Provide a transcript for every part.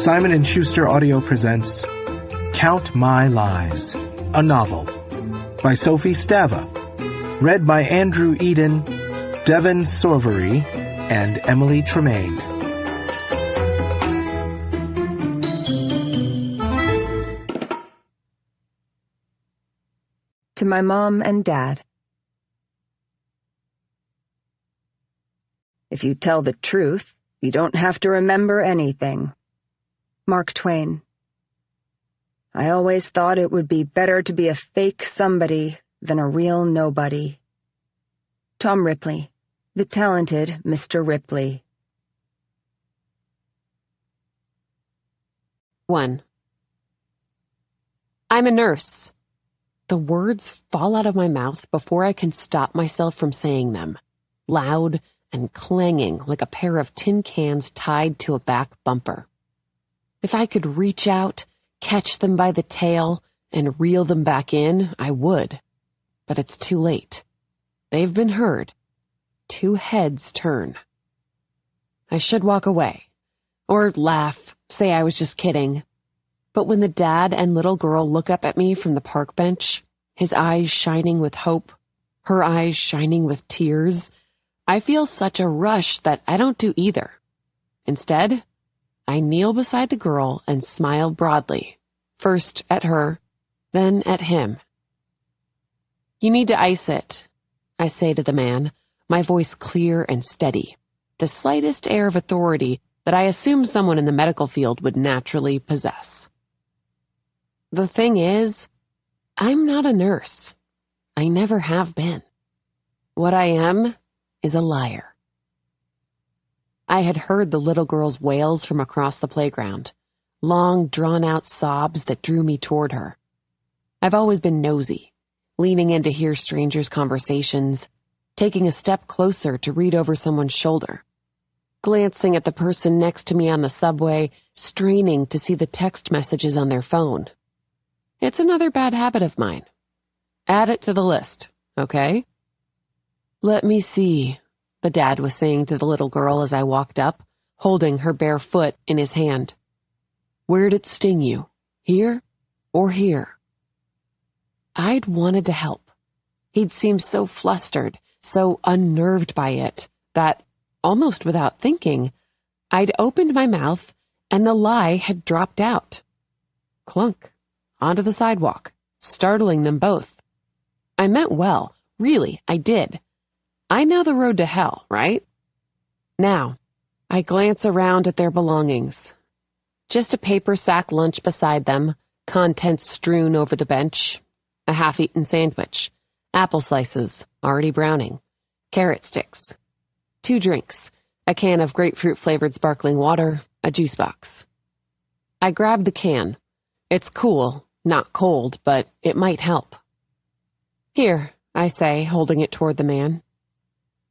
Simon & Schuster Audio presents Count My Lies, a novel by Sophie Stava, read by Andrew Eden, Devin Sorvery, and Emily Tremaine. To my mom and dad. If you tell the truth, you don't have to remember anything. Mark Twain. I always thought it would be better to be a fake somebody than a real nobody. Tom Ripley, the talented Mr. Ripley. 1. I'm a nurse. The words fall out of my mouth before I can stop myself from saying them, loud and clanging like a pair of tin cans tied to a back bumper. If I could reach out, catch them by the tail, and reel them back in, I would. But it's too late. They've been heard. 2 heads turn. I should walk away, or laugh, say I was just kidding. But when the dad and little girl look up at me from the park bench, his eyes shining with hope, her eyes shining with tears, I feel such a rush that I don't do either. Instead, I kneel beside the girl and smile broadly, first at her, then at him. You need to ice it, I say to the man, my voice clear and steady, the slightest air of authority that I assume someone in the medical field would naturally possess. The thing is, I'm not a nurse. I never have been. What I am is a liar. I had heard the little girl's wails from across the playground, long, drawn-out sobs that drew me toward her. I've always been nosy, leaning in to hear strangers' conversations, taking a step closer to read over someone's shoulder, glancing at the person next to me on the subway, straining to see the text messages on their phone. It's another bad habit of mine. Add it to the list, okay? Let me see, the dad was saying to the little girl as I walked up, holding her bare foot in his hand. Where'd it sting you? Here or here? I'd wanted to help. He'd seemed so flustered, so unnerved by it, that, almost without thinking, I'd opened my mouth and the lie had dropped out. Clunk, onto the sidewalk, startling them both. I meant well, really, I did. I know the road to hell, right? Now, I glance around at their belongings. Just a paper sack lunch beside them, contents strewn over the bench, a half-eaten sandwich, apple slices, already browning, carrot sticks, 2 drinks, a can of grapefruit-flavored sparkling water, a juice box. I grabbed the can. It's cool, not cold, but it might help. Here, I say, holding it toward the man.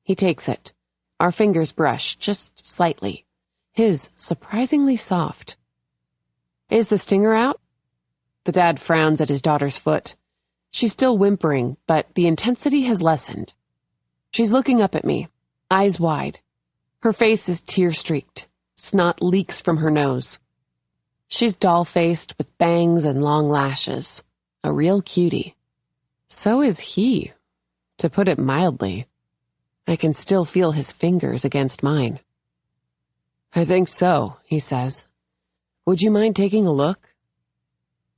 He takes it. Our fingers brush, just slightly. His surprisingly soft. Is the stinger out? The dad frowns at his daughter's foot. She's still whimpering, but the intensity has lessened. She's looking up at me, eyes wide. Her face is tear-streaked. Snot leaks from her nose. She's doll-faced with bangs and long lashes. A real cutie. So is he, to put it mildly. I can still feel his fingers against mine. I think so, he says. Would you mind taking a look?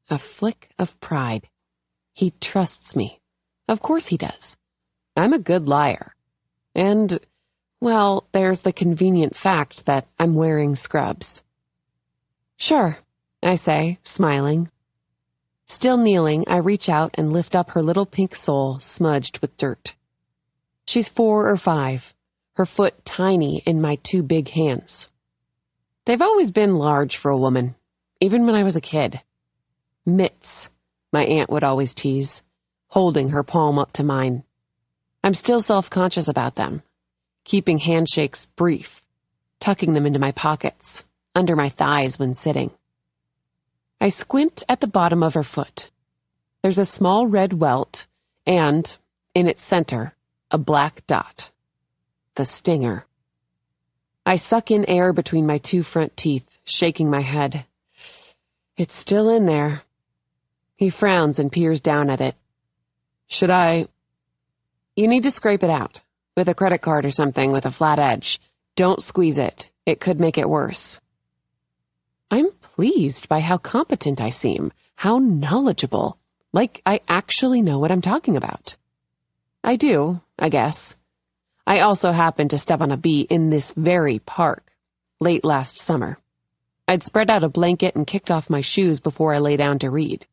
A flick of pride. He trusts me. Of course he does. I'm a good liar. And, well, there's the convenient fact that I'm wearing scrubs. Sure, I say, smiling. Still kneeling, I reach out and lift up her little pink sole smudged with dirt. She's 4 or 5, her foot tiny in my 2 big hands. They've always been large for a woman, even when I was a kid. Mitts, my aunt would always tease, holding her palm up to mine. I'm still self-conscious about them, keeping handshakes brief, tucking them into my pockets, under my thighs when sitting. I squint at the bottom of her foot. There's a small red welt, and, in its center, a black dot. The stinger. I suck in air between my 2 front teeth, shaking my head. It's still in there. He frowns and peers down at it. Should I? You need to scrape it out. With a credit card or something with a flat edge. Don't squeeze it. It could make it worse. I'm pleased by how competent I seem, how knowledgeable, like I actually know what I'm talking about. I do, I guess. I also happened to step on a bee in this very park, late last summer. I'd spread out a blanket and kicked off my shoes before I lay down to read.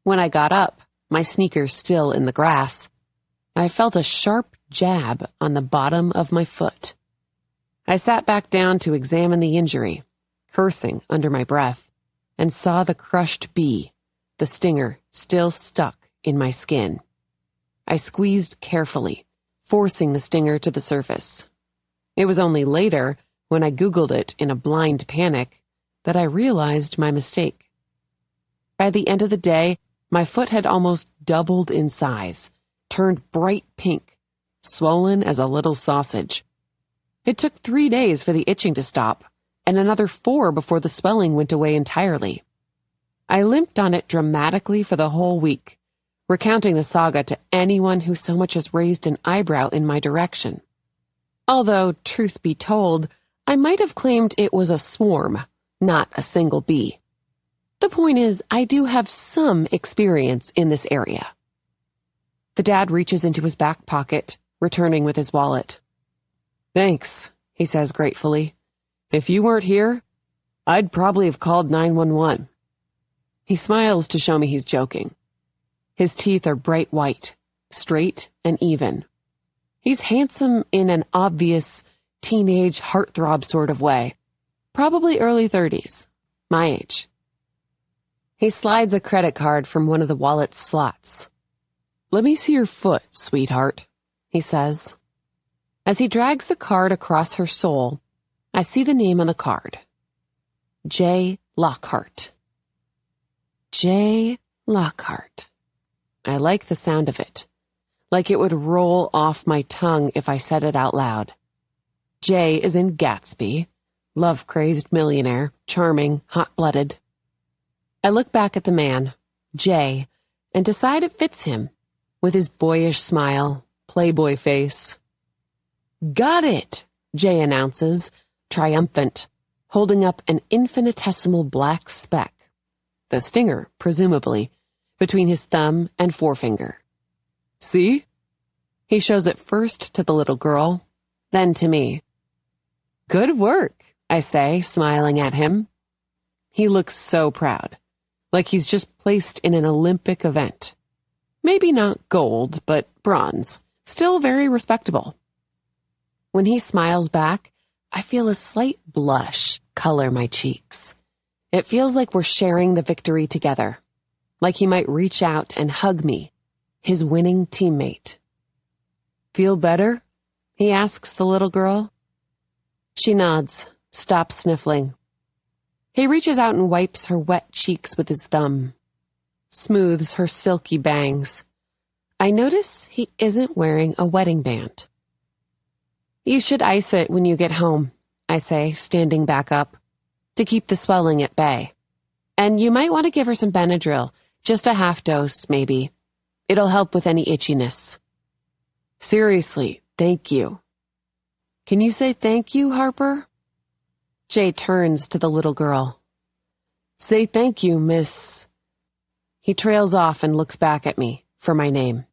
When I got up, my sneakers still in the grass, I felt a sharp jab on the bottom of my foot. I sat back down to examine the injury, cursing under my breath, and saw the crushed bee, the stinger still stuck in my skin. I squeezed carefully, forcing the stinger to the surface. It was only later, when I Googled it in a blind panic, that I realized my mistake. By the end of the day, my foot had almost doubled in size, turned bright pink, swollen as a little sausage. It took 3 days for the itching to stop, and another 4 before the swelling went away entirely. I limped on it dramatically for the whole week, recounting the saga to anyone who so much as raised an eyebrow in my direction. Although, truth be told, I might have claimed it was a swarm, not a single bee. The point is, I do have some experience in this area. The dad reaches into his back pocket, returning with his wallet. Thanks, he says gratefully. If you weren't here, I'd probably have called 911. He smiles to show me he's joking. His teeth are bright white, straight and even. He's handsome in an obvious teenage heartthrob sort of way. Probably early 30s, my age. He slides a credit card from one of the wallet's slots. Let me see your foot, sweetheart, he says. As he drags the card across her sole, I see the name on the card. J. Lockhart. J. Lockhart. I like the sound of it, like it would roll off my tongue if I said it out loud. J is in Gatsby, love-crazed millionaire, charming, hot-blooded. I look back at the man, J, and decide it fits him, with his boyish smile, playboy face. Got it, J announces, triumphant, holding up an infinitesimal black speck, the stinger, presumably, between his thumb and forefinger. See? He shows it first to the little girl, then to me. Good work, I say, smiling at him. He looks so proud, like he's just placed in an Olympic event. Maybe not gold, but bronze. Still very respectable. When he smiles back, I feel a slight blush color my cheeks. It feels like we're sharing the victory together, like he might reach out and hug me, his winning teammate. Feel better? He asks the little girl. She nods, stops sniffling. He reaches out and wipes her wet cheeks with his thumb, smooths her silky bangs. I notice he isn't wearing a wedding band. You should ice it when you get home, I say, standing back up, to keep the swelling at bay. And you might want to give her some Benadryl, just a half dose, maybe. It'll help with any itchiness. Seriously, thank you. Can you say thank you, Harper? Jay turns to the little girl. Say thank you, Miss... He trails off and looks back at me for my name.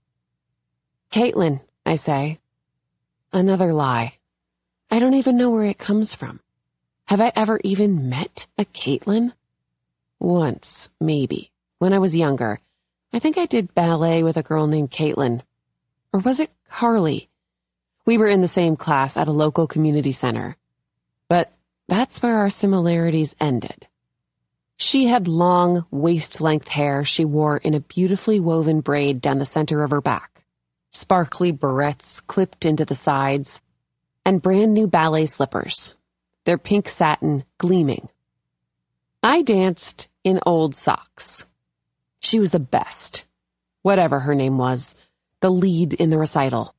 Caitlin, I say. Another lie. I don't even know where it comes from. Have I ever even met a Caitlin? Once, maybe, when I was younger. I think I did ballet with a girl named Caitlin. Or was it Carly? We were in the same class at a local community center. But that's where our similarities ended. She had long, waist-length hair she wore in a beautifully woven braid down the center of her back, sparkly barrettes clipped into the sides, and brand-new ballet slippers, their pink satin gleaming. I danced in old socks. She was the best, whatever her name was, the lead in the recital.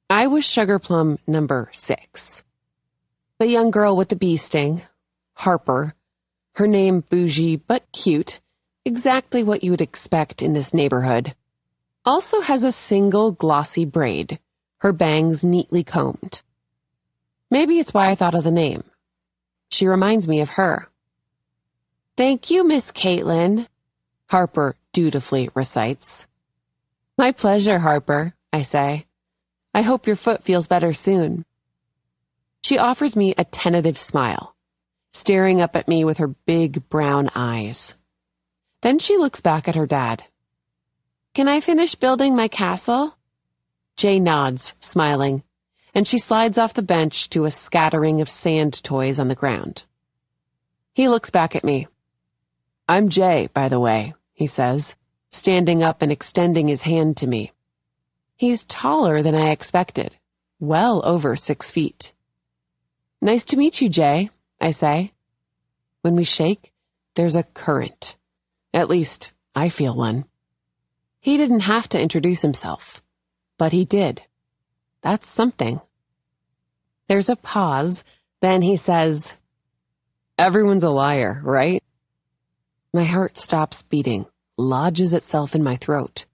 I was Sugar Plum number 6. The young girl with the bee sting, Harper, Her name bougie but cute, exactly what you would expect in this neighborhood. Also has a single glossy braid, her bangs neatly combed. Maybe it's why I thought of the name. She reminds me of her. "Thank you, Miss Caitlin," Harper dutifully recites. "My pleasure, Harper," I say. "I hope your foot feels better soon." She offers me a tentative smile, staring up at me with her big brown eyes. Then she looks back at her dad. "Can I finish building my castle?" Jay nods, smiling, and she slides off the bench to a scattering of sand toys on the ground. He looks back at me. "I'm Jay, by the way," he says, standing up and extending his hand to me. He's taller than I expected, well over 6 feet. "Nice to meet you, Jay," I say. When we shake, there's a current. At least, I feel one. He didn't have to introduce himself, but he did. That's something. There's a pause, then he says, "Everyone's a liar, right?" My heart stops beating, lodges itself in my throat.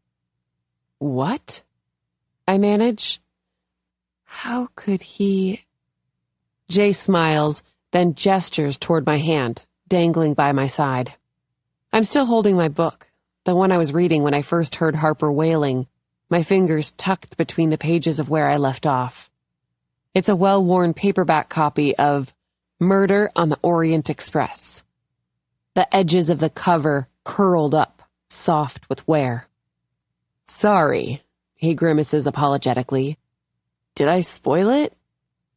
"What?" I manage. "How could he—" Jay smiles, then gestures toward my hand, dangling by my side. I'm still holding my book, the one I was reading when I first heard Harper wailing, my fingers tucked between the pages of where I left off. It's a well-worn paperback copy of Murder on the Orient Express. The edges of the cover curled up, soft with wear. "Sorry," he grimaces apologetically. "Did I spoil it?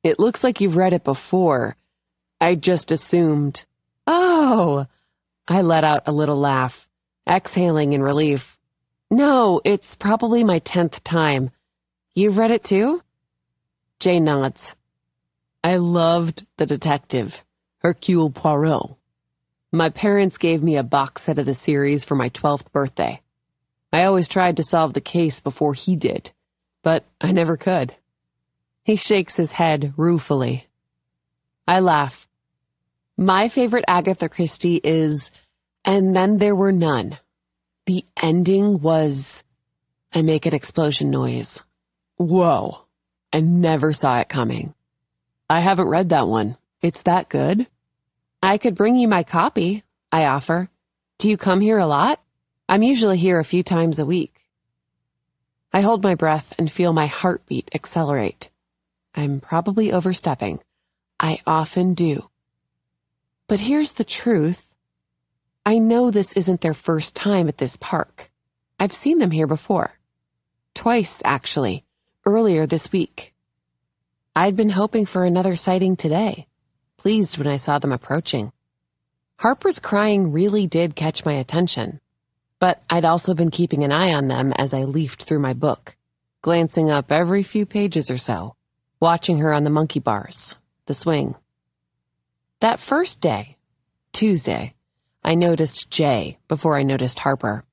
It looks like you've read it before. I just assumed." "Oh!" I let out a little laugh, exhaling in relief. "No, it's probably my 10th time. You've read it too?" Jay nods. "I loved the detective, Hercule Poirot. My parents gave me a box set of the series for my 12th birthday. I always tried to solve the case before he did, but I never could." He shakes his head ruefully. I laugh. My favorite Agatha Christie is And Then There Were None. The ending was... I make an explosion noise. Whoa. I never saw it coming. I haven't read that one. It's that good? "I could bring you my copy," I offer. "Do you come here a lot? I'm usually here a few times a week." I hold my breath and feel my heartbeat accelerate. I'm probably overstepping. I often do. But here's the truth. I know this isn't their first time at this park. I've seen them here before. Twice, actually, earlier this week. I'd been hoping for another sighting today, pleased when I saw them approaching. Harper's crying really did catch my attention, but I'd also been keeping an eye on them as I leafed through my book, glancing up every few pages or so, watching her on the monkey bars, the swing. That first day, Tuesday, I noticed Jay before I noticed Harper.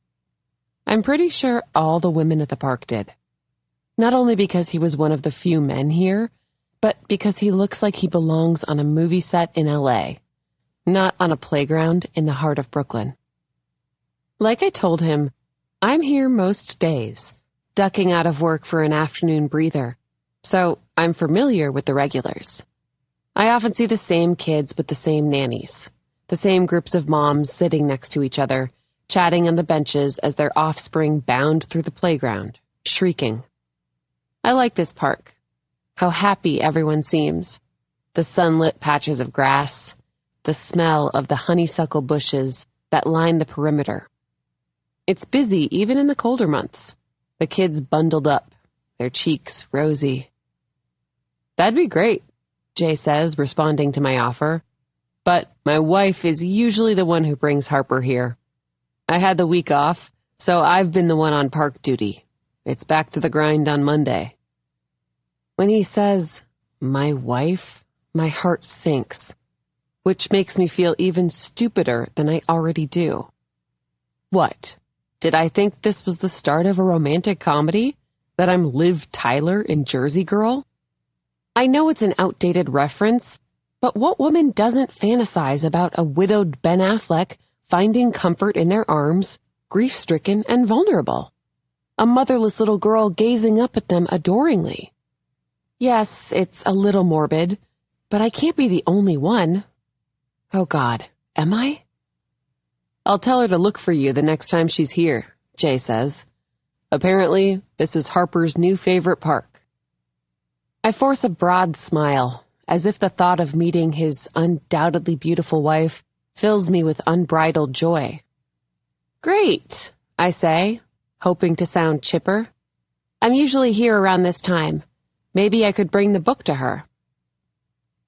I'm pretty sure all the women at the park did. Not only because he was one of the few men here, but because he looks like he belongs on a movie set in LA, not on a playground in the heart of Brooklyn. Like I told him, I'm here most days, ducking out of work for an afternoon breather, so I'm familiar with the regulars. I often see the same kids with the same nannies, the same groups of moms sitting next to each other, chatting on the benches as their offspring bound through the playground, shrieking. I like this park. How happy everyone seems. The sunlit patches of grass, the smell of the honeysuckle bushes that line the perimeter. It's busy even in the colder months. The kids bundled up, their cheeks rosy. "That'd be great," Jay says, responding to my offer. "But my wife is usually the one who brings Harper here. I had the week off, so I've been the one on park duty. It's back to the grind on Monday." When he says, "my wife," my heart sinks, which makes me feel even stupider than I already do. What? Did I think this was the start of a romantic comedy? That I'm Liv Tyler in Jersey Girl? I know it's an outdated reference, But what woman doesn't fantasize about a widowed Ben Affleck finding comfort in their arms, grief-stricken and vulnerable? A motherless little girl gazing up at them adoringly. Yes, it's a little morbid, but I can't be the only one. Oh God, am I? I'll tell her to look for you the next time she's here, Jay says. Apparently, this is Harper's new favorite park. I force a broad smile, as if the thought of meeting his undoubtedly beautiful wife fills me with unbridled joy. Great, I say, hoping to sound chipper. I'm usually here around this time. Maybe I could bring the book to her.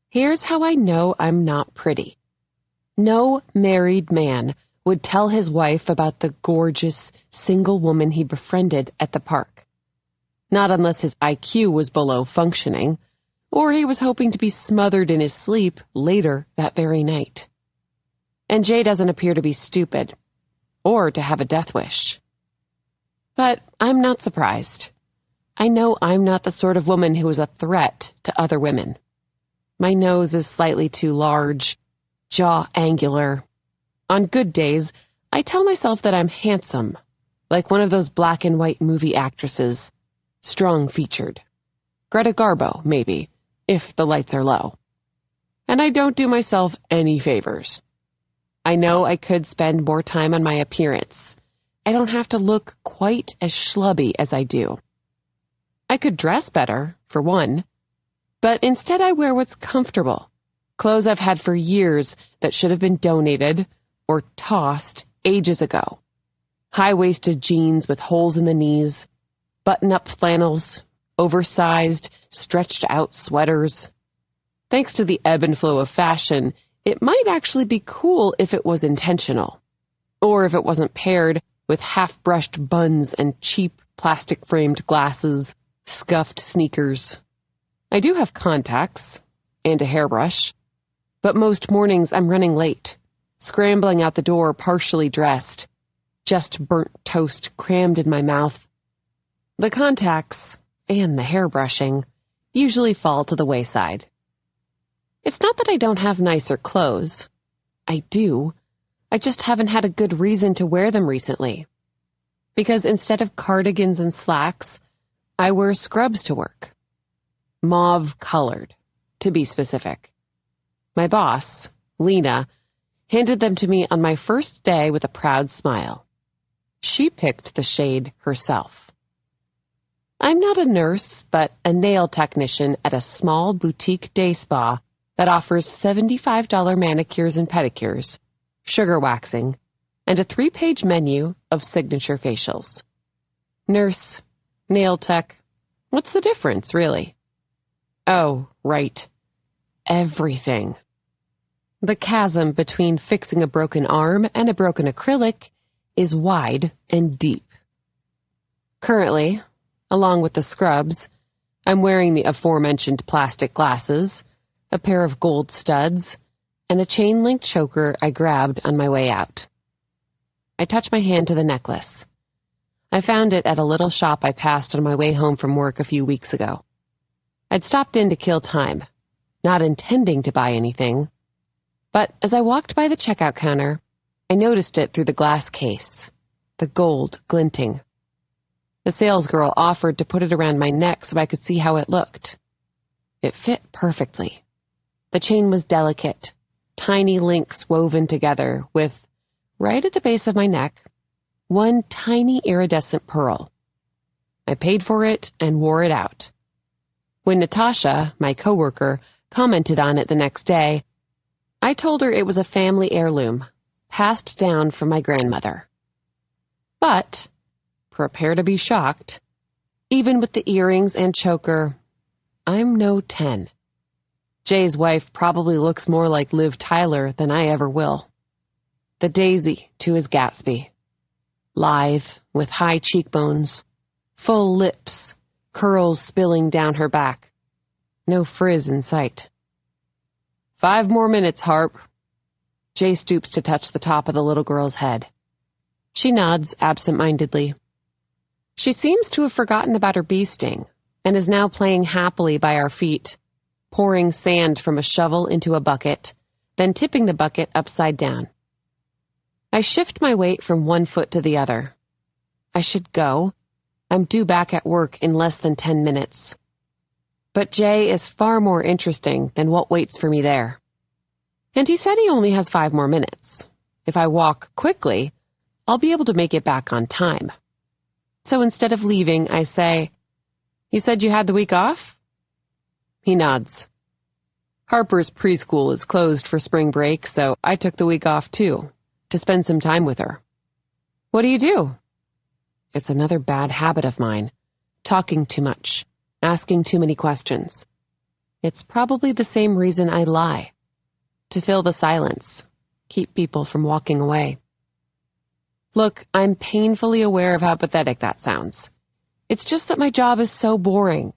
Here's how I know I'm not pretty. No married man would tell his wife about the gorgeous, single woman he befriended at the park. Not unless his IQ was below functioning, or he was hoping to be smothered in his sleep later that very night. And Jay doesn't appear to be stupid, or to have a death wish. But I'm not surprised. I know I'm not the sort of woman who is a threat to other women. My nose is slightly too large, jaw angular. On good days, I tell myself that I'm handsome, like one of those black and white movie actresses, strong-featured. Greta Garbo, maybe, if the lights are low. And I don't do myself any favors. I know I could spend more time on my appearance. I don't have to look quite as schlubby as I do. I could dress better, for one, but instead I wear what's comfortable. Clothes I've had for years that should have been donated or tossed ages ago. High-waisted jeans with holes in the knees, button-up flannels, oversized, stretched-out sweaters. Thanks to the ebb and flow of fashion, it might actually be cool if it was intentional, or if it wasn't paired with half-brushed buns and cheap plastic-framed glasses, scuffed sneakers. I do have contacts and a hairbrush, but most mornings I'm running late, scrambling out the door partially dressed, just burnt toast crammed in my mouth. The contacts and the hairbrushing usually fall to the wayside. It's not that I don't have nicer clothes. I do. I just haven't had a good reason to wear them recently. Because instead of cardigans and slacks, I wear scrubs to work. Mauve-colored, to be specific. My boss, Lena, handed them to me on my first day with a proud smile. She picked the shade herself. I'm not a nurse, but a nail technician at a small boutique day spa that offers $75 manicures and pedicures, sugar waxing, and a 3-page menu of signature facials. Nurse, nail tech, what's the difference, really? Oh, right. Everything. The chasm between fixing a broken arm and a broken acrylic is wide and deep. Currently, along with the scrubs, I'm wearing the aforementioned plastic glasses, a pair of gold studs, and a chain-link choker I grabbed on my way out. I touch my hand to the necklace. I found it at a little shop I passed on my way home from work a few weeks ago. I'd stopped in to kill time, not intending to buy anything, but as I walked by the checkout counter, I noticed it through the glass case, the gold glinting. The salesgirl offered to put it around my neck so I could see how it looked. It fit perfectly. The chain was delicate, tiny links woven together with, right at the base of my neck, one tiny iridescent pearl. I paid for it and wore it out. When Natasha, my coworker, commented on it the next day, I told her it was a family heirloom, passed down from my grandmother. But, prepare to be shocked, even with the earrings and choker, I'm no 10. Jay's wife probably looks more like Liv Tyler than I ever will. The Daisy to his Gatsby. Lithe, with high cheekbones, full lips, curls spilling down her back. No frizz in sight. 5 more minutes, Harp. Jay stoops to touch the top of the little girl's head. She nods absent-mindedly. She seems to have forgotten about her bee sting and is now playing happily by our feet, pouring sand from a shovel into a bucket, then tipping the bucket upside down. I shift my weight from one foot to the other. I should go. I'm due back at work in less than 10 minutes. But Jay is far more interesting than what waits for me there. And he said he only has 5 more minutes. If I walk quickly, I'll be able to make it back on time. So instead of leaving, I say, "You said you had the week off?" He nods. "Harper's preschool is closed for spring break, so I took the week off too, to spend some time with her." "What do you do?" It's another bad habit of mine, talking too much, asking too many questions. It's probably the same reason I lie, to fill the silence, keep people from walking away. Look, I'm painfully aware of how pathetic that sounds. It's just that my job is so boring.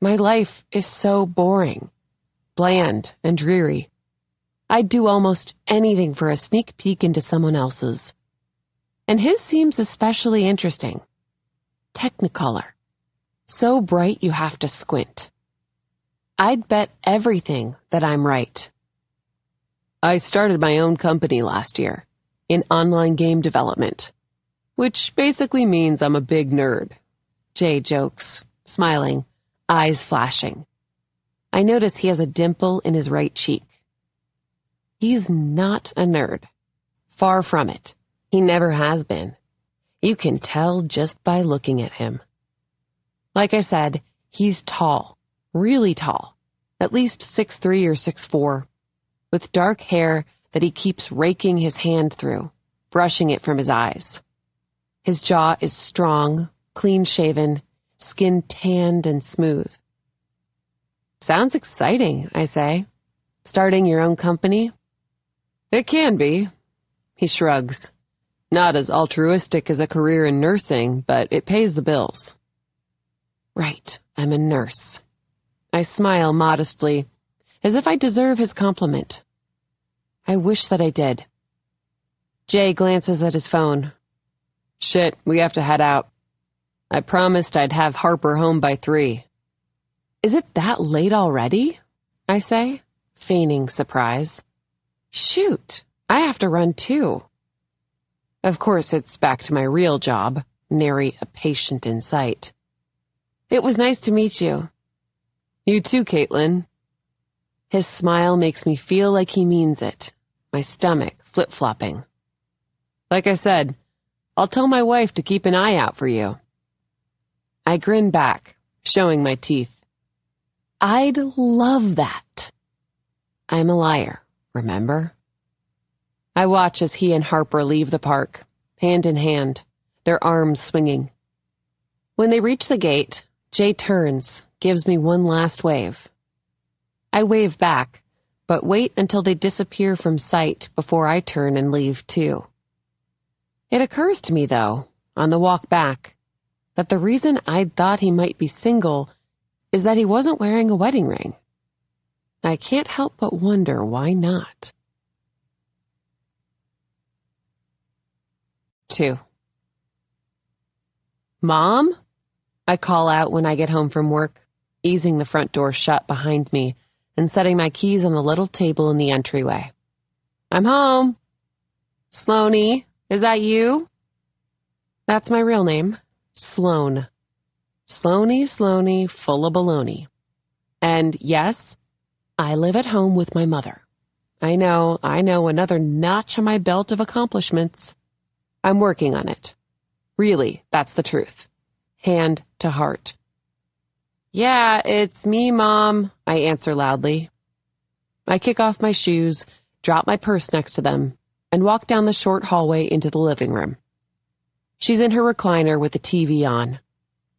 My life is so boring, bland and dreary. I'd do almost anything for a sneak peek into someone else's. And his seems especially interesting. Technicolor. So bright you have to squint. I'd bet everything that I'm right. "I started my own company last year, in online game development, which basically means I'm a big nerd," Jay jokes, smiling, eyes flashing. I notice he has a dimple in his right cheek. He's not a nerd. Far from it. He never has been. You can tell just by looking at him. Like I said, he's tall, really tall, at least 6'3" or 6'4", with dark hair that he keeps raking his hand through, brushing it from his eyes. His jaw is strong, clean-shaven, skin tanned and smooth. "Sounds exciting," I say. "Starting your own company?" "It can be." He shrugs. "Not as altruistic as a career in nursing, but it pays the bills." Right, I'm a nurse. I smile modestly, as if I deserve his compliment. I wish that I did. Jay glances at his phone. "Shit, we have to head out. I promised I'd have Harper home by 3. "Is it that late already?" I say, feigning surprise. "Shoot, I have to run too." Of course, it's back to my real job, nary a patient in sight. "It was nice to meet you." "You too, Caitlin." His smile makes me feel like he means it, my stomach flip-flopping. "Like I said, I'll tell my wife to keep an eye out for you." I grin back, showing my teeth. I'd love that. I'm a liar, remember? I watch as he and Harper leave the park, hand in hand, their arms swinging. When they reach the gate, Jay turns, gives me one last wave. I wave back, but wait until they disappear from sight before I turn and leave too. It occurs to me, though, on the walk back, that the reason I'd thought he might be single is that he wasn't wearing a wedding ring. I can't help but wonder why not. 2. Mom? I call out when I get home from work, easing the front door shut behind me and setting my keys on the little table in the entryway. I'm home. Sloanie, is that you? That's my real name, Sloane. Sloanie, full of baloney. And yes, I live at home with my mother. I know, another notch on my belt of accomplishments. I'm working on it. Really, that's the truth. Hand to heart. Yeah, it's me, Mom, I answer loudly. I kick off my shoes, drop my purse next to them, and walk down the short hallway into the living room. She's in her recliner with the TV on,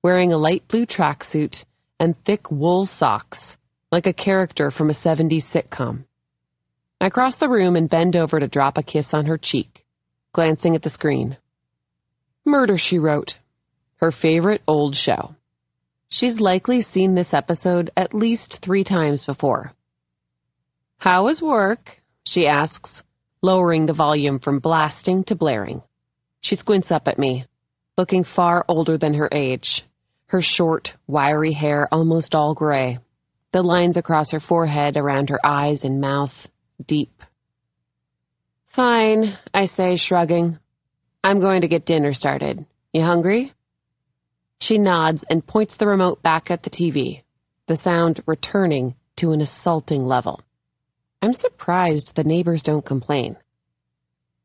wearing a light blue tracksuit and thick wool socks, like a character from a 70s sitcom. I cross the room and bend over to drop a kiss on her cheek, glancing at the screen. Murder, She Wrote, her favorite old show. She's likely seen this episode at least 3 times before. How is work? She asks, lowering the volume from blasting to blaring. She squints up at me, looking far older than her age, her short, wiry hair almost all gray, the lines across her forehead, around her eyes and mouth, deep. "Fine," I say, shrugging. "I'm going to get dinner started. You hungry?" She nods and points the remote back at the TV, the sound returning to an assaulting level. I'm surprised the neighbors don't complain.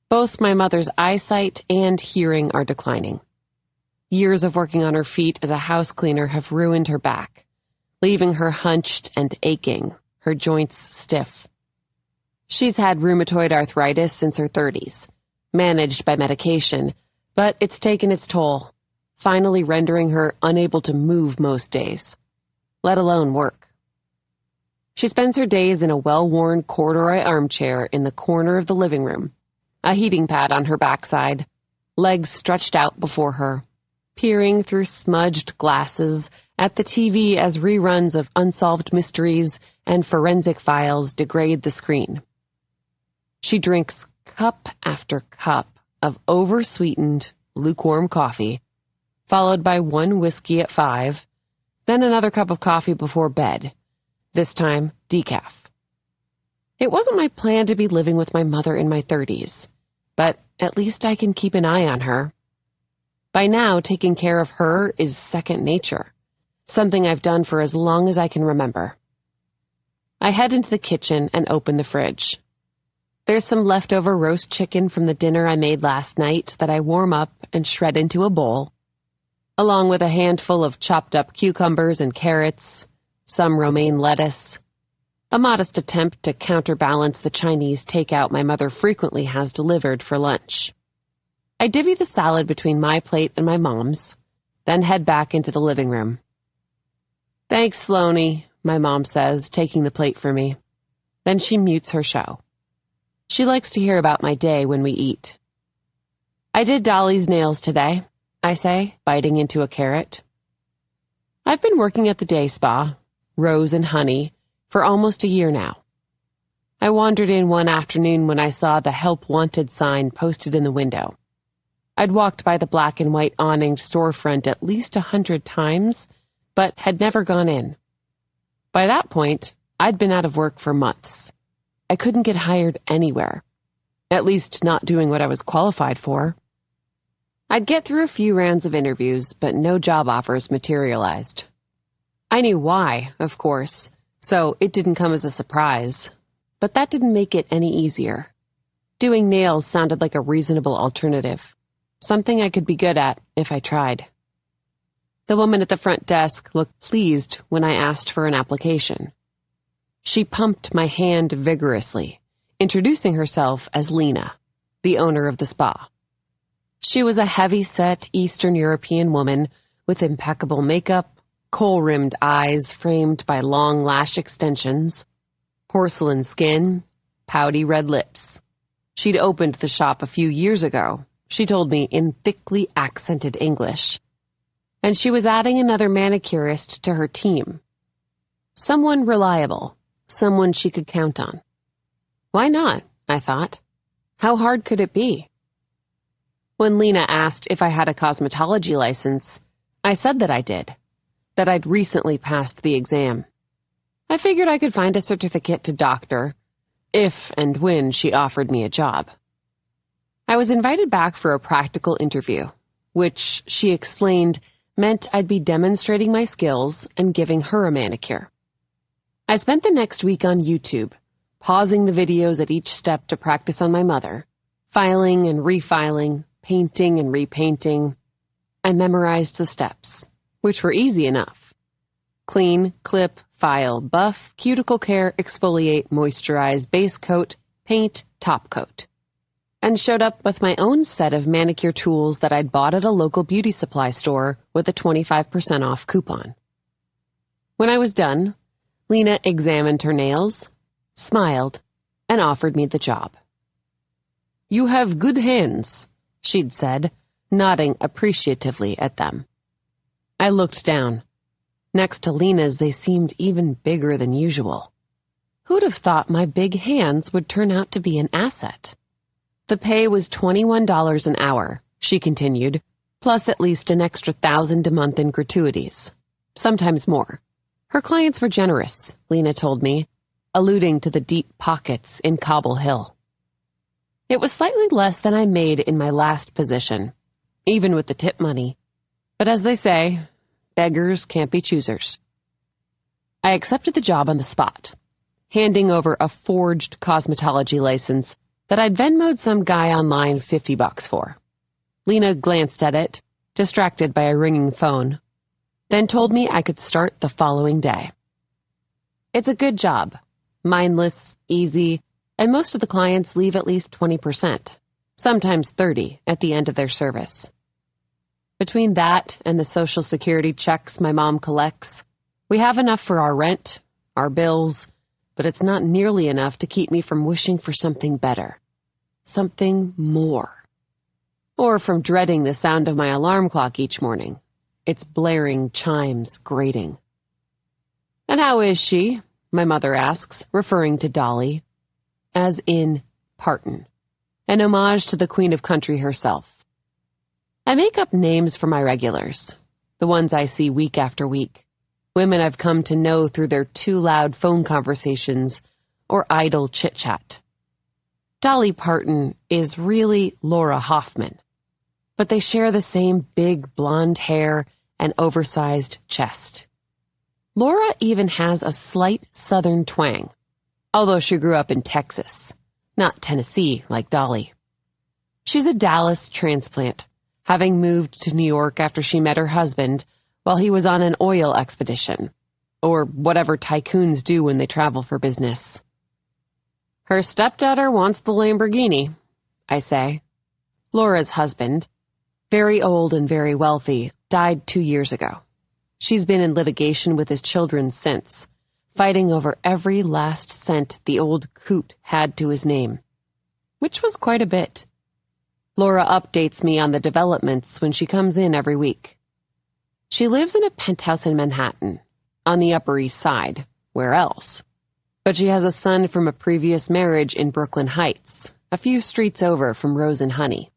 Both my mother's eyesight and hearing are declining. Years of working on her feet as a house cleaner have ruined her back, leaving her hunched and aching, her joints stiff. She's had rheumatoid arthritis since her 30s, managed by medication, but it's taken its toll, finally rendering her unable to move most days, let alone work. She spends her days in a well-worn corduroy armchair in the corner of the living room, a heating pad on her backside, legs stretched out before her, peering through smudged glasses at the TV as reruns of Unsolved Mysteries and Forensic Files degrade the screen. She drinks cup after cup of oversweetened, lukewarm coffee, followed by one whiskey at 5, then another cup of coffee before bed, this time decaf. It wasn't my plan to be living with my mother in my 30s, but at least I can keep an eye on her. By now, taking care of her is second nature, something I've done for as long as I can remember. I head into the kitchen and open the fridge. There's some leftover roast chicken from the dinner I made last night that I warm up and shred into a bowl, along with a handful of chopped up cucumbers and carrots, some romaine lettuce, a modest attempt to counterbalance the Chinese takeout my mother frequently has delivered for lunch. I divvy the salad between my plate and my mom's, then head back into the living room. "Thanks, Sloanie," my mom says, taking the plate for me. Then she mutes her show. She likes to hear about my day when we eat. "I did Dolly's nails today," I say, biting into a carrot. I've been working at the day spa, Rose and Honey, for almost a year now. I wandered in one afternoon when I saw the Help Wanted sign posted in the window. I'd walked by the black and white awninged storefront at least 100 times, but had never gone in. By that point, I'd been out of work for months. I couldn't get hired anywhere, at least not doing what I was qualified for. I'd get through a few rounds of interviews, but no job offers materialized. I knew why, of course, so it didn't come as a surprise, but that didn't make it any easier. Doing nails sounded like a reasonable alternative, something I could be good at if I tried. The woman at the front desk looked pleased when I asked for an application. She pumped my hand vigorously, introducing herself as Lena, the owner of the spa. She was a heavy-set Eastern European woman with impeccable makeup, kohl-rimmed eyes framed by long lash extensions, porcelain skin, pouty red lips. She'd opened the shop a few years ago, she told me in thickly accented English. And she was adding another manicurist to her team. Someone reliable, someone she could count on. Why not? I thought. How hard could it be? When Lena asked if I had a cosmetology license, I said that I did, that I'd recently passed the exam. I figured I could find a certificate to doctor, if and when she offered me a job. I was invited back for a practical interview, which, she explained, meant I'd be demonstrating my skills and giving her a manicure. I spent the next week on YouTube, pausing the videos at each step to practice on my mother, filing and refiling, painting and repainting. I memorized the steps, which were easy enough. Clean, clip, file, buff, cuticle care, exfoliate, moisturize, base coat, paint, top coat. And showed up with my own set of manicure tools that I'd bought at a local beauty supply store with a 25% off coupon. When I was done, Lena examined her nails, smiled, and offered me the job. "You have good hands," she'd said, nodding appreciatively at them. I looked down. Next to Lena's, they seemed even bigger than usual. Who'd have thought my big hands would turn out to be an asset? The pay was $21 an hour, she continued, plus at least an extra $1,000 a month in gratuities, sometimes more. Her clients were generous, Lena told me, alluding to the deep pockets in Cobble Hill. It was slightly less than I made in my last position, even with the tip money. But as they say, beggars can't be choosers. I accepted the job on the spot, handing over a forged cosmetology license that I'd Venmo'd some guy online $50 for. Lena glanced at it, distracted by a ringing phone, then told me I could start the following day. It's a good job, mindless, easy, and most of the clients leave at least 20%, sometimes 30% at the end of their service. Between that and the Social Security checks my mom collects, we have enough for our rent, our bills, but it's not nearly enough to keep me from wishing for something better, something more, or from dreading the sound of my alarm clock each morning, its blaring chimes grating. "And how is she?" my mother asks, referring to Dolly, as in Parton, an homage to the Queen of Country herself. I make up names for my regulars, the ones I see week after week, women I've come to know through their too loud phone conversations or idle chit-chat. Dolly Parton is really Laura Hoffman, but they share the same big blonde hair and oversized chest. Laura even has a slight southern twang, although she grew up in Texas, not Tennessee like Dolly. She's a Dallas transplant, having moved to New York after she met her husband while he was on an oil expedition, or whatever tycoons do when they travel for business. "Her stepdaughter wants the Lamborghini," I say. Laura's husband, very old and very wealthy, died 2 years ago. She's been in litigation with his children since, fighting over every last cent the old coot had to his name, which was quite a bit. Laura updates me on the developments when she comes in every week. She lives in a penthouse in Manhattan, on the Upper East Side. Where else? But she has a son from a previous marriage in Brooklyn Heights, a few streets over from Rose and Honey.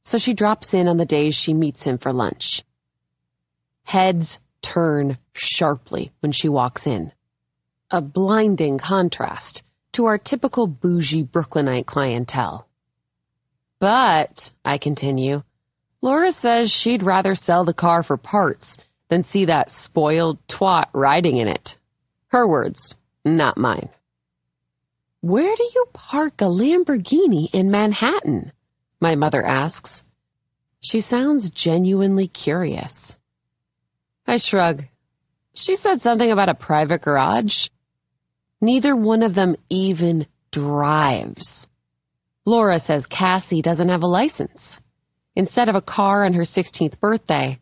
So she drops in on the days she meets him for lunch. Heads turn sharply when she walks in, a blinding contrast to our typical bougie Brooklynite clientele. "But," I continue, "Laura says she'd rather sell the car for parts than see that spoiled twat riding in it." Her words, not mine. "Where do you park a Lamborghini in Manhattan?" my mother asks. She sounds genuinely curious. I shrug. She said something about a private garage. Neither one of them even drives. Laura says Cassie doesn't have a license. Instead of a car on her 16th birthday,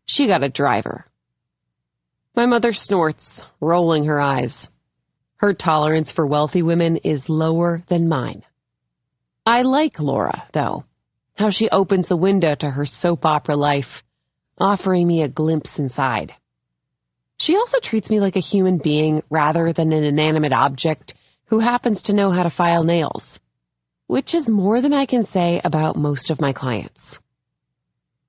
she got a driver. My mother snorts, rolling her eyes. Her tolerance for wealthy women is lower than mine. I like Laura, though, how she opens the window to her soap opera life, offering me a glimpse inside. She also treats me like a human being rather than an inanimate object who happens to know how to file nails, which is more than I can say about most of my clients.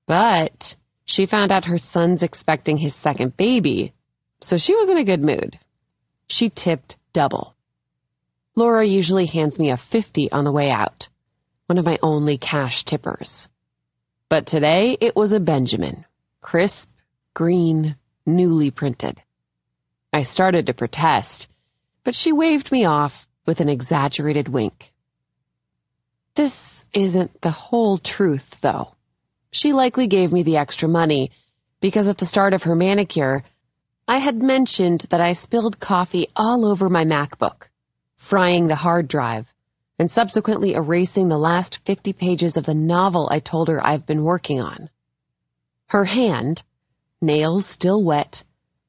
But she found out her son's expecting his second baby, so she was in a good mood. She tipped double. Laura usually hands me a $50 on the way out, one of my only cash tippers. But today it was a Benjamin, crisp, green, newly printed. I started to protest, but she waved me off with an exaggerated wink. This isn't the whole truth, though. She likely gave me the extra money because at the start of her manicure, I had mentioned that I spilled coffee all over my MacBook, frying the hard drive, and subsequently erasing the last 50 pages of the novel I told her I've been working on. Her hand, nails still wet,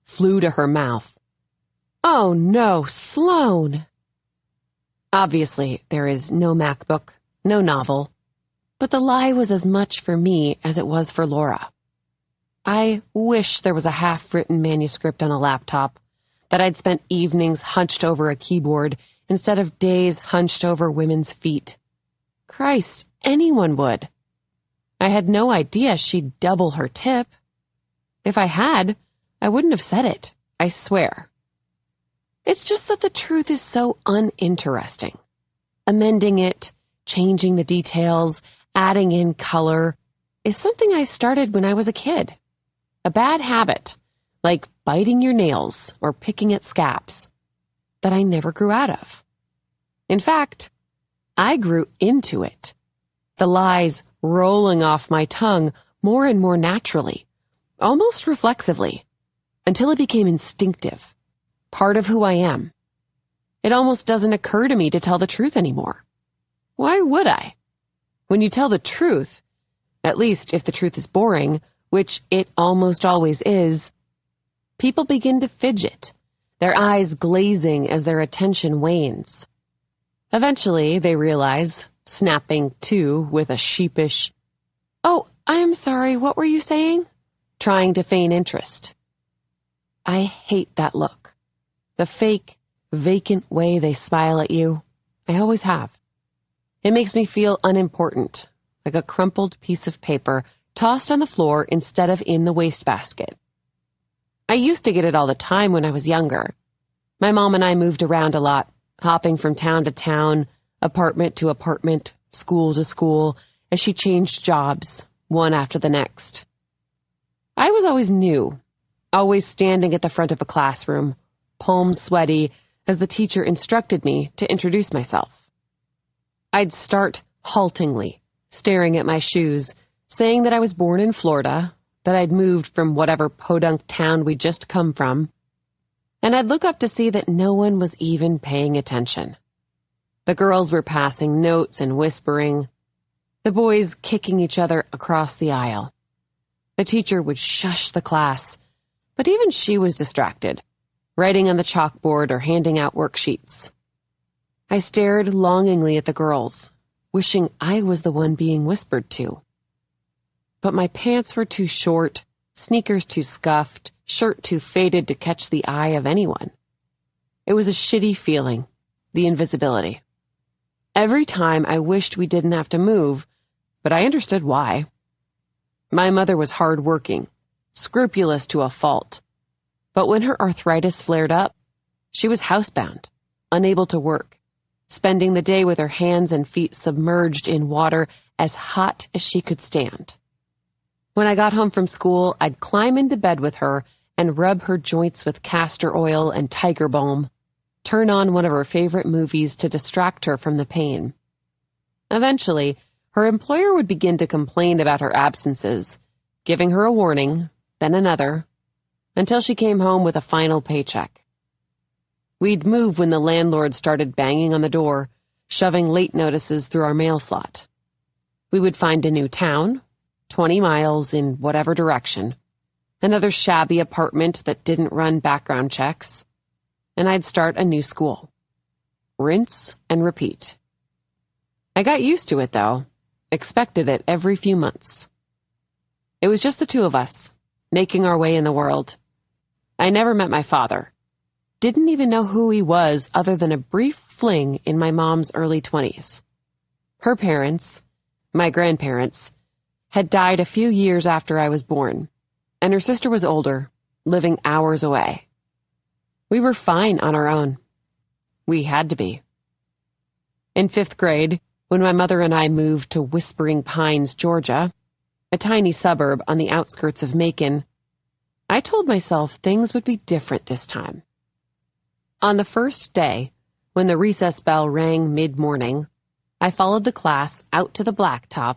flew to her mouth. "Oh no, Sloane!" Obviously, there is no MacBook, no novel, but the lie was as much for me as it was for Laura. I wish there was a half-written manuscript on a laptop, that I'd spent evenings hunched over a keyboard instead of days hunched over women's feet. Christ, anyone would. I had no idea she'd double her tip. If I had, I wouldn't have said it. I swear. It's just that the truth is so uninteresting. Amending it, changing the details, adding in color, is something I started when I was a kid. A bad habit, like biting your nails or picking at scabs, that I never grew out of. In fact, I grew into it. The lies rolling off my tongue more and more naturally, almost reflexively, until it became instinctive, part of who I am. It almost doesn't occur to me to tell the truth anymore. Why would I? When you tell the truth, at least if the truth is boring, which it almost always is, people begin to fidget, their eyes glazing as their attention wanes. Eventually, they realize, snapping to with a sheepish, "Oh, I'm sorry, what were you saying?" trying to feign interest. I hate that look. The fake, vacant way they smile at you. I always have. It makes me feel unimportant, like a crumpled piece of paper tossed on the floor instead of in the wastebasket. I used to get it all the time when I was younger. My mom and I moved around a lot, hopping from town to town, apartment to apartment, school to school, as she changed jobs, one after the next. I was always new, always standing at the front of a classroom, palms sweaty, as the teacher instructed me to introduce myself. I'd start haltingly, staring at my shoes, saying that I was born in Florida, that I'd moved from whatever podunk town we'd just come from, and I'd look up to see that no one was even paying attention. The girls were passing notes and whispering, the boys kicking each other across the aisle. The teacher would shush the class, but even she was distracted, writing on the chalkboard or handing out worksheets. I stared longingly at the girls, wishing I was the one being whispered to. But my pants were too short, sneakers too scuffed, shirt too faded to catch the eye of anyone. It was a shitty feeling, the invisibility. Every time I wished we didn't have to move, but I understood why. My mother was hard-working, scrupulous to a fault. But when her arthritis flared up, she was housebound, unable to work, spending the day with her hands and feet submerged in water as hot as she could stand. When I got home from school, I'd climb into bed with her and rub her joints with castor oil and tiger balm, turn on one of her favorite movies to distract her from the pain. Eventually, her employer would begin to complain about her absences, giving her a warning, then another, until she came home with a final paycheck. We'd move when the landlord started banging on the door, shoving late notices through our mail slot. We would find a new town, 20 miles in whatever direction, another shabby apartment that didn't run background checks, and I'd start a new school. Rinse and repeat. I got used to it, though, expected it every few months. It was just the two of us, making our way in the world. I never met my father. Didn't even know who he was other than a brief fling in my mom's early 20s. Her parents, my grandparents, had died a few years after I was born, and her sister was older, living hours away. We were fine on our own. We had to be. In 5th grade, when my mother and I moved to Whispering Pines, Georgia, a tiny suburb on the outskirts of Macon, I told myself things would be different this time. On the first day, when the recess bell rang mid-morning, I followed the class out to the blacktop,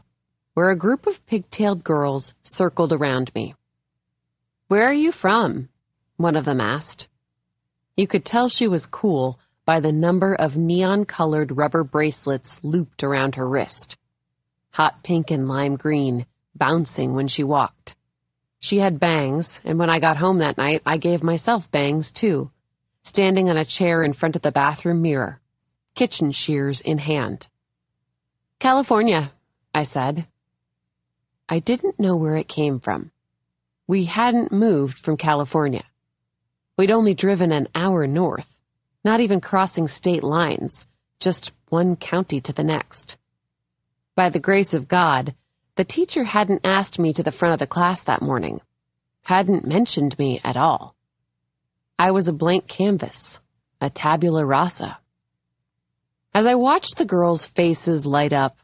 where a group of pigtailed girls circled around me. "Where are you from?" one of them asked. You could tell she was cool by the number of neon-colored rubber bracelets looped around her wrist. Hot pink and lime green, bouncing when she walked. She had bangs, and when I got home that night, I gave myself bangs, too, standing on a chair in front of the bathroom mirror, kitchen shears in hand. "California," I said. I didn't know where it came from. We hadn't moved from California. We'd only driven an hour north, not even crossing state lines, just one county to the next. By the grace of God, the teacher hadn't asked me to the front of the class that morning, hadn't mentioned me at all. I was a blank canvas, a tabula rasa. As I watched the girls' faces light up,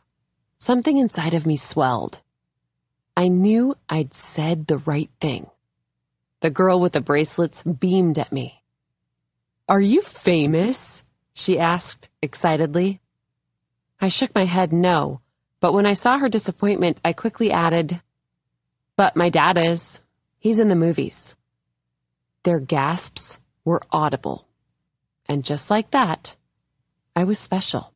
something inside of me swelled. I knew I'd said the right thing. The girl with the bracelets beamed at me. "Are you famous?" she asked excitedly. I shook my head no, but when I saw her disappointment, I quickly added, "But my dad is. He's in the movies." Their gasps were audible. And just like that, I was special.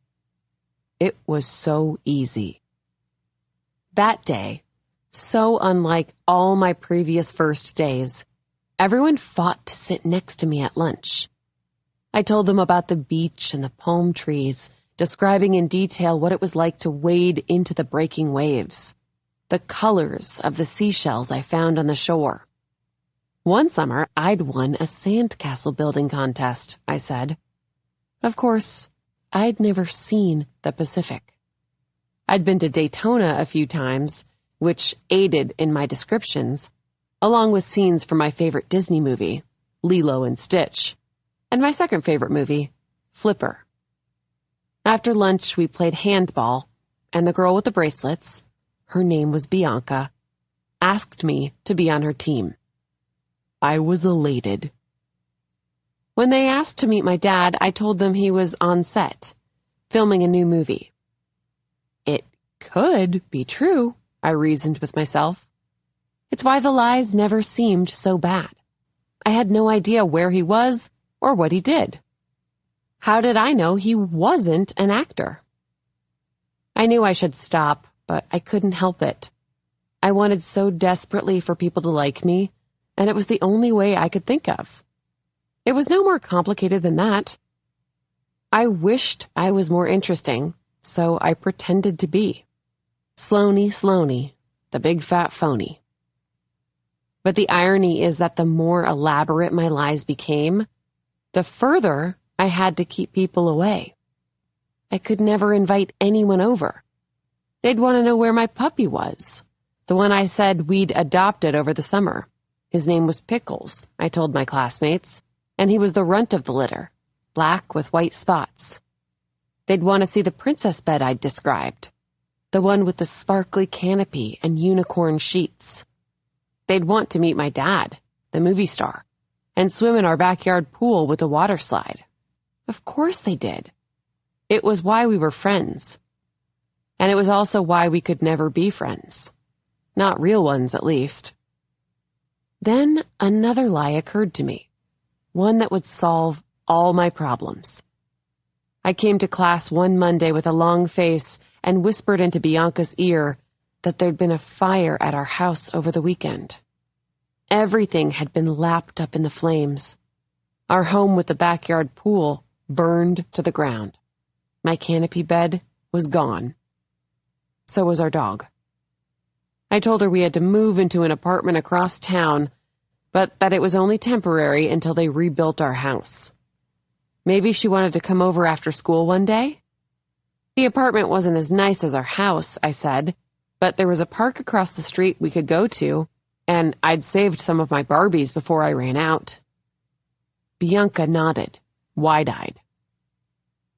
It was so easy. That day, so unlike all my previous first days, everyone fought to sit next to me at lunch. I told them about the beach and the palm trees, describing in detail what it was like to wade into the breaking waves, the colors of the seashells I found on the shore. One summer, I'd won a sandcastle building contest, I said. Of course, I'd never seen the Pacific. I'd been to Daytona a few times, which aided in my descriptions, along with scenes from my favorite Disney movie, Lilo and Stitch, and my second favorite movie, Flipper. After lunch, we played handball, and the girl with the bracelets, her name was Bianca, asked me to be on her team. I was elated. When they asked to meet my dad, I told them he was on set, filming a new movie. It could be true, I reasoned with myself. It's why the lies never seemed so bad. I had no idea where he was or what he did. How did I know he wasn't an actor? I knew I should stop, but I couldn't help it. I wanted so desperately for people to like me, and it was the only way I could think of. It was no more complicated than that. I wished I was more interesting, so I pretended to be. Sloaney, the big fat phony. But the irony is that the more elaborate my lies became, the further I had to keep people away. I could never invite anyone over. They'd want to know where my puppy was, the one I said we'd adopted over the summer. His name was Pickles, I told my classmates, and he was the runt of the litter, black with white spots. They'd want to see the princess bed I'd described, the one with the sparkly canopy and unicorn sheets. They'd want to meet my dad, the movie star, and swim in our backyard pool with a water slide. Of course they did. It was why we were friends. And it was also why we could never be friends. Not real ones, at least. Then another lie occurred to me, one that would solve all my problems. I came to class one Monday with a long face and whispered into Bianca's ear that there'd been a fire at our house over the weekend. Everything had been lapped up in the flames. Our home with the backyard pool burned to the ground. My canopy bed was gone. So was our dog. I told her we had to move into an apartment across town, but that it was only temporary until they rebuilt our house. Maybe she wanted to come over after school one day? The apartment wasn't as nice as our house, I said, but there was a park across the street we could go to, and I'd saved some of my Barbies before I ran out. Bianca nodded, wide-eyed.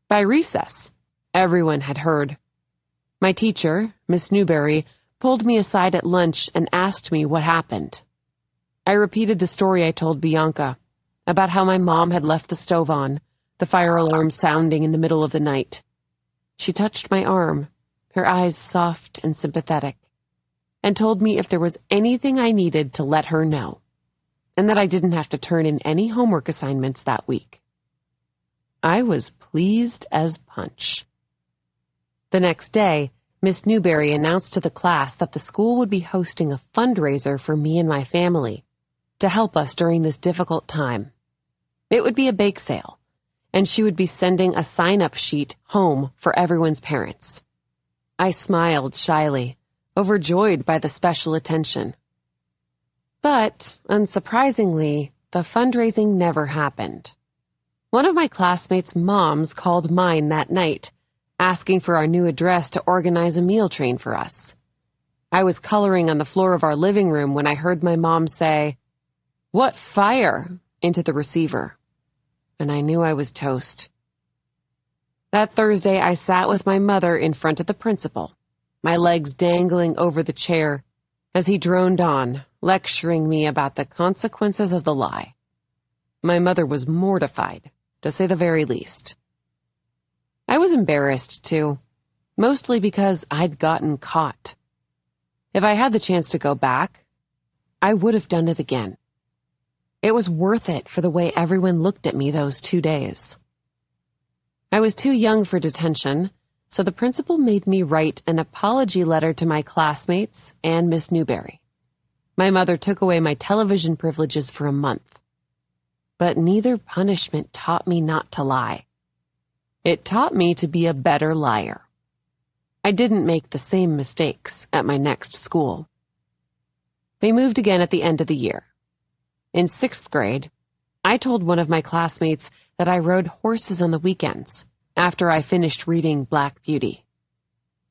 By recess, everyone had heard. My teacher, Miss Newberry, pulled me aside at lunch and asked me what happened. I repeated the story I told Bianca, about how my mom had left the stove on, the fire alarm sounding in the middle of the night. She touched my arm, her eyes soft and sympathetic, and told me if there was anything I needed to let her know, and that I didn't have to turn in any homework assignments that week. I was pleased as punch. The next day, Miss Newberry announced to the class that the school would be hosting a fundraiser for me and my family to help us during this difficult time. It would be a bake sale, and she would be sending a sign-up sheet home for everyone's parents. I smiled shyly, overjoyed by the special attention. But, unsurprisingly, the fundraising never happened. One of my classmates' moms called mine that night, asking for our new address to organize a meal train for us. I was coloring on the floor of our living room when I heard my mom say, "What fire? into the receiver, and I knew I was toast. That Thursday, I sat with my mother in front of the principal, my legs dangling over the chair, as he droned on, lecturing me about the consequences of the lie. My mother was mortified, to say the very least. I was embarrassed, too, mostly because I'd gotten caught. If I had the chance to go back, I would have done it again. It was worth it for the way everyone looked at me those 2 days. I was too young for detention, so the principal made me write an apology letter to my classmates and Miss Newberry. My mother took away my television privileges for a month. But neither punishment taught me not to lie. It taught me to be a better liar. I didn't make the same mistakes at my next school. We moved again at the end of the year. In 6th grade, I told one of my classmates that I rode horses on the weekends after I finished reading Black Beauty.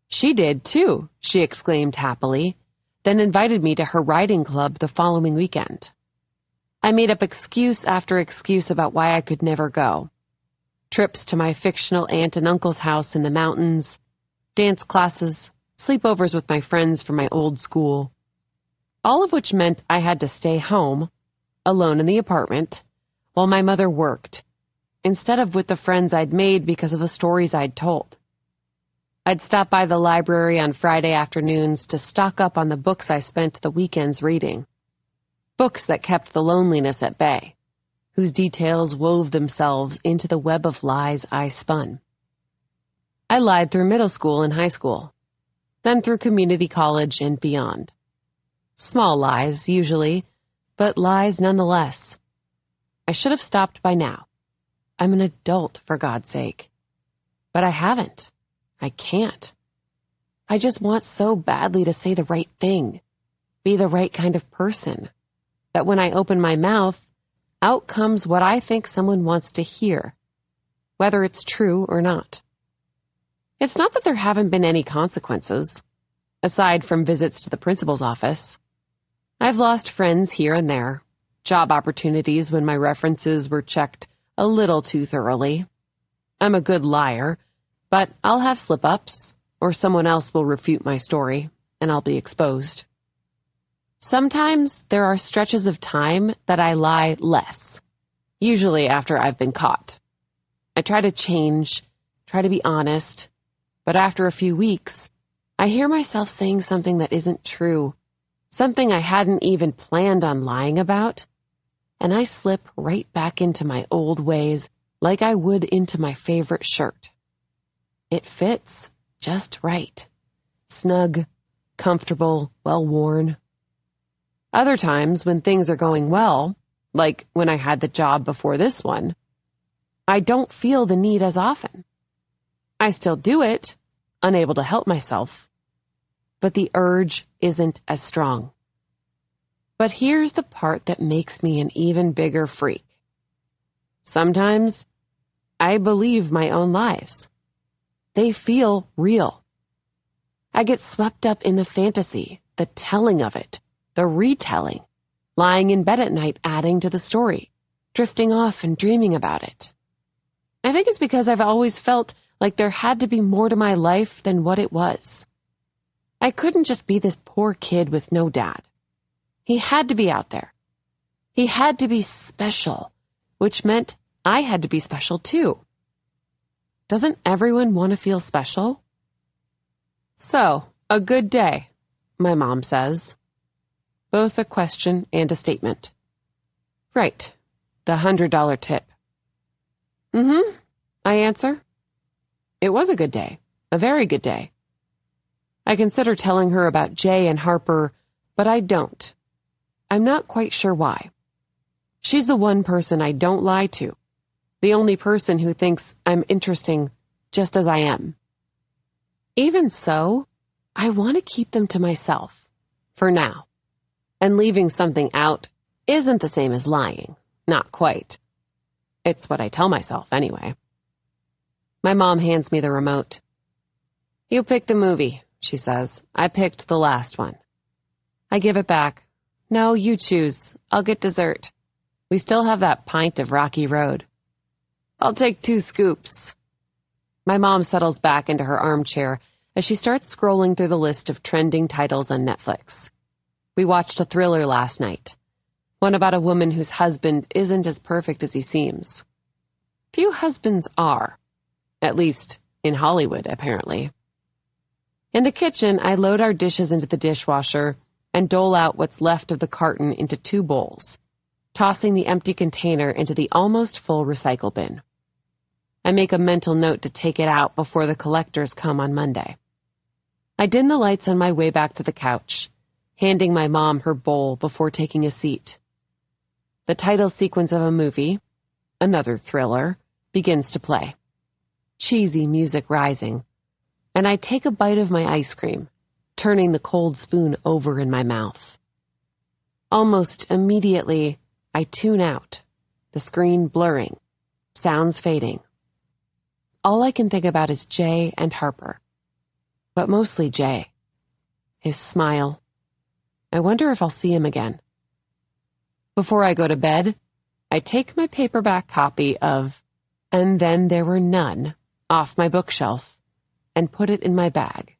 She did, too, she exclaimed happily, then invited me to her riding club the following weekend. I made up excuse after excuse about why I could never go. Trips to my fictional aunt and uncle's house in the mountains, dance classes, sleepovers with my friends from my old school. All of which meant I had to stay home, alone in the apartment, while my mother worked, instead of with the friends I'd made because of the stories I'd told. I'd stop by the library on Friday afternoons to stock up on the books I spent the weekends reading. Books that kept the loneliness at bay, whose details wove themselves into the web of lies I spun. I lied through middle school and high school, then through community college and beyond. Small lies, usually, but lies nonetheless. I should have stopped by now. I'm an adult, for God's sake. But I haven't. I can't. I just want so badly to say the right thing, be the right kind of person, that when I open my mouth, out comes what I think someone wants to hear, whether it's true or not. It's not that there haven't been any consequences, aside from visits to the principal's office. I've lost friends here and there, job opportunities when my references were checked a little too thoroughly. I'm a good liar, but I'll have slip-ups, or someone else will refute my story, and I'll be exposed. Sometimes there are stretches of time that I lie less, usually after I've been caught. I try to change, try to be honest, but after a few weeks, I hear myself saying something that isn't true, something I hadn't even planned on lying about, and I slip right back into my old ways like I would into my favorite shirt. It fits just right. Snug, comfortable, well-worn. Other times, when things are going well, like when I had the job before this one, I don't feel the need as often. I still do it, unable to help myself, but the urge isn't as strong. But here's the part that makes me an even bigger freak. Sometimes, I believe my own lies. They feel real. I get swept up in the fantasy, the telling of it, the retelling, lying in bed at night adding to the story, drifting off and dreaming about it. I think it's because I've always felt like there had to be more to my life than what it was. I couldn't just be this poor kid with no dad. He had to be out there. He had to be special, which meant I had to be special too. Doesn't everyone want to feel special? So, a good day, my mom says. Both a question and a statement. Right, the $100 tip. I answer. It was a good day, a very good day. I consider telling her about Jay and Harper, but I don't. I'm not quite sure why. She's the one person I don't lie to, the only person who thinks I'm interesting just as I am. Even so, I want to keep them to myself, for now. And leaving something out isn't the same as lying, not quite. It's what I tell myself anyway. My mom hands me the remote. You pick the movie, she says. I picked the last one. I give it back. No, you choose. I'll get dessert. We still have that pint of Rocky Road. I'll take 2 scoops. My mom settles back into her armchair as she starts scrolling through the list of trending titles on Netflix. We watched a thriller last night, one about a woman whose husband isn't as perfect as he seems. Few husbands are, at least in Hollywood, apparently. In the kitchen, I load our dishes into the dishwasher and dole out what's left of the carton into 2 bowls, tossing the empty container into the almost full recycle bin. I make a mental note to take it out before the collectors come on Monday. I dim the lights on my way back to the couch, handing my mom her bowl before taking a seat. The title sequence of a movie, another thriller, begins to play. Cheesy music rising, and I take a bite of my ice cream, turning the cold spoon over in my mouth. Almost immediately, I tune out, the screen blurring, sounds fading. All I can think about is Jay and Harper, but mostly Jay. His smile. I wonder if I'll see him again. Before I go to bed, I take my paperback copy of And Then There Were None off my bookshelf and put it in my bag,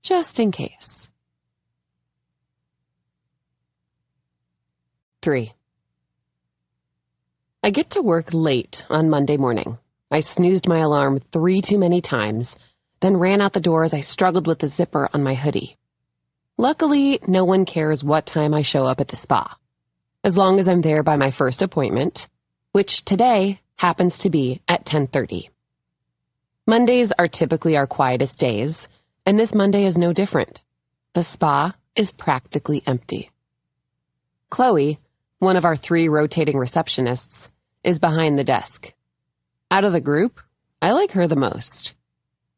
just in case. 3. I get to work late on Monday morning. I snoozed my alarm 3 too many times, then ran out the door as I struggled with the zipper on my hoodie. Luckily, no one cares what time I show up at the spa, as long as I'm there by my first appointment, which today happens to be at 10:30. Mondays are typically our quietest days, and this Monday is no different. The spa is practically empty. Chloe, one of our 3 rotating receptionists, is behind the desk. Out of the group, I like her the most.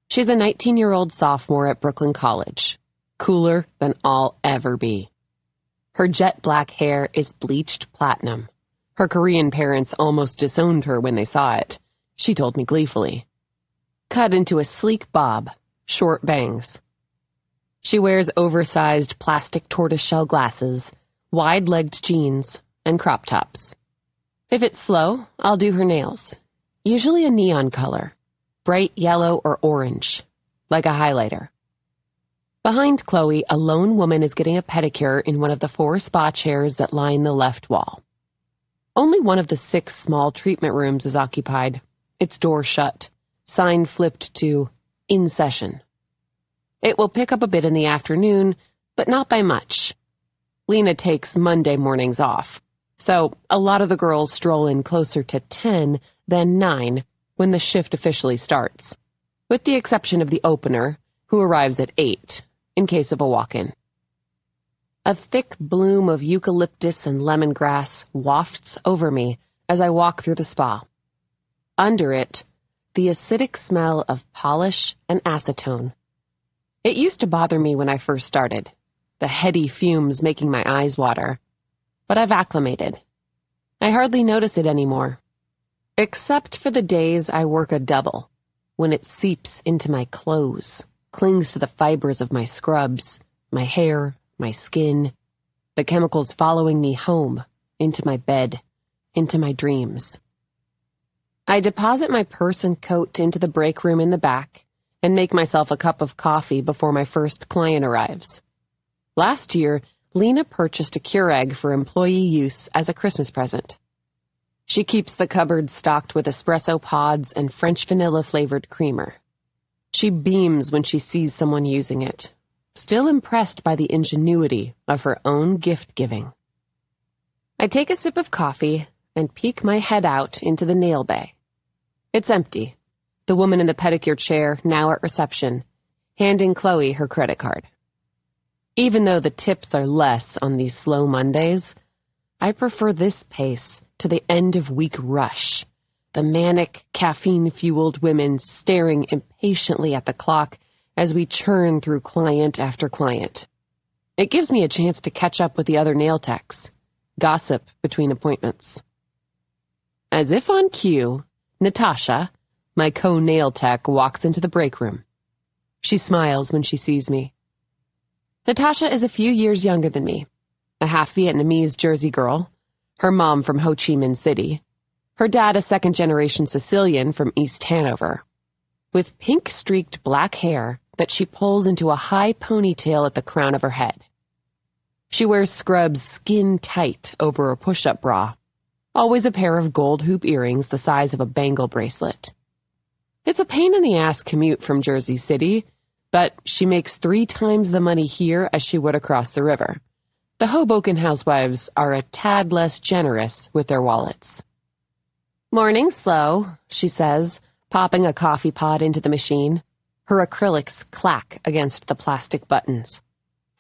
She's a 19-year-old sophomore at Brooklyn College, cooler than I'll ever be. Her jet black hair is bleached platinum. Her Korean parents almost disowned her when they saw it, she told me gleefully. Cut into a sleek bob, short bangs. She wears oversized plastic tortoiseshell glasses, wide-legged jeans, and crop tops. If it's slow, I'll do her nails, usually a neon color, bright yellow or orange, like a highlighter. Behind Chloe, a lone woman is getting a pedicure in one of the 4 spa chairs that line the left wall. Only one of the 6 small treatment rooms is occupied, its door shut, sign flipped to "In Session." It will pick up a bit in the afternoon, but not by much. Lena takes Monday mornings off, so a lot of the girls stroll in closer to 10 than 9 when the shift officially starts, with the exception of the opener, who arrives at 8, in case of a walk-in. A thick bloom of eucalyptus and lemongrass wafts over me as I walk through the spa. Under it, the acidic smell of polish and acetone. It used to bother me when I first started, the heady fumes making my eyes water, but I've acclimated. I hardly notice it anymore, except for the days I work a double, when it seeps into my clothes, clings to the fibers of my scrubs, my hair, my skin, the chemicals following me home, into my bed, into my dreams. I deposit my purse and coat into the break room in the back and make myself a cup of coffee before my first client arrives. Last year, Lena purchased a Keurig for employee use as a Christmas present. She keeps the cupboard stocked with espresso pods and French vanilla-flavored creamer. She beams when she sees someone using it, still impressed by the ingenuity of her own gift-giving. I take a sip of coffee and peek my head out into the nail bay. It's empty, the woman in the pedicure chair now at reception, handing Chloe her credit card. Even though the tips are less on these slow Mondays, I prefer this pace to the end-of-week rush, the manic, caffeine-fueled women staring impatiently at the clock as we churn through client after client. It gives me a chance to catch up with the other nail techs, gossip between appointments. As if on cue, Natasha, my co-nail tech, walks into the break room. She smiles when she sees me. Natasha is a few years younger than me, a half Vietnamese Jersey girl, her mom from Ho Chi Minh City, her dad a second-generation Sicilian from East Hanover, with pink-streaked black hair that she pulls into a high ponytail at the crown of her head. She wears scrubs skin-tight over a push-up bra, always a pair of gold hoop earrings the size of a bangle bracelet. It's a pain-in-the-ass commute from Jersey City, but she makes 3 times the money here as she would across the river. The Hoboken housewives are a tad less generous with their wallets. "Morning, Slow," she says, popping a coffee pod into the machine. Her acrylics clack against the plastic buttons.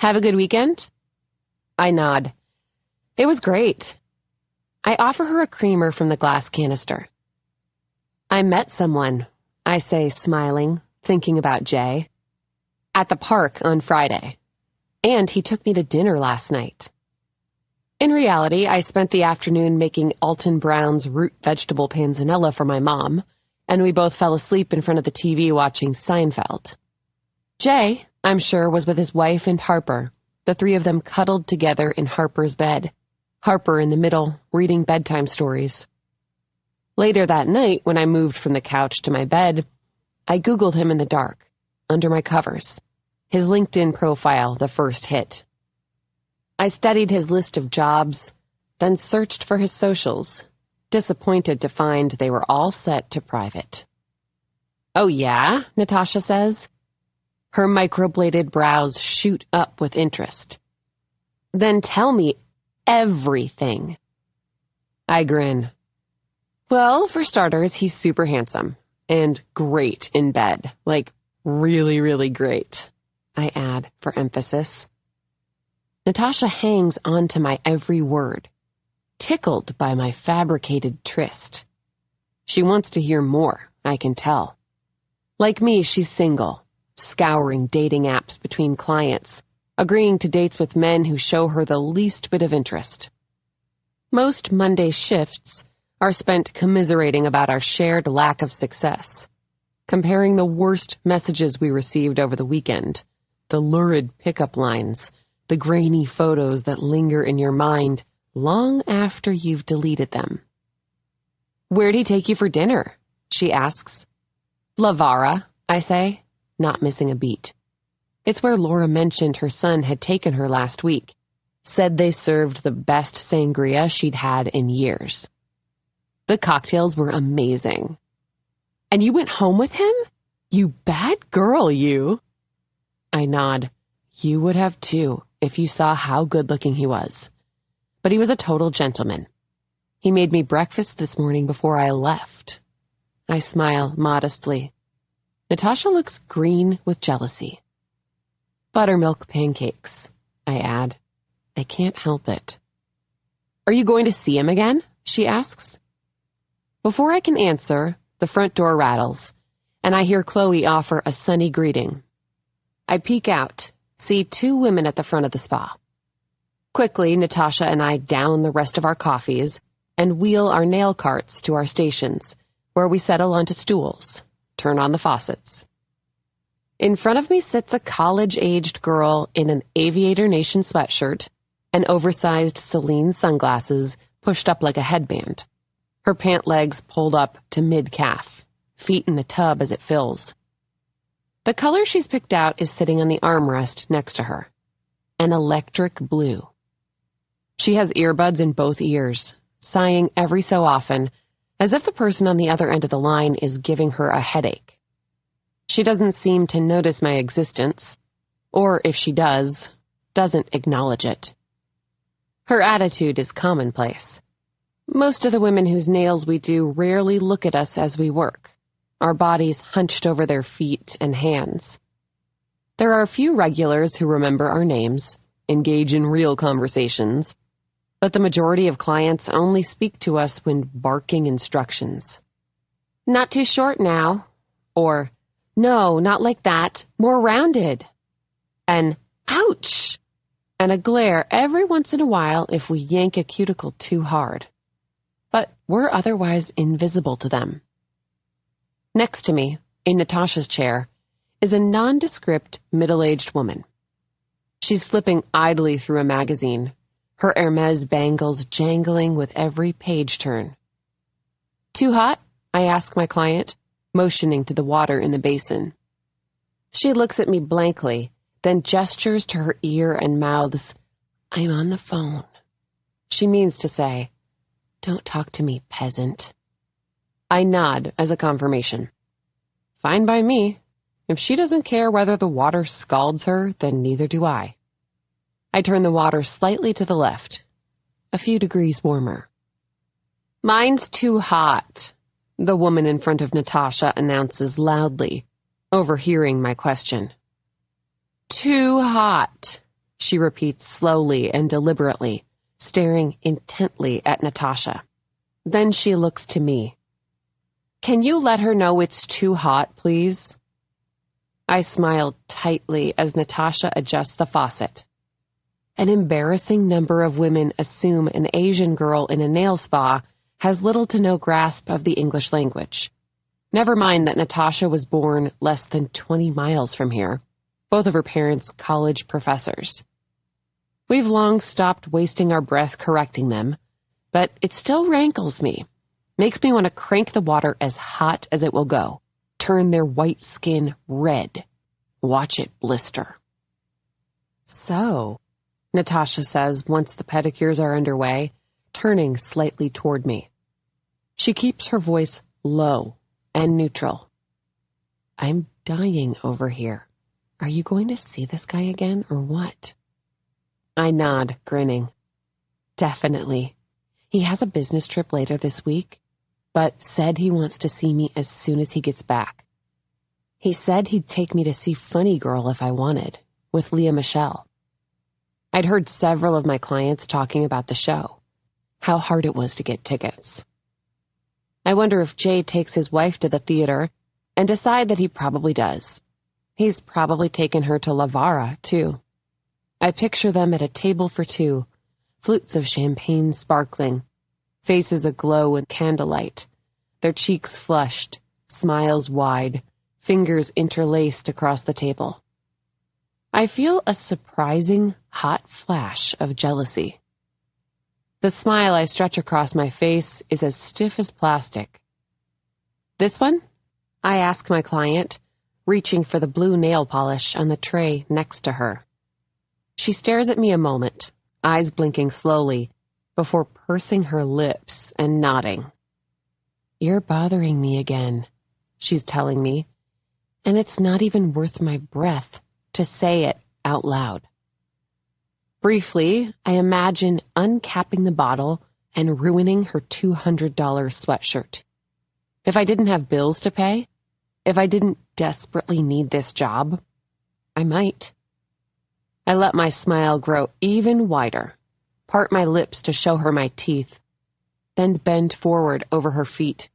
"Have a good weekend?" I nod. "It was great." I offer her a creamer from the glass canister. "I met someone," I say, smiling, thinking about Jay. "At the park on Friday. And he took me to dinner last night." In reality, I spent the afternoon making Alton Brown's root vegetable panzanella for my mom, and we both fell asleep in front of the TV watching Seinfeld. Jay, I'm sure, was with his wife and Harper, the 3 of them cuddled together in Harper's bed, Harper in the middle, reading bedtime stories. Later that night, when I moved from the couch to my bed, I Googled him in the dark, under my covers, his LinkedIn profile the first hit. I studied his list of jobs, then searched for his socials, disappointed to find they were all set to private. "Oh yeah?" Natasha says. Her microbladed brows shoot up with interest. "Then tell me everything." I grin. "Well, for starters, he's super handsome and great in bed, like really, really great," I add for emphasis. Natasha hangs on to my every word, tickled by my fabricated tryst. She wants to hear more, I can tell. Like me, she's single, scouring dating apps between clients, agreeing to dates with men who show her the least bit of interest. Most Monday shifts are spent commiserating about our shared lack of success, comparing the worst messages we received over the weekend, the lurid pickup lines, the grainy photos that linger in your mind long after you've deleted them. "Where'd he take you for dinner?" she asks. "Lavara," I say, not missing a beat. It's where Laura mentioned her son had taken her last week, said they served the best sangria she'd had in years. The cocktails were amazing. "And you went home with him? You bad girl, you." I nod. You would have too, if you saw how good-looking he was. But he was a total gentleman. He made me breakfast this morning before I left. I smile modestly. Natasha looks green with jealousy. "Buttermilk pancakes," I add. I can't help it. "Are you going to see him again?" she asks. Before I can answer, the front door rattles, and I hear Chloe offer a sunny greeting. I peek out, see 2 women at the front of the spa. Quickly, Natasha and I down the rest of our coffees and wheel our nail carts to our stations, where we settle onto stools, turn on the faucets. In front of me sits a college-aged girl in an Aviator Nation sweatshirt and oversized Celine sunglasses pushed up like a headband, her pant legs pulled up to mid-calf, feet in the tub as it fills. The color she's picked out is sitting on the armrest next to her, an electric blue. She has earbuds in both ears, sighing every so often, as if the person on the other end of the line is giving her a headache. She doesn't seem to notice my existence, or if she does, doesn't acknowledge it. Her attitude is commonplace. Most of the women whose nails we do rarely look at us as we work, our bodies hunched over their feet and hands. There are a few regulars who remember our names, engage in real conversations, but the majority of clients only speak to us when barking instructions. "Not too short now," or "No, not like that, more rounded," and "Ouch!" and a glare every once in a while if we yank a cuticle too hard. But we're otherwise invisible to them. Next to me, in Natasha's chair, is a nondescript middle-aged woman. She's flipping idly through a magazine, her Hermes bangles jangling with every page turn. "Too hot?" I ask my client, motioning to the water in the basin. She looks at me blankly, then gestures to her ear and mouths, "I'm on the phone." She means to say, "Don't talk to me, peasant." I nod as a confirmation. Fine by me. If she doesn't care whether the water scalds her, then neither do I. I turn the water slightly to the left, a few degrees warmer. "Mine's too hot," the woman in front of Natasha announces loudly, overhearing my question. "Too hot," she repeats slowly and deliberately, staring intently at Natasha. Then she looks to me. "Can you let her know it's too hot, please?" I smile tightly as Natasha adjusts the faucet. An embarrassing number of women assume an Asian girl in a nail spa has little to no grasp of the English language. Never mind that Natasha was born less than 20 miles from here, both of her parents college professors. We've long stopped wasting our breath correcting them, but it still rankles me. Makes me want to crank the water as hot as it will go, turn their white skin red, watch it blister. "So," Natasha says once the pedicures are underway, turning slightly toward me. She keeps her voice low and neutral. "I'm dying over here. Are you going to see this guy again, or what?" I nod, grinning. "Definitely. He has a business trip later this week, but said he wants to see me as soon as he gets back. He said he'd take me to see Funny Girl if I wanted, with Leah Michelle." I'd heard several of my clients talking about the show, how hard it was to get tickets. I wonder if Jay takes his wife to the theater and decide that he probably does. He's probably taken her to La Vara, too. I picture them at a table for two, flutes of champagne sparkling, faces aglow in candlelight, their cheeks flushed, smiles wide, fingers interlaced across the table. I feel a surprising, hot flash of jealousy. The smile I stretch across my face is as stiff as plastic. "This one?" I ask my client, reaching for the blue nail polish on the tray next to her. She stares at me a moment, eyes blinking slowly, before pursing her lips and nodding. "You're bothering me again," she's telling me, and it's not even worth my breath to say it out loud. Briefly, I imagine uncapping the bottle and ruining her $200 sweatshirt. If I didn't have bills to pay, if I didn't desperately need this job, I might. I let my smile grow even wider, part my lips to show her my teeth, then bend forward over her feet.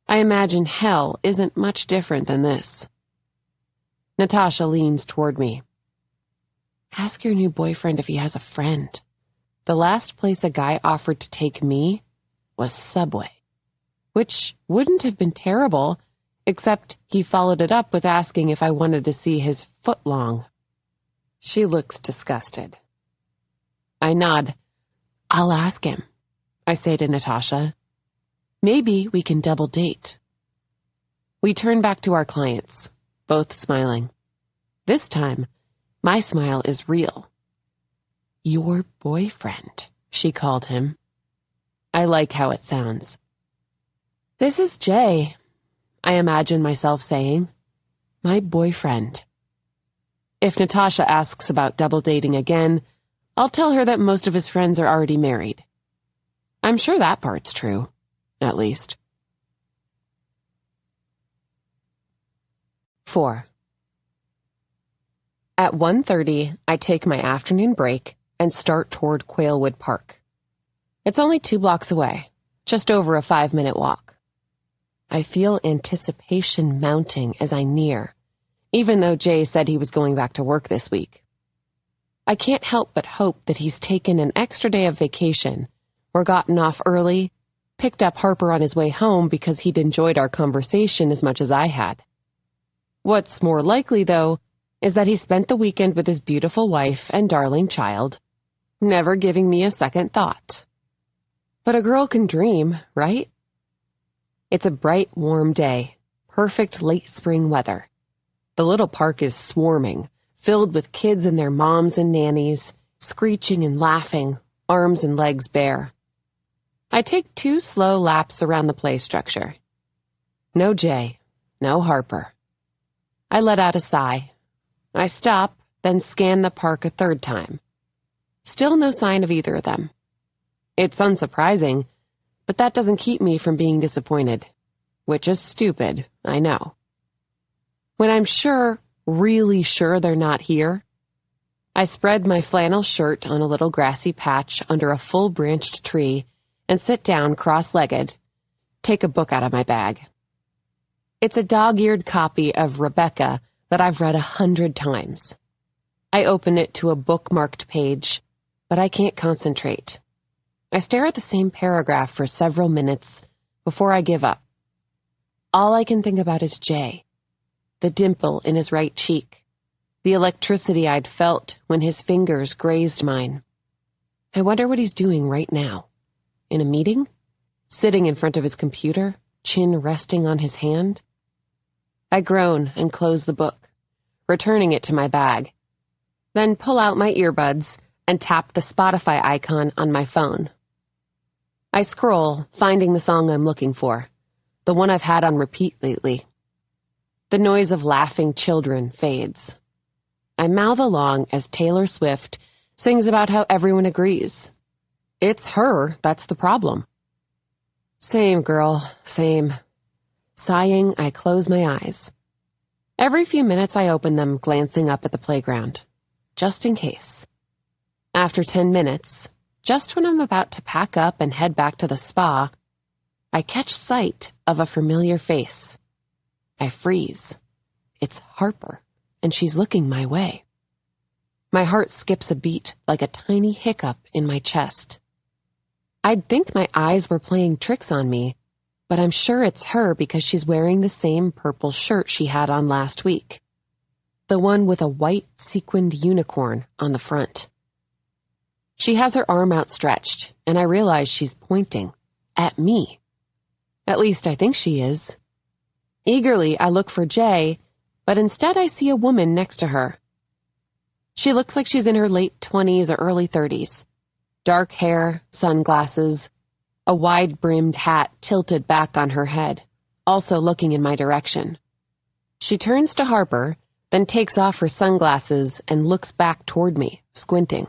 I imagine hell isn't much different than this. Natasha leans toward me. "Ask your new boyfriend if he has a friend. The last place a guy offered to take me was Subway, which wouldn't have been terrible, except he followed it up with asking if I wanted to see his footlong." She looks disgusted. I nod. "I'll ask him," I say to Natasha. "Maybe we can double date." We turn back to our clients, both smiling. This time, my smile is real. "Your boyfriend," she called him. I like how it sounds. "This is Jay," I imagine myself saying. "My boyfriend." If Natasha asks about double dating again, I'll tell her that most of his friends are already married. I'm sure that part's true, at least. 4. At 1:30, I take my afternoon break and start toward Quailwood Park. It's only 2 blocks away, just over a 5-minute walk. I feel anticipation mounting as I near, even though Jay said he was going back to work this week. I can't help but hope that he's taken an extra day of vacation, or gotten off early, picked up Harper on his way home because he'd enjoyed our conversation as much as I had. What's more likely, though, is that he spent the weekend with his beautiful wife and darling child, never giving me a second thought. But a girl can dream, right? It's a bright, warm day, perfect late spring weather. The little park is swarming, filled with kids and their moms and nannies, screeching and laughing, arms and legs bare. I take 2 slow laps around the play structure. No Jay, no Harper. I let out a sigh. I stop, then scan the park a 3rd time. Still no sign of either of them. It's unsurprising, but that doesn't keep me from being disappointed, which is stupid, I know. When I'm sure, really sure they're not here, I spread my flannel shirt on a little grassy patch under a full-branched tree and sit down cross-legged, take a book out of my bag. It's a dog-eared copy of Rebecca that I've read 100 times. I open it to a bookmarked page, but I can't concentrate. I stare at the same paragraph for several minutes before I give up. All I can think about is Jay, the dimple in his right cheek, the electricity I'd felt when his fingers grazed mine. I wonder what he's doing right now. In a meeting? Sitting in front of his computer, chin resting on his hand? I groan and close the book, returning it to my bag, then pull out my earbuds and tap the Spotify icon on my phone. I scroll, finding the song I'm looking for, the one I've had on repeat lately. The noise of laughing children fades. I mouth along as Taylor Swift sings about how everyone agrees. It's her that's the problem. Same, girl, same. Sighing, I close my eyes. Every few minutes I open them, glancing up at the playground, just in case. After 10 minutes, just when I'm about to pack up and head back to the spa, I catch sight of a familiar face. I freeze. It's Harper, and she's looking my way. My heart skips a beat like a tiny hiccup in my chest. I'd think my eyes were playing tricks on me, but I'm sure it's her because she's wearing the same purple shirt she had on last week. The one with a white sequined unicorn on the front. She has her arm outstretched, and I realize she's pointing at me. At least I think she is. Eagerly, I look for Jay, but instead I see a woman next to her. She looks like she's in her late 20s or early 30s. Dark hair, sunglasses, a wide-brimmed hat tilted back on her head, also looking in my direction. She turns to Harper, then takes off her sunglasses and looks back toward me, squinting.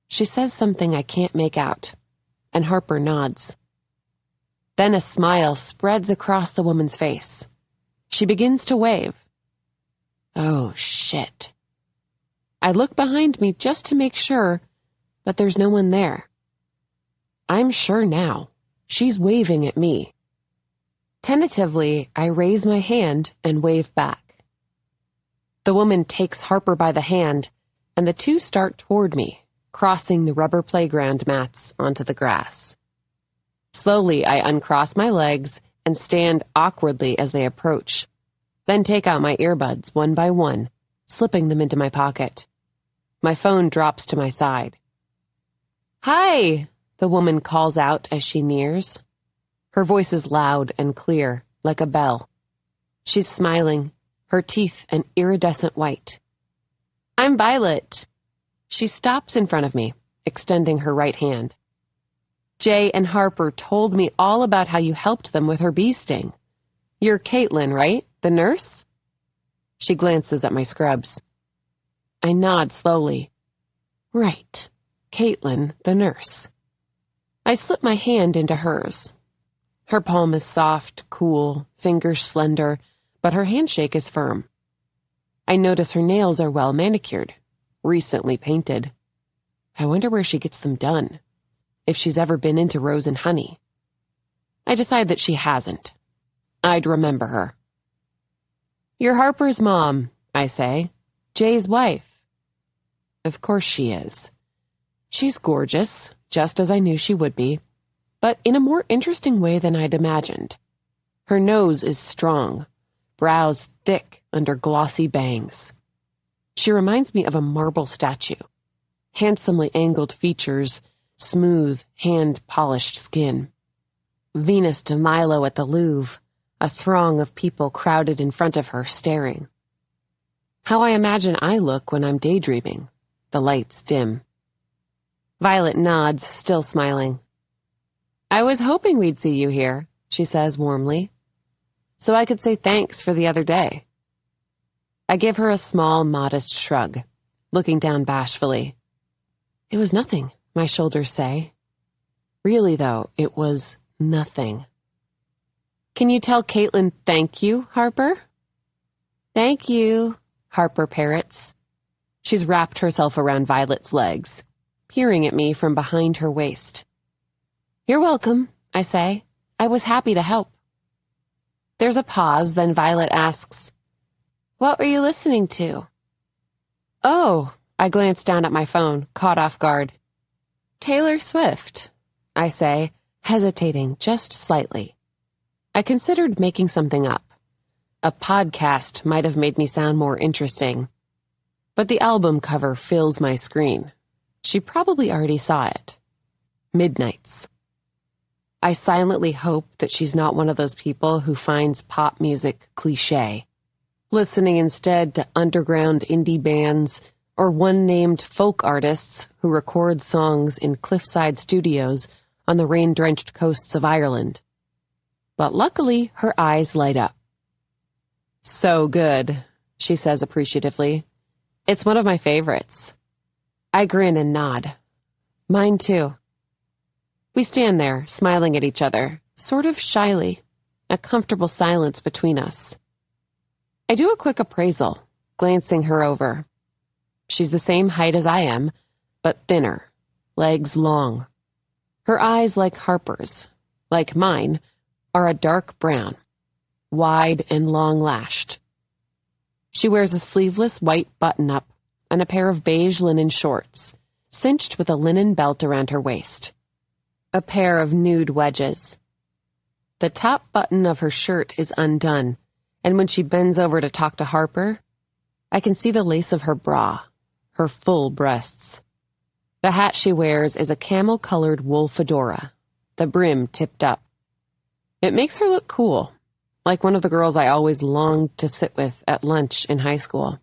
She says something I can't make out, and Harper nods. Then a smile spreads across the woman's face. She begins to wave. Oh, shit. I look behind me just to make sure, but there's no one there. I'm sure now. She's waving at me. Tentatively, I raise my hand and wave back. The woman takes Harper by the hand, and the two start toward me, crossing the rubber playground mats onto the grass. Slowly, I uncross my legs and stand awkwardly as they approach, then take out my earbuds one by one, slipping them into my pocket. My phone drops to my side. Hi, the woman calls out as she nears. Her voice is loud and clear, like a bell. She's smiling, her teeth an iridescent white. I'm Violet. She stops in front of me, extending her right hand. Jay and Harper told me all about how you helped them with her bee sting. You're Caitlin, right? The nurse? She glances at my scrubs. I nod slowly. Right. Caitlin, the nurse. I slip my hand into hers. Her palm is soft, cool, fingers slender, but her handshake is firm. I notice her nails are well manicured, recently painted. I wonder where she gets them done, if she's ever been into Rose and Honey. I decide that she hasn't. I'd remember her. You're Harper's mom, I say. Jay's wife. Of course she is. She's gorgeous, just as I knew she would be, but in a more interesting way than I'd imagined. Her nose is strong, brows thick under glossy bangs. She reminds me of a marble statue, handsomely angled features, smooth, hand-polished skin. Venus de Milo at the Louvre, a throng of people crowded in front of her, staring. How I imagine I look when I'm daydreaming, the lights dim. Violet nods, still smiling. "I was hoping we'd see you here," she says warmly, "so I could say thanks for the other day." I give her a small, modest shrug, looking down bashfully. "It was nothing," my shoulders say. Really, though, it was nothing. "Can you tell Caitlin thank you, Harper?" "Thank you," Harper parrots. She's wrapped herself around Violet's legs, peering at me from behind her waist. "You're welcome," I say. "I was happy to help." There's a pause, then Violet asks, "What were you listening to?" "Oh," I glance down at my phone, caught off guard. "Taylor Swift," I say, hesitating just slightly. I considered making something up. A podcast might have made me sound more interesting. But the album cover fills my screen. She probably already saw it. Midnights. I silently hope that she's not one of those people who finds pop music cliché, listening instead to underground indie bands or one-named folk artists who record songs in cliffside studios on the rain-drenched coasts of Ireland. But luckily, her eyes light up. "So good," she says appreciatively. "It's one of my favorites." I grin and nod. "Mine too." We stand there, smiling at each other, sort of shyly, a comfortable silence between us. I do a quick appraisal, glancing her over. She's the same height as I am, but thinner, legs long. Her eyes, like Harper's, like mine, are a dark brown, wide and long-lashed. She wears a sleeveless white button-up and a pair of beige linen shorts, cinched with a linen belt around her waist. A pair of nude wedges. The top button of her shirt is undone, and when she bends over to talk to Harper, I can see the lace of her bra, her full breasts. The hat she wears is a camel-colored wool fedora, the brim tipped up. It makes her look cool, like one of the girls I always longed to sit with at lunch in high school.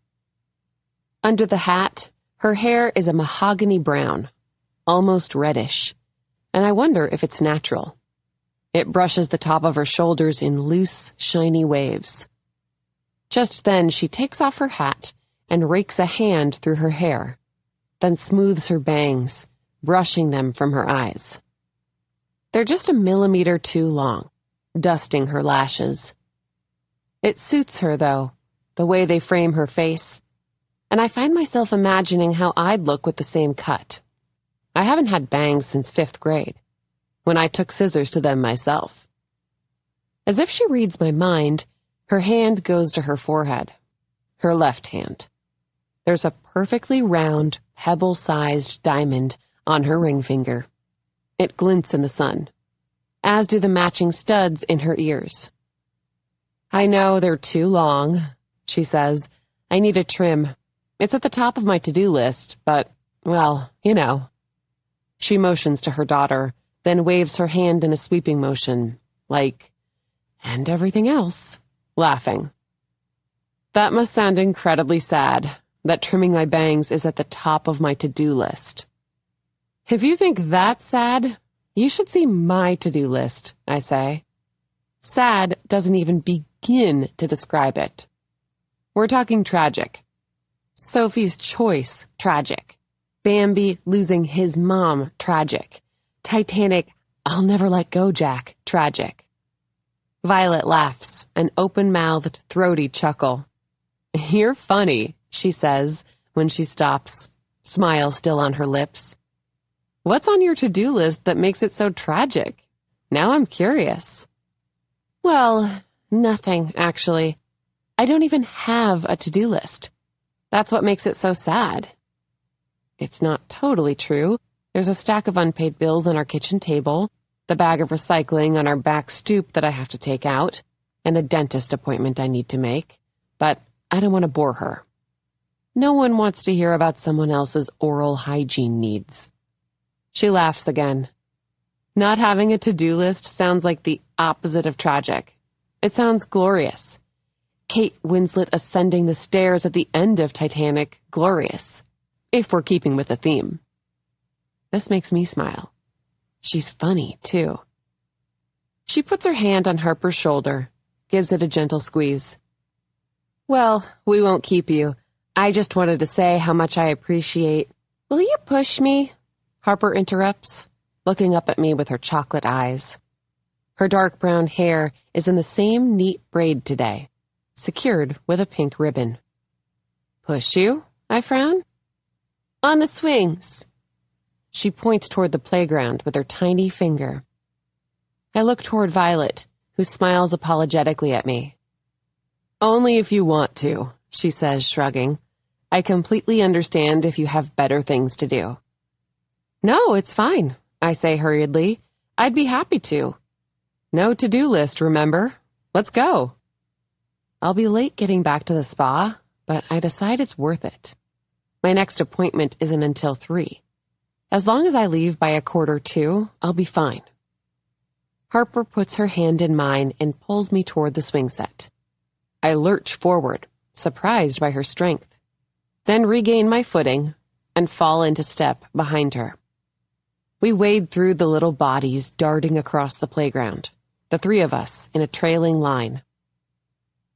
Under the hat, her hair is a mahogany brown, almost reddish, and I wonder if it's natural. It brushes the top of her shoulders in loose, shiny waves. Just then, she takes off her hat and rakes a hand through her hair, then smooths her bangs, brushing them from her eyes. They're just a millimeter too long, dusting her lashes. It suits her, though, the way they frame her face, and I find myself imagining how I'd look with the same cut. I haven't had bangs since 5th grade, when I took scissors to them myself. As if she reads my mind, her hand goes to her forehead, her left hand. There's a perfectly round, pebble-sized diamond on her ring finger. It glints in the sun, as do the matching studs in her ears. "I know they're too long," she says. "I need a trim. It's at the top of my to-do list, but, well, you know." She motions to her daughter, then waves her hand in a sweeping motion, like, "And everything else," laughing. That must sound incredibly sad, that trimming my bangs is at the top of my to-do list. If you think that's sad, you should see my to-do list, I say. Sad doesn't even begin to describe it. We're talking tragic. Sophie's choice, tragic. Bambi losing his mom, tragic. Titanic, I'll never let go, Jack, tragic. Violet laughs, an open-mouthed, throaty chuckle. "You're funny," she says when she stops, smile still on her lips. "What's on your to-do list that makes it so tragic? Now I'm curious." "Well, nothing, actually. I don't even have a to-do list. That's what makes it so sad." It's not totally true. There's a stack of unpaid bills on our kitchen table, the bag of recycling on our back stoop that I have to take out, and a dentist appointment I need to make. But I don't want to bore her. No one wants to hear about someone else's oral hygiene needs. She laughs again. Not having a to-do list sounds like the opposite of tragic. It sounds glorious. Kate Winslet ascending the stairs at the end of Titanic, glorious. If we're keeping with the theme. This makes me smile. She's funny, too. She puts her hand on Harper's shoulder, gives it a gentle squeeze. Well, we won't keep you. I just wanted to say how much I appreciate... Will you push me? Harper interrupts, looking up at me with her chocolate eyes. Her dark brown hair is in the same neat braid today, secured with a pink ribbon. Push you? I frown. On the swings. She points toward the playground with her tiny finger. I look toward Violet, who smiles apologetically at me. Only if you want to, she says, shrugging. I completely understand if you have better things to do. No, it's fine, I say hurriedly. I'd be happy to. No to-do list, remember? Let's go. I'll be late getting back to the spa, but I decide it's worth it. My next appointment isn't until 3. As long as I leave by 1:45, I'll be fine. Harper puts her hand in mine and pulls me toward the swing set. I lurch forward, surprised by her strength, then regain my footing and fall into step behind her. We wade through the little bodies darting across the playground, the 3 of us in a trailing line.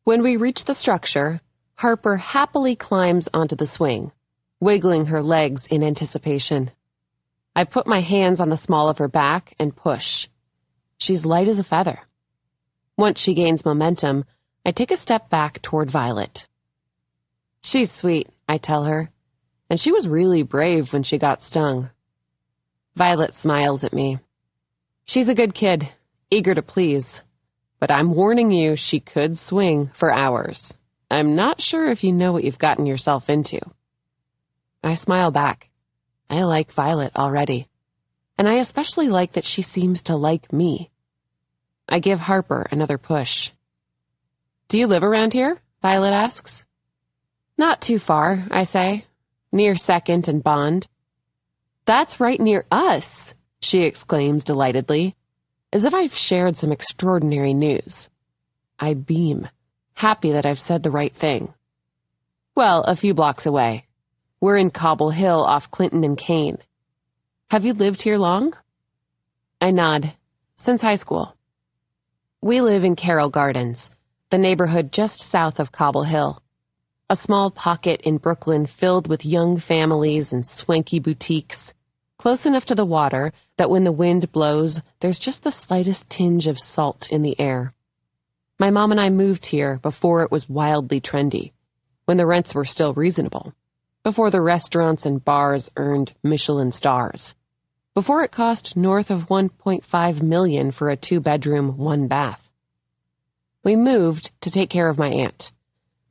When we reach the structure, Harper happily climbs onto the swing, wiggling her legs in anticipation. I put my hands on the small of her back and push. She's light as a feather. Once she gains momentum, I take a step back toward Violet. She's sweet, I tell her, and she was really brave when she got stung. Violet smiles at me. She's a good kid, eager to please, but I'm warning you she could swing for hours. I'm not sure if you know what you've gotten yourself into. I smile back. I like Violet already, and I especially like that she seems to like me. I give Harper another push. Do you live around here? Violet asks. Not too far, I say, near 2nd and Bond. That's right near us, she exclaims delightedly, as if I've shared some extraordinary news. I beam, happy that I've said the right thing. Well, a few blocks away. We're in Cobble Hill off Clinton and Kane. Have you lived here long? I nod. Since high school. We live in Carroll Gardens, the neighborhood just south of Cobble Hill. A small pocket in Brooklyn filled with young families and swanky boutiques, close enough to the water that when the wind blows, there's just the slightest tinge of salt in the air. My mom and I moved here before it was wildly trendy, when the rents were still reasonable, before the restaurants and bars earned Michelin stars, before it cost north of $1.5 million for a 2-bedroom, 1-bath. We moved to take care of my aunt,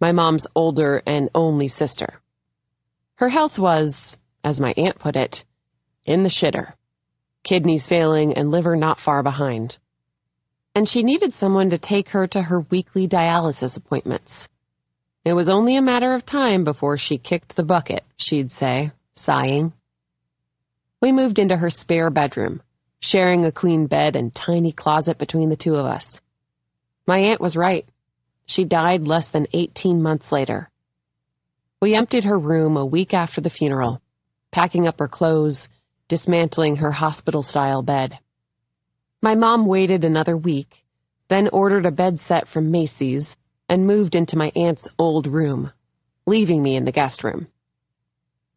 my mom's older and only sister. Her health was, as my aunt put it, in the shitter. Kidneys failing and liver not far behind. And she needed someone to take her to her weekly dialysis appointments. It was only a matter of time before she kicked the bucket, she'd say, sighing. We moved into her spare bedroom, sharing a queen bed and tiny closet between the 2 of us. My aunt was right. She died less than 18 months later. We emptied her room a week after the funeral, packing up her clothes, dismantling her hospital-style bed. My mom waited another week, then ordered a bed set from Macy's and moved into my aunt's old room, leaving me in the guest room.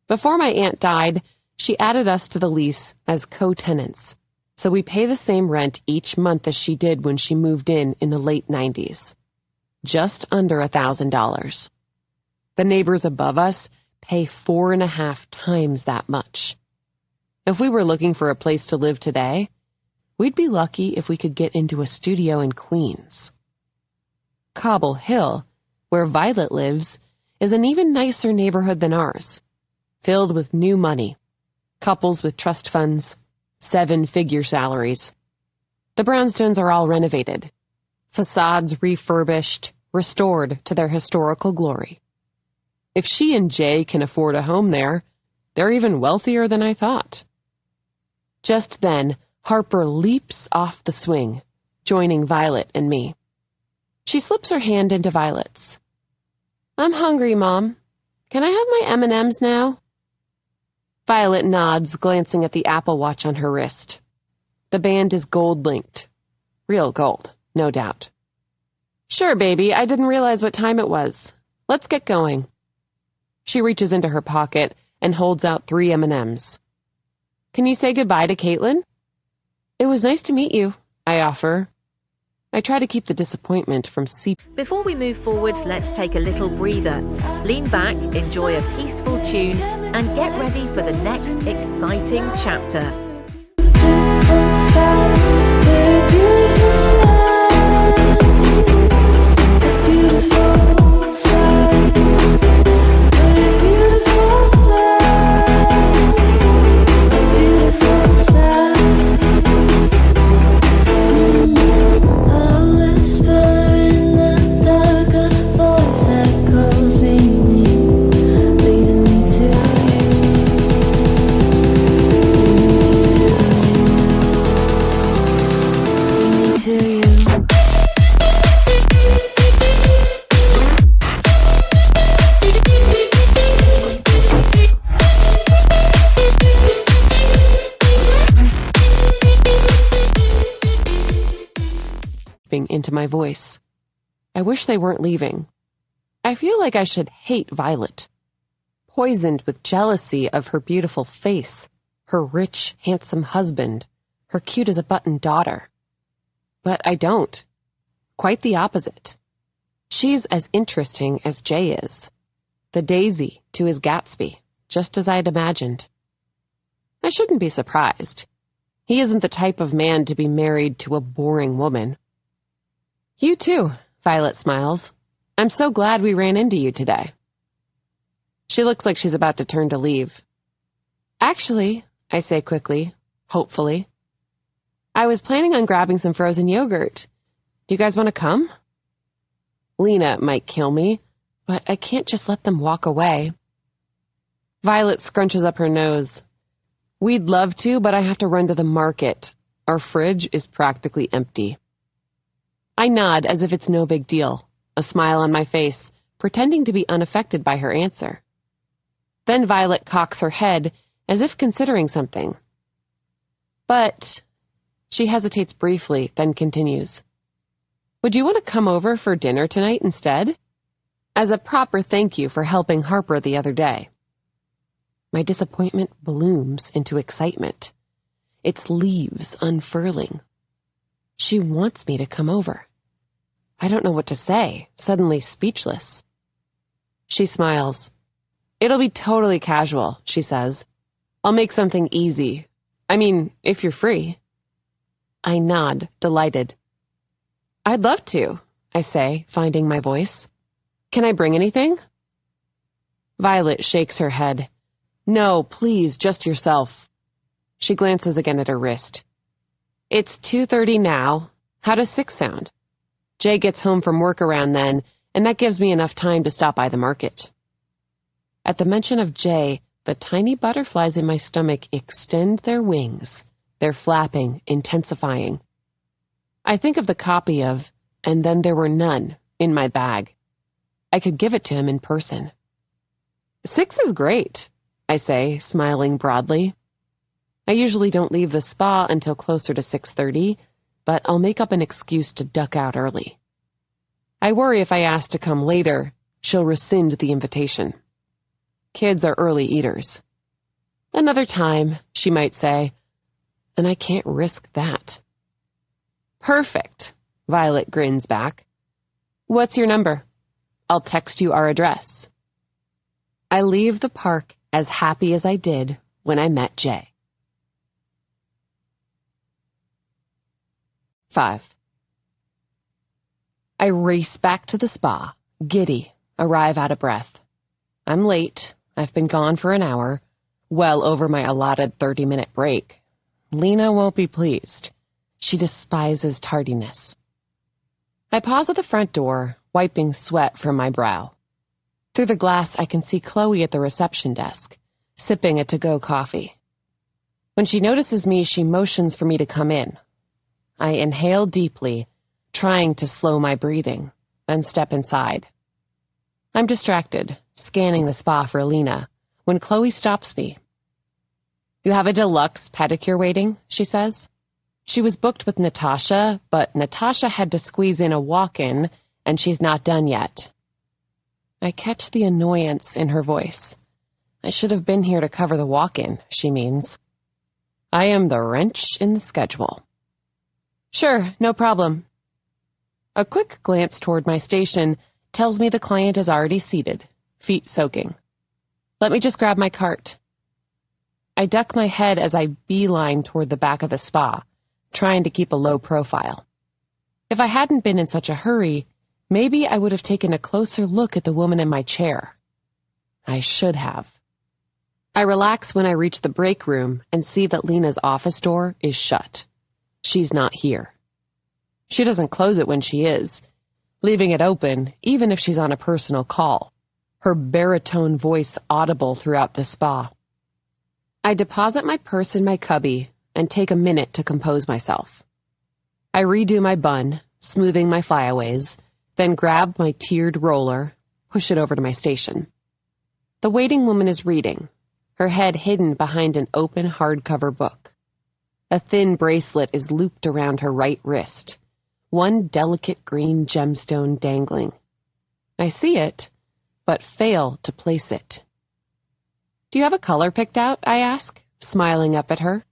Before my aunt died, she added us to the lease as co-tenants, so we pay the same rent each month as she did when she moved in the late 90s. Just under $1,000. The neighbors above us pay 4.5 times that much. If we were looking for a place to live today, we'd be lucky if we could get into a studio in Queens. Cobble Hill, where Violet lives, is an even nicer neighborhood than ours, filled with new money, couples with trust funds, 7-figure salaries. The brownstones are all renovated, facades refurbished, restored to their historical glory. If she and Jay can afford a home there, they're even wealthier than I thought. Just then, Harper leaps off the swing, joining Violet and me. She slips her hand into Violet's. "I'm hungry, Mom. Can I have my M&Ms now?" Violet nods, glancing at the Apple Watch on her wrist. The band is gold-linked. Real gold, no doubt. "Sure, baby, I didn't realize what time it was. Let's get going." She reaches into her pocket and holds out 3 M&Ms. "Can you say goodbye to Caitlin?" "It was nice to meet you," I offer. I try to keep the disappointment from seeping. Before we move forward, let's take a little breather. Lean back, enjoy a peaceful tune, and get ready for the next exciting chapter. Into my voice. I wish they weren't leaving. I feel like I should hate Violet. Poisoned with jealousy of her beautiful face, her rich, handsome husband, her cute-as-a-button daughter. But I don't. Quite the opposite. She's as interesting as Jay is. The Daisy to his Gatsby, just as I'd imagined. I shouldn't be surprised. He isn't the type of man to be married to a boring woman. "You too," Violet smiles. "I'm so glad we ran into you today." She looks like she's about to turn to leave. "Actually," I say quickly, hopefully, "I was planning on grabbing some frozen yogurt. Do you guys want to come?" Lena might kill me, but I can't just let them walk away. Violet scrunches up her nose. "We'd love to, but I have to run to the market. Our fridge is practically empty." I nod as if it's no big deal, a smile on my face, pretending to be unaffected by her answer. Then Violet cocks her head, as if considering something. "But," she hesitates briefly, then continues, "would you want to come over for dinner tonight instead? As a proper thank you for helping Harper the other day." My disappointment blooms into excitement. Its leaves unfurling. She wants me to come over. I don't know what to say, suddenly speechless. She smiles. "It'll be totally casual," she says. "I'll make something easy. I mean, if you're free." I nod, delighted. "I'd love to," I say, finding my voice. "Can I bring anything?" Violet shakes her head. "No, please, just yourself." She glances again at her wrist. "It's 2:30 now. How does 6 sound? Jay gets home from work around then, and that gives me enough time to stop by the market." At the mention of Jay, the tiny butterflies in my stomach extend their wings, their flapping intensifying. I think of the copy of "And Then There Were None" in my bag. I could give it to him in person. "6 is great," I say, smiling broadly. I usually don't leave the spa until closer to 6:30, but I'll make up an excuse to duck out early. I worry if I ask to come later, she'll rescind the invitation. Kids are early eaters. "Another time," she might say, and I can't risk that. "Perfect," Violet grins back. "What's your number? I'll text you our address." I leave the park as happy as I did when I met Jay. 5. I race back to the spa, giddy, arrive out of breath. I'm late. I've been gone for an hour, well over my allotted 30-minute break. Lena won't be pleased. She despises tardiness. I pause at the front door, wiping sweat from my brow. Through the glass, I can see Chloe at the reception desk, sipping a to-go coffee. When she notices me, she motions for me to come in. I inhale deeply, trying to slow my breathing, then step inside. I'm distracted, scanning the spa for Alina, when Chloe stops me. "You have a deluxe pedicure waiting," she says. She was booked with Natasha, but Natasha had to squeeze in a walk-in, and she's not done yet. I catch the annoyance in her voice. I should have been here to cover the walk-in, she means. I am the wrench in the schedule. "Sure, no problem." A quick glance toward my station tells me the client is already seated, feet soaking. "Let me just grab my cart." I duck my head as I beeline toward the back of the spa, trying to keep a low profile. If I hadn't been in such a hurry, maybe I would have taken a closer look at the woman in my chair. I should have. I relax when I reach the break room and see that Lena's office door is shut. She's not here. She doesn't close it when she is, leaving it open even if she's on a personal call, her baritone voice audible throughout the spa. I deposit my purse in my cubby and take a minute to compose myself. I redo my bun, smoothing my flyaways, then grab my tiered roller, push it over to my station. The waiting woman is reading, her head hidden behind an open hardcover book. A thin bracelet is looped around her right wrist, one delicate green gemstone dangling. I see it, but fail to place it. "Do you have a color picked out?" I ask, smiling up at her.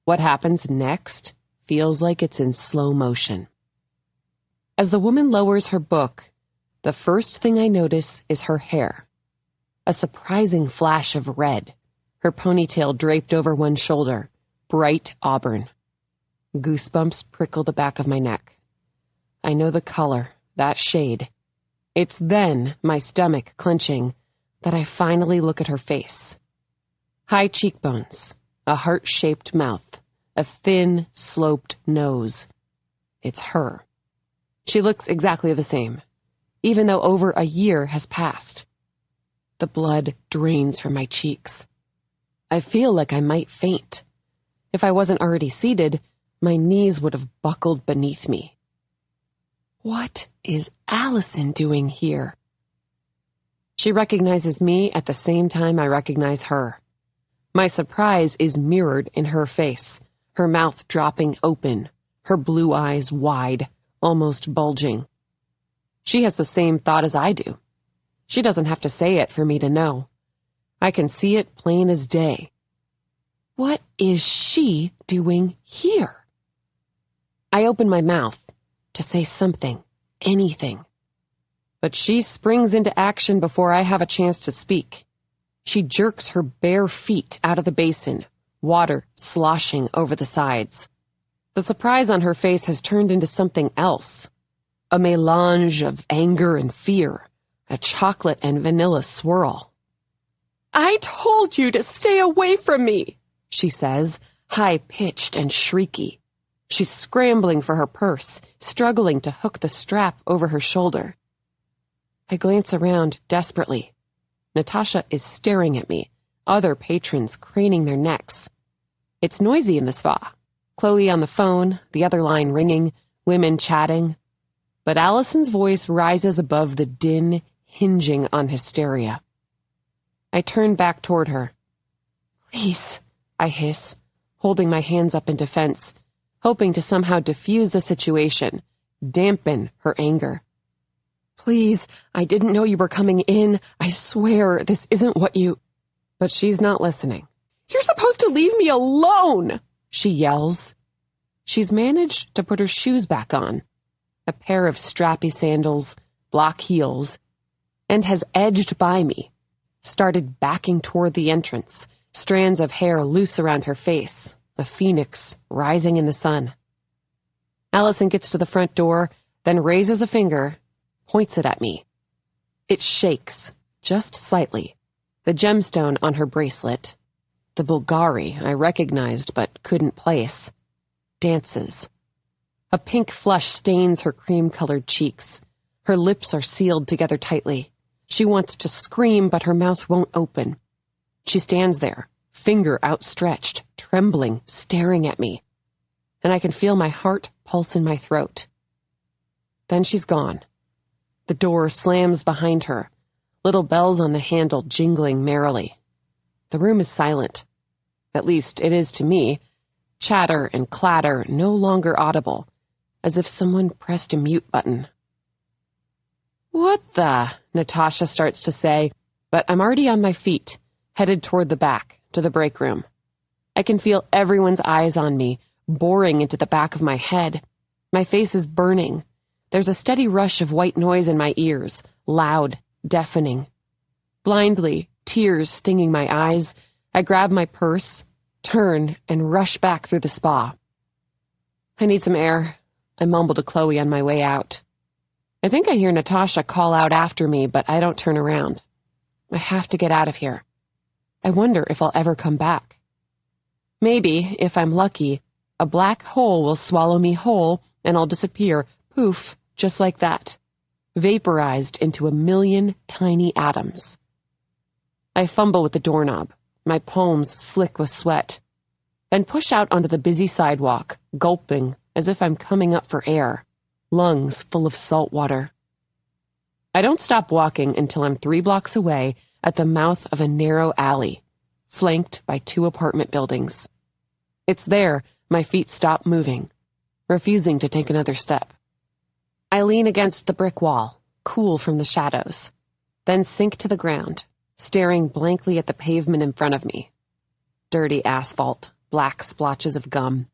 What happens next feels like it's in slow motion. As the woman lowers her book, the first thing I notice is her hair. A surprising flash of red, her ponytail draped over one shoulder, bright auburn. Goosebumps prickle the back of my neck. I know the color, that shade. It's then, my stomach clenching, that I finally look at her face. High cheekbones, a heart-shaped mouth, a thin, sloped nose. It's her. She looks exactly the same, even though over a year has passed. The blood drains from my cheeks. I feel like I might faint. If I wasn't already seated, my knees would have buckled beneath me. What is Allison doing here? She recognizes me at the same time I recognize her. My surprise is mirrored in her face, her mouth dropping open, her blue eyes wide, almost bulging. She has the same thought as I do. She doesn't have to say it for me to know. I can see it plain as day. What is she doing here? I open my mouth to say something, anything. But she springs into action before I have a chance to speak. She jerks her bare feet out of the basin, water sloshing over the sides. The surprise on her face has turned into something else. A melange of anger and fear, a chocolate and vanilla swirl. "I told you to stay away from me," she says, high-pitched and shrieky. She's scrambling for her purse, struggling to hook the strap over her shoulder. I glance around desperately. Natasha is staring at me, other patrons craning their necks. It's noisy in the spa. Chloe on the phone, the other line ringing, women chatting. But Allison's voice rises above the din, hinging on hysteria. I turn back toward her. "Please," I hiss, holding my hands up in defense, hoping to somehow diffuse the situation, dampen her anger. "Please, I didn't know you were coming in. I swear this isn't what you—" But she's not listening. "You're supposed to leave me alone!" she yells. She's managed to put her shoes back on, a pair of strappy sandals, block heels, and has edged by me, started backing toward the entrance, strands of hair loose around her face, a phoenix rising in the sun. Allison gets to the front door, then raises a finger, points it at me. It shakes, just slightly. The gemstone on her bracelet, the Bulgari I recognized but couldn't place, dances. A pink flush stains her cream-colored cheeks. Her lips are sealed together tightly. She wants to scream, but her mouth won't open. She stands there, finger outstretched, trembling, staring at me, and I can feel my heart pulse in my throat. Then she's gone. The door slams behind her, little bells on the handle jingling merrily. The room is silent. At least it is to me. Chatter and clatter no longer audible, as if someone pressed a mute button. "What the?" Natasha starts to say, but I'm already on my feet, headed toward the back, to the break room. I can feel everyone's eyes on me, boring into the back of my head. My face is burning. There's a steady rush of white noise in my ears, loud, deafening. Blindly, tears stinging my eyes, I grab my purse, turn, and rush back through the spa. "I need some air," I mumble to Chloe on my way out. I think I hear Natasha call out after me, but I don't turn around. I have to get out of here. I wonder if I'll ever come back. Maybe, if I'm lucky, a black hole will swallow me whole and I'll disappear, poof, just like that, vaporized into 1,000,000 tiny atoms. I fumble with the doorknob, my palms slick with sweat, then push out onto the busy sidewalk, gulping as if I'm coming up for air, lungs full of salt water. I don't stop walking until I'm 3 blocks away at the mouth of a narrow alley, flanked by 2 apartment buildings. It's there my feet stop moving, refusing to take another step. I lean against the brick wall, cool from the shadows, then sink to the ground, staring blankly at the pavement in front of me. Dirty asphalt, black splotches of gum.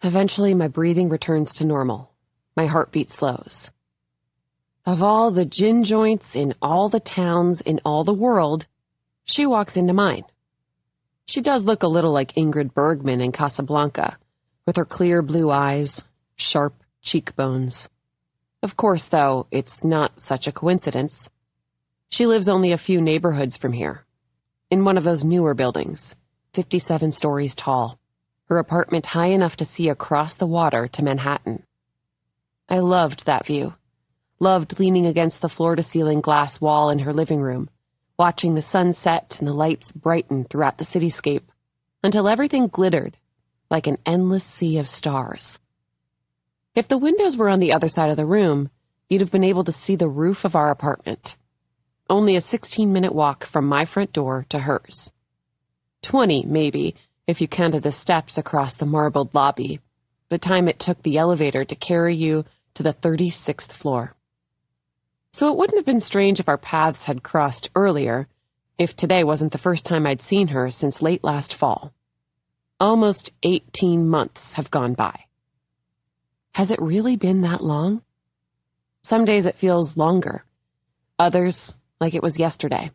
Eventually, my breathing returns to normal. My heartbeat slows. Of all the gin joints in all the towns in all the world, she walks into mine. She does look a little like Ingrid Bergman in Casablanca, with her clear blue eyes, sharp cheekbones. Of course, though, it's not such a coincidence. She lives only a few neighborhoods from here, in one of those newer buildings, 57 stories tall, her apartment high enough to see across the water to Manhattan. I loved that view, loved leaning against the floor-to-ceiling glass wall in her living room, watching the sun set and the lights brighten throughout the cityscape, until everything glittered like an endless sea of stars. If the windows were on the other side of the room, you'd have been able to see the roof of our apartment. Only a 16-minute walk from my front door to hers. 20, maybe, if you counted the steps across the marbled lobby, the time it took the elevator to carry you to the 36th floor. So it wouldn't have been strange if our paths had crossed earlier, if today wasn't the first time I'd seen her since late last fall. Almost 18 months have gone by. Has it really been that long? Some days it feels longer. Others, like it was yesterday.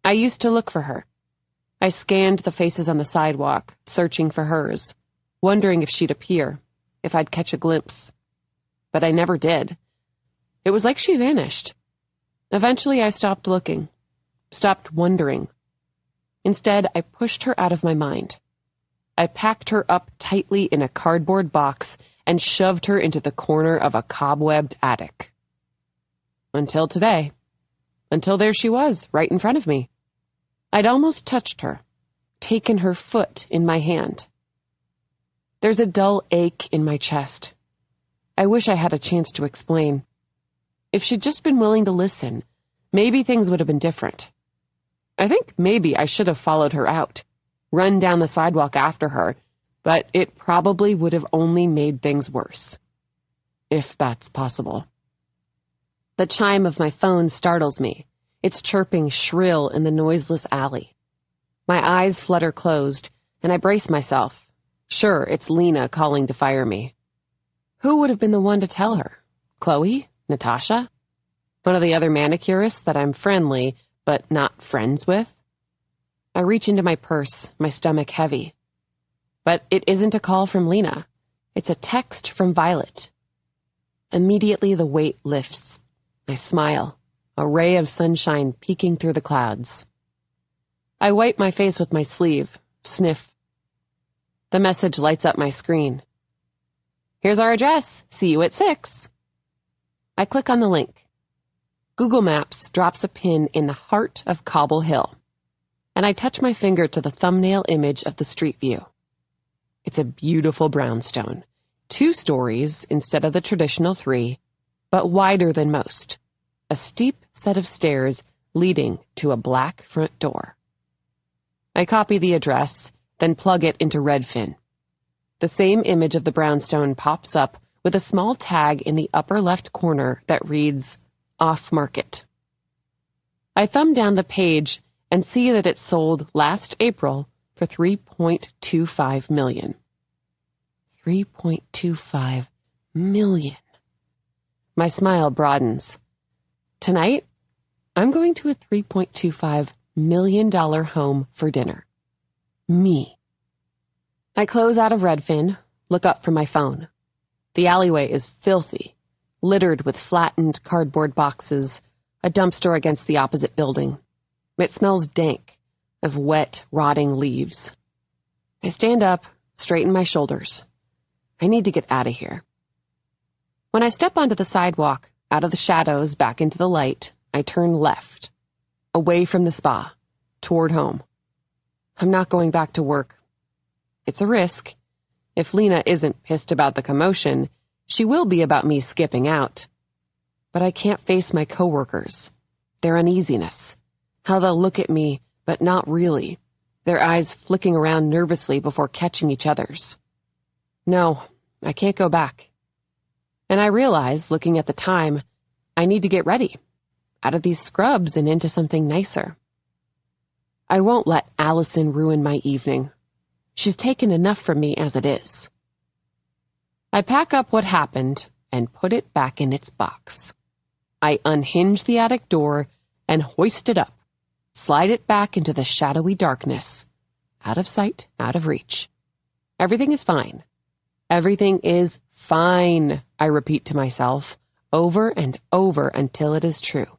I used to look for her. I scanned the faces on the sidewalk, searching for hers, wondering if she'd appear, if I'd catch a glimpse. But I never did. It was like she vanished. Eventually I stopped looking, stopped wondering. Instead, I pushed her out of my mind. I packed her up tightly in a cardboard box and shoved her into the corner of a cobwebbed attic. Until today. Until there she was, right in front of me. I'd almost touched her, taken her foot in my hand. There's a dull ache in my chest. I wish I had a chance to explain. If she'd just been willing to listen, maybe things would have been different. I think maybe I should have followed her out, run down the sidewalk after her, but it probably would have only made things worse. If that's possible. The chime of my phone startles me, its chirping shrill in the noiseless alley. My eyes flutter closed, and I brace myself. Sure, it's Lena calling to fire me. Who would have been the one to tell her? Chloe? Natasha? One of the other manicurists that I'm friendly, but not friends with? I reach into my purse, my stomach heavy. But it isn't a call from Lena. It's a text from Violet. Immediately the weight lifts. I smile, a ray of sunshine peeking through the clouds. I wipe my face with my sleeve, sniff. The message lights up my screen. Here's our address. See you at 6. I click on the link. Google Maps drops a pin in the heart of Cobble Hill, and I touch my finger to the thumbnail image of the street view. It's a beautiful brownstone, 2 stories instead of the traditional 3, but wider than most. A steep set of stairs leading to a black front door. I copy the address, then plug it into Redfin. The same image of the brownstone pops up with a small tag in the upper left corner that reads, "Off Market." I thumb down the page and see that it sold last April for $3.25 million. $3.25 million. My smile broadens. Tonight, I'm going to a $3.25 million home for dinner. Me. I close out of Redfin, look up from my phone. The alleyway is filthy, littered with flattened cardboard boxes, a dumpster against the opposite building. It smells dank, of wet, rotting leaves. I stand up, straighten my shoulders. I need to get out of here. When I step onto the sidewalk, out of the shadows, back into the light, I turn left, away from the spa, toward home. I'm not going back to work. It's a risk. If Lena isn't pissed about the commotion, she will be about me skipping out. But I can't face my coworkers. Their uneasiness. How they'll look at me, but not really. Their eyes flicking around nervously before catching each other's. No, I can't go back. And I realize, looking at the time, I need to get ready. Out of these scrubs and into something nicer. I won't let Allison ruin my evening. She's taken enough from me as it is. I pack up what happened and put it back in its box. I unhinge the attic door and hoist it up, slide it back into the shadowy darkness. Out of sight, out of reach. Everything is fine. Everything is fine, I repeat to myself, over and over until it is true.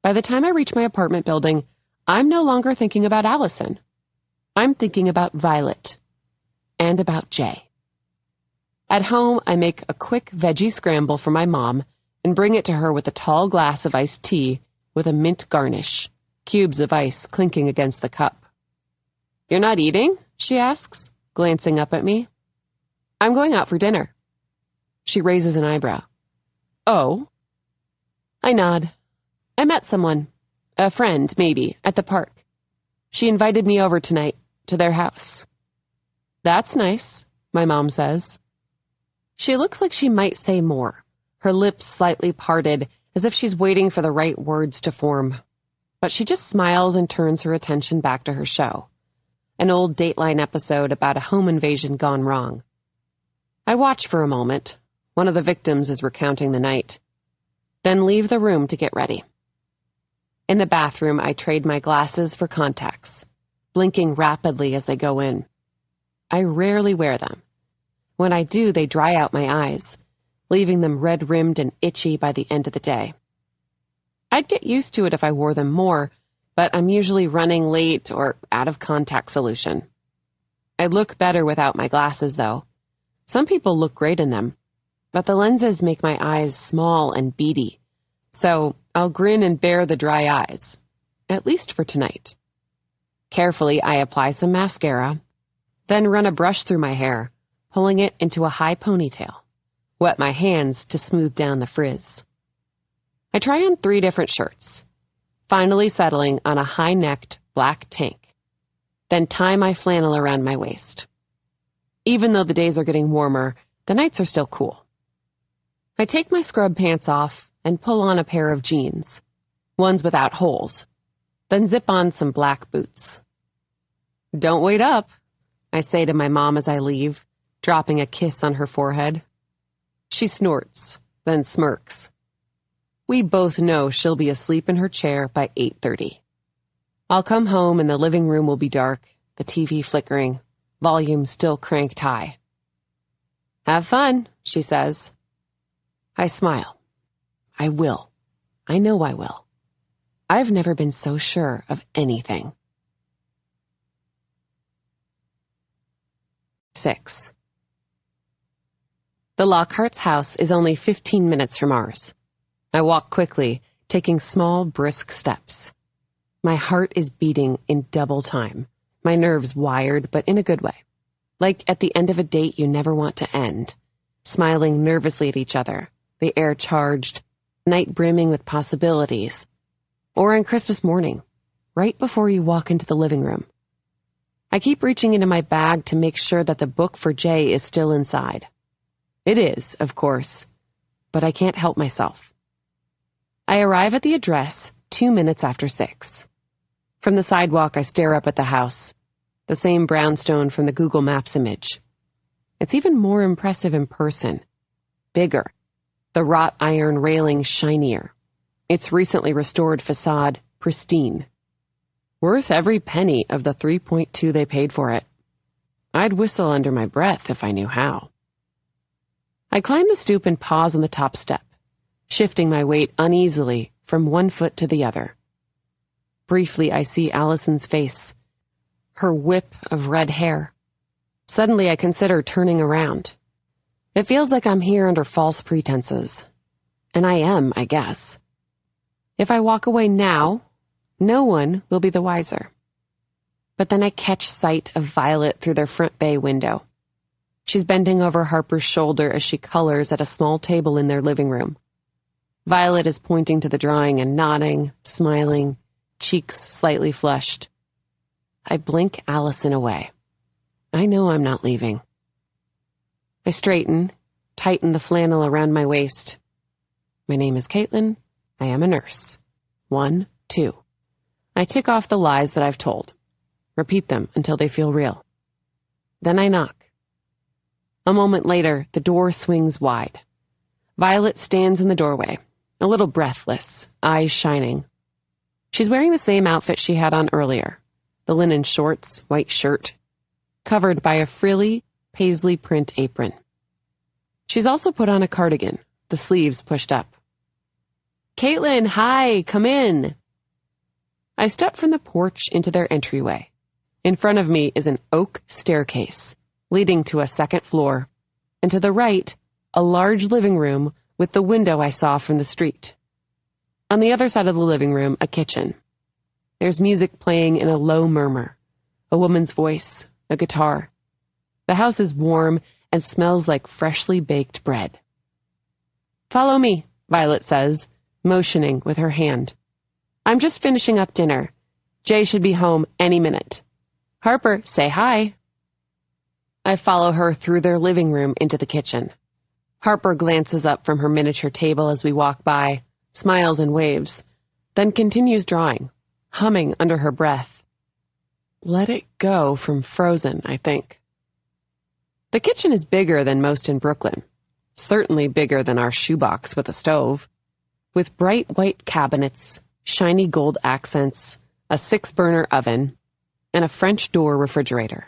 By the time I reach my apartment building, I'm no longer thinking about Allison. I'm thinking about Violet. And about Jay. At home, I make a quick veggie scramble for my mom and bring it to her with a tall glass of iced tea with a mint garnish, cubes of ice clinking against the cup. "You're not eating?" she asks, glancing up at me. "I'm going out for dinner." She raises an eyebrow. "Oh?" I nod. "I met someone. A friend, maybe, at the park. She invited me over tonight, to their house." "That's nice," my mom says. She looks like she might say more, her lips slightly parted, as if she's waiting for the right words to form. But she just smiles and turns her attention back to her show. An old Dateline episode about a home invasion gone wrong. I watch for a moment. One of the victims is recounting the night. Then leave the room to get ready. In the bathroom, I trade my glasses for contacts, blinking rapidly as they go in. I rarely wear them. When I do, they dry out my eyes, leaving them red-rimmed and itchy by the end of the day. I'd get used to it if I wore them more, but I'm usually running late or out of contact solution. I look better without my glasses, though. Some people look great in them, but the lenses make my eyes small and beady, so I'll grin and bear the dry eyes, at least for tonight. Carefully, I apply some mascara, then run a brush through my hair, pulling it into a high ponytail, wet my hands to smooth down the frizz. I try on 3 different shirts, finally settling on a high-necked black tank, then tie my flannel around my waist. Even though the days are getting warmer, the nights are still cool. I take my scrub pants off and pull on a pair of jeans, ones without holes, then zip on some black boots. "Don't wait up," I say to my mom as I leave, dropping a kiss on her forehead. She snorts, then smirks. We both know she'll be asleep in her chair by 8:30. I'll come home and the living room will be dark, the TV flickering, volume still cranked high. "Have fun," she says. I smile. I will. I know I will. I've never been so sure of anything. 6. The Lockhart's house is only 15 minutes from ours. I walk quickly, taking small, brisk steps. My heart is beating in double time, my nerves wired, but in a good way. Like at the end of a date you never want to end, smiling nervously at each other, the air charged, night brimming with possibilities. Or on Christmas morning, right before you walk into the living room. I keep reaching into my bag to make sure that the book for Jay is still inside. It is, of course, but I can't help myself. I arrive at the address 2 minutes after 6. From the sidewalk, I stare up at the house, the same brownstone from the Google Maps image. It's even more impressive in person. Bigger. The wrought iron railing shinier. Its recently restored facade pristine. Worth every penny of the $3.2 they paid for it. I'd whistle under my breath if I knew how. I climb the stoop and pause on the top step, shifting my weight uneasily from one foot to the other. Briefly, I see Allison's face, her whip of red hair. Suddenly, I consider turning around. It feels like I'm here under false pretenses. And I am, I guess. If I walk away now, no one will be the wiser. But then I catch sight of Violet through their front bay window. She's bending over Harper's shoulder as she colors at a small table in their living room. Violet is pointing to the drawing and nodding, smiling, cheeks slightly flushed. I blink Allison away. I know I'm not leaving. I straighten, tighten the flannel around my waist. My name is Caitlin. I am a nurse. 1, 2. I tick off the lies that I've told. Repeat them until they feel real. Then I knock. A moment later, the door swings wide. Violet stands in the doorway, a little breathless, eyes shining. She's wearing the same outfit she had on earlier, the linen shorts, white shirt, covered by a frilly paisley print apron. She's also put on a cardigan, the sleeves pushed up. Caitlin, hi, come in. I step from the porch into their entryway. In front of me is an oak staircase, leading to a second floor, and to the right, a large living room with the window I saw from the street. On the other side of the living room, a kitchen. There's music playing in a low murmur, a woman's voice, a guitar. The house is warm and smells like freshly baked bread. Follow me, Violet says, motioning with her hand. I'm just finishing up dinner. Jay should be home any minute. Harper, say hi. I follow her through their living room into the kitchen. Harper glances up from her miniature table as we walk by, smiles and waves, then continues drawing, humming under her breath. Let It Go from Frozen, I think. The kitchen is bigger than most in Brooklyn, certainly bigger than our shoebox with a stove, with bright white cabinets, shiny gold accents, a 6-burner oven, and a French door refrigerator.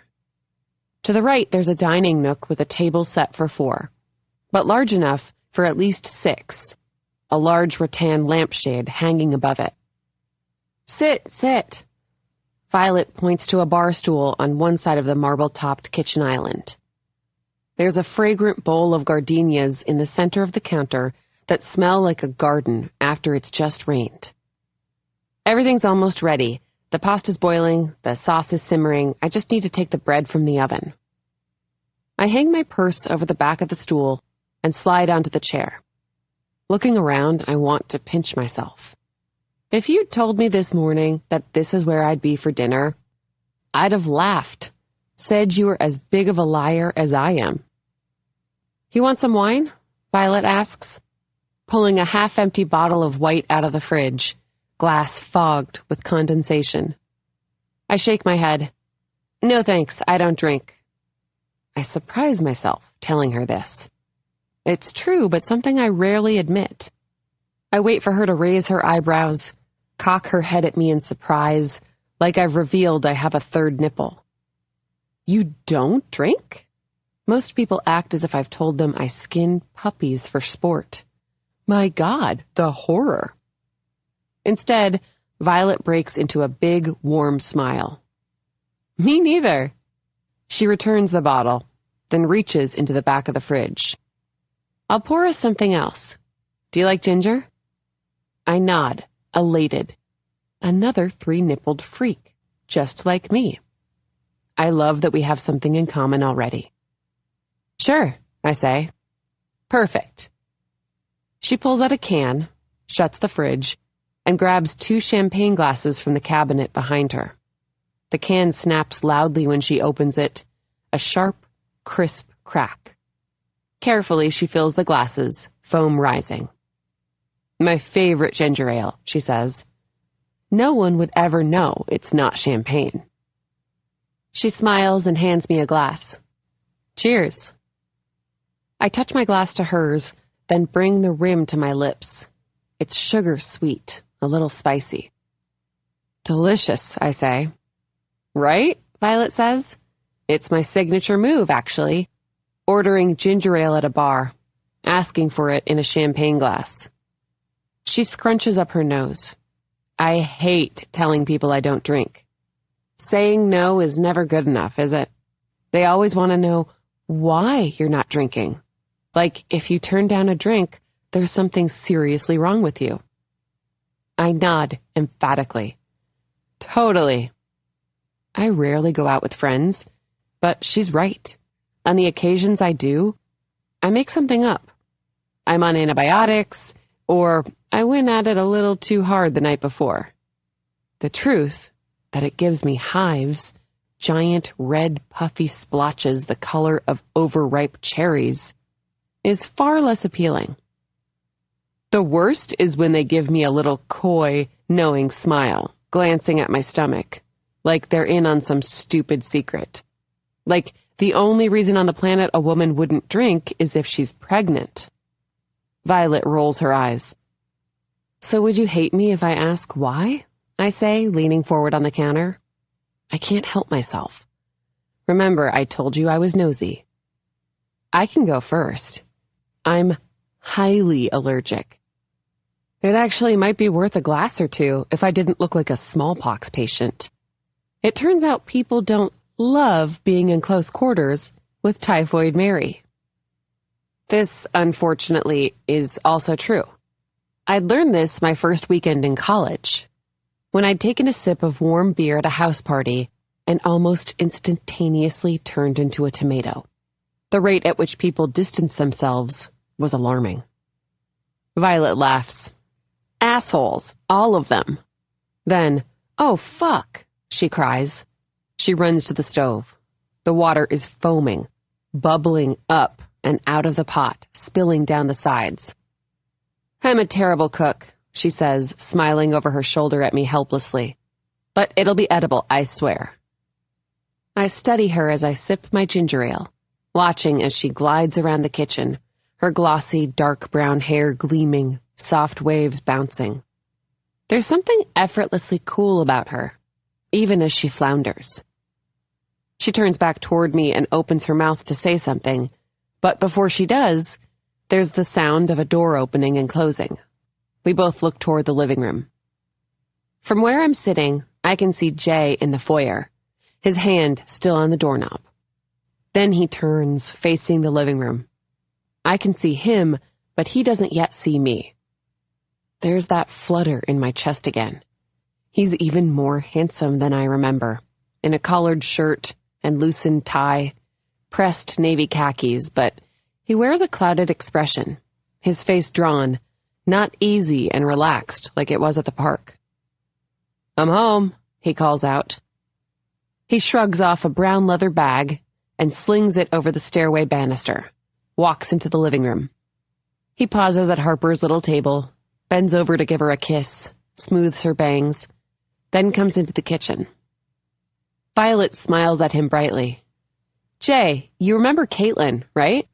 To the right, there's a dining nook with a table set for 4, but large enough for at least 6, a large rattan lampshade hanging above it. Sit, sit. Violet points to a bar stool on one side of the marble-topped kitchen island. There's a fragrant bowl of gardenias in the center of the counter that smell like a garden after it's just rained. Everything's almost ready. The pasta's boiling, the sauce is simmering. I just need to take the bread from the oven. I hang my purse over the back of the stool and slide onto the chair. Looking around, I want to pinch myself. If you'd told me this morning that this is where I'd be for dinner, I'd have laughed, said you were as big of a liar as I am. You want some wine? Violet asks, pulling a half-empty bottle of white out of the fridge, glass fogged with condensation. I shake my head. No thanks, I don't drink. I surprise myself telling her this. It's true, but something I rarely admit. I wait for her to raise her eyebrows, cock her head at me in surprise, like I've revealed I have a third nipple. You don't drink? Most people act as if I've told them I skin puppies for sport. My God, the horror. Instead, Violet breaks into a big, warm smile. Me neither. She returns the bottle, then reaches into the back of the fridge. I'll pour us something else. Do you like ginger? I nod, elated. Another 3-nippled freak, just like me. I love that we have something in common already. Sure, I say. Perfect. She pulls out a can, shuts the fridge, and grabs 2 champagne glasses from the cabinet behind her. The can snaps loudly when she opens it, a sharp, crisp crack. Carefully, she fills the glasses, foam rising. My favorite ginger ale, she says. No one would ever know it's not champagne. She smiles and hands me a glass. Cheers. I touch my glass to hers, then bring the rim to my lips. It's sugar sweet, a little spicy. Delicious, I say. Right? Violet says. It's my signature move, actually. Ordering ginger ale at a bar, asking for it in a champagne glass. She scrunches up her nose. I hate telling people I don't drink. Saying no is never good enough, is it? They always want to know why you're not drinking. Like, if you turn down a drink, there's something seriously wrong with you. I nod emphatically. Totally. I rarely go out with friends, but she's right. On the occasions I do, I make something up. I'm on antibiotics, or I went at it a little too hard the night before. The truth, that it gives me hives, giant red puffy splotches the color of overripe cherries, is far less appealing. The worst is when they give me a little coy, knowing smile, glancing at my stomach, like they're in on some stupid secret. Like the only reason on the planet a woman wouldn't drink is if she's pregnant. Violet rolls her eyes. So would you hate me if I ask why? I say, leaning forward on the counter. I can't help myself. Remember, I told you I was nosy. I can go first. I'm highly allergic. It actually might be worth a glass or two if I didn't look like a smallpox patient. It turns out people don't love being in close quarters with Typhoid Mary. This, unfortunately, is also true. I'd learned this my first weekend in college, when I'd taken a sip of warm beer at a house party and almost instantaneously turned into a tomato. The rate at which people distanced themselves was alarming. Violet laughs. Assholes, all of them. Then, oh fuck, she cries. She runs to the stove. The water is foaming, bubbling up and out of the pot, spilling down the sides. I'm a terrible cook, she says, smiling over her shoulder at me helplessly. But it'll be edible, I swear. I study her as I sip my ginger ale, watching as she glides around the kitchen, her glossy, dark brown hair gleaming, soft waves bouncing. There's something effortlessly cool about her, even as she flounders. She turns back toward me and opens her mouth to say something, but before she does, there's the sound of a door opening and closing. We both look toward the living room. From where I'm sitting, I can see Jay in the foyer, his hand still on the doorknob. Then he turns, facing the living room. I can see him, but he doesn't yet see me. There's that flutter in my chest again. He's even more handsome than I remember, in a collared shirt and loosened tie, pressed navy khakis, but he wears a clouded expression, his face drawn, not easy and relaxed like it was at the park. I'm home, he calls out. He shrugs off a brown leather bag and slings it over the stairway banister, walks into the living room. He pauses at Harper's little table, bends over to give her a kiss, smooths her bangs, then comes into the kitchen. Violet smiles at him brightly. Jay, you remember Caitlin, right?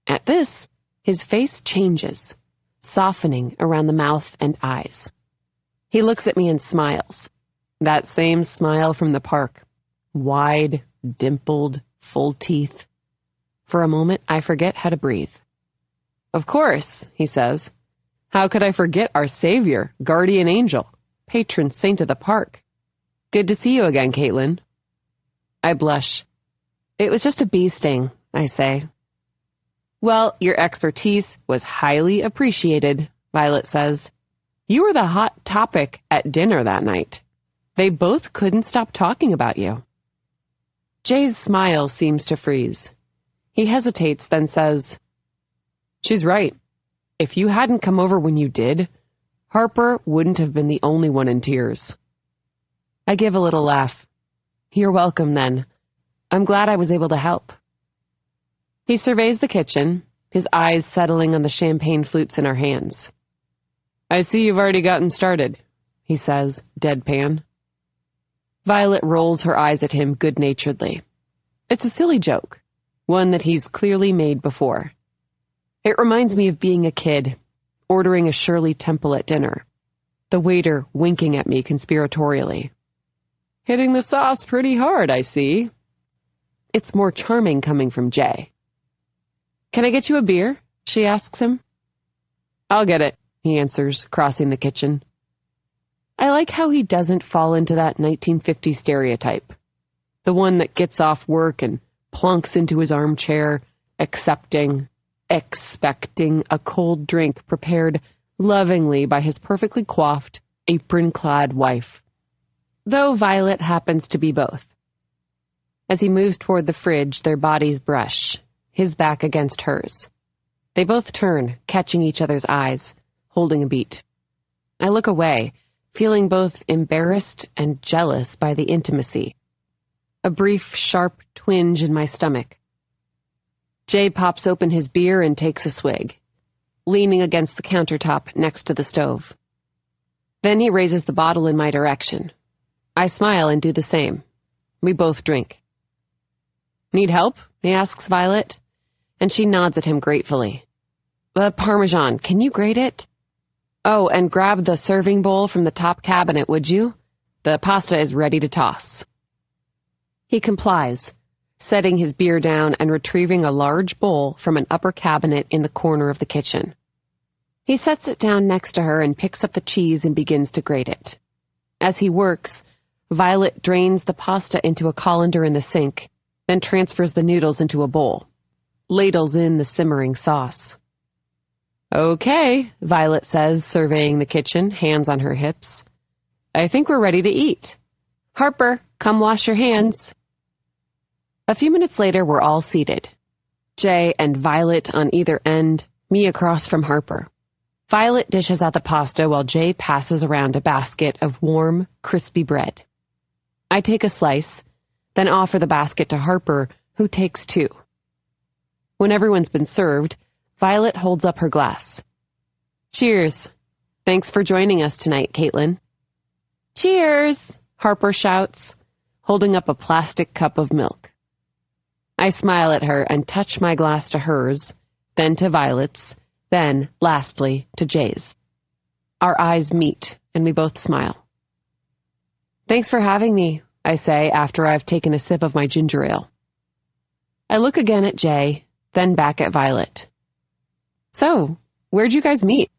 At this, his face changes, softening around the mouth and eyes. He looks at me and smiles. That same smile from the park. Wide, dimpled, full teeth. For a moment, I forget how to breathe. Of course, he says. How could I forget our savior, guardian angel, patron saint of the park? Good to see you again, Caitlin. I blush. It was just a bee sting, I say. Well, your expertise was highly appreciated, Violet says, You were the hot topic at dinner that night. They both couldn't stop talking about you." Jay's smile seems to freeze. He hesitates, then says, "She's right. If you hadn't come over when you did, Harper wouldn't have been the only one in tears." I give a little laugh. "You're welcome, then. I'm glad I was able to help." He surveys the kitchen, his eyes settling on the champagne flutes in our hands. "I see you've already gotten started," he says, deadpan. Violet rolls her eyes at him good-naturedly. It's a silly joke, one that he's clearly made before. It reminds me of being a kid, ordering a Shirley Temple at dinner, the waiter winking at me conspiratorially. "Hitting the sauce pretty hard, I see." It's more charming coming from Jay. "Can I get you a beer?" she asks him. "I'll get it," he answers, crossing the kitchen. I like how he doesn't fall into that 1950s stereotype, the one that gets off work and plunks into his armchair, expecting a cold drink prepared lovingly by his perfectly coiffed, apron-clad wife. Though Violet happens to be both. As he moves toward the fridge, their bodies brush, his back against hers. They both turn, catching each other's eyes, holding a beat. I look away, feeling both embarrassed and jealous by the intimacy. A brief, sharp twinge in my stomach. Jay pops open his beer and takes a swig, leaning against the countertop next to the stove. Then he raises the bottle in my direction. I smile and do the same. We both drink. "Need help?" he asks Violet, and she nods at him gratefully. "The Parmesan, can you grate it? Oh, and grab the serving bowl from the top cabinet, would you? The pasta is ready to toss." He complies, setting his beer down and retrieving a large bowl from an upper cabinet in the corner of the kitchen. He sets it down next to her and picks up the cheese and begins to grate it. As he works, Violet drains the pasta into a colander in the sink, then transfers the noodles into a bowl, ladles in the simmering sauce. "Okay," Violet says, surveying the kitchen, hands on her hips. "I think we're ready to eat. Harper, come wash your hands." A few minutes later, we're all seated. Jay and Violet on either end, me across from Harper. Violet dishes out the pasta while Jay passes around a basket of warm, crispy bread. I take a slice, then offer the basket to Harper, who takes two. When everyone's been served, Violet holds up her glass. "Cheers. Thanks for joining us tonight, Caitlin." "Cheers," Harper shouts, holding up a plastic cup of milk. I smile at her and touch my glass to hers, then to Violet's, then, lastly, to Jay's. Our eyes meet, and we both smile. "Thanks for having me," I say after I've taken a sip of my ginger ale. I look again at Jay, then back at Violet. "So, where'd you guys meet?"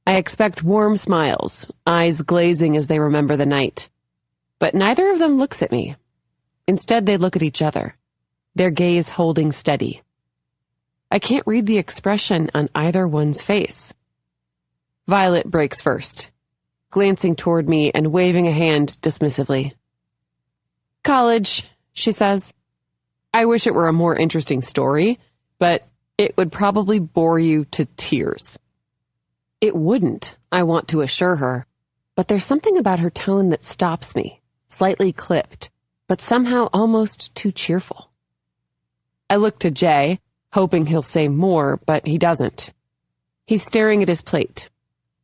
I expect warm smiles, eyes glazing as they remember the night. But neither of them looks at me. Instead, they look at each other, their gaze holding steady. I can't read the expression on either one's face. Violet breaks first, glancing toward me and waving a hand dismissively. "College," she says. I wish it were a more interesting story, but it would probably bore you to tears. It wouldn't, I want to assure her, but there's something about her tone that stops me, slightly clipped, but somehow almost too cheerful. I look to Jay, hoping he'll say more, but he doesn't. He's staring at his plate,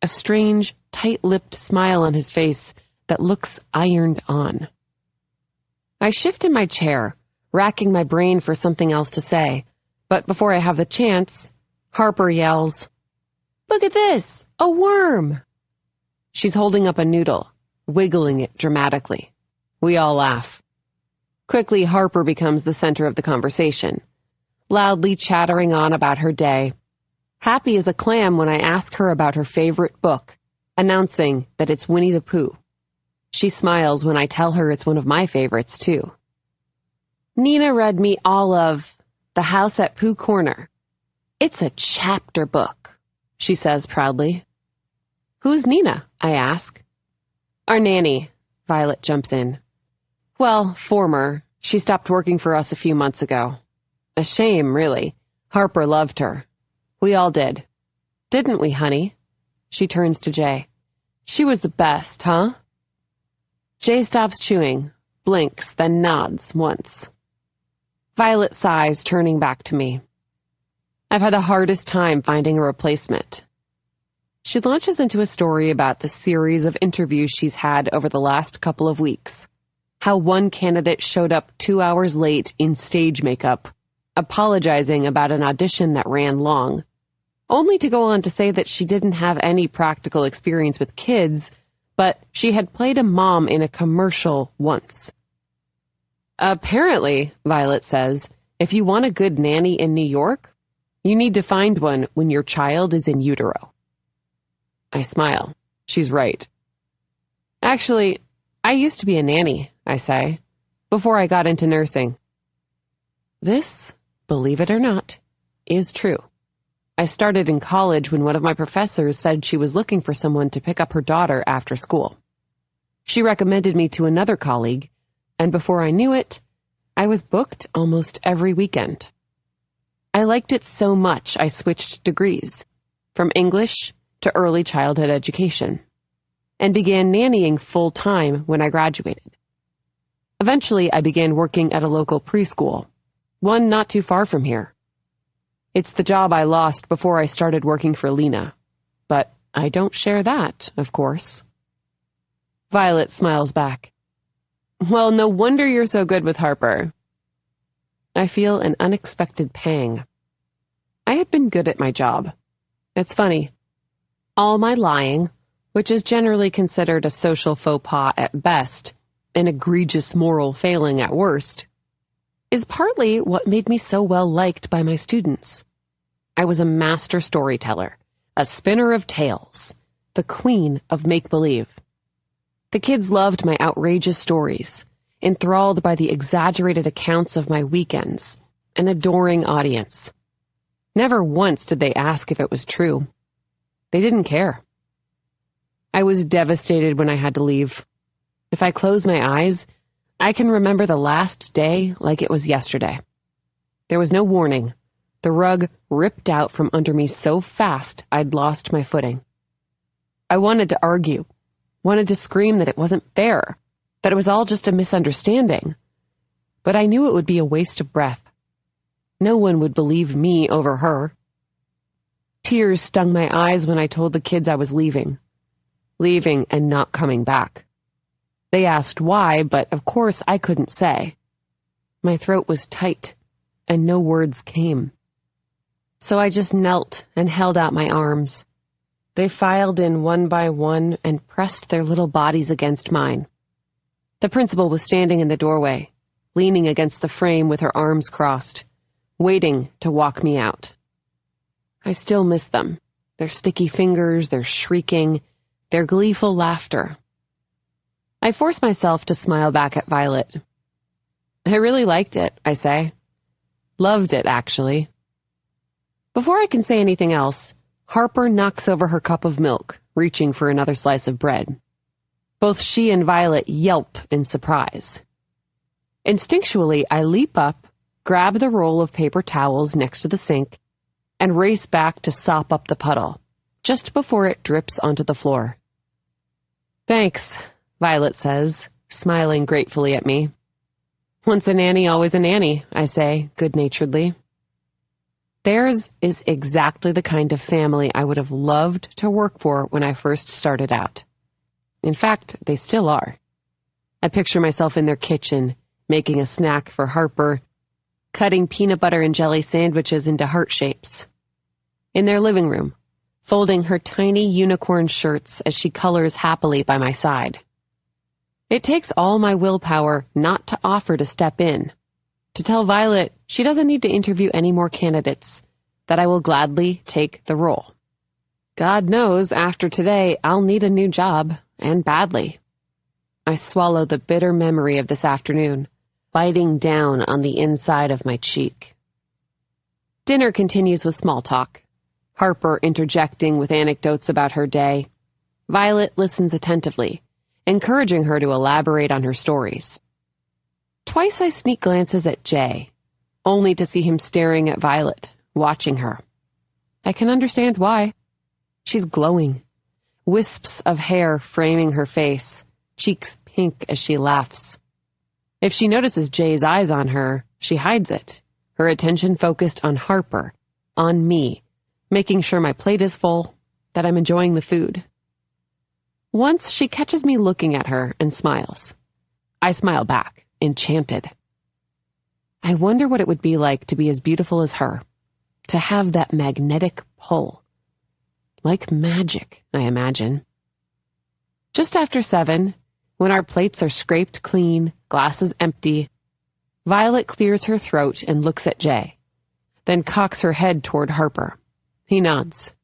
a strange, tight-lipped smile on his face that looks ironed on. I shift in my chair, racking my brain for something else to say, but before I have the chance, Harper yells, "Look at this! A worm!" She's holding up a noodle, wiggling it dramatically. We all laugh. Quickly, Harper becomes the center of the conversation, loudly chattering on about her day, happy as a clam when I ask her about her favorite book, announcing that it's Winnie the Pooh. She smiles when I tell her it's one of my favorites, too. "Nina read me all of The House at Pooh Corner. It's a chapter book," she says proudly. Who's Nina? I ask. Our nanny, Violet jumps in. Well, former. She stopped working for us a few months ago. A shame, really. Harper loved her. We all did. Didn't we, honey? She turns to Jay. She was the best, huh? Jay stops chewing, blinks, then nods once. Violet sighs, turning back to me. I've had the hardest time finding a replacement. She launches into a story about the series of interviews she's had over the last couple of weeks. How one candidate showed up 2 hours late in stage makeup, apologizing about an audition that ran long, only to go on to say that she didn't have any practical experience with kids, but she had played a mom in a commercial once. Apparently, Violet says, if you want a good nanny in New York, you need to find one when your child is in utero. I smile. She's right. Actually, I used to be a nanny, I say, before I got into nursing. This, believe it or not, is true. I started in college when one of my professors said she was looking for someone to pick up her daughter after school. She recommended me to another colleague, and before I knew it, I was booked almost every weekend. I liked it so much I switched degrees, from English to early childhood education, and began nannying full-time when I graduated. Eventually, I began working at a local preschool, one not too far from here. It's the job I lost before I started working for Lena, but I don't share that, of course. Violet smiles back. Well, no wonder you're so good with Harper. I feel an unexpected pang. I had been good at my job. It's funny. All my lying, which is generally considered a social faux pas at best, an egregious moral failing at worst, is partly what made me so well liked by my students. I was a master storyteller, a spinner of tales, the queen of make-believe. The kids loved my outrageous stories, enthralled by the exaggerated accounts of my weekends, an adoring audience. Never once did they ask if it was true. They didn't care. I was devastated when I had to leave. If I close my eyes, I can remember the last day like it was yesterday. There was no warning. The rug ripped out from under me so fast I'd lost my footing. I wanted to argue, wanted to scream that it wasn't fair, that it was all just a misunderstanding. But I knew it would be a waste of breath. No one would believe me over her. Tears stung my eyes when I told the kids I was leaving and not coming back. They asked why, but of course I couldn't say. My throat was tight, and no words came. So I just knelt and held out my arms. They filed in one by one and pressed their little bodies against mine. The principal was standing in the doorway, leaning against the frame with her arms crossed, waiting to walk me out. I still miss them, their sticky fingers, their shrieking, their gleeful laughter. I force myself to smile back at Violet. I really liked it, I say. Loved it, actually. Before I can say anything else, Harper knocks over her cup of milk, reaching for another slice of bread. Both she and Violet yelp in surprise. Instinctually, I leap up, grab the roll of paper towels next to the sink, and race back to sop up the puddle, just before it drips onto the floor. Thanks, Violet says, smiling gratefully at me. Once a nanny, always a nanny, I say, good-naturedly. Theirs is exactly the kind of family I would have loved to work for when I first started out. In fact, they still are. I picture myself in their kitchen, making a snack for Harper, cutting peanut butter and jelly sandwiches into heart shapes. In their living room, folding her tiny unicorn shirts as she colors happily by my side. It takes all my willpower not to offer to step in, to tell Violet she doesn't need to interview any more candidates, that I will gladly take the role. God knows, after today, I'll need a new job, and badly. I swallow the bitter memory of this afternoon, biting down on the inside of my cheek. Dinner continues with small talk, Harper interjecting with anecdotes about her day, Violet listens attentively, encouraging her to elaborate on her stories. Twice I sneak glances at Jay, only to see him staring at Violet, watching her. I can understand why. She's glowing, wisps of hair framing her face, cheeks pink as she laughs. If she notices Jay's eyes on her, she hides it, her attention focused on Harper, on me, making sure my plate is full, that I'm enjoying the food. Once she catches me looking at her and smiles. I smile back, enchanted. I wonder what it would be like to be as beautiful as her, to have that magnetic pull. Like magic, I imagine. Just after 7, when our plates are scraped clean, glasses empty, Violet clears her throat and looks at Jay, then cocks her head toward Harper. He nods.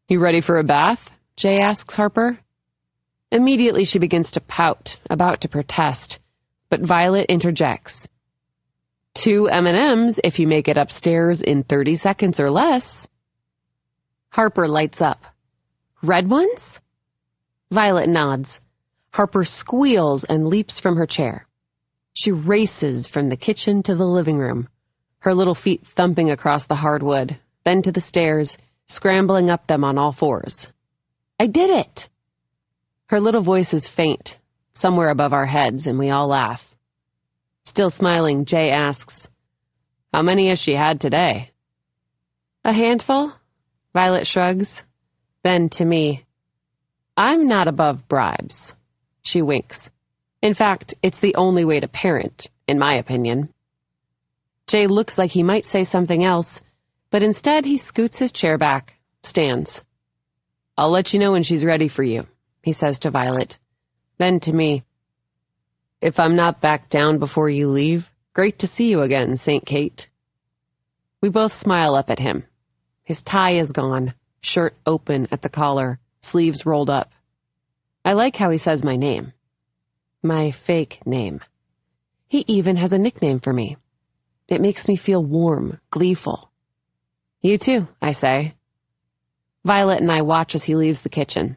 "You ready for a bath?" Jay asks Harper. Immediately she begins to pout, about to protest, but Violet interjects. 2 M&Ms if you make it upstairs in 30 seconds or less. Harper lights up. Red ones? Violet nods. Harper squeals and leaps from her chair. She races from the kitchen to the living room, her little feet thumping across the hardwood, then to the stairs, scrambling up them on all 4s. I did it! Her little voice is faint, somewhere above our heads, and we all laugh. Still smiling, Jay asks, "How many has she had today?" "A handful," Violet shrugs. Then to me, "I'm not above bribes." She winks. In fact, it's the only way to parent, in my opinion. Jay looks like he might say something else, but instead he scoots his chair back, stands. "I'll let you know when she's ready for you," he says to Violet. Then to me, "If I'm not back down before you leave, great to see you again, St. Kate." We both smile up at him. His tie is gone, shirt open at the collar, sleeves rolled up. I like how he says my name. My fake name. He even has a nickname for me. It makes me feel warm, gleeful. "You too," I say. Violet and I watch as he leaves the kitchen,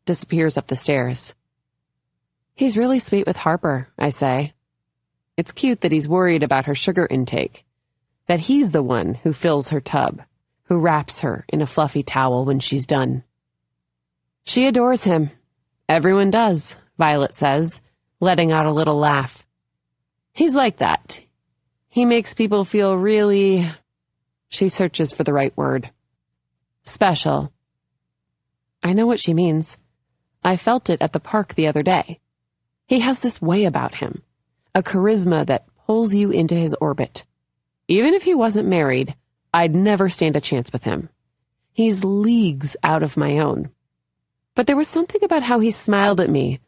disappears up the stairs. "He's really sweet with Harper," I say. It's cute that he's worried about her sugar intake, that he's the one who fills her tub, who wraps her in a fluffy towel when she's done. "She adores him. Everyone does," Violet says, letting out a little laugh. "He's like that. He makes people feel really..." She searches for the right word. "Special." I know what she means. I felt it at the park the other day. He has this way about him, a charisma that pulls you into his orbit. Even if he wasn't married, I'd never stand a chance with him. He's leagues out of my own. But there was something about how he smiled at me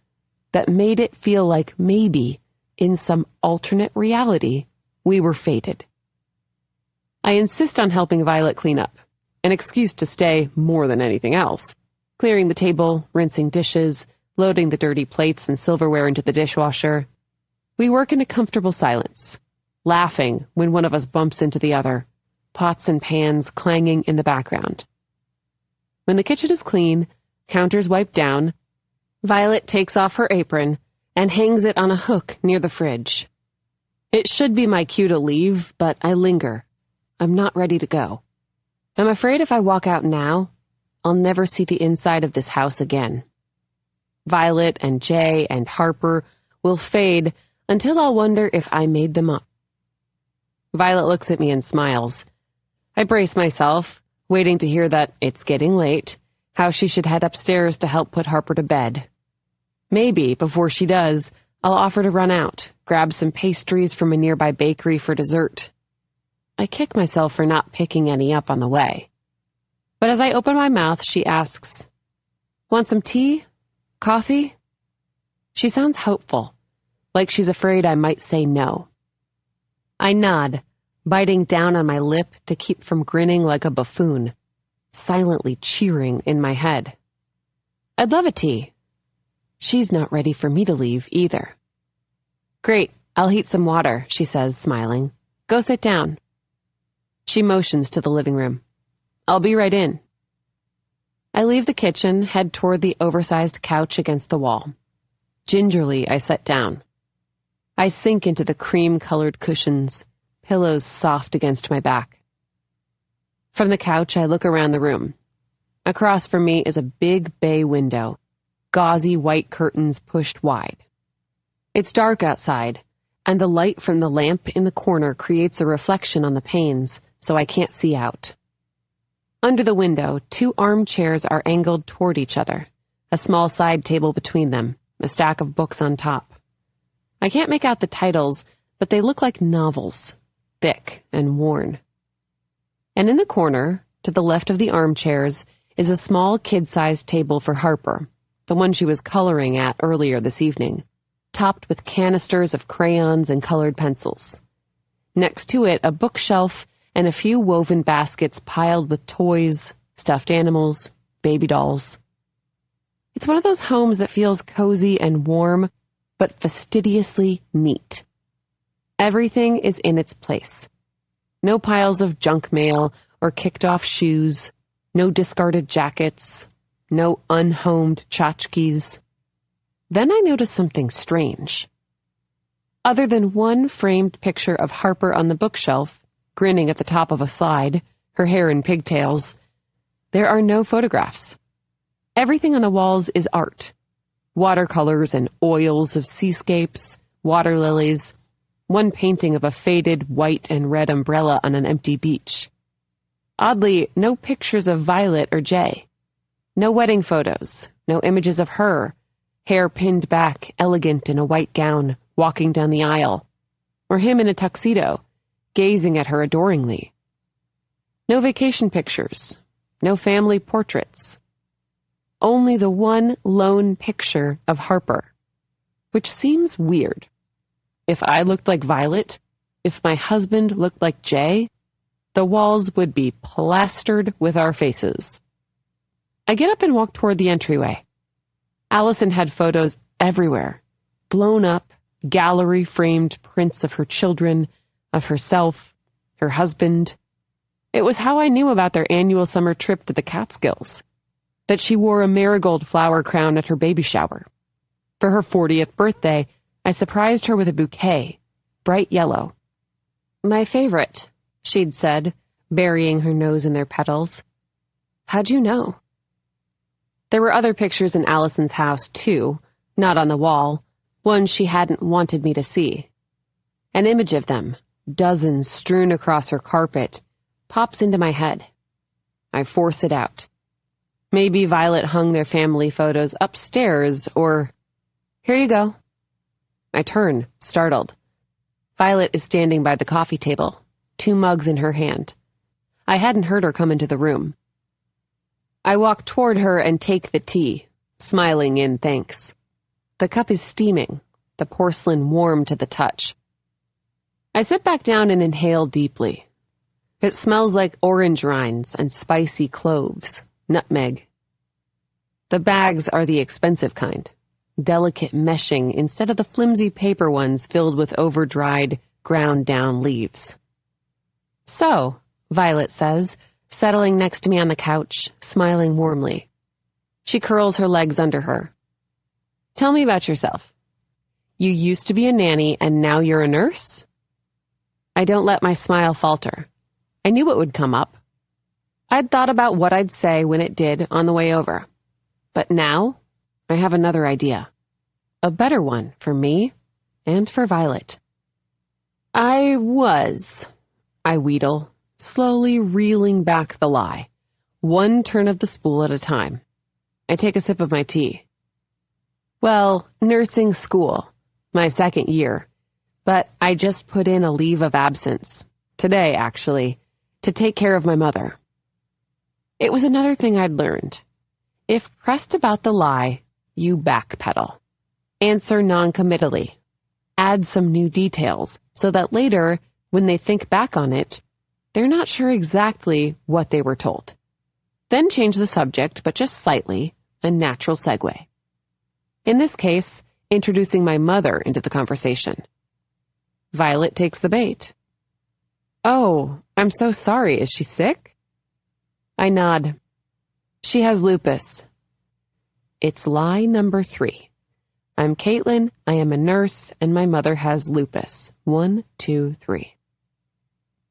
that made it feel like maybe, in some alternate reality, we were fated. I insist on helping Violet clean up, an excuse to stay more than anything else, clearing the table, rinsing dishes, loading the dirty plates and silverware into the dishwasher. We work in a comfortable silence, laughing when one of us bumps into the other, pots and pans clanging in the background. When the kitchen is clean, counters wiped down, Violet takes off her apron and hangs it on a hook near the fridge. It should be my cue to leave, but I linger. I'm not ready to go. I'm afraid if I walk out now, I'll never see the inside of this house again. Violet and Jay and Harper will fade until I'll wonder if I made them up. Violet looks at me and smiles. I brace myself, waiting to hear that it's getting late, how she should head upstairs to help put Harper to bed. Maybe, before she does, I'll offer to run out, grab some pastries from a nearby bakery for dessert. I kick myself for not picking any up on the way. But as I open my mouth, she asks, "Want some tea? Coffee?" She sounds hopeful, like she's afraid I might say no. I nod, biting down on my lip to keep from grinning like a buffoon, silently cheering in my head. I'd love a tea. She's not ready for me to leave either. "Great, I'll heat some water," she says, smiling. "Go sit down." She motions to the living room. "I'll be right in." I leave the kitchen, head toward the oversized couch against the wall. Gingerly, I sit down. I sink into the cream-colored cushions, pillows soft against my back. From the couch, I look around the room. Across from me is a big bay window, gauzy white curtains pushed wide. It's dark outside, and the light from the lamp in the corner creates a reflection on the panes, so I can't see out. Under the window, 2 armchairs are angled toward each other, a small side table between them, a stack of books on top. I can't make out the titles, but they look like novels, thick and worn. And in the corner, to the left of the armchairs, is a small kid-sized table for Harper, the one she was coloring at earlier this evening, topped with canisters of crayons and colored pencils. Next to it, a bookshelf and a few woven baskets piled with toys, stuffed animals, baby dolls. It's one of those homes that feels cozy and warm, but fastidiously neat. Everything is in its place. No piles of junk mail or kicked-off shoes, no discarded jackets, no unhomed tchotchkes. Then I notice something strange. Other than one framed picture of Harper on the bookshelf, grinning at the top of a slide, her hair in pigtails, there are no photographs. Everything on the walls is art. Watercolors and oils of seascapes, water lilies, one painting of a faded white and red umbrella on an empty beach. Oddly, no pictures of Violet or Jay. No wedding photos, no images of her, hair pinned back, elegant in a white gown, walking down the aisle, or him in a tuxedo, gazing at her adoringly. No vacation pictures, no family portraits. Only the one lone picture of Harper, which seems weird. If I looked like Violet, if my husband looked like Jay, the walls would be plastered with our faces. I get up and walk toward the entryway. Allison had photos everywhere, blown up, gallery-framed prints of her children, of herself, her husband. It was how I knew about their annual summer trip to the Catskills, that she wore a marigold flower crown at her baby shower. For her 40th birthday, I surprised her with a bouquet, bright yellow. "My favorite," she'd said, burying her nose in their petals. "How'd you know?" There were other pictures in Allison's house, too, not on the wall, ones she hadn't wanted me to see. An image of them, dozens strewn across her carpet, pops into my head. I force it out. Maybe Violet hung their family photos upstairs, or... Here you go. I turn, startled. Violet is standing by the coffee table, 2 mugs in her hand. I hadn't heard her come into the room. I walk toward her and take the tea, smiling in thanks. The cup is steaming, the porcelain warm to the touch. I sit back down and inhale deeply. It smells like orange rinds and spicy cloves, nutmeg. The bags are the expensive kind, delicate meshing instead of the flimsy paper ones filled with over-dried, ground-down leaves. "So," Violet says, settling next to me on the couch, smiling warmly. She curls her legs under her. "Tell me about yourself. You used to be a nanny and now you're a nurse?" I don't let my smile falter. I knew it would come up. I'd thought about what I'd say when it did on the way over. But now, I have another idea. A better one for me and for Violet. I wheedle, slowly reeling back the lie, one turn of the spool at a time. I take a sip of my tea. Well, nursing school, my 2nd year, but I just put in a leave of absence, today actually, to take care of my mother. It was another thing I'd learned. If pressed about the lie, you backpedal. Answer noncommittally. Add some new details so that later, when they think back on it, they're not sure exactly what they were told. Then change the subject, but just slightly, a natural segue. In this case, introducing my mother into the conversation. Violet takes the bait. "Oh, I'm so sorry. Is she sick?" I nod. She has lupus. It's lie number 3. I'm Caitlin, I am a nurse, and my mother has lupus. 1, 2, 3.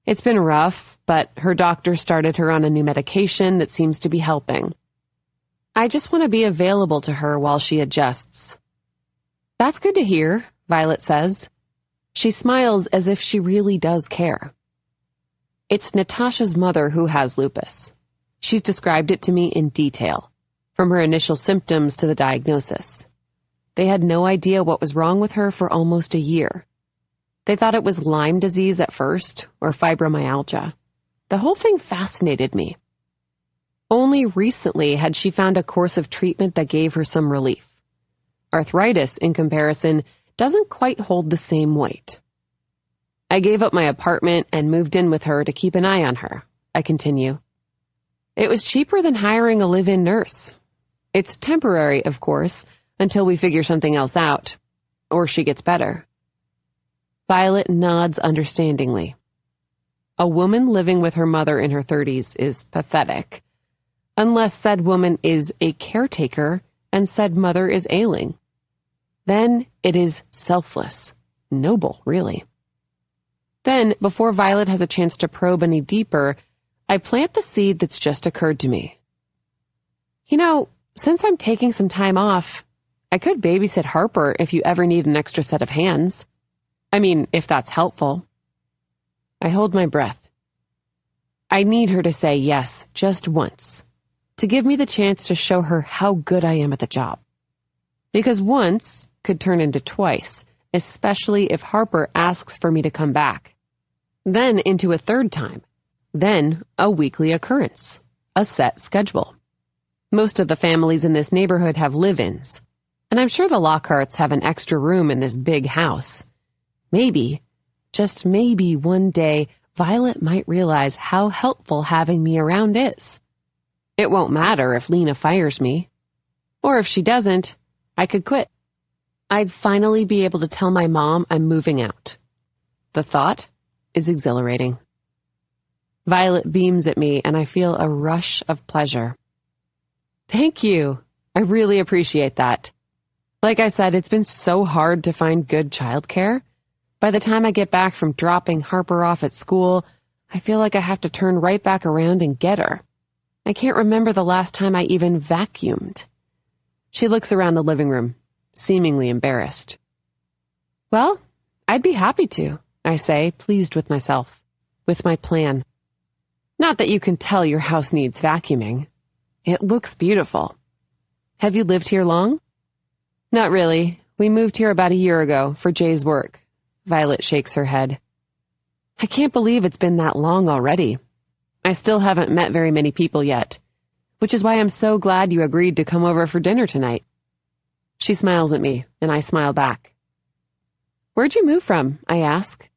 It's been rough, but her doctor started her on a new medication that seems to be helping. I just want to be available to her while she adjusts. That's good to hear, Violet says. She smiles as if she really does care. It's Natasha's mother who has lupus. She's described it to me in detail, from her initial symptoms to the diagnosis. They had no idea what was wrong with her for almost a year. They thought it was Lyme disease at first, or fibromyalgia. The whole thing fascinated me. Only recently had she found a course of treatment that gave her some relief. Arthritis, in comparison, doesn't quite hold the same weight. I gave up my apartment and moved in with her to keep an eye on her, I continue. It was cheaper than hiring a live-in nurse. It's temporary, of course, until we figure something else out, or she gets better. Violet nods understandingly. A woman living with her mother in her 30s is pathetic, unless said woman is a caretaker and said mother is ailing. Then it is selfless, noble, really. Then, before Violet has a chance to probe any deeper, I plant the seed that's just occurred to me. You know, since I'm taking some time off, I could babysit Harper if you ever need an extra set of hands. I mean, if that's helpful. I hold my breath. I need her to say yes just once, to give me the chance to show her how good I am at the job. Because once could turn into twice, especially if Harper asks for me to come back. Then into a third time. Then a weekly occurrence. A set schedule. Most of the families in this neighborhood have live-ins, and I'm sure the Lockharts have an extra room in this big house. Maybe, just maybe one day, Violet might realize how helpful having me around is. It won't matter if Lena fires me. Or if she doesn't, I could quit. I'd finally be able to tell my mom I'm moving out. The thought is exhilarating. Violet beams at me, and I feel a rush of pleasure. Thank you. I really appreciate that. Like I said, it's been so hard to find good childcare. By the time I get back from dropping Harper off at school, I feel like I have to turn right back around and get her. I can't remember the last time I even vacuumed. She looks around the living room, seemingly embarrassed. Well, I'd be happy to, I say, pleased with myself, with my plan. Not that you can tell your house needs vacuuming. It looks beautiful. Have you lived here long? Not really. We moved here about a year ago for Jay's work. Violet shakes her head. I can't believe it's been that long already. I still haven't met very many people yet, which is why I'm so glad you agreed to come over for dinner tonight. She smiles at me, and I smile back. Where'd you move from? I ask.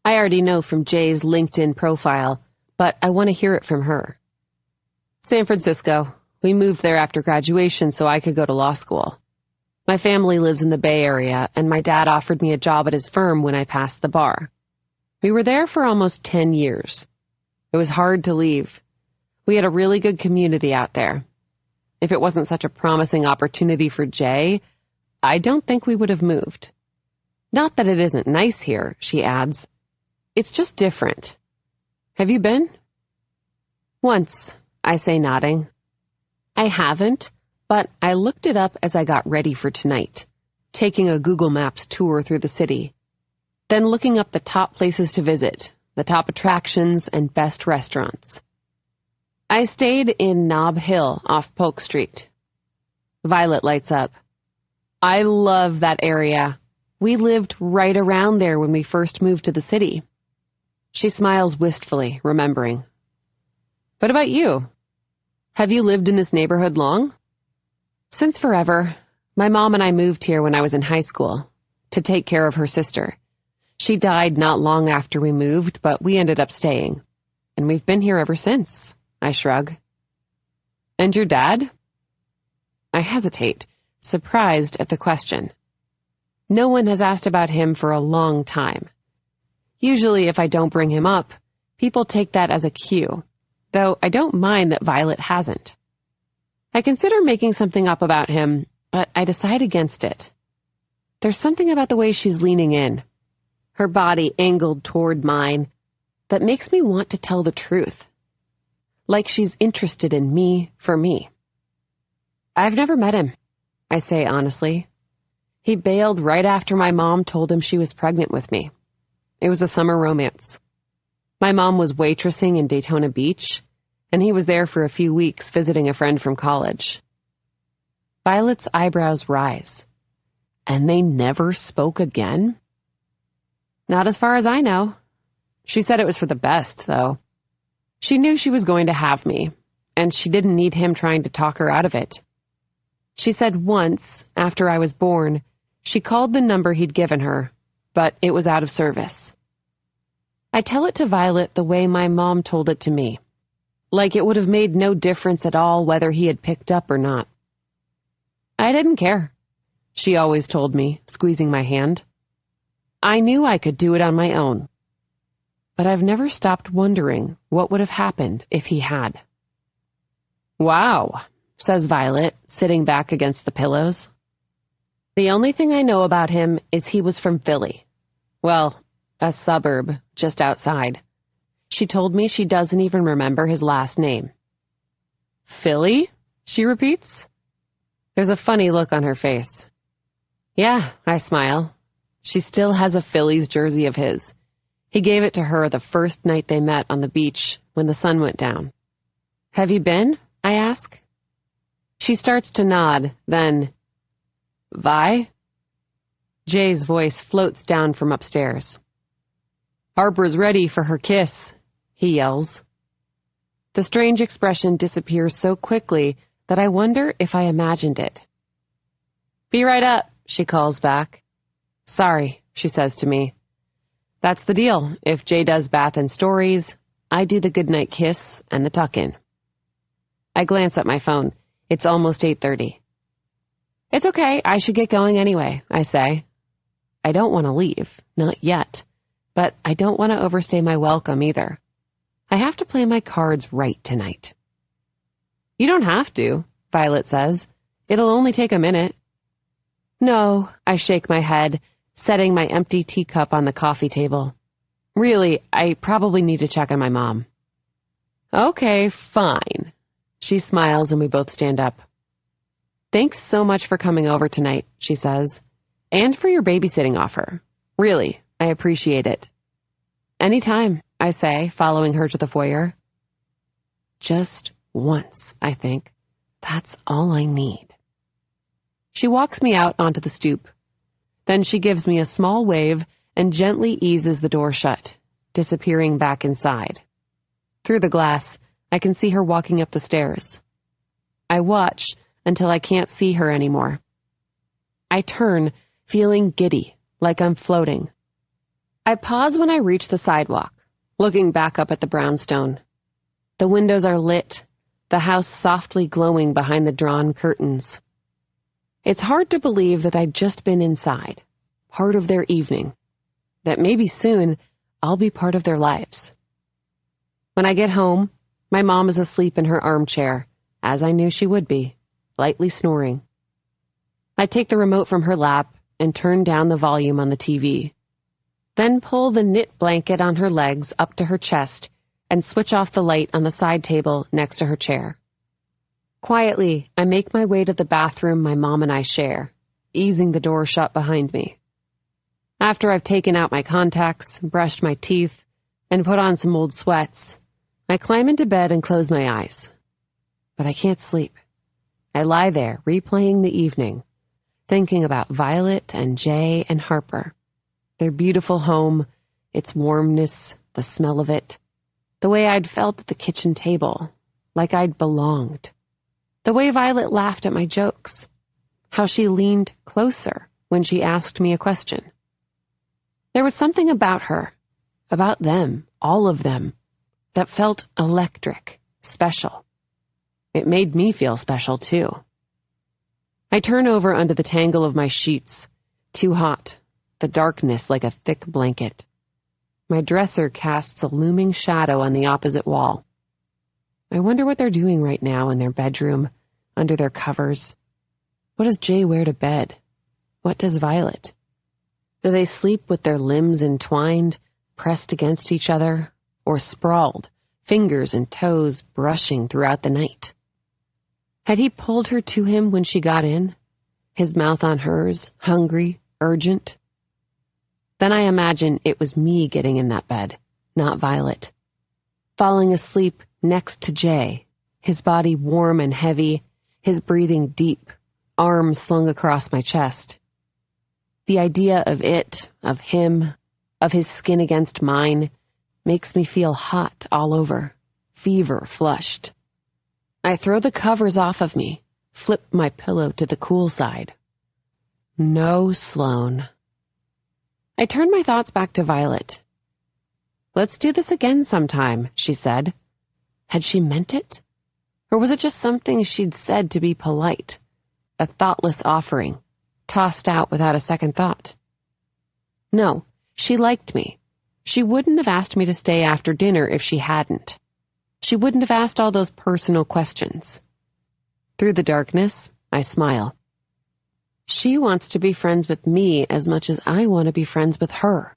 I already know from Jay's LinkedIn profile, but I want to hear it from her. San Francisco. We moved there after graduation so I could go to law school. My family lives in the Bay Area, and my dad offered me a job at his firm when I passed the bar. We were there for almost 10 years. It was hard to leave. We had a really good community out there. If it wasn't such a promising opportunity for Jay, I don't think we would have moved. Not that it isn't nice here, she adds. It's just different. Have you been? Once, I say, nodding. I haven't, but I looked it up as I got ready for tonight, taking a Google Maps tour through the city, then looking up the top places to visit, the top attractions and best restaurants. I stayed in Nob Hill off Polk Street. Violet lights up. I love that area. We lived right around there when we first moved to the city. She smiles wistfully, remembering. What about you? Have you lived in this neighborhood long? Since forever. My mom and I moved here when I was in high school, to take care of her sister. She died not long after we moved, but we ended up staying. And we've been here ever since, I shrug. And your dad? I hesitate, surprised at the question. No one has asked about him for a long time. Usually if I don't bring him up, people take that as a cue, though I don't mind that Violet hasn't. I consider making something up about him, but I decide against it. There's something about the way she's leaning in, her body angled toward mine, that makes me want to tell the truth. Like she's interested in me for me. I've never met him, I say honestly. He bailed right after my mom told him she was pregnant with me. It was a summer romance. My mom was waitressing in Daytona Beach, and he was there for a few weeks visiting a friend from college. Violet's eyebrows rise. And they never spoke again? Not as far as I know. She said it was for the best, though. She knew she was going to have me, and she didn't need him trying to talk her out of it. She said once, after I was born, she called the number he'd given her, but it was out of service. I tell it to Violet the way my mom told it to me, like it would have made no difference at all whether he had picked up or not. I didn't care, she always told me, squeezing my hand. I knew I could do it on my own. But I've never stopped wondering what would have happened if he had. Wow, says Violet, sitting back against the pillows. The only thing I know about him is he was from Philly. Well, a suburb just outside. She told me she doesn't even remember his last name. Philly? She repeats. There's a funny look on her face. Yeah, I smile. She still has a Phillies jersey of his. He gave it to her the first night they met on the beach when the sun went down. Have you been? I ask. She starts to nod, then, Vi? Jay's voice floats down from upstairs. Harper's ready for her kiss, he yells. The strange expression disappears so quickly that I wonder if I imagined it. Be right up, she calls back. Sorry, she says to me. That's the deal. If Jay does bath and stories, I do the goodnight kiss and the tuck-in. I glance at my phone. It's almost 8:30. It's okay, I should get going anyway, I say. I don't want to leave, not yet, but I don't want to overstay my welcome either. I have to play my cards right tonight. You don't have to, Violet says. It'll only take a minute. No, I shake my head, setting my empty teacup on the coffee table. Really, I probably need to check on my mom. Okay, fine. She smiles and we both stand up. Thanks so much for coming over tonight, she says, and for your babysitting offer. Really, I appreciate it. Anytime, I say, following her to the foyer. Just once, I think. That's all I need. She walks me out onto the stoop. Then she gives me a small wave and gently eases the door shut, disappearing back inside. Through the glass, I can see her walking up the stairs. I watch until I can't see her anymore. I turn, feeling giddy, like I'm floating. I pause when I reach the sidewalk, looking back up at the brownstone. The windows are lit, the house softly glowing behind the drawn curtains. It's hard to believe that I'd just been inside, part of their evening, that maybe soon I'll be part of their lives. When I get home, my mom is asleep in her armchair, as I knew she would be, lightly snoring. I take the remote from her lap and turn down the volume on the TV, then pull the knit blanket on her legs up to her chest and switch off the light on the side table next to her chair. Quietly, I make my way to the bathroom my mom and I share, easing the door shut behind me. After I've taken out my contacts, brushed my teeth, and put on some old sweats, I climb into bed and close my eyes. But I can't sleep. I lie there, replaying the evening, thinking about Violet and Jay and Harper, their beautiful home, its warmness, the smell of it, the way I'd felt at the kitchen table, like I'd belonged. The way Violet laughed at my jokes. How she leaned closer when she asked me a question. There was something about her, about them, all of them, that felt electric, special. It made me feel special, too. I turn over under the tangle of my sheets, too hot, the darkness like a thick blanket. My dresser casts a looming shadow on the opposite wall. I wonder what they're doing right now in their bedroom, under their covers. What does Jay wear to bed? What does Violet? Do they sleep with their limbs entwined, pressed against each other, or sprawled, fingers and toes brushing throughout the night? Had he pulled her to him when she got in, his mouth on hers, hungry, urgent? Then I imagine it was me getting in that bed, not Violet. Falling asleep next to Jay, his body warm and heavy, his breathing deep, arms slung across my chest. The idea of it, of him, of his skin against mine, makes me feel hot all over, fever flushed. I throw the covers off of me, flip my pillow to the cool side. No, Sloane. I turn my thoughts back to Violet. Let's do this again sometime, she said. Had she meant it? Or was it just something she'd said to be polite? A thoughtless offering, tossed out without a second thought. No, she liked me. She wouldn't have asked me to stay after dinner if she hadn't. She wouldn't have asked all those personal questions. Through the darkness, I smile. She wants to be friends with me as much as I want to be friends with her.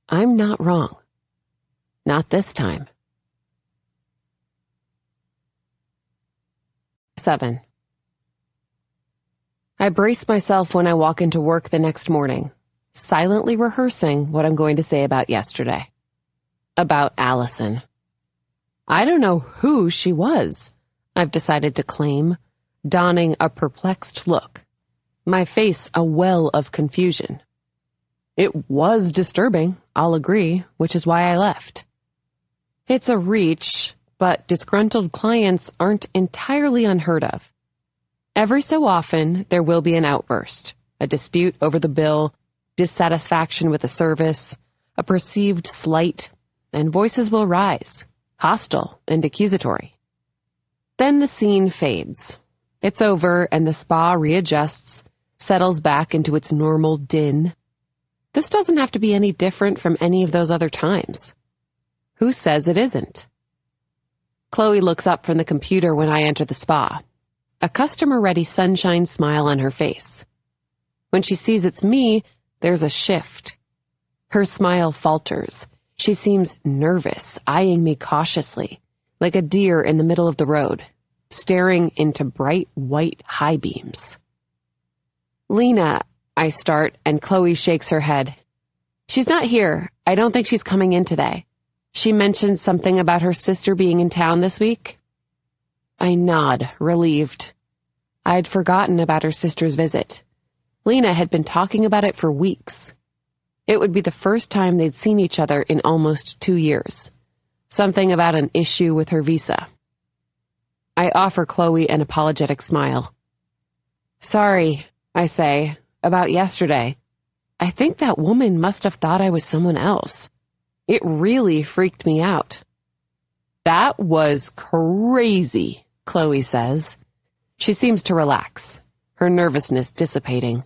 I'm not wrong. Not this time. 7. I brace myself when I walk into work the next morning, silently rehearsing what I'm going to say about yesterday. About Allison. I don't know who she was, I've decided to claim, donning a perplexed look, my face a well of confusion. It was disturbing, I'll agree, which is why I left. It's a reach, but disgruntled clients aren't entirely unheard of. Every so often, there will be an outburst, a dispute over the bill, dissatisfaction with the service, a perceived slight, and voices will rise, hostile and accusatory. Then the scene fades. It's over and the spa readjusts, settles back into its normal din. This doesn't have to be any different from any of those other times. Who says it isn't? Chloe looks up from the computer when I enter the spa, a customer-ready sunshine smile on her face. When she sees it's me, there's a shift. Her smile falters. She seems nervous, eyeing me cautiously, like a deer in the middle of the road, staring into bright white high beams. Lena, I start, and Chloe shakes her head. She's not here. I don't think she's coming in today. She mentioned something about her sister being in town this week. I nod, relieved. I'd forgotten about her sister's visit. Lena had been talking about it for weeks. It would be the first time they'd seen each other in almost 2 years. Something about an issue with her visa. I offer Chloe an apologetic smile. Sorry, I say, about yesterday. I think that woman must have thought I was someone else. It really freaked me out. That was crazy, Chloe says. She seems to relax, her nervousness dissipating.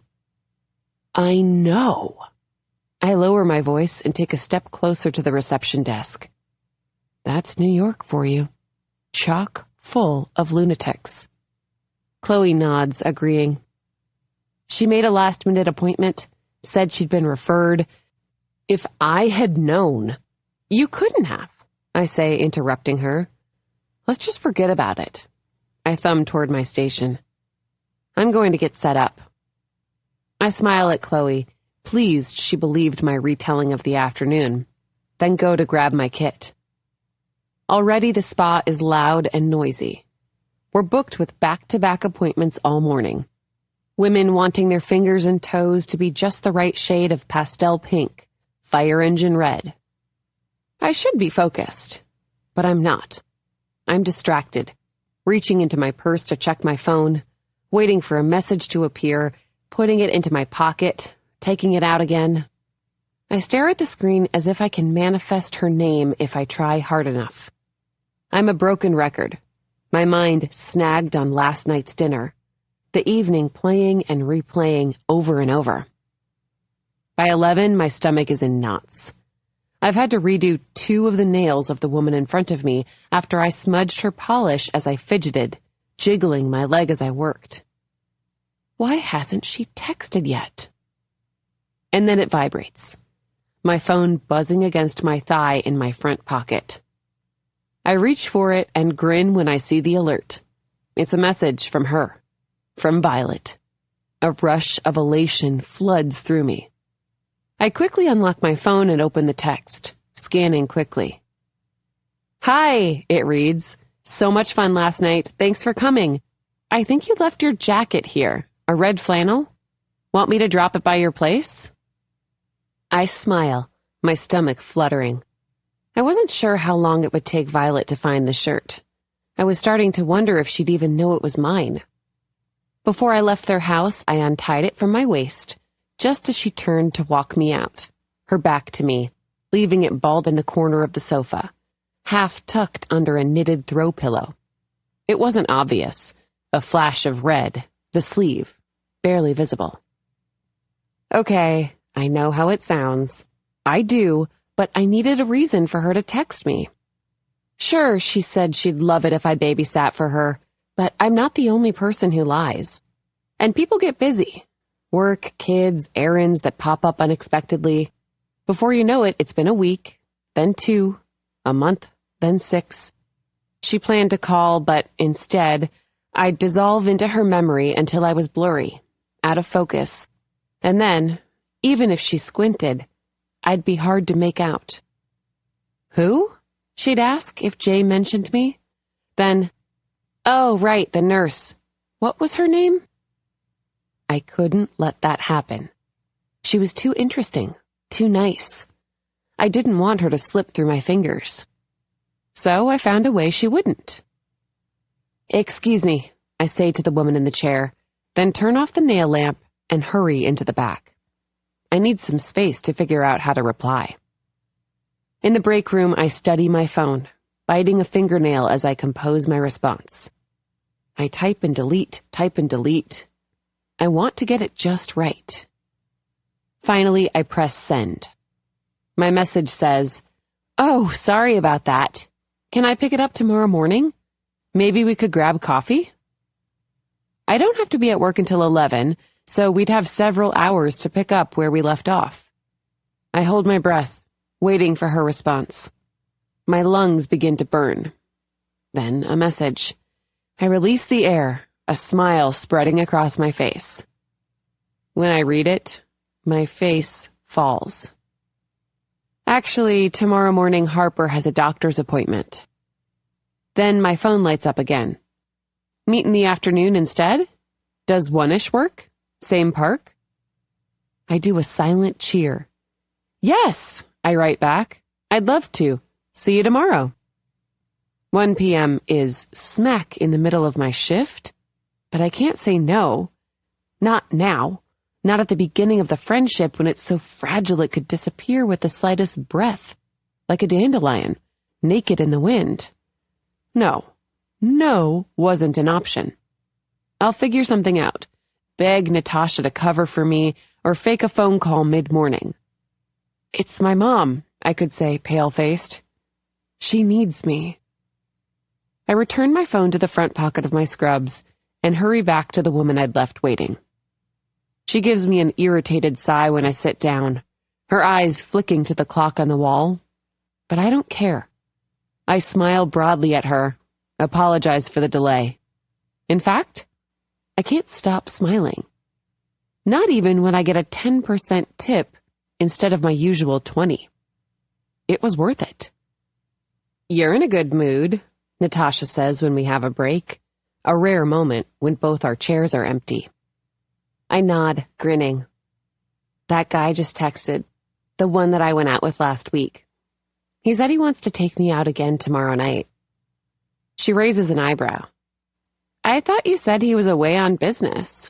I know. I lower my voice and take a step closer to the reception desk. That's New York for you. Chock full of lunatics. Chloe nods, agreeing. She made a last-minute appointment, said she'd been referred. If I had known. You couldn't have, I say, interrupting her. Let's just forget about it. I thumb toward my station. I'm going to get set up. I smile at Chloe, pleased she believed my retelling of the afternoon, then go to grab my kit. Already the spa is loud and noisy. We're booked with back-to-back appointments all morning. Women wanting their fingers and toes to be just the right shade of pastel pink, fire engine red. I should be focused, but I'm not. I'm distracted, reaching into my purse to check my phone, waiting for a message to appear, putting it into my pocket, taking it out again. I stare at the screen as if I can manifest her name if I try hard enough. I'm a broken record, my mind snagged on last night's dinner, the evening playing and replaying over and over. By 11, my stomach is in knots. I've had to redo 2 of the nails of the woman in front of me after I smudged her polish as I fidgeted, jiggling my leg as I worked. Why hasn't she texted yet? And then it vibrates, my phone buzzing against my thigh in my front pocket. I reach for it and grin when I see the alert. It's a message from her, from Violet. A rush of elation floods through me. I quickly unlock my phone and open the text, scanning quickly. "Hi," it reads. "So much fun last night. Thanks for coming. I think you left your jacket here. A red flannel? Want me to drop it by your place?" I smile, my stomach fluttering. I wasn't sure how long it would take Violet to find the shirt. I was starting to wonder if she'd even know it was mine. Before I left their house, I untied it from my waist, just as she turned to walk me out, her back to me, leaving it balled in the corner of the sofa, half tucked under a knitted throw pillow. It wasn't obvious. A flash of red, the sleeve, barely visible. Okay, I know how it sounds. I do, but I needed a reason for her to text me. Sure, she said she'd love it if I babysat for her, but I'm not the only person who lies. And people get busy. Work, kids, errands that pop up unexpectedly. Before you know it, it's been a week, then 2, a month, then 6. She planned to call, but instead, I'd dissolve into her memory until I was blurry, out of focus. And then, even if she squinted, I'd be hard to make out. "Who?" she'd ask if Jay mentioned me. Then, "Oh, right, the nurse. What was her name?" I couldn't let that happen. She was too interesting, too nice. I didn't want her to slip through my fingers. So I found a way she wouldn't. "Excuse me," I say to the woman in the chair, then turn off the nail lamp and hurry into the back. I need some space to figure out how to reply. In the break room, I study my phone, biting a fingernail as I compose my response. I type and delete, type and delete. I want to get it just right. Finally, I press send. My message says, "Oh, sorry about that. Can I pick it up tomorrow morning? Maybe we could grab coffee?" I don't have to be at work until 11, so we'd have several hours to pick up where we left off. I hold my breath, waiting for her response. My lungs begin to burn. Then a message. I release the air, a smile spreading across my face. When I read it, my face falls. Actually, tomorrow morning Harper has a doctor's appointment. Then my phone lights up again. Meet in the afternoon instead? Does 1-ish work? Same park? I do a silent cheer. "Yes," I write back. "I'd love to. See you tomorrow." 1 p.m. is smack in the middle of my shift, but I can't say no. Not now. Not at the beginning of the friendship when it's so fragile it could disappear with the slightest breath, like a dandelion, naked in the wind. No wasn't an option. I'll figure something out. Beg Natasha to cover for me, or fake a phone call mid-morning. "It's my mom," I could say, pale-faced. "She needs me." I return my phone to the front pocket of my scrubs and hurry back to the woman I'd left waiting. She gives me an irritated sigh when I sit down, her eyes flicking to the clock on the wall. But I don't care. I smile broadly at her, apologize for the delay. In fact, I can't stop smiling. Not even when I get a 10% tip instead of my usual 20. It was worth it. "You're in a good mood," Natasha says when we have a break, a rare moment when both our chairs are empty. I nod, grinning. "That guy just texted, the one that I went out with last week. He said he wants to take me out again tomorrow night." She raises an eyebrow. "I thought you said he was away on business."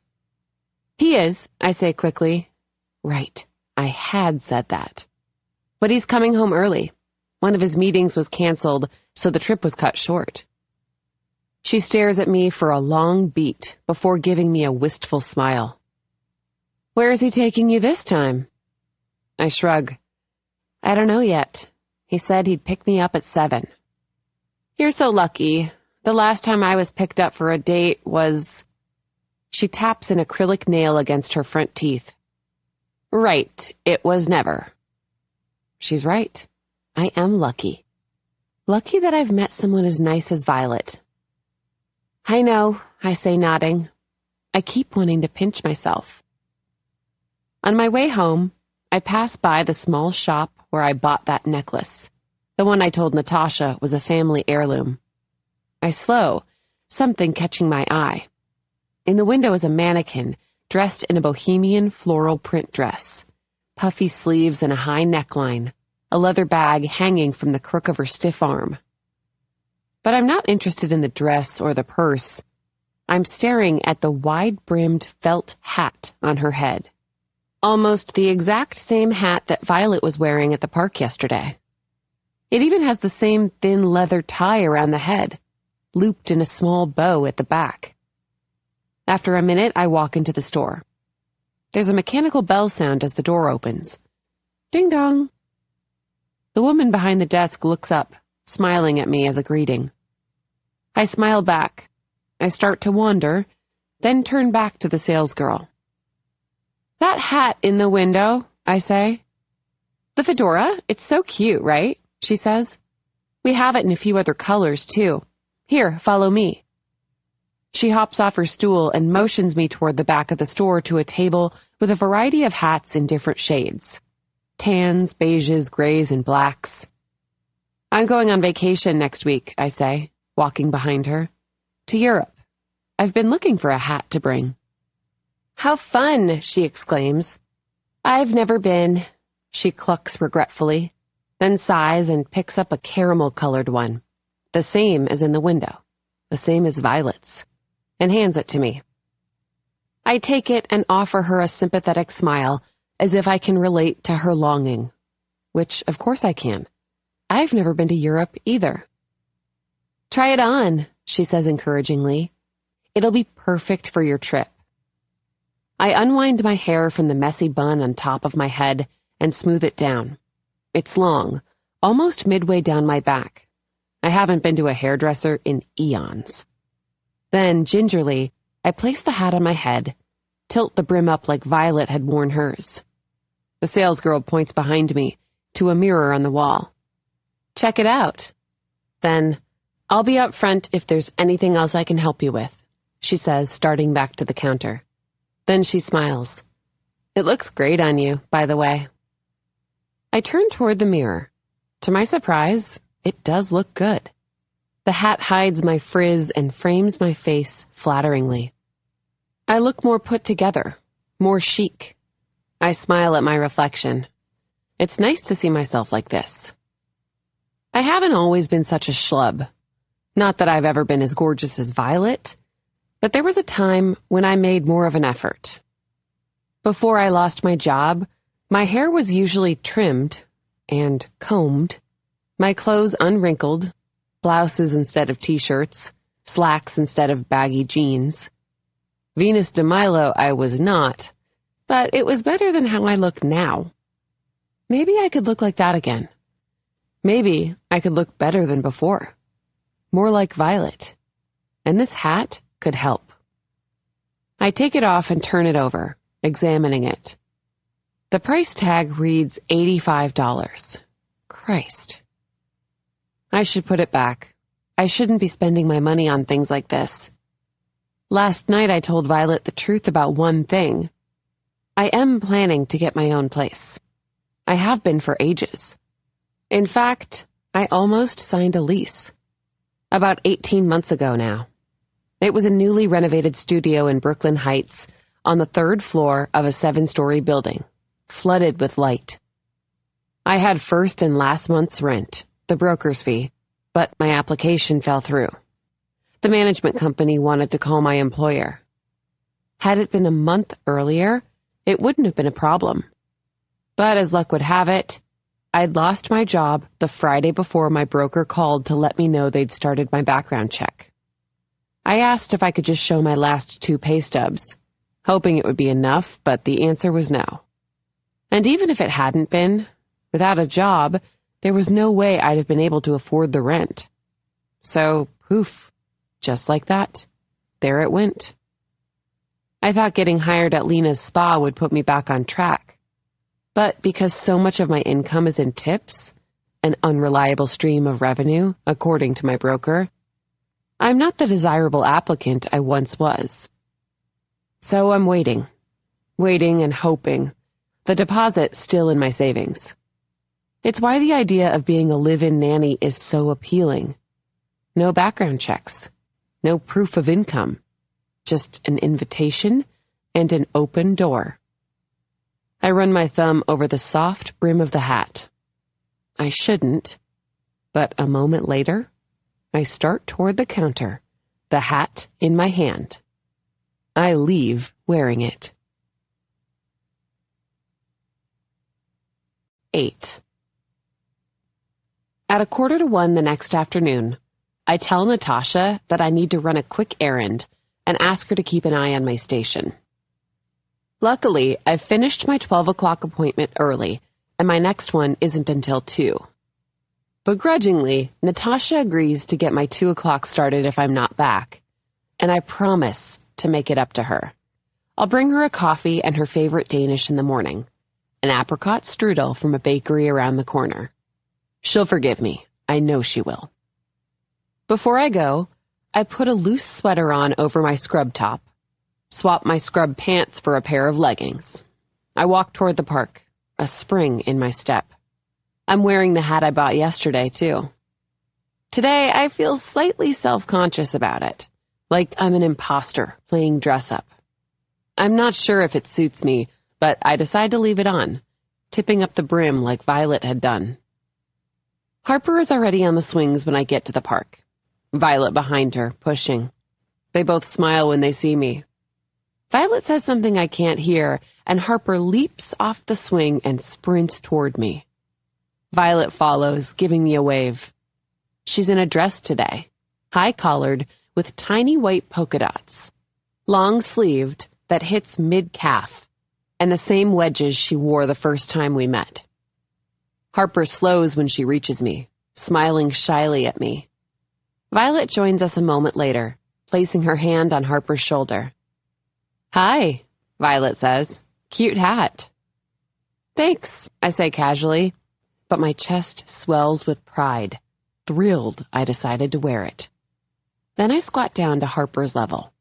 "He is," I say quickly. Right, I had said that. "But he's coming home early. One of his meetings was canceled, so the trip was cut short." She stares at me for a long beat before giving me a wistful smile. "Where is he taking you this time?" I shrug. "I don't know yet. He said he'd pick me up at 7. "You're so lucky. The last time I was picked up for a date was... She taps an acrylic nail against her front teeth. Right, it was never. She's right. I am lucky. Lucky that I've met someone as nice as Violet. I know, I say, nodding. I keep wanting to pinch myself. On my way home, I pass by the small shop where I bought that necklace, the one I told Natasha was a family heirloom. I slow, something catching my eye. In the window is a mannequin dressed in a bohemian floral print dress, puffy sleeves and a high neckline, a leather bag hanging from the crook of her stiff arm. But I'm not interested in the dress or the purse. I'm staring at the wide-brimmed felt hat on her head. Almost the exact same hat that Violet was wearing at the park yesterday. It even has the same thin leather tie around the head, looped in a small bow at the back. After a minute, I walk into the store. There's a mechanical bell sound as the door opens. Ding dong. The woman behind the desk looks up, smiling at me as a greeting. I smile back. I start to wander, then turn back to the salesgirl. That hat in the window, I say. The fedora, it's so cute, right? She says. We have it in a few other colors, too. Here, follow me. She hops off her stool and motions me toward the back of the store to a table with a variety of hats in different shades. Tans, beiges, grays, and blacks. I'm going on vacation next week, I say, walking behind her. To Europe. I've been looking for a hat to bring. How fun, she exclaims. I've never been, she clucks regretfully, then sighs and picks up a caramel-colored one, the same as in the window, the same as Violet's, and hands it to me. I take it and offer her a sympathetic smile, as if I can relate to her longing, which of course I can. I've never been to Europe either. Try it on, she says encouragingly. It'll be perfect for your trip. I unwind my hair from the messy bun on top of my head and smooth it down. It's long, almost midway down my back. I haven't been to a hairdresser in eons. Then, gingerly, I place the hat on my head, tilt the brim up like Violet had worn hers. The salesgirl points behind me to a mirror on the wall. Check it out. Then, I'll be up front if there's anything else I can help you with, she says, starting back to the counter. Then she smiles. It looks great on you, by the way. I turn toward the mirror. To my surprise, it does look good. The hat hides my frizz and frames my face flatteringly. I look more put together, more chic. I smile at my reflection. It's nice to see myself like this. I haven't always been such a schlub. Not that I've ever been as gorgeous as Violet, but there was a time when I made more of an effort. Before I lost my job, my hair was usually trimmed and combed, my clothes unwrinkled, blouses instead of t-shirts, slacks instead of baggy jeans. Venus de Milo I was not, but it was better than how I look now. Maybe I could look like that again. Maybe I could look better than before. More like Violet. And this hat could help. I take it off and turn it over, examining it. The price tag reads $85. Christ. I should put it back. I shouldn't be spending my money on things like this. Last night I told Violet the truth about one thing. I am planning to get my own place. I have been for ages. In fact, I almost signed a lease. About 18 months ago now. It was a newly renovated studio in Brooklyn Heights on the 3rd floor of a 7-story building, flooded with light. I had first and last month's rent, the broker's fee, but my application fell through. The management company wanted to call my employer. Had it been a month earlier, it wouldn't have been a problem. But as luck would have it, I'd lost my job the Friday before my broker called to let me know they'd started my background check. I asked if I could just show my last 2 pay stubs, hoping it would be enough, but the answer was no. And even if it hadn't been, without a job, there was no way I'd have been able to afford the rent. So, poof, Just like that, there it went. I thought getting hired at Lena's spa would put me back on track. But because so much of my income is in tips, an unreliable stream of revenue, according to my broker, I'm not the desirable applicant I once was. So I'm waiting and hoping, the deposit still in my savings. It's why the idea of being a live-in nanny is so appealing. No background checks, no proof of income, just an invitation and an open door. I run my thumb over the soft brim of the hat. I shouldn't, but a moment later, I start toward the counter, the hat in my hand. I leave wearing it. 8. At 1:45 the next afternoon, I tell Natasha that I need to run a quick errand and ask her to keep an eye on my station. Luckily, I've finished my 12 o'clock appointment early, and my next one isn't until 2. Begrudgingly, Natasha agrees to get my 2 o'clock started if I'm not back, and I promise to make it up to her. I'll bring her a coffee and her favorite Danish in the morning, an apricot strudel from a bakery around the corner. She'll forgive me. I know she will. Before I go, I put a loose sweater on over my scrub top, swap my scrub pants for a pair of leggings. I walk toward the park, a spring in my step. I'm wearing the hat I bought yesterday, too. Today, I feel slightly self-conscious about it, like I'm an imposter playing dress-up. I'm not sure if it suits me, but I decide to leave it on, tipping up the brim like Violet had done. Harper is already on the swings when I get to the park. Violet behind her, pushing. They both smile when they see me. Violet says something I can't hear, and Harper leaps off the swing and sprints toward me. Violet follows, giving me a wave. She's in a dress today, high-collared with tiny white polka dots, long-sleeved that hits mid-calf, and the same wedges she wore the first time we met. Harper slows when she reaches me, smiling shyly at me. Violet joins us a moment later, placing her hand on Harper's shoulder. "Hi," Violet says. "Cute hat." "Thanks," I say casually, but my chest swells with pride. Thrilled, I decided to wear it. Then I squat down to Harper's level.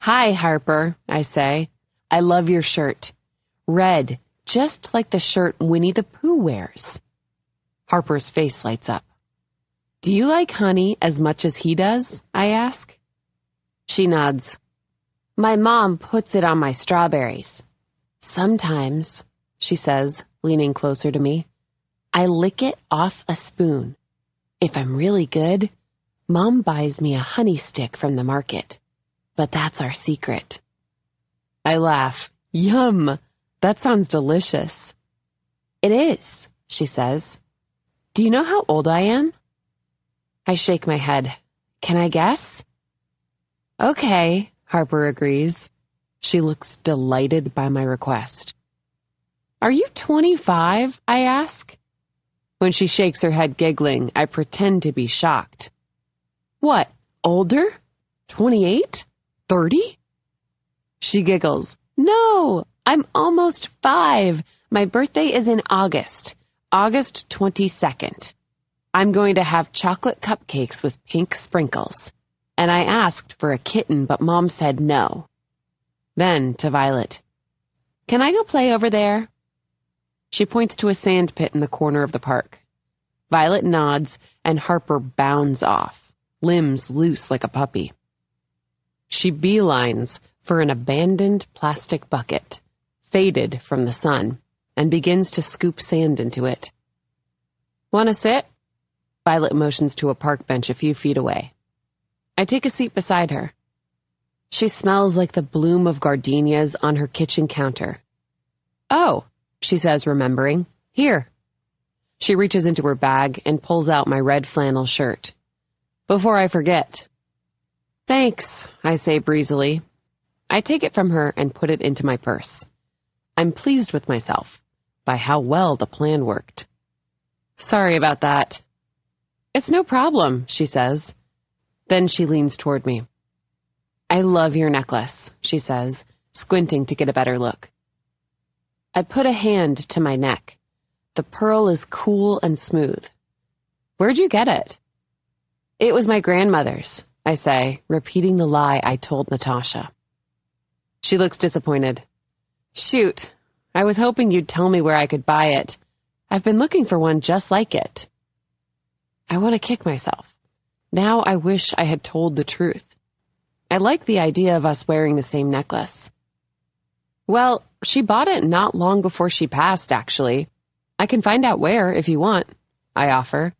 "Hi, Harper," I say. "I love your shirt. Red, just like the shirt Winnie the Pooh wears." Harper's face lights up. "Do you like honey as much as he does?" I ask. She nods. "My mom puts it on my strawberries. Sometimes," she says, leaning closer to me, "I lick it off a spoon. If I'm really good, Mom buys me a honey stick from the market. But that's our secret." I laugh. "Yum! That sounds delicious." "It is," she says. "Do you know how old I am?" I shake my head. "Can I guess?" "Okay," Harper agrees. She looks delighted by my request. "Are you 25?" I ask. When she shakes her head giggling, I pretend to be shocked. "What, older? 28? 30? She giggles. "No, I'm almost 5. My birthday is in August 22nd. I'm going to have chocolate cupcakes with pink sprinkles. And I asked for a kitten, but Mom said no." Then to Violet. "Can I go play over there?" She points to a sand pit in the corner of the park. Violet nods, and Harper bounds off, limbs loose like a puppy. She beelines for an abandoned plastic bucket, faded from the sun, and begins to scoop sand into it. "Want to sit?" Violet motions to a park bench a few feet away. I take a seat beside her. She smells like the bloom of gardenias on her kitchen counter. "Oh," she says, remembering. "Here." She reaches into her bag and pulls out my red flannel shirt. "Before I forget." "Thanks," I say breezily. I take it from her and put it into my purse. I'm pleased with myself by how well the plan worked. "Sorry about that." "It's no problem," she says. Then she leans toward me. I love your necklace, she says, squinting to get a better look. I put a hand to my neck. The pearl is cool and smooth. Where'd you get it? It was my grandmother's, I say, repeating the lie I told Natasha. She looks disappointed. Shoot, I was hoping you'd tell me where I could buy it. I've been looking for one just like it. I want to kick myself. Now I wish I had told the truth. I like the idea of us wearing the same necklace. Well, she bought it not long before she passed, actually. I can find out where, if you want, I offer.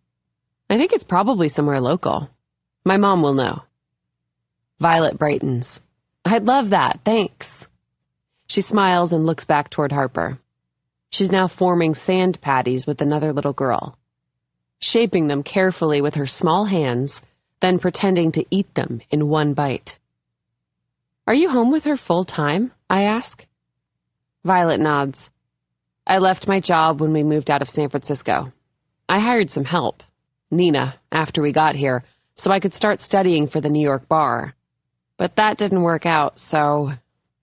I think it's probably somewhere local. My mom will know. Violet brightens. I'd love that, thanks. She smiles and looks back toward Harper. She's now forming sand patties with another little girl, shaping them carefully with her small hands, then pretending to eat them in one bite. Are you home with her full time? I ask. Violet nods. I left my job when we moved out of San Francisco. I hired some help, Nina, after we got here, so I could start studying for the New York bar. But that didn't work out, so...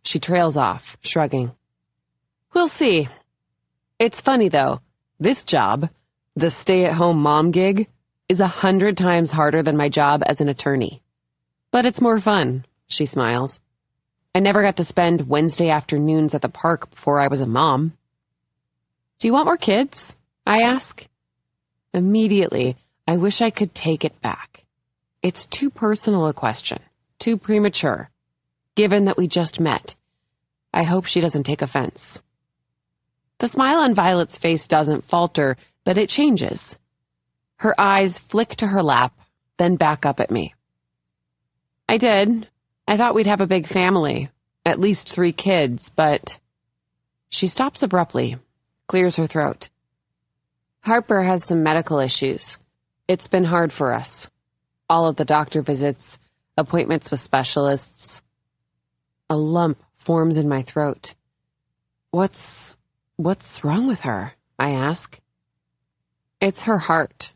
She trails off, shrugging. We'll see. It's funny, though. This job, the stay-at-home mom gig, is 100 times harder than my job as an attorney. But it's more fun, she smiles. I never got to spend Wednesday afternoons at the park before I was a mom. Do you want more kids? I ask. Immediately, I wish I could take it back. It's too personal a question, too premature, given that we just met. I hope she doesn't take offense. The smile on Violet's face doesn't falter, but it changes. Her eyes flick to her lap, then back up at me. I did. I thought we'd have a big family, at least 3 kids, but... She stops abruptly, clears her throat. Harper has some medical issues. It's been hard for us. All of the doctor visits, appointments with specialists. A lump forms in my throat. What's wrong with her? I ask. It's her heart.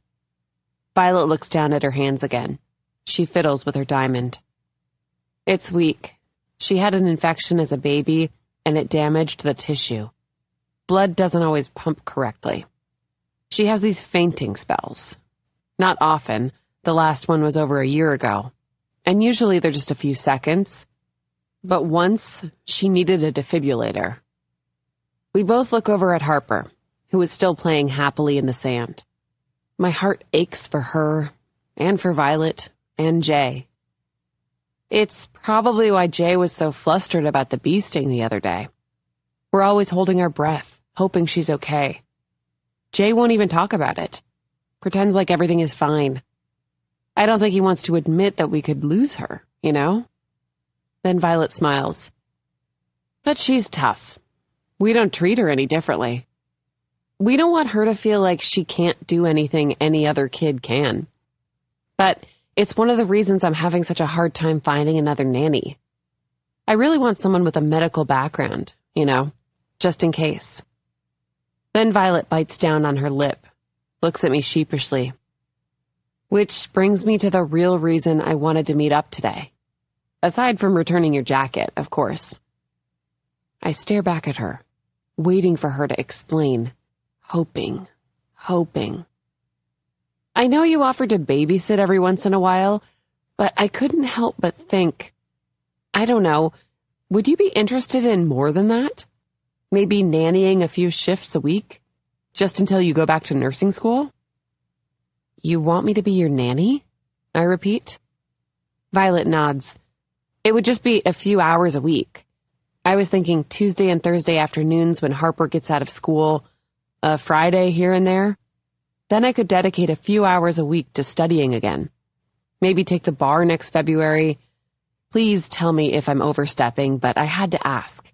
Violet looks down at her hands again. She fiddles with her diamond. It's weak. She had an infection as a baby, and it damaged the tissue. Blood doesn't always pump correctly. She has these fainting spells. Not often. The last one was over a year ago. And usually they're just a few seconds. But once, she needed a defibrillator. We both look over at Harper, who is still playing happily in the sand. My heart aches for her, and for Violet, and Jay. It's probably why Jay was so flustered about the bee sting the other day. We're always holding our breath, hoping she's okay. Jay won't even talk about it. Pretends like everything is fine. I don't think he wants to admit that we could lose her, you know? Then Violet smiles. But she's tough. We don't treat her any differently. We don't want her to feel like she can't do anything any other kid can. But it's one of the reasons I'm having such a hard time finding another nanny. I really want someone with a medical background, you know, just in case. Then Violet bites down on her lip, looks at me sheepishly. Which brings me to the real reason I wanted to meet up today. Aside from returning your jacket, of course. I stare back at her, waiting for her to explain, hoping. I know you offered to babysit every once in a while, but I couldn't help but think, I don't know, would you be interested in more than that? Maybe nannying a few shifts a week? Just until you go back to nursing school? You want me to be your nanny? I repeat. Violet nods. It would just be a few hours a week. I was thinking Tuesday and Thursday afternoons when Harper gets out of school, a Friday here and there. Then I could dedicate a few hours a week to studying again. Maybe take the bar next February. Please tell me if I'm overstepping, but I had to ask.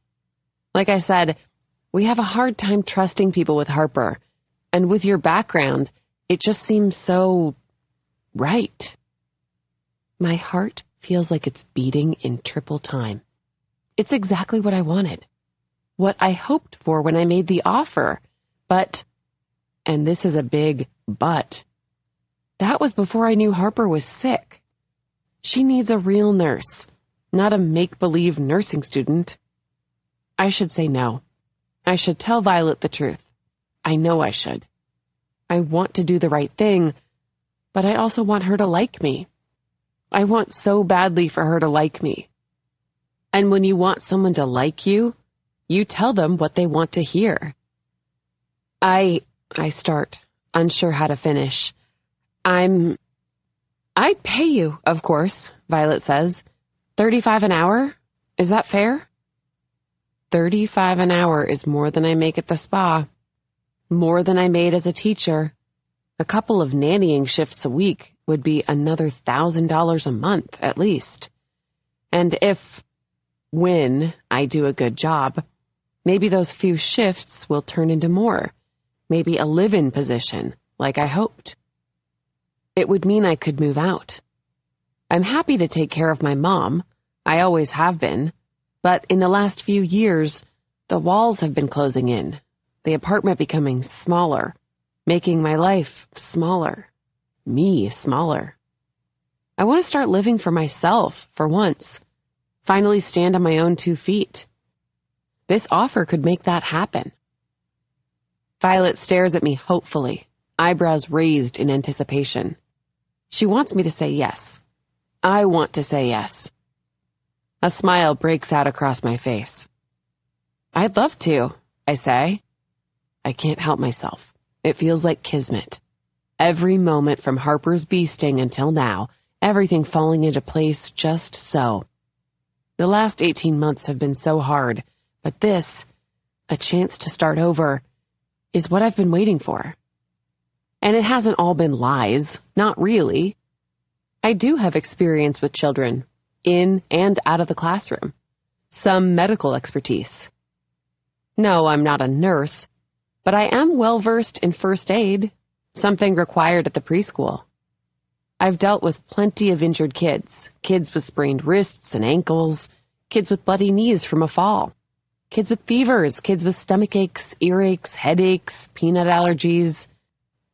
Like I said, we have a hard time trusting people with Harper, and with your background, it just seems so right. My heart feels like it's beating in triple time. It's exactly what I wanted. What I hoped for when I made the offer. But, and this is a big but, that was before I knew Harper was sick. She needs a real nurse, not a make-believe nursing student. I should say no. I should tell Violet the truth. I know I should. I want to do the right thing, but I also want her to like me. I want so badly for her to like me. And when you want someone to like you, you tell them what they want to hear. I start, unsure how to finish. I'd pay you, of course, Violet says. $35 an hour? Is that fair? $35 an hour is more than I make at the spa. More than I made as a teacher. A couple of nannying shifts a week would be another $1,000 a month, at least. And when I do a good job, maybe those few shifts will turn into more. Maybe a live-in position, like I hoped. It would mean I could move out. I'm happy to take care of my mom. I always have been. But in the last few years, the walls have been closing in, the apartment becoming smaller, making my life smaller, me smaller. I want to start living for myself, for once, finally stand on my own 2 feet. This offer could make that happen. Violet stares at me hopefully, eyebrows raised in anticipation. She wants me to say yes. I want to say yes. A smile breaks out across my face. I'd love to, I say. I can't help myself. It feels like kismet. Every moment from Harper's bee sting until now, everything falling into place just so. The last 18 months have been so hard, but this, a chance to start over, is what I've been waiting for. And it hasn't all been lies, not really. I do have experience with children, in and out of the classroom. Some medical expertise. No, I'm not a nurse, but I am well-versed in first aid, something required at the preschool. I've dealt with plenty of injured kids with sprained wrists and ankles, kids with bloody knees from a fall, kids with fevers, kids with stomach aches, earaches, headaches, peanut allergies,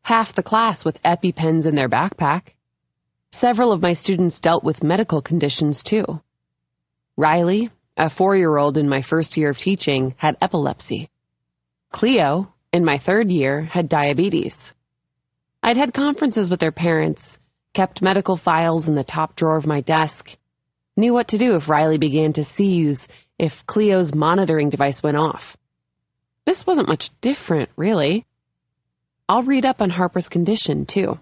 half the class with EpiPens in their backpack. Several of my students dealt with medical conditions, too. Riley, a 4-year-old in my first year of teaching, had epilepsy. Cleo, in my 3rd year, had diabetes. I'd had conferences with their parents, kept medical files in the top drawer of my desk, knew what to do if Riley began to seize, if Cleo's monitoring device went off. This wasn't much different, really. I'll read up on Harper's condition, too.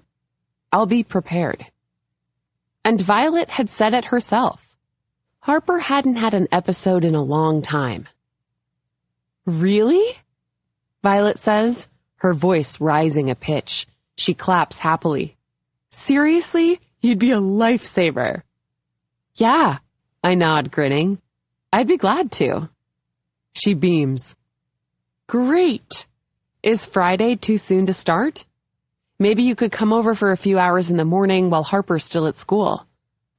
I'll be prepared. And Violet had said it herself. Harper hadn't had an episode in a long time. Really? Violet says, her voice rising a pitch. She claps happily. Seriously? You'd be a lifesaver. Yeah, I nod, grinning. I'd be glad to. She beams. Great. Is Friday too soon to start? Maybe you could come over for a few hours in the morning while Harper's still at school.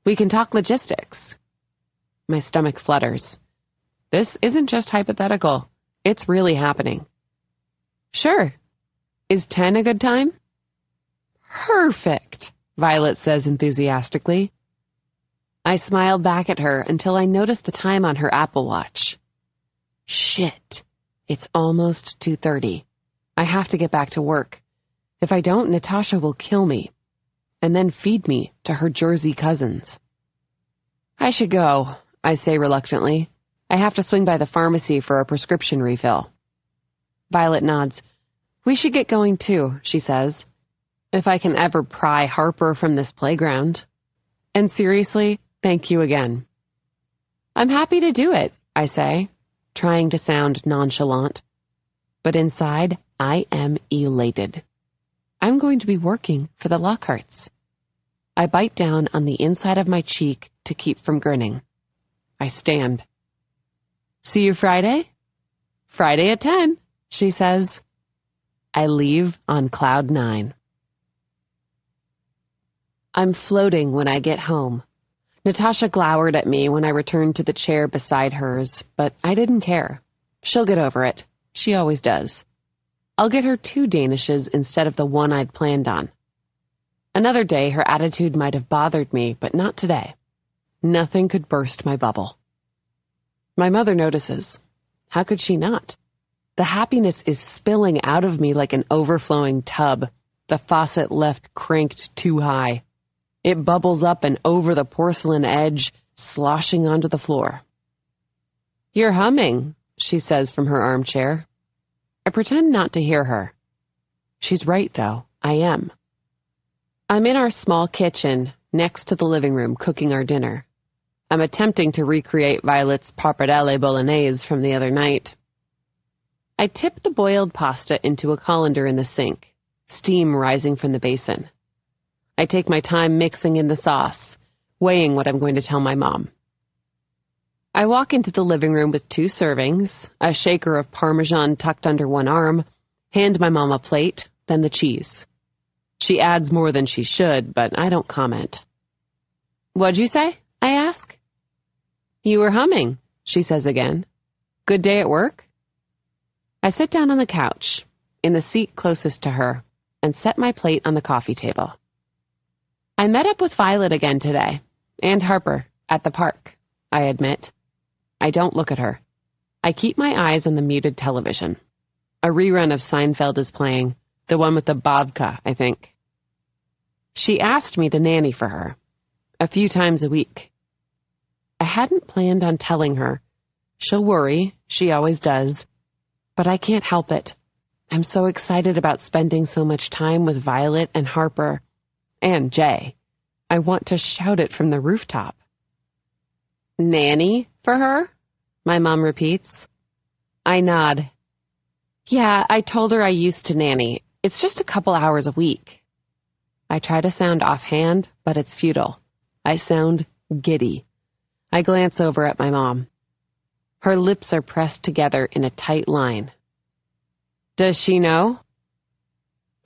We can talk logistics. My stomach flutters. This isn't just hypothetical. It's really happening. Sure. Is 10 a good time? Perfect, Violet says enthusiastically. I smile back at her until I notice the time on her Apple Watch. Shit. It's almost 2:30. I have to get back to work. If I don't, Natasha will kill me, and then feed me to her Jersey cousins. I should go, I say reluctantly. I have to swing by the pharmacy for a prescription refill. Violet nods. We should get going too, she says. If I can ever pry Harper from this playground. And seriously, thank you again. I'm happy to do it, I say, trying to sound nonchalant. But inside, I am elated. I'm going to be working for the Lockharts. I bite down on the inside of my cheek to keep from grinning. I stand. See you Friday? Friday at 10, she says. I leave on cloud 9. I'm floating when I get home. Natasha glowered at me when I returned to the chair beside hers, but I didn't care. She'll get over it. She always does. I'll get her 2 Danishes instead of the one I'd planned on. Another day, her attitude might have bothered me, but not today. Nothing could burst my bubble. My mother notices. How could she not? The happiness is spilling out of me like an overflowing tub, the faucet left cranked too high. It bubbles up and over the porcelain edge, sloshing onto the floor. "You're humming," she says from her armchair. I pretend not to hear her. She's right, though. I am. I'm in our small kitchen, next to the living room, cooking our dinner. I'm attempting to recreate Violet's pappardelle bolognese from the other night. I tip the boiled pasta into a colander in the sink, steam rising from the basin. I take my time mixing in the sauce, weighing what I'm going to tell my mom. I walk into the living room with 2 servings, a shaker of Parmesan tucked under one arm, hand my mom a plate, then the cheese. She adds more than she should, but I don't comment. "What'd you say?" I ask. "You were humming," she says again. "Good day at work?" I sit down on the couch, in the seat closest to her, and set my plate on the coffee table. I met up with Violet again today, and Harper, at the park, I admit. I don't look at her. I keep my eyes on the muted television. A rerun of Seinfeld is playing, the one with the babka, I think. She asked me to nanny for her, a few times a week. I hadn't planned on telling her. She'll worry, she always does. But I can't help it. I'm so excited about spending so much time with Violet and Harper. And Jay. I want to shout it from the rooftop. "Nanny for her?" my mom repeats. I nod. "Yeah, I told her I used to nanny. It's just a couple hours a week." I try to sound offhand, but it's futile. I sound giddy. I glance over at my mom. Her lips are pressed together in a tight line. "Does she know?"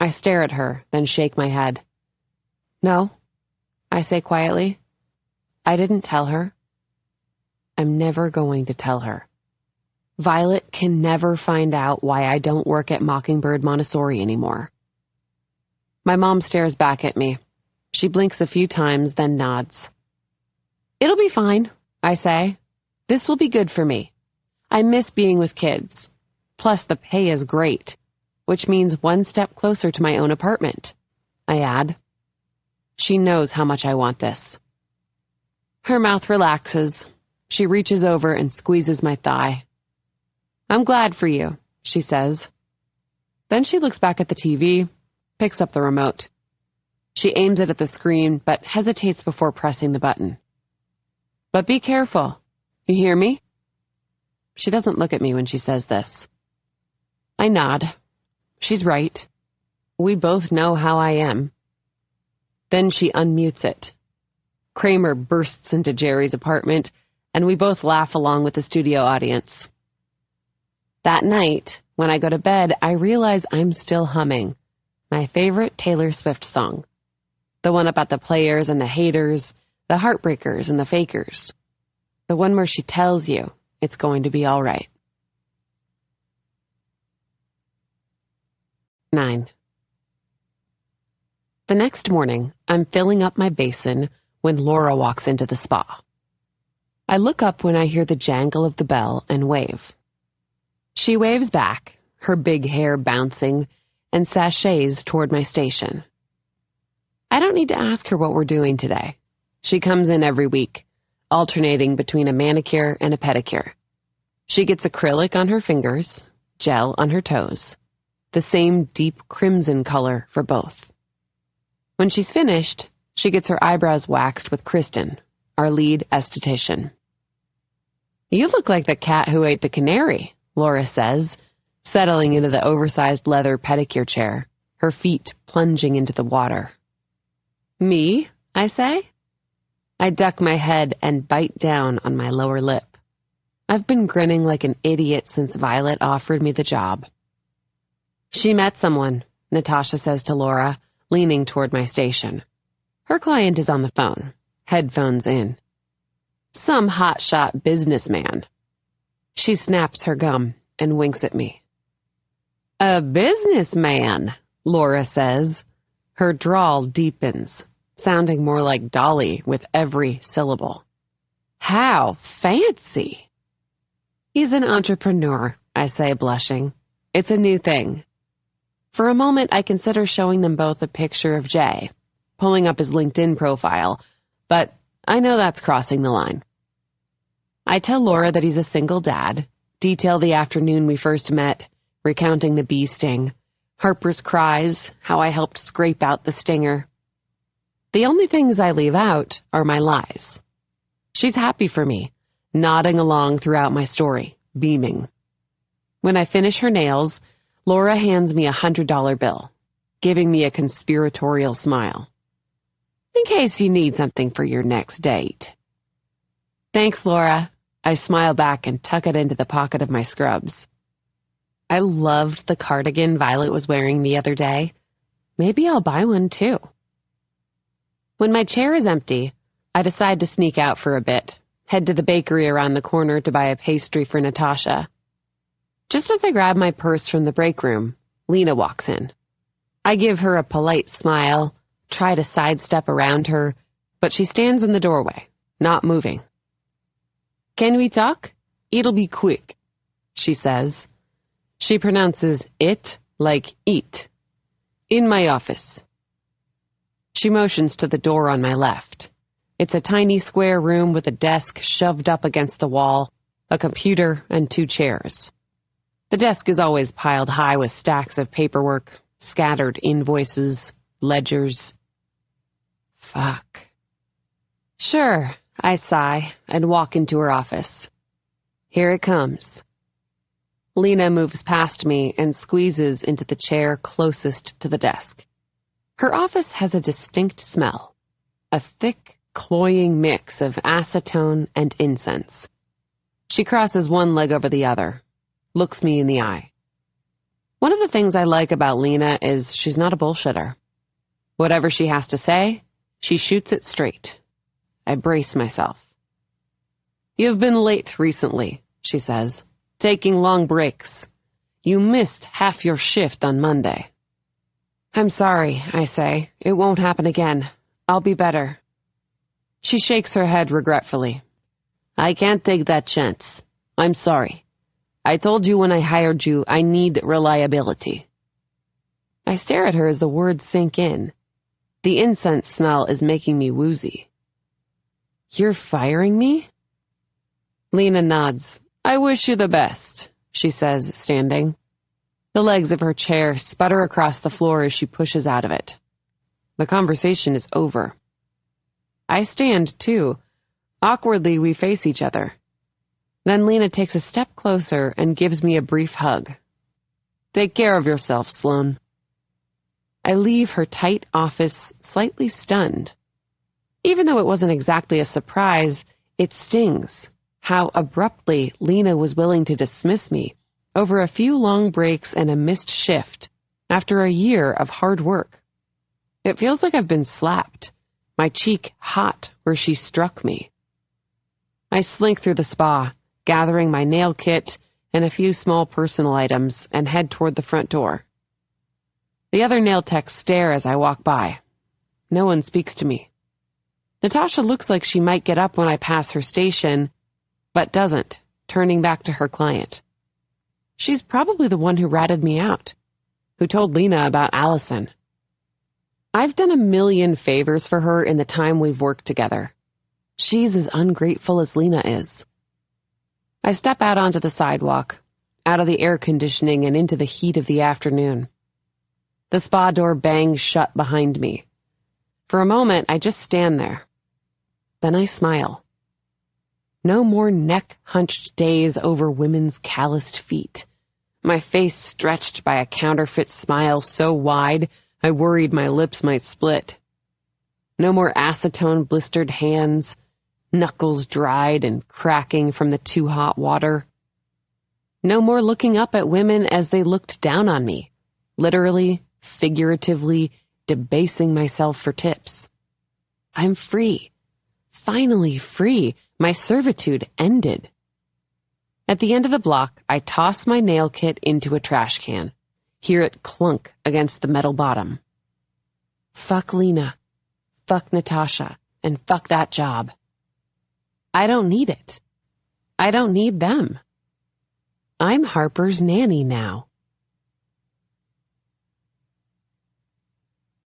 I stare at her, then shake my head. "No," I say quietly. "I didn't tell her. I'm never going to tell her. Violet can never find out why I don't work at Mockingbird Montessori anymore." My mom stares back at me. She blinks a few times, then nods. "It'll be fine," I say. "This will be good for me. I miss being with kids. Plus, the pay is great, which means one step closer to my own apartment," I add. She knows how much I want this. Her mouth relaxes. She reaches over and squeezes my thigh. "I'm glad for you," she says. Then she looks back at the TV, picks up the remote. She aims it at the screen, but hesitates before pressing the button. "But be careful. You hear me?" She doesn't look at me when she says this. I nod. She's right. We both know how I am. Then she unmutes it. Kramer bursts into Jerry's apartment, and we both laugh along with the studio audience. That night, when I go to bed, I realize I'm still humming my favorite Taylor Swift song. The one about the players and the haters, the heartbreakers and the fakers. The one where she tells you it's going to be all right. 9. The next morning, I'm filling up my basin when Laura walks into the spa. I look up when I hear the jangle of the bell and wave. She waves back, her big hair bouncing, and sachets toward my station. I don't need to ask her what we're doing today. She comes in every week, alternating between a manicure and a pedicure. She gets acrylic on her fingers, gel on her toes, the same deep crimson color for both. When she's finished, she gets her eyebrows waxed with Kristen, our lead esthetician. "You look like the cat who ate the canary," Laura says, settling into the oversized leather pedicure chair, her feet plunging into the water. "Me?" I say. I duck my head and bite down on my lower lip. I've been grinning like an idiot since Violet offered me the job. "She met someone," Natasha says to Laura, leaning toward my station. Her client is on the phone, headphones in. Some hotshot businessman. She snaps her gum and winks at me. "A businessman," Laura says. Her drawl deepens, sounding more like Dolly with every syllable. How fancy. He's an entrepreneur, I say, blushing. It's a new thing. For a moment, I consider showing them both a picture of Jay, pulling up his LinkedIn profile, but I know that's crossing the line. I tell Laura that he's a single dad, detail the afternoon we first met, recounting the bee sting, Harper's cries, how I helped scrape out the stinger. The only things I leave out are my lies. She's happy for me, nodding along throughout my story, beaming. When I finish her nails, Laura hands me a $100 bill, giving me a conspiratorial smile. In case you need something for your next date. Thanks, Laura. I smile back and tuck it into the pocket of my scrubs. I loved the cardigan Violet was wearing the other day. Maybe I'll buy one too. When my chair is empty, I decide to sneak out for a bit, head to the bakery around the corner to buy a pastry for Natasha. Just as I grab my purse from the break room, Lena walks in. I give her a polite smile, try to sidestep around her, but she stands in the doorway, not moving. Can we talk? It'll be quick, she says. She pronounces it like eat. In my office. She motions to the door on my left. It's a tiny square room with a desk shoved up against the wall, a computer, and 2 chairs. The desk is always piled high with stacks of paperwork, scattered invoices, ledgers. Fuck. Sure, I sigh and walk into her office. Here it comes. Lena moves past me and squeezes into the chair closest to the desk. Her office has a distinct smell, a thick, cloying mix of acetone and incense. She crosses one leg over the other, looks me in the eye. One of the things I like about Lena is she's not a bullshitter. Whatever she has to say, she shoots it straight. I brace myself. You've been late recently, she says, taking long breaks. You missed half your shift on Monday. I'm sorry, I say. It won't happen again. I'll be better. She shakes her head regretfully. I can't take that chance. I'm sorry. I told you when I hired you I need reliability. I stare at her as the words sink in. The incense smell is making me woozy. You're firing me? Lena nods. I wish you the best, she says, standing. The legs of her chair sputter across the floor as she pushes out of it. The conversation is over. I stand, too. Awkwardly, we face each other. Then Lena takes a step closer and gives me a brief hug. Take care of yourself, Sloan. I leave her tight office slightly stunned. Even though it wasn't exactly a surprise, it stings how abruptly Lena was willing to dismiss me over a few long breaks and a missed shift after a year of hard work. It feels like I've been slapped, my cheek hot where she struck me. I slink through the spa, gathering my nail kit and a few small personal items, and head toward the front door. The other nail techs stare as I walk by. No one speaks to me. Natasha looks like she might get up when I pass her station, but doesn't, turning back to her client. She's probably the one who ratted me out, who told Lena about Allison. I've done a million favors for her in the time we've worked together. She's as ungrateful as Lena is. I step out onto the sidewalk, out of the air conditioning and into the heat of the afternoon. The spa door bangs shut behind me. For a moment, I just stand there. Then I smile. No more neck-hunched days over women's calloused feet. My face stretched by a counterfeit smile so wide, I worried my lips might split. No more acetone-blistered hands, knuckles dried and cracking from the too hot water. No more looking up at women as they looked down on me, literally, figuratively, debasing myself for tips. I'm free. Finally free. My servitude ended. At the end of the block, I toss my nail kit into a trash can, hear it clunk against the metal bottom. Fuck Lena. Fuck Natasha. And fuck that job. I don't need it. I don't need them. I'm Harper's nanny now.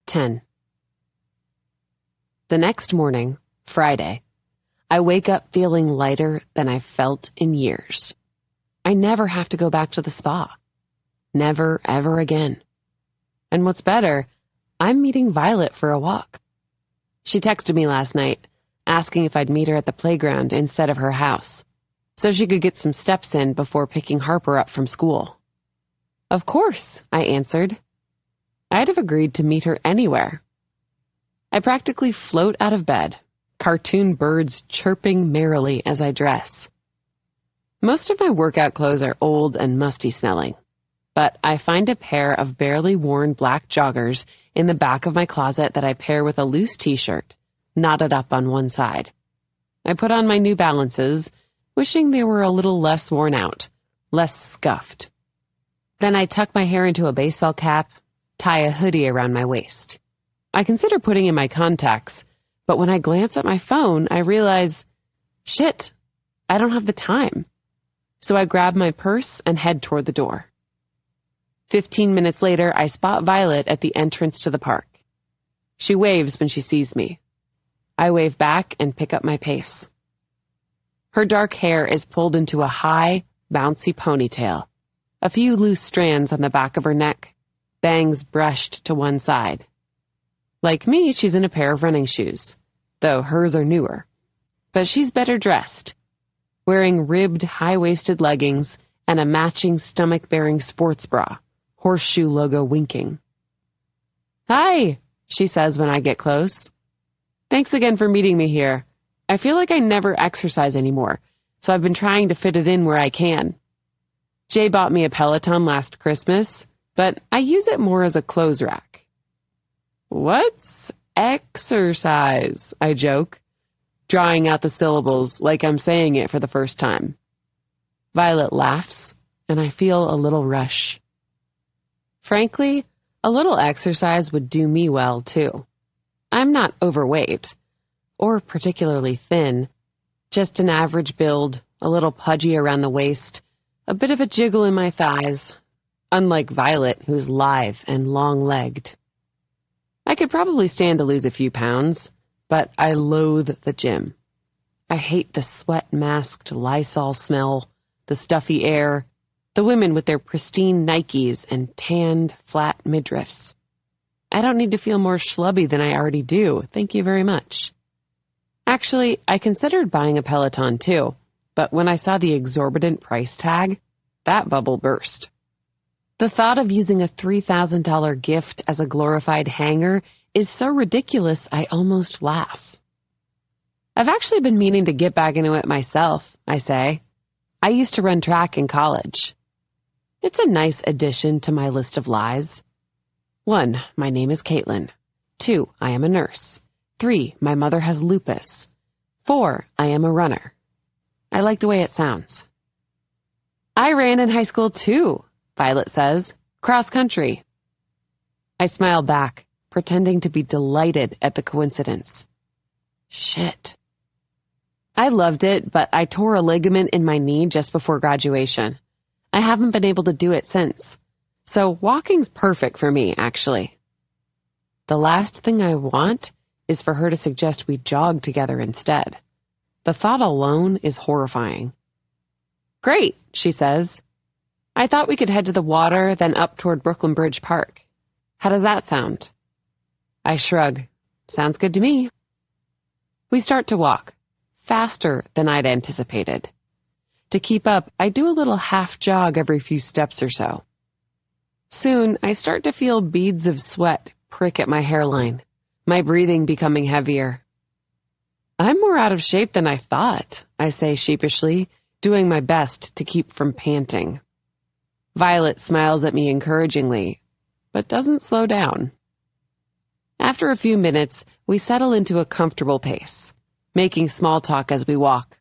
10. The next morning, Friday, I wake up feeling lighter than I've felt in years. I never have to go back to the spa. Never, ever again. And what's better, I'm meeting Violet for a walk. She texted me last night, asking if I'd meet her at the playground instead of her house, so she could get some steps in before picking Harper up from school. Of course, I answered. I'd have agreed to meet her anywhere. I practically float out of bed, cartoon birds chirping merrily as I dress. Most of my workout clothes are old and musty smelling, but I find a pair of barely worn black joggers in the back of my closet that I pair with a loose t-shirt, knotted up on one side. I put on my New Balances, wishing they were a little less worn out, less scuffed. Then I tuck my hair into a baseball cap, tie a hoodie around my waist. I consider putting in my contacts, but when I glance at my phone, I realize, shit, I don't have the time. So I grab my purse and head toward the door. 15 minutes later, I spot Violet at the entrance to the park. She waves when she sees me. I wave back and pick up my pace. Her dark hair is pulled into a high, bouncy ponytail, a few loose strands on the back of her neck, bangs brushed to one side. Like me, she's in a pair of running shoes, though hers are newer. But she's better dressed, wearing ribbed, high-waisted leggings and a matching stomach-bearing sports bra, horseshoe logo winking. Hi, she says when I get close. Thanks again for meeting me here. I feel like I never exercise anymore, so I've been trying to fit it in where I can. Jay bought me a Peloton last Christmas, but I use it more as a clothes rack. What's exercise? I joke, drawing out the syllables like I'm saying it for the first time. Violet laughs, and I feel a little rush. Frankly, a little exercise would do me well, too. I'm not overweight, or particularly thin, just an average build, a little pudgy around the waist, a bit of a jiggle in my thighs, unlike Violet, who's lithe and long-legged. I could probably stand to lose a few pounds, but I loathe the gym. I hate the sweat-masked Lysol smell, the stuffy air, the women with their pristine Nikes and tanned, flat midriffs. I don't need to feel more schlubby than I already do, thank you very much. Actually, I considered buying a Peloton too, but when I saw the exorbitant price tag, that bubble burst. The thought of using a $3,000 gift as a glorified hanger is so ridiculous I almost laugh. I've actually been meaning to get back into it myself, I say. I used to run track in college. It's a nice addition to my list of lies. 1, my name is Caitlin. 2, I am a nurse. 3, my mother has lupus. 4, I am a runner. I like the way it sounds. I ran in high school too, Violet says. Cross country. I smile back, pretending to be delighted at the coincidence. Shit. I loved it, but I tore a ligament in my knee just before graduation. I haven't been able to do it since. So walking's perfect for me, actually. The last thing I want is for her to suggest we jog together instead. The thought alone is horrifying. Great, she says. I thought we could head to the water, then up toward Brooklyn Bridge Park. How does that sound? I shrug. Sounds good to me. We start to walk, faster than I'd anticipated. To keep up, I do a little half jog every few steps or so. Soon, I start to feel beads of sweat prick at my hairline, my breathing becoming heavier. I'm more out of shape than I thought, I say sheepishly, doing my best to keep from panting. Violet smiles at me encouragingly, but doesn't slow down. After a few minutes, we settle into a comfortable pace, making small talk as we walk,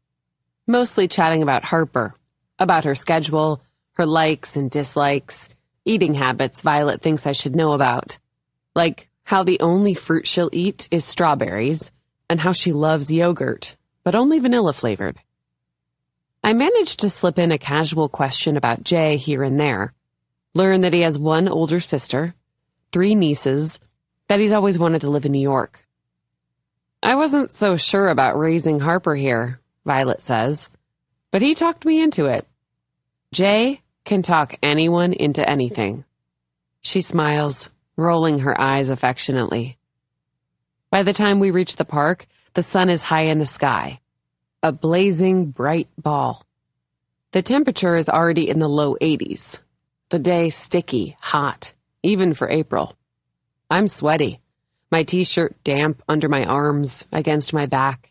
mostly chatting about Harper, about her schedule, her likes and dislikes, eating habits Violet thinks I should know about, like how the only fruit she'll eat is strawberries, and how she loves yogurt, but only vanilla-flavored. I managed to slip in a casual question about Jay here and there, learn that he has one older sister, 3 nieces, that he's always wanted to live in New York. I wasn't so sure about raising Harper here, Violet says, but he talked me into it. Jay can talk anyone into anything. She smiles, rolling her eyes affectionately. By the time we reach the park, the sun is high in the sky, a blazing bright ball. The temperature is already in the low 80s. The day sticky, hot, even for April. I'm sweaty, my t-shirt damp under my arms, against my back.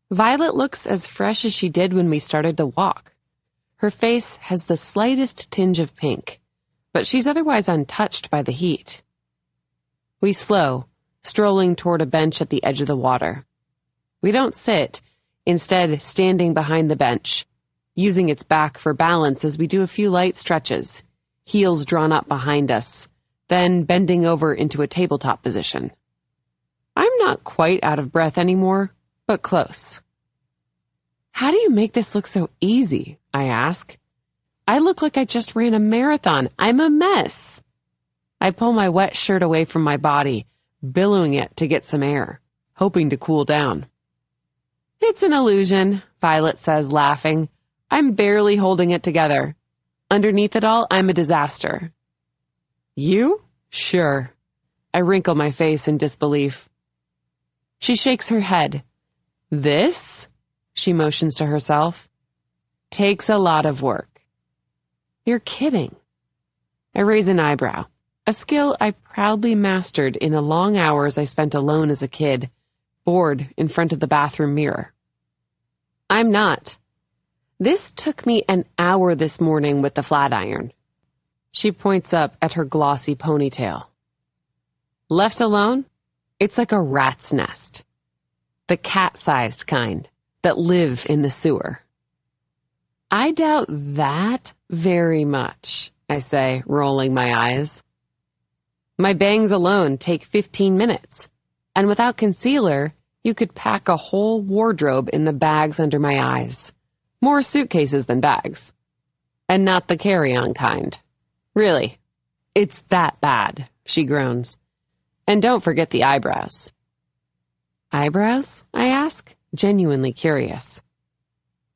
Violet looks as fresh as she did when we started the walk. Her face has the slightest tinge of pink, but she's otherwise untouched by the heat. We slow, strolling toward a bench at the edge of the water. We don't sit, instead standing behind the bench, using its back for balance as we do a few light stretches, heels drawn up behind us, then bending over into a tabletop position. I'm not quite out of breath anymore, but close. How do you make this look so easy? I ask. I look like I just ran a marathon. I'm a mess. I pull my wet shirt away from my body, billowing it to get some air, hoping to cool down. It's an illusion, Violet says, laughing. I'm barely holding it together. Underneath it all, I'm a disaster. You? Sure. I wrinkle my face in disbelief. She shakes her head. This, she motions to herself, takes a lot of work. You're kidding. I raise an eyebrow, a skill I proudly mastered in the long hours I spent alone as a kid, bored in front of the bathroom mirror. I'm not. This took me an hour this morning with the flat iron. She points up at her glossy ponytail. Left alone, it's like a rat's nest. The cat-sized kind that live in the sewer. I doubt that very much, I say, rolling my eyes. My bangs alone take 15 minutes, and without concealer, you could pack a whole wardrobe in the bags under my eyes. More suitcases than bags. And not the carry-on kind. Really, it's that bad, she groans. And don't forget the eyebrows. Eyebrows? I ask, genuinely curious.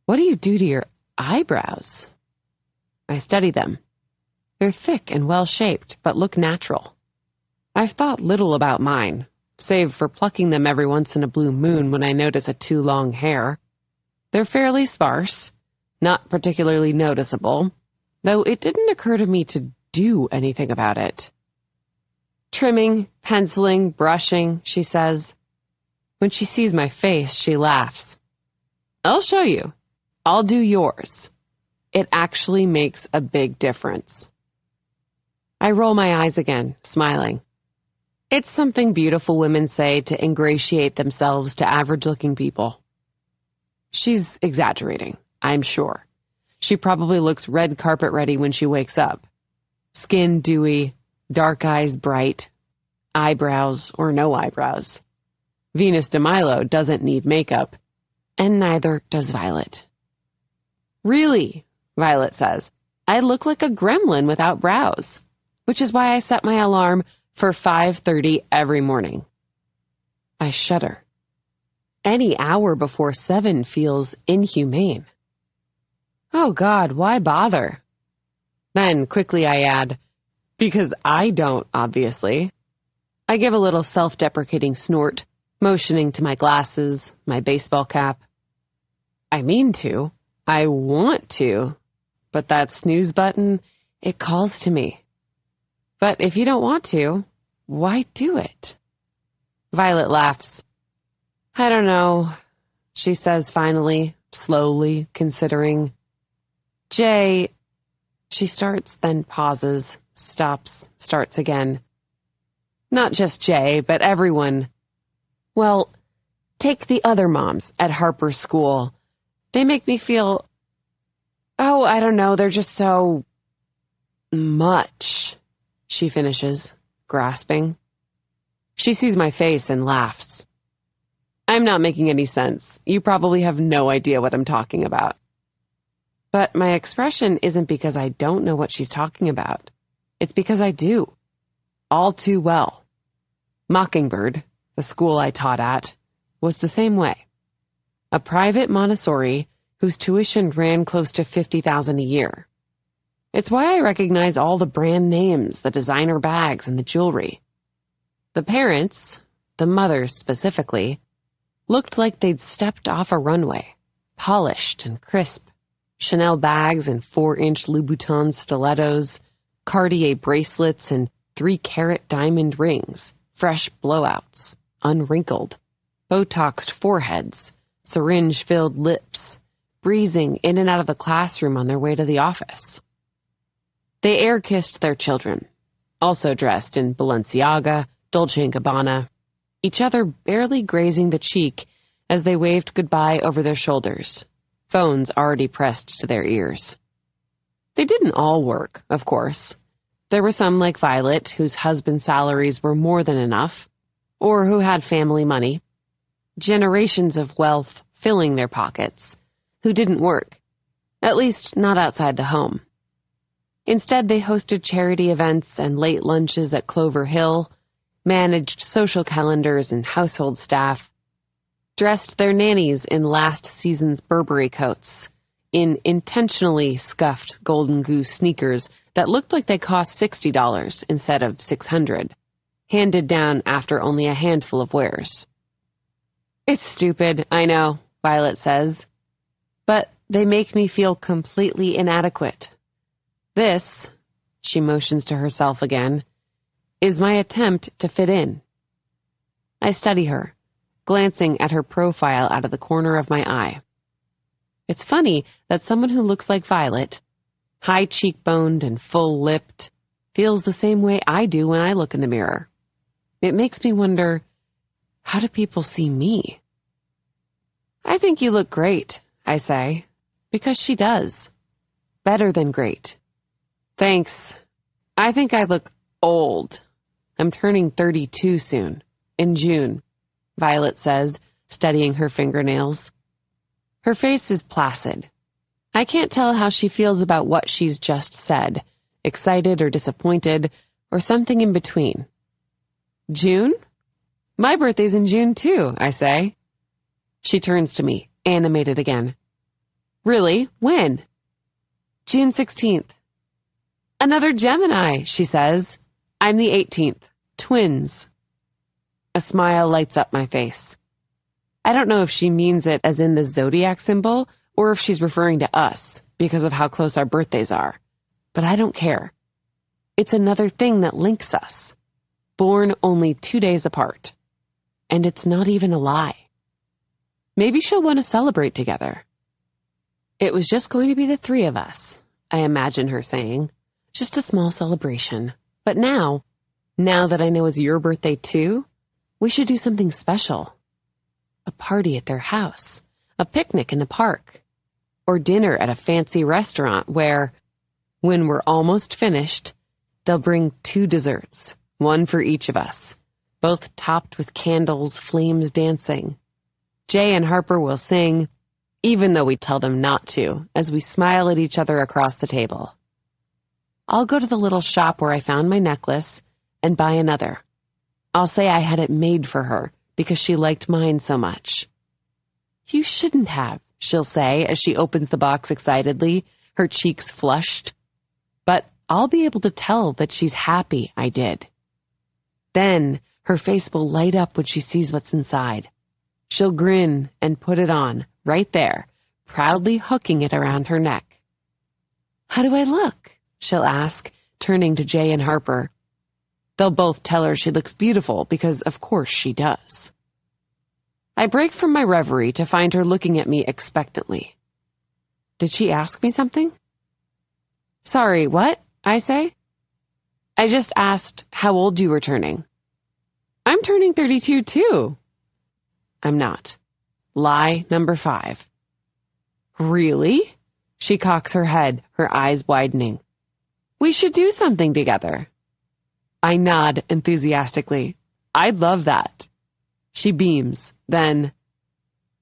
What do you do to your eyebrows? I study them. They're thick and well-shaped, but look natural. I've thought little about mine, save for plucking them every once in a blue moon when I notice a too long hair. They're fairly sparse, not particularly noticeable, though it didn't occur to me to do anything about it. Trimming, penciling, brushing, she says. When she sees my face, she laughs. I'll show you. I'll do yours. It actually makes a big difference. I roll my eyes again, smiling. It's something beautiful women say to ingratiate themselves to average-looking people. She's exaggerating, I'm sure. She probably looks red carpet ready when she wakes up. Skin dewy, dark eyes bright, eyebrows or no eyebrows. Venus de Milo doesn't need makeup, and neither does Violet. Really, Violet says, I look like a gremlin without brows, which is why I set my alarm for 5:30 every morning. I shudder. Any hour before 7 feels inhumane. Oh God, why bother? Then quickly I add, because I don't, obviously. I give a little self-deprecating snort, motioning to my glasses, my baseball cap. I mean to. I want to. But that snooze button, it calls to me. But if you don't want to, why do it? Violet laughs. I don't know, she says finally, slowly, considering. Jay, she starts, then pauses, stops, starts again. Not just Jay, but everyone. Well, take the other moms at Harper's school. They make me feel, I don't know, they're just so much, she finishes, grasping. She sees my face and laughs. I'm not making any sense. You probably have no idea what I'm talking about. But my expression isn't because I don't know what she's talking about. It's because I do. All too well. Mockingbird, the school I taught at, was the same way. A private Montessori whose tuition ran close to $50,000 a year. It's why I recognize all the brand names, the designer bags, and the jewelry. The parents, the mothers specifically, looked like they'd stepped off a runway, polished and crisp. Chanel bags and 4-inch Louboutin stilettos, Cartier bracelets and 3-carat diamond rings, fresh blowouts, unwrinkled, Botoxed foreheads, syringe-filled lips, breezing in and out of the classroom on their way to the office. They air-kissed their children, also dressed in Balenciaga, Dolce & Gabbana, each other barely grazing the cheek as they waved goodbye over their shoulders, phones already pressed to their ears. They didn't all work, of course. There were some like Violet, whose husband's salaries were more than enough, or who had family money, generations of wealth filling their pockets, who didn't work, at least not outside the home. Instead, they hosted charity events and late lunches at Clover Hill, managed social calendars and household staff, dressed their nannies in last season's Burberry coats, in intentionally scuffed Golden Goose sneakers that looked like they cost $60 instead of $600, handed down after only a handful of wears. It's stupid, I know, Violet says, but they make me feel completely inadequate. This, she motions to herself again, is my attempt to fit in. I study her, glancing at her profile out of the corner of my eye. It's funny that someone who looks like Violet, high cheekboned and full-lipped, feels the same way I do when I look in the mirror. It makes me wonder, how do people see me? I think you look great, I say, because she does. Better than great. Thanks. I think I look old. I'm turning 32 soon, in June, Violet says, studying her fingernails. Her face is placid. I can't tell how she feels about what she's just said, excited or disappointed, or something in between. June? My birthday's in June too, I say. She turns to me, animated again. Really? When? June 16th. Another Gemini, she says. I'm the 18th. Twins. A smile lights up my face. I don't know if she means it as in the zodiac symbol or if she's referring to us because of how close our birthdays are. But I don't care. It's another thing that links us. Born only 2 days apart. And it's not even a lie. Maybe she'll want to celebrate together. It was just going to be the 3 of us, I imagine her saying. Just a small celebration. But now that I know it's your birthday too, we should do something special. A party at their house, a picnic in the park, or dinner at a fancy restaurant where, when we're almost finished, they'll bring 2 desserts, one for each of us, both topped with candles, flames dancing. Jay and Harper will sing, even though we tell them not to, as we smile at each other across the table. I'll go to the little shop where I found my necklace and buy another. I'll say I had it made for her because she liked mine so much. You shouldn't have, she'll say as she opens the box excitedly, her cheeks flushed. But I'll be able to tell that she's happy I did. Then her face will light up when she sees what's inside. She'll grin and put it on, right there, proudly hooking it around her neck. How do I look? She'll ask, turning to Jay and Harper. They'll both tell her she looks beautiful because, of course, she does. I break from my reverie to find her looking at me expectantly. Did she ask me something? Sorry, what? I say. I just asked how old you were turning. I'm turning 32 too. I'm not. Lie number 5. Really? She cocks her head, her eyes widening. We should do something together. I nod enthusiastically. I'd love that. She beams, then,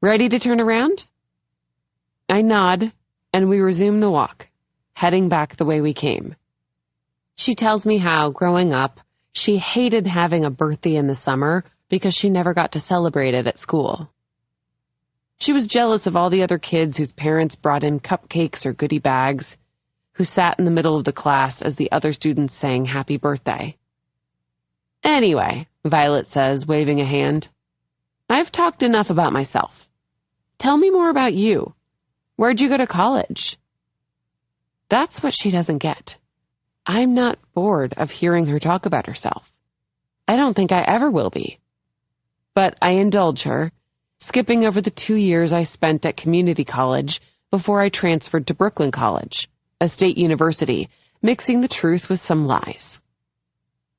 Ready to turn around? I nod, and we resume the walk, heading back the way we came. She tells me how, growing up, she hated having a birthday in the summer because she never got to celebrate it at school. She was jealous of all the other kids whose parents brought in cupcakes or goodie bags, who sat in the middle of the class as the other students sang happy birthday. Anyway, Violet says, waving a hand, I've talked enough about myself. Tell me more about you. Where'd you go to college? That's what she doesn't get. I'm not bored of hearing her talk about herself. I don't think I ever will be. But I indulge her, skipping over the 2 years I spent at community college before I transferred to Brooklyn College, a state university, mixing the truth with some lies.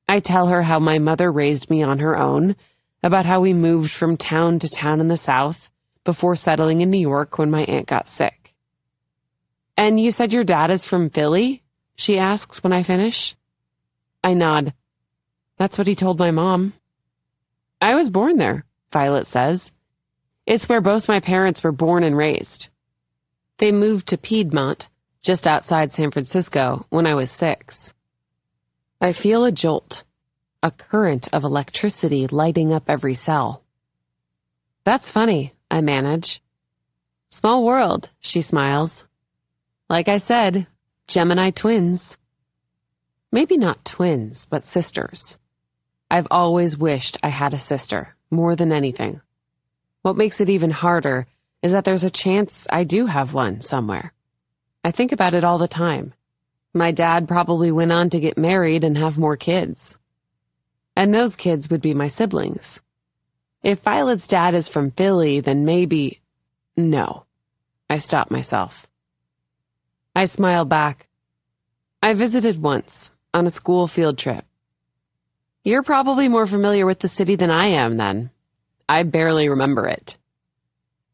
I tell her how my mother raised me on her own, about how we moved from town to town in the South before settling in New York when my aunt got sick. And you said your dad is from Philly? She asks when I finish. I nod. That's what he told my mom. I was born there, Violet says. It's where both my parents were born and raised. They moved to Piedmont, just outside San Francisco, when I was 6. I feel a jolt, a current of electricity lighting up every cell. That's funny, I manage. Small world, she smiles. Like I said, Gemini twins. Maybe not twins, but sisters. I've always wished I had a sister, more than anything. What makes it even harder is that there's a chance I do have one somewhere. I think about it all the time. My dad probably went on to get married and have more kids. And those kids would be my siblings. If Violet's dad is from Philly, then maybe... No. I stop myself. I smile back. I visited once, on a school field trip. You're probably more familiar with the city than I am, then. I barely remember it.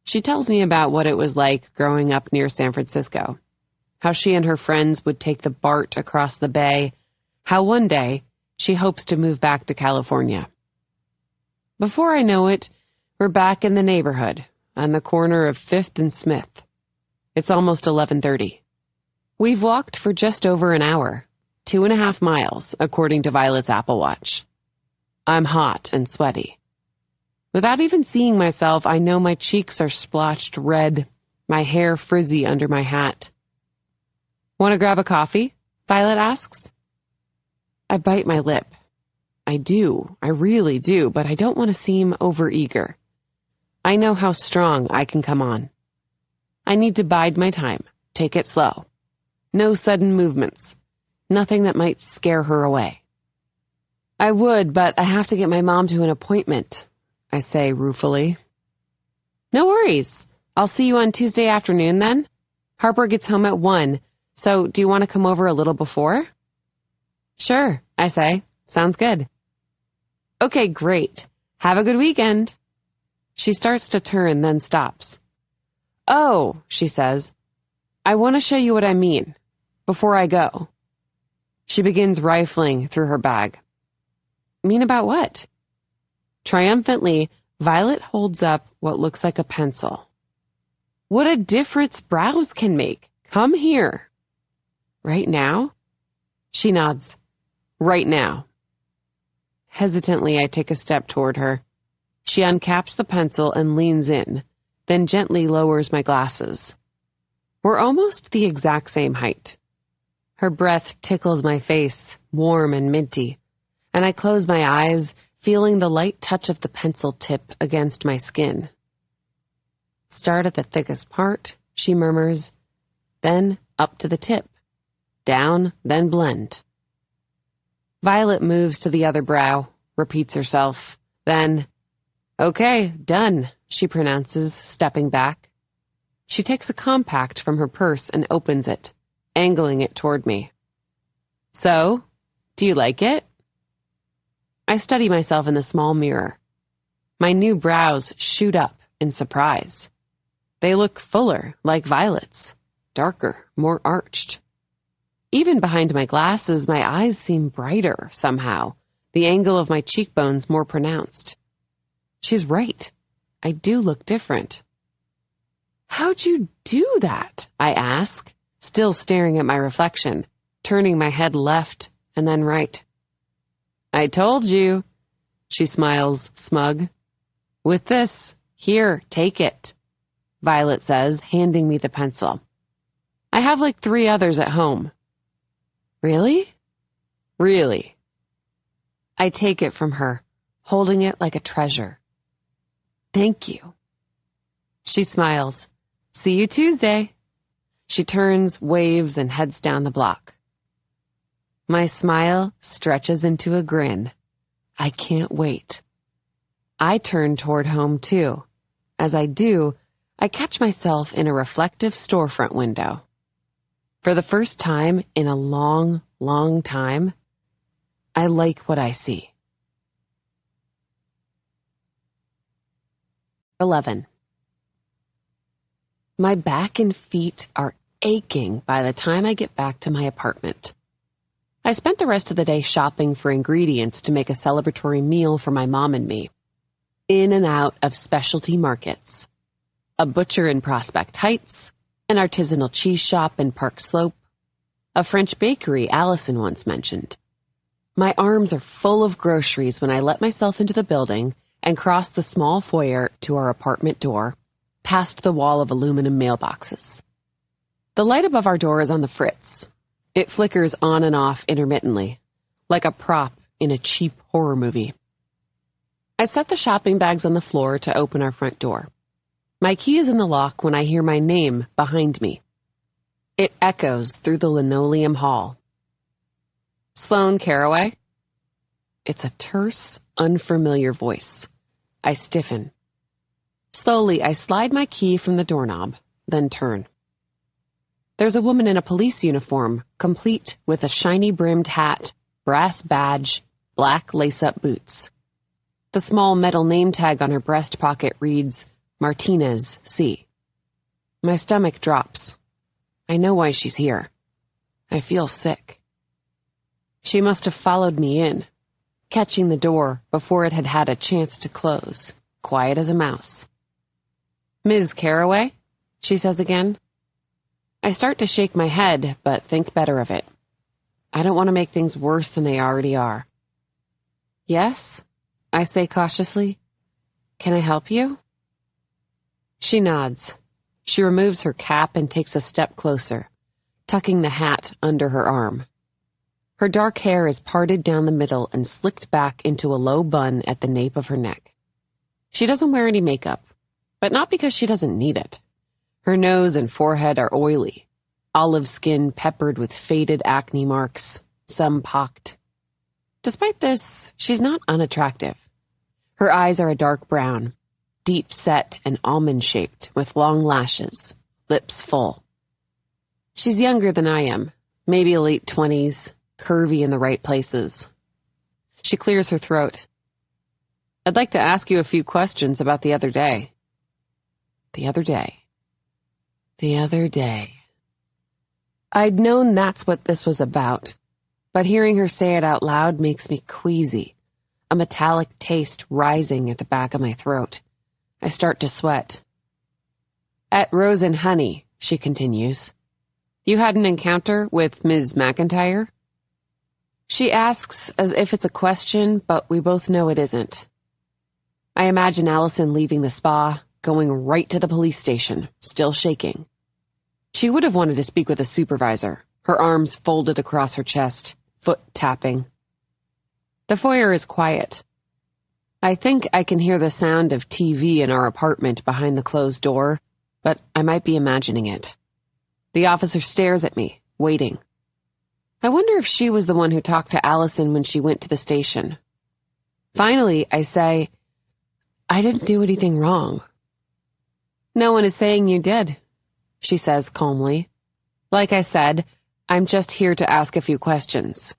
She tells me about what it was like growing up near San Francisco, how she and her friends would take the BART across the bay, how one day she hopes to move back to California. Before I know it, we're back in the neighborhood, on the corner of 5th and Smith. It's almost 11:30. We've walked for just over an hour, 2.5 miles, according to Violet's Apple Watch. I'm hot and sweaty. Without even seeing myself, I know my cheeks are splotched red, my hair frizzy under my hat. Want to grab a coffee? Violet asks. I bite my lip. I do, I really do, but I don't want to seem overeager. I know how strong I can come on. I need to bide my time, take it slow. No sudden movements. Nothing that might scare her away. I would, but I have to get my mom to an appointment, I say ruefully. No worries. I'll see you on Tuesday afternoon then. Harper gets home at 1, so do you want to come over a little before? Sure, I say. Sounds good. Okay, great. Have a good weekend. She starts to turn, then stops. Oh, she says, I want to show you what I mean. Before I go. She begins rifling through her bag. Mean about what? Triumphantly, Violet holds up what looks like a pencil. What a difference brows can make. Come here. Right now? She nods. Right now. Hesitantly, I take a step toward her. She uncaps the pencil and leans in, then gently lowers my glasses. We're almost the exact same height. Her breath tickles my face, warm and minty, and I close my eyes, feeling the light touch of the pencil tip against my skin. Start at the thickest part, she murmurs, then up to the tip, down, then blend. Violet moves to the other brow, repeats herself, then, okay, done, she pronounces, stepping back. She takes a compact from her purse and opens it, angling it toward me. So, do you like it? I study myself in the small mirror. My new brows shoot up in surprise. They look fuller, like Violet's, darker, more arched. Even behind my glasses, my eyes seem brighter somehow, the angle of my cheekbones more pronounced. She's right. I do look different. How'd you do that? I ask, still staring at my reflection, turning my head left and then right. I told you, she smiles, smug. With this, here, take it, Violet says, handing me the pencil. I have like 3 others at home. Really? Really. I take it from her, holding it like a treasure. Thank you. She smiles. See you Tuesday. She turns, waves, and heads down the block. My smile stretches into a grin. I can't wait. I turn toward home too. As I do, I catch myself in a reflective storefront window. For the first time in a long, long time, I like what I see. 11. My back and feet are aching by the time I get back to my apartment. I spent the rest of the day shopping for ingredients to make a celebratory meal for my mom and me. In and out of specialty markets. A butcher in Prospect Heights, an artisanal cheese shop in Park Slope, a French bakery Allison once mentioned. My arms are full of groceries when I let myself into the building and cross the small foyer to our apartment door, past the wall of aluminum mailboxes. The light above our door is on the fritz. It flickers on and off intermittently, like a prop in a cheap horror movie. I set the shopping bags on the floor to open our front door. My key is in the lock when I hear my name behind me. It echoes through the linoleum hall. Sloane Carraway? It's a terse, unfamiliar voice. I stiffen. Slowly, I slide my key from the doorknob, then turn. There's a woman in a police uniform, complete with a shiny-brimmed hat, brass badge, black lace-up boots. The small metal name tag on her breast pocket reads, Martinez, C. My stomach drops. I know why she's here. I feel sick. She must have followed me in, catching the door before it had had a chance to close, quiet as a mouse. Ms. Carraway? She says again. I start to shake my head, but think better of it. I don't want to make things worse than they already are. Yes? I say cautiously. Can I help you? She nods. She removes her cap and takes a step closer, tucking the hat under her arm. Her dark hair is parted down the middle and slicked back into a low bun at the nape of her neck. She doesn't wear any makeup, but not because she doesn't need it. Her nose and forehead are oily, olive skin peppered with faded acne marks, some pocked. Despite this, she's not unattractive. Her eyes are a dark brown, deep-set and almond-shaped, with long lashes, lips full. She's younger than I am, maybe late 20s, curvy in the right places. She clears her throat. I'd like to ask you a few questions about the other day. The other day. The other day. I'd known that's what this was about, but hearing her say it out loud makes me queasy, a metallic taste rising at the back of my throat. I start to sweat. At Rose and Honey, she continues, you had an encounter with Ms. McIntyre? She asks as if it's a question, but we both know it isn't. I imagine Allison leaving the spa, going right to the police station, still shaking. She would have wanted to speak with a supervisor, her arms folded across her chest, foot tapping. The foyer is quiet. I think I can hear the sound of TV in our apartment behind the closed door, but I might be imagining it. The officer stares at me, waiting. I wonder if she was the one who talked to Allison when she went to the station. Finally, I say, I didn't do anything wrong. No one is saying you did, she says calmly. Like I said, I'm just here to ask a few questions.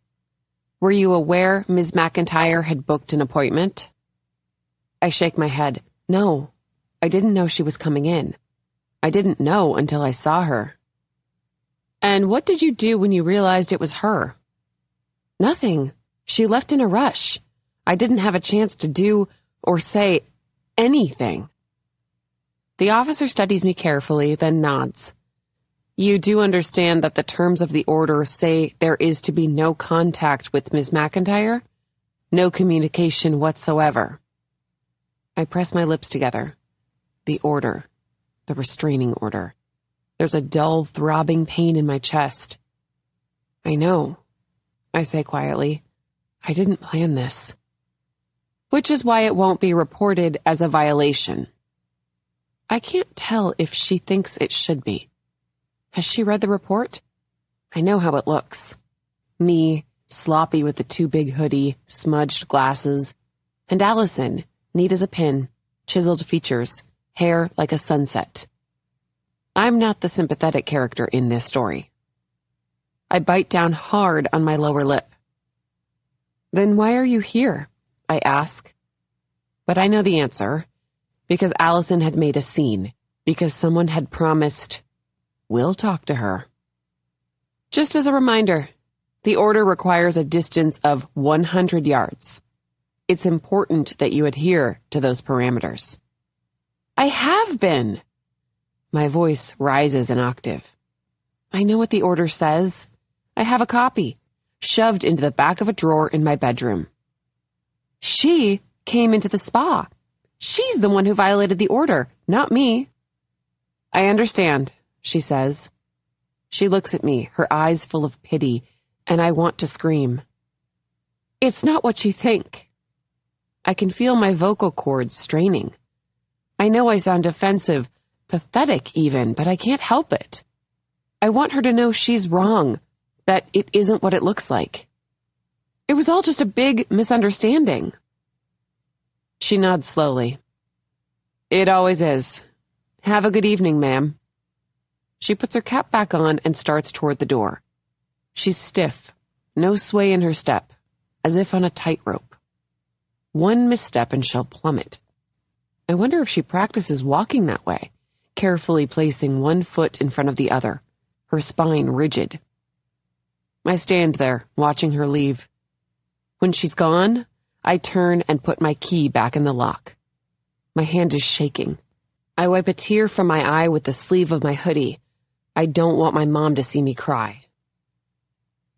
Were you aware Ms. McIntyre had booked an appointment? I shake my head. No, I didn't know she was coming in. I didn't know until I saw her. And what did you do when you realized it was her? Nothing. She left in a rush. I didn't have a chance to do or say anything. The officer studies me carefully, then nods. You do understand that the terms of the order say there is to be no contact with Ms. McIntyre? No communication whatsoever. I press my lips together. The order. The restraining order. There's a dull, throbbing pain in my chest. I know, I say quietly. I didn't plan this. Which is why it won't be reported as a violation. I can't tell if she thinks it should be. Has she read the report? I know how it looks. Me, sloppy with the too big hoodie, smudged glasses, and Allison, neat as a pin, chiseled features, hair like a sunset. I'm not the sympathetic character in this story. I bite down hard on my lower lip. Then why are you here? I ask. But I know the answer. Because Allison had made a scene. Because someone had promised, we'll talk to her. Just as a reminder, the order requires a distance of 100 yards. It's important that you adhere to those parameters. I have been. My voice rises an octave. I know what the order says. I have a copy, shoved into the back of a drawer in my bedroom. She came into the spa. She's the one who violated the order, not me. I understand, she says. She looks at me, her eyes full of pity, and I want to scream. It's not what you think. I can feel my vocal cords straining. I know I sound offensive, pathetic even, but I can't help it. I want her to know she's wrong, that it isn't what it looks like. It was all just a big misunderstanding. She nods slowly. It always is. Have a good evening, ma'am. She puts her cap back on and starts toward the door. She's stiff, no sway in her step, as if on a tightrope. One misstep and she'll plummet. I wonder if she practices walking that way, carefully placing one foot in front of the other, her spine rigid. I stand there, watching her leave. When she's gone, I turn and put my key back in the lock. My hand is shaking. I wipe a tear from my eye with the sleeve of my hoodie. I don't want my mom to see me cry.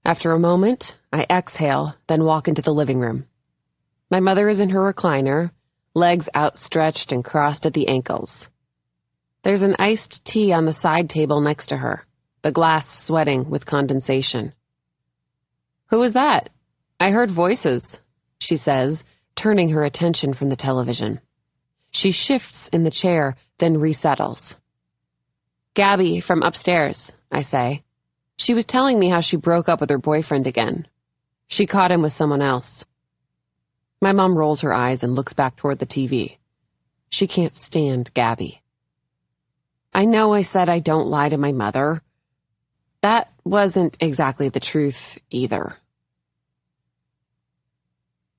After a moment, I exhale, then walk into the living room. My mother is in her recliner, legs outstretched and crossed at the ankles. There's an iced tea on the side table next to her, the glass sweating with condensation. Who was that? I heard voices, she says, turning her attention from the television. She shifts in the chair, then resettles. Gabby from upstairs, I say. She was telling me how she broke up with her boyfriend again. She caught him with someone else. My mom rolls her eyes and looks back toward the TV. She can't stand Gabby. I know I said I don't lie to my mother. That wasn't exactly the truth either.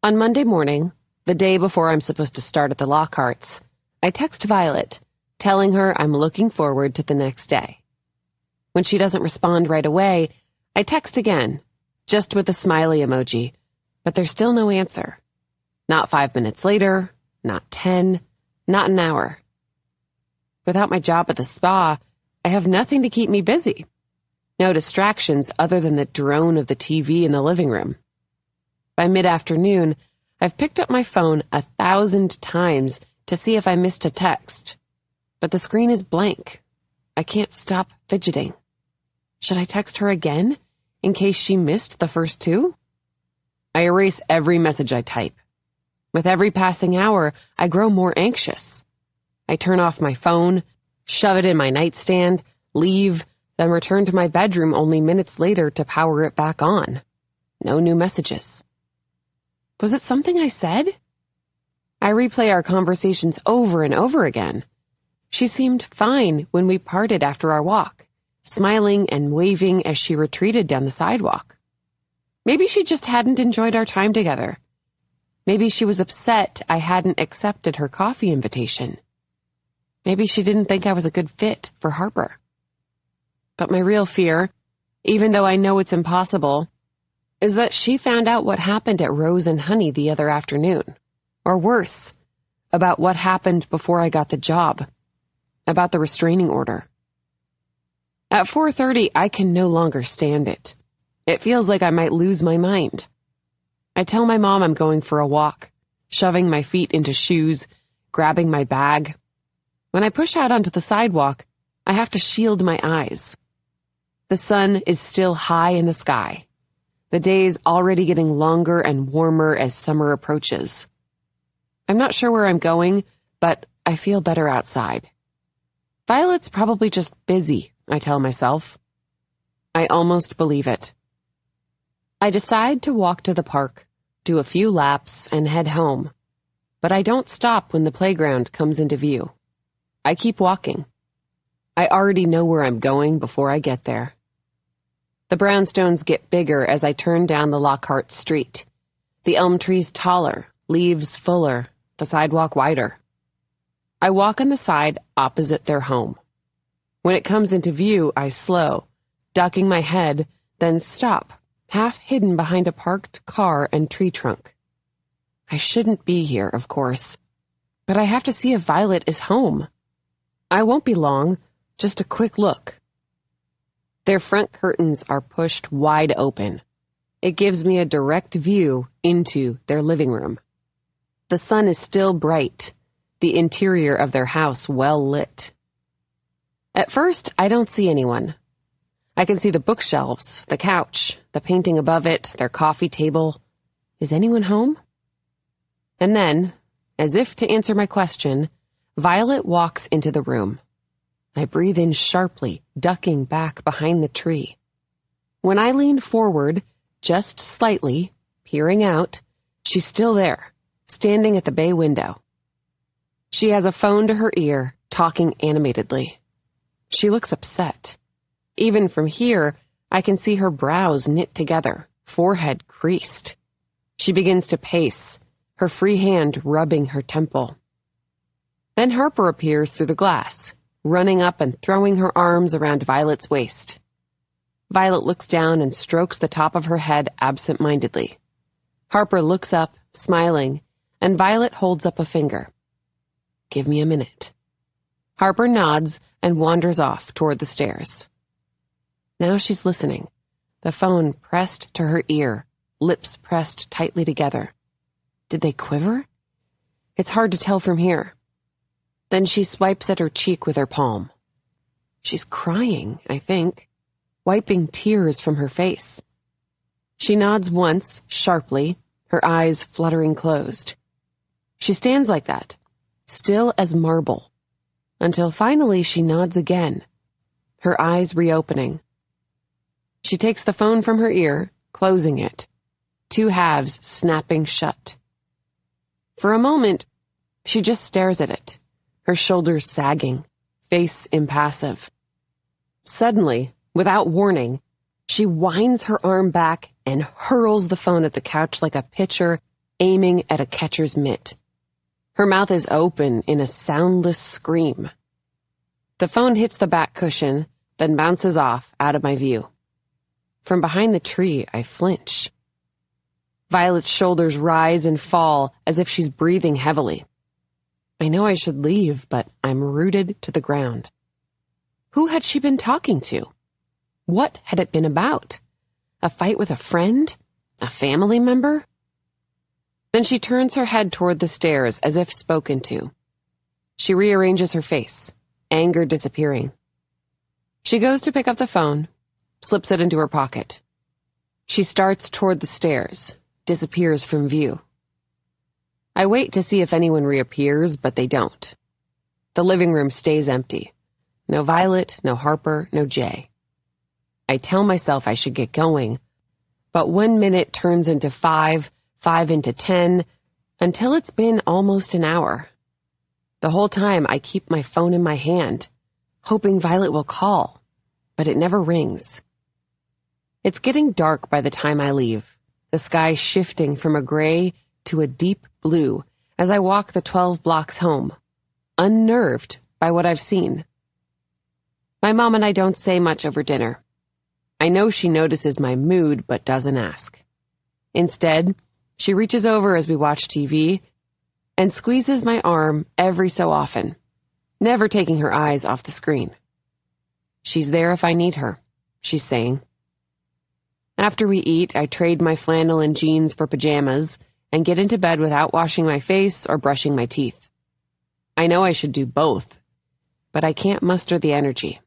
On Monday morning, the day before I'm supposed to start at the Lockharts, I text Violet, telling her I'm looking forward to the next day. When she doesn't respond right away, I text again, just with a smiley emoji, but there's still no answer. Not 5 minutes later, not 10, not an hour. Without my job at the spa, I have nothing to keep me busy. No distractions other than the drone of the TV in the living room. By mid-afternoon, I've picked up my phone 1,000 times to see if I missed a text. But the screen is blank. I can't stop fidgeting. Should I text her again, in case she missed the first two? I erase every message I type. With every passing hour, I grow more anxious. I turn off my phone, shove it in my nightstand, leave, then return to my bedroom only minutes later to power it back on. No new messages. Was it something I said? I replay our conversations over and over again. She seemed fine when we parted after our walk, smiling and waving as she retreated down the sidewalk. Maybe she just hadn't enjoyed our time together. Maybe she was upset I hadn't accepted her coffee invitation. Maybe she didn't think I was a good fit for Harper. But my real fear, even though I know it's impossible, is that she found out what happened at Rose and Honey the other afternoon. Or worse, about what happened before I got the job. about the restraining order. At 4:30, I can no longer stand it. It feels like I might lose my mind. I tell my mom I'm going for a walk, shoving my feet into shoes, grabbing my bag. When I push out onto the sidewalk, I have to shield my eyes. The sun is still high in the sky. The day's already getting longer and warmer as summer approaches. I'm not sure where I'm going, but I feel better outside. Violet's probably just busy, I tell myself. I almost believe it. I decide to walk to the park, do a few laps, and head home. But I don't stop when the playground comes into view. I keep walking. I already know where I'm going before I get there. The brownstones get bigger as I turn down the Lockhart Street. The elm trees taller, leaves fuller, the sidewalk wider. I walk on the side opposite their home. When it comes into view, I slow, ducking my head, then stop, half hidden behind a parked car and tree trunk. I shouldn't be here, of course, but I have to see if Violet is home. I won't be long, just a quick look. Their front curtains are pushed wide open. It gives me a direct view into their living room. The sun is still bright, the interior of their house well lit. At first, I don't see anyone. I can see the bookshelves, the couch, the painting above it, their coffee table. Is anyone home? And then, as if to answer my question, Violet walks into the room. I breathe in sharply, ducking back behind the tree. When I lean forward, just slightly, peering out, she's still there, standing at the bay window. She has a phone to her ear, talking animatedly. She looks upset. Even from here, I can see her brows knit together, forehead creased. She begins to pace, her free hand rubbing her temple. Then Harper appears through the glass, running up and throwing her arms around Violet's waist. Violet looks down and strokes the top of her head absent-mindedly. Harper looks up, smiling, and Violet holds up a finger. Give me a minute. Harper nods and wanders off toward the stairs. Now she's listening, the phone pressed to her ear, lips pressed tightly together. Did they quiver? It's hard to tell from here. Then she swipes at her cheek with her palm. She's crying, I think, wiping tears from her face. She nods once, sharply, her eyes fluttering closed. She stands like that, still as marble, until finally she nods again, her eyes reopening. She takes the phone from her ear, closing it, two halves snapping shut. For a moment, she just stares at it, her shoulders sagging, face impassive. Suddenly, without warning, she winds her arm back and hurls the phone at the couch like a pitcher aiming at a catcher's mitt. Her mouth is open in a soundless scream. The phone hits the back cushion, then bounces off out of my view. From behind the tree, I flinch. Violet's shoulders rise and fall as if she's breathing heavily. I know I should leave, but I'm rooted to the ground. Who had she been talking to? What had it been about? A fight with a friend? A family member? Then she turns her head toward the stairs as if spoken to. She rearranges her face, anger disappearing. She goes to pick up the phone, slips it into her pocket. She starts toward the stairs, disappears from view. I wait to see if anyone reappears, but they don't. The living room stays empty. No Violet, no Harper, no Jay. I tell myself I should get going, but 1 minute turns into 5 into 10, until it's been almost an hour. The whole time I keep my phone in my hand, hoping Violet will call, but it never rings. It's getting dark by the time I leave, the sky shifting from a gray to a deep blue as I walk the 12 blocks home, unnerved by what I've seen. My mom and I don't say much over dinner. I know she notices my mood but doesn't ask. Instead, she reaches over as we watch TV and squeezes my arm every so often. never taking her eyes off the screen. She's there if I need her, she's saying. After we eat, I trade my flannel and jeans for pajamas and get into bed without washing my face or brushing my teeth. I know I should do both, but I can't muster the energy.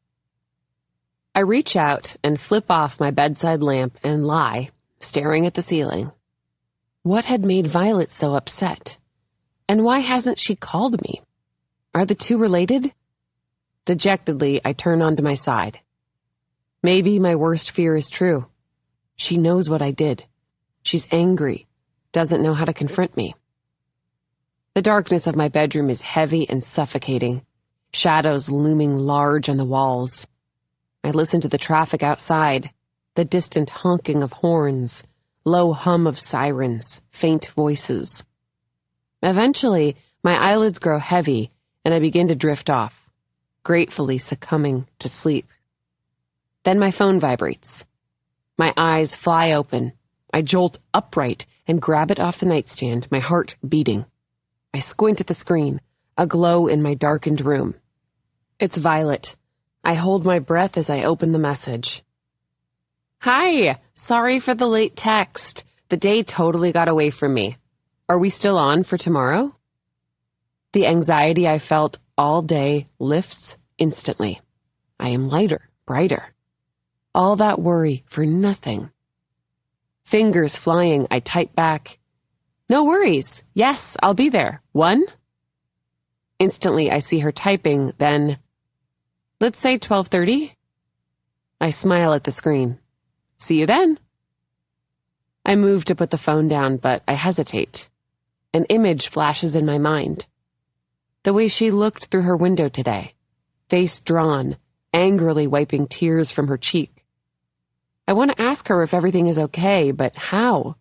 I reach out and flip off my bedside lamp and lie, staring at the ceiling. What had made Violet so upset? And why hasn't she called me? Are the two related? Dejectedly, I turn onto my side. Maybe my worst fear is true. She knows what I did. She's angry, doesn't know how to confront me. The darkness of my bedroom is heavy and suffocating, shadows looming large on the walls. I listen to the traffic outside, the distant honking of horns, low hum of sirens, faint voices. Eventually, my eyelids grow heavy and I begin to drift off, gratefully succumbing to sleep. Then my phone vibrates. My eyes fly open. I jolt upright and grab it off the nightstand, my heart beating. I squint at the screen, a glow in my darkened room. It's Violet. I hold my breath as I open the message. Hi, sorry for the late text. The day totally got away from me. Are we still on for tomorrow? The anxiety I felt all day lifts instantly. I am lighter, brighter. All that worry for nothing. Fingers flying, I type back. No worries. Yes, I'll be there. 1? Instantly, I see her typing, then, let's say 12:30. I smile at the screen. See you then. I move to put the phone down, but I hesitate. An image flashes in my mind. The way she looked through her window today, face drawn, angrily wiping tears from her cheek. I want to ask her if everything is okay, but how?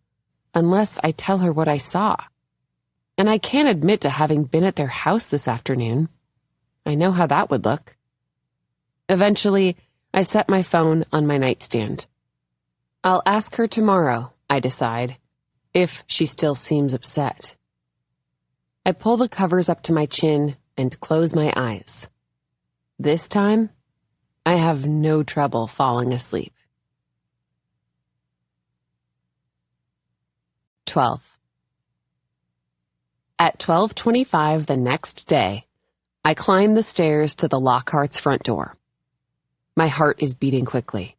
Unless I tell her what I saw. And I can't admit to having been at their house this afternoon. I know how that would look. Eventually, I set my phone on my nightstand. I'll ask her tomorrow, I decide, if she still seems upset. I pull the covers up to my chin and close my eyes. This time, I have no trouble falling asleep. 12. At 12:25 the next day, I climb the stairs to the Lockhart's front door. My heart is beating quickly.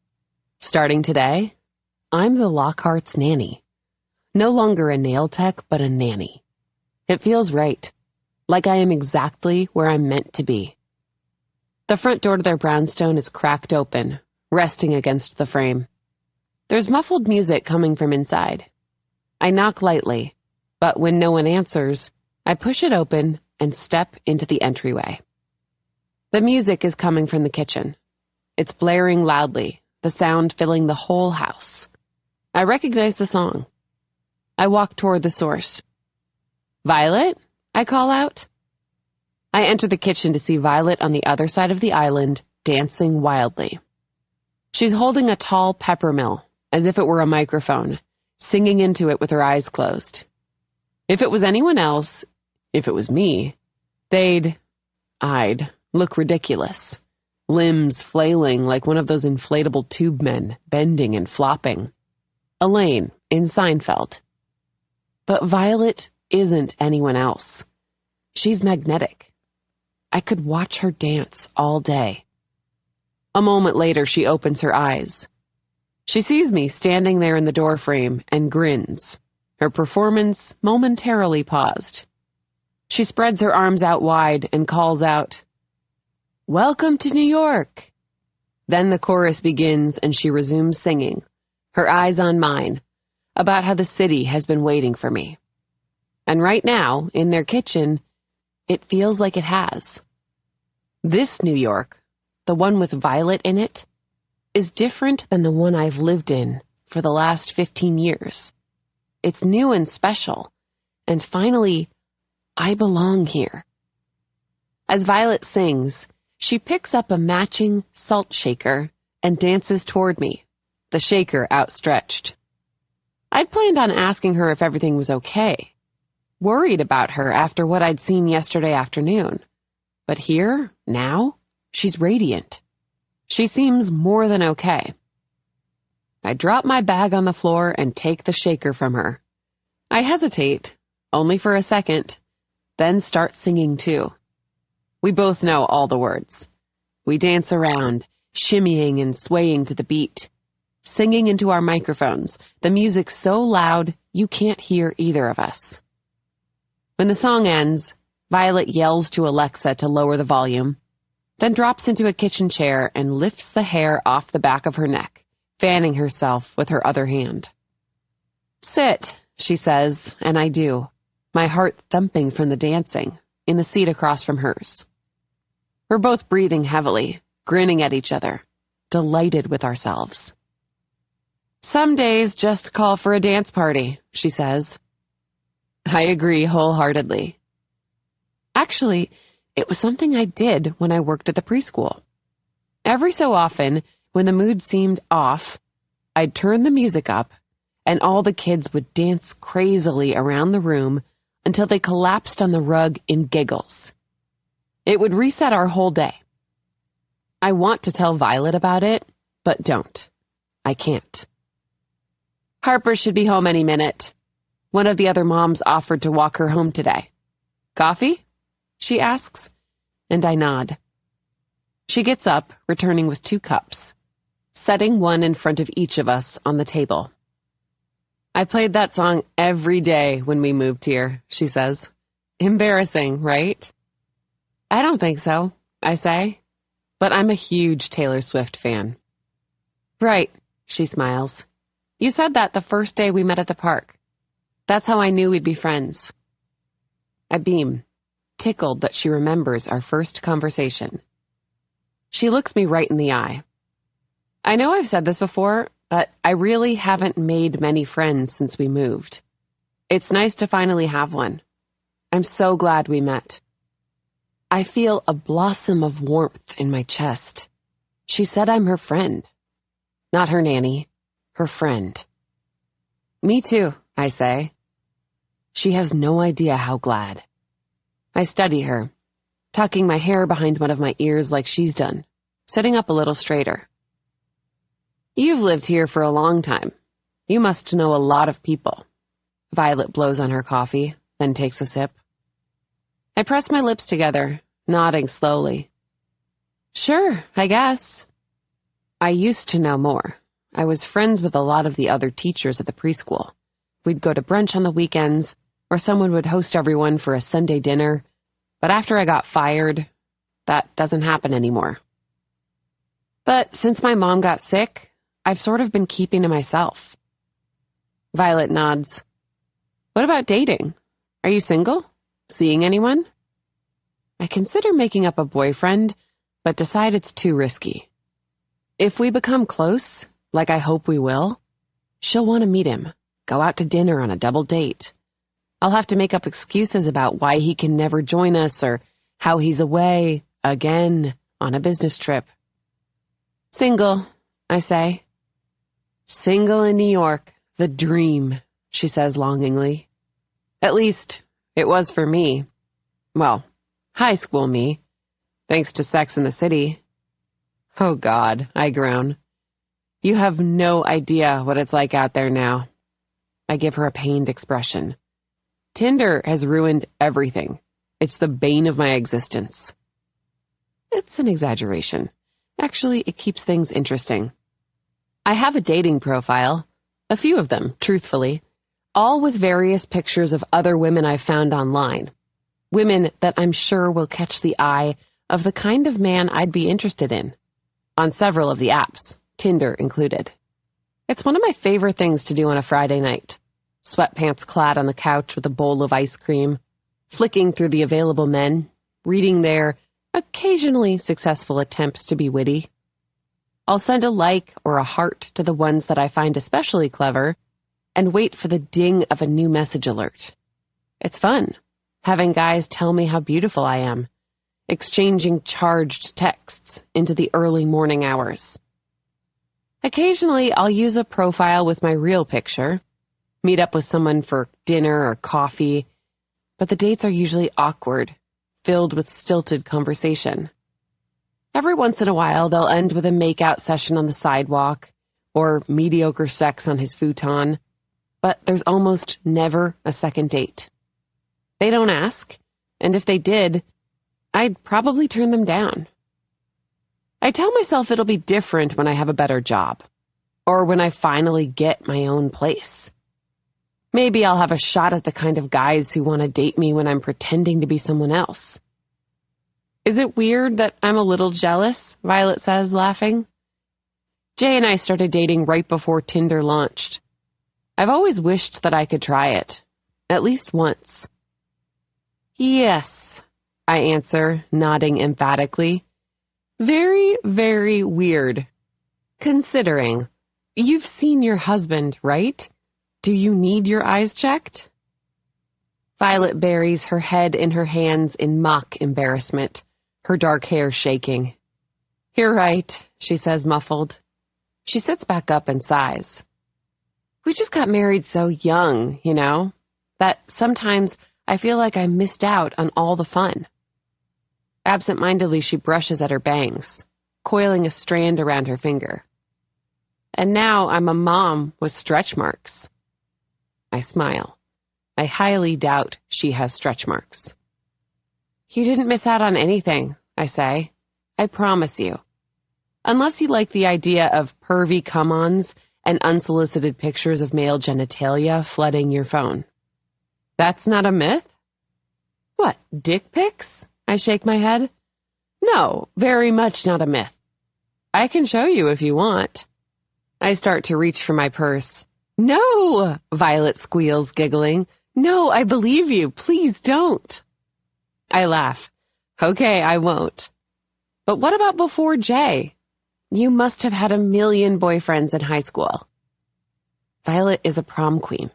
Starting today, I'm the Lockhart's nanny. No longer a nail tech, but a nanny. It feels right, like I am exactly where I'm meant to be. The front door to their brownstone is cracked open, resting against the frame. There's muffled music coming from inside. I knock lightly, but when no one answers, I push it open and step into the entryway. The music is coming from the kitchen. It's blaring loudly, the sound filling the whole house. I recognize the song. I walk toward the source. Violet? I call out. I enter the kitchen to see Violet on the other side of the island, dancing wildly. She's holding a tall peppermill, as if it were a microphone, singing into it with her eyes closed. If it was anyone else, if it was me, I'd look ridiculous. Limbs flailing like one of those inflatable tube men, bending and flopping. Elaine in Seinfeld. But Violet isn't anyone else. She's magnetic. I could watch her dance all day. A moment later, she opens her eyes. She sees me standing there in the doorframe and grins. Her performance momentarily paused. She spreads her arms out wide and calls out, "Welcome to New York." Then the chorus begins and she resumes singing, her eyes on mine, about how the city has been waiting for me. And right now, in their kitchen, it feels like it has. This New York, the one with Violet in it, is different than the one I've lived in for the last 15 years. It's new and special, and finally, I belong here. As Violet sings, she picks up a matching salt shaker and dances toward me, the shaker outstretched. I'd planned on asking her if everything was okay, worried about her after what I'd seen yesterday afternoon, But here, now, she's radiant. She seems more than okay. I drop my bag on the floor and take the shaker from her. I hesitate, only for a second, then start singing too. We both know all the words. We dance around, shimmying and swaying to the beat, singing into our microphones, the music so loud you can't hear either of us. When the song ends, Violet yells to Alexa to lower the volume, then drops into a kitchen chair and lifts the hair off the back of her neck, fanning herself with her other hand. "Sit," she says, and I do, my heart thumping from the dancing, in the seat across from hers. We're both breathing heavily, grinning at each other, delighted with ourselves. "Some days just call for a dance party," she says. I agree wholeheartedly. Actually, it was something I did when I worked at the preschool. Every so often, when the mood seemed off, I'd turn the music up, and all the kids would dance crazily around the room until they collapsed on the rug in giggles. It would reset our whole day. I want to tell Violet about it, but don't. I can't. "Harper should be home any minute." One of the other moms offered to walk her home today. "Coffee?" she asks, and I nod. She gets up, returning with 2 cups, setting one in front of each of us on the table. "I played that song every day when we moved here," she says. "Embarrassing, right?" "I don't think so," I say, but I'm a huge Taylor Swift fan. "Right," she smiles. "You said that the first day we met at the park. That's how I knew we'd be friends." I beam, tickled that she remembers our first conversation. She looks me right in the eye. I know I've said this before, but I really haven't made many friends since we moved. It's nice to finally have one. I'm so glad we met. I feel a blossom of warmth in my chest. She said I'm her friend. Not her nanny, her friend. "Me too," I say. She has no idea how glad. I study her, tucking my hair behind one of my ears like she's done, sitting up a little straighter. "You've lived here for a long time. You must know a lot of people." Violet blows on her coffee, then takes a sip. I press my lips together, nodding slowly. "Sure, I guess." I used to know more. I was friends with a lot of the other teachers at the preschool. We'd go to brunch on the weekends, or someone would host everyone for a Sunday dinner. But after I got fired, that doesn't happen anymore. But since my mom got sick, I've sort of been keeping to myself. Violet nods. "What about dating? Are you single? Seeing anyone?" I consider making up a boyfriend, but decide it's too risky. If we become close, like I hope we will, she'll want to meet him, go out to dinner on a double date. I'll have to make up excuses about why he can never join us or how he's away, again, on a business trip. "Single," I say. "Single in New York, the dream," she says longingly. At least, it was for me. Well, high school me, thanks to Sex and the City. Oh God, I groan. You have no idea what it's like out there now. I give her a pained expression. Tinder has ruined everything. It's the bane of my existence. It's an exaggeration. Actually, it keeps things interesting. I have a dating profile, a few of them, truthfully, all with various pictures of other women I've found online. Women that I'm sure will catch the eye of the kind of man I'd be interested in. On several of the apps, Tinder included. It's one of my favorite things to do on a Friday night. Sweatpants clad on the couch with a bowl of ice cream, flicking through the available men, reading their occasionally successful attempts to be witty. I'll send a like or a heart to the ones that I find especially clever and wait for the ding of a new message alert. It's fun, having guys tell me how beautiful I am, exchanging charged texts into the early morning hours. Occasionally, I'll use a profile with my real picture, meet up with someone for dinner or coffee, but the dates are usually awkward, filled with stilted conversation. Every once in a while, they'll end with a make-out session on the sidewalk or mediocre sex on his futon, but there's almost never a second date. They don't ask, and if they did, I'd probably turn them down. I tell myself it'll be different when I have a better job, or when I finally get my own place. Maybe I'll have a shot at the kind of guys who want to date me when I'm pretending to be someone else. Is it weird that I'm a little jealous? Violet says, laughing. Jay and I started dating right before Tinder launched. I've always wished that I could try it, at least once. Yes, I answer, nodding emphatically. Very, very weird. Considering, you've seen your husband, right? Do you need your eyes checked? Violet buries her head in her hands in mock embarrassment, her dark hair shaking. You're right, she says, muffled. She sits back up and sighs. We just got married so young, that sometimes I feel like I missed out on all the fun. Absent-mindedly, she brushes at her bangs, coiling a strand around her finger. And now I'm a mom with stretch marks. I smile. I highly doubt she has stretch marks. You didn't miss out on anything, I say. I promise you. Unless you like the idea of pervy come-ons and unsolicited pictures of male genitalia flooding your phone. That's not a myth? What, dick pics? I shake my head. No, very much not a myth. I can show you if you want. I start to reach for my purse. No, Violet squeals, giggling. No, I believe you. Please don't. I laugh. Okay, I won't. But what about before Jay? You must have had a million boyfriends in high school. Violet is a prom queen,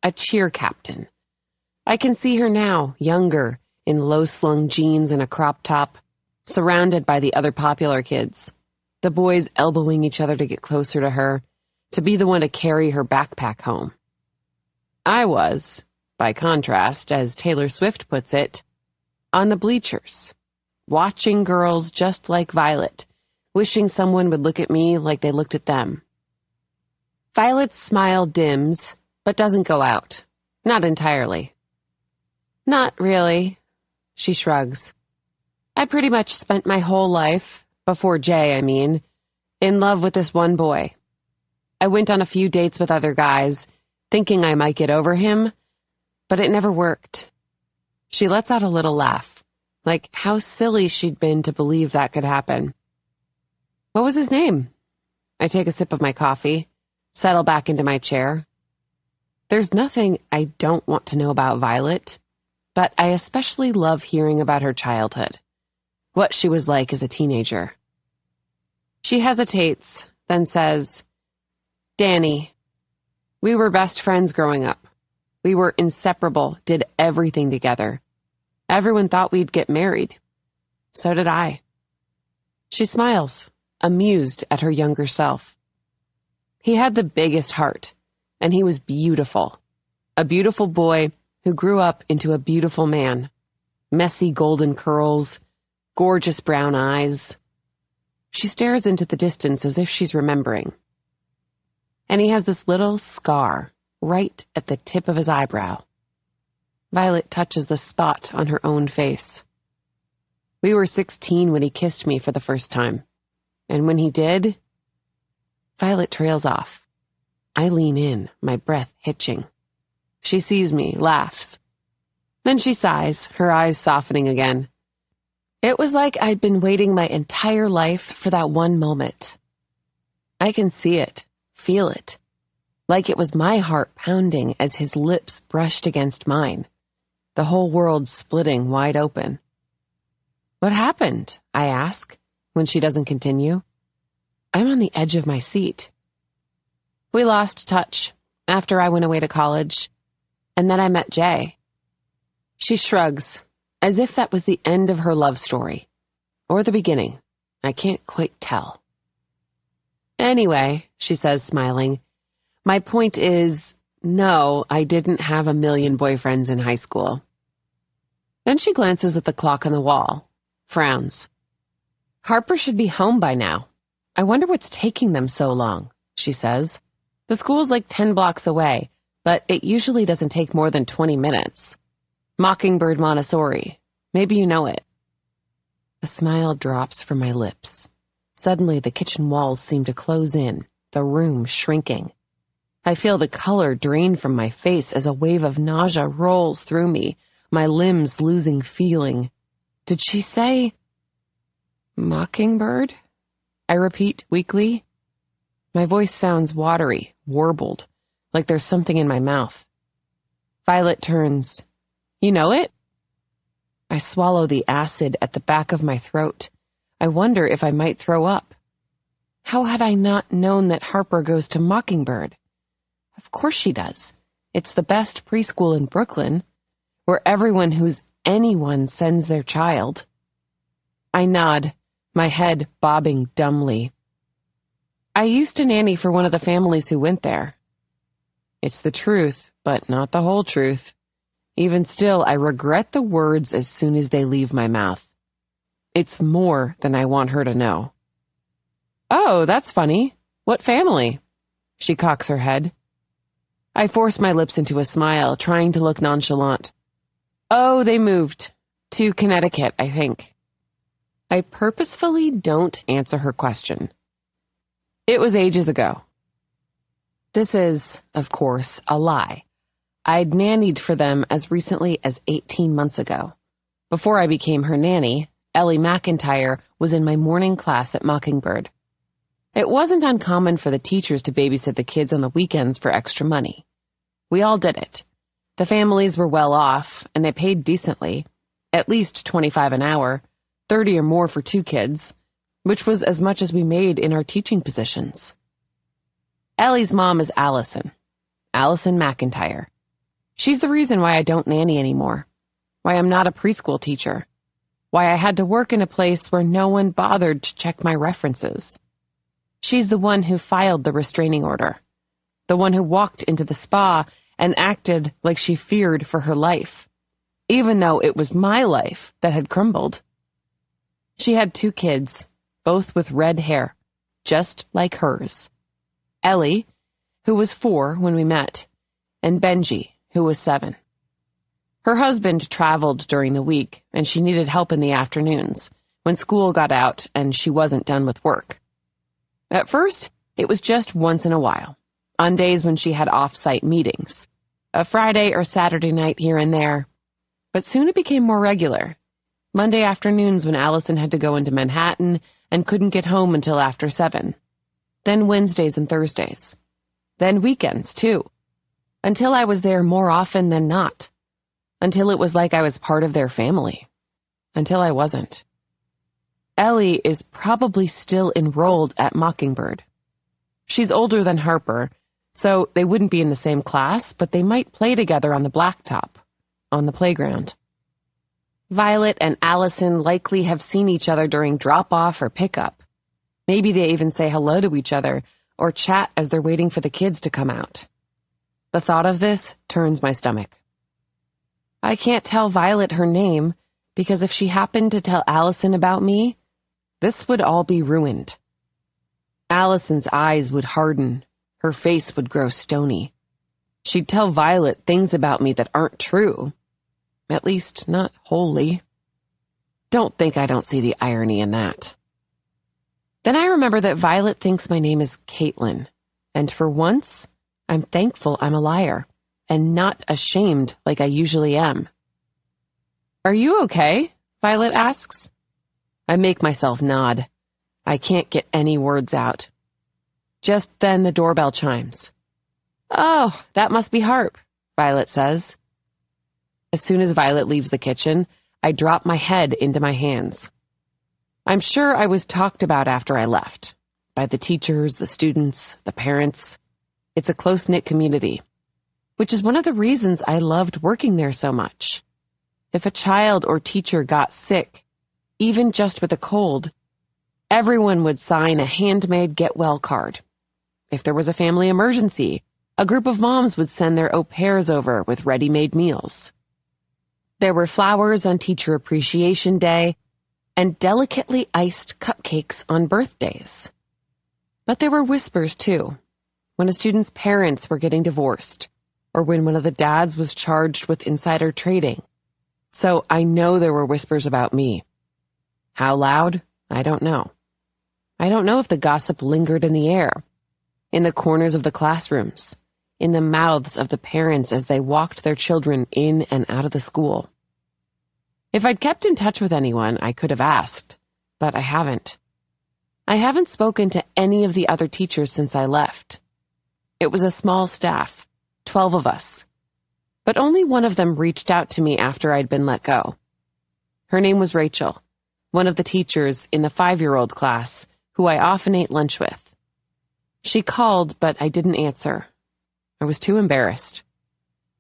a cheer captain. I can see her now, younger, in low-slung jeans and a crop top, surrounded by the other popular kids, the boys elbowing each other to get closer to her, to be the one to carry her backpack home. I was, by contrast, as Taylor Swift puts it, on the bleachers, watching girls just like Violet, wishing someone would look at me like they looked at them. Violet's smile dims, but doesn't go out. Not entirely. Not really, she shrugs. I pretty much spent my whole life, before Jay, in love with this one boy. I went on a few dates with other guys, thinking I might get over him, but it never worked. She lets out a little laugh, like how silly she'd been to believe that could happen. What was his name? I take a sip of my coffee, settle back into my chair. There's nothing I don't want to know about Violet, but I especially love hearing about her childhood, what she was like as a teenager. She hesitates, then says, Danny. We were best friends growing up. We were inseparable, did everything together. Everyone thought we'd get married. So did I. She smiles, amused at her younger self. He had the biggest heart, and he was beautiful. A beautiful boy who grew up into a beautiful man. Messy golden curls, gorgeous brown eyes. She stares into the distance as if she's remembering. And he has this little scar right at the tip of his eyebrow. Violet touches the spot on her own face. We were 16 when he kissed me for the first time. And when he did, Violet trails off. I lean in, my breath hitching. She sees me, laughs. Then she sighs, her eyes softening again. It was like I'd been waiting my entire life for that one moment. I can see it, feel it, like it was my heart pounding as his lips brushed against mine, the whole world splitting wide open. What happened? I ask, when she doesn't continue. I'm on the edge of my seat. We lost touch after I went away to college, and then I met Jay. She shrugs, as if that was the end of her love story, or the beginning. I can't quite tell. Anyway, she says, smiling, my point is, no, I didn't have a million boyfriends in high school. Then she glances at the clock on the wall, frowns. Harper should be home by now. I wonder what's taking them so long, she says. The school's like 10 blocks away, but it usually doesn't take more than 20 minutes. Mockingbird Montessori. Maybe you know it. The smile drops from my lips. Suddenly, the kitchen walls seem to close in, the room shrinking. I feel the color drain from my face as a wave of nausea rolls through me, my limbs losing feeling. Did she say Mockingbird? I repeat weakly. My voice sounds watery, warbled, like there's something in my mouth. Violet turns. You know it? I swallow the acid at the back of my throat. I wonder if I might throw up. How had I not known that Harper goes to Mockingbird? Of course she does. It's the best preschool in Brooklyn, where everyone who's anyone sends their child. I nod, my head bobbing dumbly. I used to nanny for one of the families who went there. It's the truth, but not the whole truth. Even still, I regret the words as soon as they leave my mouth. It's more than I want her to know. Oh, that's funny. What family? She cocks her head. I force my lips into a smile, trying to look nonchalant. Oh, they moved. To Connecticut, I think. I purposefully don't answer her question. It was ages ago. This is, of course, a lie. I'd nannied for them as recently as 18 months ago. Before I became her nanny, Ellie McIntyre was in my morning class at Mockingbird. It wasn't uncommon for the teachers to babysit the kids on the weekends for extra money. We all did it. The families were well off, and they paid decently, at least $25 an hour, 30 or more for 2 kids, which was as much as we made in our teaching positions. Ellie's mom is Allison McIntyre. She's the reason why I don't nanny anymore, why I'm not a preschool teacher, why I had to work in a place where no one bothered to check my references. She's the one who filed the restraining order, the one who walked into the spa and acted like she feared for her life, even though it was my life that had crumbled. She had 2 kids, both with red hair, just like hers. Ellie, who was 4 when we met, and Benji, who was 7. Her husband traveled during the week, and she needed help in the afternoons, when school got out and she wasn't done with work. At first, it was just once in a while, on days when she had off-site meetings, a Friday or Saturday night here and there. But soon it became more regular. Monday afternoons when Allison had to go into Manhattan and couldn't get home until after 7. Then Wednesdays and Thursdays. Then weekends, too. Until I was there more often than not. Until it was like I was part of their family. Until I wasn't. Ellie is probably still enrolled at Mockingbird. She's older than Harper, so they wouldn't be in the same class, but they might play together on the blacktop, on the playground. Violet and Allison likely have seen each other during drop-off or pickup. Maybe they even say hello to each other or chat as they're waiting for the kids to come out. The thought of this turns my stomach. I can't tell Violet her name because if she happened to tell Allison about me, this would all be ruined. Allison's eyes would harden. Her face would grow stony. She'd tell Violet things about me that aren't true. At least, not wholly. Don't think I don't see the irony in that. Then I remember that Violet thinks my name is Caitlin, and for once, I'm thankful I'm a liar, and not ashamed like I usually am. Are you okay? Violet asks. I make myself nod. I can't get any words out. Just then the doorbell chimes. Oh, that must be Harp, Violet says. As soon as Violet leaves the kitchen, I drop my head into my hands. I'm sure I was talked about after I left. By the teachers, the students, the parents. It's a close-knit community, which is one of the reasons I loved working there so much. If a child or teacher got sick, even just with a cold, everyone would sign a handmade get-well card. If there was a family emergency, a group of moms would send their au pairs over with ready-made meals. There were flowers on Teacher Appreciation Day and delicately iced cupcakes on birthdays. But there were whispers, too, when a student's parents were getting divorced, or when one of the dads was charged with insider trading. So I know there were whispers about me. How loud? I don't know. I don't know if the gossip lingered in the air, in the corners of the classrooms, in the mouths of the parents as they walked their children in and out of the school. If I'd kept in touch with anyone, I could have asked, but I haven't. I haven't spoken to any of the other teachers since I left. It was a small staff, 12 of us, but only one of them reached out to me after I'd been let go. Her name was Rachel, one of the teachers in the 5-year-old class who I often ate lunch with. She called, but I didn't answer. I was too embarrassed.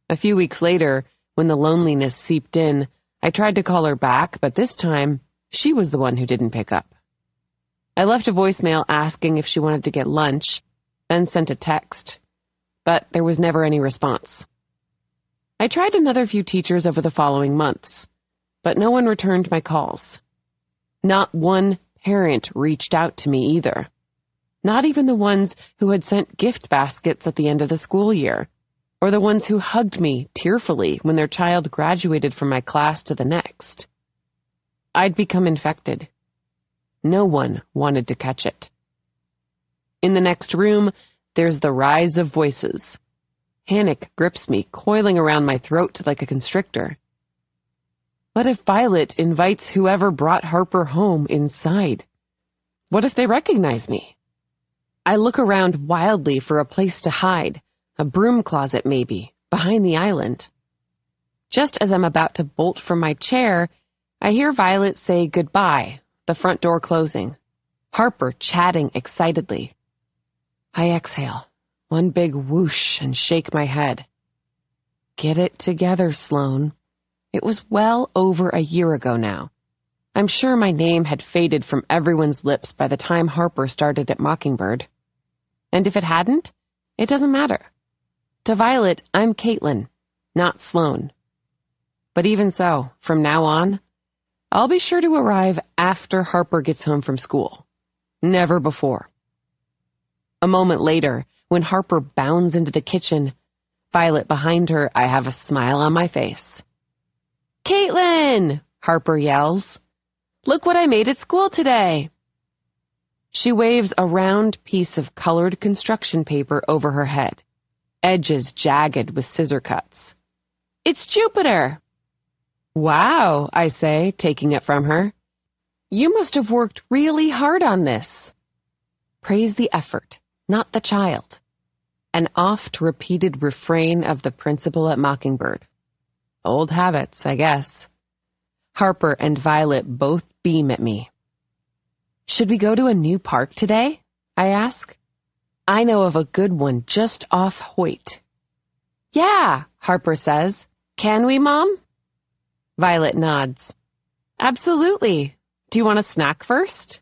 A few weeks later, when the loneliness seeped in, I tried to call her back, but this time, she was the one who didn't pick up. I left a voicemail asking if she wanted to get lunch, then sent a text, but there was never any response. I tried another few teachers over the following months, but no one returned my calls. Not one parent reached out to me either. Not even the ones who had sent gift baskets at the end of the school year, or the ones who hugged me tearfully when their child graduated from my class to the next. I'd become infected. No one wanted to catch it. In the next room, there's the rise of voices. Panic grips me, coiling around my throat like a constrictor. What if Violet invites whoever brought Harper home inside? What if they recognize me? I look around wildly for a place to hide, a broom closet maybe, behind the island. Just as I'm about to bolt from my chair, I hear Violet say goodbye, the front door closing, Harper chatting excitedly. I exhale, one big whoosh, and shake my head. Get it together, Sloane. It was well over a year ago now. I'm sure my name had faded from everyone's lips by the time Harper started at Mockingbird. And if it hadn't, it doesn't matter. To Violet, I'm Caitlin, not Sloane. But even so, from now on, I'll be sure to arrive after Harper gets home from school. Never before. A moment later, when Harper bounds into the kitchen, Violet behind her, I have a smile on my face. Caitlin! Harper yells. Look what I made at school today. She waves a round piece of colored construction paper over her head, edges jagged with scissor cuts. It's Jupiter! Wow, I say, taking it from her. You must have worked really hard on this. Praise the effort, not the child. An oft-repeated refrain of the principal at Mockingbird. Old habits, I guess. Harper and Violet both beam at me. Should we go to a new park today? I ask. I know of a good one just off Hoyt. Yeah, Harper says. Can we, Mom? Violet nods. Absolutely. Do you want a snack first?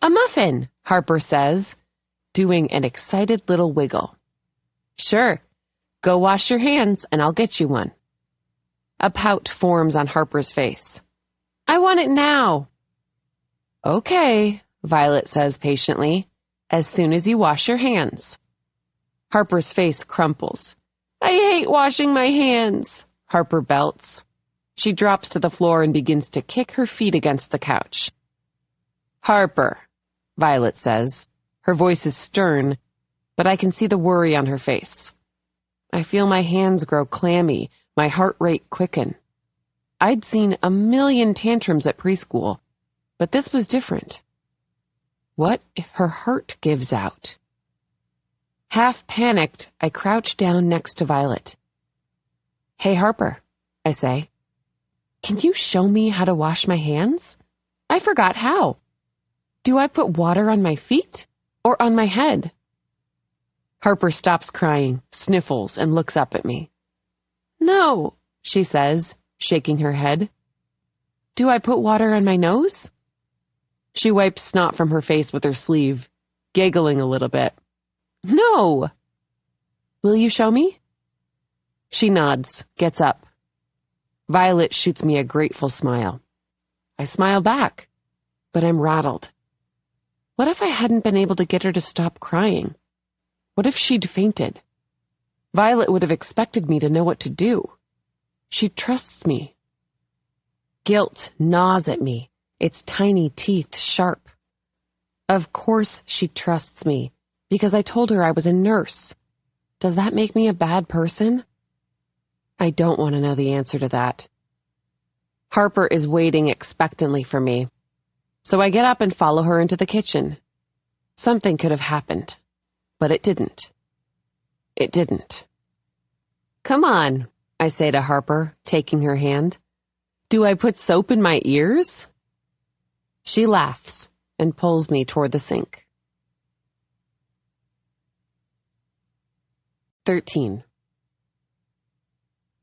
A muffin, Harper says, doing an excited little wiggle. Sure. Go wash your hands and I'll get you one. A pout forms on Harper's face. I want it now. Okay, Violet says patiently, as soon as you wash your hands. Harper's face crumples. I hate washing my hands, Harper belts. She drops to the floor and begins to kick her feet against the couch. Harper, Violet says. Her voice is stern, but I can see the worry on her face. I feel my hands grow clammy, my heart rate quicken. I'd seen a million tantrums at preschool, but this was different. What if her heart gives out? Half panicked, I crouch down next to Violet. Hey, Harper, I say. Can you show me how to wash my hands? I forgot how. Do I put water on my feet or on my head? Harper stops crying, sniffles, and looks up at me. No, she says, shaking her head. Do I put water on my nose? She wipes snot from her face with her sleeve, giggling a little bit. No. Will you show me? She nods, gets up. Violet shoots me a grateful smile. I smile back, but I'm rattled. What if I hadn't been able to get her to stop crying? What if she'd fainted? Violet would have expected me to know what to do. She trusts me. Guilt gnaws at me, its tiny teeth sharp. Of course she trusts me, because I told her I was a nurse. Does that make me a bad person? I don't want to know the answer to that. Harper is waiting expectantly for me, so I get up and follow her into the kitchen. Something could have happened, but it didn't. It didn't. Come on, I say to Harper, taking her hand. Do I put soap in my ears? She laughs and pulls me toward the sink. 13.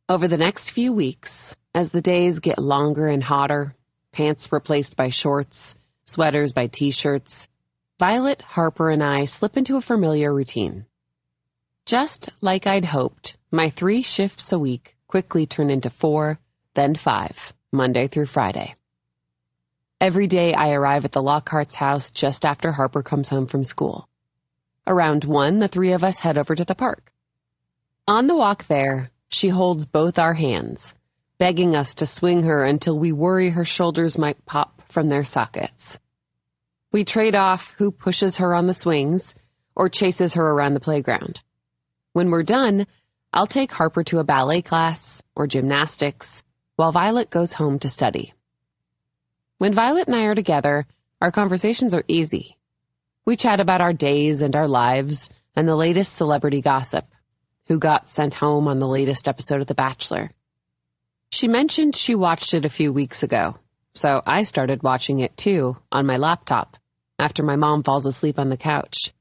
Over the next few weeks, as the days get longer and hotter, pants replaced by shorts, sweaters by t-shirts, Violet, Harper, and I slip into a familiar routine. Just like I'd hoped, my 3 shifts a week quickly turn into 4, then 5, Monday through Friday. Every day I arrive at the Lockhart's house just after Harper comes home from school. Around 1, the 3 of us head over to the park. On the walk there, she holds both our hands, begging us to swing her until we worry her shoulders might pop from their sockets. We trade off who pushes her on the swings or chases her around the playground. When we're done, I'll take Harper to a ballet class or gymnastics, while Violet goes home to study. When Violet and I are together, our conversations are easy. We chat about our days and our lives and the latest celebrity gossip, who got sent home on the latest episode of The Bachelor. She mentioned she watched it a few weeks ago, so I started watching it too on my laptop after my mom falls asleep on the couch.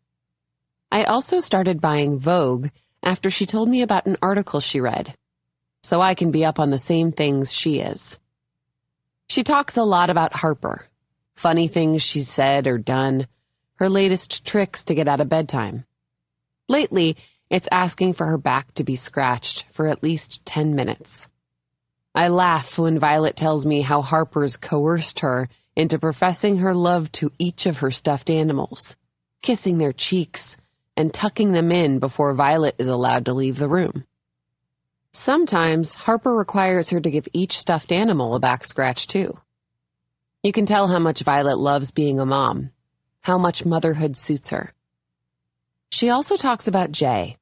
I also started buying Vogue after she told me about an article she read, so I can be up on the same things she is. She talks a lot about Harper, funny things she's said or done, her latest tricks to get out of bedtime. Lately, it's asking for her back to be scratched for at least 10 minutes. I laugh when Violet tells me how Harper's coerced her into professing her love to each of her stuffed animals, kissing their cheeks, and tucking them in before Violet is allowed to leave the room. Sometimes Harper requires her to give each stuffed animal a back scratch too. You can tell how much Violet loves being a mom, how much motherhood suits her. She also talks about Jay,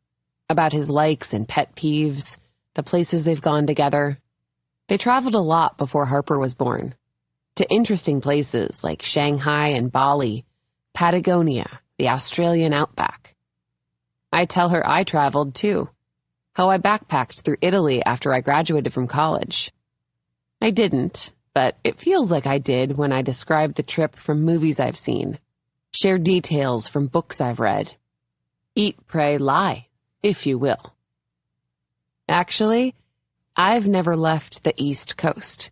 about his likes and pet peeves, the places they've gone together. They traveled a lot before Harper was born, to interesting places like Shanghai and Bali, Patagonia, the Australian outback. I tell her I traveled too, how I backpacked through Italy after I graduated from college. I didn't, but it feels like I did when I described the trip from movies I've seen, share details from books I've read. Eat, pray, lie, if you will. Actually, I've never left the East Coast.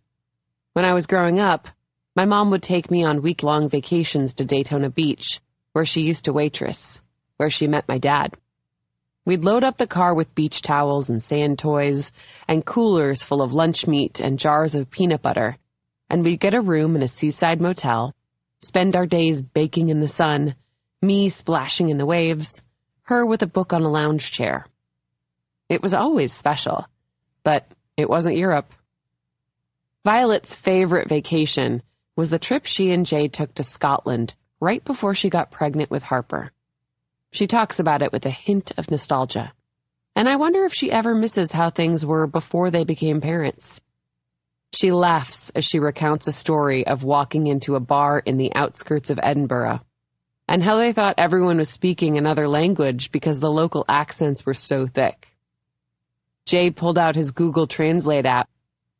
When I was growing up, my mom would take me on week-long vacations to Daytona Beach, where she used to waitress, where she met my dad. We'd load up the car with beach towels and sand toys and coolers full of lunch meat and jars of peanut butter, and we'd get a room in a seaside motel, spend our days baking in the sun, me splashing in the waves, her with a book on a lounge chair. It was always special, but it wasn't Europe. Violet's favorite vacation was the trip she and Jay took to Scotland right before she got pregnant with Harper. She talks about it with a hint of nostalgia, and I wonder if she ever misses how things were before they became parents. She laughs as she recounts a story of walking into a bar in the outskirts of Edinburgh, and how they thought everyone was speaking another language because the local accents were so thick. Jay pulled out his Google Translate app,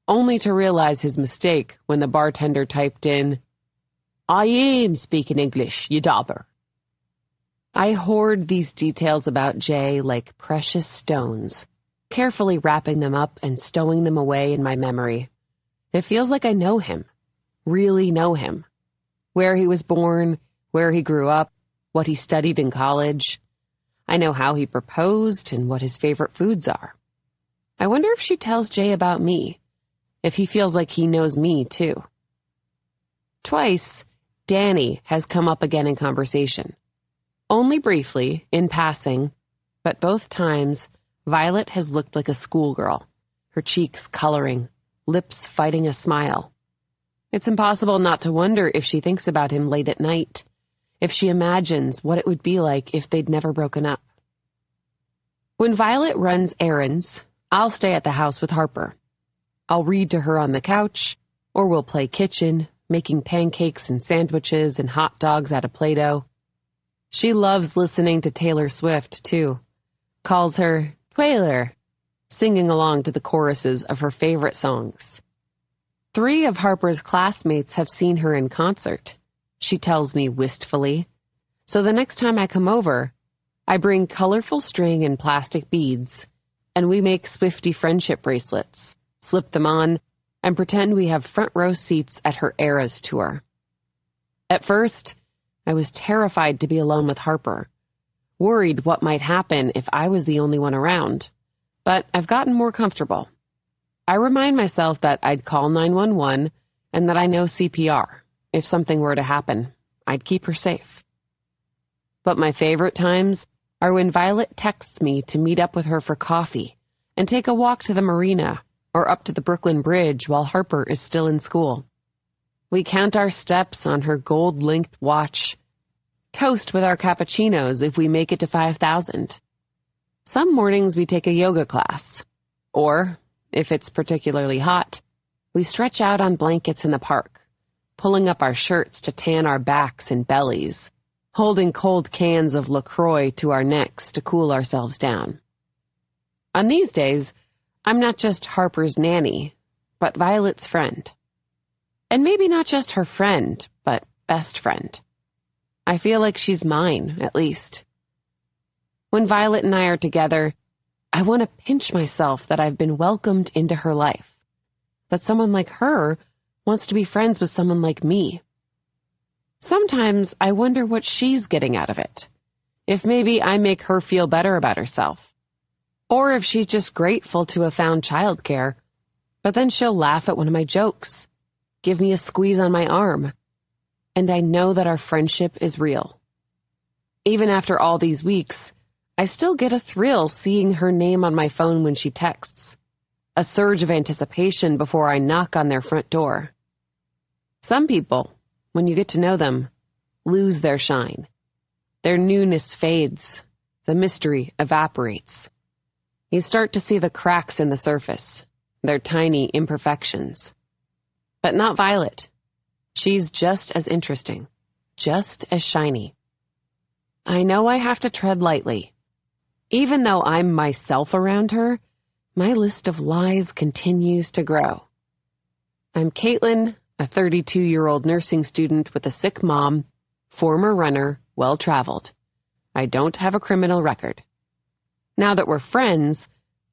only to realize his mistake when the bartender typed in, "I am speaking English, you dauber." I hoard these details about Jay like precious stones, carefully wrapping them up and stowing them away in my memory. It feels like I know him, really know him. Where he was born, where he grew up, what he studied in college. I know how he proposed and what his favorite foods are. I wonder if she tells Jay about me, if he feels like he knows me, too. Twice, Danny has come up again in conversation. Only briefly, in passing, but both times, Violet has looked like a schoolgirl, her cheeks coloring, lips fighting a smile. It's impossible not to wonder if she thinks about him late at night, if she imagines what it would be like if they'd never broken up. When Violet runs errands, I'll stay at the house with Harper. I'll read to her on the couch, or we'll play kitchen, making pancakes and sandwiches and hot dogs out of Play-Doh. She loves listening to Taylor Swift, too. Calls her Twaylor, singing along to the choruses of her favorite songs. 3 of Harper's classmates have seen her in concert, she tells me wistfully. So the next time I come over, I bring colorful string and plastic beads, and we make Swiftie friendship bracelets, slip them on, and pretend we have front row seats at her Eras tour. At first, I was terrified to be alone with Harper, worried what might happen if I was the only one around, but I've gotten more comfortable. I remind myself that I'd call 911 and that I know CPR. If something were to happen, I'd keep her safe. But my favorite times are when Violet texts me to meet up with her for coffee and take a walk to the marina or up to the Brooklyn Bridge while Harper is still in school. We count our steps on her gold-linked watch, toast with our cappuccinos if we make it to 5,000. Some mornings we take a yoga class, or, if it's particularly hot, we stretch out on blankets in the park, pulling up our shirts to tan our backs and bellies, holding cold cans of LaCroix to our necks to cool ourselves down. On these days, I'm not just Harper's nanny, but Violet's friend. And maybe not just her friend, but best friend. I feel like she's mine, at least. When Violet and I are together, I want to pinch myself that I've been welcomed into her life, that someone like her wants to be friends with someone like me. Sometimes I wonder what she's getting out of it, if maybe I make her feel better about herself, or if she's just grateful to have found childcare, but then she'll laugh at one of my jokes, give me a squeeze on my arm, and I know that our friendship is real. Even after all these weeks, I still get a thrill seeing her name on my phone when she texts, a surge of anticipation before I knock on their front door. Some people, when you get to know them, lose their shine. Their newness fades. The mystery evaporates. You start to see the cracks in the surface, their tiny imperfections. But not Violet. She's just as interesting, just as shiny. I know I have to tread lightly. Even though I'm myself around her, my list of lies continues to grow. I'm Caitlin, a 32-year-old nursing student with a sick mom, former runner, well-traveled. I don't have a criminal record. Now that we're friends,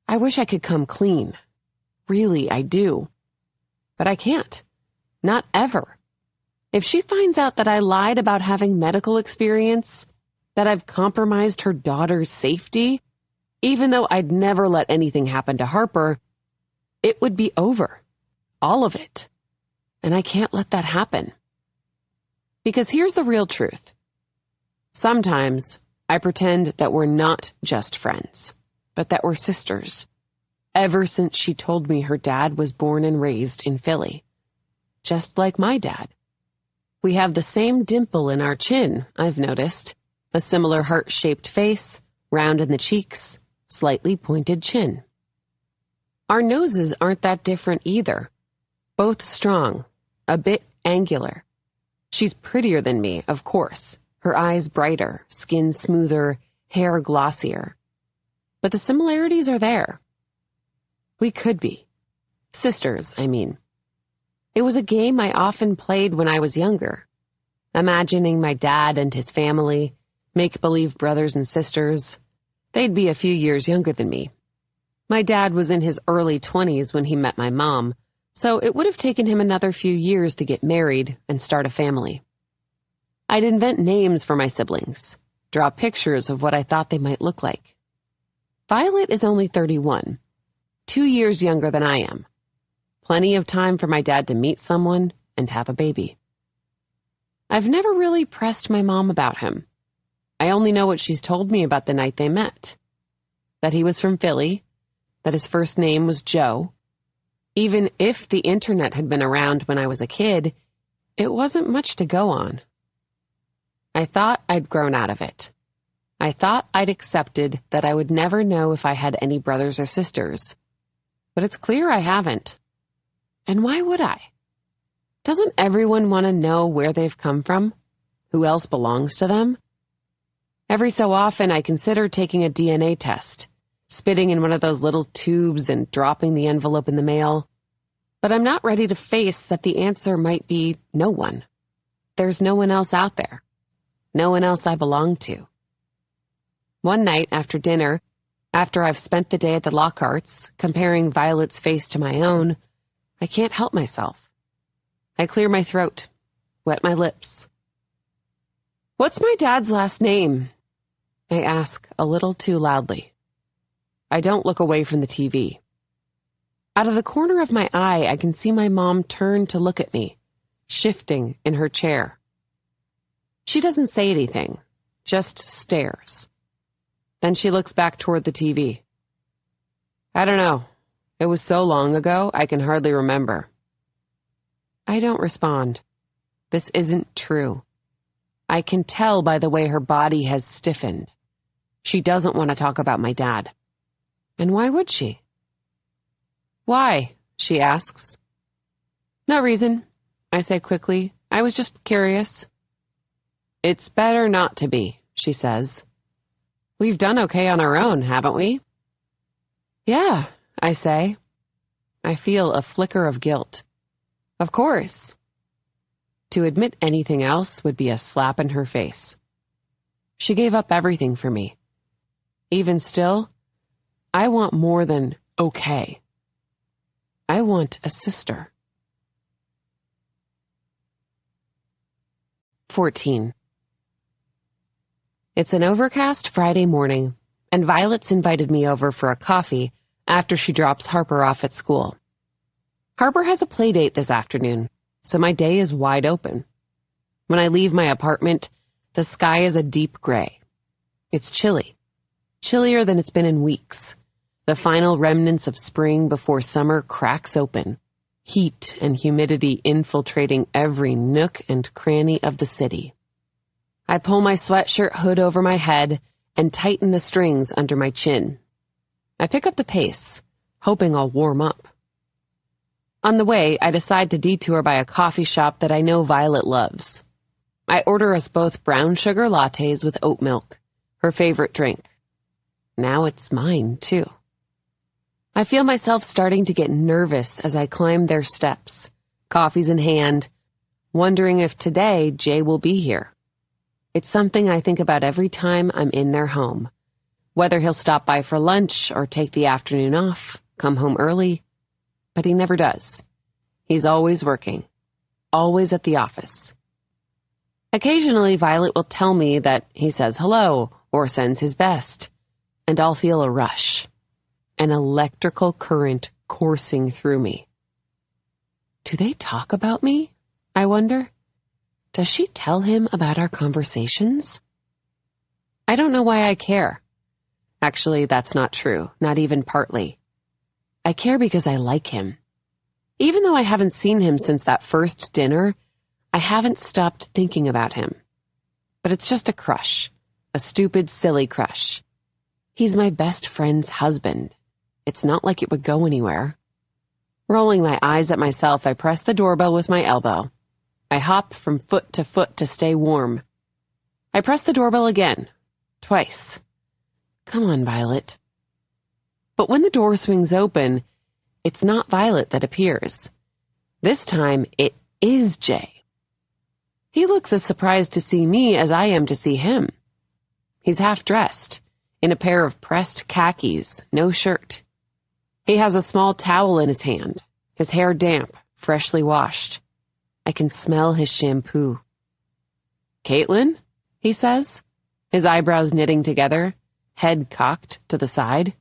I wish I could come clean. Really, I do. But I can't. Not ever. If she finds out that I lied about having medical experience, that I've compromised her daughter's safety, even though I'd never let anything happen to Harper, it would be over. All of it. And I can't let that happen. Because here's the real truth. Sometimes I pretend that we're not just friends, but that we're sisters. Ever since she told me her dad was born and raised in Philly. Just like my dad. We have the same dimple in our chin, I've noticed. A similar heart-shaped face, round in the cheeks, slightly pointed chin. Our noses aren't that different either. Both strong, a bit angular. She's prettier than me, of course. Her eyes brighter, skin smoother, hair glossier. But the similarities are there. We could be. Sisters, I mean. It was a game I often played when I was younger. Imagining my dad and his family, make-believe brothers and sisters. They'd be a few years younger than me. My dad was in his early 20s when he met my mom, so it would have taken him another few years to get married and start a family. I'd invent names for my siblings, draw pictures of what I thought they might look like. Violet is only 31, 2 years younger than I am. Plenty of time for my dad to meet someone and have a baby. I've never really pressed my mom about him. I only know what she's told me about the night they met. That he was from Philly, that his first name was Joe. Even if the internet had been around when I was a kid, it wasn't much to go on. I thought I'd grown out of it. I thought I'd accepted that I would never know if I had any brothers or sisters. But it's clear I haven't. And why would I? Doesn't everyone want to know where they've come from? Who else belongs to them? Every so often, I consider taking a DNA test, spitting in one of those little tubes and dropping the envelope in the mail. But I'm not ready to face that the answer might be no one. There's no one else out there. No one else I belong to. One night after dinner, after I've spent the day at the Lockharts, comparing Violet's face to my own, I can't help myself. I clear my throat, wet my lips. "What's my dad's last name?" I ask a little too loudly. I don't look away from the TV. Out of the corner of my eye, I can see my mom turn to look at me, shifting in her chair. She doesn't say anything, just stares. Then she looks back toward the TV. "I don't know. It was so long ago, I can hardly remember." I don't respond. This isn't true. I can tell by the way her body has stiffened. She doesn't want to talk about my dad. And why would she? "Why?" she asks. "No reason," I say quickly. "I was just curious." "It's better not to be," she says. "We've done okay on our own, haven't we?" "Yeah," I say. I feel a flicker of guilt. Of course. To admit anything else would be a slap in her face. She gave up everything for me. Even still, I want more than okay. I want a sister. 14. It's an overcast Friday morning, and Violet's invited me over for a coffee after she drops Harper off at school. Harper has a play date this afternoon, so my day is wide open. When I leave my apartment, the sky is a deep gray. It's chilly. Chillier than it's been in weeks. The final remnants of spring before summer cracks open. Heat and humidity infiltrating every nook and cranny of the city. I pull my sweatshirt hood over my head and tighten the strings under my chin. I pick up the pace, hoping I'll warm up. On the way, I decide to detour by a coffee shop that I know Violet loves. I order us both brown sugar lattes with oat milk, her favorite drink. Now it's mine, too. I feel myself starting to get nervous as I climb their steps, coffees in hand, wondering if today Jay will be here. It's something I think about every time I'm in their home. Whether he'll stop by for lunch or take the afternoon off, come home early. But he never does. He's always working, always at the office. Occasionally, Violet will tell me that he says hello or sends his best, and I'll feel a rush, an electrical current coursing through me. Do they talk about me? I wonder. Does she tell him about our conversations? I don't know why I care. Actually, that's not true, not even partly. I care because I like him. Even though I haven't seen him since that first dinner, I haven't stopped thinking about him. But it's just a crush, a stupid, silly crush. He's my best friend's husband. It's not like it would go anywhere. Rolling my eyes at myself, I press the doorbell with my elbow. I hop from foot to stay warm. I press the doorbell again, twice. Come on, Violet. But when the door swings open, it's not Violet that appears. This time, it is Jay. He looks as surprised to see me as I am to see him. He's half-dressed, in a pair of pressed khakis, no shirt. He has a small towel in his hand, his hair damp, freshly washed. I can smell his shampoo. "Caitlin?" he says, his eyebrows knitting together, head cocked to the side.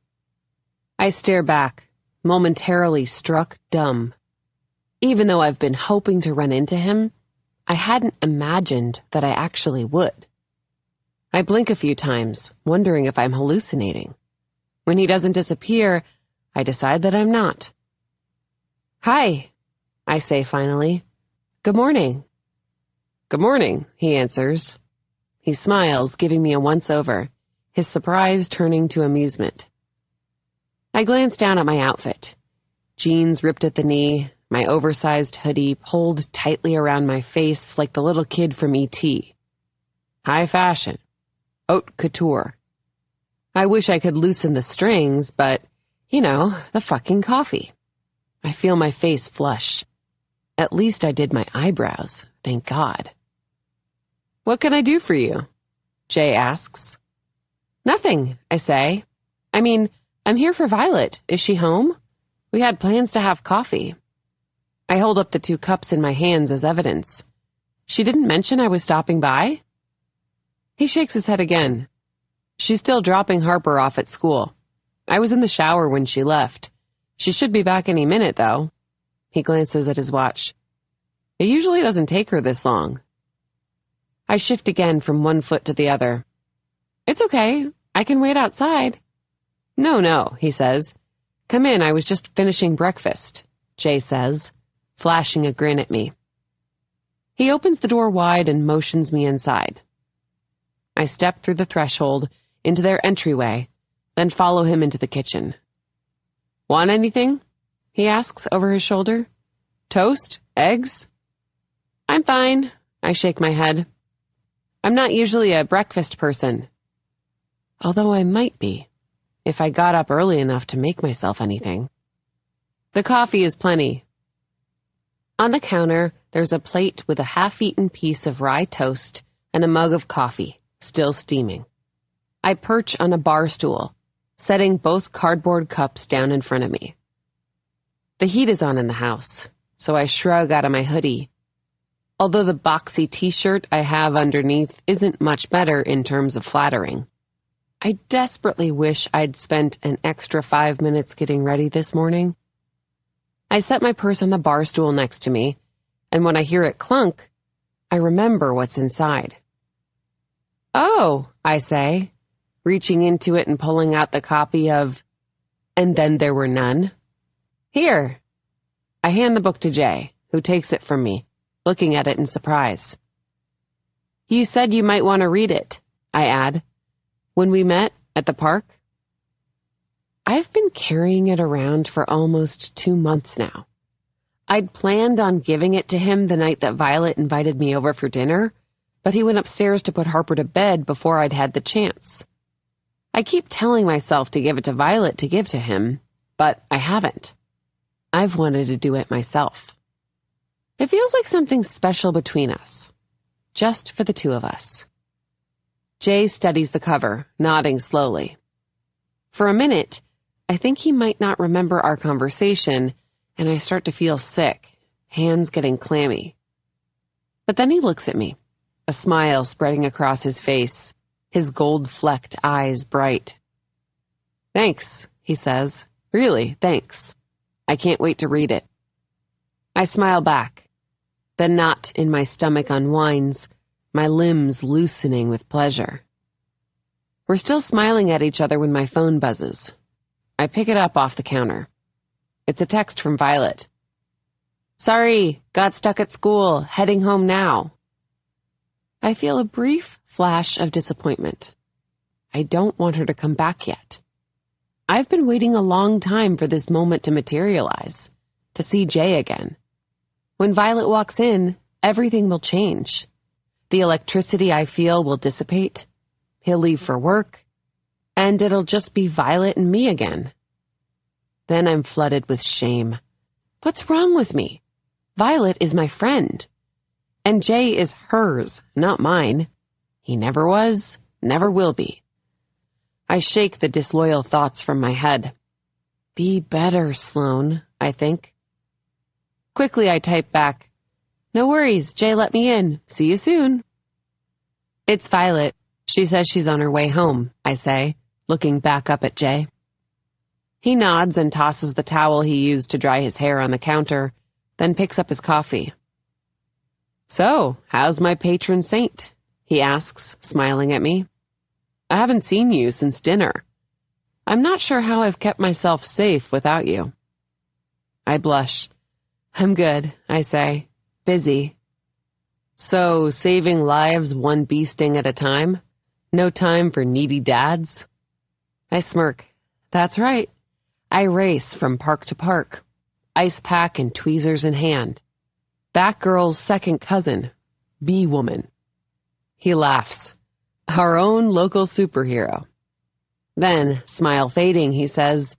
I stare back, momentarily struck dumb. Even though I've been hoping to run into him, I hadn't imagined that I actually would. I blink a few times, wondering if I'm hallucinating. When he doesn't disappear, I decide that I'm not. "Hi," I say finally. "Good morning." "Good morning," he answers. He smiles, giving me a once-over, his surprise turning to amusement. I glance down at my outfit. Jeans ripped at the knee, my oversized hoodie pulled tightly around my face like the little kid from E.T. High fashion. Haute couture. I wish I could loosen the strings, but, the fucking coffee. I feel my face flush. At least I did my eyebrows, thank God. "What can I do for you?" Jay asks. "Nothing," I say. I'm here for Violet. Is she home? We had plans to have coffee." I hold up the 2 cups in my hands as evidence. "She didn't mention I was stopping by?" He shakes his head again. "She's still dropping Harper off at school. I was in the shower when she left. She should be back any minute, though." He glances at his watch. "It usually doesn't take her this long." I shift again from one foot to the other. "It's okay. I can wait outside." No, he says. "Come in, I was just finishing breakfast," Jay says, flashing a grin at me. He opens the door wide and motions me inside. I step through the threshold into their entryway, then follow him into the kitchen. "Want anything?" he asks over his shoulder. "Toast? Eggs?" "I'm fine," I shake my head. "I'm not usually a breakfast person." Although I might be, if I got up early enough to make myself anything. The coffee is plenty. On the counter, there's a plate with a half-eaten piece of rye toast and a mug of coffee, still steaming. I perch on a bar stool, setting both cardboard cups down in front of me. The heat is on in the house, so I shrug out of my hoodie. Although the boxy t-shirt I have underneath isn't much better in terms of flattering. I desperately wish I'd spent an extra 5 minutes getting ready this morning. I set my purse on the bar stool next to me, and when I hear it clunk, I remember what's inside. "Oh," I say, reaching into it and pulling out the copy of And Then There Were None. "Here." I hand the book to Jay, who takes it from me, looking at it in surprise. "You said you might want to read it," I add. "When we met at the park?" I've been carrying it around for almost 2 months now. I'd planned on giving it to him the night that Violet invited me over for dinner, but he went upstairs to put Harper to bed before I'd had the chance. I keep telling myself to give it to Violet to give to him, but I haven't. I've wanted to do it myself. It feels like something special between us, just for the 2 of us. Jay studies the cover, nodding slowly. For a minute, I think he might not remember our conversation, and I start to feel sick, hands getting clammy. But then he looks at me, a smile spreading across his face, his gold-flecked eyes bright. "Thanks," he says. "Really, thanks. I can't wait to read it." I smile back. The knot in my stomach unwinds, my limbs loosening with pleasure. We're still smiling at each other when my phone buzzes. I pick it up off the counter. It's a text from Violet. "Sorry, got stuck at school, heading home now." I feel a brief flash of disappointment. I don't want her to come back yet. I've been waiting a long time for this moment to materialize, to see Jay again. When Violet walks in, everything will change. The electricity I feel will dissipate. He'll leave for work, and it'll just be Violet and me again. Then I'm flooded with shame. What's wrong with me? Violet is my friend. And Jay is hers, not mine. He never was, never will be. I shake the disloyal thoughts from my head. Be better, Sloane, I think. Quickly I type back, "No worries, Jay let me in. See you soon." "It's Violet. She says she's on her way home," I say, looking back up at Jay. He nods and tosses the towel he used to dry his hair on the counter, then picks up his coffee. "So, how's my patron saint?" he asks, smiling at me. "I haven't seen you since dinner. I'm not sure how I've kept myself safe without you." I blush. "I'm good," I say. "Busy." "So, saving lives one bee sting at a time? No time for needy dads?" I smirk. "That's right. I race from park to park, ice pack and tweezers in hand. Batgirl's second cousin, Bee Woman." He laughs. "Our own local superhero." Then, smile fading, he says,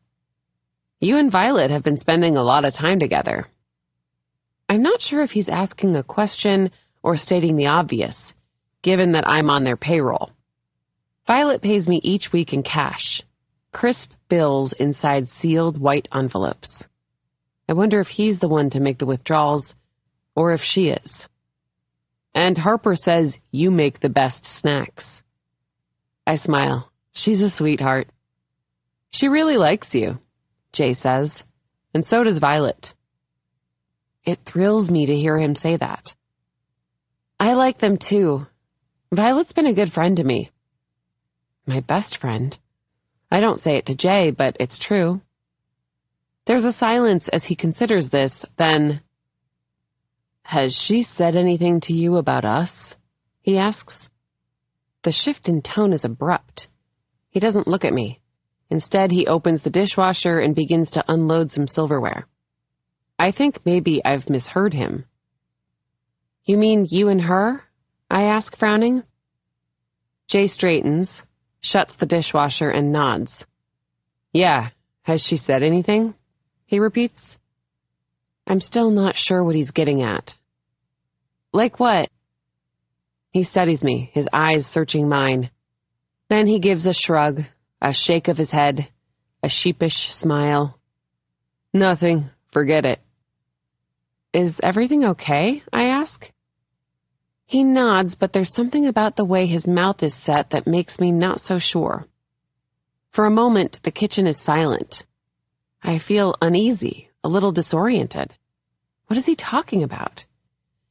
"You and Violet have been spending a lot of time together." I'm not sure if he's asking a question or stating the obvious, given that I'm on their payroll. Violet pays me each week in cash, crisp bills inside sealed white envelopes. I wonder if he's the one to make the withdrawals, or if she is. "And Harper says you make the best snacks." I smile. She's a sweetheart. "She really likes you," Jay says, "and so does Violet." It thrills me to hear him say that. I like them too. Violet's been a good friend to me. My best friend. I don't say it to Jay, but it's true. There's a silence as he considers this, then, "Has she said anything to you about us?" he asks. The shift in tone is abrupt. He doesn't look at me. Instead, he opens the dishwasher and begins to unload some silverware. I think maybe I've misheard him. "You mean you and her?" I ask, frowning. Jay straightens, shuts the dishwasher, and nods. "Yeah, has she said anything?" he repeats. I'm still not sure what he's getting at. "Like what?" He studies me, his eyes searching mine. Then he gives a shrug, a shake of his head, a sheepish smile. "Nothing. Forget it." "Is everything okay?" I ask. He nods, but there's something about the way his mouth is set that makes me not so sure. For a moment, the kitchen is silent. I feel uneasy, a little disoriented. What is he talking about?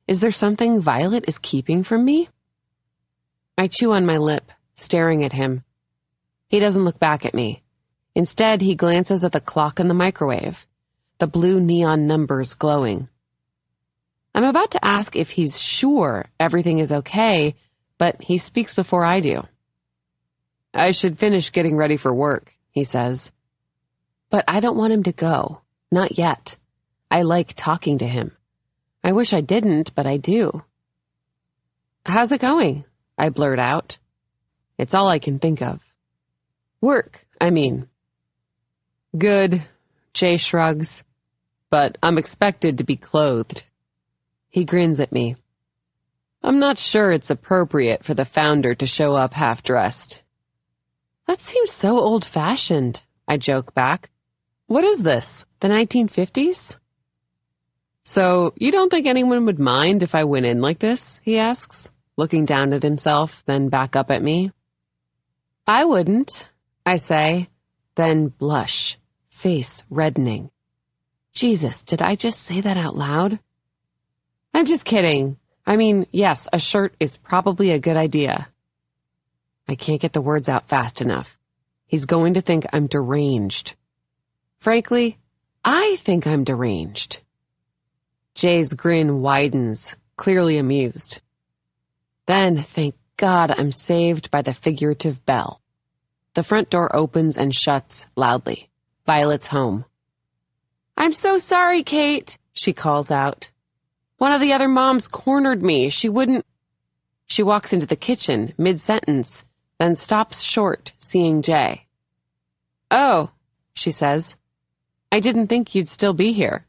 Is there something Violet is keeping from me? I chew on my lip, staring at him. He doesn't look back at me. Instead, he glances at the clock in the microwave, the blue neon numbers glowing. I'm about to ask if he's sure everything is okay, but he speaks before I do. "I should finish getting ready for work," he says. But I don't want him to go. Not yet. I like talking to him. I wish I didn't, but I do. "How's it going?" I blurt out. It's all I can think of. "Work, I mean." "Good," Jay shrugs. "But I'm expected to be clothed." He grins at me. "I'm not sure it's appropriate for the founder to show up half-dressed." "That seems so old-fashioned," I joke back. "What is this, the 1950s? "So, you don't think anyone would mind if I went in like this?" he asks, looking down at himself, then back up at me. "I wouldn't," I say, then blush, face reddening. Jesus, did I just say that out loud? I'm just kidding. I mean, yes, a shirt is probably a good idea. I can't get the words out fast enough. He's going to think I'm deranged. Frankly, I think I'm deranged. Jay's grin widens, clearly amused. Then, thank God, I'm saved by the figurative bell. The front door opens and shuts loudly. Violet's home. "I'm so sorry, Kate," she calls out. "One of the other moms cornered me. She wouldn't..." She walks into the kitchen, mid-sentence, then stops short, seeing Jay. "Oh," she says. "I didn't think you'd still be here."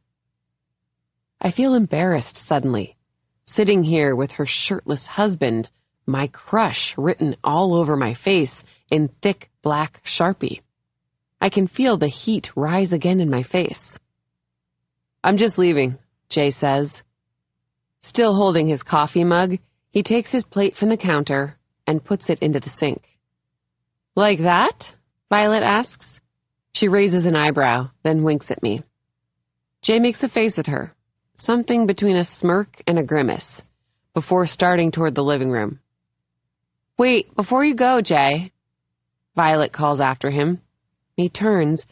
I feel embarrassed suddenly, sitting here with her shirtless husband, my crush written all over my face in thick black Sharpie. I can feel the heat rise again in my face. "I'm just leaving," Jay says. Still holding his coffee mug, he takes his plate from the counter and puts it into the sink. "Like that?" Violet asks. She raises an eyebrow, then winks at me. Jay makes a face at her. something between a smirk and a grimace, before starting toward the living room. "Wait, before you go, Jay," Violet calls after him. He turns,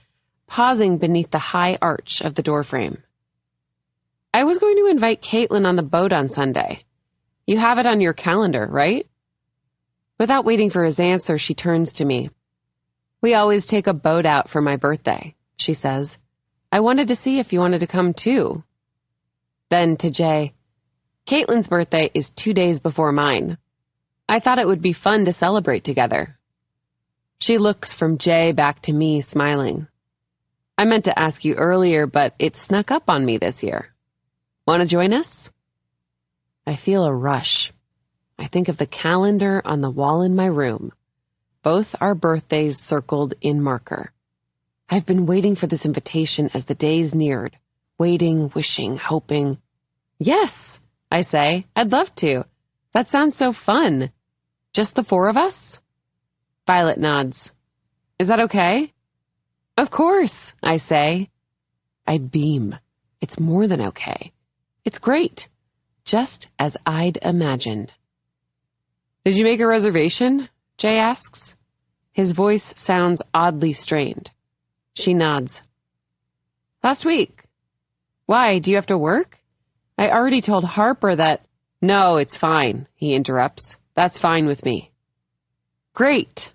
pausing beneath the high arch of the doorframe. "I was going to invite Caitlin on the boat on Sunday. You have it on your calendar, right?" Without waiting for his answer, she turns to me. "We always take a boat out for my birthday," she says. "I wanted to see if you wanted to come too." Then to Jay, "Caitlin's birthday is 2 days before mine. I thought it would be fun to celebrate together." She looks from Jay back to me, smiling. "I meant to ask you earlier, but it snuck up on me this year. Want to join us?" I feel a rush. I think of the calendar on the wall in my room. Both our birthdays circled in marker. I've been waiting for this invitation as the days neared. Waiting, wishing, hoping. "Yes," I say. "I'd love to. That sounds so fun. Just the 4 of us?" Violet nods. "Is that okay?" "Of course," I say. I beam. It's more than okay. It's great. Just as I'd imagined. "Did you make a reservation?" Jay asks. His voice sounds oddly strained. She nods. "Last week." "Why, do you have to work?" "I already told Harper that—" "No, it's fine," he interrupts. "That's fine with me." "Great,"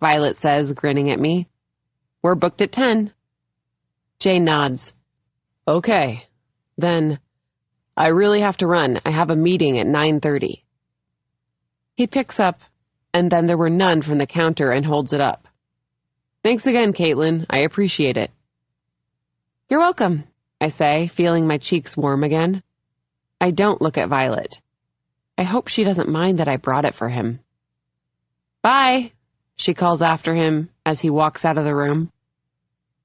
Violet says, grinning at me. "We're booked at 10. Jay nods. "Okay. Then, I really have to run. I have a meeting at 9:30. He picks up, and then there were none from the counter and holds it up. "Thanks again, Caitlin. I appreciate it." "You're welcome," I say, feeling my cheeks warm again. I don't look at Violet. I hope she doesn't mind that I brought it for him. "Bye," she calls after him as he walks out of the room.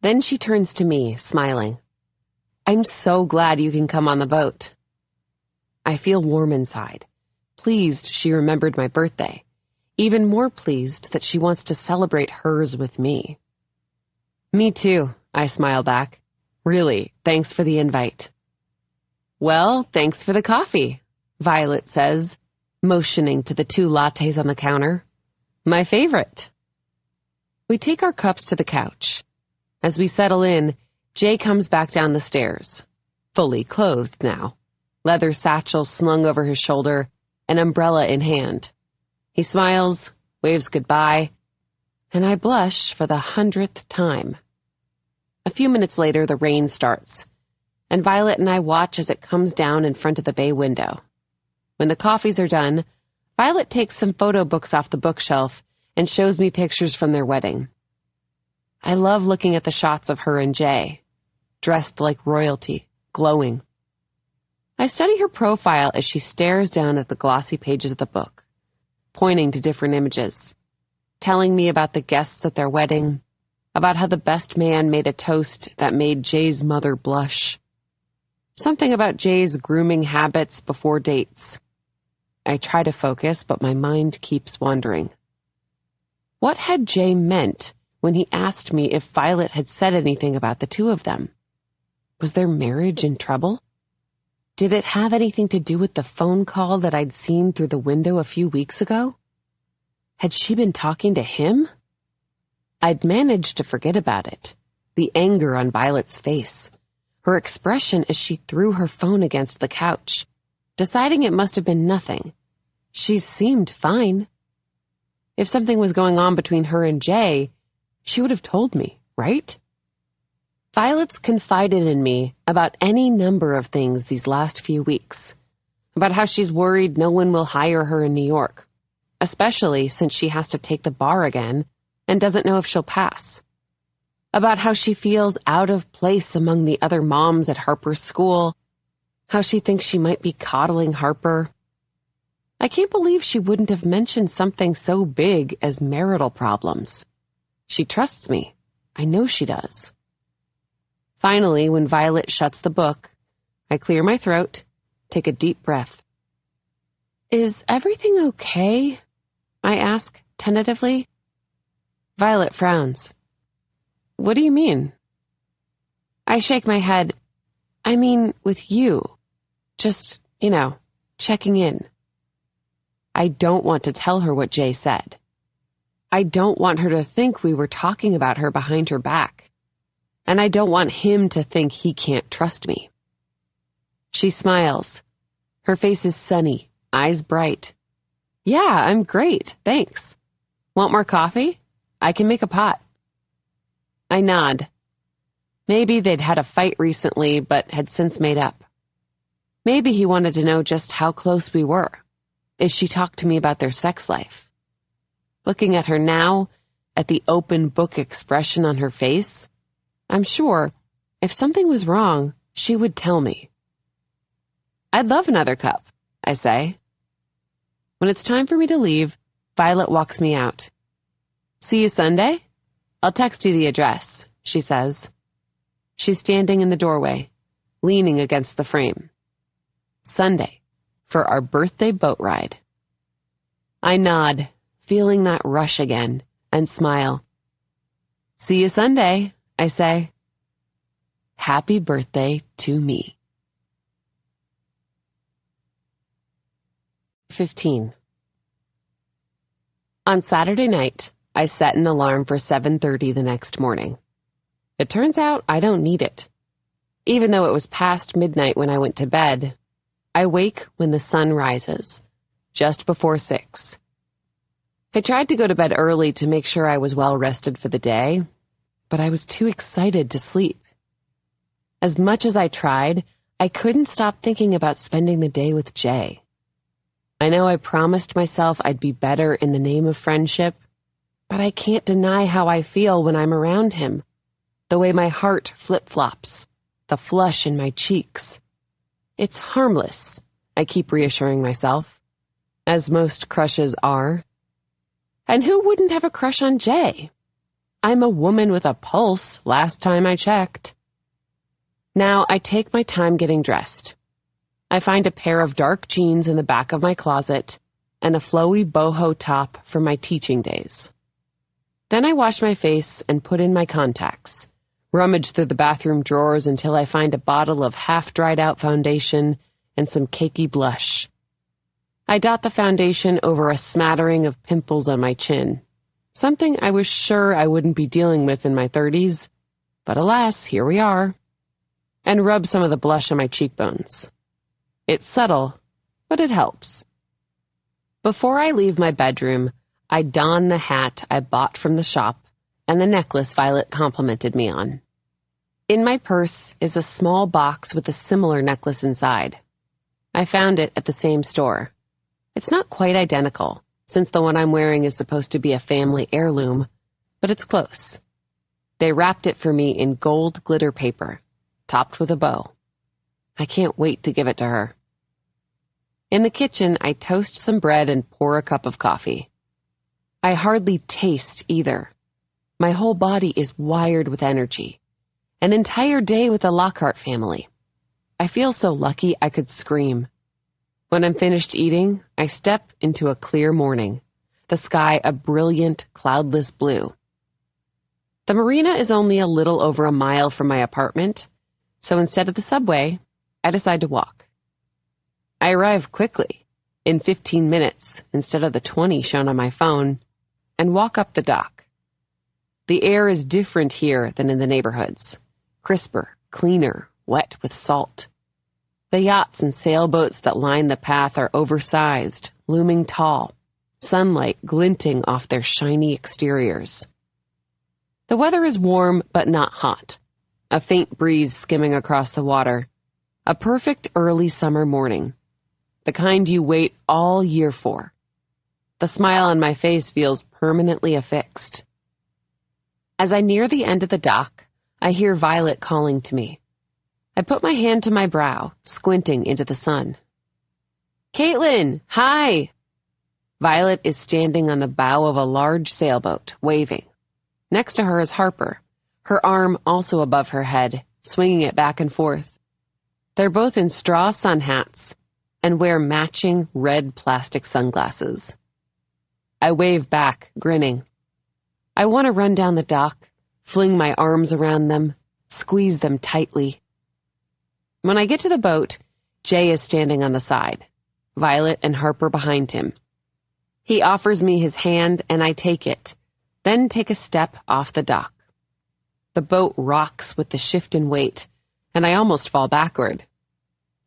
Then she turns to me, smiling. "I'm so glad you can come on the boat." I feel warm inside, pleased she remembered my birthday, even more pleased that she wants to celebrate hers with me. "Me too," I smile back. "Really, thanks for the invite." "Well, thanks for the coffee," Violet says, motioning to the 2 lattes on the counter. "My favorite." We take our cups to the couch. As we settle in, Jay comes back down the stairs, fully clothed now, leather satchel slung over his shoulder, an umbrella in hand. He smiles, waves goodbye, and I blush for the 100th time. A few minutes later, the rain starts, and Violet and I watch as it comes down in front of the bay window. When the coffees are done, Violet takes some photo books off the bookshelf and shows me pictures from their wedding. I love looking at the shots of her and Jay, dressed like royalty, glowing. I study her profile as she stares down at the glossy pages of the book, pointing to different images, telling me about the guests at their wedding, about how the best man made a toast that made Jay's mother blush. Something about Jay's grooming habits before dates. I try to focus, but my mind keeps wandering. What had Jay meant when he asked me if Violet had said anything about the 2 of them? Was their marriage in trouble? Did it have anything to do with the phone call that I'd seen through the window a few weeks ago? Had she been talking to him? I'd managed to forget about it, the anger on Violet's face, her expression as she threw her phone against the couch, deciding it must have been nothing. She seemed fine. If something was going on between her and Jay, she would have told me, right? Violet's confided in me about any number of things these last few weeks, about how she's worried no one will hire her in New York, especially since she has to take the bar again and doesn't know if she'll pass, about how she feels out of place among the other moms at Harper's school, how she thinks she might be coddling Harper. I can't believe she wouldn't have mentioned something so big as marital problems. She trusts me. I know she does. Finally, when Violet shuts the book, I clear my throat, take a deep breath. "Is everything okay?" I ask, tentatively. Violet frowns. "What do you mean?" I shake my head. "I mean, with you. Just, checking in. I don't want to tell her what Jay said. I don't want her to think we were talking about her behind her back. And I don't want him to think he can't trust me. She smiles. Her face is sunny, eyes bright. Yeah, I'm great, thanks. Want more coffee? I can make a pot. I nod. Maybe they'd had a fight recently, but had since made up. Maybe he wanted to know just how close we were, if she talked to me about their sex life. Looking at her now, at the open book expression on her face, I'm sure, if something was wrong, she would tell me. I'd love another cup, I say. When it's time for me to leave, Violet walks me out. See you Sunday? I'll text you the address, she says. She's standing in the doorway, leaning against the frame. Sunday, for our birthday boat ride. I nod, feeling that rush again, and smile. See you Sunday, I say. Happy birthday to me. 15. On Saturday night, I set an alarm for 7:30 the next morning. It turns out I don't need it. Even though it was past midnight when I went to bed, I wake when the sun rises, just before 6. I tried to go to bed early to make sure I was well rested for the day, but I was too excited to sleep. As much as I tried, I couldn't stop thinking about spending the day with Jay. I know I promised myself I'd be better in the name of friendship, but I can't deny how I feel when I'm around him. The way my heart flip-flops, the flush in my cheeks. It's harmless, I keep reassuring myself, as most crushes are. And who wouldn't have a crush on Jay? I'm a woman with a pulse, last time I checked. Now I take my time getting dressed. I find a pair of dark jeans in the back of my closet and a flowy boho top from my teaching days. Then I wash my face and put in my contacts, rummage through the bathroom drawers until I find a bottle of half-dried-out foundation and some cakey blush. I dot the foundation over a smattering of pimples on my chin, something I was sure I wouldn't be dealing with in my 30s, but alas, here we are, and rub some of the blush on my cheekbones. It's subtle, but it helps. Before I leave my bedroom, I don the hat I bought from the shop and the necklace Violet complimented me on. In my purse is a small box with a similar necklace inside. I found it at the same store. It's not quite identical, since the one I'm wearing is supposed to be a family heirloom, but it's close. They wrapped it for me in gold glitter paper, topped with a bow. I can't wait to give it to her. In the kitchen, I toast some bread and pour a cup of coffee. I hardly taste either. My whole body is wired with energy. An entire day with the Lockhart family. I feel so lucky I could scream. When I'm finished eating, I step into a clear morning, the sky a brilliant, cloudless blue. The marina is only a little over a mile from my apartment, so instead of the subway, I decide to walk. I arrive quickly, in 15 minutes instead of the 20 shown on my phone, and walk up the dock. The air is different here than in the neighborhoods. Crisper, cleaner, wet with salt. The yachts and sailboats that line the path are oversized, looming tall, sunlight glinting off their shiny exteriors. The weather is warm but not hot. A faint breeze skimming across the water. A perfect early summer morning. The kind you wait all year for. The smile on my face feels permanently affixed. As I near the end of the dock, I hear Violet calling to me. I put my hand to my brow, squinting into the sun. Caitlin, hi! Violet is standing on the bow of a large sailboat, waving. Next to her is Harper, her arm also above her head, swinging it back and forth. They're both in straw sun hats and wear matching red plastic sunglasses. I wave back, grinning. I want to run down the dock, fling my arms around them, squeeze them tightly. When I get to the boat, Jay is standing on the side, Violet and Harper behind him. He offers me his hand and I take it, then take a step off the dock. The boat rocks with the shift in weight, and I almost fall backward.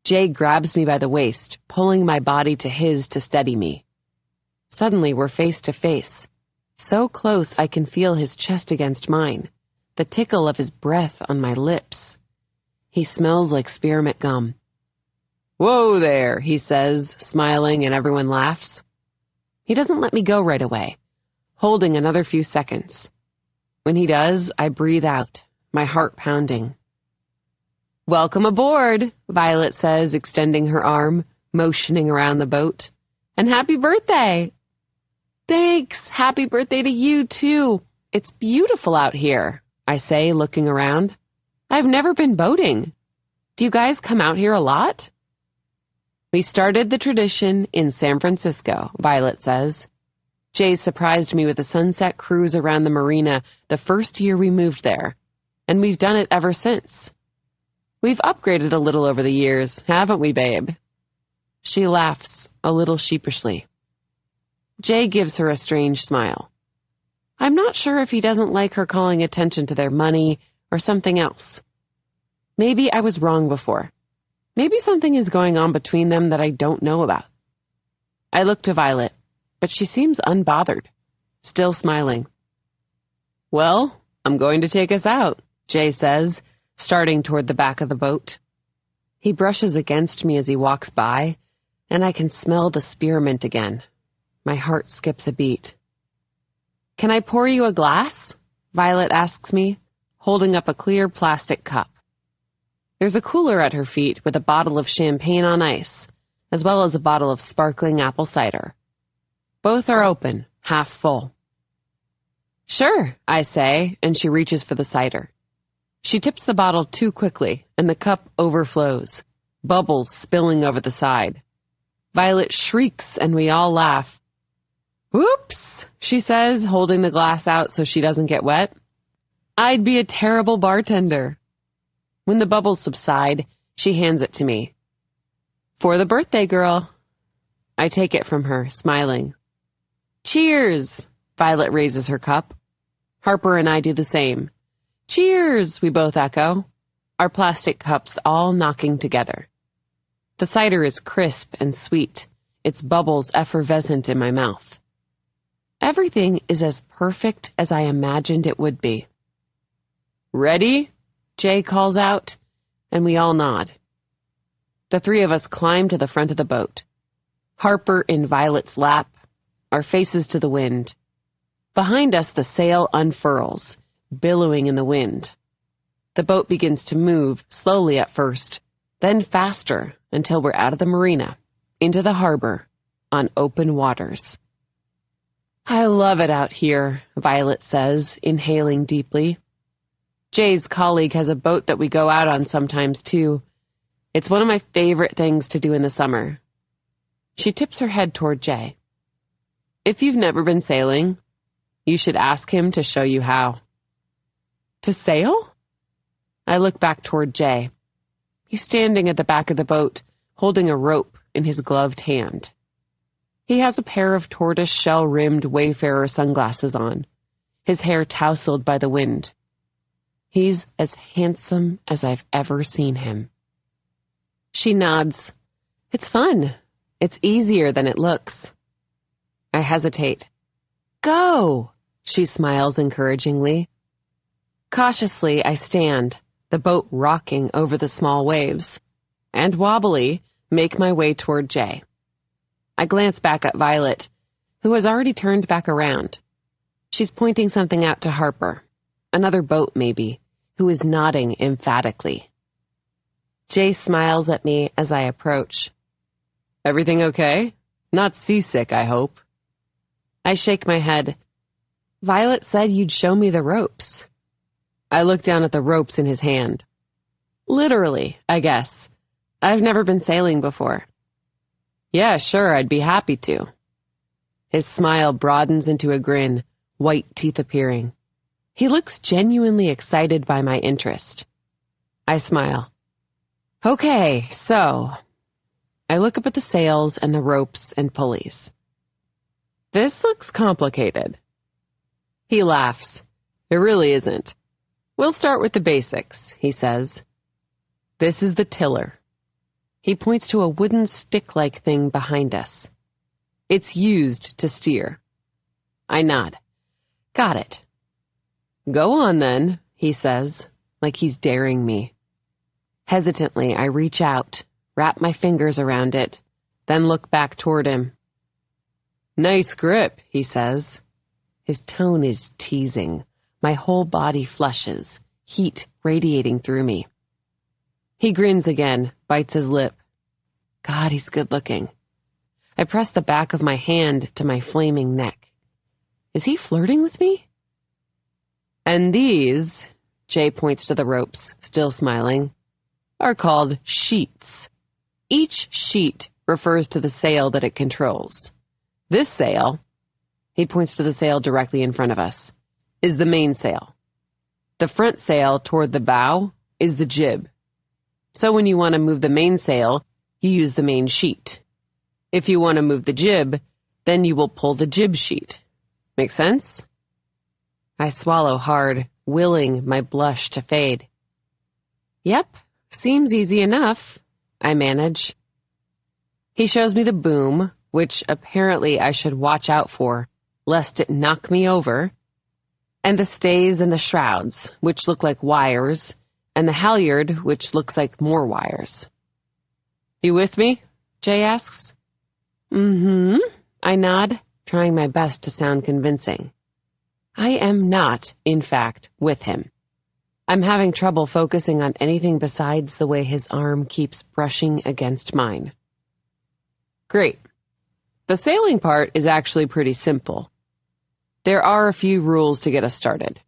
Jay grabs me by the waist, pulling my body to his to steady me. Suddenly we're face to face, so close I can feel his chest against mine, the tickle of his breath on my lips. He smells like spearmint gum. "Whoa there," he says, smiling, and everyone laughs. He doesn't let me go right away, holding another few seconds. When he does, I breathe out, my heart pounding. "Welcome aboard," Violet says, extending her arm, motioning around the boat. "And happy birthday!" "Thanks! Happy birthday to you, too! It's beautiful out here," I say, looking around. "I've never been boating. Do you guys come out here a lot?" "We started the tradition in San Francisco," Violet says. "Jay surprised me with a sunset cruise around the marina the first year we moved there, and we've done it ever since. We've upgraded a little over the years, haven't we, babe?" She laughs, a little sheepishly. Jay gives her a strange smile. I'm not sure if he doesn't like her calling attention to their money or something else. Maybe I was wrong before. Maybe something is going on between them that I don't know about. I look to Violet, but she seems unbothered, still smiling. "Well, I'm going to take us out," Jay says, starting toward the back of the boat. He brushes against me as he walks by, and I can smell the spearmint again. My heart skips a beat. "Can I pour you a glass?" Violet asks me, holding up a clear plastic cup. There's a cooler at her feet with a bottle of champagne on ice, as well as a bottle of sparkling apple cider. Both are open, half full. "Sure," I say, and she reaches for the cider. She tips the bottle too quickly, and the cup overflows, bubbles spilling over the side. Violet shrieks, and we all laugh. "Oops," she says, holding the glass out so she doesn't get wet. "I'd be a terrible bartender." When the bubbles subside, she hands it to me. "For the birthday girl." I take it from her, smiling. "Cheers!" Violet raises her cup. Harper and I do the same. "Cheers!" we both echo, our plastic cups all knocking together. The cider is crisp and sweet, its bubbles effervescent in my mouth. Everything is as perfect as I imagined it would be. "Ready?" Jay calls out, and we all nod. The three of us climb to the front of the boat. Harper in Violet's lap, our faces to the wind. Behind us, the sail unfurls, billowing in the wind. The boat begins to move, slowly at first, then faster until we're out of the marina, into the harbor, on open waters. "I love it out here," Violet says, inhaling deeply. Jay's colleague has a boat that we go out on sometimes, too. It's one of my favorite things to do in the summer. She tips her head toward Jay. "If you've never been sailing, you should ask him to show you how." "To sail?" I look back toward Jay. He's standing at the back of the boat, holding a rope in his gloved hand. He has a pair of tortoise-shell-rimmed Wayfarer sunglasses on, his hair tousled by the wind. He's as handsome as I've ever seen him. She nods. "It's fun. It's easier than it looks." I hesitate. "Go!" She smiles encouragingly. Cautiously, I stand, the boat rocking over the small waves, and wobbly, make my way toward Jay. I glance back at Violet, who has already turned back around. She's pointing something out to Harper, another boat maybe, who is nodding emphatically. Jay smiles at me as I approach. "Everything okay? Not seasick, I hope." I shake my head. "Violet said you'd show me the ropes." I look down at the ropes in his hand. "Literally, I guess. I've never been sailing before." "Yeah, sure, I'd be happy to." His smile broadens into a grin, white teeth appearing. He looks genuinely excited by my interest. I smile. "Okay, so, I look up at the sails and the ropes and pulleys. This looks complicated. He laughs. It really isn't. We'll start with the basics, he says. This is the tiller. He points to a wooden stick-like thing behind us. It's used to steer. I nod. Got it. Go on then, he says, like he's daring me. Hesitantly, I reach out, wrap my fingers around it, then look back toward him. Nice grip, he says. His tone is teasing. My whole body flushes, heat radiating through me. He grins again, bites his lip. God, he's good-looking. I press the back of my hand to my flaming neck. Is he flirting with me? And these, Jay points to the ropes, still smiling, are called sheets. Each sheet refers to the sail that it controls. This sail, he points to the sail directly in front of us, is the mainsail. The front sail toward the bow is the jib. So when you want to move the mainsail, you use the main sheet. If you want to move the jib, then you will pull the jib sheet. Make sense? I swallow hard, willing my blush to fade. Yep, seems easy enough, I manage. He shows me the boom, which apparently I should watch out for, lest it knock me over, and the stays and the shrouds, which look like wires, and the halyard, which looks like more wires. You with me? Jay asks. Mm-hmm, I nod, trying my best to sound convincing. I am not, in fact, with him. I'm having trouble focusing on anything besides the way his arm keeps brushing against mine. Great. The sailing part is actually pretty simple. There are a few rules to get us started.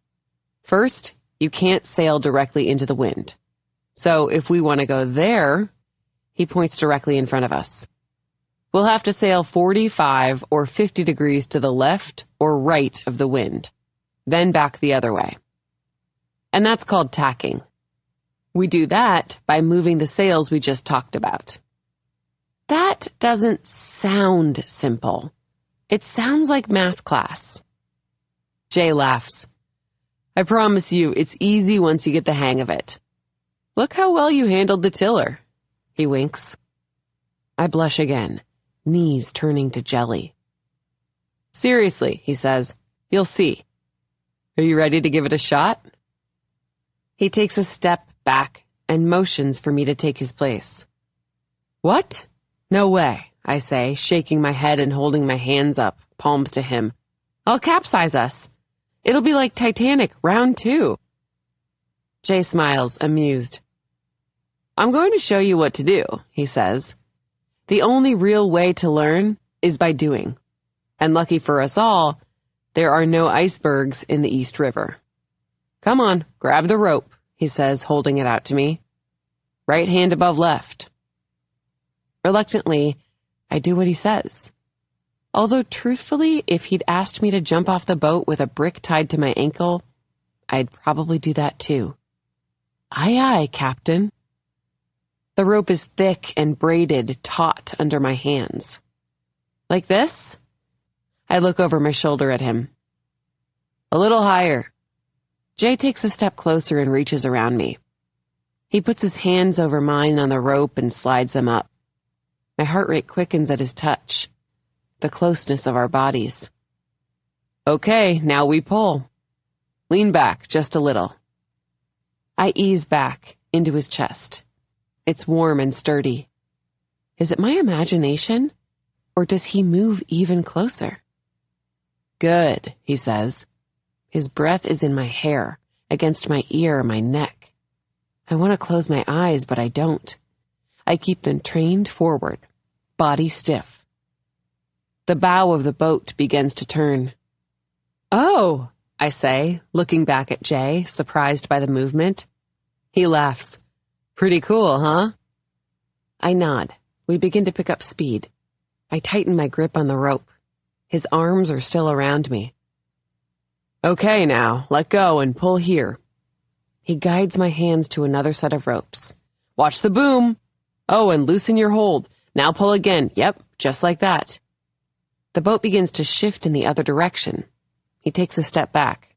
First, you can't sail directly into the wind. So if we want to go there, he points directly in front of us. We'll have to sail 45 or 50 degrees to the left or right of the wind, then back the other way. And that's called tacking. We do that by moving the sails we just talked about. That doesn't sound simple. It sounds like math class. Jay laughs. I promise you, it's easy once you get the hang of it. Look how well you handled the tiller. He winks. I blush again, knees turning to jelly. Seriously, he says, you'll see. Are you ready to give it a shot? He takes a step back and motions for me to take his place. What? No way, I say, shaking my head and holding my hands up, palms to him. I'll capsize us. It'll be like Titanic, round 2. Jay smiles, amused. I'm going to show you what to do, he says. The only real way to learn is by doing. And lucky for us all, there are no icebergs in the East River. Come on, grab the rope, he says, holding it out to me. Right hand above left. Reluctantly, I do what he says. Although truthfully, if he'd asked me to jump off the boat with a brick tied to my ankle, I'd probably do that too. Aye, aye, Captain. The rope is thick and braided, taut under my hands. Like this? I look over my shoulder at him. A little higher. Jay takes a step closer and reaches around me. He puts his hands over mine on the rope and slides them up. My heart rate quickens at his touch. The closeness of our bodies. Okay, now we pull. Lean back just a little. I ease back into his chest. It's warm and sturdy. Is it my imagination, or does he move even closer? Good, he says. His breath is in my hair, against my ear, my neck. I want to close my eyes, but I don't. I keep them trained forward, body stiff. The bow of the boat begins to turn. Oh, I say, looking back at Jay, surprised by the movement. He laughs. Pretty cool, huh? I nod. We begin to pick up speed. I tighten my grip on the rope. His arms are still around me. Okay, now, let go and pull here. He guides my hands to another set of ropes. Watch the boom. Oh, and loosen your hold. Now pull again. Yep, just like that. The boat begins to shift in the other direction. He takes a step back.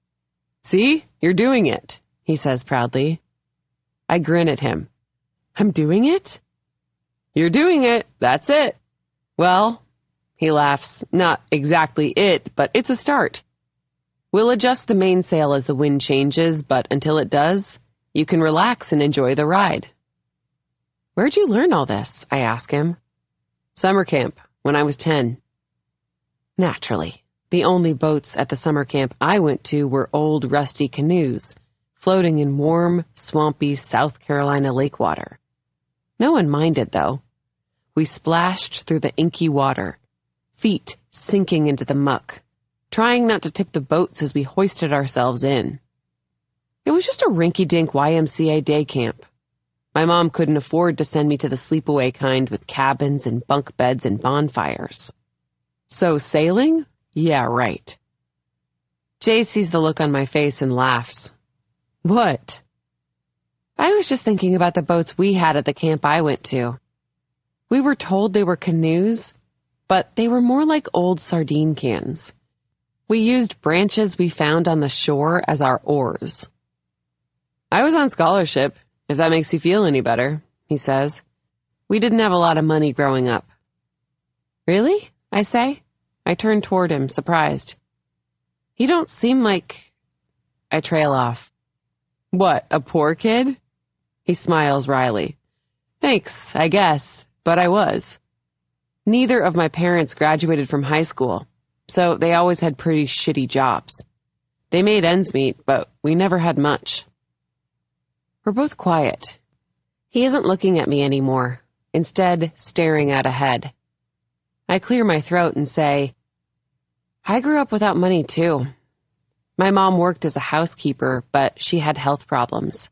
See? You're doing it, he says proudly. I grin at him. I'm doing it? You're doing it. That's it. Well, he laughs. Not exactly it, but it's a start. We'll adjust the mainsail as the wind changes, but until it does, you can relax and enjoy the ride. Where'd you learn all this? I ask him. Summer camp, when I was 10. Naturally, the only boats at the summer camp I went to were old, rusty canoes, floating in warm, swampy South Carolina lake water. No one minded, though. We splashed through the inky water, feet sinking into the muck, trying not to tip the boats as we hoisted ourselves in. It was just a rinky-dink YMCA day camp. My mom couldn't afford to send me to the sleepaway kind with cabins and bunk beds and bonfires. So sailing? Yeah, right. Jay sees the look on my face and laughs. What? I was just thinking about the boats we had at the camp I went to. We were told they were canoes, but they were more like old sardine cans. We used branches we found on the shore as our oars. I was on scholarship, if that makes you feel any better, he says. We didn't have a lot of money growing up. Really? I say. I turn toward him, surprised. You don't seem like... I trail off. What, a poor kid? He smiles wryly. Thanks, I guess, but I was. Neither of my parents graduated from high school, so they always had pretty shitty jobs. They made ends meet, but we never had much. We're both quiet. He isn't looking at me anymore, instead staring out ahead. I clear my throat and say, I grew up without money too. My mom worked as a housekeeper, but she had health problems.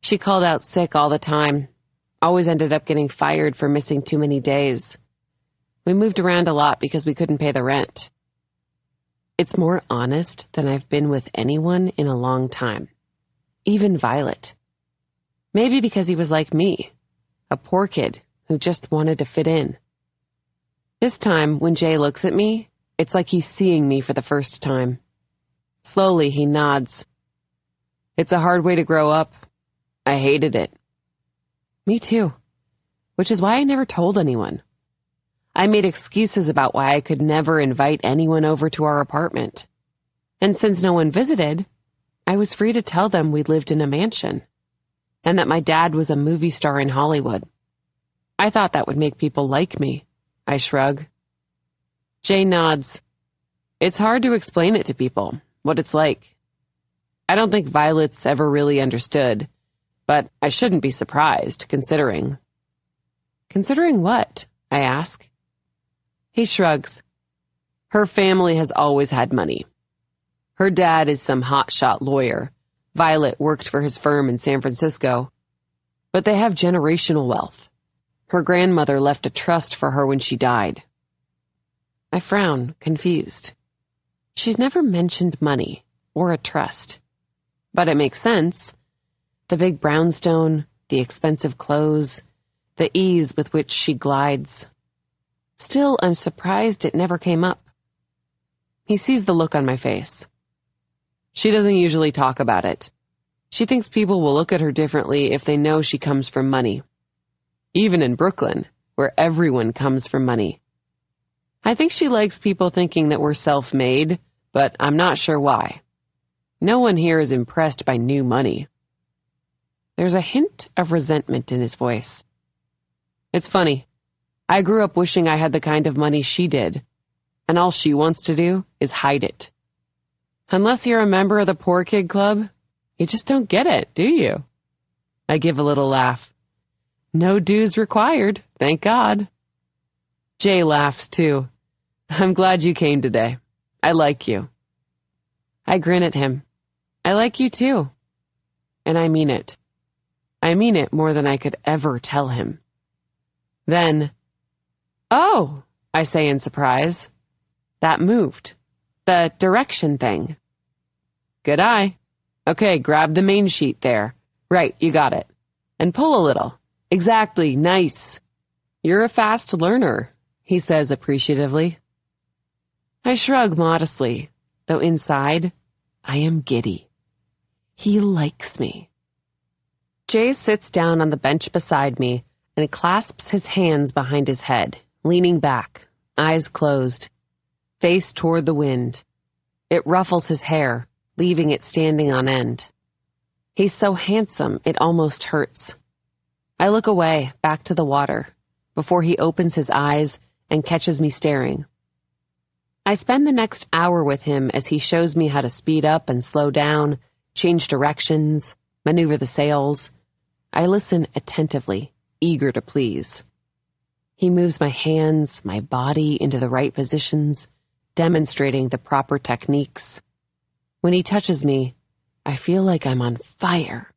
She called out sick all the time, always ended up getting fired for missing too many days. We moved around a lot because we couldn't pay the rent. It's more honest than I've been with anyone in a long time. Even Violet. Maybe because he was like me, a poor kid who just wanted to fit in. This time, when Jay looks at me, it's like he's seeing me for the first time. Slowly, he nods. It's a hard way to grow up. I hated it. Me too. Which is why I never told anyone. I made excuses about why I could never invite anyone over to our apartment. And since no one visited, I was free to tell them we lived in a mansion, and that my dad was a movie star in Hollywood. I thought that would make people like me. I shrug. Jay nods. It's hard to explain it to people, what it's like. I don't think Violet's ever really understood, but I shouldn't be surprised, considering. Considering what? I ask. He shrugs. Her family has always had money. Her dad is some hotshot lawyer. Violet worked for his firm in San Francisco. But they have generational wealth. Her grandmother left a trust for her when she died. I frown, confused. She's never mentioned money or a trust. But it makes sense. The big brownstone, the expensive clothes, the ease with which she glides. Still, I'm surprised it never came up. He sees the look on my face. She doesn't usually talk about it. She thinks people will look at her differently if they know she comes from money. Even in Brooklyn, where everyone comes from money. I think she likes people thinking that we're self-made, but I'm not sure why. No one here is impressed by new money. There's a hint of resentment in his voice. It's funny. I grew up wishing I had the kind of money she did, and all she wants to do is hide it. Unless you're a member of the Poor Kid Club, you just don't get it, do you? I give a little laugh. No dues required, thank God. Jay laughs too. I'm glad you came today. I like you. I grin at him. I like you too. And I mean it. I mean it more than I could ever tell him. Then, oh, I say in surprise. That moved. The direction thing. Good eye. Okay, grab the main sheet there. Right, you got it. And pull a little. Exactly, nice. You're a fast learner, he says appreciatively. I shrug modestly, though inside, I am giddy. He likes me. Jay sits down on the bench beside me and clasps his hands behind his head, leaning back, eyes closed, face toward the wind. It ruffles his hair, leaving it standing on end. He's so handsome, it almost hurts. I look away, back to the water, before he opens his eyes and catches me staring. I spend the next hour with him as he shows me how to speed up and slow down, change directions, maneuver the sails. I listen attentively, eager to please. He moves my hands, my body into the right positions, demonstrating the proper techniques. When he touches me, I feel like I'm on fire.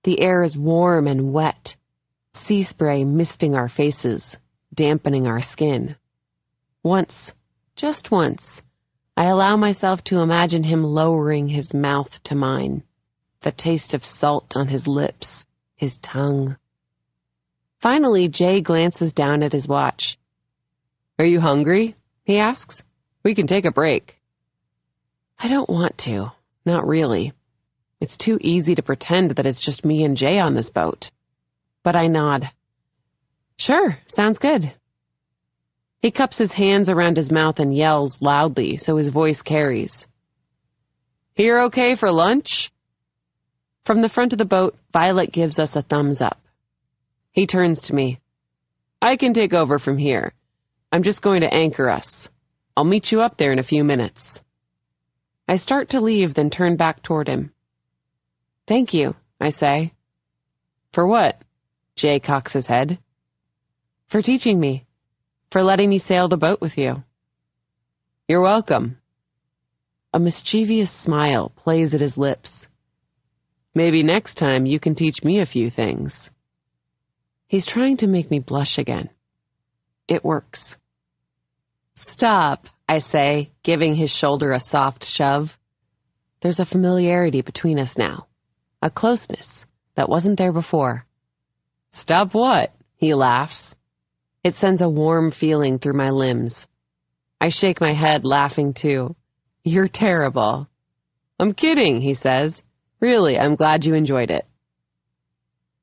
The air is warm and wet, sea spray misting our faces, dampening our skin. Once, just once, I allow myself to imagine him lowering his mouth to mine, the taste of salt on his lips, his tongue. Finally, Jay glances down at his watch. Are you hungry? He asks. We can take a break. I don't want to. Not really. It's too easy to pretend that it's just me and Jay on this boat. But I nod. Sure, sounds good. He cups his hands around his mouth and yells loudly so his voice carries. Here okay for lunch? From the front of the boat, Violet gives us a thumbs up. He turns to me. I can take over from here. I'm just going to anchor us. I'll meet you up there in a few minutes. I start to leave, then turn back toward him. Thank you, I say. For what? Jay cocks his head. For teaching me. For letting me sail the boat with you. You're welcome. A mischievous smile plays at his lips. Maybe next time you can teach me a few things. He's trying to make me blush again. It works. Stop, I say, giving his shoulder a soft shove. There's a familiarity between us now. A closeness that wasn't there before. Stop what? He laughs. It sends a warm feeling through my limbs. I shake my head, laughing too. You're terrible. I'm kidding, he says. Really, I'm glad you enjoyed it.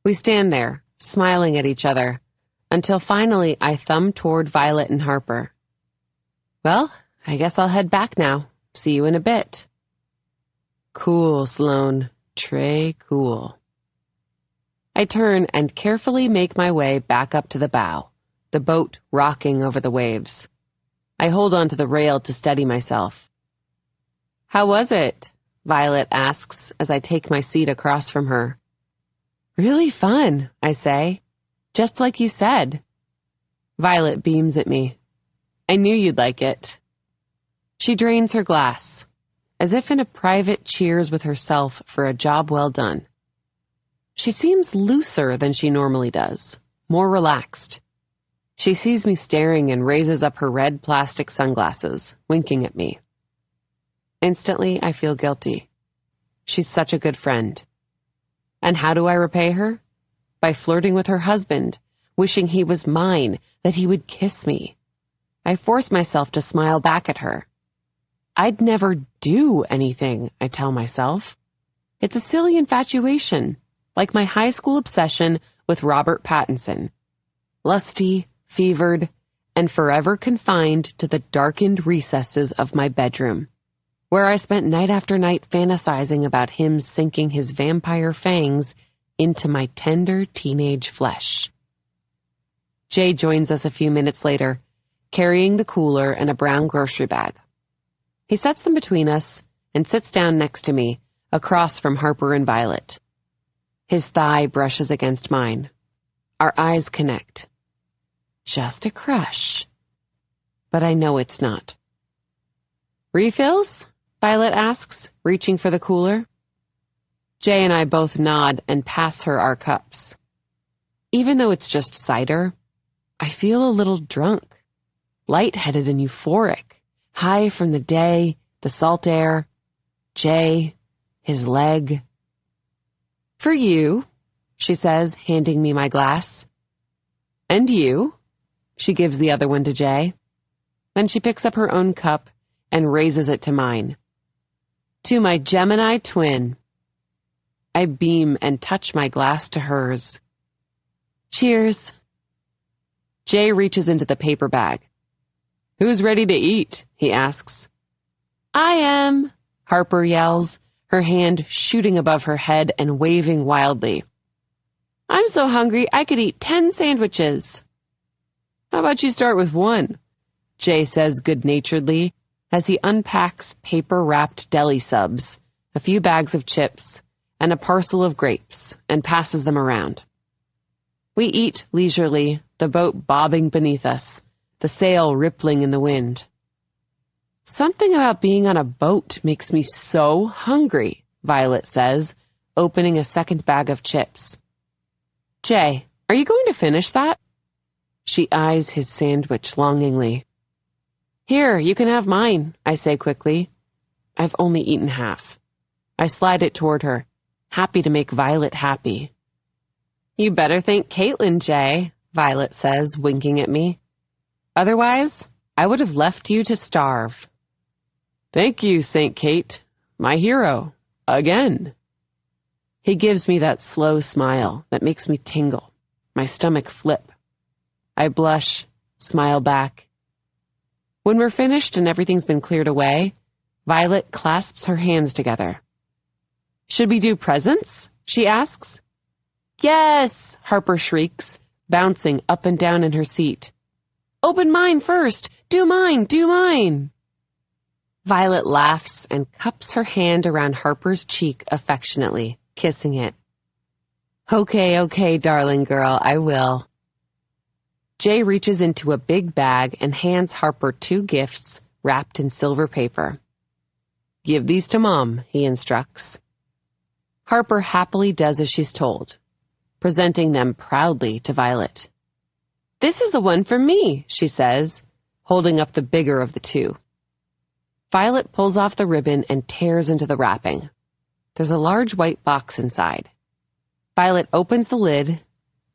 We stand there, smiling at each other, until finally I thumb toward Violet and Harper. Well, I guess I'll head back now. See you in a bit. Cool, Sloane. Très cool. I turn and carefully make my way back up to the bow, the boat rocking over the waves. I hold onto the rail to steady myself. How was it? Violet asks as I take my seat across from her. Really fun, I say. Just like you said. Violet beams at me. I knew you'd like it. She drains her glass, as if in a private cheers with herself for a job well done. She seems looser than she normally does, more relaxed. She sees me staring and raises up her red plastic sunglasses, winking at me. Instantly, I feel guilty. She's such a good friend. And how do I repay her? By flirting with her husband, wishing he was mine, that he would kiss me. I force myself to smile back at her. I'd never do anything, I tell myself. It's a silly infatuation, like my high school obsession with Robert Pattinson. Lusty, fevered, and forever confined to the darkened recesses of my bedroom, where I spent night after night fantasizing about him sinking his vampire fangs into my tender teenage flesh. Jay joins us a few minutes later, carrying the cooler and a brown grocery bag. He sets them between us and sits down next to me, across from Harper and Violet. His thigh brushes against mine. Our eyes connect. Just a crush. But I know it's not. Refills? Violet asks, reaching for the cooler. Jay and I both nod and pass her our cups. Even though it's just cider, I feel a little drunk, lightheaded and euphoric, high from the day, the salt air, Jay, his leg. For you, she says, handing me my glass. And you? She gives the other one to Jay. Then she picks up her own cup and raises it to mine. To my Gemini twin. I beam and touch my glass to hers. Cheers. Jay reaches into the paper bag. Who's ready to eat? He asks. I am, Harper yells, her hand shooting above her head and waving wildly. I'm so hungry I could eat 10 sandwiches. How about you start with one? Jay says good-naturedly as he unpacks paper-wrapped deli subs, a few bags of chips, and a parcel of grapes, and passes them around. We eat leisurely, the boat bobbing beneath us, the sail rippling in the wind. Something about being on a boat makes me so hungry, Violet says, opening a second bag of chips. Jay, are you going to finish that? She eyes his sandwich longingly. Here, you can have mine, I say quickly. I've only eaten half. I slide it toward her, happy to make Violet happy. You better thank Caitlin, Jay, Violet says, winking at me. Otherwise, I would have left you to starve. Thank you, St. Kate, my hero, again. He gives me that slow smile that makes me tingle, my stomach flip. I blush, smile back. When we're finished and everything's been cleared away, Violet clasps her hands together. Should we do presents? She asks. Yes, Harper shrieks, bouncing up and down in her seat. Open mine first. Do mine, do mine. Violet laughs and cups her hand around Harper's cheek affectionately, kissing it. Okay, darling girl, I will. Jay reaches into a big bag and hands Harper 2 gifts wrapped in silver paper. Give these to Mom, he instructs. Harper happily does as she's told, presenting them proudly to Violet. This is the one for me, she says, holding up the bigger of the 2. Violet pulls off the ribbon and tears into the wrapping. There's a large white box inside. Violet opens the lid,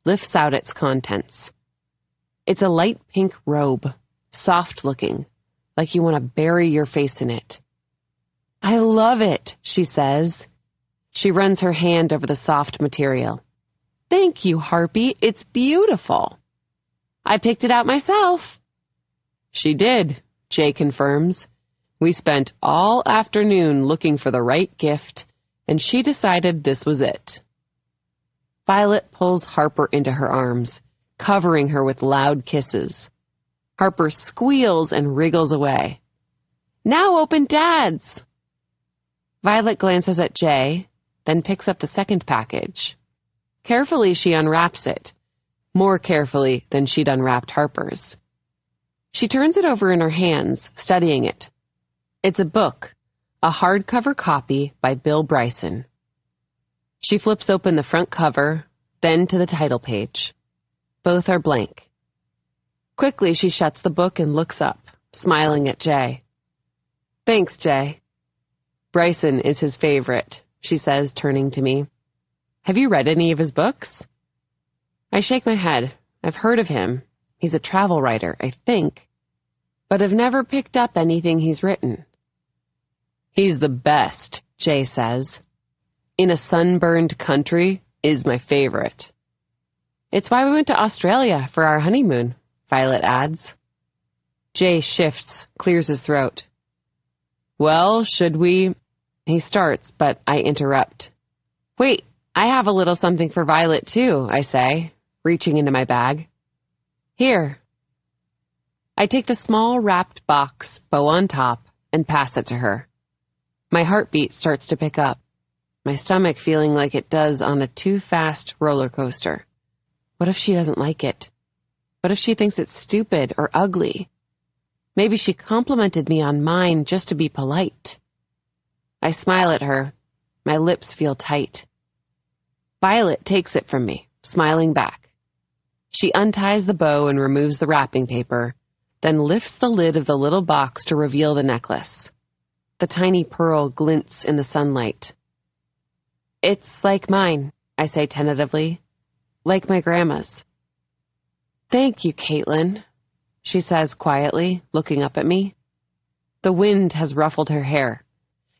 lifts out its contents. It's a light pink robe, soft-looking, like you want to bury your face in it. I love it, she says. She runs her hand over the soft material. Thank you, Harpy. It's beautiful. I picked it out myself. She did, Jay confirms. We spent all afternoon looking for the right gift, and she decided this was it. Violet pulls Harper into her arms, covering her with loud kisses. Harper squeals and wriggles away. Now open Dad's! Violet glances at Jay, then picks up the second package. Carefully, she unwraps it, more carefully than she'd unwrapped Harper's. She turns it over in her hands, studying it. It's a book, a hardcover copy by Bill Bryson. She flips open the front cover, then to the title page. Both are blank. Quickly, she shuts the book and looks up, smiling at Jay. Thanks, Jay. Bryson is his favorite, she says, turning to me. Have you read any of his books? I shake my head. I've heard of him. He's a travel writer, I think, but I've never picked up anything he's written. He's the best, Jay says. In a Sunburned Country is my favorite. It's why we went to Australia for our honeymoon, Violet adds. Jay shifts, clears his throat. Well, should we? He starts, but I interrupt. Wait, I have a little something for Violet too, I say, reaching into my bag. Here. I take the small wrapped box, bow on top, and pass it to her. My heartbeat starts to pick up, my stomach feeling like it does on a too-fast roller coaster. What if she doesn't like it? What if she thinks it's stupid or ugly? Maybe she complimented me on mine just to be polite. I smile at her. My lips feel tight. Violet takes it from me, smiling back. She unties the bow and removes the wrapping paper, then lifts the lid of the little box to reveal the necklace. The tiny pearl glints in the sunlight. It's like mine, I say tentatively. Like my grandma's. "Thank you, Caitlin," she says quietly, looking up at me. The wind has ruffled her hair.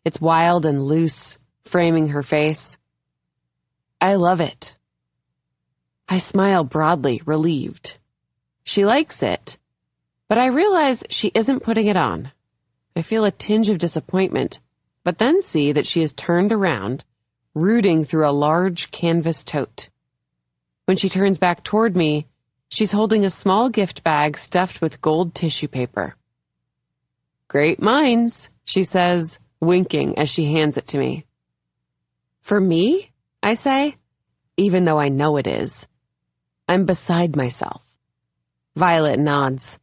It's wild and loose, framing her face. I love it. I smile broadly, relieved. She likes it, but I realize she isn't putting it on. I feel a tinge of disappointment, but then see that she is turned around, rooting through a large canvas tote. When she turns back toward me, she's holding a small gift bag stuffed with gold tissue paper. "Great minds," she says, winking as she hands it to me. "For me?" I say, even though I know it is. I'm beside myself. Violet nods.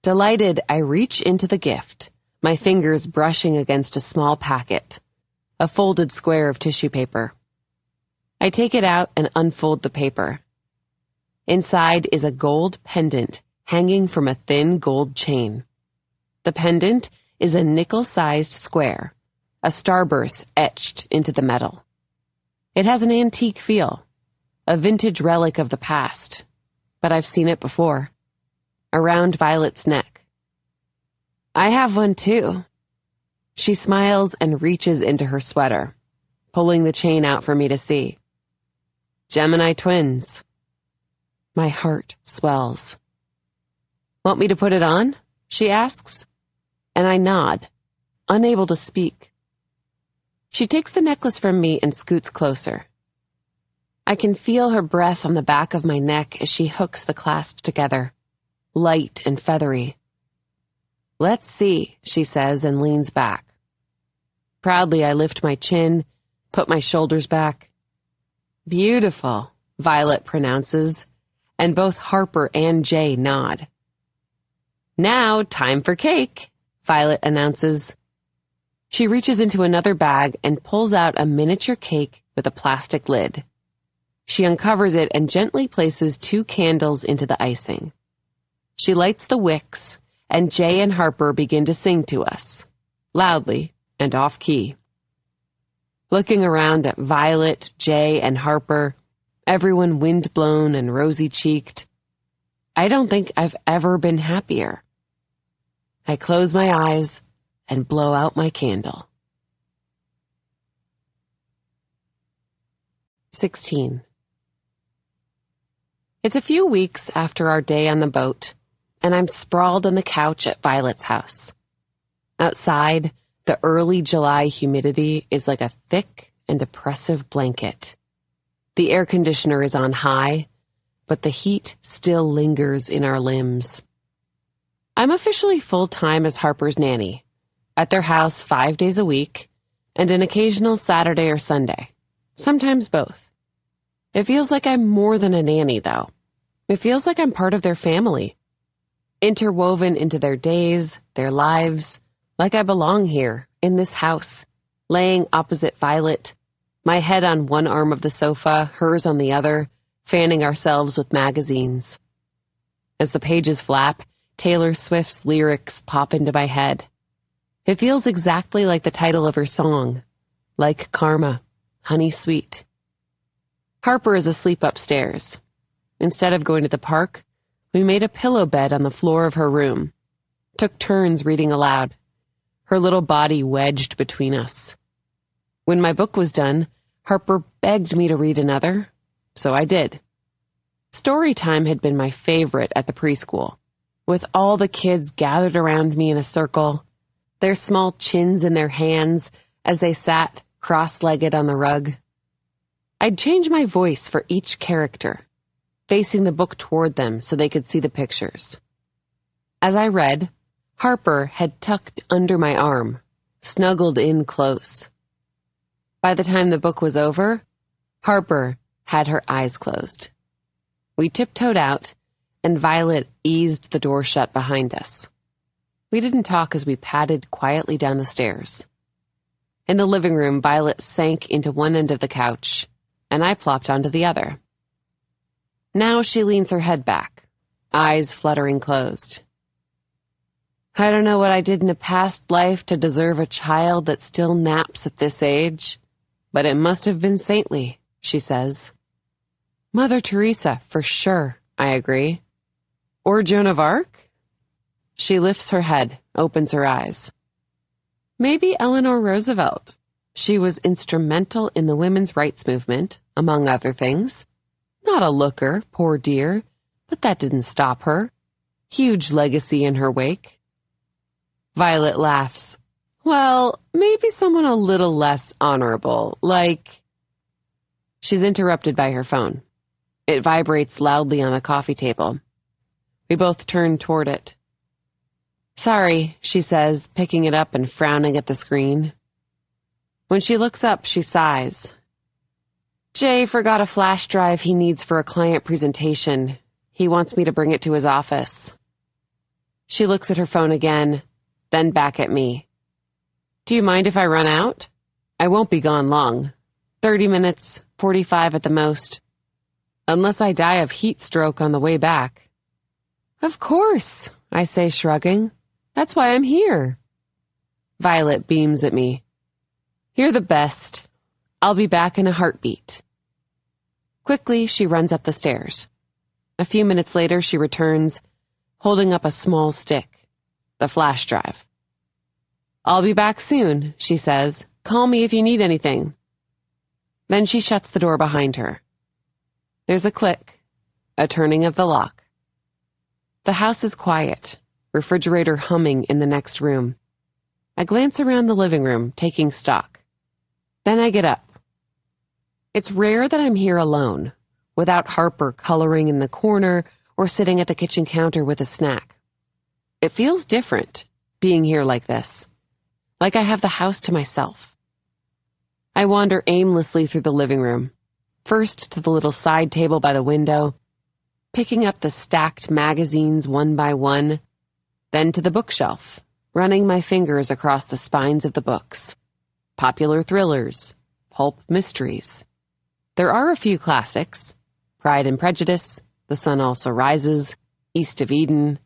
Delighted, I reach into the gift, my fingers brushing against a small packet, a folded square of tissue paper. I take it out and unfold the paper. Inside is a gold pendant hanging from a thin gold chain. The pendant is a nickel-sized square, a starburst etched into the metal. It has an antique feel, a vintage relic of the past, but I've seen it before. Around Violet's neck. I have one too. She smiles and reaches into her sweater, pulling the chain out for me to see. Gemini twins. My heart swells. Want me to put it on? She asks, and I nod, unable to speak. She takes the necklace from me and scoots closer. I can feel her breath on the back of my neck as she hooks the clasp together, light and feathery. Let's see, she says and leans back. Proudly, I lift my chin, put my shoulders back. Beautiful, Violet pronounces, and both Harper and Jay nod. Now, time for cake, Violet announces. She reaches into another bag and pulls out a miniature cake with a plastic lid. She uncovers it and gently places 2 candles into the icing. She lights the wicks, and Jay and Harper begin to sing to us, loudly and off-key. Looking around at Violet, Jay, and Harper, everyone wind-blown and rosy-cheeked, I don't think I've ever been happier. I close my eyes and blow out my candle. 16. It's a few weeks after our day on the boat, and I'm sprawled on the couch at Violet's house. Outside, the early July humidity is like a thick and oppressive blanket. The air conditioner is on high, but the heat still lingers in our limbs. I'm officially full-time as Harper's nanny, at their house 5 days a week, and an occasional Saturday or Sunday, sometimes both. It feels like I'm more than a nanny, though. It feels like I'm part of their family, interwoven into their days, their lives, like I belong here, in this house, laying opposite Violet, my head on one arm of the sofa, hers on the other, fanning ourselves with magazines. As the pages flap, Taylor Swift's lyrics pop into my head. It feels exactly like the title of her song, Like Karma, Honey Sweet. Harper is asleep upstairs. Instead of going to the park, we made a pillow bed on the floor of her room, took turns reading aloud, her little body wedged between us. When my book was done, Harper begged me to read another, so I did. Story time had been my favorite at the preschool, with all the kids gathered around me in a circle, their small chins in their hands as they sat cross-legged on the rug. I'd change my voice for each character, facing the book toward them so they could see the pictures. As I read, Harper had tucked under my arm, snuggled in close. By the time the book was over, Harper had her eyes closed. We tiptoed out, and Violet eased the door shut behind us. We didn't talk as we padded quietly down the stairs. In the living room, Violet sank into one end of the couch, and I plopped onto the other. Now she leans her head back, eyes fluttering closed. I don't know what I did in a past life to deserve a child that still naps at this age, but it must have been saintly, she says. Mother Teresa, for sure, I agree. Or Joan of Arc? She lifts her head, opens her eyes. Maybe Eleanor Roosevelt. She was instrumental in the women's rights movement, among other things. Not a looker, poor dear, but that didn't stop her. Huge legacy in her wake. Violet laughs. Well, maybe someone a little less honorable, like... She's interrupted by her phone. It vibrates loudly on the coffee table. We both turn toward it. Sorry, she says, picking it up and frowning at the screen. When she looks up, she sighs. Jay forgot a flash drive he needs for a client presentation. He wants me to bring it to his office. She looks at her phone again, then back at me. Do you mind if I run out? I won't be gone long. 30 minutes, 45 at the most. Unless I die of heat stroke on the way back. Of course, I say, shrugging. That's why I'm here. Violet beams at me. You're the best. I'll be back in a heartbeat. Quickly, she runs up the stairs. A few minutes later, she returns, holding up a small stick, the flash drive. I'll be back soon, she says. Call me if you need anything. Then she shuts the door behind her. There's a click, a turning of the lock. The house is quiet, refrigerator humming in the next room. I glance around the living room, taking stock. Then I get up. It's rare that I'm here alone, without Harper coloring in the corner or sitting at the kitchen counter with a snack. It feels different, being here like this, like I have the house to myself. I wander aimlessly through the living room, first to the little side table by the window, picking up the stacked magazines one by one, then to the bookshelf, running my fingers across the spines of the books. Popular thrillers, pulp mysteries. There are a few classics, Pride and Prejudice, The Sun Also Rises, East of Eden,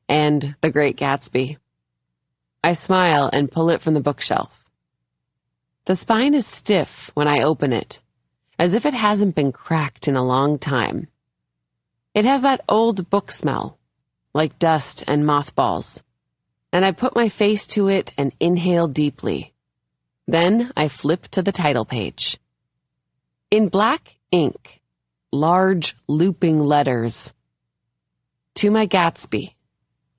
and The Great Gatsby. I smile and pull it from the bookshelf. The spine is stiff when I open it, as if it hasn't been cracked in a long time. It has that old book smell, like dust and mothballs, and I put my face to it and inhale deeply. Then I flip to the title page. In black ink, large looping letters. To my Gatsby,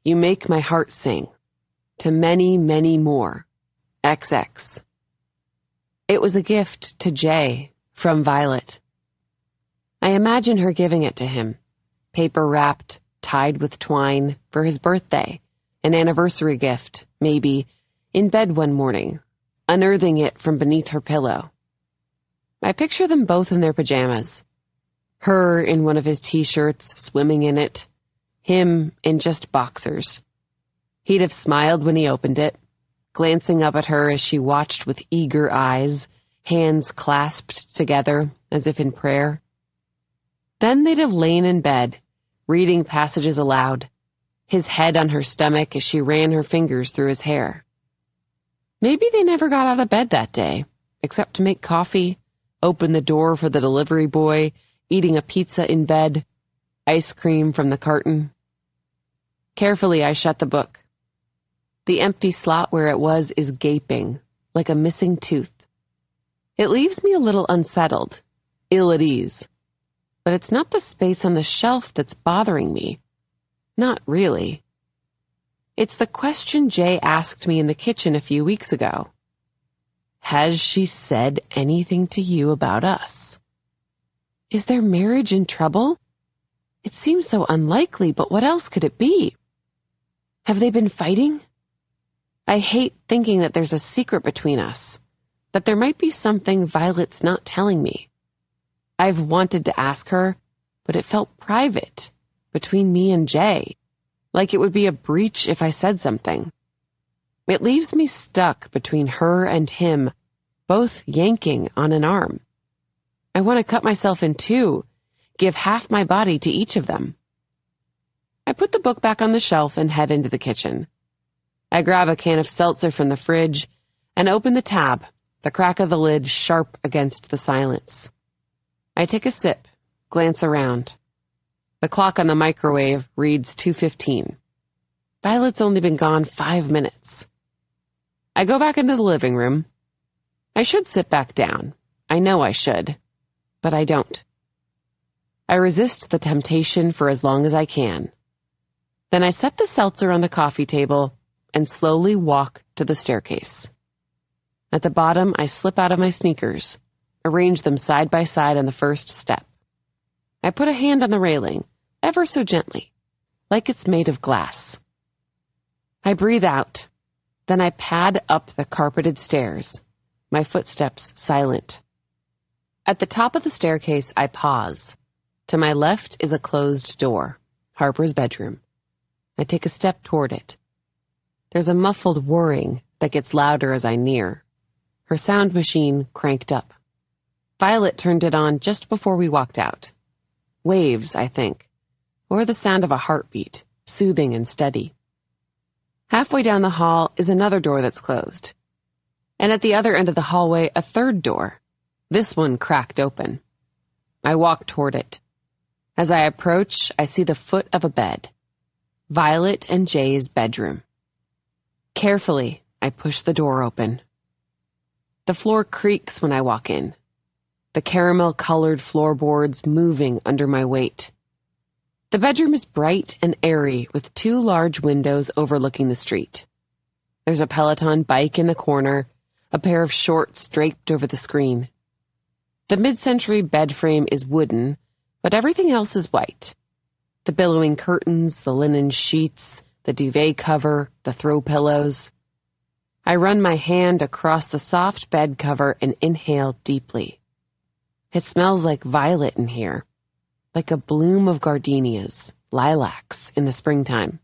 you make my heart sing. To many, many more. XX. It was a gift to Jay from Violet. I imagine her giving it to him, paper-wrapped, tied with twine, for his birthday, an anniversary gift, maybe, in bed one morning, unearthing it from beneath her pillow. I picture them both in their pajamas. Her in one of his t-shirts, swimming in it. Him in just boxers. He'd have smiled when he opened it, glancing up at her as she watched with eager eyes, hands clasped together as if in prayer. Then they'd have lain in bed, reading passages aloud, his head on her stomach as she ran her fingers through his hair. Maybe they never got out of bed that day, except to make coffee, open the door for the delivery boy, eating a pizza in bed, ice cream from the carton. Carefully, I shut the book. The empty slot where it was is gaping, like a missing tooth. It leaves me a little unsettled, ill at ease. But it's not the space on the shelf that's bothering me. Not really. It's the question Jay asked me in the kitchen a few weeks ago. Has she said anything to you about us? Is their marriage in trouble? It seems so unlikely, but what else could it be? Have they been fighting? I hate thinking that there's a secret between us, that there might be something Violet's not telling me. I've wanted to ask her, but it felt private, between me and Jay, like it would be a breach if I said something. It leaves me stuck between her and him, both yanking on an arm. I want to cut myself in two, give half my body to each of them. I put the book back on the shelf and head into the kitchen. I grab a can of seltzer from the fridge and open the tab, the crack of the lid sharp against the silence. I take a sip, glance around. The clock on the microwave reads 2:15. Violet's only been gone 5 minutes. I go back into the living room. I should sit back down. I know I should, but I don't. I resist the temptation for as long as I can. Then I set the seltzer on the coffee table and slowly walk to the staircase. At the bottom, I slip out of my sneakers, arrange them side by side on the first step. I put a hand on the railing, ever so gently, like it's made of glass. I breathe out. Then I pad up the carpeted stairs, my footsteps silent. At the top of the staircase, I pause. To my left is a closed door, Harper's bedroom. I take a step toward it. There's a muffled whirring that gets louder as I near. Her sound machine cranked up. Violet turned it on just before we walked out. Waves, I think, or the sound of a heartbeat, soothing and steady. Halfway down the hall is another door that's closed. And at the other end of the hallway, a third door. This one cracked open. I walk toward it. As I approach, I see the foot of a bed. Violet and Jay's bedroom. Carefully, I push the door open. The floor creaks when I walk in. The caramel-colored floorboards moving under my weight. The bedroom is bright and airy with 2 large windows overlooking the street. There's a Peloton bike in the corner, a pair of shorts draped over the screen. The mid-century bed frame is wooden, but everything else is white. The billowing curtains, the linen sheets, the duvet cover, the throw pillows. I run my hand across the soft bed cover and inhale deeply. It smells like violet in here, like a bloom of gardenias, lilacs in the springtime.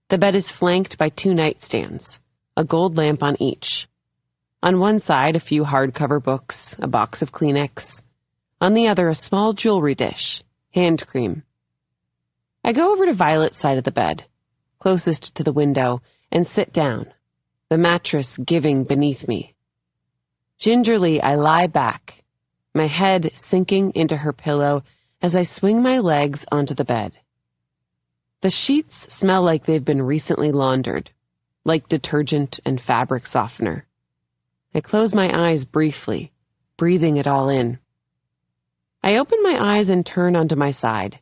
The bed is flanked by 2 nightstands, a gold lamp on each. On one side, a few hardcover books, a box of Kleenex. On the other, a small jewelry dish, hand cream. I go over to Violet's side of the bed, closest to the window, and sit down, the mattress giving beneath me. Gingerly, I lie back, my head sinking into her pillow as I swing my legs onto the bed. The sheets smell like they've been recently laundered, like detergent and fabric softener. I close my eyes briefly, breathing it all in. I open my eyes and turn onto my side,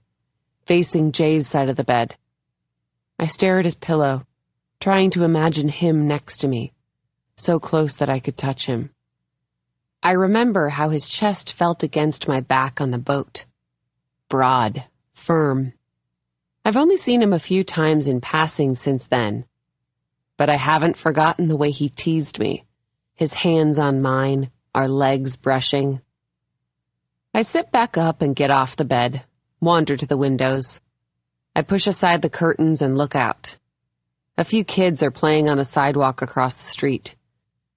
facing Jay's side of the bed. I stare at his pillow, trying to imagine him next to me, so close that I could touch him. I remember how his chest felt against my back on the boat. Broad, firm. I've only seen him a few times in passing since then, but I haven't forgotten the way he teased me, his hands on mine, our legs brushing. I sit back up and get off the bed, wander to the windows. I push aside the curtains and look out. A few kids are playing on the sidewalk across the street,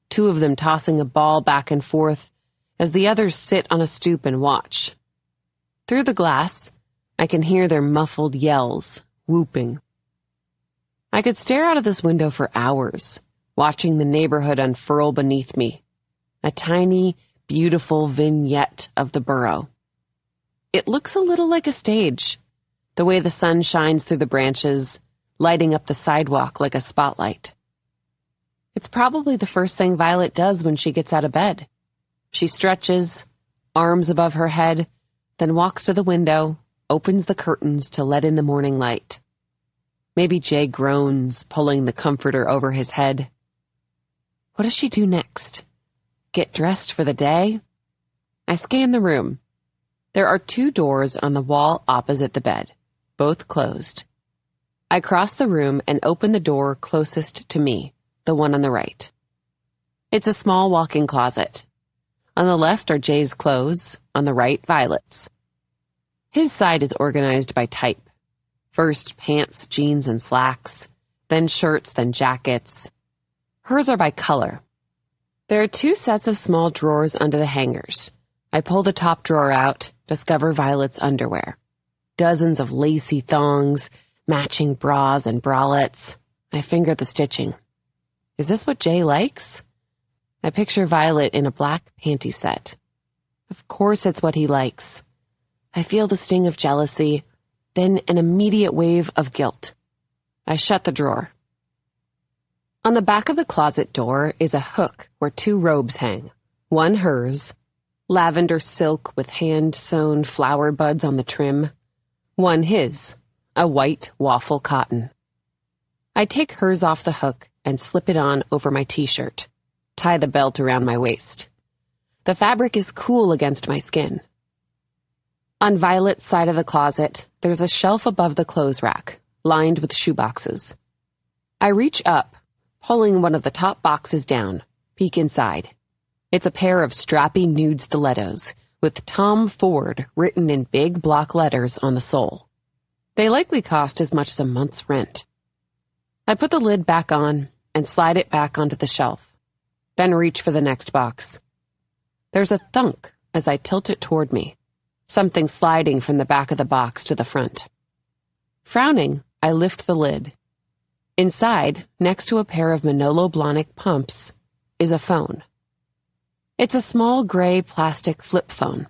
2 of them tossing a ball back and forth as the others sit on a stoop and watch. Through the glass, I can hear their muffled yells, whooping. I could stare out of this window for hours, watching the neighborhood unfurl beneath me, a tiny, beautiful vignette of the borough. It looks a little like a stage, the way the sun shines through the branches, lighting up the sidewalk like a spotlight. It's probably the first thing Violet does when she gets out of bed. She stretches, arms above her head, then walks to the window, opens the curtains to let in the morning light. Maybe Jay groans, pulling the comforter over his head. What does she do next? Get dressed for the day? I scan the room. There are 2 doors on the wall opposite the bed, both closed. I cross the room and open the door closest to me, the one on the right. It's a small walk-in closet. On the left are Jay's clothes, on the right, Violet's. His side is organized by type. First pants, jeans, and slacks, then shirts, then jackets. Hers are by color. There are 2 sets of small drawers under the hangers. I pull the top drawer out, discover Violet's underwear. Dozens of lacy thongs, matching bras and bralettes. I finger the stitching. Is this what Jay likes? I picture Violet in a black panty set. Of course it's what he likes. I feel the sting of jealousy, then an immediate wave of guilt. I shut the drawer. On the back of the closet door is a hook where 2 robes hang. One hers, lavender silk with hand-sewn flower buds on the trim. One his, a white waffle cotton. I take hers off the hook and slip it on over my t-shirt. Tie the belt around my waist. The fabric is cool against my skin. On Violet's side of the closet, there's a shelf above the clothes rack, lined with shoeboxes. I reach up, pulling one of the top boxes down, peek inside. It's a pair of strappy nude stilettos, with Tom Ford written in big block letters on the sole. They likely cost as much as a month's rent. I put the lid back on and slide it back onto the shelf, then reach for the next box. There's a thunk as I tilt it toward me, something sliding from the back of the box to the front. Frowning, I lift the lid. Inside, next to a pair of Manolo Blahnik pumps, is a phone. It's a small gray plastic flip phone.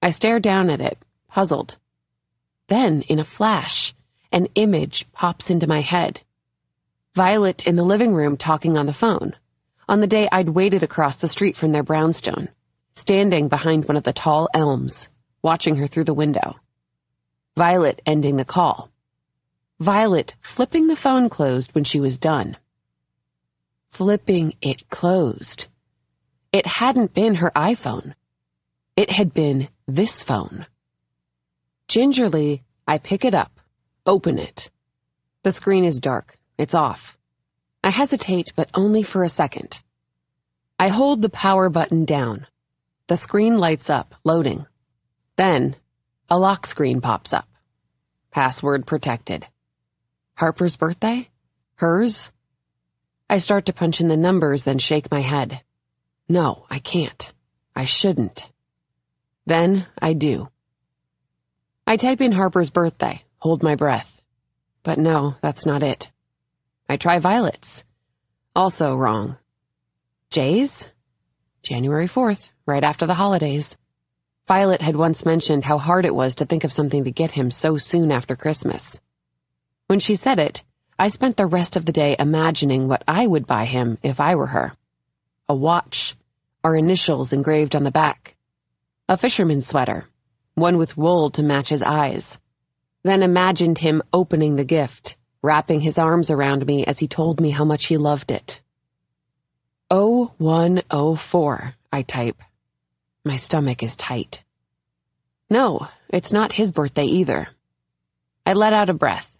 I stare down at it, puzzled. Then, in a flash, an image pops into my head. Violet in the living room talking on the phone, on the day I'd waited across the street from their brownstone, standing behind one of the tall elms, watching her through the window. Violet ending the call. Violet flipping the phone closed when she was done. Flipping it closed. It hadn't been her iPhone. It had been this phone. Gingerly, I pick it up, open it. The screen is dark. It's off. I hesitate, but only for a second. I hold the power button down. The screen lights up, loading. Then, a lock screen pops up. Password protected. Harper's birthday? Hers? I start to punch in the numbers, then shake my head. No, I can't. I shouldn't. Then I do. I type in Harper's birthday, hold my breath. But no, that's not it. I try Violet's. Also wrong. Jay's? January 4th, right after the holidays. Violet had once mentioned how hard it was to think of something to get him so soon after Christmas. When she said it, I spent the rest of the day imagining what I would buy him if I were her. A watch, our initials engraved on the back. A fisherman's sweater, one with wool to match his eyes. Then imagined him opening the gift, wrapping his arms around me as he told me how much he loved it. 0104, I type. My stomach is tight. No, it's not his birthday either. I let out a breath.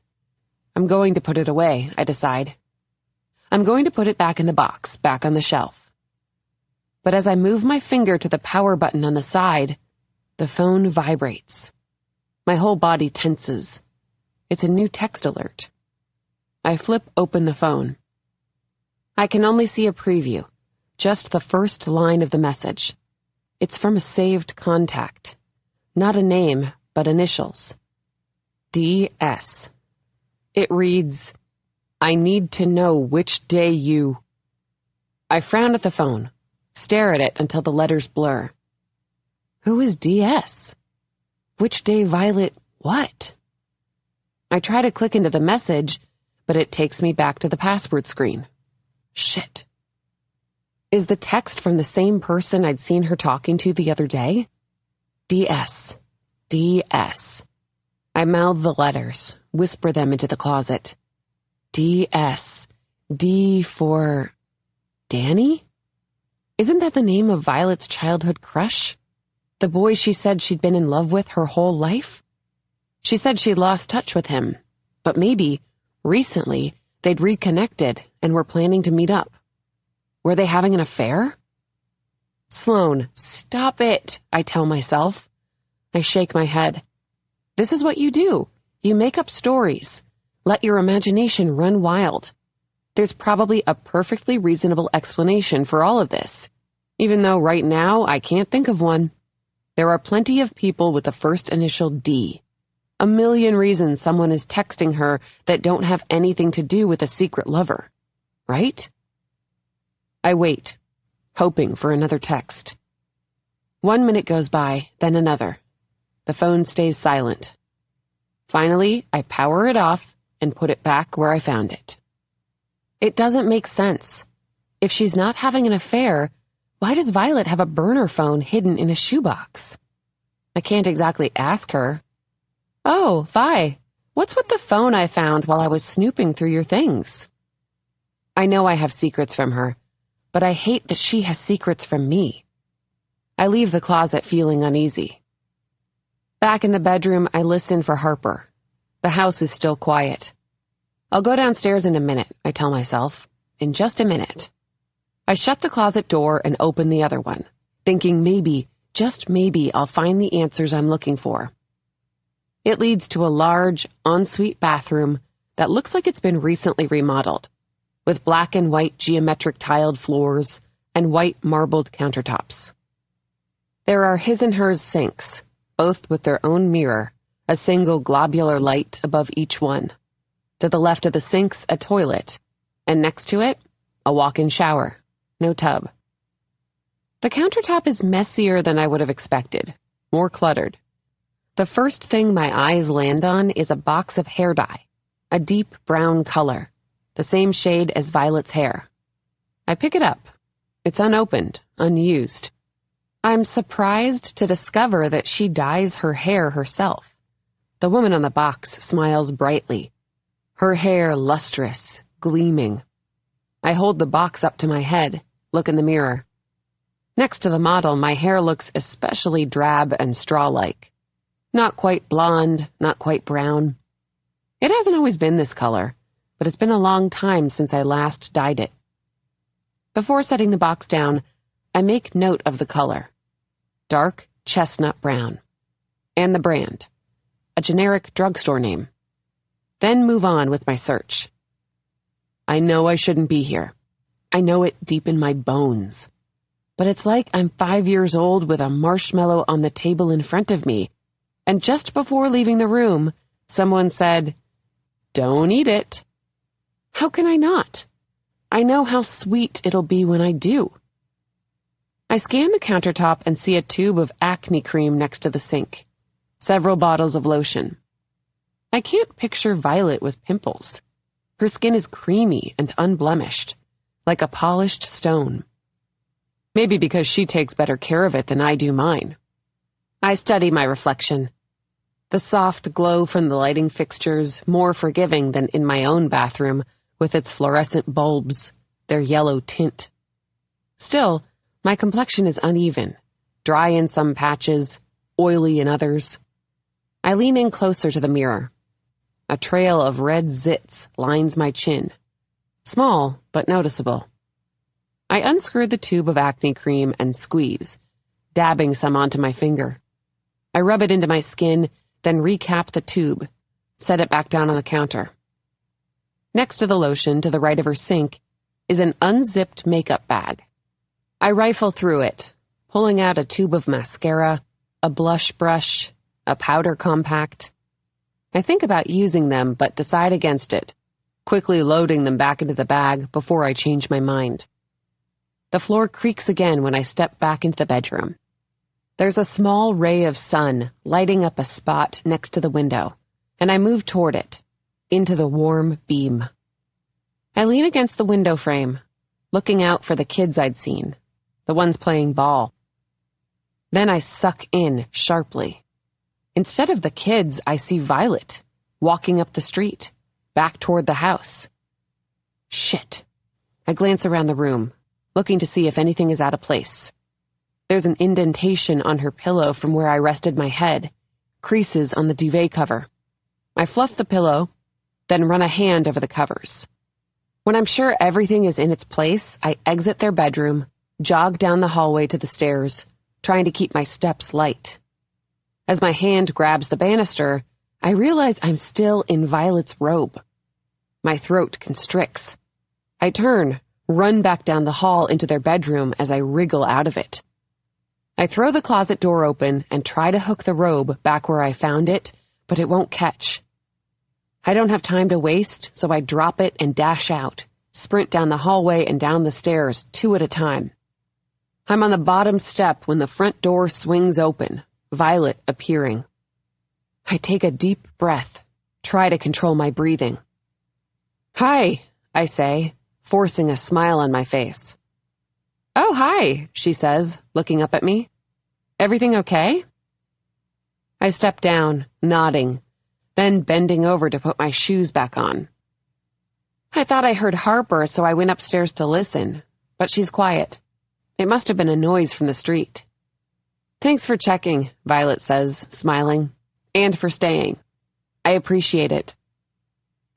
I'm going to put it away, I decide. I'm going to put it back in the box, back on the shelf. But as I move my finger to the power button on the side, the phone vibrates. My whole body tenses. It's a new text alert. I flip open the phone. I can only see a preview, just the first line of the message. It's from a saved contact. Not a name, but initials. DS. It reads, I need to know which day you... I frown at the phone, stare at it until the letters blur. Who is DS? Which day Violet what? I try to click into the message, but it takes me back to the password screen. Shit. Is the text from the same person I'd seen her talking to the other day? DS. DS. I mouth the letters, whisper them into the closet. DS. D for... Danny? Isn't that the name of Violet's childhood crush? The boy she said she'd been in love with her whole life? She said she'd lost touch with him, but maybe, recently, they'd reconnected and were planning to meet up. Were they having an affair? Sloane, stop it, I tell myself. I shake my head. This is what you do. You make up stories. Let your imagination run wild. There's probably a perfectly reasonable explanation for all of this, even though right now I can't think of one. There are plenty of people with the first initial D. A million reasons someone is texting her that don't have anything to do with a secret lover. Right? I wait, hoping for another text. 1 minute goes by, then another. The phone stays silent. Finally, I power it off and put it back where I found it. It doesn't make sense. If she's not having an affair, why does Violet have a burner phone hidden in a shoebox? I can't exactly ask her, "Oh, Vi, what's with the phone I found while I was snooping through your things?" I know I have secrets from her, but I hate that she has secrets from me. I leave the closet feeling uneasy. Back in the bedroom, I listen for Harper. The house is still quiet. I'll go downstairs in a minute, I tell myself. In just a minute. I shut the closet door and open the other one, thinking maybe, just maybe, I'll find the answers I'm looking for. It leads to a large, ensuite bathroom that looks like it's been recently remodeled, with black and white geometric tiled floors and white marbled countertops. There are his and hers sinks, both with their own mirror, a single globular light above each one. To the left of the sinks, a toilet, and next to it, a walk-in shower, no tub. The countertop is messier than I would have expected, more cluttered. The first thing my eyes land on is a box of hair dye, a deep brown color, the same shade as Violet's hair. I pick it up. It's unopened, unused. I'm surprised to discover that she dyes her hair herself. The woman on the box smiles brightly, her hair lustrous, gleaming. I hold the box up to my head, look in the mirror. Next to the model, my hair looks especially drab and straw-like. Not quite blonde, not quite brown. It hasn't always been this color, but it's been a long time since I last dyed it. Before setting the box down, I make note of the color. Dark chestnut brown. And the brand. A generic drugstore name. Then move on with my search. I know I shouldn't be here. I know it deep in my bones. But it's like I'm 5 years old with a marshmallow on the table in front of me, and just before leaving the room, someone said, "Don't eat it." How can I not? I know how sweet it'll be when I do. I scan the countertop and see a tube of acne cream next to the sink. Several bottles of lotion. I can't picture Violet with pimples. Her skin is creamy and unblemished, like a polished stone. Maybe because she takes better care of it than I do mine. I study my reflection. The soft glow from the lighting fixtures, more forgiving than in my own bathroom, with its fluorescent bulbs, their yellow tint. Still, my complexion is uneven, dry in some patches, oily in others. I lean in closer to the mirror. A trail of red zits lines my chin. Small, but noticeable. I unscrew the tube of acne cream and squeeze, dabbing some onto my finger. I rub it into my skin, then recap the tube, set it back down on the counter. Next to the lotion, to the right of her sink, is an unzipped makeup bag. I rifle through it, pulling out a tube of mascara, a blush brush, a powder compact. I think about using them, but decide against it, quickly loading them back into the bag before I change my mind. The floor creaks again when I step back into the bedroom. There's a small ray of sun lighting up a spot next to the window, and I move toward it, into the warm beam. I lean against the window frame, looking out for the kids I'd seen, the ones playing ball. Then I suck in sharply. Instead of the kids, I see Violet, walking up the street, back toward the house. Shit. I glance around the room, looking to see if anything is out of place. There's an indentation on her pillow from where I rested my head, creases on the duvet cover. I fluff the pillow, then run a hand over the covers. When I'm sure everything is in its place, I exit their bedroom, jog down the hallway to the stairs, trying to keep my steps light. As my hand grabs the banister, I realize I'm still in Violet's robe. My throat constricts. I turn, run back down the hall into their bedroom as I wriggle out of it. I throw the closet door open and try to hook the robe back where I found it, but it won't catch. I don't have time to waste, so I drop it and dash out, sprint down the hallway and down the stairs, 2 at a time. I'm on the bottom step when the front door swings open, Violet appearing. I take a deep breath, try to control my breathing. "Hi," I say, forcing a smile on my face. "Oh, hi," she says, looking up at me. "Everything okay?" I step down, nodding, then bending over to put my shoes back on. I thought I heard Harper, so I went upstairs to listen, but she's quiet. It must have been a noise from the street. "Thanks for checking," Violet says, smiling, "and for staying. I appreciate it."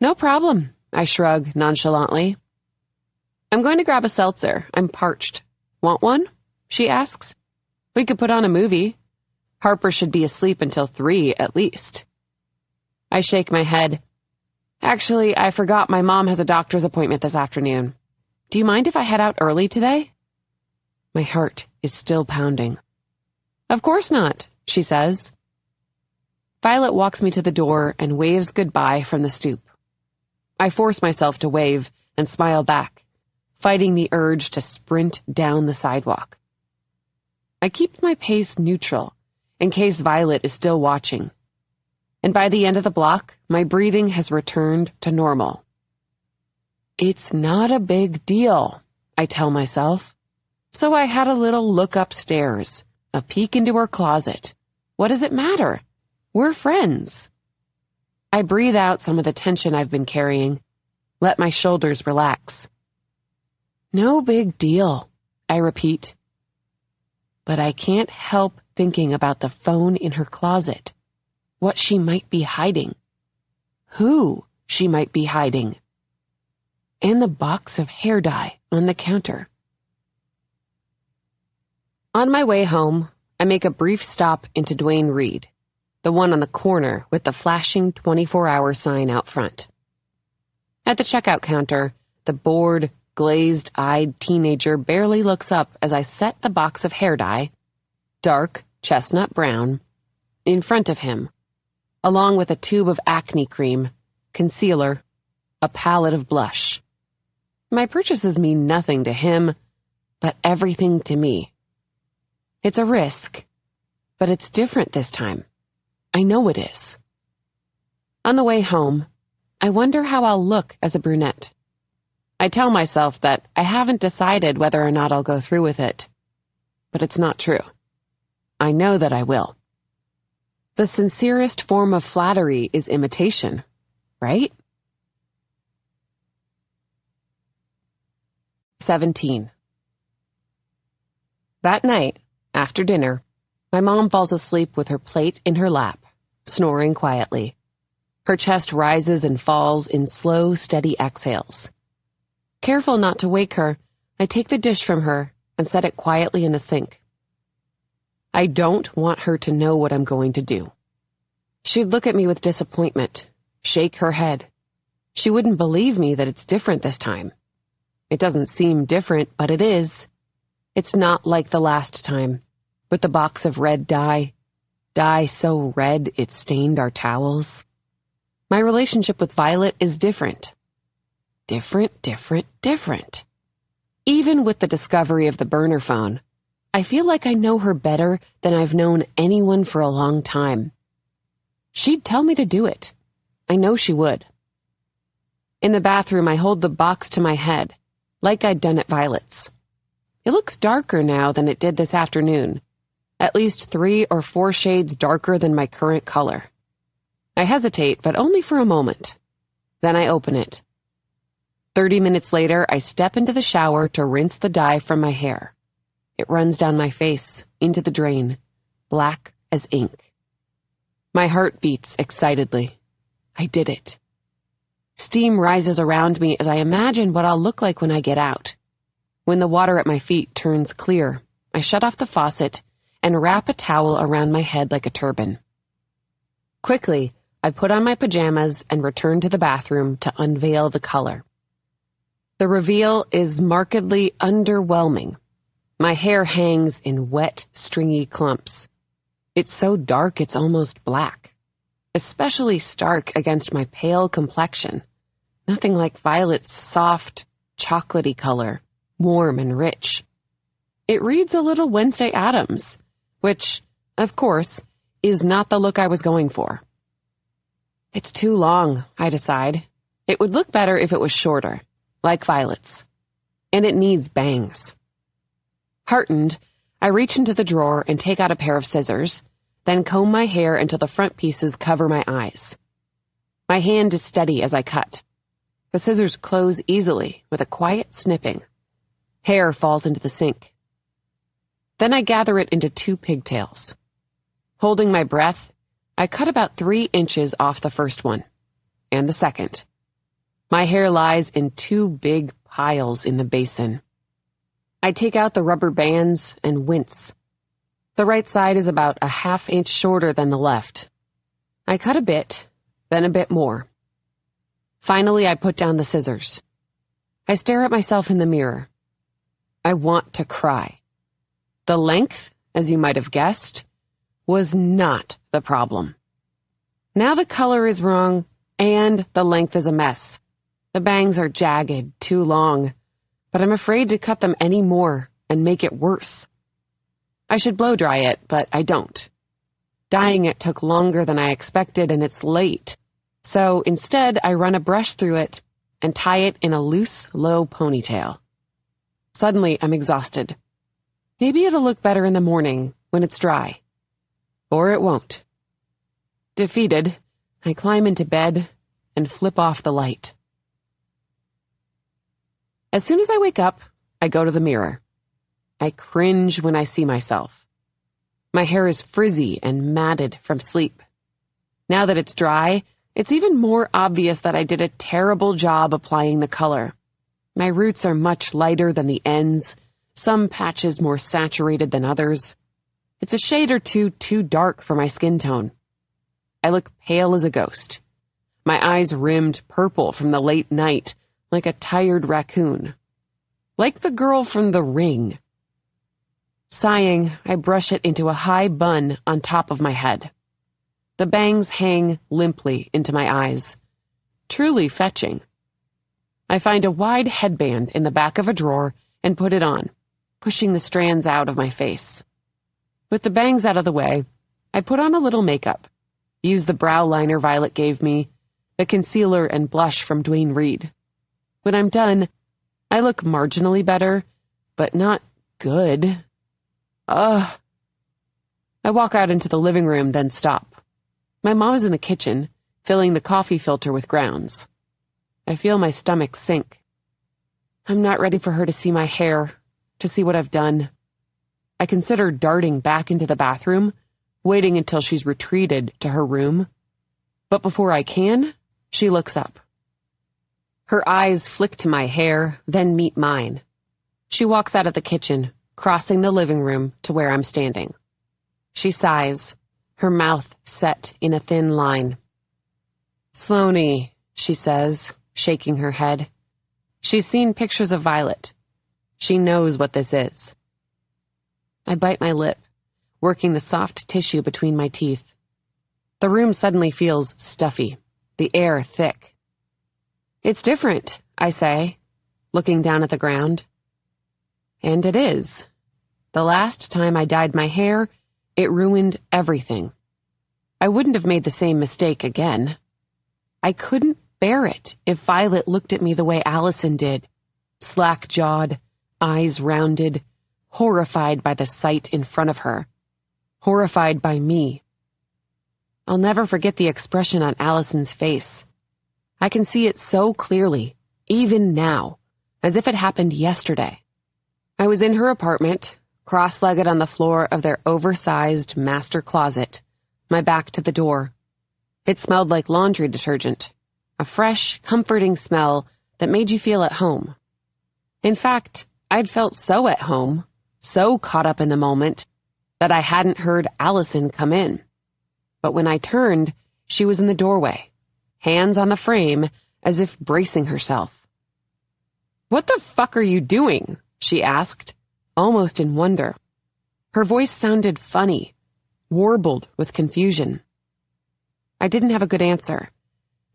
"No problem," I shrug nonchalantly. "I'm going to grab a seltzer. I'm parched. Want one?" she asks. "We could put on a movie. Harper should be asleep until 3 at least." I shake my head. "Actually, I forgot my mom has a doctor's appointment this afternoon. Do you mind if I head out early today?" My heart is still pounding. "Of course not," she says. Violet walks me to the door and waves goodbye from the stoop. I force myself to wave and smile back, fighting the urge to sprint down the sidewalk. I keep my pace neutral, in case Violet is still watching. And by the end of the block, my breathing has returned to normal. It's not a big deal, I tell myself. So I had a little look upstairs, a peek into her closet. What does it matter? We're friends. I breathe out some of the tension I've been carrying, let my shoulders relax. No big deal, I repeat. But I can't help thinking about the phone in her closet, what she might be hiding, who she might be hiding, and the box of hair dye on the counter. On my way home, I make a brief stop into Duane Reade, the one on the corner with the flashing 24-hour sign out front. At the checkout counter, the bored, glazed-eyed teenager barely looks up as I set the box of hair dye, dark chestnut brown, in front of him, along with a tube of acne cream, concealer, a palette of blush. My purchases mean nothing to him, but everything to me. It's a risk, but it's different this time. I know it is. On the way home, I wonder how I'll look as a brunette. I tell myself that I haven't decided whether or not I'll go through with it, but it's not true. I know that I will. The sincerest form of flattery is imitation, right? 17. That night, after dinner, my mom falls asleep with her plate in her lap, snoring quietly. Her chest rises and falls in slow, steady exhales. Careful not to wake her, I take the dish from her and set it quietly in the sink. I don't want her to know what I'm going to do. She'd look at me with disappointment, shake her head. She wouldn't believe me that it's different this time. It doesn't seem different, but it is. It's not like the last time, with the box of red dye so red it stained our towels. My relationship with Violet is different. Different. Even with the discovery of the burner phone, I feel like I know her better than I've known anyone for a long time. She'd tell me to do it. I know she would. In the bathroom, I hold the box to my head, like I'd done at Violet's. It looks darker now than it did this afternoon, at least 3 or 4 shades darker than my current color. I hesitate, but only for a moment. Then I open it. 30 minutes later, I step into the shower to rinse the dye from my hair. It runs down my face, into the drain, black as ink. My heart beats excitedly. I did it. Steam rises around me as I imagine what I'll look like when I get out. When the water at my feet turns clear, I shut off the faucet and wrap a towel around my head like a turban. Quickly, I put on my pajamas and return to the bathroom to unveil the color. The reveal is markedly underwhelming. My hair hangs in wet, stringy clumps. It's so dark it's almost black, especially stark against my pale complexion. Nothing like Violet's soft, chocolatey color, warm and rich. It reads a little Wednesday Addams, which, of course, is not the look I was going for. It's too long, I decide. It would look better if it was shorter, like Violet's. And it needs bangs. Heartened, I reach into the drawer and take out a pair of scissors, then comb my hair until the front pieces cover my eyes. My hand is steady as I cut. The scissors close easily with a quiet snipping. Hair falls into the sink. Then I gather it into 2 pigtails. Holding my breath, I cut about 3 inches off the first one, and the second. My hair lies in 2 big piles in the basin. I take out the rubber bands and wince. The right side is about a 1/2 inch shorter than the left. I cut a bit, then a bit more. Finally, I put down the scissors. I stare at myself in the mirror. I want to cry. The length, as you might have guessed, was not the problem. Now the color is wrong, and the length is a mess. The bangs are jagged, too long, but I'm afraid to cut them any more and make it worse. I should blow dry it, but I don't. Dyeing it took longer than I expected, and it's late. So instead, I run a brush through it and tie it in a loose, low ponytail. Suddenly, I'm exhausted. Maybe it'll look better in the morning when it's dry. Or it won't. Defeated, I climb into bed and flip off the light. As soon as I wake up, I go to the mirror. I cringe when I see myself. My hair is frizzy and matted from sleep. Now that it's dry, it's even more obvious that I did a terrible job applying the color. My roots are much lighter than the ends, some patches more saturated than others. It's a shade or two too dark for my skin tone. I look pale as a ghost. My eyes rimmed purple from the late night, like a tired raccoon. Like the girl from The Ring. Sighing, I brush it into a high bun on top of my head. The bangs hang limply into my eyes. Truly fetching. I find a wide headband in the back of a drawer and put it on, pushing the strands out of my face. With the bangs out of the way, I put on a little makeup, use the brow liner Violet gave me, the concealer and blush from Duane Reade. When I'm done, I look marginally better, but not good. I walk out into the living room, then stop. My mom is in the kitchen, filling the coffee filter with grounds. I feel my stomach sink. I'm not ready for her to see my hair, to see what I've done. I consider darting back into the bathroom, waiting until she's retreated to her room. But before I can, she looks up. Her eyes flick to my hair, then meet mine. She walks out of the kitchen, crossing the living room to where I'm standing. She sighs, her mouth set in a thin line. "Sloaney," she says, shaking her head. She's seen pictures of Violet. She knows what this is. I bite my lip, working the soft tissue between my teeth. The room suddenly feels stuffy, the air thick. "It's different," I say, looking down at the ground. And it is. The last time I dyed my hair, it ruined everything. I wouldn't have made the same mistake again. I couldn't bear it if Violet looked at me the way Allison did, slack-jawed, eyes rounded, horrified by the sight in front of her, horrified by me. I'll never forget the expression on Allison's face. I can see it so clearly, even now, as if it happened yesterday. I was in her apartment, cross-legged on the floor of their oversized master closet, my back to the door. It smelled like laundry detergent, a fresh, comforting smell that made you feel at home. In fact, I'd felt so at home, so caught up in the moment, that I hadn't heard Allison come in. But when I turned, she was in the doorway, hands on the frame, as if bracing herself. "What the fuck are you doing?" she asked, almost in wonder. Her voice sounded funny, warbled with confusion. I didn't have a good answer.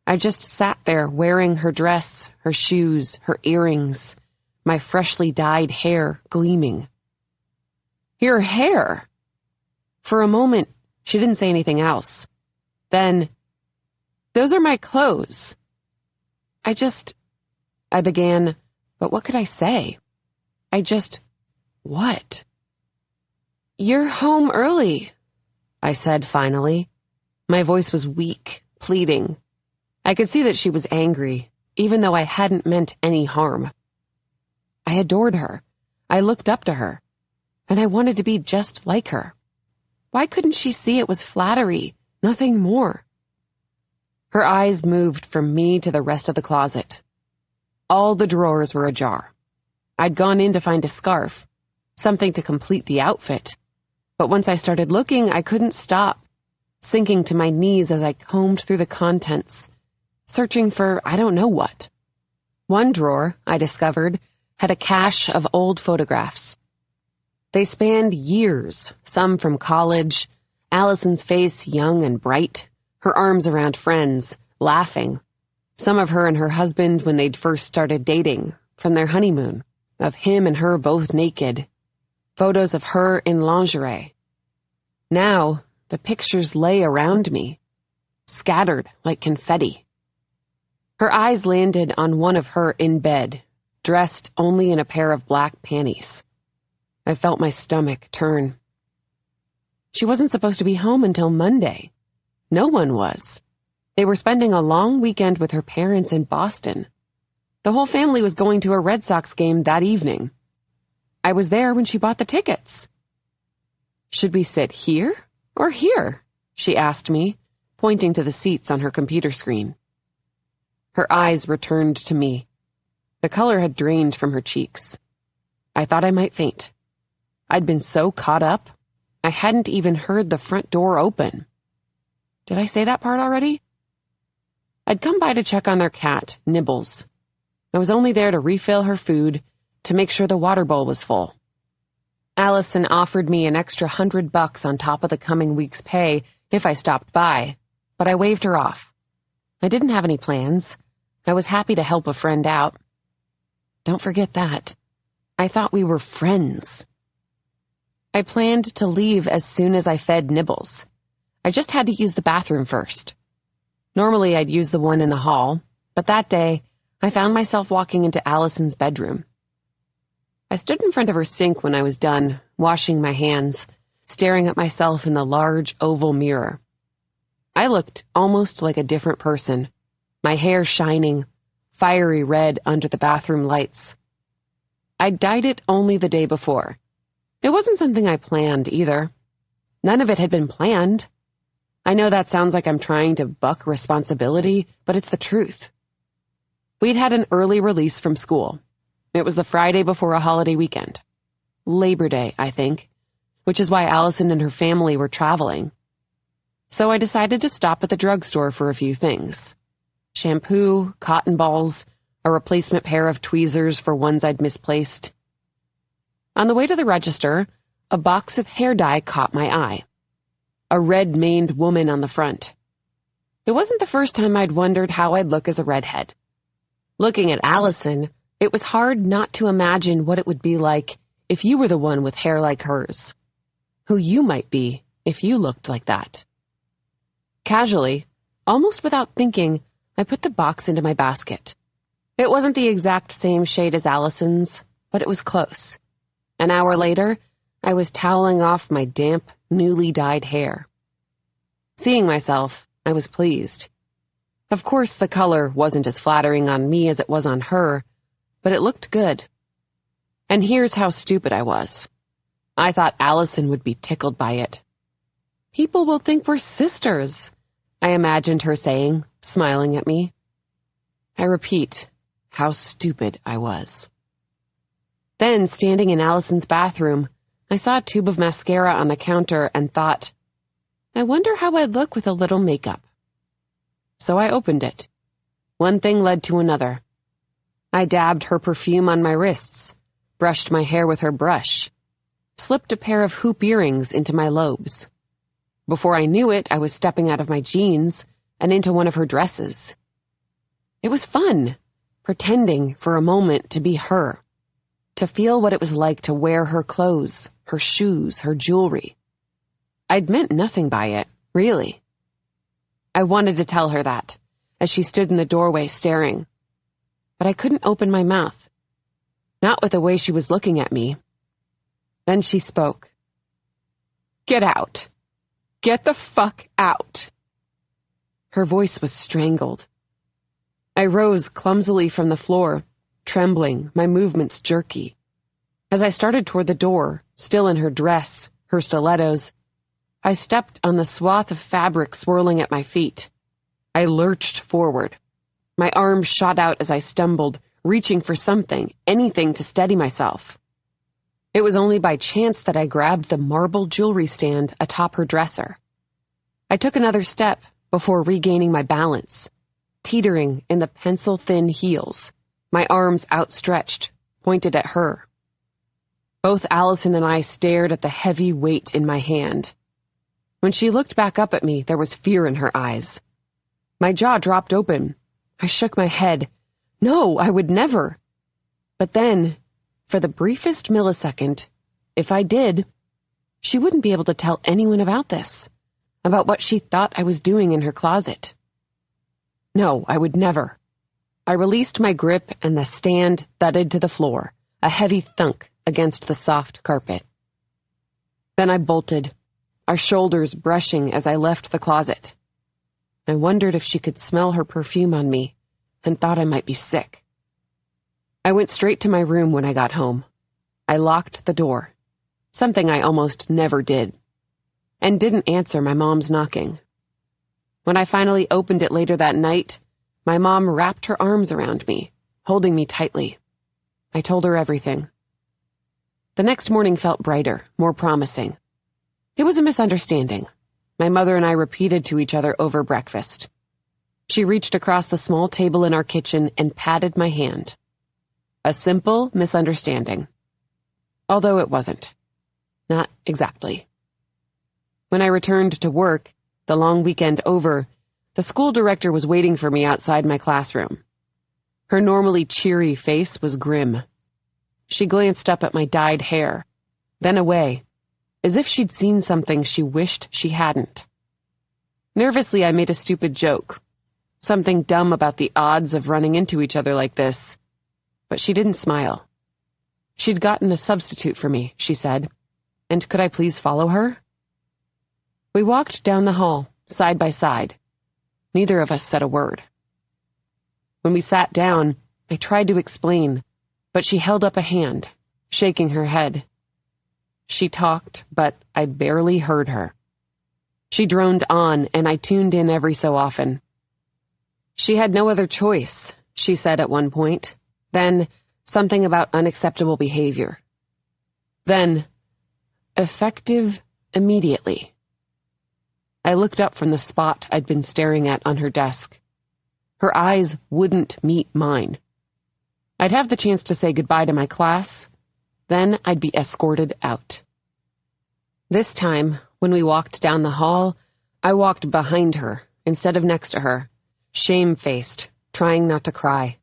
I just sat there wearing her dress, her shoes, her earrings, my freshly dyed hair gleaming. "Your hair!" For a moment, she didn't say anything else. Then, Those are my clothes. I began, but what could I say? What? You're home early, I said finally. My voice was weak, pleading. I could see that she was angry, even though I hadn't meant any harm. I adored her. I looked up to her. And I wanted to be just like her. Why couldn't she see it was flattery, nothing more? Her eyes moved from me to the rest of the closet. All the drawers were ajar. I'd gone in to find a scarf, something to complete the outfit. But once I started looking, I couldn't stop, sinking to my knees as I combed through the contents, searching for I don't know what. One drawer, I discovered, had a cache of old photographs. They spanned years, some from college, Allison's face young and bright, her arms around friends, laughing. Some of her and her husband when they'd first started dating, from their honeymoon, of him and her both naked. Photos of her in lingerie. Now, the pictures lay around me, scattered like confetti. Her eyes landed on one of her in bed, dressed only in a pair of black panties. I felt my stomach turn. She wasn't supposed to be home until Monday. No one was. They were spending a long weekend with her parents in Boston. The whole family was going to a Red Sox game that evening. I was there when she bought the tickets. Should we sit here or here? She asked me, pointing to the seats on her computer screen. Her eyes returned to me. The color had drained from her cheeks. I thought I might faint. I'd been so caught up, I hadn't even heard the front door open. Did I say that part already? I'd come by to check on their cat, Nibbles. I was only there to refill her food, to make sure the water bowl was full. Allison offered me an extra $100 on top of the coming week's pay if I stopped by, but I waved her off. I didn't have any plans. I was happy to help a friend out. Don't forget that. I thought we were friends. I planned to leave as soon as I fed Nibbles. I just had to use the bathroom first. Normally I'd use the one in the hall, but that day I found myself walking into Allison's bedroom. I stood in front of her sink when I was done, washing my hands, staring at myself in the large oval mirror. I looked almost like a different person, my hair shining, fiery red under the bathroom lights. I'd dyed it only the day before. It wasn't something I planned either. None of it had been planned. I know that sounds like I'm trying to buck responsibility, but it's the truth. We'd had an early release from school. It was the Friday before a holiday weekend. Labor Day, I think, which is why Allison and her family were traveling. So I decided to stop at the drugstore for a few things. Shampoo, cotton balls, a replacement pair of tweezers for ones I'd misplaced. On the way to the register, a box of hair dye caught my eye. A red-maned woman on the front. It wasn't the first time I'd wondered how I'd look as a redhead. Looking at Allison, it was hard not to imagine what it would be like if you were the one with hair like hers. Who you might be if you looked like that. Casually, almost without thinking, I put the box into my basket. It wasn't the exact same shade as Allison's, but it was close. An hour later, I was toweling off my damp, newly dyed hair. Seeing myself, I was pleased. Of course, the color wasn't as flattering on me as it was on her, but it looked good. And here's how stupid I was. I thought Allison would be tickled by it. People will think we're sisters, I imagined her saying, smiling at me. I repeat, how stupid I was. Then, standing in Allison's bathroom, I saw a tube of mascara on the counter and thought, I wonder how I'd look with a little makeup. So I opened it. One thing led to another. I dabbed her perfume on my wrists, brushed my hair with her brush, slipped a pair of hoop earrings into my lobes. Before I knew it, I was stepping out of my jeans and into one of her dresses. It was fun, pretending for a moment to be her, to feel what it was like to wear her clothes, her shoes, her jewelry. I'd meant nothing by it, really. I wanted to tell her that, as she stood in the doorway staring. But I couldn't open my mouth. Not with the way she was looking at me. Then she spoke. "Get out. Get the fuck out." Her voice was strangled. I rose clumsily from the floor, trembling, my movements jerky. As I started toward the door, still in her dress, her stilettos, I stepped on the swath of fabric swirling at my feet. I lurched forward. My arms shot out as I stumbled, reaching for something, anything to steady myself. It was only by chance that I grabbed the marble jewelry stand atop her dresser. I took another step before regaining my balance, teetering in the pencil-thin heels, my arms outstretched, pointed at her. Both Allison and I stared at the heavy weight in my hand. When she looked back up at me, there was fear in her eyes. My jaw dropped open. I shook my head. No, I would never. But then, for the briefest millisecond, if I did, she wouldn't be able to tell anyone about this, about what she thought I was doing in her closet. No, I would never. I released my grip and the stand thudded to the floor, a heavy thunk against the soft carpet. Then I bolted, our shoulders brushing as I left the closet. I wondered if she could smell her perfume on me and thought I might be sick. I went straight to my room when I got home. I locked the door, something I almost never did, and didn't answer my mom's knocking. When I finally opened it later that night, my mom wrapped her arms around me, holding me tightly. I told her everything. The next morning felt brighter, more promising. It was a misunderstanding. My mother and I repeated to each other over breakfast. She reached across the small table in our kitchen and patted my hand. A simple misunderstanding. Although it wasn't. Not exactly. When I returned to work, the long weekend over, the school director was waiting for me outside my classroom. Her normally cheery face was grim. She glanced up at my dyed hair, then away, as if she'd seen something she wished she hadn't. Nervously, I made a stupid joke. Something dumb about the odds of running into each other like this. But she didn't smile. She'd gotten a substitute for me, she said, and could I please follow her? We walked down the hall, side by side. Neither of us said a word. When we sat down, I tried to explain, but she held up a hand, shaking her head. She talked, but I barely heard her. She droned on, and I tuned in every so often. She had no other choice, she said at one point. Then, something about unacceptable behavior. Then, effective immediately. I looked up from the spot I'd been staring at on her desk. Her eyes wouldn't meet mine. I'd have the chance to say goodbye to my class, then I'd be escorted out. This time, when we walked down the hall, I walked behind her instead of next to her, shame-faced, trying not to cry.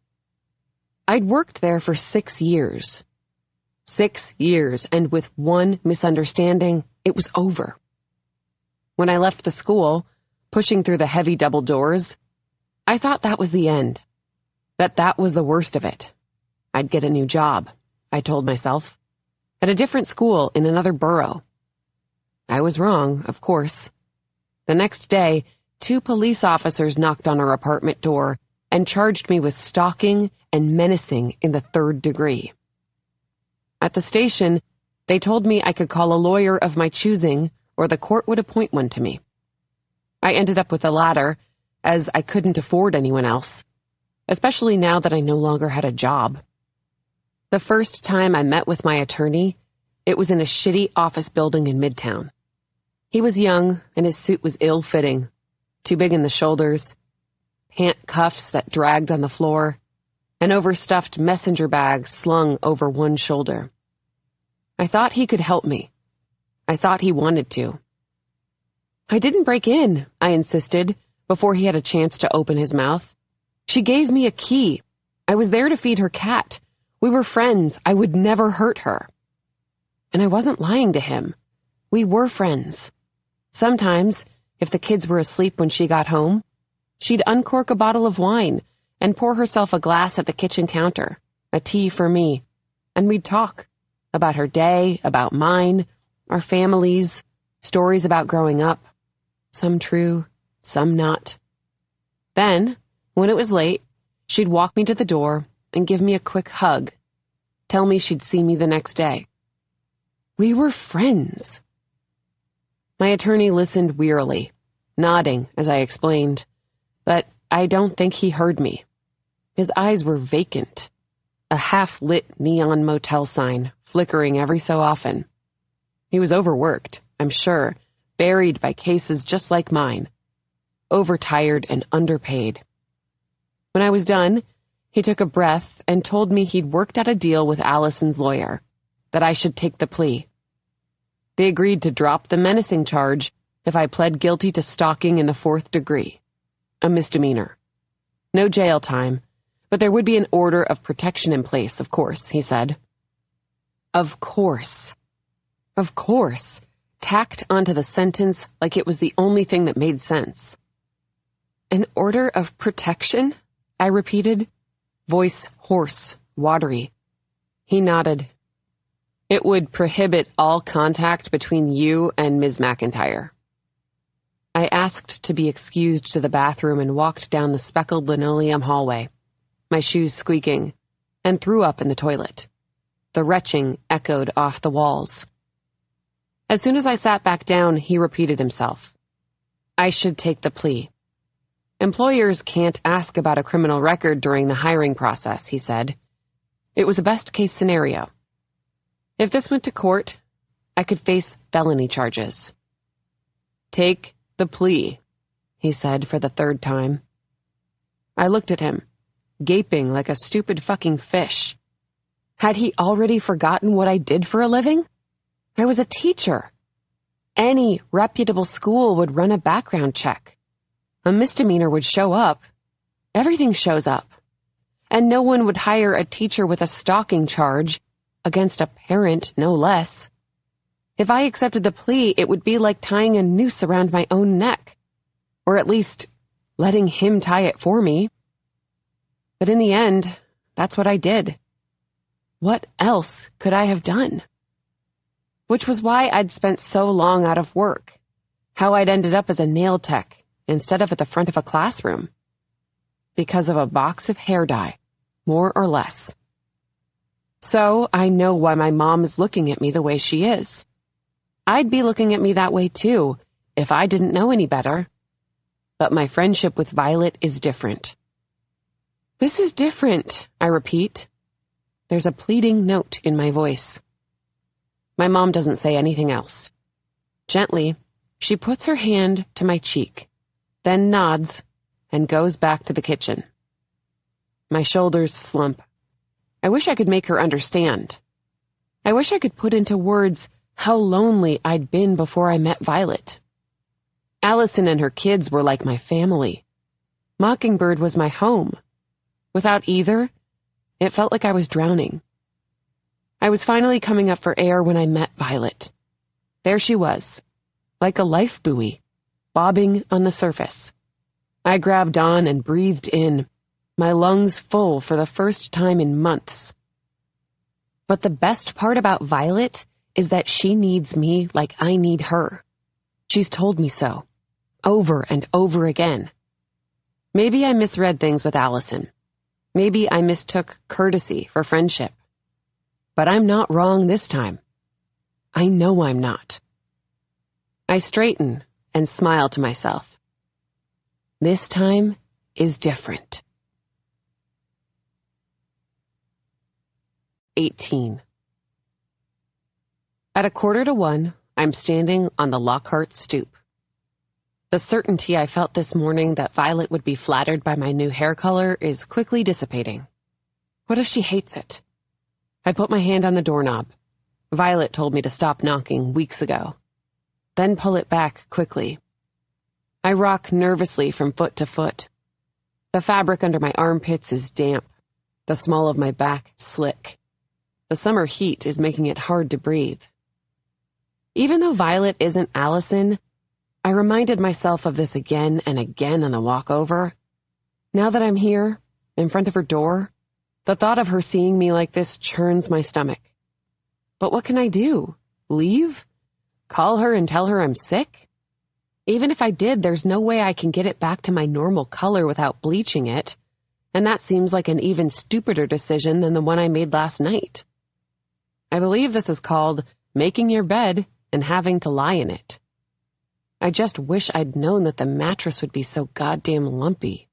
I'd worked there for 6 years. 6 years, and with one misunderstanding, it was over. When I left the school, pushing through the heavy double doors, I thought that was the end. That was the worst of it. I'd get a new job, I told myself, at a different school in another borough. I was wrong, of course. The next day, 2 police officers knocked on our apartment door and charged me with stalking and menacing in the 3rd degree. At the station, they told me I could call a lawyer of my choosing or the court would appoint one to me. I ended up with the latter, as I couldn't afford anyone else, especially now that I no longer had a job. The first time I met with my attorney, it was in a shitty office building in Midtown. He was young, and his suit was ill-fitting, too big in the shoulders, pant cuffs that dragged on the floor, an overstuffed messenger bag slung over one shoulder. I thought he could help me. I thought he wanted to. I didn't break in, I insisted, before he had a chance to open his mouth. She gave me a key. I was there to feed her cat. We were friends. I would never hurt her. And I wasn't lying to him. We were friends. Sometimes, if the kids were asleep when she got home, She'd uncork a bottle of wine and pour herself a glass at the kitchen counter, a tea for me, and we'd talk about her day, about mine, our families, stories about growing up, some true, some not. Then, when it was late, she'd walk me to the door and give me a quick hug, tell me she'd see me the next day. We were friends. My attorney listened wearily, nodding as I explained, but I don't think he heard me. His eyes were vacant, a half-lit neon motel sign flickering every so often. He was overworked, I'm sure, buried by cases just like mine, overtired and underpaid. When I was done, he took a breath and told me he'd worked out a deal with Allison's lawyer, that I should take the plea. They agreed to drop the menacing charge if I pled guilty to stalking in the 4th degree, a misdemeanor. No jail time, but there would be an order of protection in place, of course, he said. Of course. Of course, tacked onto the sentence like it was the only thing that made sense. An order of protection? I repeated, voice hoarse, watery. He nodded. It would prohibit all contact between you and Ms. McIntyre. I asked to be excused to the bathroom and walked down the speckled linoleum hallway, my shoes squeaking, and threw up in the toilet. The retching echoed off the walls. As soon as I sat back down, he repeated himself. I should take the plea. Employers can't ask about a criminal record during the hiring process, he said. It was a best-case scenario. If this went to court, I could face felony charges. Take the plea, he said for the 3rd time. I looked at him, gaping like a stupid fucking fish. Had he already forgotten what I did for a living? I was a teacher. Any reputable school would run a background check. A misdemeanor would show up. Everything shows up. And no one would hire a teacher with a stalking charge, against a parent, no less. If I accepted the plea, it would be like tying a noose around my own neck. Or at least, letting him tie it for me. But in the end, that's what I did. What else could I have done? Which was why I'd spent so long out of work. How I'd ended up as a nail tech, instead of at the front of a classroom. Because of a box of hair dye, more or less. So I know why my mom is looking at me the way she is. I'd be looking at me that way too, if I didn't know any better. But my friendship with Violet is different. This is different, I repeat. There's a pleading note in my voice. My mom doesn't say anything else. Gently, she puts her hand to my cheek, then nods and goes back to the kitchen. My shoulders slump. I wish I could make her understand. I wish I could put into words how lonely I'd been before I met Violet. Allison and her kids were like my family. Mockingbird was my home. Without either, it felt like I was drowning. I was finally coming up for air when I met Violet. There she was, like a life buoy, bobbing on the surface. I grabbed on and breathed in, my lungs full for the first time in months. But the best part about Violet is that she needs me like I need her. She's told me so, over and over again. Maybe I misread things with Allison. Maybe I mistook courtesy for friendship. But I'm not wrong this time. I know I'm not. I straighten and smile to myself. This time is different. 18. At 1:45, I'm standing on the Lockhart stoop. The certainty I felt this morning that Violet would be flattered by my new hair color is quickly dissipating. What if she hates it? I put my hand on the doorknob. Violet told me to stop knocking weeks ago. Then pull it back quickly. I rock nervously from foot to foot. The fabric under my armpits is damp, the small of my back slick. The summer heat is making it hard to breathe. Even though Violet isn't Allison, I reminded myself of this again and again on the walk over. Now that I'm here, in front of her door, the thought of her seeing me like this churns my stomach. But what can I do? Leave? Call her and tell her I'm sick? Even if I did, there's no way I can get it back to my normal color without bleaching it, and that seems like an even stupider decision than the one I made last night. I believe this is called making your bed and having to lie in it. I just wish I'd known that the mattress would be so goddamn lumpy.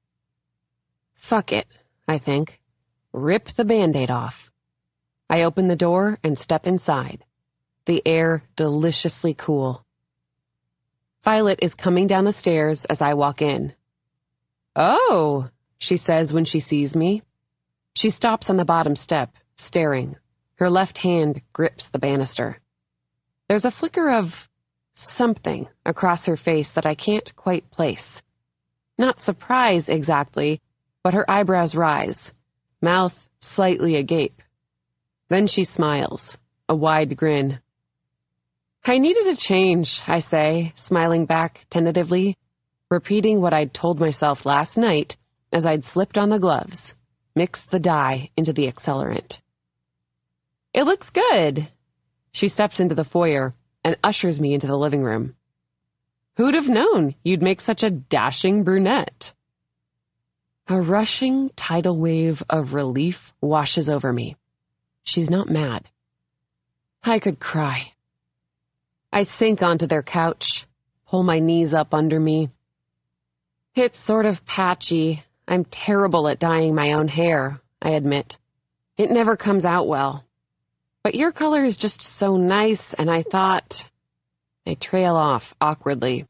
Fuck it, I think. Rip the Band-Aid off. I open the door and step inside. The air deliciously cool. Violet is coming down the stairs as I walk in. "Oh," she says when she sees me. She stops on the bottom step, staring. Her left hand grips the banister. There's a flicker of something across her face that I can't quite place. Not surprise exactly, but her eyebrows rise, mouth slightly agape. Then she smiles, a wide grin. "I needed a change," I say, smiling back tentatively, repeating what I'd told myself last night as I'd slipped on the gloves, mixed the dye into the accelerant. "It looks good." She steps into the foyer and ushers me into the living room. "Who'd have known you'd make such a dashing brunette?" A rushing tidal wave of relief washes over me. She's not mad. I could cry. I sink onto their couch, pull my knees up under me. "It's sort of patchy. I'm terrible at dyeing my own hair," I admit. "It never comes out well. But your color is just so nice, and I thought..." I trail off awkwardly.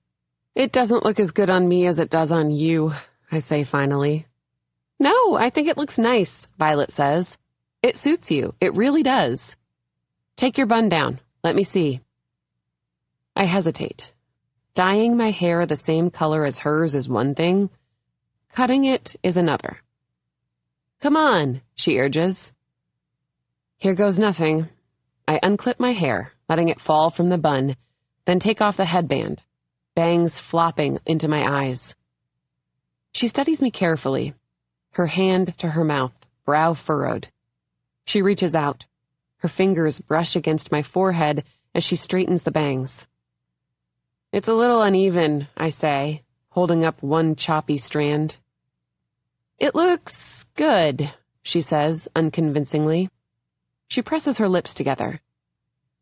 "It doesn't look as good on me as it does on you," I say finally. "No, I think it looks nice," Violet says. "It suits you. It really does. Take your bun down. Let me see." I hesitate. Dyeing my hair the same color as hers is one thing. Cutting it is another. "Come on," she urges. Here goes nothing. I unclip my hair, letting it fall from the bun, then take off the headband, bangs flopping into my eyes. She studies me carefully, her hand to her mouth, brow furrowed. She reaches out. Her fingers brush against my forehead as she straightens the bangs. "It's a little uneven," I say, holding up one choppy strand. "It looks good," she says unconvincingly. She presses her lips together.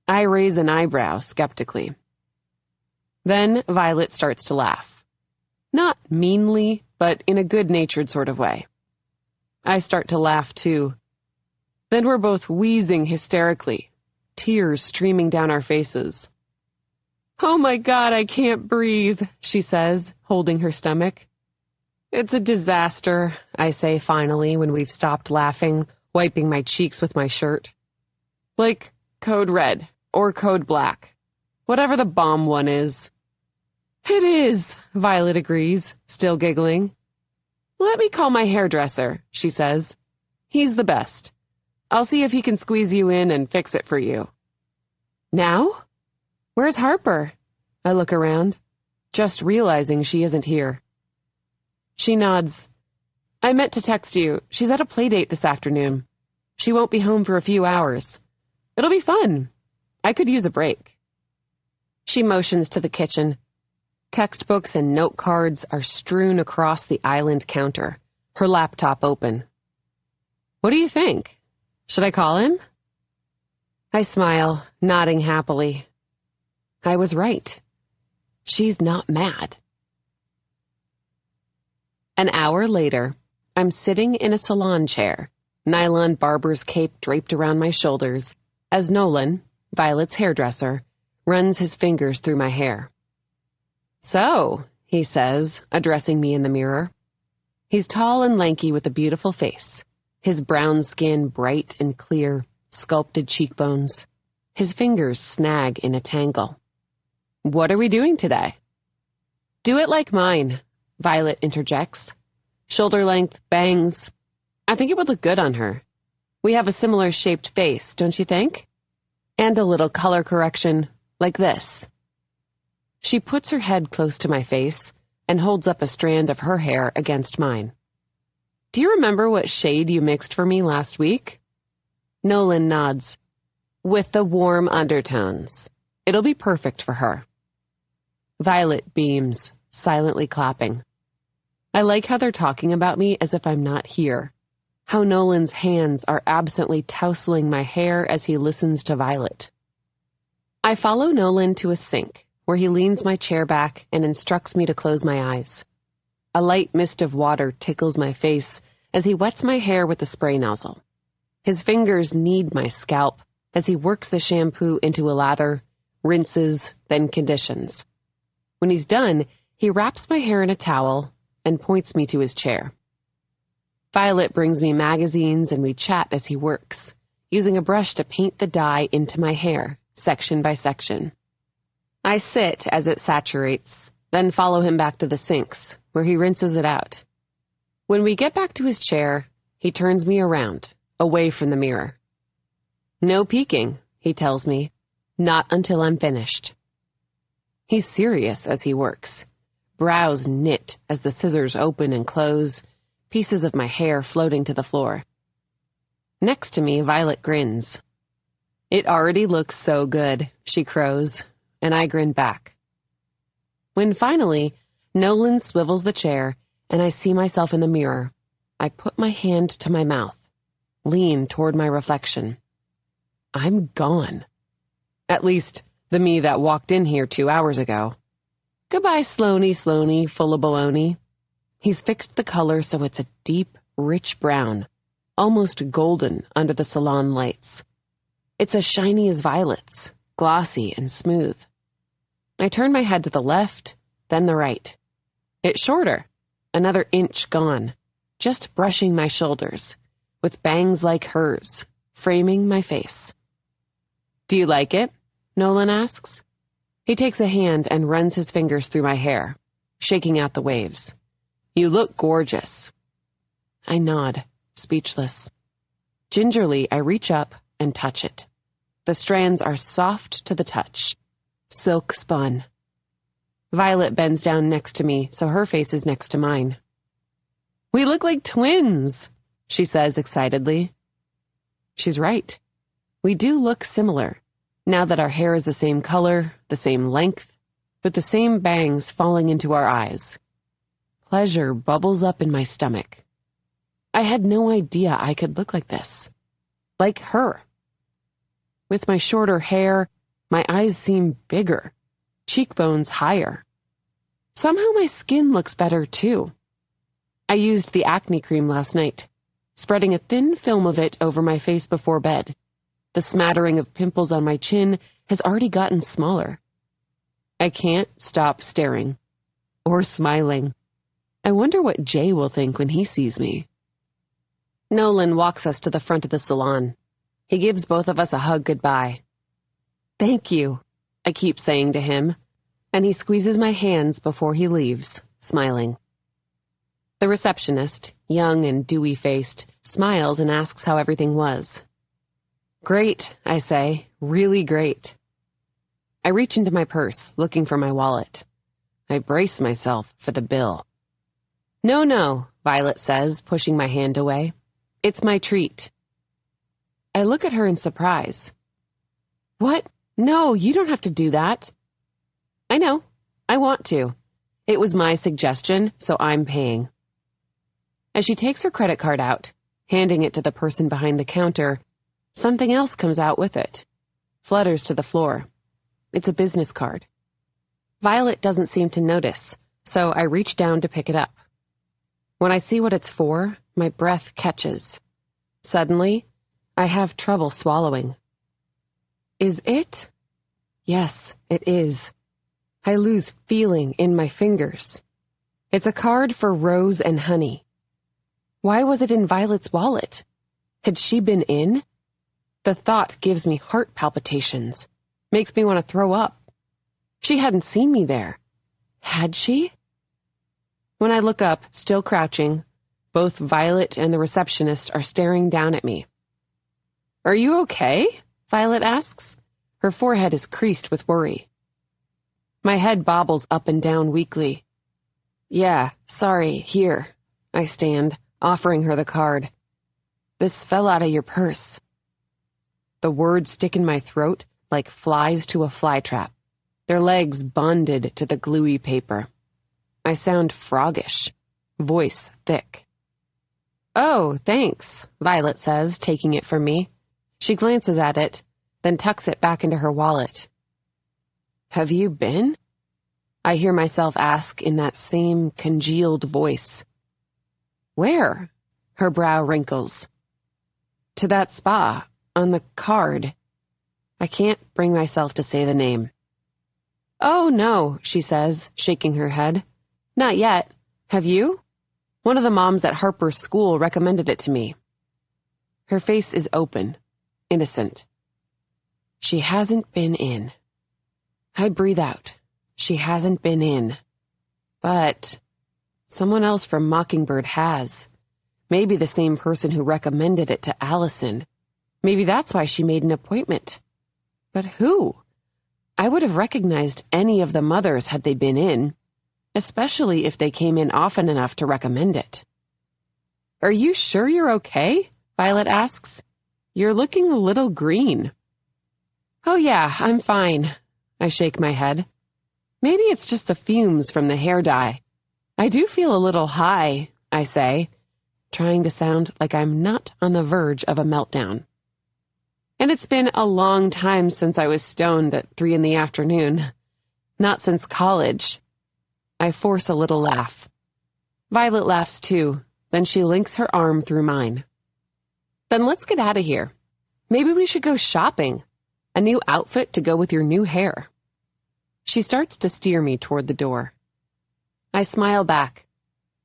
I raise an eyebrow skeptically. Then Violet starts to laugh. Not meanly, but in a good-natured sort of way. I start to laugh too. Then we're both wheezing hysterically, tears streaming down our faces. "Oh my God, I can't breathe," she says, holding her stomach. "It's a disaster," I say finally when we've stopped laughing, wiping my cheeks with my shirt. "Like code red or code black. Whatever the bomb one is." "It is," Violet agrees, still giggling. "Let me call my hairdresser," she says. "He's the best. I'll see if he can squeeze you in and fix it for you." "Now? Where's Harper?" I look around, just realizing she isn't here. She nods. "I meant to text you. She's at a playdate this afternoon. She won't be home for a few hours. It'll be fun. I could use a break." She motions to the kitchen. Textbooks and note cards are strewn across the island counter, her laptop open. "What do you think? Should I call him?" I smile, nodding happily. I was right. She's not mad. An hour later, I'm sitting in a salon chair, nylon barber's cape draped around my shoulders, as Nolan, Violet's hairdresser, runs his fingers through my hair. "So," he says, addressing me in the mirror. He's tall and lanky with a beautiful face, his brown skin bright and clear, sculpted cheekbones. His fingers snag in a tangle. "What are we doing today?" "Do it like mine," Violet interjects. "Shoulder length, bangs. I think it would look good on her. We have a similar shaped face, don't you think? And a little color correction, like this." She puts her head close to my face and holds up a strand of her hair against mine. Do you remember what shade you mixed for me last week? Nolan nods. With the warm undertones. It'll be perfect for her. Violet beams, silently clapping. I like how they're talking about me as if I'm not here. How Nolan's hands are absently tousling my hair as he listens to Violet. I follow Nolan to a sink, where he leans my chair back and instructs me to close my eyes. A light mist of water tickles my face as he wets my hair with the spray nozzle. His fingers knead my scalp as he works the shampoo into a lather, rinses, then conditions. When he's done, he wraps my hair in a towel and points me to his chair. Violet brings me magazines and we chat as he works, using a brush to paint the dye into my hair, section by section. I sit as it saturates, then follow him back to the sinks, where he rinses it out. When we get back to his chair, he turns me around, away from the mirror. No peeking, he tells me, not until I'm finished. He's serious as he works, brows knit as the scissors open and close, pieces of my hair floating to the floor. Next to me, Violet grins. It already looks so good, she crows, and I grin back. When finally, Nolan swivels the chair and I see myself in the mirror, I put my hand to my mouth, lean toward my reflection. I'm gone. At least, the me that walked in here 2 hours ago. Goodbye, Sloaney, full of baloney. He's fixed the color so it's a deep, rich brown, almost golden under the salon lights. It's as shiny as violets, glossy and smooth. I turn my head to the left, then the right. It's shorter, another inch gone, just brushing my shoulders, with bangs like hers, framing my face. Do you like it? Nolan asks. He takes a hand and runs his fingers through my hair, shaking out the waves. You look gorgeous. I nod, speechless. Gingerly, I reach up and touch it. The strands are soft to the touch. Silk spun. Violet bends down next to me, so her face is next to mine. We look like twins, she says excitedly. She's right. We do look similar, now that our hair is the same color, the same length, with the same bangs falling into our eyes. Pleasure bubbles up in my stomach. I had no idea I could look like this. Like her. With my shorter hair, my eyes seem bigger, cheekbones higher. Somehow my skin looks better, too. I used the acne cream last night, spreading a thin film of it over my face before bed. The smattering of pimples on my chin has already gotten smaller. I can't stop staring. Or smiling. I wonder what Jay will think when he sees me. Nolan walks us to the front of the salon. He gives both of us a hug goodbye. Thank you, I keep saying to him, and he squeezes my hands before he leaves, smiling. The receptionist, young and dewy-faced, smiles and asks how everything was. Great, I say, really great. I reach into my purse, looking for my wallet. I brace myself for the bill. No, Violet says, pushing my hand away. It's my treat. I look at her in surprise. What? No, you don't have to do that. I know. I want to. It was my suggestion, so I'm paying. As she takes her credit card out, handing it to the person behind the counter, something else comes out with it. Flutters to the floor. It's a business card. Violet doesn't seem to notice, so I reach down to pick it up. When I see what it's for, my breath catches. Suddenly, I have trouble swallowing. Is it? Yes, it is. I lose feeling in my fingers. It's a card for Rose and Honey. Why was it in Violet's wallet? Had she been in? The thought gives me heart palpitations, makes me want to throw up. She hadn't seen me there. Had she? When I look up, still crouching, both Violet and the receptionist are staring down at me. Are you okay? Violet asks. Her forehead is creased with worry. My head bobbles up and down weakly. Yeah, sorry, here. I stand, offering her the card. This fell out of your purse. The words stick in my throat like flies to a flytrap, their legs bonded to the gluey paper. I sound froggish, voice thick. Oh, thanks, Violet says, taking it from me. She glances at it, then tucks it back into her wallet. Have you been? I hear myself ask in that same congealed voice. Where? Her brow wrinkles. To that spa, on the card. I can't bring myself to say the name. Oh, no, she says, shaking her head. Not yet. Have you? One of the moms at Harper's school recommended it to me. Her face is open, innocent. She hasn't been in. I breathe out. She hasn't been in. But someone else from Mockingbird has. Maybe the same person who recommended it to Allison. Maybe that's why she made an appointment. But who? I would have recognized any of the mothers had they been in, especially if they came in often enough to recommend it. Are you sure you're okay? Violet asks. You're looking a little green. Oh yeah, I'm fine. I shake my head. Maybe it's just the fumes from the hair dye. I do feel a little high, I say, trying to sound like I'm not on the verge of a meltdown. And it's been a long time since I was stoned at 3 p.m. Not since college. I force a little laugh. Violet laughs too, then she links her arm through mine. Then let's get out of here. Maybe we should go shopping. A new outfit to go with your new hair. She starts to steer me toward the door. I smile back.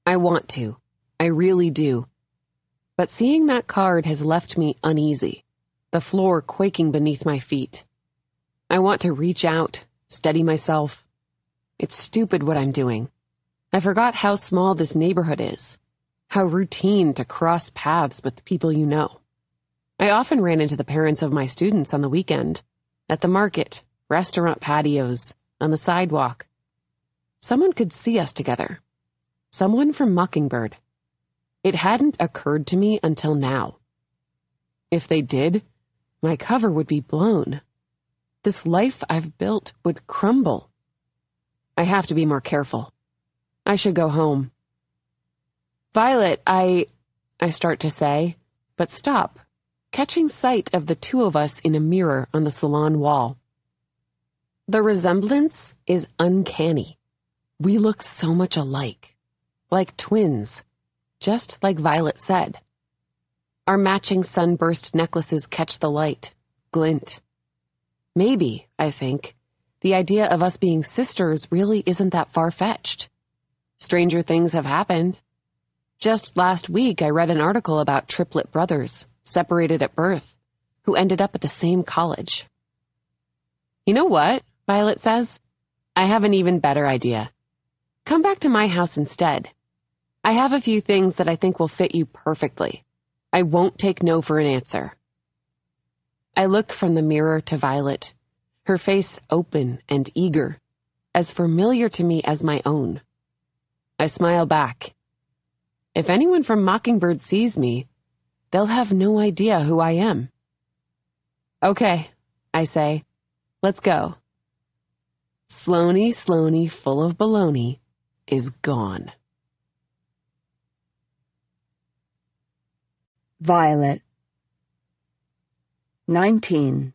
I want to. I really do. But seeing that card has left me uneasy, the floor quaking beneath my feet. I want to reach out, steady myself. It's stupid what I'm doing. I forgot how small this neighborhood is, how routine to cross paths with people you know. I often ran into the parents of my students on the weekend, at the market, restaurant patios, on the sidewalk. Someone could see us together. Someone from Mockingbird. It hadn't occurred to me until now. If they did, my cover would be blown. This life I've built would crumble. I have to be more careful. I should go home. Violet, I start to say, but stop, catching sight of the two of us in a mirror on the salon wall. The resemblance is uncanny. We look so much alike, like twins, just like Violet said. Our matching sunburst necklaces catch the light, glint. Maybe, I think, the idea of us being sisters really isn't that far-fetched. Stranger things have happened. Just last week, I read an article about triplet brothers, separated at birth, who ended up at the same college. You know what? Violet says. I have an even better idea. Come back to my house instead. I have a few things that I think will fit you perfectly. I won't take no for an answer. I look from the mirror to Violet, her face open and eager, as familiar to me as my own. I smile back. If anyone from Mockingbird sees me, they'll have no idea who I am. Okay, I say. Let's go. Sloaney, full of baloney, is gone. Violet. 19.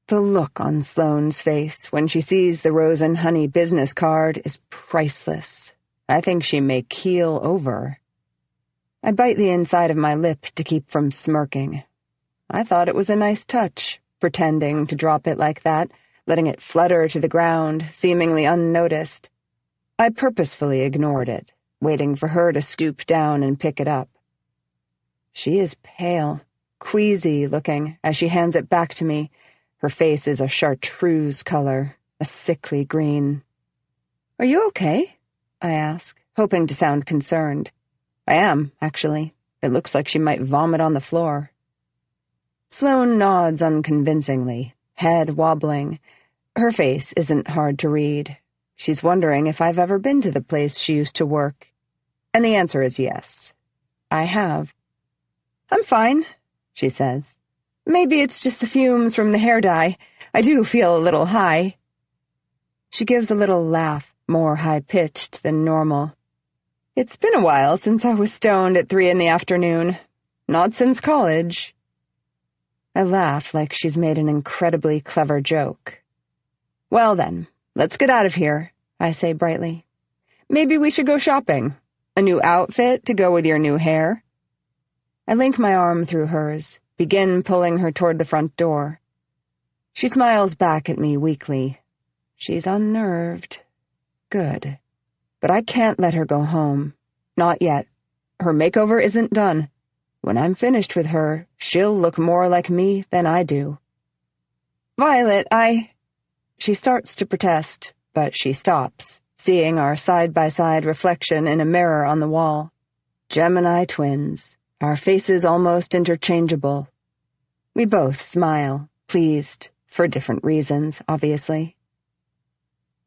The look on Sloane's face when she sees the Rose and Honey business card is priceless. I think she may keel over. I bite the inside of my lip to keep from smirking. I thought it was a nice touch, pretending to drop it like that, letting it flutter to the ground, seemingly unnoticed. I purposefully ignored it, waiting for her to stoop down and pick it up. She is pale, queasy looking as she hands it back to me. Her face is a chartreuse color, a sickly green. Are you okay? I ask, hoping to sound concerned. I am, actually. It looks like she might vomit on the floor. Sloane nods unconvincingly, head wobbling. Her face isn't hard to read. She's wondering if I've ever been to the place she used to work. And the answer is yes. I have. I'm fine, she says. Maybe it's just the fumes from the hair dye. I do feel a little high. She gives a little laugh, more high-pitched than normal. It's been a while since I was stoned at 3 p.m. Not since college. I laugh like she's made an incredibly clever joke. Well then, let's get out of here, I say brightly. Maybe we should go shopping. A new outfit to go with your new hair. I link my arm through hers, begin pulling her toward the front door. She smiles back at me weakly. She's unnerved. Good. But I can't let her go home. Not yet. Her makeover isn't done. When I'm finished with her, she'll look more like me than I do. Violet, She starts to protest, but she stops, seeing our side-by-side reflection in a mirror on the wall. Gemini twins, our faces almost interchangeable. We both smile, pleased, for different reasons, obviously.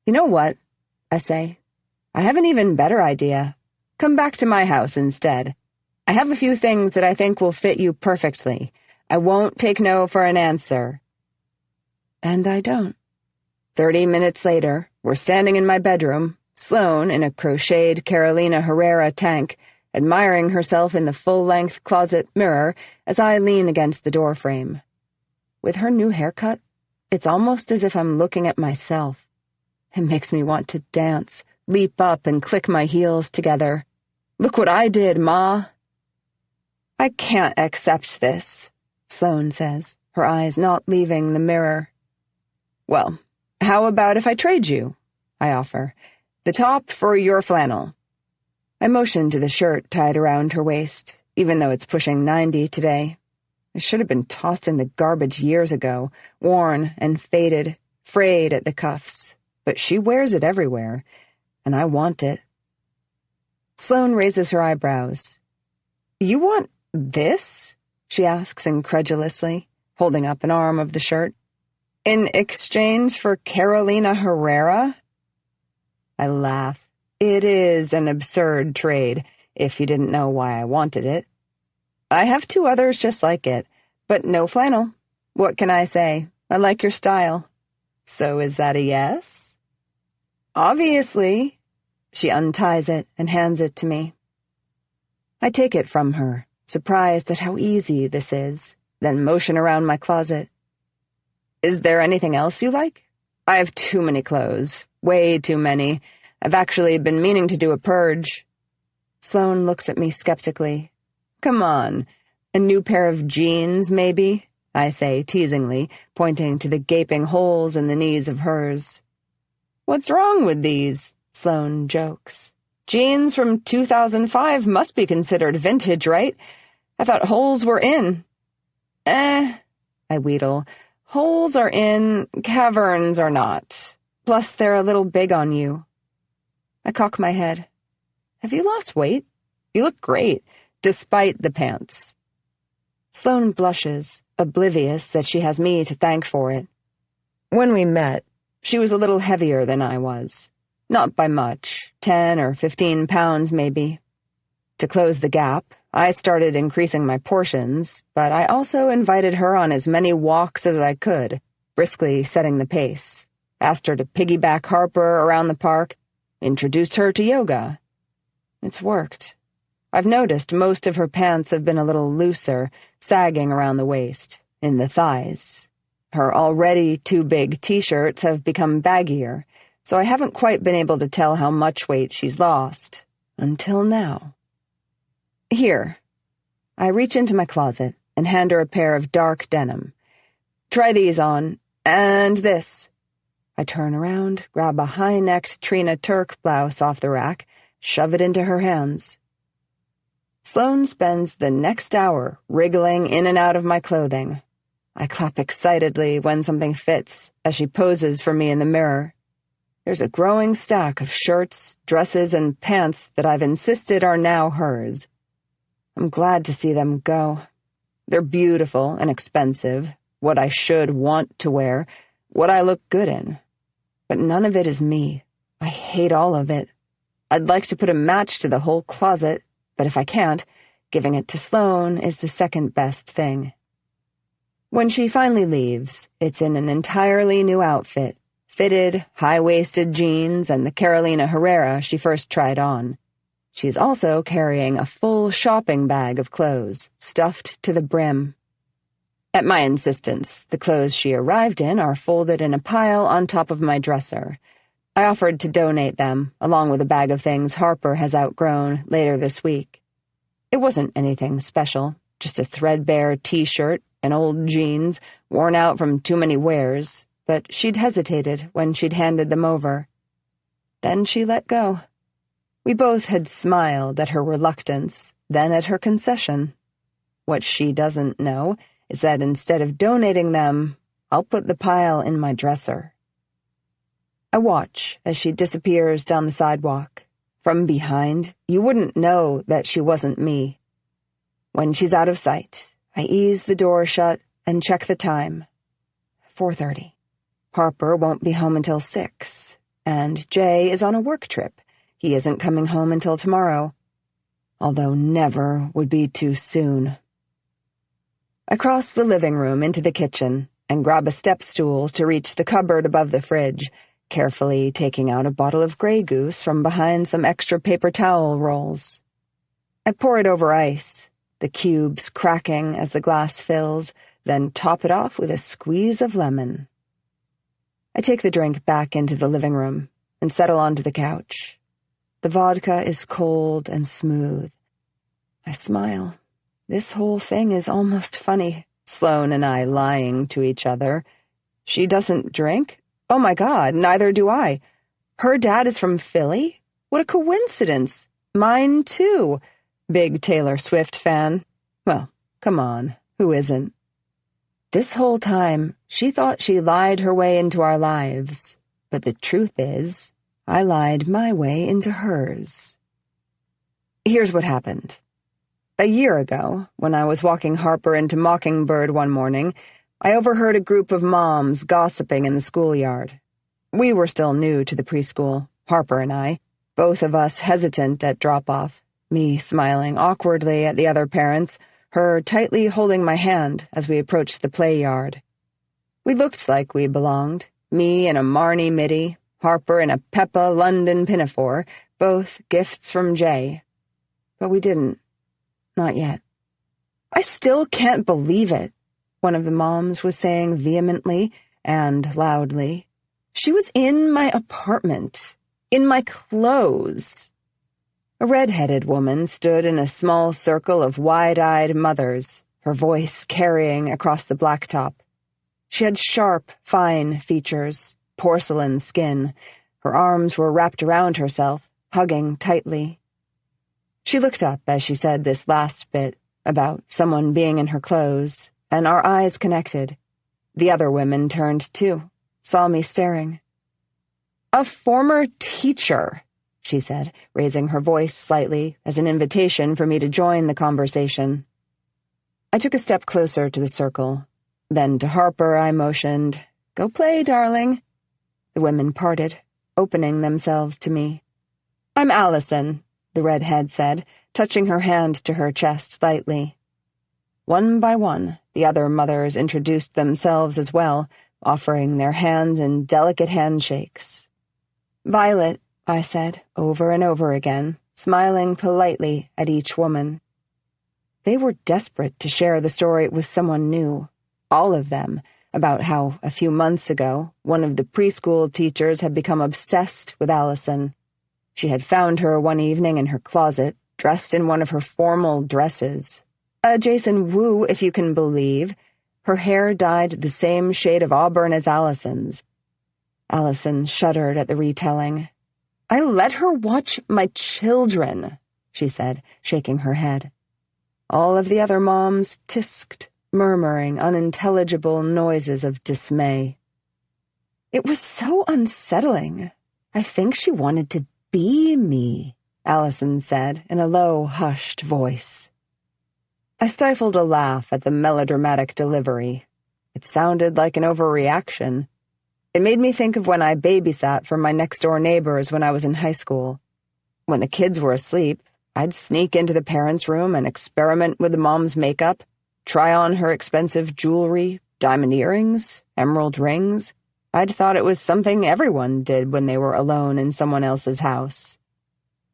You know what? I say. I have an even better idea. Come back to my house instead. I have a few things that I think will fit you perfectly. I won't take no for an answer. And I don't. 30 minutes later, we're standing in my bedroom, Sloane in a crocheted Carolina Herrera tank, admiring herself in the full-length closet mirror as I lean against the doorframe. With her new haircut, it's almost as if I'm looking at myself. It makes me want to dance, leap up and click my heels together. Look what I did, Ma! I can't accept this, Sloane says, her eyes not leaving the mirror. Well, how about if I trade you? I offer. The top for your flannel. I motion to the shirt tied around her waist, even though it's pushing 90 today. It should have been tossed in the garbage years ago, worn and faded, frayed at the cuffs. But she wears it everywhere, and I want it. Sloane raises her eyebrows. You want this? She asks incredulously, holding up an arm of the shirt. In exchange for Carolina Herrera? I laugh. It is an absurd trade, if you didn't know why I wanted it. I have 2 others just like it, but no flannel. What can I say? I like your style. So is that a yes? Obviously. She unties it and hands it to me. I take it from her, surprised at how easy this is, then motion around my closet. Is there anything else you like? I have too many clothes. Way too many. I've actually been meaning to do a purge. Sloane looks at me skeptically. Come on. A new pair of jeans, maybe? I say teasingly, pointing to the gaping holes in the knees of hers. What's wrong with these? Sloane jokes. Jeans from 2005 must be considered vintage, right? I thought holes were in. I wheedle. Holes are in, caverns are not. Plus, they're a little big on you. I cock my head. Have you lost weight? You look great, despite the pants. Sloane blushes, oblivious that she has me to thank for it. When we met, she was a little heavier than I was. Not by much, 10 or 15 pounds maybe. To close the gap, I started increasing my portions, but I also invited her on as many walks as I could, briskly setting the pace. Asked her to piggyback Harper around the park, introduced her to yoga. It's worked. I've noticed most of her pants have been a little looser, sagging around the waist, in the thighs. Her already too big t-shirts have become baggier, so I haven't quite been able to tell how much weight she's lost. Until now. Here. I reach into my closet and hand her a pair of dark denim. Try these on, and this. I turn around, grab a high-necked Trina Turk blouse off the rack, shove it into her hands. Sloane spends the next hour wriggling in and out of my clothing. I clap excitedly when something fits, as she poses for me in the mirror. There's a growing stack of shirts, dresses, and pants that I've insisted are now hers. I'm glad to see them go. They're beautiful and expensive, what I should want to wear, what I look good in. But none of it is me. I hate all of it. I'd like to put a match to the whole closet, but if I can't, giving it to Sloane is the second best thing. When she finally leaves, it's in an entirely new outfit, fitted, high-waisted jeans and the Carolina Herrera she first tried on. She's also carrying a full shopping bag of clothes, stuffed to the brim. At my insistence, the clothes she arrived in are folded in a pile on top of my dresser. I offered to donate them, along with a bag of things Harper has outgrown, later this week. It wasn't anything special, just a threadbare t-shirt and old jeans, worn out from too many wears, but she'd hesitated when she'd handed them over. Then she let go. We both had smiled at her reluctance, then at her concession. What she doesn't know is that instead of donating them, I'll put the pile in my dresser. I watch as she disappears down the sidewalk. From behind, you wouldn't know that she wasn't me. When she's out of sight, I ease the door shut and check the time. 4:30. Harper won't be home until 6, and Jay is on a work trip. He isn't coming home until tomorrow, although never would be too soon. I cross the living room into the kitchen and grab a step stool to reach the cupboard above the fridge, carefully taking out a bottle of Grey Goose from behind some extra paper towel rolls. I pour it over ice, the cubes cracking as the glass fills, then top it off with a squeeze of lemon. I take the drink back into the living room and settle onto the couch. The vodka is cold and smooth. I smile. This whole thing is almost funny, Sloane and I lying to each other. She doesn't drink? Oh my God, neither do I. Her dad is from Philly? What a coincidence. Mine too. Big Taylor Swift fan. Well, come on, who isn't? This whole time, she thought she lied her way into our lives, but the truth is, I lied my way into hers. Here's what happened. A year ago, when I was walking Harper into Mockingbird one morning, I overheard a group of moms gossiping in the schoolyard. We were still new to the preschool, Harper and I, both of us hesitant at drop-off, me smiling awkwardly at the other parents, her tightly holding my hand as we approached the play yard. We looked like we belonged, me in a Marnie midi, Harper in a Peppa London pinafore, both gifts from Jay. But we didn't. Not yet. I still can't believe it, one of the moms was saying vehemently and loudly. She was in my apartment, in my clothes. A red-headed woman stood in a small circle of wide-eyed mothers, her voice carrying across the blacktop. She had sharp, fine features, porcelain skin. Her arms were wrapped around herself, hugging tightly. She looked up as she said this last bit about someone being in her clothes, and our eyes connected. The other women turned too, saw me staring. "A former teacher," she said, raising her voice slightly as an invitation for me to join the conversation. I took a step closer to the circle. Then to Harper I motioned, "Go play, darling." The women parted, opening themselves to me. "I'm Allison," the redhead said, touching her hand to her chest lightly. One by one, the other mothers introduced themselves as well, offering their hands in delicate handshakes. "Violet," I said, over and over again, smiling politely at each woman. They were desperate to share the story with someone new, all of them, about how, a few months ago, one of the preschool teachers had become obsessed with Allison. She had found her one evening in her closet, dressed in one of her formal dresses. A Jason Wu, if you can believe. Her hair dyed the same shade of auburn as Allison's. Allison shuddered at the retelling. "I let her watch my children," she said, shaking her head. All of the other moms tisked, murmuring unintelligible noises of dismay. "It was so unsettling. I think she wanted to be me," Allison said in a low, hushed voice. I stifled a laugh at the melodramatic delivery. It sounded like an overreaction. It made me think of when I babysat for my next-door neighbors when I was in high school. When the kids were asleep, I'd sneak into the parents' room and experiment with the mom's makeup, try on her expensive jewelry, diamond earrings, emerald rings. I'd thought it was something everyone did when they were alone in someone else's house.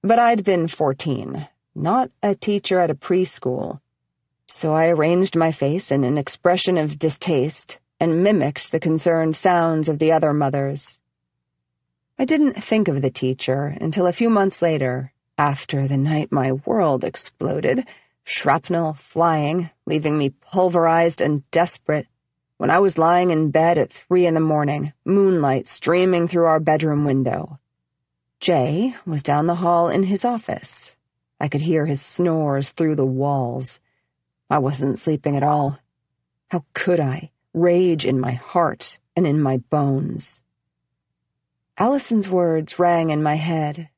But I'd been 14, not a teacher at a preschool. So I arranged my face in an expression of distaste and mimicked the concerned sounds of the other mothers. I didn't think of the teacher until a few months later, after the night my world exploded, shrapnel flying, leaving me pulverized and desperate, when I was lying in bed at 3 a.m, moonlight streaming through our bedroom window. Jay was down the hall in his office. I could hear his snores through the walls. I wasn't sleeping at all. How could I? Rage in my heart and in my bones. Allison's words rang in my head.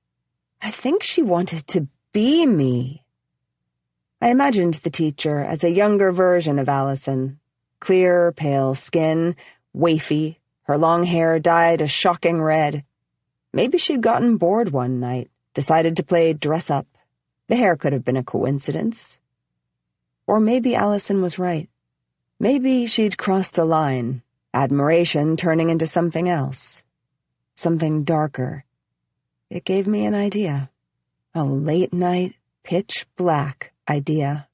I think she wanted to be me. I imagined the teacher as a younger version of Allison. Clear, pale skin, wafy, her long hair dyed a shocking red. Maybe she'd gotten bored one night, decided to play dress-up. The hair could have been a coincidence. Or maybe Allison was right. Maybe she'd crossed a line, admiration turning into something else. Something darker. It gave me an idea. A late-night, pitch-black idea.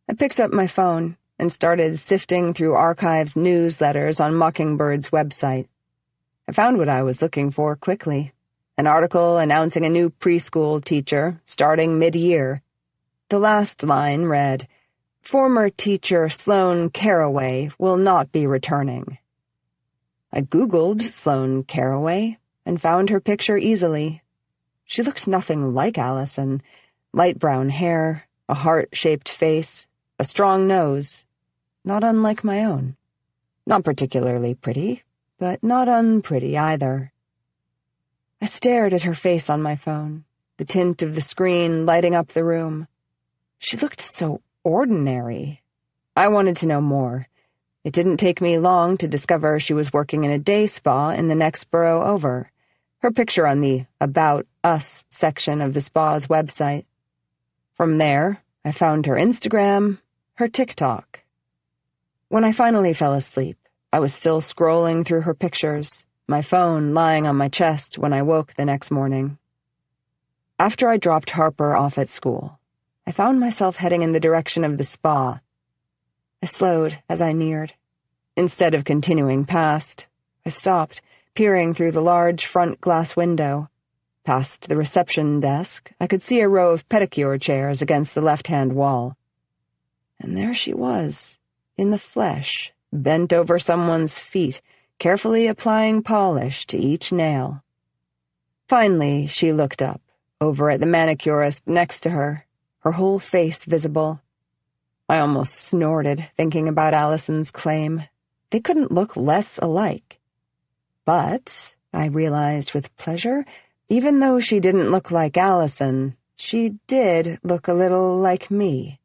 I picked up my phone and started sifting through archived newsletters on Mockingbird's website. I found what I was looking for quickly. An article announcing a new preschool teacher starting mid-year. The last line read, "Former teacher Sloane Carraway will not be returning." I Googled Sloane Carraway and found her picture easily. She looked nothing like Allison. Light brown hair, a heart-shaped face, a strong nose, not unlike my own. Not particularly pretty, but not unpretty either. I stared at her face on my phone, the tint of the screen lighting up the room. She looked so ordinary. I wanted to know more. It didn't take me long to discover she was working in a day spa in the next borough over. Her picture on the About Us section of the spa's website. From there, I found her Instagram, her TikTok. When I finally fell asleep, I was still scrolling through her pictures, my phone lying on my chest when I woke the next morning. After I dropped Harper off at school, I found myself heading in the direction of the spa. I slowed as I neared. Instead of continuing past, I stopped, peering through the large front glass window. Past the reception desk, I could see a row of pedicure chairs against the left-hand wall. And there she was, in the flesh, bent over someone's feet, carefully applying polish to each nail. Finally, she looked up, over at the manicurist next to her, her whole face visible. I almost snorted, thinking about Allison's claim. They couldn't look less alike. But, I realized with pleasure, even though she didn't look like Allison, she did look a little like me.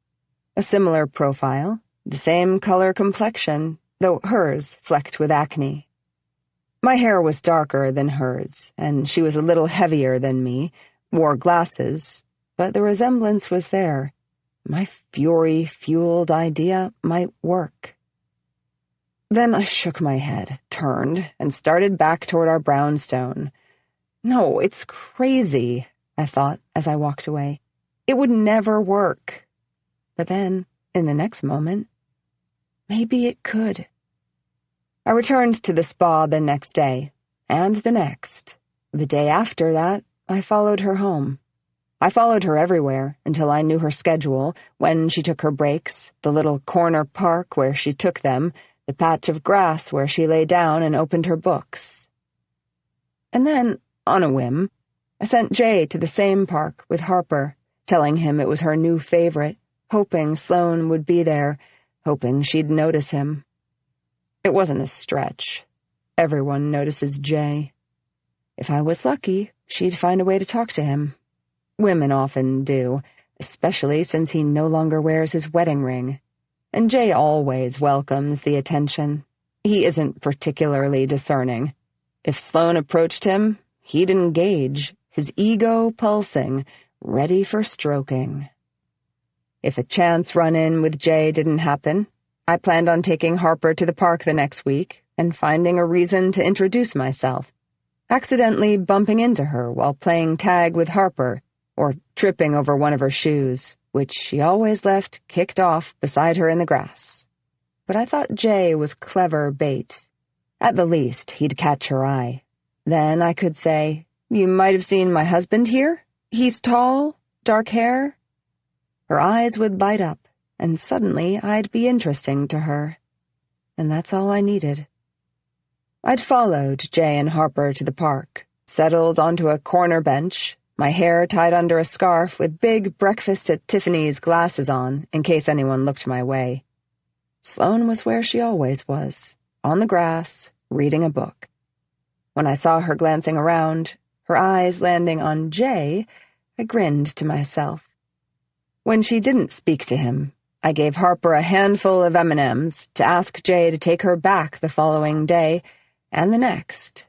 A similar profile, the same color complexion, though hers flecked with acne. My hair was darker than hers, and she was a little heavier than me, wore glasses, but the resemblance was there. My fury-fueled idea might work. Then I shook my head, turned, and started back toward our brownstone. No, it's crazy, I thought as I walked away. It would never work. But then, in the next moment, maybe it could. I returned to the spa the next day, and the next. The day after that, I followed her home. I followed her everywhere until I knew her schedule, when she took her breaks, the little corner park where she took them, the patch of grass where she lay down and opened her books. And then, on a whim, I sent Jay to the same park with Harper, telling him it was her new favorite, hoping Sloane would be there, hoping she'd notice him. It wasn't a stretch. Everyone notices Jay. If I was lucky, she'd find a way to talk to him. Women often do, especially since he no longer wears his wedding ring. And Jay always welcomes the attention. He isn't particularly discerning. If Sloane approached him, he'd engage, his ego pulsing, ready for stroking. If a chance run-in with Jay didn't happen, I planned on taking Harper to the park the next week and finding a reason to introduce myself, accidentally bumping into her while playing tag with Harper, or tripping over one of her shoes, which she always left kicked off beside her in the grass. But I thought Jay was clever bait. At the least, he'd catch her eye. Then I could say, "You might have seen my husband here? He's tall, dark hair." Her eyes would light up, and suddenly I'd be interesting to her. And that's all I needed. I'd followed Jay and Harper to the park, settled onto a corner bench, my hair tied under a scarf with big breakfast at Tiffany's glasses on in case anyone looked my way. Sloane was where she always was, on the grass, reading a book. When I saw her glancing around, her eyes landing on Jay, I grinned to myself. When she didn't speak to him, I gave Harper a handful of M&Ms to ask Jay to take her back the following day and the next.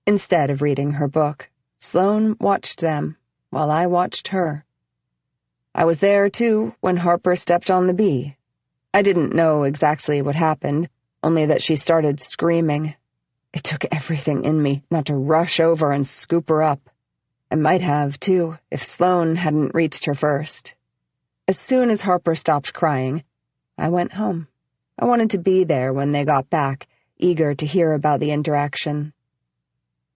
Instead of reading her book, Sloane watched them while I watched her. I was there, too, when Harper stepped on the bee. I didn't know exactly what happened, only that she started screaming. It took everything in me not to rush over and scoop her up. I might have, too, if Sloane hadn't reached her first. As soon as Harper stopped crying, I went home. I wanted to be there when they got back, eager to hear about the interaction.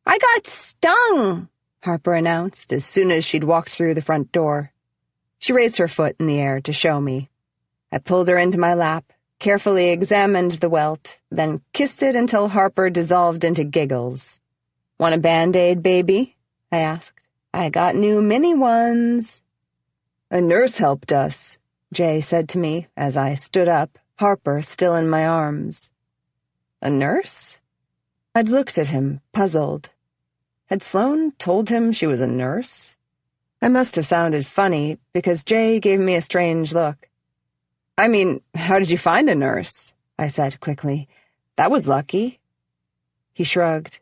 "I got stung," Harper announced as soon as she'd walked through the front door. She raised her foot in the air to show me. I pulled her into my lap, carefully examined the welt, then kissed it until Harper dissolved into giggles. "Want a Band-Aid, baby?" I asked. "I got new mini ones." "A nurse helped us," Jay said to me as I stood up, Harper still in my arms. A nurse? I'd looked at him, puzzled. Had Sloane told him she was a nurse? I must have sounded funny, because Jay gave me a strange look. "I mean, how did you find a nurse?" I said quickly. "That was lucky." He shrugged.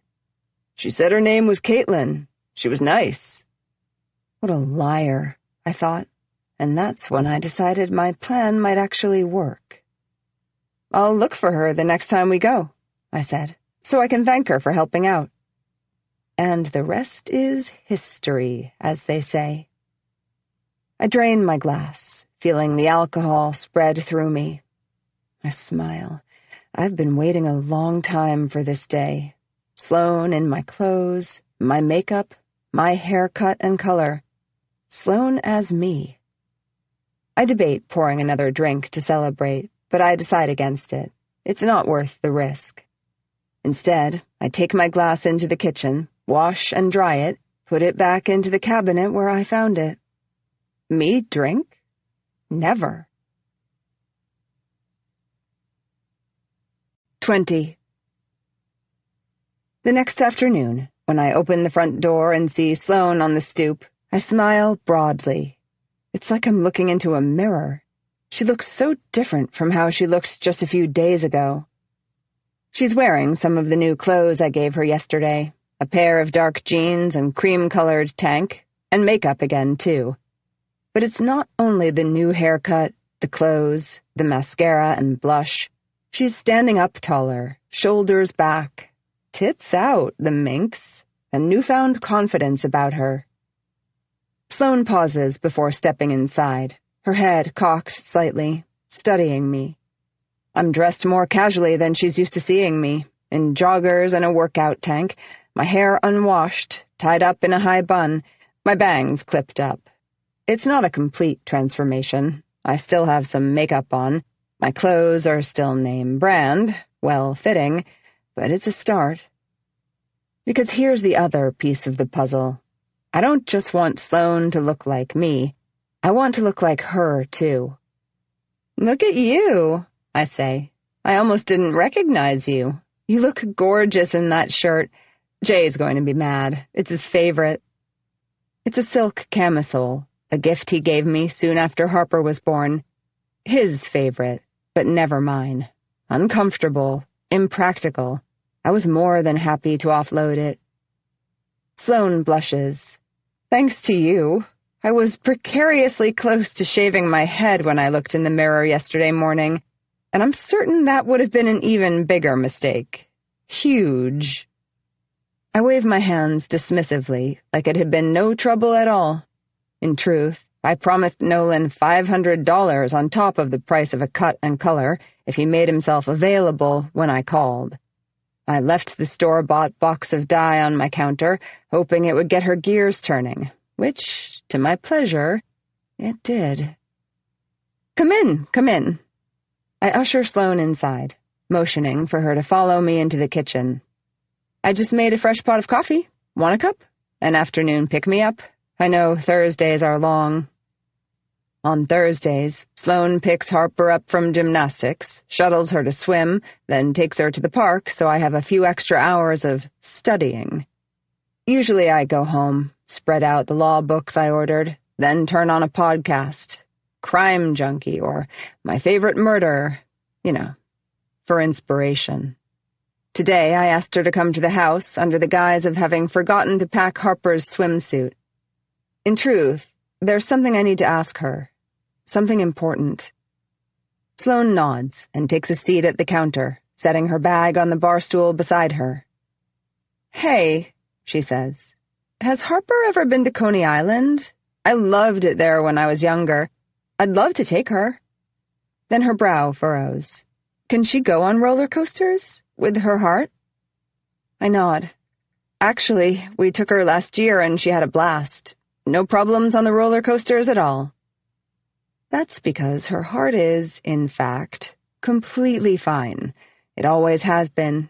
"She said her name was Caitlin. She was nice." What a liar, I thought, and that's when I decided my plan might actually work. "I'll look for her the next time we go," I said, "so I can thank her for helping out." And the rest is history, as they say. I drained my glass, feeling the alcohol spread through me. I smile. I've been waiting a long time for this day. Sloane in my clothes, my makeup, my haircut and color. Sloane as me. I debate pouring another drink to celebrate, but I decide against it. It's not worth the risk. Instead, I take my glass into the kitchen, wash and dry it, put it back into the cabinet where I found it. Me drink? Never. 20. The next afternoon, when I open the front door and see Sloane on the stoop, I smile broadly. It's like I'm looking into a mirror. She looks so different from how she looked just a few days ago. She's wearing some of the new clothes I gave her yesterday, a pair of dark jeans and cream-colored tank, and makeup again, too. But it's not only the new haircut, the clothes, the mascara and blush. She's standing up taller, shoulders back, tits out, the minx, a newfound confidence about her. Sloane pauses before stepping inside, her head cocked slightly, studying me. I'm dressed more casually than she's used to seeing me, in joggers and a workout tank, my hair unwashed, tied up in a high bun, my bangs clipped up. It's not a complete transformation. I still have some makeup on. My clothes are still name brand, well-fitting, but it's a start. Because here's the other piece of the puzzle. I don't just want Sloane to look like me. I want to look like her, too. "Look at you," I say. "I almost didn't recognize you. You look gorgeous in that shirt. Jay's going to be mad. It's his favorite." It's a silk camisole, a gift he gave me soon after Harper was born. His favorite, but never mine. Uncomfortable, impractical. I was more than happy to offload it. Sloane blushes. Thanks to you. I was precariously close to shaving my head when I looked in the mirror yesterday morning, and I'm certain that would have been an even bigger mistake. Huge. I wave my hands dismissively, like it had been no trouble at all. In truth, I promised Nolan $500 on top of the price of a cut and color if he made himself available when I called. I left the store-bought box of dye on my counter, hoping it would get her gears turning, which, to my pleasure, it did. Come in, come in. I usher Sloane inside, motioning for her to follow me into the kitchen. I just made a fresh pot of coffee. Want a cup? An afternoon pick-me-up? I know Thursdays are long. On Thursdays, Sloane picks Harper up from gymnastics, shuttles her to swim, then takes her to the park so I have a few extra hours of studying. Usually I go home, spread out the law books I ordered, then turn on a podcast, Crime Junkie or My Favorite Murder, for inspiration. Today I asked her to come to the house under the guise of having forgotten to pack Harper's swimsuit. In truth, there's something I need to ask her. Something important. Sloane nods and takes a seat at the counter, setting her bag on the bar stool beside her. Hey, she says, has Harper ever been to Coney Island? I loved it there when I was younger. I'd love to take her. Then her brow furrows. Can she go on roller coasters? With her heart? I nod. Actually, we took her last year and she had a blast. No problems on the roller coasters at all. That's because her heart is, in fact, completely fine. It always has been.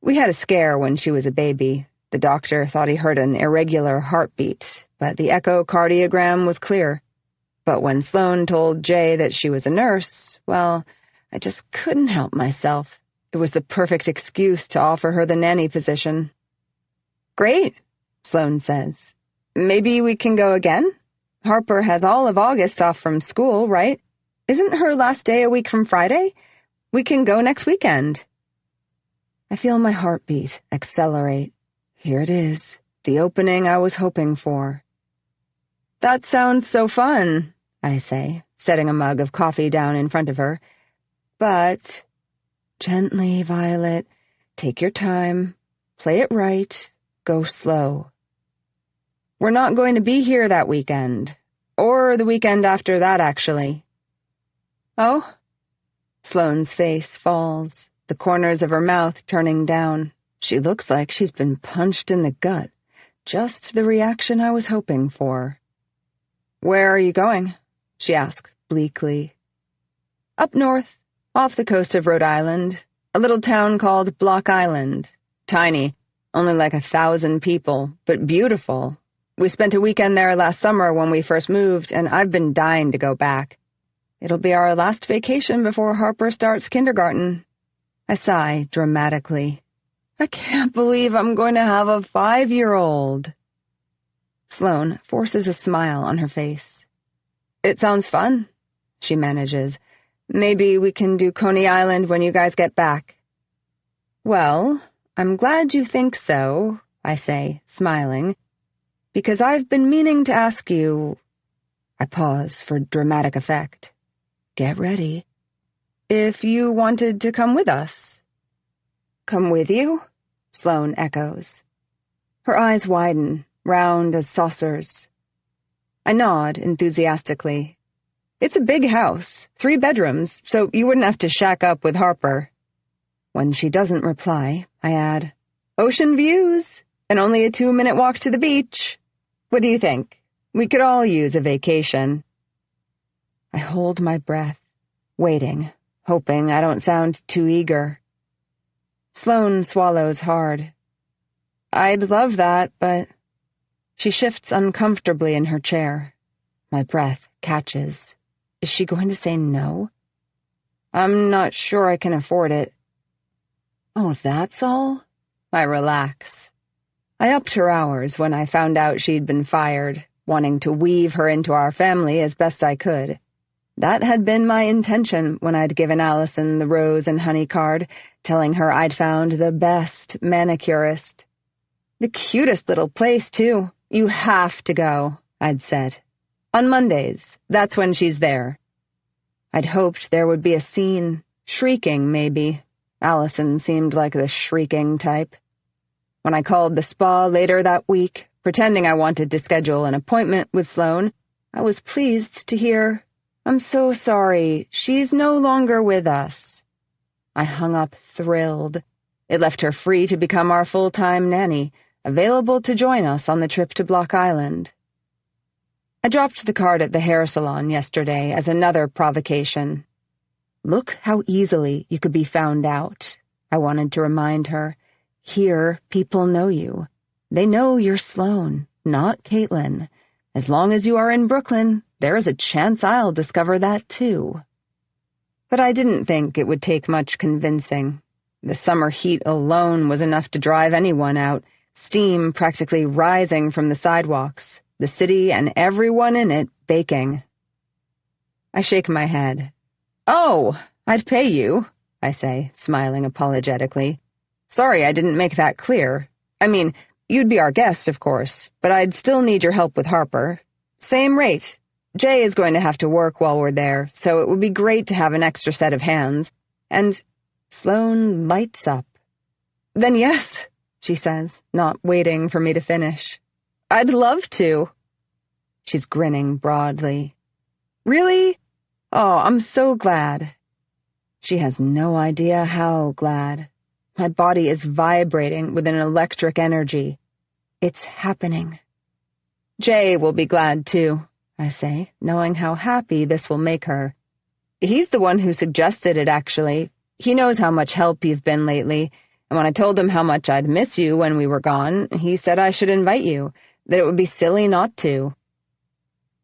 We had a scare when she was a baby. The doctor thought he heard an irregular heartbeat, but the echocardiogram was clear. But when Sloane told Jay that she was a nurse, well, I just couldn't help myself. It was the perfect excuse to offer her the nanny position. Great, Sloane says. Maybe we can go again? Harper has all of August off from school, right? Isn't her last day a week from Friday? We can go next weekend. I feel my heartbeat accelerate. Here it is, the opening I was hoping for. That sounds so fun, I say, setting a mug of coffee down in front of her. But... Gently, Violet. Take your time. Play it right. Go slow. We're not going to be here that weekend. Or the weekend after that, actually. Oh? Sloane's face falls, the corners of her mouth turning down. She looks like she's been punched in the gut. Just the reaction I was hoping for. Where are you going? She asked bleakly. Up north. Off the coast of Rhode Island, a little town called Block Island. Tiny, only like 1,000 people, but beautiful. We spent a weekend there last summer when we first moved, and I've been dying to go back. It'll be our last vacation before Harper starts kindergarten. I sigh dramatically. I can't believe I'm going to have a 5-year-old. Sloane forces a smile on her face. It sounds fun, she manages. Maybe we can do Coney Island when you guys get back. Well, I'm glad you think so, I say, smiling, because I've been meaning to ask you... I pause for dramatic effect. Get ready. If you wanted to come with us. Come with you? Sloane echoes. Her eyes widen, round as saucers. I nod enthusiastically. It's a big house, 3 bedrooms, so you wouldn't have to shack up with Harper. When she doesn't reply, I add, Ocean views, and only a 2-minute walk to the beach. What do you think? We could all use a vacation. I hold my breath, waiting, hoping I don't sound too eager. Sloane swallows hard. I'd love that, but... She shifts uncomfortably in her chair. My breath catches. Is she going to say no? I'm not sure I can afford it. Oh, that's all? I relax. I upped her hours when I found out she'd been fired, wanting to weave her into our family as best I could. That had been my intention when I'd given Allison the rose and honey card, telling her I'd found the best manicurist. The cutest little place, too. You have to go, I'd said. On Mondays, that's when she's there. I'd hoped there would be a scene, shrieking maybe. Allison seemed like the shrieking type. When I called the spa later that week, pretending I wanted to schedule an appointment with Sloane, I was pleased to hear, "I'm so sorry, she's no longer with us." I hung up thrilled. It left her free to become our full-time nanny, available to join us on the trip to Block Island. I dropped the card at the hair salon yesterday as another provocation. Look how easily you could be found out, I wanted to remind her. Here, people know you. They know you're Sloane, not Caitlin. As long as you are in Brooklyn, there is a chance I'll discover that too. But I didn't think it would take much convincing. The summer heat alone was enough to drive anyone out, steam practically rising from the sidewalks, the city and everyone in it baking. I shake my head. "Oh, I'd pay you," I say, smiling apologetically. "Sorry I didn't make that clear. I mean, you'd be our guest, of course, but I'd still need your help with Harper. Same rate. Jay is going to have to work while we're there, so it would be great to have an extra set of hands. And—" Sloane lights up. "Then yes," she says, not waiting for me to finish. "I'd love to." She's grinning broadly. "Really? Oh, I'm so glad." She has no idea how glad. My body is vibrating with an electric energy. It's happening. "Jay will be glad too," I say, knowing how happy this will make her. "He's the one who suggested it, actually. He knows how much help you've been lately, and when I told him how much I'd miss you when we were gone, he said I should invite you, that it would be silly not to."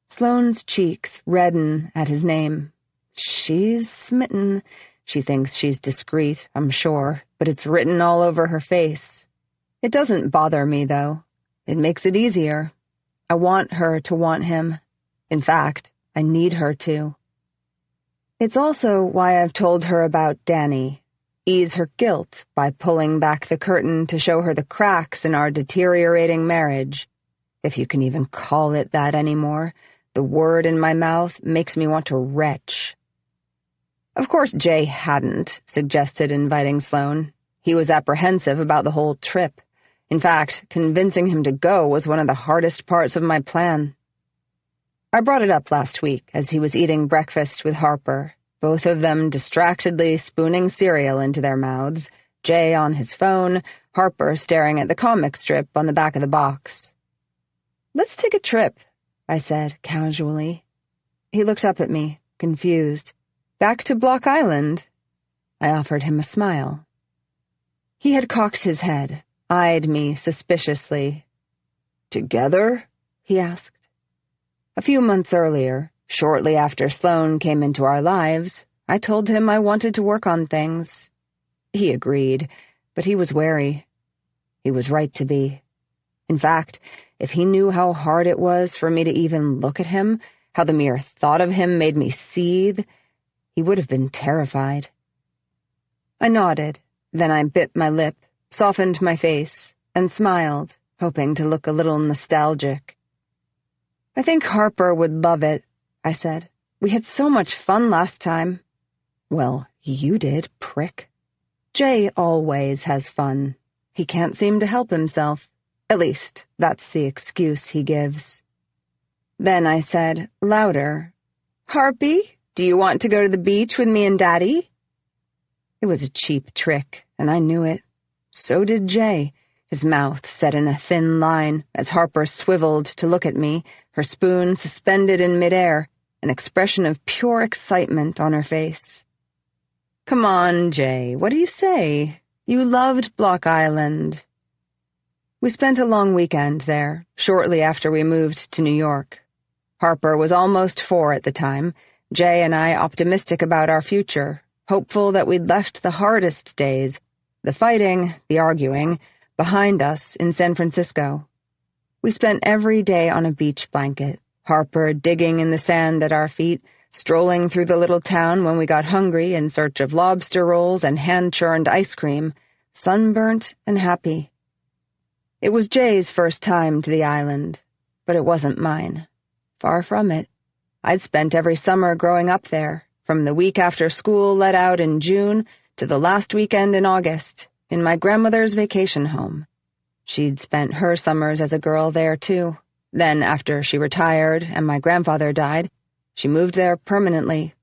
Sloane's cheeks redden at his name. She's smitten. She thinks she's discreet, I'm sure, but it's written all over her face. It doesn't bother me, though. It makes it easier. I want her to want him. In fact, I need her to. It's also why I've told her about Danny. Ease her guilt by pulling back the curtain to show her the cracks in our deteriorating marriage. If you can even call it that anymore, the word in my mouth makes me want to retch. Of course Jay hadn't suggested inviting Sloane. He was apprehensive about the whole trip. In fact, convincing him to go was one of the hardest parts of my plan. I brought it up last week as he was eating breakfast with Harper, both of them distractedly spooning cereal into their mouths, Jay on his phone, Harper staring at the comic strip on the back of the box. "Let's take a trip," I said casually. He looked up at me, confused. "Back to Block Island?" I offered him a smile. He had cocked his head, eyed me suspiciously. "Together?" he asked. A few months earlier, shortly after Sloane came into our lives, I told him I wanted to work on things. He agreed, but he was wary. He was right to be. In fact, if he knew how hard it was for me to even look at him, how the mere thought of him made me seethe, he would have been terrified. I nodded, then I bit my lip, softened my face, and smiled, hoping to look a little nostalgic. "I think Harper would love it," I said. "We had so much fun last time." "Well, you did, prick." Jay always has fun. He can't seem to help himself. At least, that's the excuse he gives. Then I said, louder, "Harpy, do you want to go to the beach with me and Daddy?" It was a cheap trick, and I knew it. So did Jay, his mouth set in a thin line as Harper swiveled to look at me, her spoon suspended in midair, an expression of pure excitement on her face. "Come on, Jay, what do you say? You loved Block Island." We spent a long weekend there, shortly after we moved to New York. Harper was almost 4 at the time, Jay and I optimistic about our future, hopeful that we'd left the hardest days, the fighting, the arguing, behind us in San Francisco. We spent every day on a beach blanket, Harper digging in the sand at our feet, strolling through the little town when we got hungry in search of lobster rolls and hand-churned ice cream, sunburnt and happy. It was Jay's first time to the island, but it wasn't mine. Far from it. I'd spent every summer growing up there, from the week after school let out in June to the last weekend in August, in my grandmother's vacation home. She'd spent her summers as a girl there, too. Then, after she retired and my grandfather died, she moved there permanently.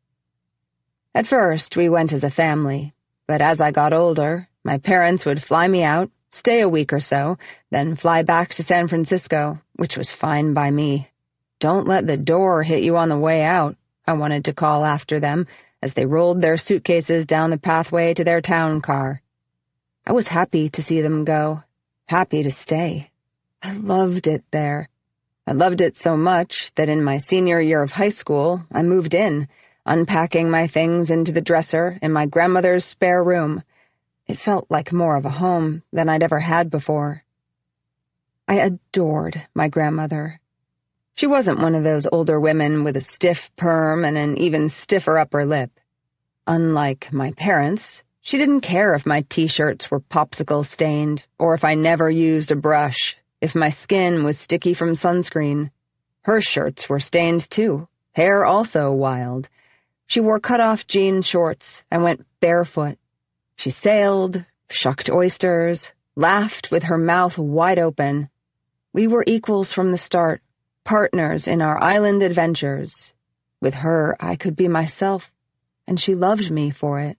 At first, we went as a family, but as I got older, my parents would fly me out, stay a week or so, then fly back to San Francisco, which was fine by me. Don't let the door hit you on the way out, I wanted to call after them as they rolled their suitcases down the pathway to their town car. I was happy to see them go, happy to stay. I loved it there. I loved it so much that in my senior year of high school, I moved in, unpacking my things into the dresser in my grandmother's spare room. It felt like more of a home than I'd ever had before. I adored my grandmother. She wasn't one of those older women with a stiff perm and an even stiffer upper lip. Unlike my parents, she didn't care if my t-shirts were popsicle stained or if I never used a brush, if my skin was sticky from sunscreen. Her shirts were stained too, hair also wild. She wore cut-off jean shorts and went barefoot. She sailed, shucked oysters, laughed with her mouth wide open. We were equals from the start, partners in our island adventures. With her, I could be myself, and she loved me for it.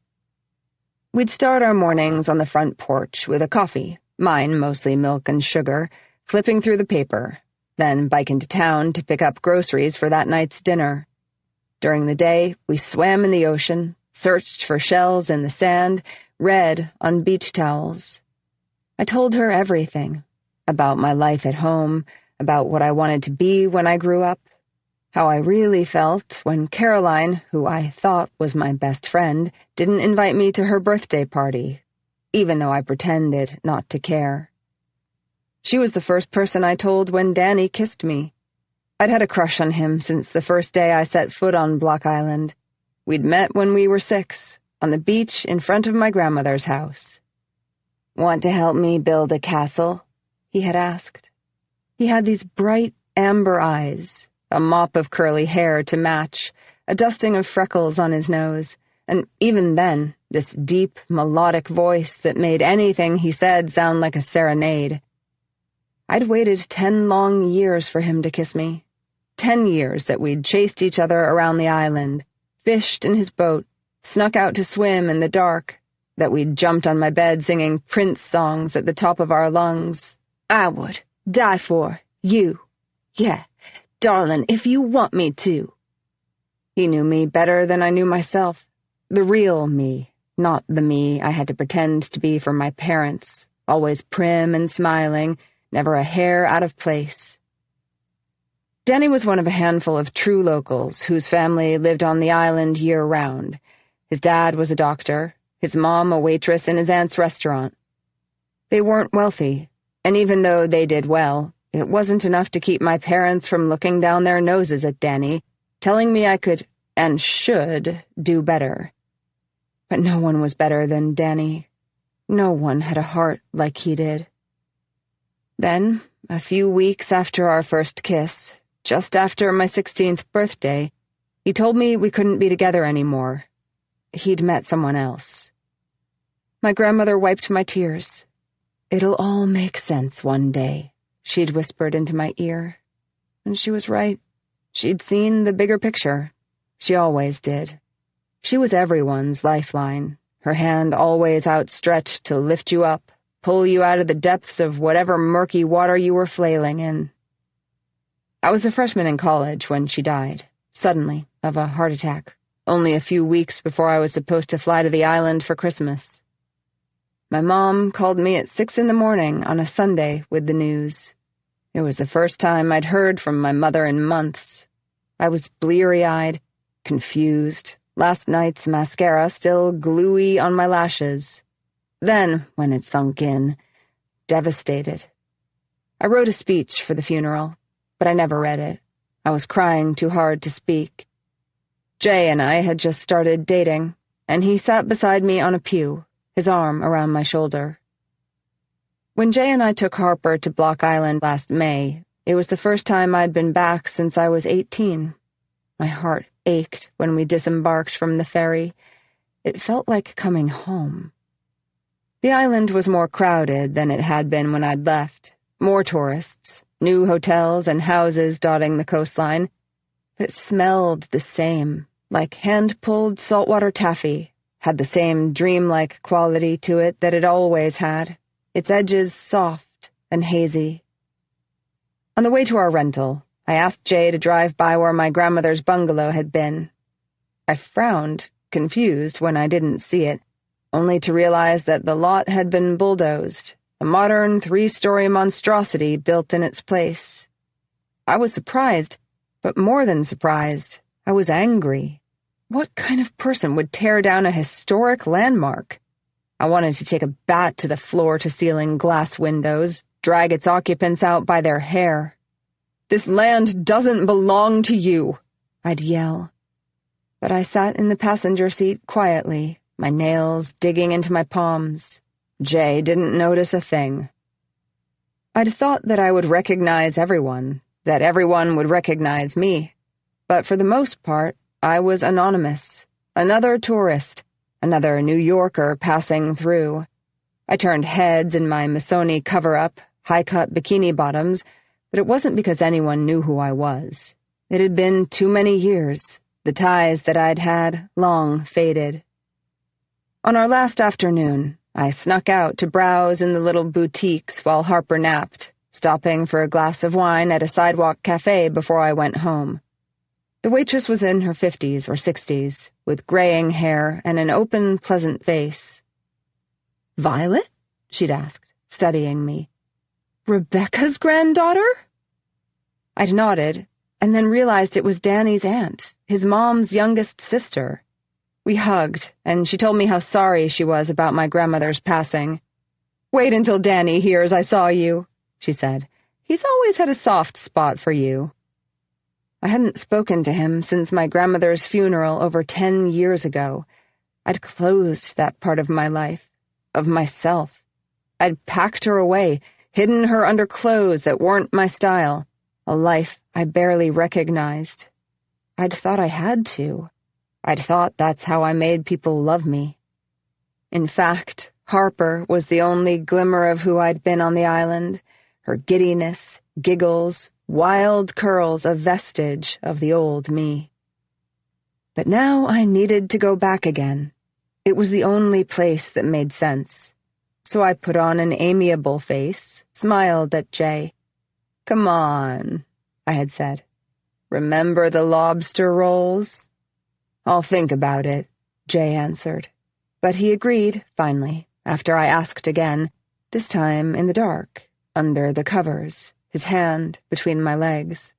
We'd start our mornings on the front porch with a coffee, mine mostly milk and sugar, flipping through the paper, then bike into town to pick up groceries for that night's dinner. During the day, we swam in the ocean, searched for shells in the sand, read on beach towels. I told her everything, about my life at home, about what I wanted to be when I grew up, how I really felt when Caroline, who I thought was my best friend, didn't invite me to her birthday party, even though I pretended not to care. She was the first person I told when Danny kissed me. I'd had a crush on him since the first day I set foot on Block Island. We'd met when we were 6, on the beach in front of my grandmother's house. "Want to help me build a castle?" he had asked. He had these bright amber eyes, a mop of curly hair to match, a dusting of freckles on his nose, and even then, this deep, melodic voice that made anything he said sound like a serenade. I'd waited 10 long years for him to kiss me. 10 years that we'd chased each other around the island, fished in his boat, snuck out to swim in the dark, that we'd jumped on my bed singing Prince songs at the top of our lungs. I would die for you. Yeah, darling, if you want me to. He knew me better than I knew myself. The real me, not the me I had to pretend to be for my parents, always prim and smiling, never a hair out of place. Danny was one of a handful of true locals whose family lived on the island year-round. His dad was a doctor, his mom a waitress in his aunt's restaurant. They weren't wealthy, and even though they did well, it wasn't enough to keep my parents from looking down their noses at Danny, telling me I could, and should, do better. But no one was better than Danny. No one had a heart like he did. Then, a few weeks after our first kiss, just after my 16th birthday, he told me we couldn't be together anymore. He'd met someone else. My grandmother wiped my tears. "It'll all make sense one day," she'd whispered into my ear. And she was right. She'd seen the bigger picture. She always did. She was everyone's lifeline, her hand always outstretched to lift you up, pull you out of the depths of whatever murky water you were flailing in. I was a freshman in college when she died, suddenly, of a heart attack, only a few weeks before I was supposed to fly to the island for Christmas. My mom called me at 6 in the morning on a Sunday with the news. It was the first time I'd heard from my mother in months. I was bleary-eyed, confused, last night's mascara still gluey on my lashes. Then, when it sunk in, devastated. I wrote a speech for the funeral, but I never read it. I was crying too hard to speak. Jay and I had just started dating, and he sat beside me on a pew, his arm around my shoulder. When Jay and I took Harper to Block Island last May, it was the first time I'd been back since I was 18. My heart ached when we disembarked from the ferry. It felt like coming home. The island was more crowded than it had been when I'd left. More tourists, new hotels and houses dotting the coastline. But it smelled the same, like hand-pulled saltwater taffy, had the same dreamlike quality to it that it always had, its edges soft and hazy. On the way to our rental, I asked Jay to drive by where my grandmother's bungalow had been. I frowned, confused when I didn't see it, only to realize that the lot had been bulldozed, a modern 3-story monstrosity built in its place. I was surprised, but more than surprised, I was angry. What kind of person would tear down a historic landmark? I wanted to take a bat to the floor-to-ceiling glass windows, drag its occupants out by their hair. "This land doesn't belong to you," I'd yell. But I sat in the passenger seat quietly, my nails digging into my palms. Jay didn't notice a thing. I'd thought that I would recognize everyone, that everyone would recognize me. But for the most part, I was anonymous, another tourist, another New Yorker passing through. I turned heads in my Missoni cover-up, high-cut bikini bottoms, but it wasn't because anyone knew who I was. It had been too many years. The ties that I'd had long faded. On our last afternoon, I snuck out to browse in the little boutiques while Harper napped, stopping for a glass of wine at a sidewalk cafe before I went home. The waitress was in her 50s or 60s, with graying hair and an open, pleasant face. "Violet?" she'd asked, studying me. "Rebecca's granddaughter?" I'd nodded, and then realized it was Danny's aunt, his mom's youngest sister. We hugged, and she told me how sorry she was about my grandmother's passing. "Wait until Danny hears I saw you," she said. "He's always had a soft spot for you." I hadn't spoken to him since my grandmother's funeral over 10 years ago. I'd closed that part of my life, of myself. I'd packed her away, hidden her under clothes that weren't my style, a life I barely recognized. I'd thought I had to. I'd thought that's how I made people love me. In fact, Harper was the only glimmer of who I'd been on the island, her giddiness, giggles, wild curls a vestige of the old me. But now I needed to go back again. It was the only place that made sense. So I put on an amiable face, smiled at Jay. "Come on," I had said. "Remember the lobster rolls?" "I'll think about it," Jay answered. But he agreed, finally, after I asked again, this time in the dark, under the covers, his hand between my legs.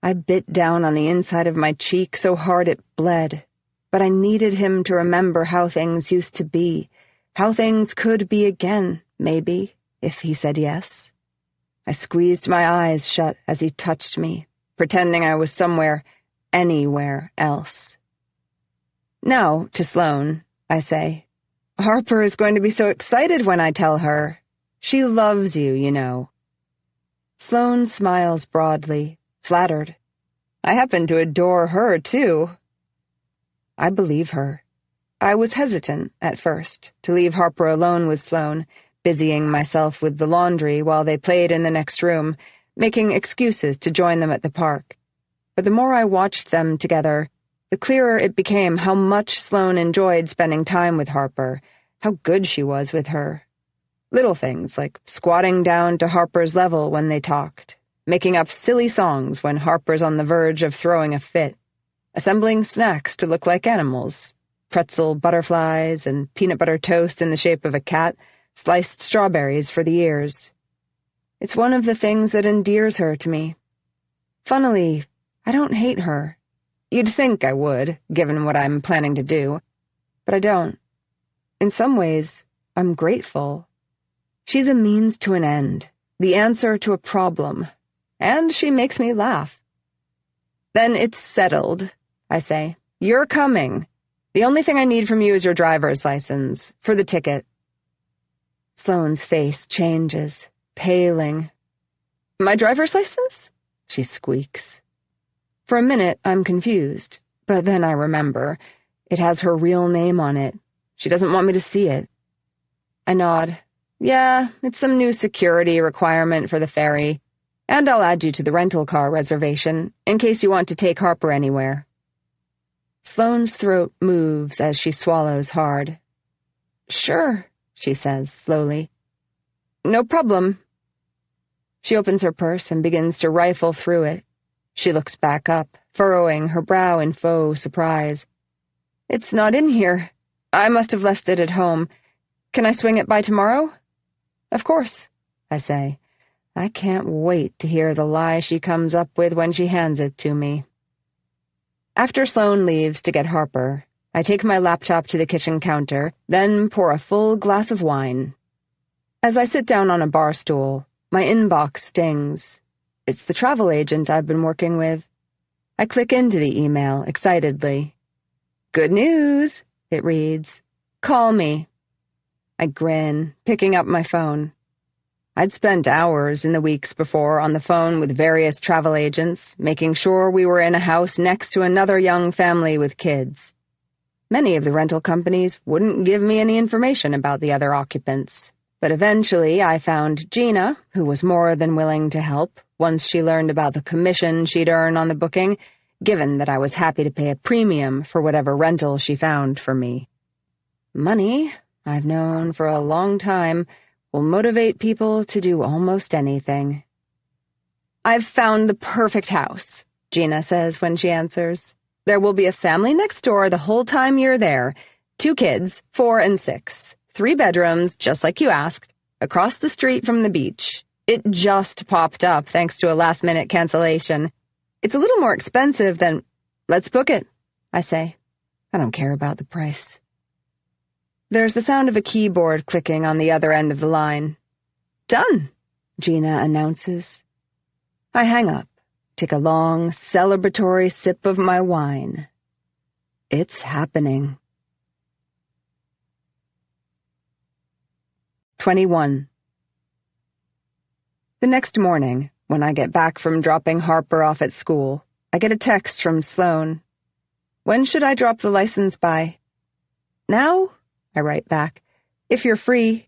I bit down on the inside of my cheek so hard it bled, but I needed him to remember how things used to be, how things could be again, maybe, if he said yes. I squeezed my eyes shut as he touched me, pretending I was somewhere, anywhere else. "Now to Sloane," I say. "Harper is going to be so excited when I tell her. She loves you, you know." Sloane smiles broadly, flattered. "I happen to adore her, too." I believe her. I was hesitant, at first, to leave Harper alone with Sloane, busying myself with the laundry while they played in the next room, making excuses to join them at the park. But the more I watched them together, the clearer it became how much Sloane enjoyed spending time with Harper, how good she was with her. Little things like squatting down to Harper's level when they talked, making up silly songs when Harper's on the verge of throwing a fit, assembling snacks to look like animals, pretzel butterflies and peanut butter toast in the shape of a cat, sliced strawberries for the ears. It's one of the things that endears her to me. Funnily, I don't hate her. You'd think I would, given what I'm planning to do, but I don't. In some ways, I'm grateful. She's a means to an end, the answer to a problem, and she makes me laugh. "Then it's settled," I say, You're coming. The only thing I need from you is your driver's license, for the ticket. Sloane's face changes, paling. My driver's license? She squeaks. For a minute, I'm confused, but then I remember. It has her real name on it. She doesn't want me to see it. I nod. Yeah, it's some new security requirement for the ferry. And I'll add you to the rental car reservation, in case you want to take Harper anywhere. Sloane's throat moves as she swallows hard. Sure, she says slowly. No problem. She opens her purse and begins to rifle through it. She looks back up, furrowing her brow in faux surprise. It's not in here. I must have left it at home. Can I swing it by tomorrow? Of course, I say. I can't wait to hear the lie she comes up with when she hands it to me. After Sloane leaves to get Harper, I take my laptop to the kitchen counter, then pour a full glass of wine. As I sit down on a bar stool, my inbox stings. It's the travel agent I've been working with. I click into the email excitedly. Good news, it reads. Call me. I grin, picking up my phone. I'd spent hours in the weeks before on the phone with various travel agents, making sure we were in a house next to another young family with kids. Many of the rental companies wouldn't give me any information about the other occupants, but eventually I found Gina, who was more than willing to help once she learned about the commission she'd earn on the booking, given that I was happy to pay a premium for whatever rental she found for me. Money, I've known for a long time, will motivate people to do almost anything. I've found the perfect house, Gina says when she answers. There will be a family next door the whole time you're there. 2 kids, 4 and 6. 3 bedrooms, just like you asked, across the street from the beach. It just popped up thanks to a last-minute cancellation. It's a little more expensive than... Let's book it, I say. I don't care about the price. There's the sound of a keyboard clicking on the other end of the line. Done, Gina announces. I hang up, take a long, celebratory sip of my wine. It's happening. 21. The next morning, when I get back from dropping Harper off at school, I get a text from Sloane. When should I drop the license by? Now? I write back. If you're free.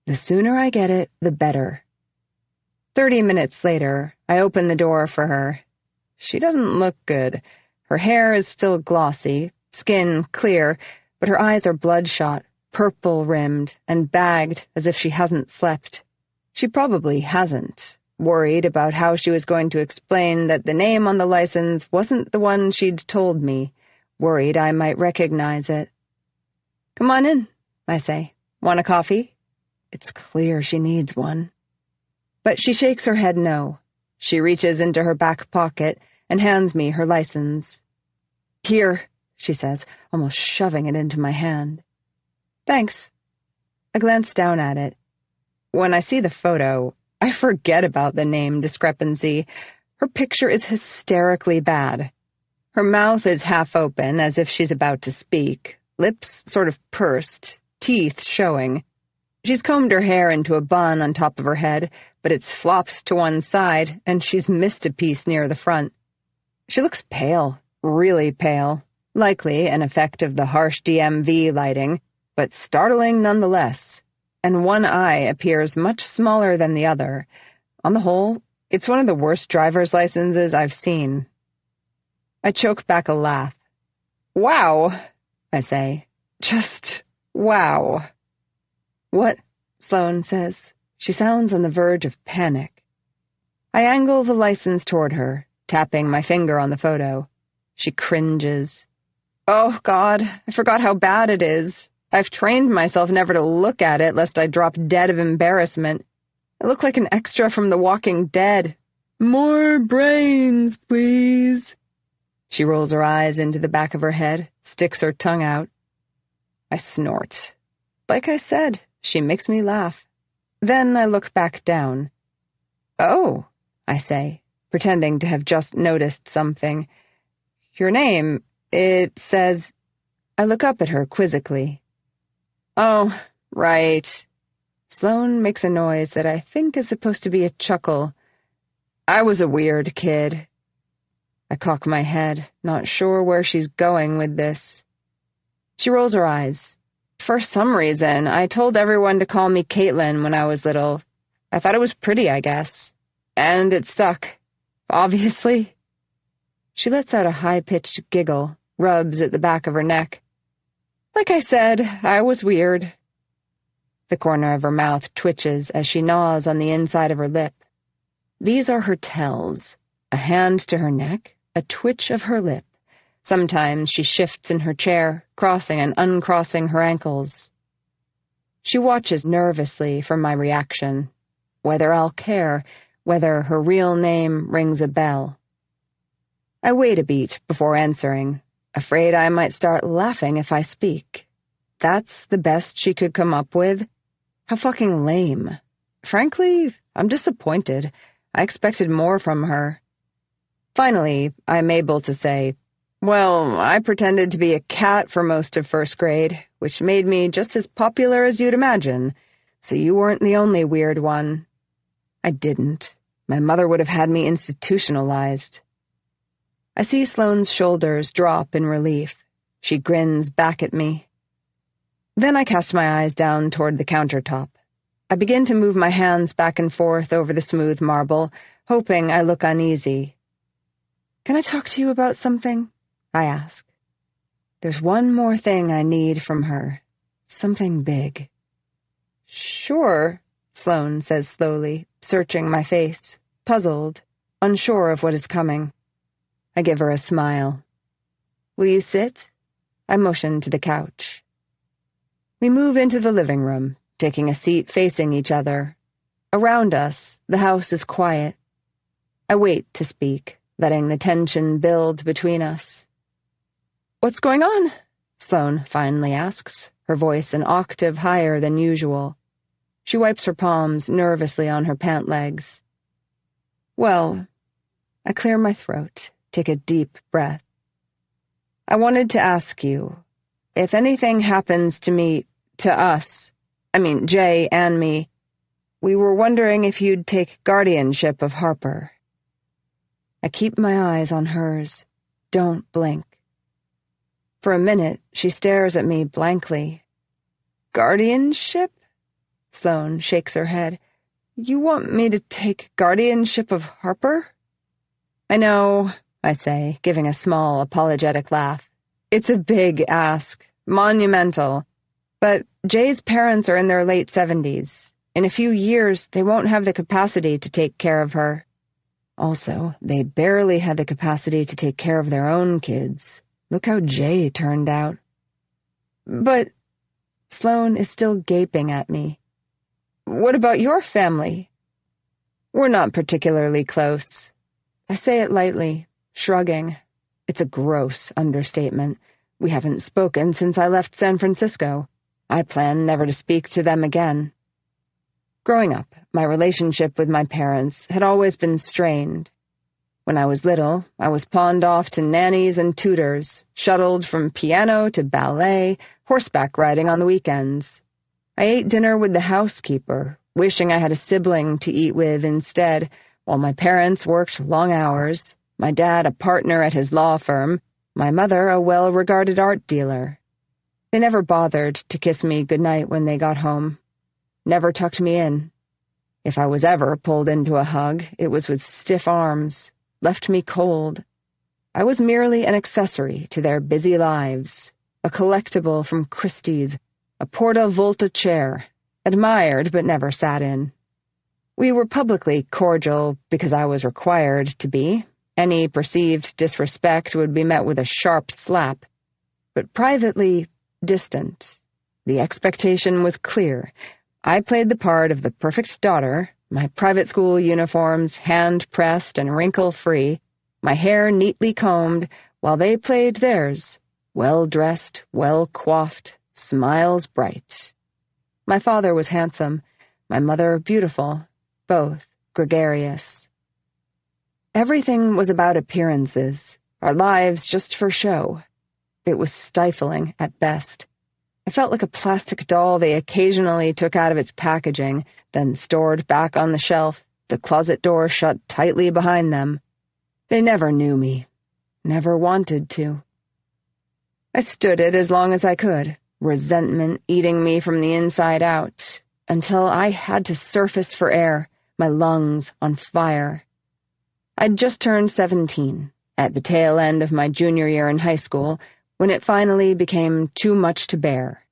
The sooner I get it, the better. 30 minutes later, I open the door for her. She doesn't look good. Her hair is still glossy, skin clear, but her eyes are bloodshot, purple-rimmed, and bagged as if she hasn't slept. She probably hasn't, worried about how she was going to explain that the name on the license wasn't the one she'd told me, worried I might recognize it. Come on in, I say. Want a coffee? It's clear she needs one. But she shakes her head no. She reaches into her back pocket and hands me her license. Here, she says, almost shoving it into my hand. Thanks. I glance down at it. When I see the photo, I forget about the name discrepancy. Her picture is hysterically bad. Her mouth is half open as if she's about to speak, lips sort of pursed, teeth showing. She's combed her hair into a bun on top of her head, but it's flopped to one side, and she's missed a piece near the front. She looks pale, really pale, likely an effect of the harsh DMV lighting, but startling nonetheless, and one eye appears much smaller than the other. On the whole, it's one of the worst driver's licenses I've seen. I choke back a laugh. Wow, I say. Just wow. What? Sloane says. She sounds on the verge of panic. I angle the license toward her, tapping my finger on the photo. She cringes. Oh, God, I forgot how bad it is. I've trained myself never to look at it lest I drop dead of embarrassment. I look like an extra from The Walking Dead. More brains, please. She rolls her eyes into the back of her head, sticks her tongue out. I snort. Like I said, she makes me laugh. Then I look back down. Oh, I say, pretending to have just noticed something. Your name, It says... I look up at her quizzically. Oh, right. Sloane makes a noise that I think is supposed to be a chuckle. I was a weird kid. I cock my head, not sure where she's going with this. She rolls her eyes. For some reason, I told everyone to call me Caitlin when I was little. I thought it was pretty, I guess. And it stuck. Obviously. She lets out a high-pitched giggle, rubs at the back of her neck. Like I said, I was weird. The corner of her mouth twitches as she gnaws on the inside of her lip. These are her tells. A hand to her neck, a twitch of her lip. Sometimes she shifts in her chair, crossing and uncrossing her ankles. She watches nervously for my reaction, whether I'll care, whether her real name rings a bell. I wait a beat before answering, afraid I might start laughing if I speak. That's the best she could come up with? How fucking lame. Frankly, I'm disappointed. I expected more from her. Finally, I'm able to say, well, I pretended to be a cat for most of first grade, which made me just as popular as you'd imagine, so you weren't the only weird one. I didn't. My mother would have had me institutionalized. I see Sloane's shoulders drop in relief. She grins back at me. Then I cast my eyes down toward the countertop. I begin to move my hands back and forth over the smooth marble, hoping I look uneasy. Can I talk to you about something? I ask. There's one more thing I need from her. Something big. Sure, Sloane says slowly, searching my face, puzzled, unsure of what is coming. I give her a smile. Will you sit? I motion to the couch. We move into the living room, taking a seat facing each other. Around us, the house is quiet. I wait to speak, letting the tension build between us. What's going on? Sloane finally asks, her voice an octave higher than usual. She wipes her palms nervously on her pant legs. Well, I clear my throat, take a deep breath. I wanted to ask you, if anything happens to us, Jay and me, we were wondering if you'd take guardianship of Harper. I keep my eyes on hers. Don't blink. For a minute, she stares at me blankly. Guardianship? Sloane shakes her head. You want me to take guardianship of Harper? I know, I say, giving a small, apologetic laugh. It's a big ask, monumental. But Jay's parents are in their late 70s. In a few years, they won't have the capacity to take care of her. Also, they barely had the capacity to take care of their own kids. Look how Jay turned out. But Sloane is still gaping at me. What about your family? We're not particularly close. I say it lightly, shrugging. It's a gross understatement. We haven't spoken since I left San Francisco. I plan never to speak to them again. Growing up, my relationship with my parents had always been strained. When I was little, I was pawned off to nannies and tutors, shuttled from piano to ballet, horseback riding on the weekends. I ate dinner with the housekeeper, wishing I had a sibling to eat with instead, while my parents worked long hours, my dad a partner at his law firm, my mother a well-regarded art dealer. They never bothered to kiss me goodnight when they got home. Never tucked me in. If I was ever pulled into a hug, it was with stiff arms, left me cold. I was merely an accessory to their busy lives, a collectible from Christie's, a Porta Volta chair, admired but never sat in. We were publicly cordial because I was required to be. Any perceived disrespect would be met with a sharp slap. But privately, distant. The expectation was clear. I played the part of the perfect daughter, my private school uniforms hand-pressed and wrinkle-free, my hair neatly combed, while they played theirs, well-dressed, well-coiffed, smiles bright. My father was handsome, my mother beautiful, both gregarious. Everything was about appearances, our lives just for show, It was stifling at best. I felt like a plastic doll they occasionally took out of its packaging, then stored back on the shelf, the closet door shut tightly behind them. They never knew me. Never wanted to. I stood it as long as I could, resentment eating me from the inside out, until I had to surface for air, my lungs on fire. I'd just turned 17, at the tail end of my junior year in high school, when it finally became too much to bear.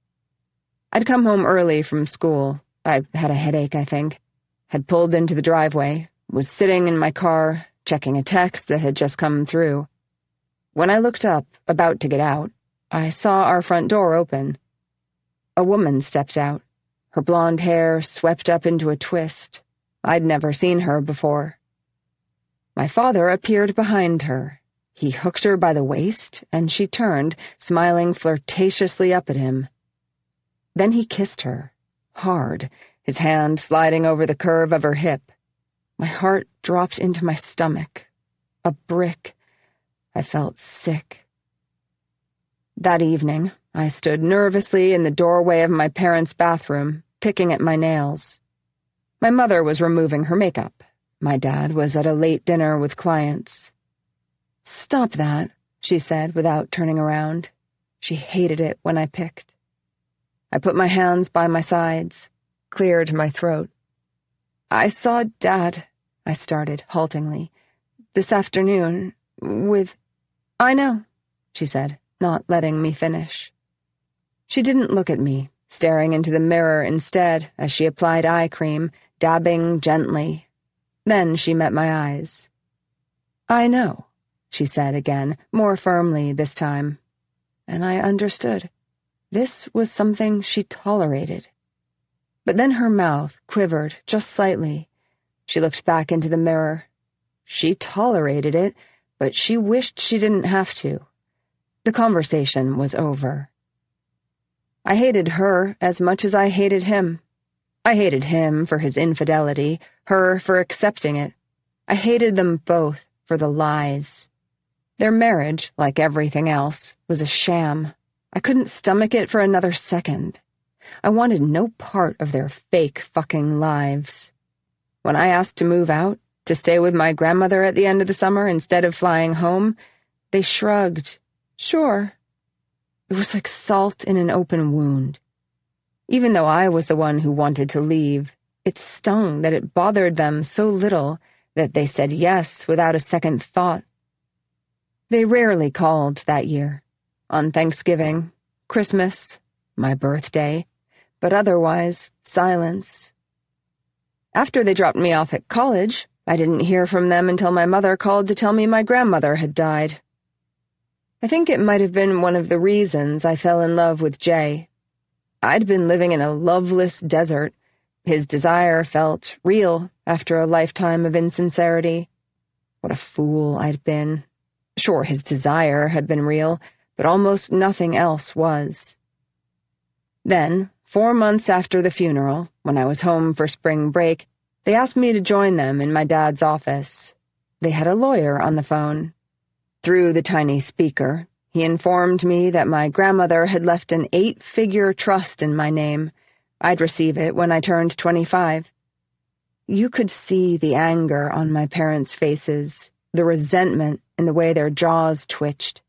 I'd come home early from school. I had a headache, I think. Had pulled into the driveway, was sitting in my car, checking a text that had just come through. When I looked up, about to get out, I saw our front door open. A woman stepped out, her blonde hair swept up into a twist. I'd never seen her before. My father appeared behind her. He hooked her by the waist, and she turned, smiling flirtatiously up at him. Then he kissed her, hard, his hand sliding over the curve of her hip. My heart dropped into my stomach. A brick. I felt sick. That evening, I stood nervously in the doorway of my parents' bathroom, picking at my nails. My mother was removing her makeup. My dad was at a late dinner with clients. "Stop that," she said without turning around. She hated it when I picked. I put my hands by my sides, cleared my throat. "I saw Dad," I started haltingly, "this afternoon, with—" "I know," she said, not letting me finish. She didn't look at me, staring into the mirror instead as she applied eye cream, dabbing gently. Then she met my eyes. "I know," she said again, more firmly this time. And I understood. This was something she tolerated. But then her mouth quivered just slightly. She looked back into the mirror. She tolerated it, but she wished she didn't have to. The conversation was over. I hated her as much as I hated him. I hated him for his infidelity, her for accepting it. I hated them both for the lies. Their marriage, like everything else, was a sham. I couldn't stomach it for another second. I wanted no part of their fake fucking lives. When I asked to move out, to stay with my grandmother at the end of the summer instead of flying home, they shrugged. Sure. It was like salt in an open wound. Even though I was the one who wanted to leave, it stung that it bothered them so little that they said yes without a second thought. They rarely called that year. On Thanksgiving, Christmas, my birthday, but otherwise, silence. After they dropped me off at college, I didn't hear from them until my mother called to tell me my grandmother had died. I think it might have been one of the reasons I fell in love with Jay. I'd been living in a loveless desert. His desire felt real after a lifetime of insincerity. What a fool I'd been. Sure, his desire had been real, but almost nothing else was. Then, 4 months after the funeral, when I was home for spring break, they asked me to join them in my dad's office. They had a lawyer on the phone. Through the tiny speaker, he informed me that my grandmother had left an 8-figure trust in my name. I'd receive it when I turned 25. You could see the anger on my parents' faces, the resentment in the way their jaws twitched.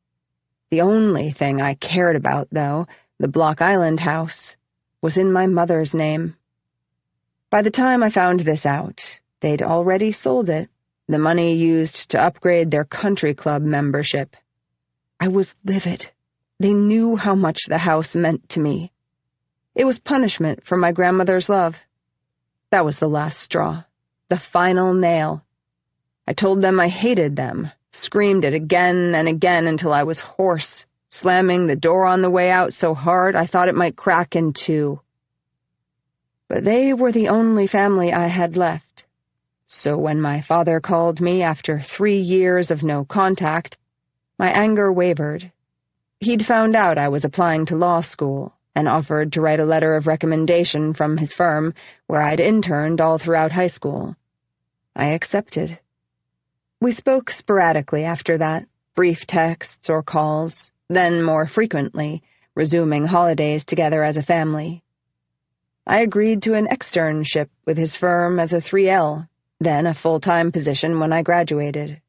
The only thing I cared about, though, the Block Island house, was in my mother's name. By the time I found this out, they'd already sold it, the money used to upgrade their country club membership. I was livid. They knew how much the house meant to me. It was punishment for my grandmother's love. That was the last straw, the final nail. I told them I hated them, screamed it again and again until I was hoarse, slamming the door on the way out so hard I thought it might crack in two. But they were the only family I had left. So when my father called me after 3 years of no contact, my anger wavered. He'd found out I was applying to law school and offered to write a letter of recommendation from his firm where I'd interned all throughout high school. I accepted. We spoke sporadically after that, brief texts or calls, then more frequently, resuming holidays together as a family. I agreed to an externship with his firm as a 3L, then a full-time position when I graduated.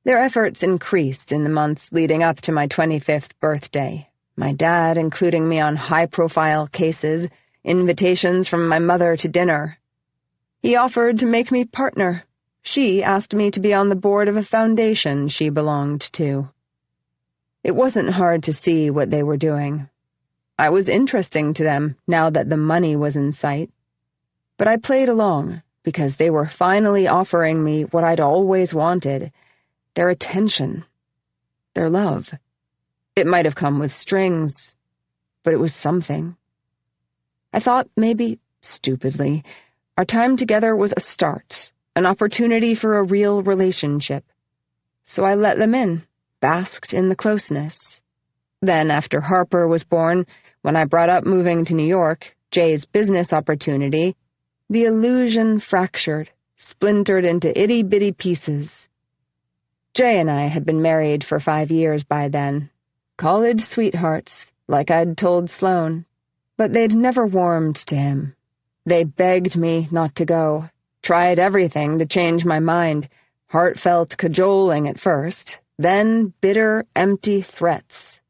Their efforts increased in the months leading up to my 25th birthday, my dad including me on high-profile cases, invitations from my mother to dinner. He offered to make me partner. She asked me to be on the board of a foundation she belonged to. It wasn't hard to see what they were doing. I was interesting to them now that the money was in sight. But I played along because they were finally offering me what I'd always wanted, their attention, their love. It might have come with strings, but it was something. I thought maybe, stupidly, our time together was a start, an opportunity for a real relationship. So I let them in, basked in the closeness. Then, after Harper was born, when I brought up moving to New York, Jay's business opportunity, the illusion fractured, splintered into itty-bitty pieces. Jay and I had been married for 5 years by then. College sweethearts, like I'd told Sloane. But they'd never warmed to him. They begged me not to go, tried everything to change my mind, heartfelt cajoling at first, then bitter, empty threats.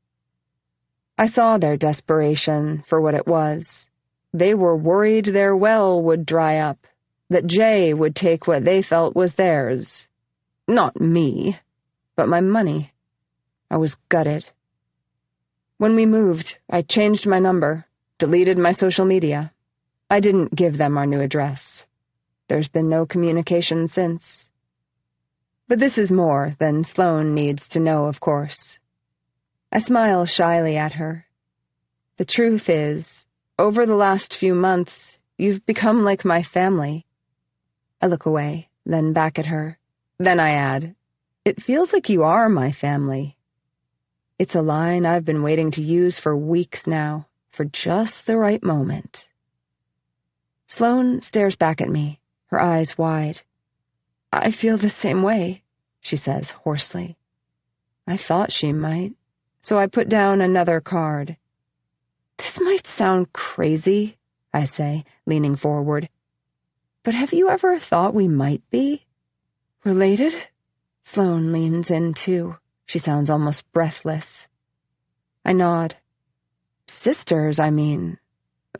I saw their desperation for what it was. They were worried their well would dry up, that Jay would take what they felt was theirs. Not me, but my money. I was gutted. When we moved, I changed my number, deleted my social media. I didn't give them our new address. There's been no communication since. But this is more than Sloane needs to know, of course. I smile shyly at her. The truth is, over the last few months, you've become like my family. I look away, then back at her. Then I add, it feels like you are my family. It's a line I've been waiting to use for weeks now, for just the right moment. Sloane stares back at me, her eyes wide. I feel the same way, she says hoarsely. I thought she might, so I put down another card. This might sound crazy, I say, leaning forward. But have you ever thought we might be? Related? Sloane leans in too. She sounds almost breathless. I nod. Sisters, I mean.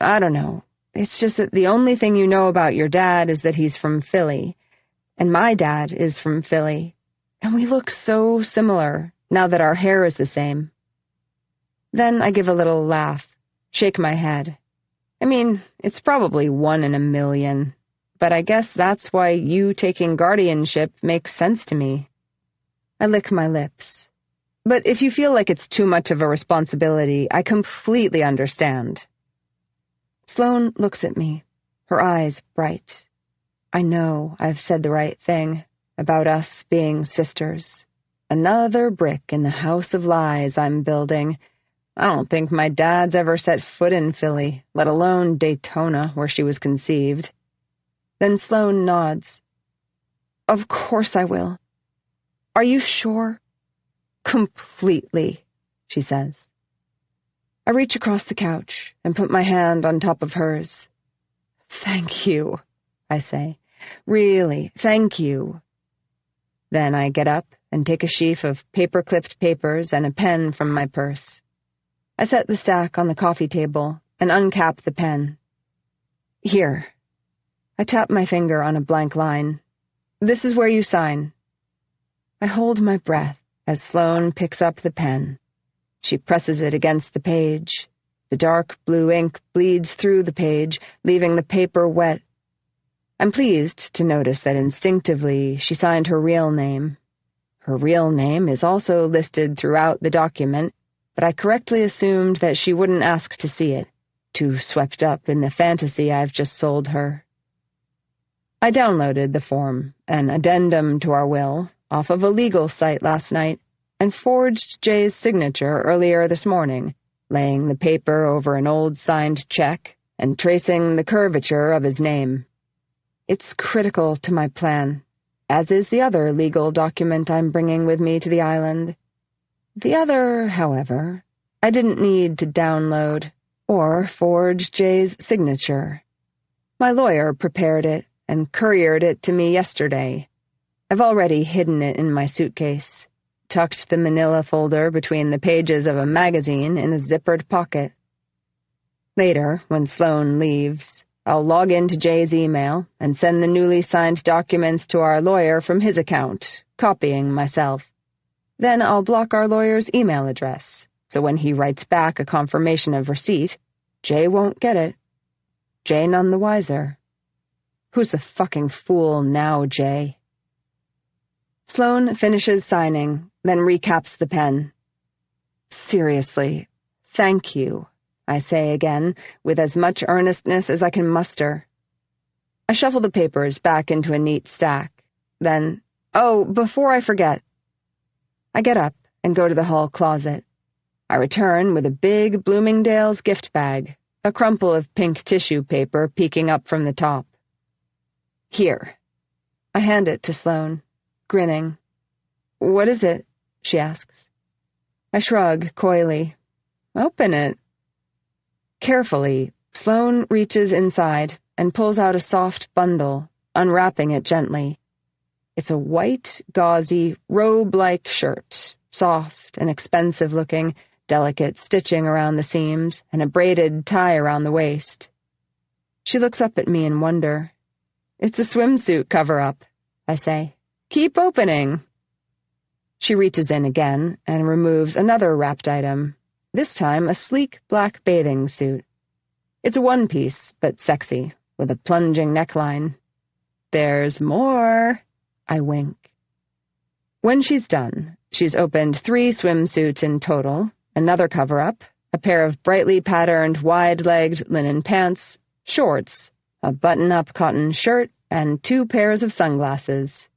I don't know. It's just that the only thing you know about your dad is that he's from Philly. And my dad is from Philly. And we look so similar, now that our hair is the same. Then I give a little laugh, shake my head. I mean, it's probably 1 in a million. But I guess that's why you taking guardianship makes sense to me. I lick my lips. But if you feel like it's too much of a responsibility, I completely understand. Sloane looks at me, her eyes bright. I know I've said the right thing about us being sisters. Another brick in the house of lies I'm building. I don't think my dad's ever set foot in Philly, let alone Daytona, where she was conceived. Then Sloane nods. Of course I will. Are you sure? Completely, she says. I reach across the couch and put my hand on top of hers. Thank you, I say. Really, thank you. Then I get up and take a sheaf of paper-clipped papers and a pen from my purse. I set the stack on the coffee table and uncap the pen. Here. I tap my finger on a blank line. This is where you sign. I hold my breath as Sloane picks up the pen. She presses it against the page. The dark blue ink bleeds through the page, leaving the paper wet. I'm pleased to notice that instinctively she signed her real name. Her real name is also listed throughout the document, but I correctly assumed that she wouldn't ask to see it, too swept up in the fantasy I've just sold her. I downloaded the form, an addendum to our will, off of a legal site last night, and forged Jay's signature earlier this morning, laying the paper over an old signed check and tracing the curvature of his name. It's critical to my plan, as is the other legal document I'm bringing with me to the island. The other, however, I didn't need to download or forge Jay's signature. My lawyer prepared it and couriered it to me yesterday. I've already hidden it in my suitcase, tucked the manila folder between the pages of a magazine in a zippered pocket. Later, when Sloane leaves, I'll log into Jay's email and send the newly signed documents to our lawyer from his account, copying myself. Then I'll block our lawyer's email address, so when he writes back a confirmation of receipt, Jay won't get it. Jay none the wiser. Who's the fucking fool now, Jay? Sloane finishes signing, then recaps the pen. Seriously, thank you, I say again, with as much earnestness as I can muster. I shuffle the papers back into a neat stack. Then, before I forget. I get up and go to the hall closet. I return with a big Bloomingdale's gift bag, a crumple of pink tissue paper peeking up from the top. Here. I hand it to Sloane, grinning. What is it? She asks. I shrug coyly. Open it. Carefully, Sloane reaches inside and pulls out a soft bundle, unwrapping it gently. It's a white, gauzy, robe-like shirt, soft and expensive-looking, delicate stitching around the seams, and a braided tie around the waist. She looks up at me in wonder. It's a swimsuit cover-up, I say. Keep opening. She reaches in again and removes another wrapped item, this time a sleek black bathing suit. It's a one-piece, but sexy, with a plunging neckline. There's more, I wink. When she's done, she's opened 3 swimsuits in total, another cover-up, a pair of brightly patterned, wide-legged linen pants, shorts, a button-up cotton shirt, and 2 pairs of sunglasses.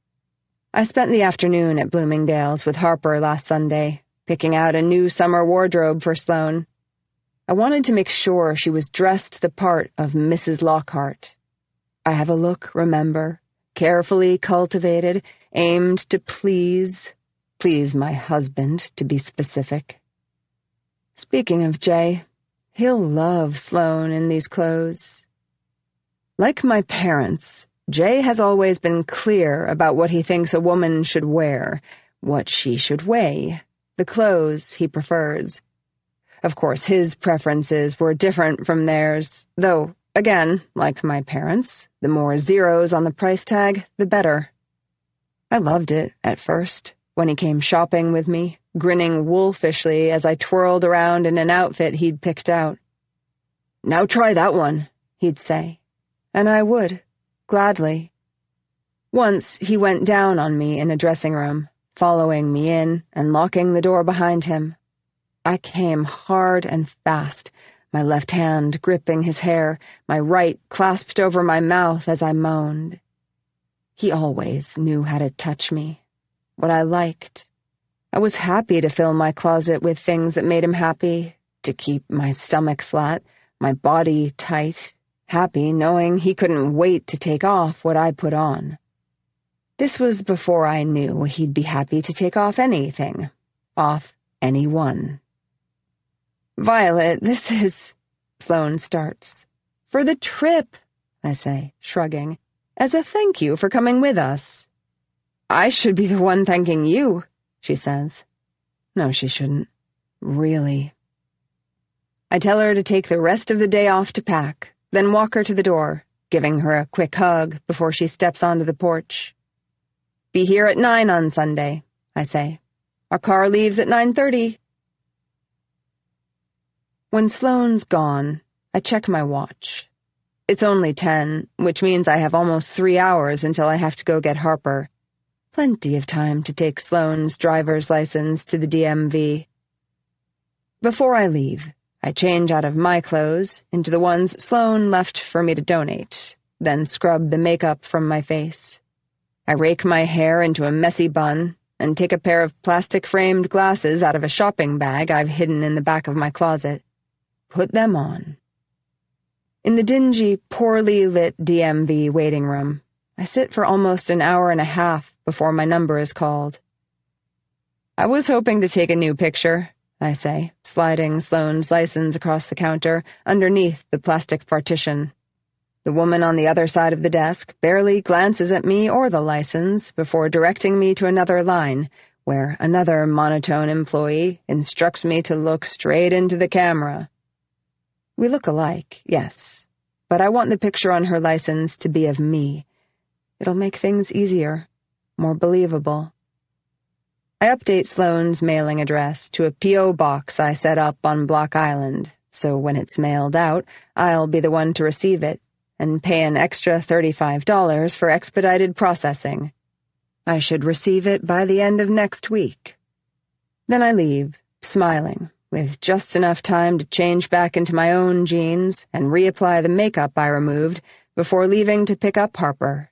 I spent the afternoon at Bloomingdale's with Harper last Sunday, picking out a new summer wardrobe for Sloane. I wanted to make sure she was dressed the part of Mrs. Lockhart. I have a look, remember, carefully cultivated, aimed to please my husband, to be specific. Speaking of Jay, he'll love Sloane in these clothes. Like my parents, Jay has always been clear about what he thinks a woman should wear, what she should weigh, the clothes he prefers. Of course, his preferences were different from theirs, though, again, like my parents, the more zeros on the price tag, the better. I loved it, at first, when he came shopping with me, grinning wolfishly as I twirled around in an outfit he'd picked out. Now try that one, he'd say, and I would, gladly. Once he went down on me in a dressing room, following me in and locking the door behind him. I came hard and fast, my left hand gripping his hair, my right clasped over my mouth as I moaned. He always knew how to touch me, what I liked. I was happy to fill my closet with things that made him happy, to keep my stomach flat, my body tight, happy knowing he couldn't wait to take off what I put on. This was before I knew he'd be happy to take off anything, off anyone. Violet, this is... Sloane starts. For the trip, I say, shrugging, as a thank you for coming with us. I should be the one thanking you, she says. No, she shouldn't. Really. I tell her to take the rest of the day off to pack, then walk her to the door, giving her a quick hug before she steps onto the porch. Be here at 9 on Sunday, I say. Our car leaves at 9:30. When Sloane's gone, I check my watch. It's only 10, which means I have almost 3 hours until I have to go get Harper. Plenty of time to take Sloane's driver's license to the DMV. Before I leave, I change out of my clothes into the ones Sloane left for me to donate, then scrub the makeup from my face. I rake my hair into a messy bun and take a pair of plastic-framed glasses out of a shopping bag I've hidden in the back of my closet. Put them on. In the dingy, poorly lit DMV waiting room, I sit for almost an hour and a half before my number is called. I was hoping to take a new picture, I say, sliding Sloane's license across the counter, underneath the plastic partition. The woman on the other side of the desk barely glances at me or the license before directing me to another line, where another monotone employee instructs me to look straight into the camera. We look alike, yes, but I want the picture on her license to be of me. It'll make things easier, more believable. I update Sloane's mailing address to a P.O. box I set up on Block Island, so when it's mailed out, I'll be the one to receive it, and pay an extra $35 for expedited processing. I should receive it by the end of next week. Then I leave, smiling, with just enough time to change back into my own jeans and reapply the makeup I removed before leaving to pick up Harper.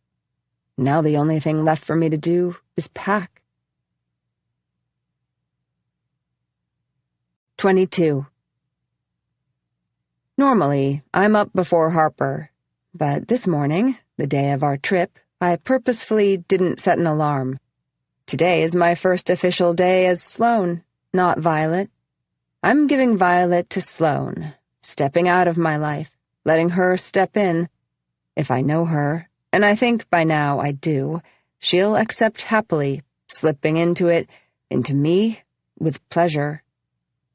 Now the only thing left for me to do is pack. 22. Normally, I'm up before Harper, but this morning, the day of our trip, I purposefully didn't set an alarm. Today is my first official day as Sloane, not Violet. I'm giving Violet to Sloane, stepping out of my life, letting her step in. If I know her, and I think by now I do, she'll accept happily, slipping into it, into me, with pleasure.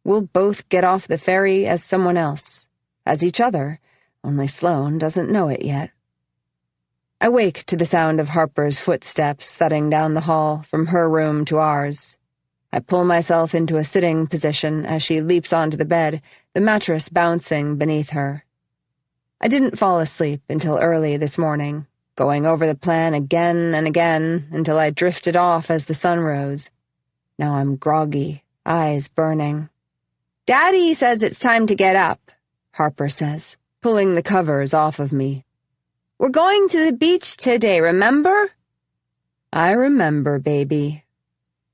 We'll both get off the ferry as someone else, as each other, only Sloane doesn't know it yet. I wake to the sound of Harper's footsteps thudding down the hall from her room to ours. I pull myself into a sitting position as she leaps onto the bed, the mattress bouncing beneath her. I didn't fall asleep until early this morning, going over the plan again and again until I drifted off as the sun rose. Now I'm groggy, eyes burning. "Daddy says it's time to get up," Harper says, pulling the covers off of me. "We're going to the beach today, remember?" "I remember, baby."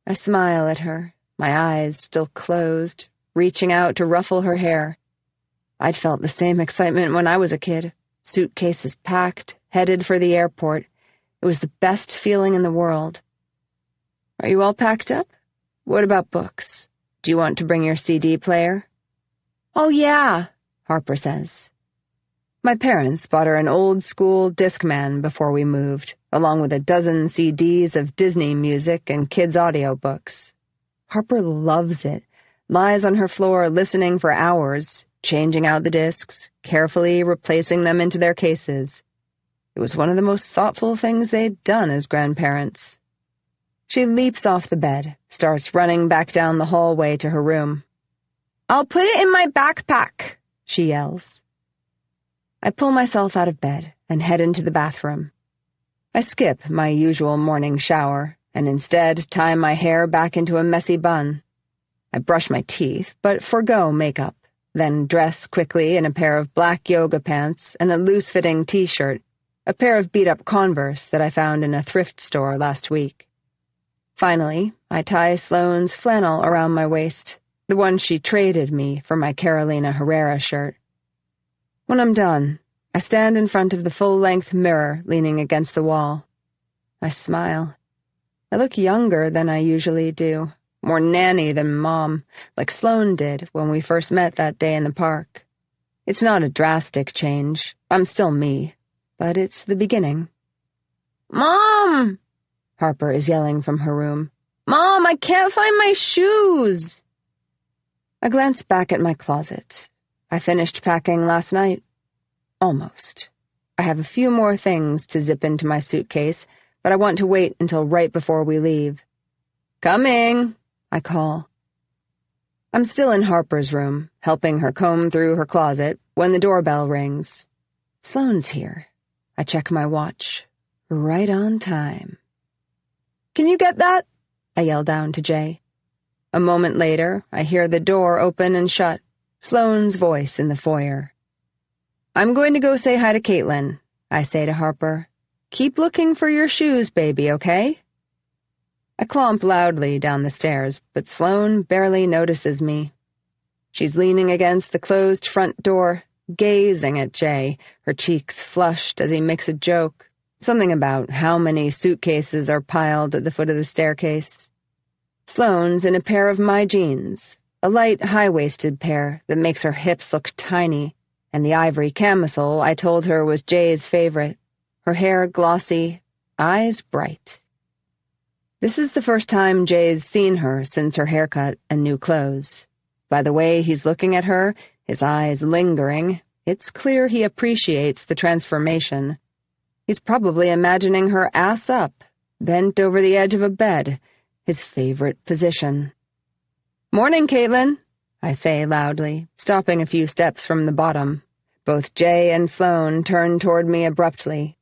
I smile at her, my eyes still closed, reaching out to ruffle her hair. I'd felt the same excitement when I was a kid, suitcases packed, headed for the airport. It was the best feeling in the world. "Are you all packed up? What about books? Do you want to bring your CD player?" "Oh, yeah," Harper says. My parents bought her an old-school Discman before we moved, along with a dozen CDs of Disney music and kids' audiobooks. Harper loves it, lies on her floor listening for hours, changing out the discs, carefully replacing them into their cases. It was one of the most thoughtful things they'd done as grandparents. She leaps off the bed, starts running back down the hallway to her room. "I'll put it in my backpack," she yells. I pull myself out of bed and head into the bathroom. I skip my usual morning shower and instead tie my hair back into a messy bun. I brush my teeth, but forgo makeup, then dress quickly in a pair of black yoga pants and a loose-fitting t-shirt, a pair of beat-up Converse that I found in a thrift store last week. Finally, I tie Sloane's flannel around my waist, the one she traded me for my Carolina Herrera shirt. When I'm done, I stand in front of the full-length mirror leaning against the wall. I smile. I look younger than I usually do, more nanny than Mom, like Sloane did when we first met that day in the park. It's not a drastic change. I'm still me, but it's the beginning. "Mom!" Harper is yelling from her room. "Mom, I can't find my shoes!" I glance back at my closet. I finished packing last night. Almost. I have a few more things to zip into my suitcase, but I want to wait until right before we leave. "Coming!" I call. I'm still in Harper's room, helping her comb through her closet, when the doorbell rings. Sloane's here. I check my watch. Right on time. "Can you get that?" I yell down to Jay. A moment later, I hear the door open and shut, Sloane's voice in the foyer. "I'm going to go say hi to Caitlin," I say to Harper. "Keep looking for your shoes, baby, okay?" I clomp loudly down the stairs, but Sloane barely notices me. She's leaning against the closed front door, gazing at Jay, her cheeks flushed as he makes a joke. Something about how many suitcases are piled at the foot of the staircase. Sloane's in a pair of my jeans, a light high-waisted pair that makes her hips look tiny, and the ivory camisole I told her was Jay's favorite, her hair glossy, eyes bright. This is the first time Jay's seen her since her haircut and new clothes. By the way he's looking at her, his eyes lingering, it's clear he appreciates the transformation. He's probably imagining her ass up, bent over the edge of a bed, his favorite position. "Morning, Caitlin," I say loudly, stopping a few steps from the bottom. Both Jay and Sloane turn toward me abruptly.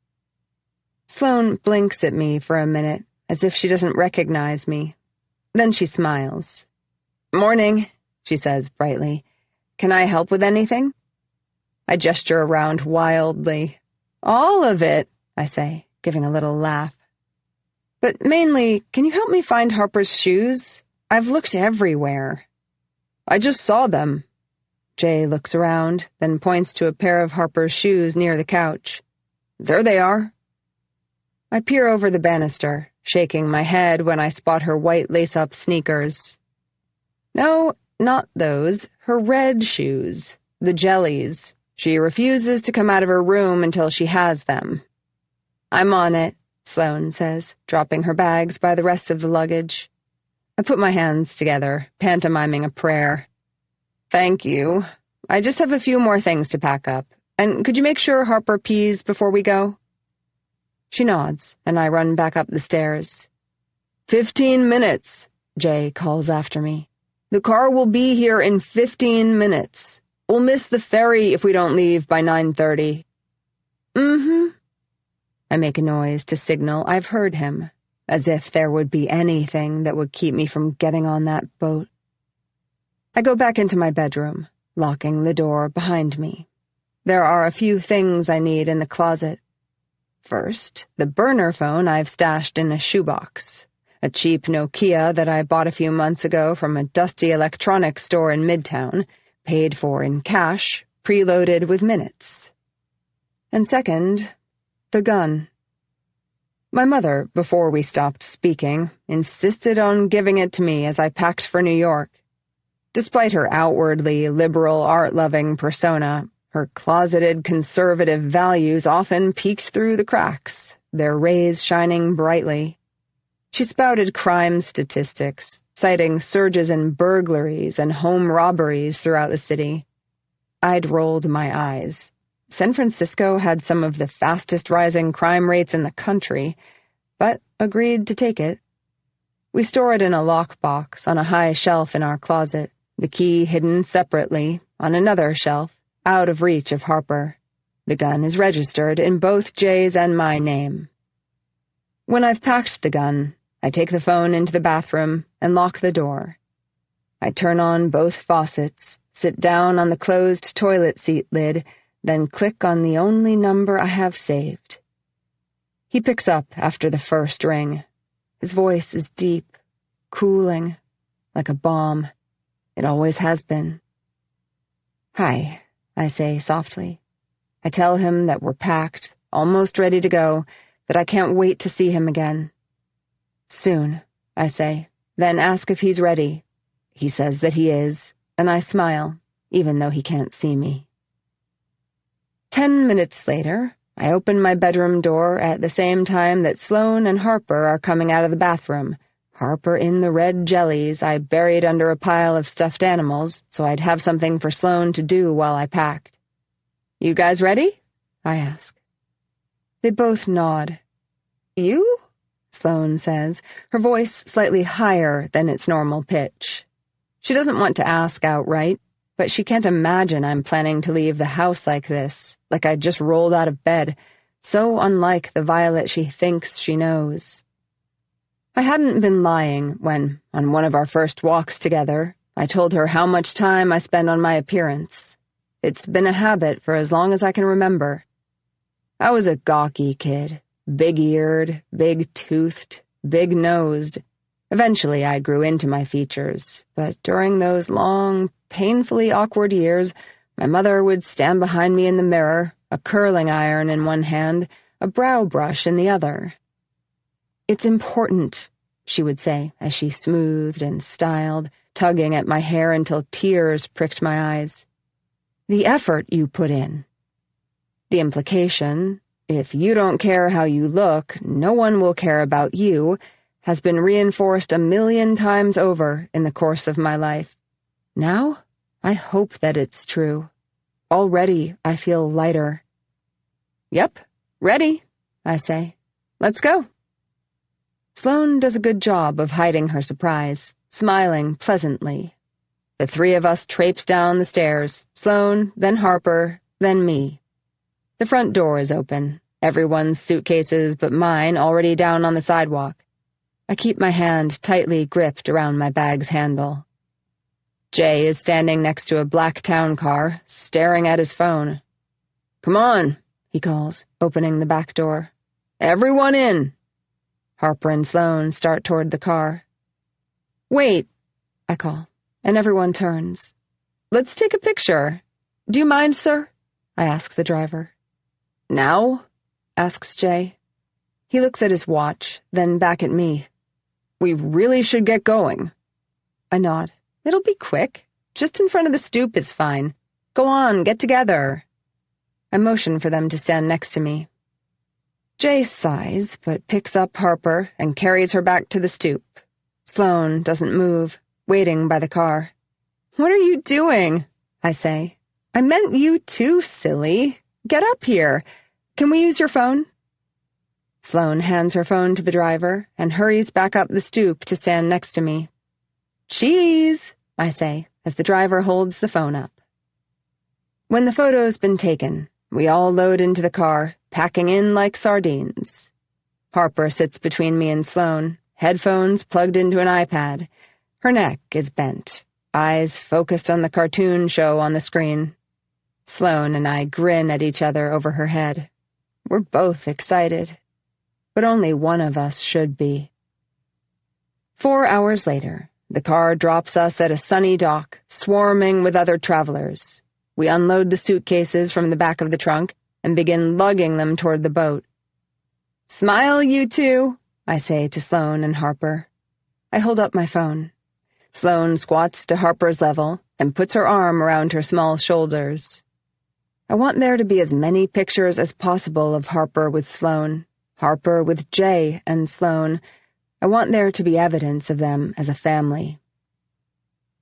Sloane blinks at me for a minute, as if she doesn't recognize me. Then she smiles. "Morning," she says brightly. "Can I help with anything?" I gesture around wildly. "All of it," I say, giving a little laugh. "But mainly, can you help me find Harper's shoes? I've looked everywhere." "I just saw them." Jay looks around, then points to a pair of Harper's shoes near the couch. "There they are." I peer over the banister, shaking my head when I spot her white lace-up sneakers. "No, not those. Her red shoes. The jellies. She refuses to come out of her room until she has them." "I'm on it," Sloane says, dropping her bags by the rest of the luggage. I put my hands together, pantomiming a prayer. "Thank you. I just have a few more things to pack up. And could you make sure Harper pees before we go?" She nods, and I run back up the stairs. 15 minutes, Jay calls after me. "The car will be here in 15 minutes. We'll miss the ferry if we don't leave by 9:30. "Mm-hmm." I make a noise to signal I've heard him, as if there would be anything that would keep me from getting on that boat. I go back into my bedroom, locking the door behind me. There are a few things I need in the closet. First, the burner phone I've stashed in a shoebox, a cheap Nokia that I bought a few months ago from a dusty electronics store in Midtown, paid for in cash, preloaded with minutes. And second, the gun. My mother, before we stopped speaking, insisted on giving it to me as I packed for New York. Despite her outwardly liberal, art-loving persona, her closeted conservative values often peeked through the cracks, their rays shining brightly. She spouted crime statistics, citing surges in burglaries and home robberies throughout the city. I'd rolled my eyes. San Francisco had some of the fastest-rising crime rates in the country, but agreed to take it. We store it in a lockbox on a high shelf in our closet, the key hidden separately on another shelf, out of reach of Harper. The gun is registered in both Jay's and my name. When I've packed the gun, I take the phone into the bathroom and lock the door. I turn on both faucets, sit down on the closed toilet seat lid, then click on the only number I have saved. He picks up after the first ring. His voice is deep, cooling, like a bomb. It always has been. "Hi," I say softly. I tell him that we're packed, almost ready to go, that I can't wait to see him again. "Soon," I say, then ask if he's ready. He says that he is, and I smile, even though he can't see me. 10 minutes later, I open my bedroom door at the same time that Sloane and Harper are coming out of the bathroom, Harper in the red jellies I buried under a pile of stuffed animals so I'd have something for Sloane to do while I packed. "You guys ready?" I ask. They both nod. "You?" Sloane says, her voice slightly higher than its normal pitch. She doesn't want to ask outright, but she can't imagine I'm planning to leave the house like this, like I just rolled out of bed, so unlike the Violet she thinks she knows. I hadn't been lying when, on one of our first walks together, I told her how much time I spend on my appearance. It's been a habit for as long as I can remember. I was a gawky kid, big-eared, big-toothed, big-nosed. Eventually I grew into my features, but during those long, painfully awkward years, my mother would stand behind me in the mirror, a curling iron in one hand, a brow brush in the other. "It's important," she would say as she smoothed and styled, tugging at my hair until tears pricked my eyes. The effort you put in. The implication, if you don't care how you look, no one will care about you, has been reinforced 1,000,000 times over in the course of my life. Now, I hope that it's true. Already, I feel lighter. Yep, ready, I say. Let's go. Sloane does a good job of hiding her surprise, smiling pleasantly. The three of us traipse down the stairs, Sloane, then Harper, then me. The front door is open, everyone's suitcases but mine already down on the sidewalk. I keep my hand tightly gripped around my bag's handle. Jay is standing next to a black town car, staring at his phone. "Come on," he calls, opening the back door. "Everyone in." Harper and Sloane start toward the car. "Wait," I call, and everyone turns. "Let's take a picture. Do you mind, sir?" I ask the driver. "Now?" asks Jay. He looks at his watch, then back at me. "We really should get going." I nod. "It'll be quick. Just in front of the stoop is fine. Go on, get together." I motion for them to stand next to me. Jay sighs, but picks up Harper and carries her back to the stoop. Sloane doesn't move, waiting by the car. "What are you doing?" I say. "I meant you too, silly. Get up here. Can we use your phone?" Sloane hands her phone to the driver and hurries back up the stoop to stand next to me. "Cheese," I say, as the driver holds the phone up. When the photo's been taken, we all load into the car, packing in like sardines. Harper sits between me and Sloane, headphones plugged into an iPad. Her neck is bent, eyes focused on the cartoon show on the screen. Sloane and I grin at each other over her head. We're both excited, but only one of us should be. 4 hours later, the car drops us at a sunny dock, swarming with other travelers. We unload the suitcases from the back of the trunk and begin lugging them toward the boat. "Smile, you two," I say to Sloane and Harper. I hold up my phone. Sloane squats to Harper's level and puts her arm around her small shoulders. I want there to be as many pictures as possible of Harper with Sloane, Harper with Jay and Sloane. I want there to be evidence of them as a family.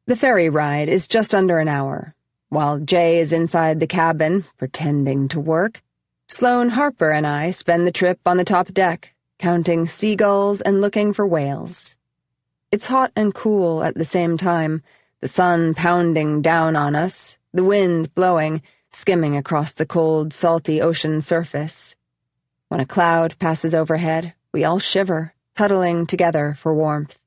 The ferry ride is just under an hour. While Jay is inside the cabin, pretending to work, Sloane, Harper, and I spend the trip on the top deck, counting seagulls and looking for whales. It's hot and cool at the same time, the sun pounding down on us, the wind blowing, skimming across the cold, salty ocean surface. When a cloud passes overhead, we all shiver, huddling together for warmth.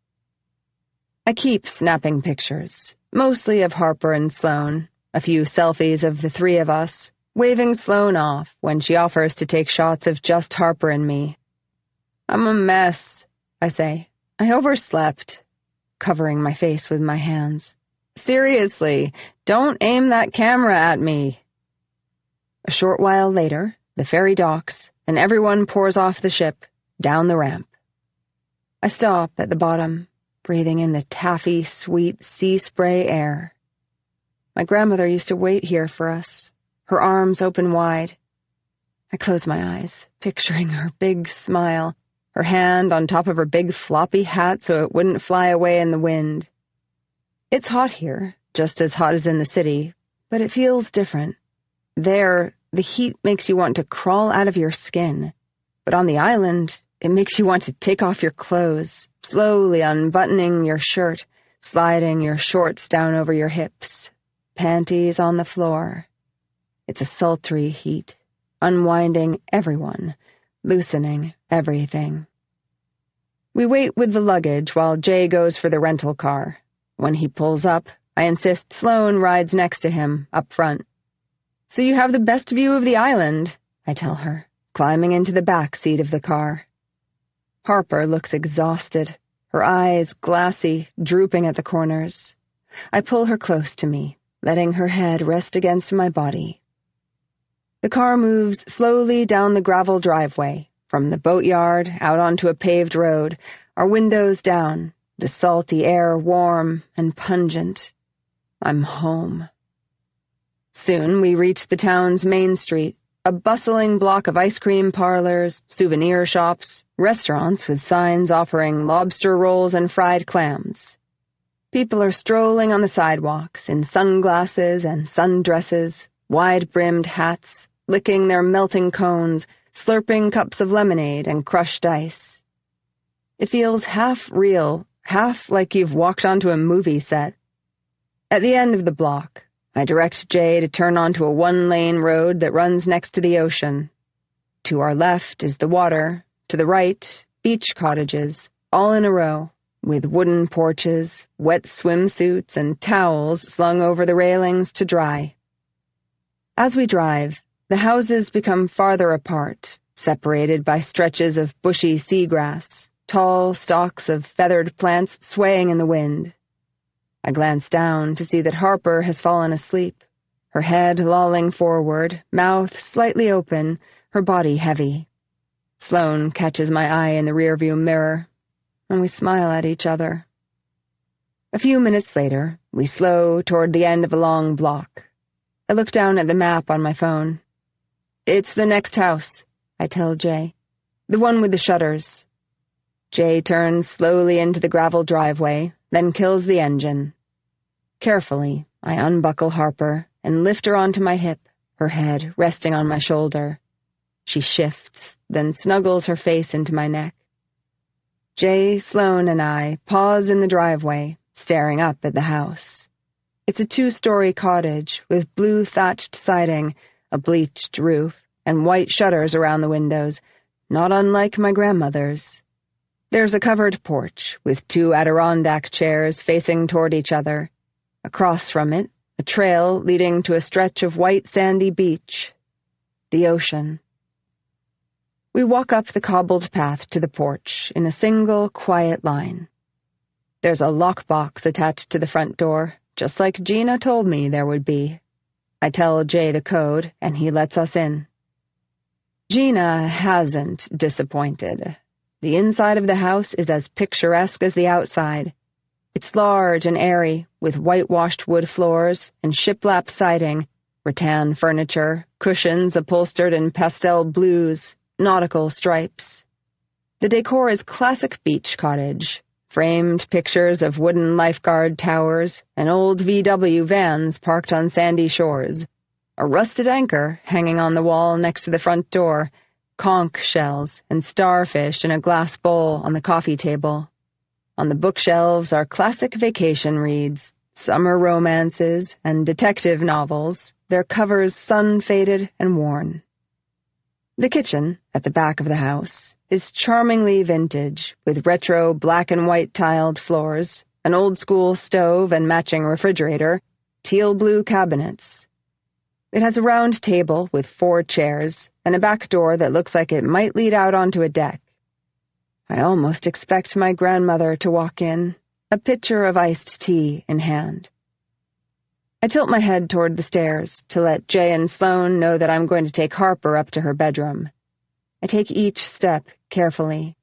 I keep snapping pictures, mostly of Harper and Sloane, a few selfies of the three of us, waving Sloane off when she offers to take shots of just Harper and me. "I'm a mess," I say. "I overslept," covering my face with my hands. "Seriously, don't aim that camera at me." A short while later, the ferry docks, and everyone pours off the ship, down the ramp. I stop at the bottom, breathing in the taffy, sweet sea spray air. My grandmother used to wait here for us, her arms open wide. I close my eyes, picturing her big smile, her hand on top of her big floppy hat so it wouldn't fly away in the wind. It's hot here, just as hot as in the city, but it feels different. There, the heat makes you want to crawl out of your skin, but on the island, it makes you want to take off your clothes, slowly unbuttoning your shirt, sliding your shorts down over your hips, panties on the floor. It's a sultry heat, unwinding everyone, loosening everything. We wait with the luggage while Jay goes for the rental car. When he pulls up, I insist Sloane rides next to him, up front. "So you have the best view of the island," I tell her, climbing into the back seat of the car. Harper looks exhausted, her eyes glassy, drooping at the corners. I pull her close to me, letting her head rest against my body. The car moves slowly down the gravel driveway, from the boatyard out onto a paved road, our windows down, the salty air warm and pungent. I'm home. Soon we reach the town's main street, a bustling block of ice cream parlors, souvenir shops, restaurants with signs offering lobster rolls and fried clams. People are strolling on the sidewalks in sunglasses and sundresses, wide-brimmed hats, licking their melting cones, slurping cups of lemonade and crushed ice. It feels half real, half like you've walked onto a movie set. At the end of the block, I direct Jay to turn onto a one-lane road that runs next to the ocean. To our left is the water, to the right, beach cottages, all in a row, with wooden porches, wet swimsuits, and towels slung over the railings to dry. As we drive, the houses become farther apart, separated by stretches of bushy seagrass, tall stalks of feathered plants swaying in the wind. I glance down to see that Harper has fallen asleep, her head lolling forward, mouth slightly open, her body heavy. Sloane catches my eye in the rearview mirror, and we smile at each other. A few minutes later, we slow toward the end of a long block. I look down at the map on my phone. "It's the next house," I tell Jay. "The one with the shutters." Jay turns slowly into the gravel driveway, then kills the engine. Carefully, I unbuckle Harper and lift her onto my hip, her head resting on my shoulder. She shifts, then snuggles her face into my neck. Jay, Sloane, and I pause in the driveway, staring up at the house. It's a 2-story cottage with blue thatched siding, a bleached roof, and white shutters around the windows, not unlike my grandmother's. There's a covered porch with 2 Adirondack chairs facing toward each other. Across from it, a trail leading to a stretch of white sandy beach. The ocean. We walk up the cobbled path to the porch in a single, quiet line. There's a lockbox attached to the front door, just like Gina told me there would be. I tell Jay the code, and he lets us in. Gina hasn't disappointed. The inside of the house is as picturesque as the outside. It's large and airy, with whitewashed wood floors and shiplap siding, rattan furniture, cushions upholstered in pastel blues, nautical stripes. The decor is classic beach cottage, framed pictures of wooden lifeguard towers and old VW vans parked on sandy shores, a rusted anchor hanging on the wall next to the front door, conch shells and starfish in a glass bowl on the coffee table. On the bookshelves are classic vacation reads, summer romances, and detective novels, their covers sun-faded and worn. The kitchen, at the back of the house, is charmingly vintage, with retro black and white tiled floors, an old-school stove and matching refrigerator, teal-blue cabinets. It has a round table with 4 chairs and a back door that looks like it might lead out onto a deck. I almost expect my grandmother to walk in, a pitcher of iced tea in hand. I tilt my head toward the stairs to let Jay and Sloane know that I'm going to take Harper up to her bedroom. I take each step carefully.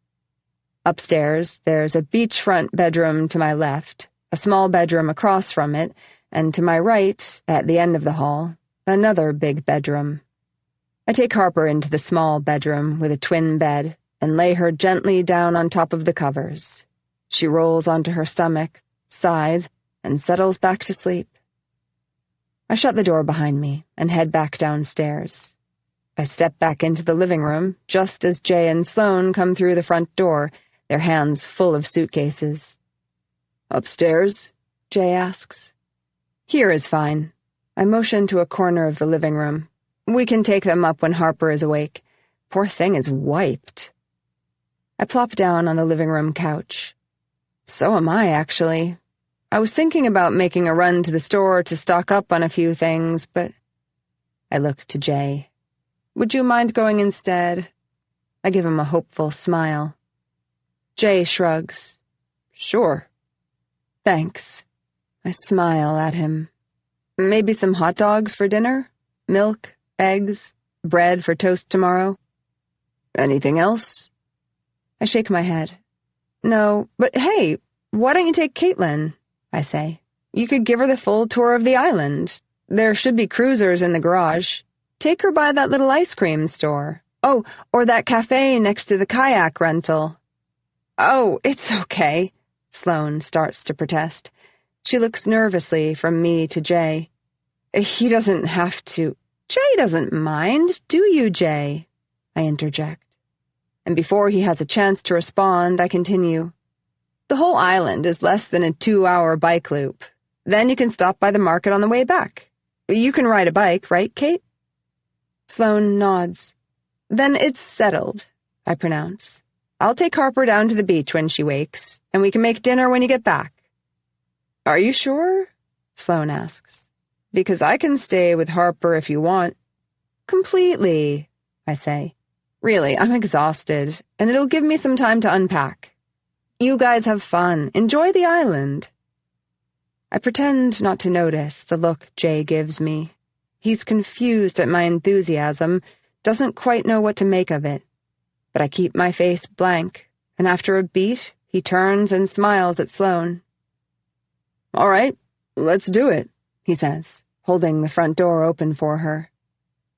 Upstairs, there's a beachfront bedroom to my left, a small bedroom across from it, and to my right, at the end of the hall, another big bedroom. I take Harper into the small bedroom with a twin bed and lay her gently down on top of the covers. She rolls onto her stomach, sighs, and settles back to sleep. I shut the door behind me and head back downstairs. I step back into the living room just as Jay and Sloane come through the front door, their hands full of suitcases. "Upstairs?" Jay asks. "Here is fine." I motion to a corner of the living room. "We can take them up when Harper is awake. Poor thing is wiped." I plop down on the living room couch. So am I, actually. I was thinking about making a run to the store to stock up on a few things, but... I look to Jay. "Would you mind going instead?" I give him a hopeful smile. Jay shrugs. "Sure." "Thanks." I smile at him. "Maybe some hot dogs for dinner? Milk, eggs, bread for toast tomorrow?" "Anything else?" I shake my head. No, but hey, why don't you take Caitlin? I say. You could give her the full tour of the island. There should be cruisers in the garage. Take her by that little ice cream store. Oh, or that cafe next to the kayak rental. Oh, it's okay. Sloane starts to protest. She looks nervously from me to Jay. He doesn't have to. Jay doesn't mind, do you, Jay? I interject. And before he has a chance to respond, I continue. The whole island is less than a 2-hour bike loop. Then you can stop by the market on the way back. You can ride a bike, right, Kate? Sloane nods. Then it's settled, I pronounce. I'll take Harper down to the beach when she wakes, and we can make dinner when you get back. Are you sure? Sloane asks. Because I can stay with Harper if you want. Completely, I say. Really, I'm exhausted, and it'll give me some time to unpack. You guys have fun. Enjoy the island. I pretend not to notice the look Jay gives me. He's confused at my enthusiasm, doesn't quite know what to make of it. But I keep my face blank, and after a beat, he turns and smiles at Sloane. All right, let's do it, he says, holding the front door open for her.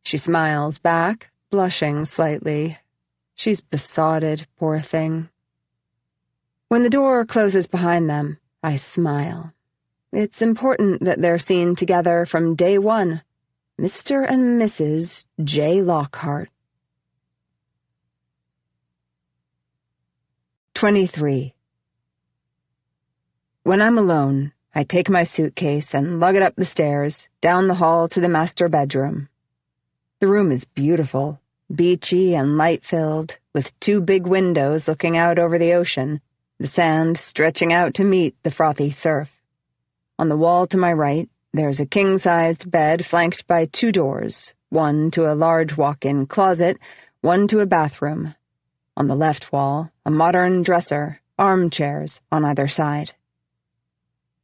She smiles back, blushing slightly. She's besotted, poor thing. When the door closes behind them, I smile. It's important that they're seen together from day one. Mr. and Mrs. J. Lockhart. 23. When I'm alone, I take my suitcase and lug it up the stairs, down the hall to the master bedroom. The room is beautiful, beachy and light-filled, with 2 big windows looking out over the ocean, the sand stretching out to meet the frothy surf. On the wall to my right, there's a king-sized bed flanked by 2 doors, one to a large walk-in closet, one to a bathroom. On the left wall, a modern dresser, armchairs on either side.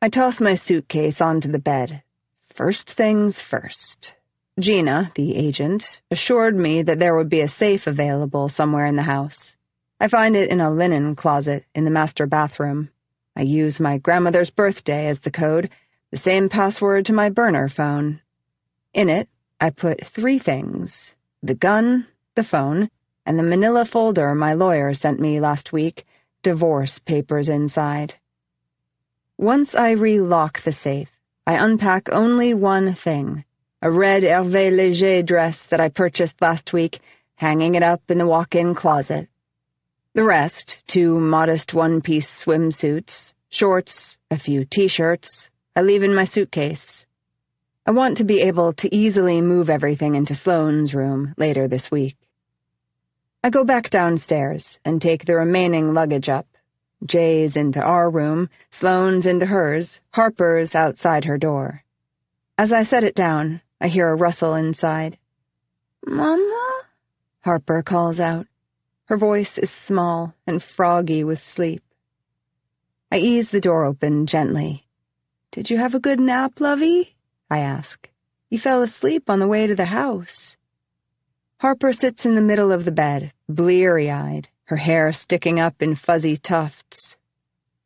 I toss my suitcase onto the bed. First things first. Gina, the agent, assured me that there would be a safe available somewhere in the house. I find it in a linen closet in the master bathroom. I use my grandmother's birthday as the code, the same password to my burner phone. In it, I put 3 things: the gun, the phone, and the manila folder my lawyer sent me last week, divorce papers inside. Once I re-lock the safe, I unpack only one thing, a red Hervé Léger dress that I purchased last week, hanging it up in the walk-in closet. The rest, 2 modest one-piece swimsuits, shorts, a few t-shirts, I leave in my suitcase. I want to be able to easily move everything into Sloane's room later this week. I go back downstairs and take the remaining luggage up. Jay's into our room, Sloane's into hers, Harper's outside her door. As I set it down, I hear a rustle inside. "Mama?" Harper calls out. Her voice is small and froggy with sleep. I ease the door open gently. "Did you have a good nap, lovey?" I ask. "You fell asleep on the way to the house." Harper sits in the middle of the bed, bleary-eyed, her hair sticking up in fuzzy tufts.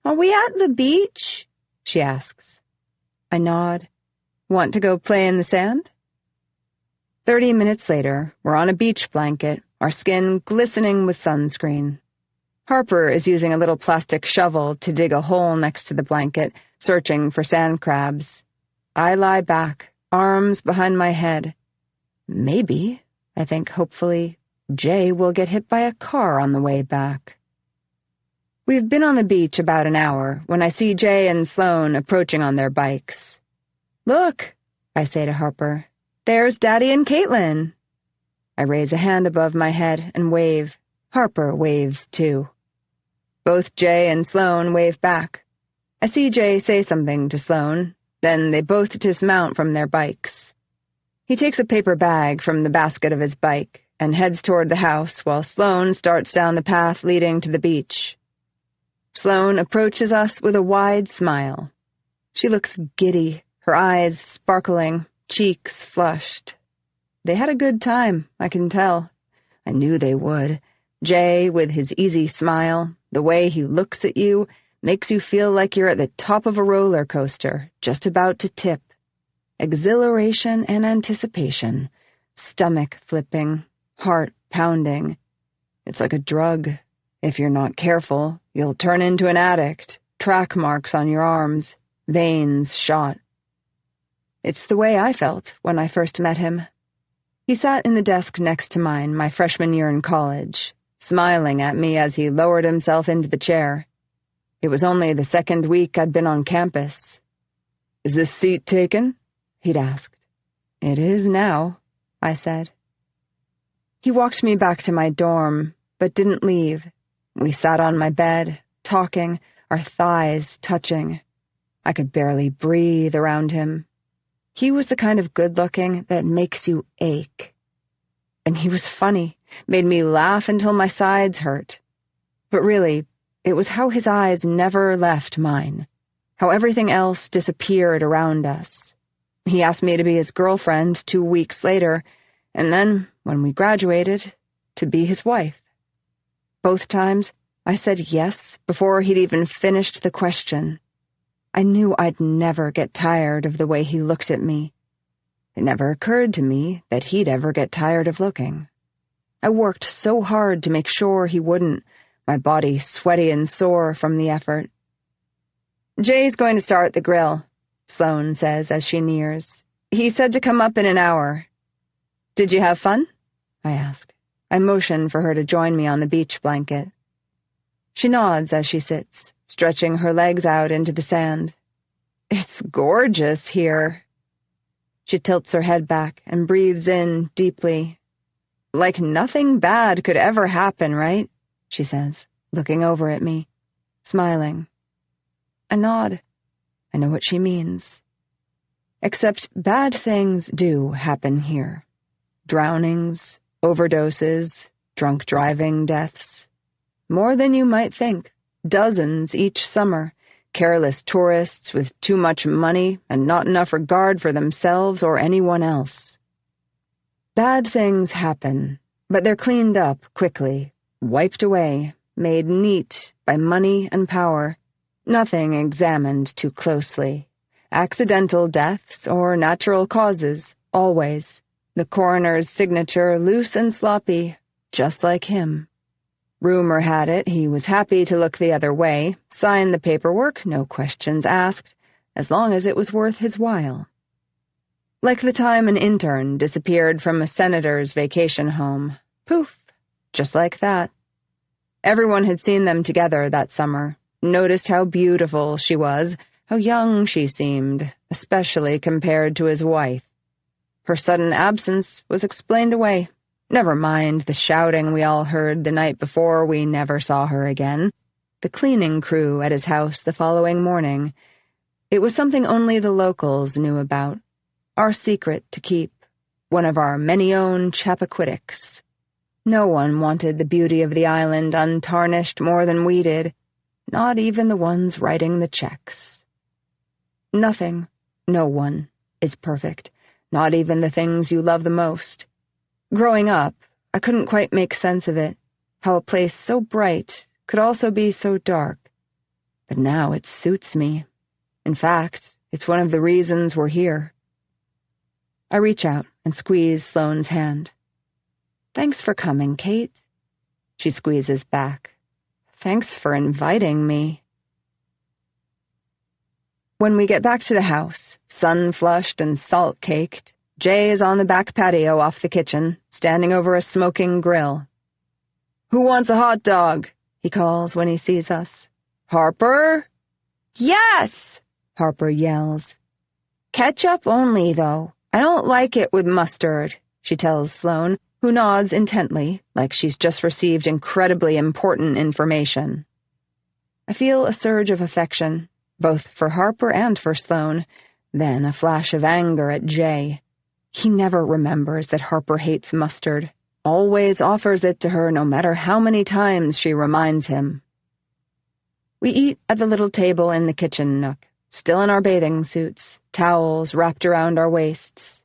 "Are we at the beach?" she asks. I nod. "Want to go play in the sand?" 30 minutes later, we're on a beach blanket, our skin glistening with sunscreen. Harper is using a little plastic shovel to dig a hole next to the blanket, searching for sand crabs. I lie back, arms behind my head. Maybe, I think hopefully, Jay will get hit by a car on the way back. We've been on the beach about an hour when I see Jay and Sloane approaching on their bikes. "Look," I say to Harper, "there's Daddy and Caitlin." I raise a hand above my head and wave. Harper waves too. Both Jay and Sloane wave back. I see Jay say something to Sloane, then they both dismount from their bikes. He takes a paper bag from the basket of his bike and heads toward the house while Sloane starts down the path leading to the beach. Sloane approaches us with a wide smile. She looks giddy, her eyes sparkling, cheeks flushed. They had a good time, I can tell. I knew they would. Jay, with his easy smile, the way he looks at you, makes you feel like you're at the top of a roller coaster, just about to tip. Exhilaration and anticipation, stomach flipping, heart pounding. It's like a drug. If you're not careful, you'll turn into an addict, track marks on your arms, veins shot. It's the way I felt when I first met him. He sat in the desk next to mine my freshman year in college, smiling at me as he lowered himself into the chair. It was only the second week I'd been on campus. "Is this seat taken?" he'd asked. "It is now," I said. He walked me back to my dorm, but didn't leave. We sat on my bed, talking, our thighs touching. I could barely breathe around him. He was the kind of good-looking that makes you ache. And he was funny, made me laugh until my sides hurt. But really, it was how his eyes never left mine, how everything else disappeared around us. He asked me to be his girlfriend 2 weeks later, and then, when we graduated, to be his wife. Both times, I said yes before he'd even finished the question. I knew I'd never get tired of the way he looked at me. It never occurred to me that he'd ever get tired of looking. I worked so hard to make sure he wouldn't, my body sweaty and sore from the effort. "Jay's going to start the grill," Sloane says as she nears. "He said to come up in an hour." "Did you have fun?" I ask. I motion for her to join me on the beach blanket. She nods as she sits, stretching her legs out into the sand. "It's gorgeous here." She tilts her head back and breathes in deeply. "Like nothing bad could ever happen, right?" she says, looking over at me, smiling. I nod. I know what she means. Except bad things do happen here. Drownings, overdoses, drunk driving deaths. More than you might think. Dozens each summer. Careless tourists with too much money and not enough regard for themselves or anyone else. Bad things happen, but they're cleaned up quickly, wiped away, made neat by money and power. Nothing examined too closely. Accidental deaths or natural causes, always. The coroner's signature loose and sloppy, just like him. Rumor had it he was happy to look the other way, sign the paperwork, no questions asked, as long as it was worth his while. Like the time an intern disappeared from a senator's vacation home. Poof, just like that. Everyone had seen them together that summer, noticed how beautiful she was, how young she seemed, especially compared to his wife. Her sudden absence was explained away. Never mind the shouting we all heard the night before we never saw her again. The cleaning crew at his house the following morning. It was something only the locals knew about. Our secret to keep. One of our many-owned Chappaquiddics. No one wanted the beauty of the island untarnished more than we did. Not even the ones writing the checks. Nothing, no one, is perfect. Not even the things you love the most. Growing up, I couldn't quite make sense of it, how a place so bright could also be so dark. But now it suits me. In fact, it's one of the reasons we're here. I reach out and squeeze Sloane's hand. "Thanks for coming, Kate." She squeezes back. "Thanks for inviting me." When we get back to the house, sun-flushed and salt-caked, Jay is on the back patio off the kitchen, standing over a smoking grill. "Who wants a hot dog?" he calls when he sees us. "Harper?" "Yes!" Harper yells. "Ketchup only, though. I don't like it with mustard," she tells Sloane, who nods intently, like she's just received incredibly important information. I feel a surge of affection, both for Harper and for Sloane, then a flash of anger at Jay. He never remembers that Harper hates mustard, always offers it to her no matter how many times she reminds him. We eat at the little table in the kitchen nook, still in our bathing suits, towels wrapped around our waists.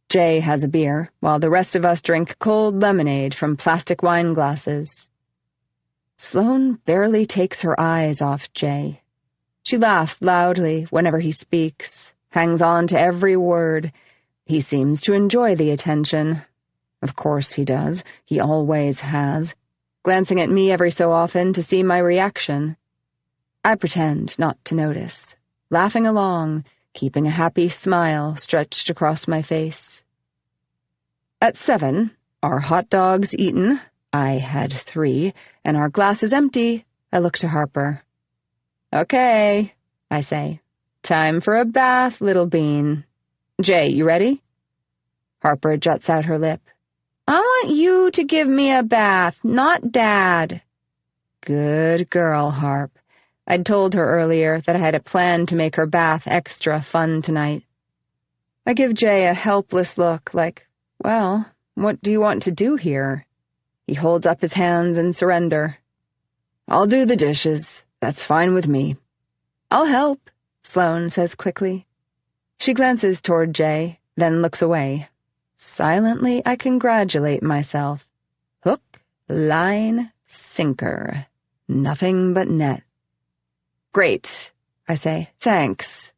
Jay has a beer, while the rest of us drink cold lemonade from plastic wine glasses. Sloane barely takes her eyes off Jay. She laughs loudly whenever he speaks, hangs on to every word. He seems to enjoy the attention. Of course he does. He always has. Glancing at me every so often to see my reaction. I pretend not to notice, laughing along, keeping a happy smile stretched across my face. At 7, our hot dogs eaten, I had 3, and our glasses empty, I look to Harper. "Okay," I say. "Time for a bath, little bean. Jay, you ready?" Harper juts out her lip. "I want you to give me a bath, not Dad." Good girl, Harp. I'd told her earlier that I had a plan to make her bath extra fun tonight. I give Jay a helpless look like, well, what do you want to do here? He holds up his hands in surrender. "I'll do the dishes. That's fine with me." "I'll help," Sloane says quickly. She glances toward Jay, then looks away. Silently, I congratulate myself. Hook, line, sinker. Nothing but net. "Great," I say. "Thanks."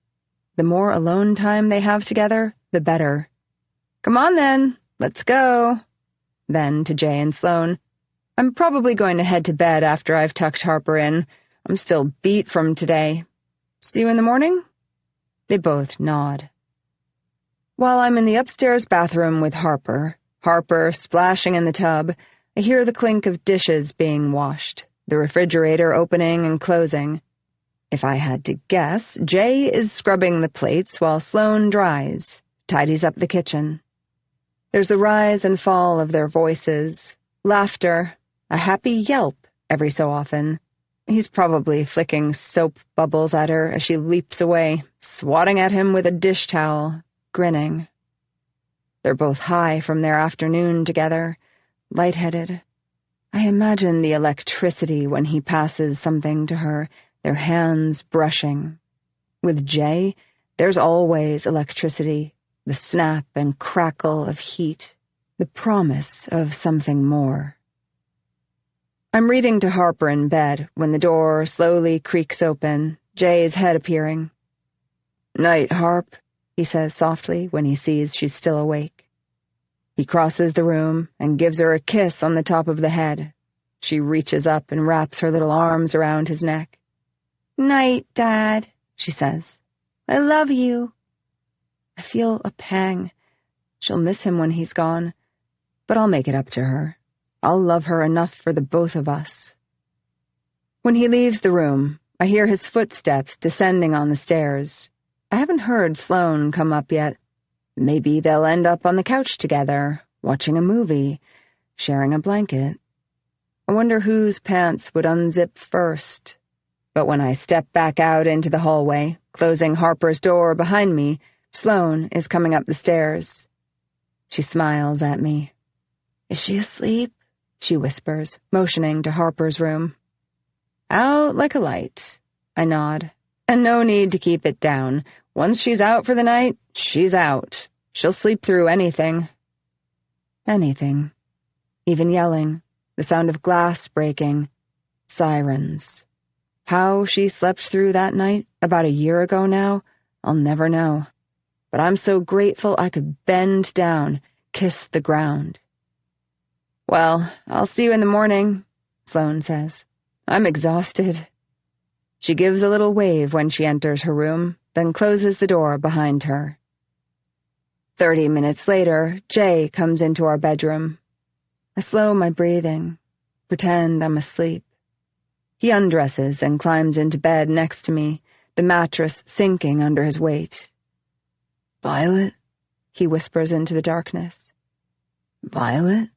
The more alone time they have together, the better. "Come on then, let's go." Then to Jay and Sloane, "I'm probably going to head to bed after I've tucked Harper in. I'm still beat from today. See you in the morning?" They both nod. While I'm in the upstairs bathroom with Harper splashing in the tub, I hear the clink of dishes being washed, the refrigerator opening and closing. If I had to guess, Jay is scrubbing the plates while Sloane dries, tidies up the kitchen. There's the rise and fall of their voices, laughter, a happy yelp every so often. He's probably flicking soap bubbles at her as she leaps away, swatting at him with a dish towel, grinning. They're both high from their afternoon together, lightheaded. I imagine the electricity when he passes something to her, their hands brushing. With Jay, there's always electricity, the snap and crackle of heat, the promise of something more. I'm reading to Harper in bed when the door slowly creaks open, Jay's head appearing. "Night, Harp," he says softly when he sees she's still awake. He crosses the room and gives her a kiss on the top of the head. She reaches up and wraps her little arms around his neck. "Night, Dad," she says. "I love you." I feel a pang. She'll miss him when he's gone, but I'll make it up to her. I'll love her enough for the both of us. When he leaves the room, I hear his footsteps descending on the stairs. I haven't heard Sloane come up yet. Maybe they'll end up on the couch together, watching a movie, sharing a blanket. I wonder whose pants would unzip first. But when I step back out into the hallway, closing Harper's door behind me, Sloane is coming up the stairs. She smiles at me. "Is she asleep?" she whispers, motioning to Harper's room. "Out like a light," I nod. "And no need to keep it down. Once she's out for the night, she's out. She'll sleep through anything." Anything. Even yelling, the sound of glass breaking, sirens. How she slept through that night, about a year ago now, I'll never know. But I'm so grateful I could bend down, kiss the ground. "Well, I'll see you in the morning," Sloane says. "I'm exhausted." She gives a little wave when she enters her room, then closes the door behind her. 30 minutes later, Jay comes into our bedroom. I slow my breathing, pretend I'm asleep. He undresses and climbs into bed next to me, the mattress sinking under his weight. "Violet?" he whispers into the darkness. "Violet?"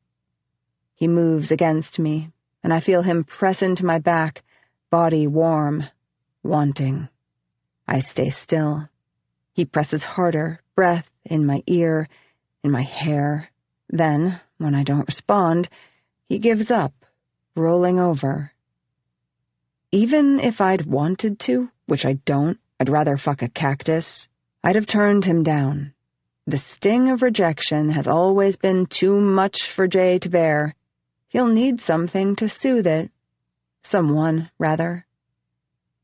He moves against me, and I feel him press into my back, body warm, wanting. I stay still. He presses harder, breath in my ear, in my hair. Then, when I don't respond, he gives up, rolling over. Even if I'd wanted to, which I don't, I'd rather fuck a cactus, I'd have turned him down. The sting of rejection has always been too much for Jay to bear. He'll need something to soothe it. Someone, rather.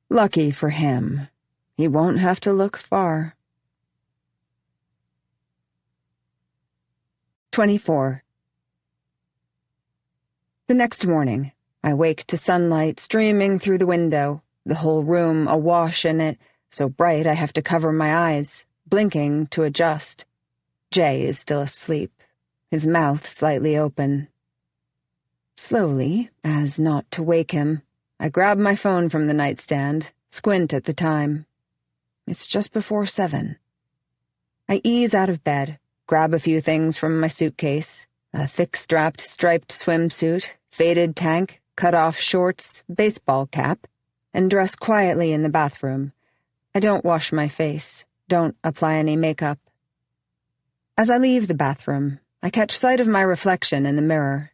Lucky for him. He won't have to look far. 24. The next morning, I wake to sunlight streaming through the window, the whole room awash in it, so bright I have to cover my eyes, blinking to adjust. Jay is still asleep, his mouth slightly open. Slowly, as not to wake him, I grab my phone from the nightstand, squint at the time. It's just before 7. I ease out of bed, grab a few things from my suitcase, a thick-strapped striped swimsuit, faded tank, cut-off shorts, baseball cap, and dress quietly in the bathroom. I don't wash my face, don't apply any makeup. As I leave the bathroom, I catch sight of my reflection in the mirror.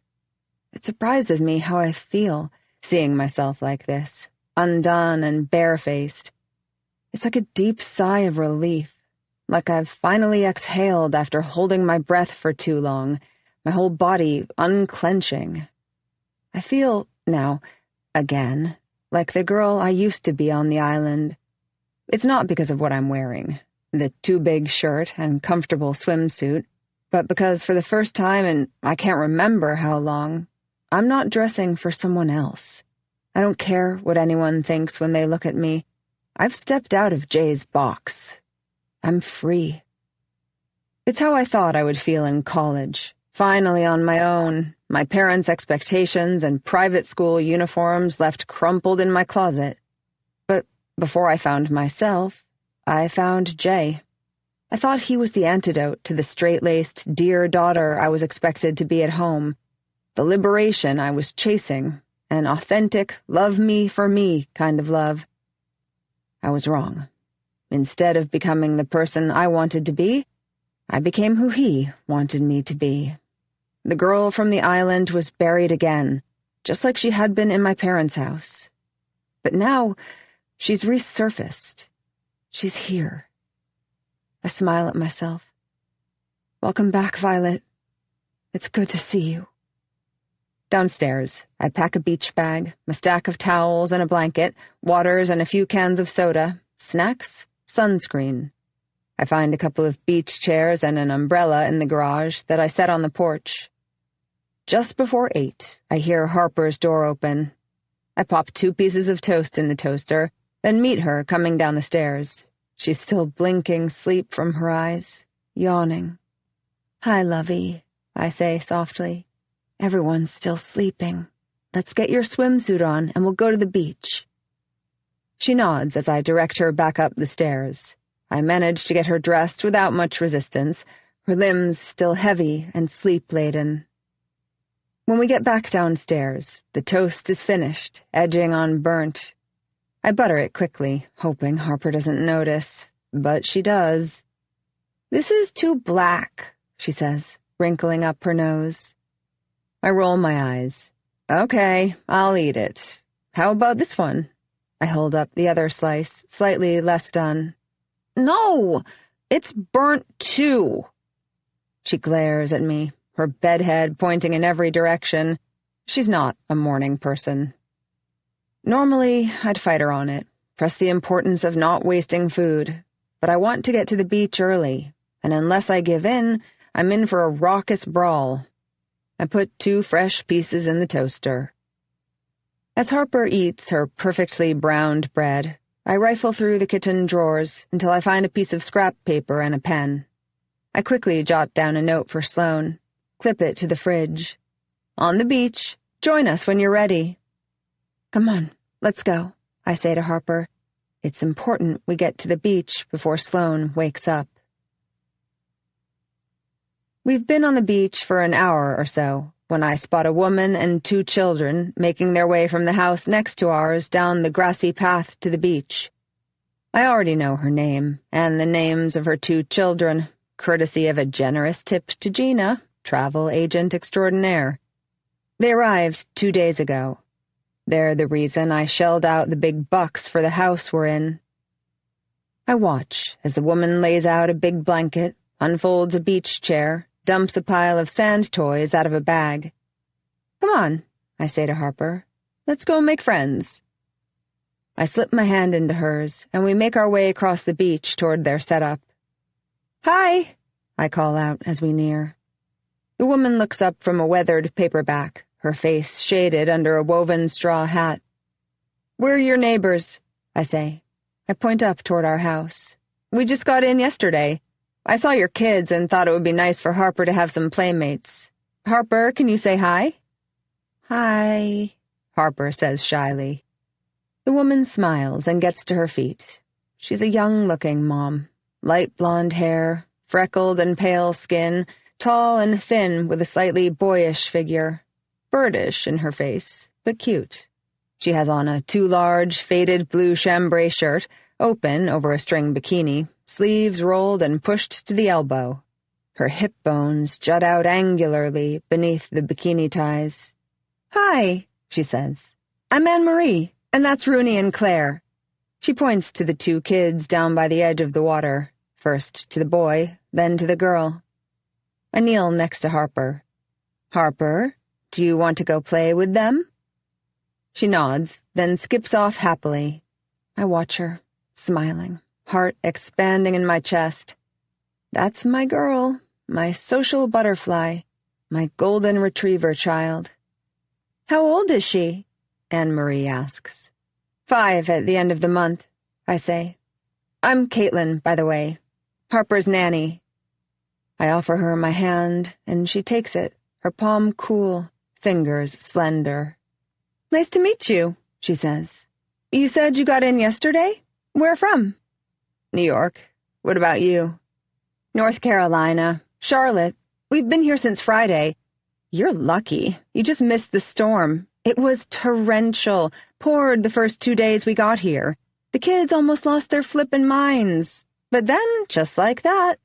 It surprises me how I feel, seeing myself like this, undone and barefaced. It's like a deep sigh of relief, like I've finally exhaled after holding my breath for too long, my whole body unclenching. I feel, now, again, like the girl I used to be on the island. It's not because of what I'm wearing, the too-big shirt and comfortable swimsuit, but because for the first time in I can't remember how long, I'm not dressing for someone else. I don't care what anyone thinks when they look at me. I've stepped out of Jay's box. I'm free. It's how I thought I would feel in college, finally on my own, my parents' expectations and private school uniforms left crumpled in my closet. But before I found myself, I found Jay. I thought he was the antidote to the straight-laced, dear daughter I was expected to be at home, the liberation I was chasing, an authentic, love-me-for-me kind of love. I was wrong. Instead of becoming the person I wanted to be, I became who he wanted me to be. The girl from the island was buried again, just like she had been in my parents' house. But now, she's resurfaced. She's here. I smile at myself. Welcome back, Violet. It's good to see you. Downstairs, I pack a beach bag, a stack of towels and a blanket, waters and a few cans of soda, snacks, sunscreen. I find a couple of beach chairs and an umbrella in the garage that I set on the porch. Just before 8, I hear Harper's door open. I pop 2 pieces of toast in the toaster, then meet her coming down the stairs. She's still blinking sleep from her eyes, yawning. Hi, lovey, I say softly. Everyone's still sleeping. Let's get your swimsuit on and we'll go to the beach. She nods as I direct her back up the stairs. I manage to get her dressed without much resistance, her limbs still heavy and sleep-laden. When we get back downstairs, the toast is finished, edging on burnt. I butter it quickly, hoping Harper doesn't notice, but she does. This is too black, she says, wrinkling up her nose. I roll my eyes. Okay, I'll eat it. How about this one? I hold up the other slice, slightly less done. No, it's burnt too. She glares at me, her bedhead pointing in every direction. She's not a morning person. Normally, I'd fight her on it, press the importance of not wasting food, but I want to get to the beach early, and unless I give in, I'm in for a raucous brawl. I put 2 fresh pieces in the toaster. As Harper eats her perfectly browned bread, I rifle through the kitchen drawers until I find a piece of scrap paper and a pen. I quickly jot down a note for Sloane, clip it to the fridge. On the beach. Join us when you're ready. Come on, let's go, I say to Harper. It's important we get to the beach before Sloane wakes up. We've been on the beach for an hour or so when I spot a woman and 2 children making their way from the house next to ours down the grassy path to the beach. I already know her name and the names of her 2 children, courtesy of a generous tip to Gina, travel agent extraordinaire. They arrived 2 days ago. They're the reason I shelled out the big bucks for the house we're in. I watch as the woman lays out a big blanket, unfolds a beach chair, dumps a pile of sand toys out of a bag. Come on, I say to Harper. Let's go make friends." I slip my hand into hers, and we make our way across the beach toward their setup. "Hi," I call out as we near. The woman looks up from a weathered paperback, her face shaded under a woven straw hat. "We're your neighbors," I say. I point up toward our house. "We just got in yesterday. I saw your kids and thought it would be nice for Harper to have some playmates. Harper, can you say hi?" "Hi," Harper says shyly. The woman smiles and gets to her feet. She's a young-looking mom. Light blonde hair, freckled and pale skin, tall and thin with a slightly boyish figure. Birdish in her face, but cute. She has on a too large, faded blue chambray shirt, open over a string bikini, sleeves rolled and pushed to the elbow. Her hip bones jut out angularly beneath the bikini ties. "Hi," she says. "I'm Anne-Marie, and that's Rooney and Claire." She points to the two kids down by the edge of the water, first to the boy, then to the girl. I kneel next to Harper. "Harper, do you want to go play with them?" She nods, then skips off happily. I watch her, smiling, heart expanding in my chest. That's my girl, my social butterfly, my golden retriever child. "How old is she?" Anne-Marie asks. 5 at the end of the month, I say. "I'm Caitlin, by the way, Harper's nanny." I offer her my hand, and she takes it, her palm cool, fingers slender. "Nice to meet you," she says. "You said you got in yesterday? Where from?" "New York. What about you?" "North Carolina. Charlotte. We've been here since Friday." "You're lucky. You just missed the storm. It was torrential, poured the first 2 days we got here. The kids almost lost their flippin' minds. But then, just like that,"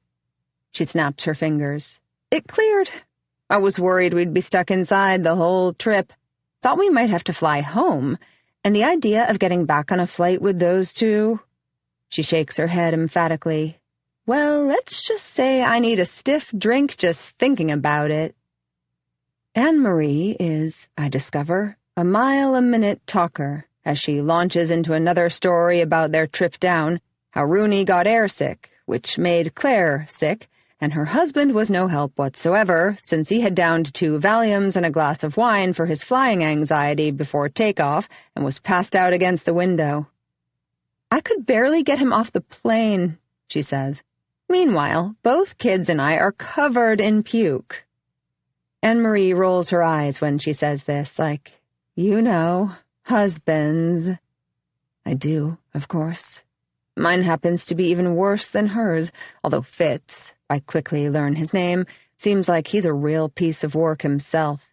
she snaps her fingers, "it cleared. I was worried we'd be stuck inside the whole trip. Thought we might have to fly home. And the idea of getting back on a flight with those two—" She shakes her head emphatically. "Well, let's just say I need a stiff drink just thinking about it." Anne-Marie is, I discover, a mile-a-minute talker as she launches into another story about their trip down, how Rooney got airsick, which made Claire sick, and her husband was no help whatsoever since he had downed 2 Valiums and a glass of wine for his flying anxiety before takeoff and was passed out against the window. "I could barely get him off the plane," she says. "Meanwhile, both kids and I are covered in puke." Anne-Marie rolls her eyes when she says this, like, "You know, husbands." I do, of course. Mine happens to be even worse than hers, although Fitz, I quickly learn his name, seems like he's a real piece of work himself.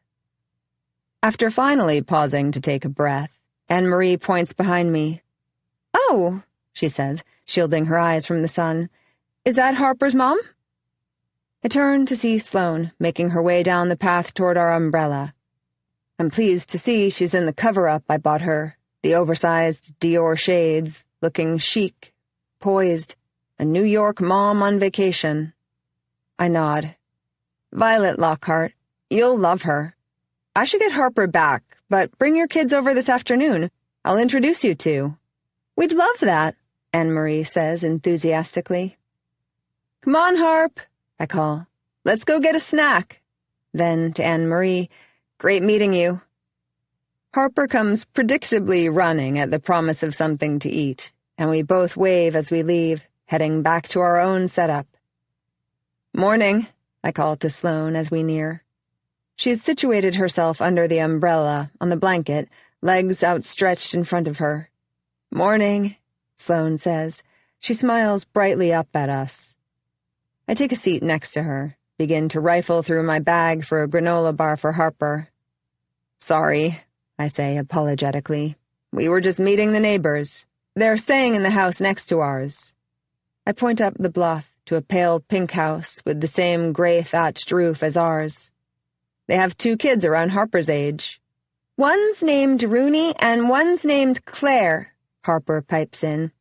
After finally pausing to take a breath, Anne-Marie points behind me. "Oh," she says, shielding her eyes from the sun. "Is that Harper's mom?" I turn to see Sloane making her way down the path toward our umbrella. I'm pleased to see she's in the cover-up I bought her, the oversized Dior shades, looking chic, poised, a New York mom on vacation. I nod. "Violet Lockhart, you'll love her. I should get Harper back, but bring your kids over this afternoon. I'll introduce you to." "We'd love that," Anne-Marie says enthusiastically. "Come on, Harp," I call. "Let's go get a snack." Then to Anne-Marie, "Great meeting you." Harper comes predictably running at the promise of something to eat, and we both wave as we leave, heading back to our own setup. "Morning," I call to Sloane as we near. She's situated herself under the umbrella, on the blanket, legs outstretched in front of her. "Morning," Sloane says. She smiles brightly up at us. I take a seat next to her, begin to rifle through my bag for a granola bar for Harper. "Sorry," I say apologetically. "We were just meeting the neighbors. They're staying in the house next to ours." I point up the bluff to a pale pink house with the same gray thatched roof as ours. They have 2 kids around Harper's age. "One's named Rooney and one's named Claire," Harper pipes in.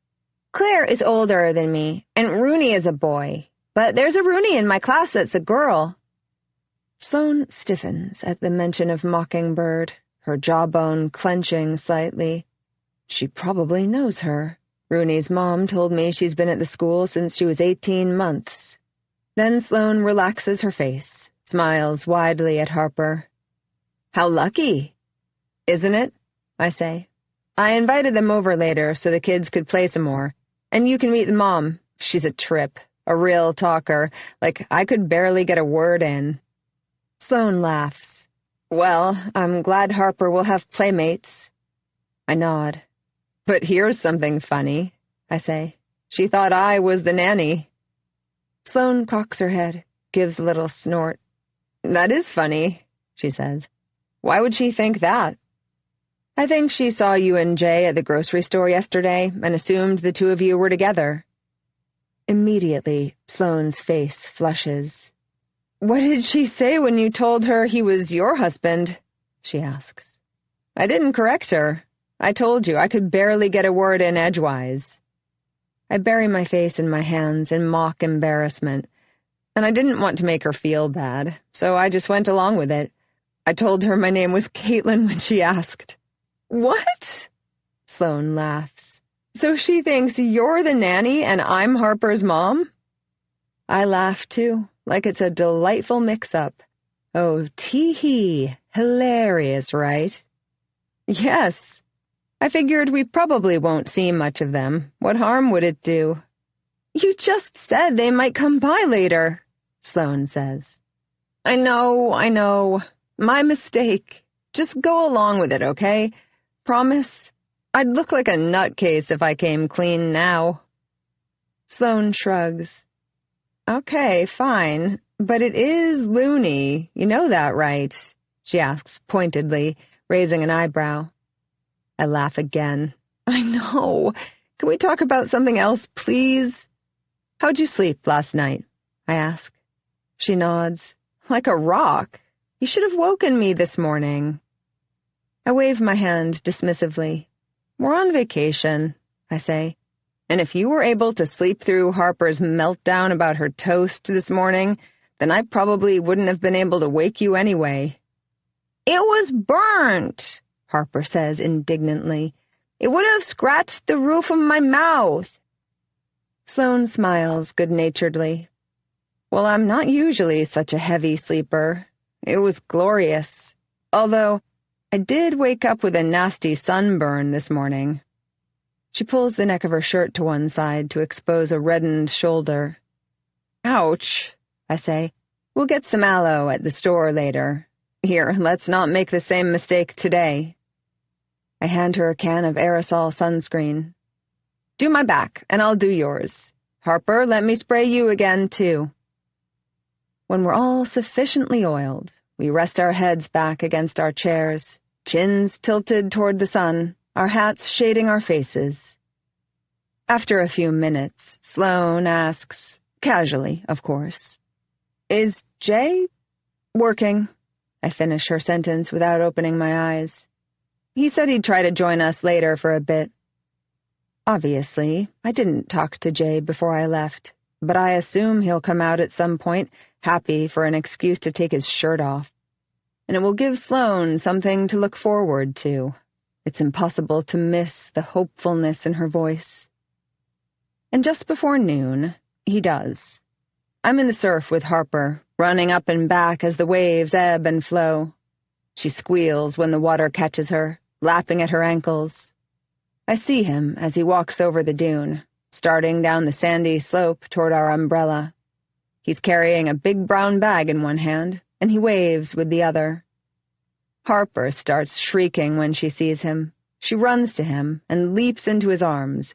"Claire is older than me, and Rooney is a boy. But there's a Rooney in my class that's a girl." Sloane stiffens at the mention of Mockingbird, her jawbone clenching slightly. She probably knows her. Rooney's mom told me she's been at the school since she was 18 months. Then Sloane relaxes her face, smiles widely at Harper. How lucky! Isn't it? I say. I invited them over later so the kids could play some more, and you can meet the mom. She's a trip, a real talker, like I could barely get a word in. Sloane laughs. Well, I'm glad Harper will have playmates. I nod. But here's something funny, I say. She thought I was the nanny. Sloane cocks her head, gives a little snort. That is funny, she says. Why would she think that? I think she saw you and Jay at the grocery store yesterday and assumed the two of you were together. Immediately, Sloane's face flushes. What did she say when you told her he was your husband? She asks. I didn't correct her. I told you I could barely get a word in edgewise. I bury my face in my hands in mock embarrassment, and I didn't want to make her feel bad, so I just went along with it. I told her my name was Caitlin when she asked. What? Sloane laughs. So she thinks you're the nanny and I'm Harper's mom? I laugh too, like it's a delightful mix-up. Oh, tee-hee, hilarious, right? Yes. I figured we probably won't see much of them. What harm would it do? You just said they might come by later, Sloane says. I know. My mistake. Just go along with it, okay? Promise? I'd look like a nutcase if I came clean now. Sloane shrugs. Okay, fine. But it is loony. You know that, right? She asks pointedly, raising an eyebrow. I laugh again. I know. Can we talk about something else, please? How'd you sleep last night? I ask. She nods. Like a rock. You should have woken me this morning. I wave my hand dismissively. We're on vacation, I say. And if you were able to sleep through Harper's meltdown about her toast this morning, then I probably wouldn't have been able to wake you anyway. It was burnt, Harper says indignantly. It would have scratched the roof of my mouth. Sloane smiles good-naturedly. Well, I'm not usually such a heavy sleeper. It was glorious. Although, I did wake up with a nasty sunburn this morning. She pulls the neck of her shirt to one side to expose a reddened shoulder. Ouch, I say. We'll get some aloe at the store later. Here, let's not make the same mistake today. I hand her a can of aerosol sunscreen. Do my back, and I'll do yours. Harper, let me spray you again, too. When we're all sufficiently oiled, we rest our heads back against our chairs, chins tilted toward the sun, our hats shading our faces. After a few minutes, Sloane asks, casually, of course, Is Jay working? I finish her sentence without opening my eyes. He said he'd try to join us later for a bit. Obviously, I didn't talk to Jay before I left, but I assume he'll come out at some point, happy for an excuse to take his shirt off. And it will give Sloane something to look forward to. It's impossible to miss the hopefulness in her voice. And just before noon, he does. I'm in the surf with Harper, running up and back as the waves ebb and flow. She squeals when the water catches her, lapping at her ankles. I see him as he walks over the dune, starting down the sandy slope toward our umbrella. He's carrying a big brown bag in one hand, and he waves with the other. Harper starts shrieking when she sees him. She runs to him and leaps into his arms.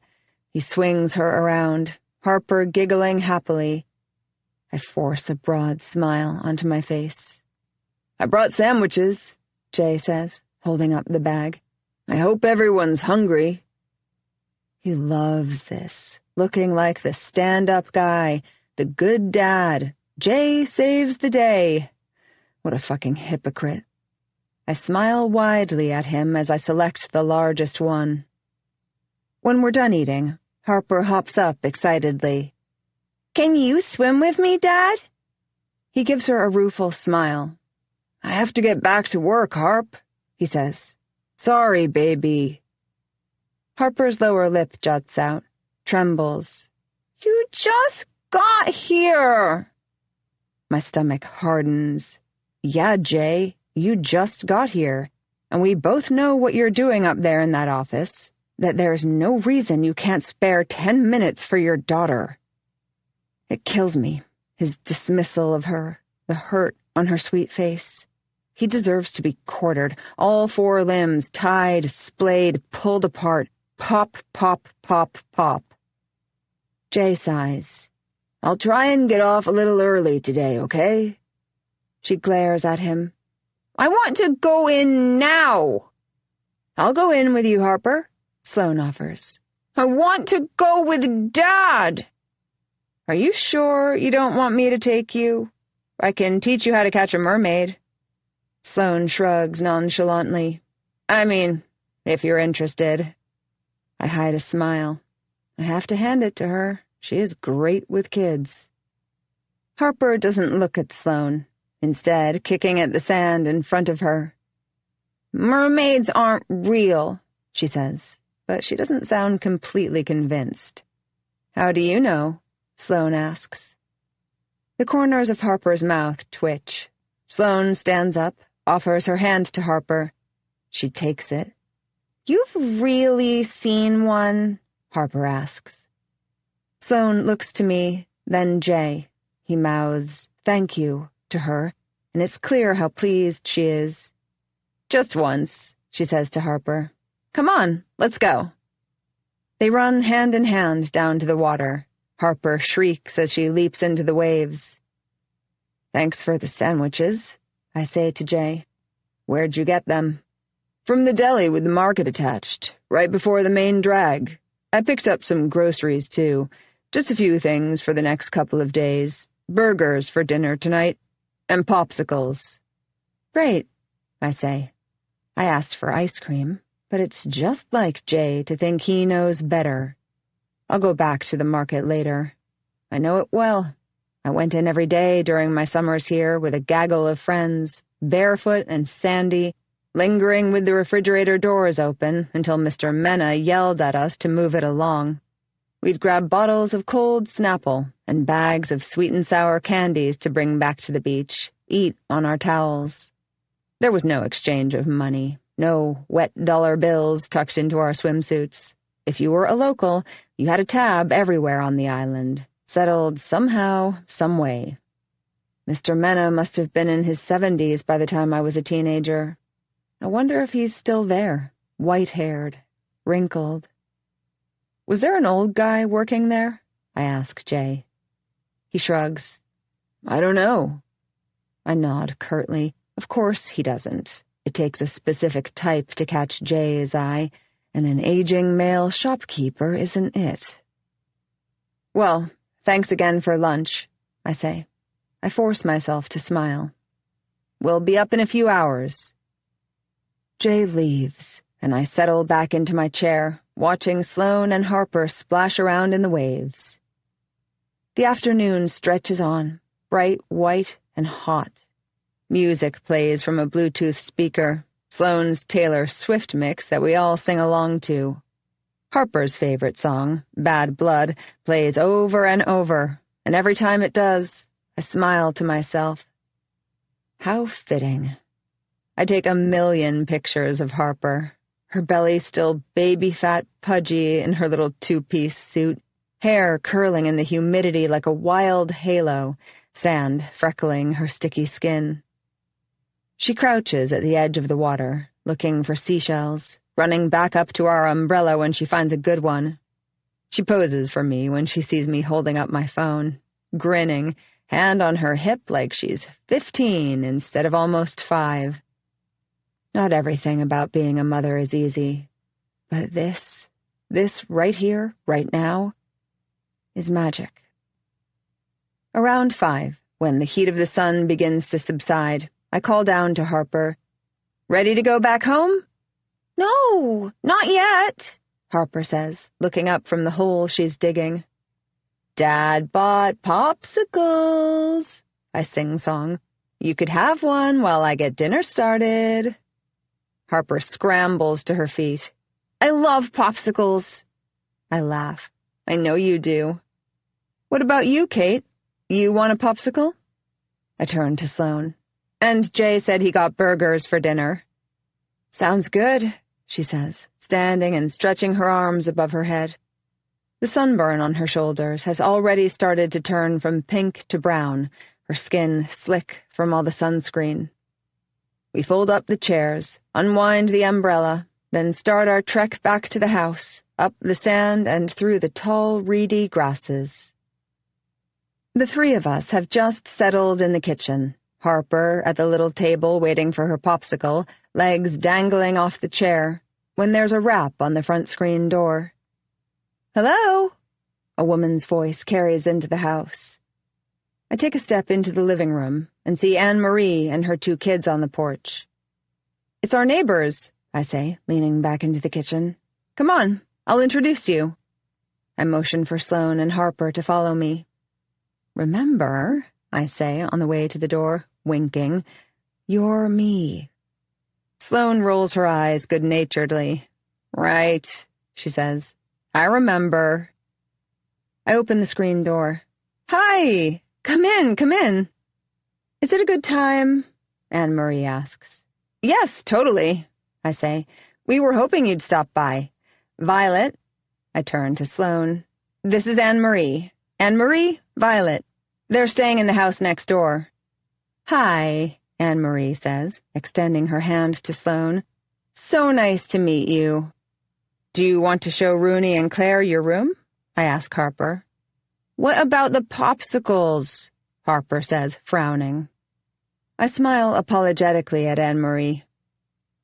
He swings her around, Harper giggling happily. I force a broad smile onto my face. I brought sandwiches, Jay says, holding up the bag. I hope everyone's hungry. He loves this, looking like the stand-up guy, the good dad. Jay saves the day. What a fucking hypocrite. I smile widely at him as I select the largest one. When we're done eating, Harper hops up excitedly. Can you swim with me, Dad? He gives her a rueful smile. I have to get back to work, Harp. he says. Sorry, baby. Harper's lower lip juts out, trembles. You just got here. My stomach hardens. Yeah, Jay, you just got here, and we both know what you're doing up there in that office, that there's no reason you can't spare 10 minutes for your daughter. It kills me, his dismissal of her, the hurt on her sweet face. He deserves to be quartered, all 4 limbs tied, splayed, pulled apart. Pop, pop, pop, pop. Jay sighs. I'll try and get off a little early today, okay? She glares at him. I want to go in now. I'll go in with you, Harper, Sloane offers. I want to go with Dad. Are you sure you don't want me to take you? I can teach you how to catch a mermaid. Sloane shrugs nonchalantly. I mean, if you're interested. I hide a smile. I have to hand it to her. She is great with kids. Harper doesn't look at Sloane, instead kicking at the sand in front of her. Mermaids aren't real, she says, but she doesn't sound completely convinced. How do you know? Sloane asks. The corners of Harper's mouth twitch. Sloane stands up, offers her hand to Harper. She takes it. You've really seen one? Harper asks. Sloane looks to me, then Jay. He mouths, thank you, to her, and it's clear how pleased she is. Just once, she says to Harper. Come on, let's go. They run hand in hand down to the water. Harper shrieks as she leaps into the waves. Thanks for the sandwiches, I say to Jay. Where'd you get them? From the deli with the market attached, right before the main drag. I picked up some groceries, too. Just a few things for the next couple of days. Burgers for dinner tonight. And popsicles. Great, I say. I asked for ice cream, but it's just like Jay to think he knows better. I'll go back to the market later. I know it well. I went in every day during my summers here with a gaggle of friends, barefoot and sandy, lingering with the refrigerator doors open until Mr. Mena yelled at us to move it along. We'd grab bottles of cold Snapple and bags of sweet and sour candies to bring back to the beach, eat on our towels. There was no exchange of money, no wet dollar bills tucked into our swimsuits. If you were a local, you had a tab everywhere on the island, settled somehow, some way. Mr. Mena must have been in his 70s by the time I was a teenager. I wonder if he's still there, white-haired, wrinkled. Was there an old guy working there? I ask Jay. He shrugs. I don't know. I nod curtly. Of course he doesn't. It takes a specific type to catch Jay's eye, and an aging male shopkeeper isn't it. Well, thanks again for lunch, I say. I force myself to smile. We'll be up in a few hours. Jay leaves, and I settle back into my chair, watching Sloane and Harper splash around in the waves. The afternoon stretches on, bright white and hot. Music plays from a Bluetooth speaker, Sloane's Taylor Swift mix that we all sing along to. Harper's favorite song, Bad Blood, plays over and over, and every time it does, I smile to myself. How fitting. I take 1,000,000 pictures of Harper, her belly still baby-fat pudgy in her little 2-piece suit, hair curling in the humidity like a wild halo, sand freckling her sticky skin. She crouches at the edge of the water, looking for seashells, running back up to our umbrella when she finds a good one. She poses for me when she sees me holding up my phone, grinning, hand on her hip like she's 15 instead of almost 5. Not everything about being a mother is easy, but this right here, right now, is magic. Around 5, when the heat of the sun begins to subside, I call down to Harper. Ready to go back home? No, not yet, Harper says, looking up from the hole she's digging. Dad bought popsicles, I sing-song. You could have one while I get dinner started. Harper scrambles to her feet. I love popsicles. I laugh. I know you do. What about you, Kate? You want a popsicle? I turn to Sloane. And Jay said he got burgers for dinner. Sounds good, she says, standing and stretching her arms above her head. The sunburn on her shoulders has already started to turn from pink to brown, her skin slick from all the sunscreen. We fold up the chairs, unwind the umbrella, then start our trek back to the house, up the sand and through the tall, reedy grasses. The three of us have just settled in the kitchen, Harper at the little table waiting for her popsicle, legs dangling off the chair, when there's a rap on the front screen door. Hello? A woman's voice carries into the house. I take a step into the living room and see Anne-Marie and her two kids on the porch. It's our neighbors, I say, leaning back into the kitchen. Come on, I'll introduce you. I motion for Sloane and Harper to follow me. Remember, I say on the way to the door, winking, you're me. Sloane rolls her eyes good-naturedly. Right, she says. I remember. I open the screen door. Hi! Come in, come in. Is it a good time? Anne-Marie asks. Yes, totally, I say. We were hoping you'd stop by. Violet. I turn to Sloane. This is Anne-Marie. Anne-Marie, Violet. They're staying in the house next door. Hi, Anne-Marie says, extending her hand to Sloane. So nice to meet you. Do you want to show Rooney and Claire your room? I ask Harper. What about the popsicles? Harper says, frowning. I smile apologetically at Anne-Marie.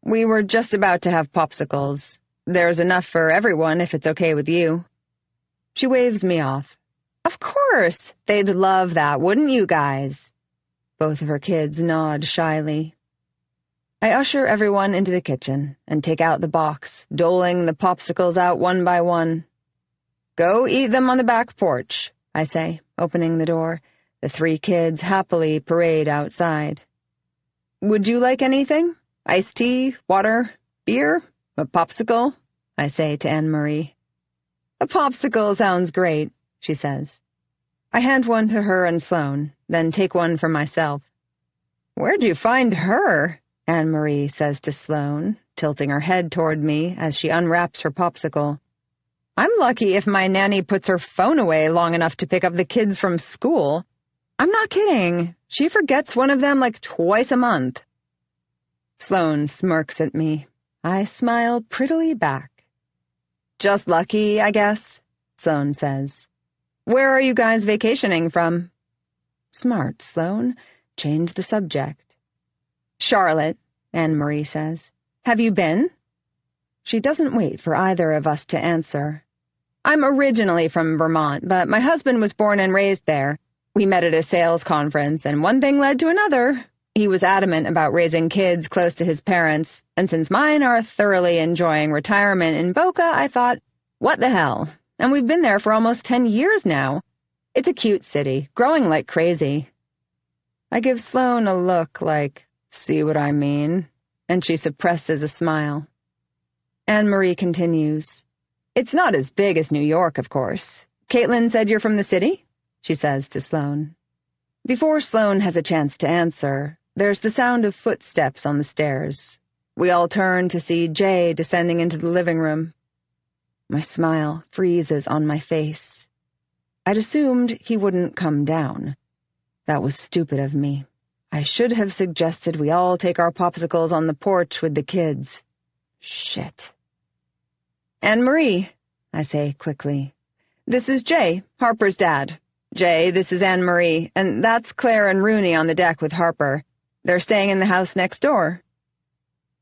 We were just about to have popsicles. There's enough for everyone if it's okay with you. She waves me off. Of course! They'd love that, wouldn't you guys? Both of her kids nod shyly. I usher everyone into the kitchen and take out the box, doling the popsicles out one by one. Go eat them on the back porch, I say, opening the door. The three kids happily parade outside. Would you like anything? Iced tea, water, beer, a popsicle? I say to Anne-Marie. A popsicle sounds great, she says. I hand one to her and Sloane, then take one for myself. Where'd you find her? Anne-Marie says to Sloane, tilting her head toward me as she unwraps her popsicle. I'm lucky if my nanny puts her phone away long enough to pick up the kids from school. I'm not kidding. She forgets one of them like twice a month. Sloane smirks at me. I smile prettily back. Just lucky, I guess, Sloane says. Where are you guys vacationing from? Smart, Sloane. Change the subject. Charlotte, Anne-Marie says. Have you been? She doesn't wait for either of us to answer. I'm originally from Vermont, but my husband was born and raised there. We met at a sales conference, and one thing led to another. He was adamant about raising kids close to his parents, and since mine are thoroughly enjoying retirement in Boca, I thought, what the hell? And we've been there for almost 10 years now. It's a cute city, growing like crazy. I give Sloane a look like, see what I mean? And she suppresses a smile. Anne-Marie continues. It's not as big as New York, of course. Caitlin said you're from the city? She says to Sloane. Before Sloane has a chance to answer, there's the sound of footsteps on the stairs. We all turn to see Jay descending into the living room. My smile freezes on my face. I'd assumed he wouldn't come down. That was stupid of me. I should have suggested we all take our popsicles on the porch with the kids. Shit. Anne-Marie, I say quickly. This is Jay, Harper's dad. Jay, this is Anne-Marie, and that's Claire and Rooney on the deck with Harper. They're staying in the house next door.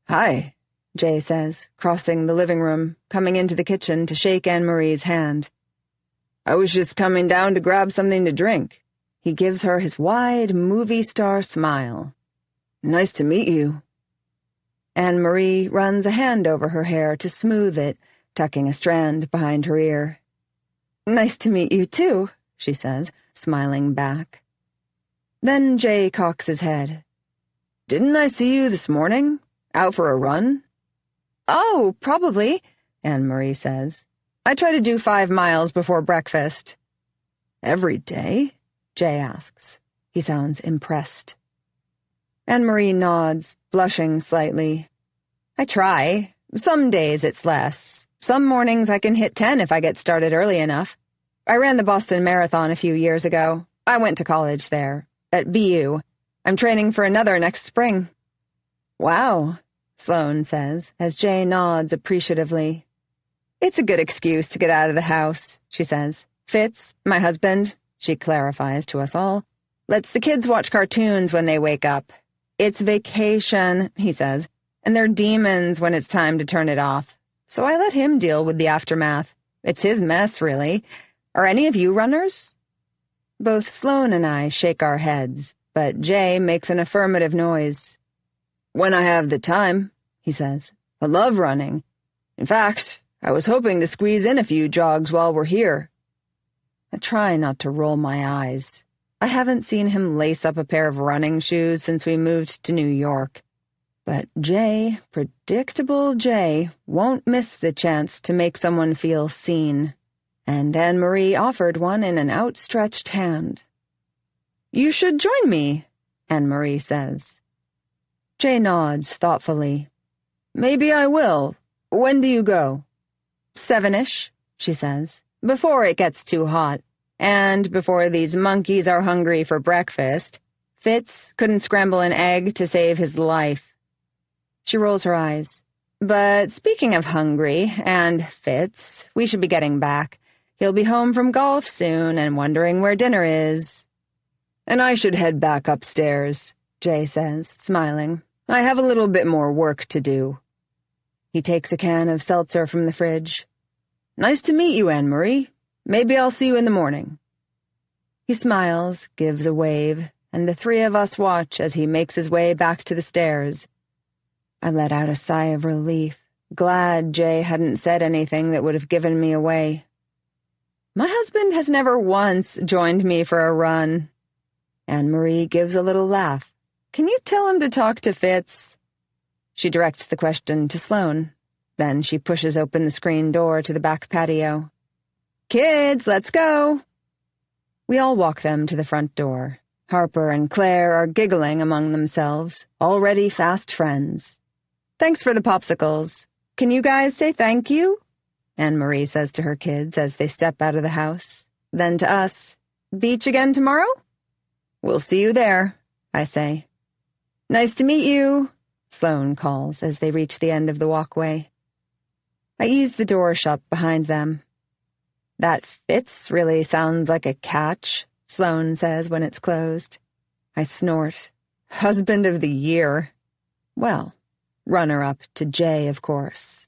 Hi, Jay says, crossing the living room, coming into the kitchen to shake Anne-Marie's hand. I was just coming down to grab something to drink. He gives her his wide movie star smile. Nice to meet you. Anne-Marie runs a hand over her hair to smooth it, tucking a strand behind her ear. Nice to meet you, too, she says, smiling back. Then Jay cocks his head. Didn't I see you this morning? Out for a run? "Oh, probably," Anne-Marie says. "I try to do 5 miles before breakfast." "Every day?" Jay asks. He sounds impressed. Anne-Marie nods, blushing slightly. "I try. Some days it's less. Some mornings I can hit 10 if I get started early enough. I ran the Boston Marathon a few years ago. I went to college there, at BU. I'm training for another next spring." "Wow," Sloane says, as Jay nods appreciatively. "It's a good excuse to get out of the house," she says. "Fitz, my husband," she clarifies to us all, "lets the kids watch cartoons when they wake up. It's vacation," he says, "and they're demons when it's time to turn it off. So I let him deal with the aftermath. It's his mess, really. Are any of you runners?" Both Sloane and I shake our heads, but Jay makes an affirmative noise. "When I have the time," he says. "I love running. In fact, I was hoping to squeeze in a few jogs while we're here." I try not to roll my eyes. I haven't seen him lace up a pair of running shoes since we moved to New York. But Jay, predictable Jay, won't miss the chance to make someone feel seen. And Anne-Marie offered one in an outstretched hand. "You should join me," Anne-Marie says. Jay nods thoughtfully. "Maybe I will. When do you go?" 7-ish, she says, "before it gets too hot. And before these monkeys are hungry for breakfast. Fitz couldn't scramble an egg to save his life." She rolls her eyes. "But speaking of hungry, and Fitz, we should be getting back. He'll be home from golf soon and wondering where dinner is." "And I should head back upstairs," Jay says, smiling. "I have a little bit more work to do." He takes a can of seltzer from the fridge. "Nice to meet you, Anne-Marie. Maybe I'll see you in the morning." He smiles, gives a wave, and the 3 of us watch as he makes his way back to the stairs. I let out a sigh of relief, glad Jay hadn't said anything that would have given me away. My husband has never once joined me for a run. Anne-Marie gives a little laugh. "Can you tell him to talk to Fitz?" She directs the question to Sloane. Then she pushes open the screen door to the back patio. "Kids, let's go." We all walk them to the front door. Harper and Claire are giggling among themselves, already fast friends. "Thanks for the popsicles. Can you guys say thank you?" Anne-Marie says to her kids as they step out of the house. Then to us, "Beach again tomorrow?" "We'll see you there," I say. "Nice to meet you," Sloane calls as they reach the end of the walkway. I ease the door shut behind them. "That Fitz really sounds like a catch," Sloane says when it's closed. I snort. Husband of the year. Well, runner-up to Jay, of course.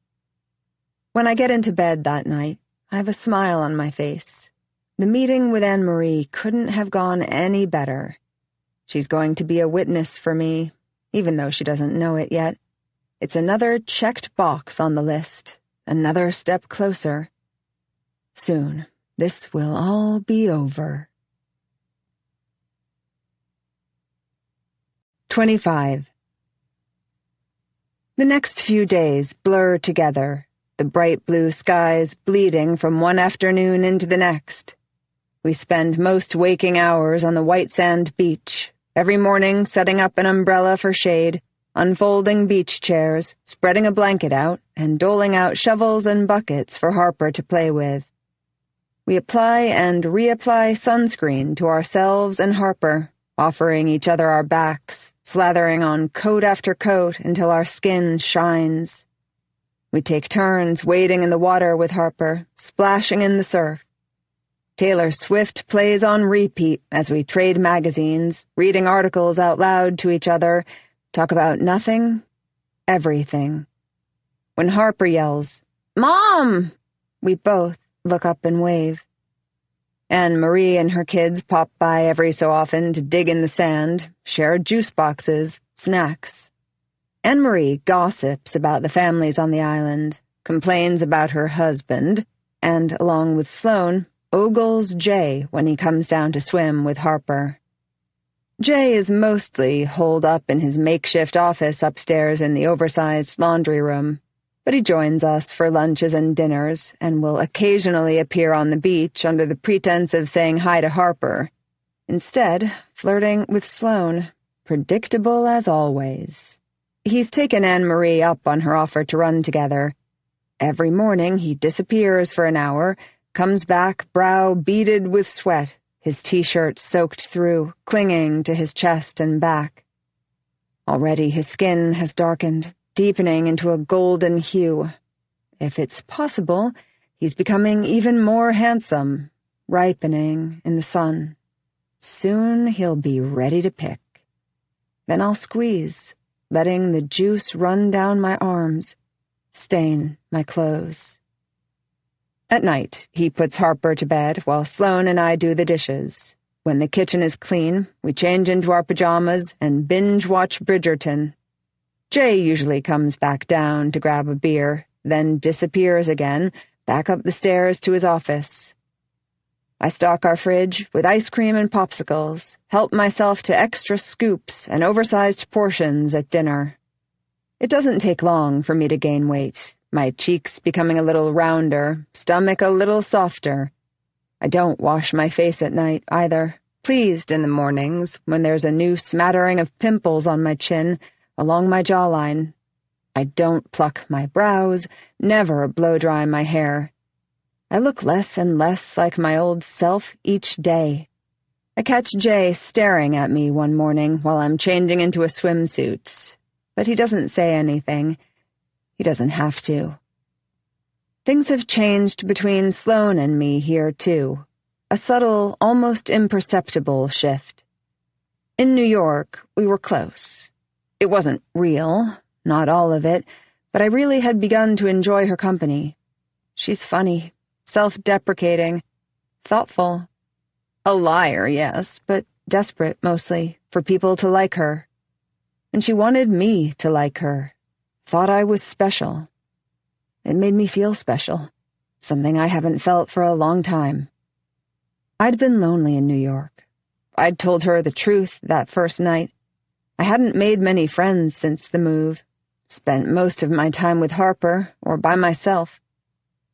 When I get into bed that night, I have a smile on my face. The meeting with Anne-Marie couldn't have gone any better. She's going to be a witness for me, even though she doesn't know it yet. It's another checked box on the list, another step closer. Soon, this will all be over. 25. The next few days blur together, the bright blue skies bleeding from one afternoon into the next. We spend most waking hours on the white sand beach, every morning setting up an umbrella for shade, unfolding beach chairs, spreading a blanket out, and doling out shovels and buckets for Harper to play with. We apply and reapply sunscreen to ourselves and Harper, offering each other our backs, slathering on coat after coat until our skin shines. We take turns wading in the water with Harper, splashing in the surf. Taylor Swift plays on repeat as we trade magazines, reading articles out loud to each other, talk about nothing, everything. When Harper yells, "Mom!" we both look up and wave. Anne-Marie and her kids pop by every so often to dig in the sand, share juice boxes, snacks. Anne-Marie gossips about the families on the island, complains about her husband, and, along with Sloane, ogles Jay when he comes down to swim with Harper. Jay is mostly holed up in his makeshift office upstairs in the oversized laundry room. But he joins us for lunches and dinners, and will occasionally appear on the beach under the pretense of saying hi to Harper. Instead, flirting with Sloane, predictable as always. He's taken Anne-Marie up on her offer to run together. Every morning he disappears for an hour, comes back brow beaded with sweat, his t-shirt soaked through, clinging to his chest and back. Already his skin has darkened, deepening into a golden hue. If it's possible, he's becoming even more handsome, ripening in the sun. Soon he'll be ready to pick. Then I'll squeeze, letting the juice run down my arms, stain my clothes. At night, he puts Harper to bed while Sloane and I do the dishes. When the kitchen is clean, we change into our pajamas and binge-watch Bridgerton. Jay usually comes back down to grab a beer, then disappears again, back up the stairs to his office. I stock our fridge with ice cream and popsicles, help myself to extra scoops and oversized portions at dinner. It doesn't take long for me to gain weight, my cheeks becoming a little rounder, stomach a little softer. I don't wash my face at night, either, pleased in the mornings when there's a new smattering of pimples on my chin, along my jawline. I don't pluck my brows, never blow-dry my hair. I look less and less like my old self each day. I catch Jay staring at me one morning while I'm changing into a swimsuit, but he doesn't say anything. He doesn't have to. Things have changed between Sloane and me here, too. A subtle, almost imperceptible shift. In New York, we were close. It wasn't real, not all of it, but I really had begun to enjoy her company. She's funny, self-deprecating, thoughtful. A liar, yes, but desperate, mostly, for people to like her. And she wanted me to like her. Thought I was special. It made me feel special, something I haven't felt for a long time. I'd been lonely in New York. I'd told her the truth that first night. I hadn't made many friends since the move. Spent most of my time with Harper, or by myself.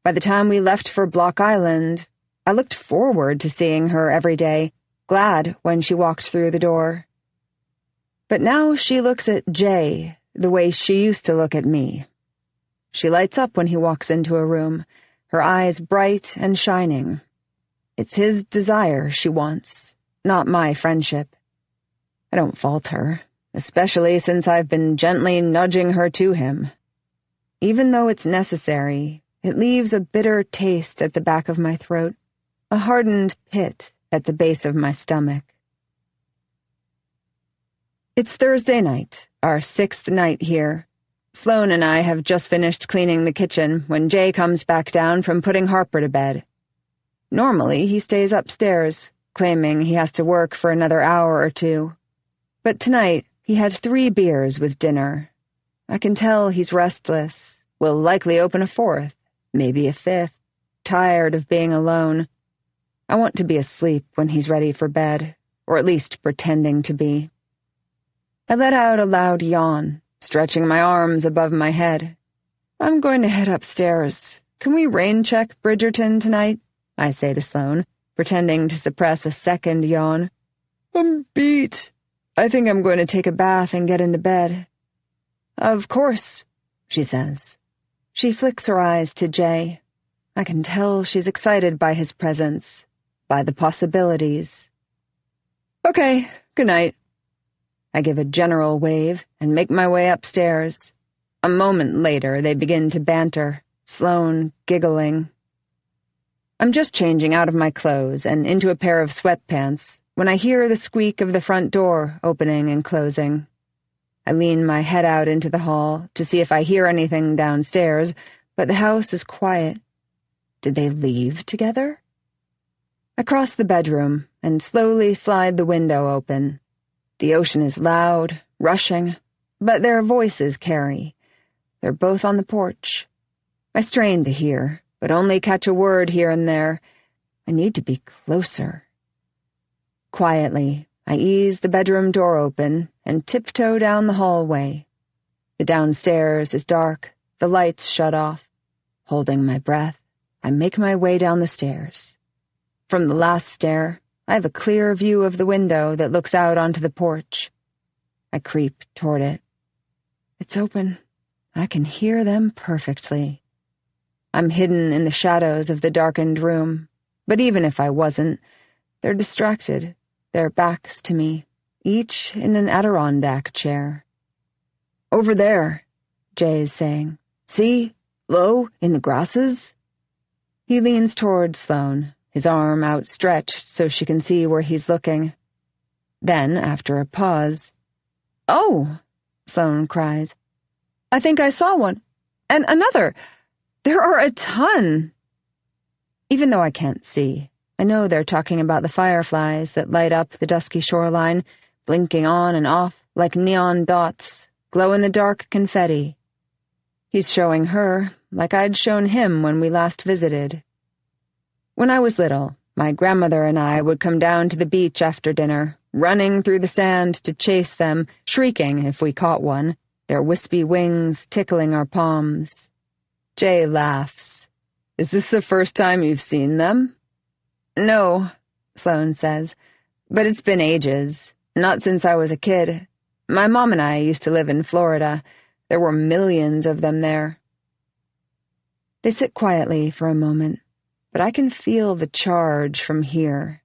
By the time we left for Block Island, I looked forward to seeing her every day, glad when she walked through the door. But now she looks at Jay the way she used to look at me. She lights up when he walks into a room, her eyes bright and shining. It's his desire she wants, not my friendship. I don't fault her, especially since I've been gently nudging her to him. Even though it's necessary, it leaves a bitter taste at the back of my throat, a hardened pit at the base of my stomach. It's Thursday night, our 6th night here. Sloane and I have just finished cleaning the kitchen when Jay comes back down from putting Harper to bed. Normally, he stays upstairs, claiming he has to work for another hour or two. But tonight, he had 3 beers with dinner. I can tell he's restless, will likely open a 4th, maybe a 5th, tired of being alone. I want to be asleep when he's ready for bed, or at least pretending to be. I let out a loud yawn, stretching my arms above my head. I'm going to head upstairs. Can we rain-check Bridgerton tonight? I say to Sloane, pretending to suppress a second yawn. I'm beat. I think I'm going to take a bath and get into bed. Of course, she says. She flicks her eyes to Jay. I can tell she's excited by his presence, by the possibilities. Okay, good night. I give a general wave and make my way upstairs. A moment later, they begin to banter, Sloane giggling. I'm just changing out of my clothes and into a pair of sweatpants when I hear the squeak of the front door opening and closing. I lean my head out into the hall to see if I hear anything downstairs, but the house is quiet. Did they leave together? I cross the bedroom and slowly slide the window open. The ocean is loud, rushing, but their voices carry. They're both on the porch. I strain to hear, but only catch a word here and there. I need to be closer. Quietly, I ease the bedroom door open and tiptoe down the hallway. The downstairs is dark, The lights shut off. Holding my breath, I make my way down the stairs. From the last stair, I have a clear view of the window that looks out onto the porch. I creep toward it. It's open. I can hear them perfectly. I'm hidden in the shadows of the darkened room, but even if I wasn't, they're distracted, their backs to me, each in an Adirondack chair. "Over there," Jay is saying. "See? Low, in the grasses?" He leans toward Sloane, his arm outstretched so she can see where he's looking. Then, after a pause, "Oh!" Sloane cries. "I think I saw one. And another. There are a ton." Even though I can't see, I know they're talking about the fireflies that light up the dusky shoreline, blinking on and off like neon dots, glow-in-the-dark confetti. He's showing her like I'd shown him when we last visited. When I was little, my grandmother and I would come down to the beach after dinner, running through the sand to chase them, shrieking if we caught one, their wispy wings tickling our palms. Jay laughs. "Is this the first time you've seen them?" "No," Sloane says, "but it's been ages. Not since I was a kid. My mom and I used to live in Florida. There were millions of them there." They sit quietly for a moment, but I can feel the charge from here.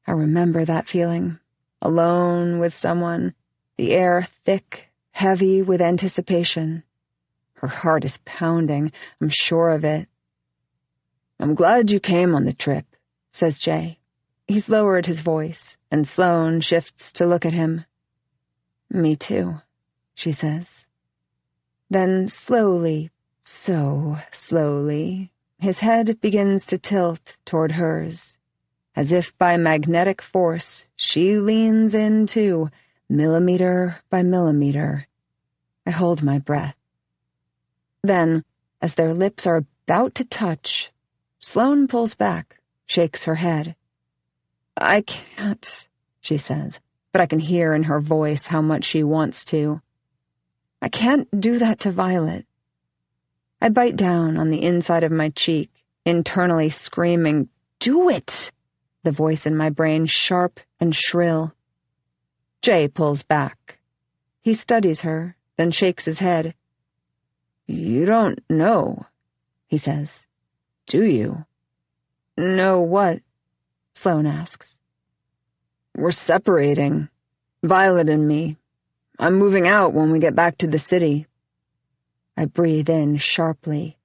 I remember that feeling, alone with someone, the air thick, heavy with anticipation. Her heart is pounding, I'm sure of it. "I'm glad you came on the trip," says Jay. He's lowered his voice, and Sloane shifts to look at him. "Me too," she says. Then slowly, so slowly, his head begins to tilt toward hers. As if by magnetic force, she leans in too, millimeter by millimeter. I hold my breath. Then, as their lips are about to touch, Sloane pulls back, shakes her head. "I can't," she says, but I can hear in her voice how much she wants to. "I can't do that to Violet." I bite down on the inside of my cheek, internally screaming, "Do it!" The voice in my brain sharp and shrill. Jay pulls back. He studies her, then shakes his head. "You don't know," he says. "Do you?" "Know what?" Sloane asks. "We're separating. Violet and me. I'm moving out when we get back to the city." I breathe in sharply.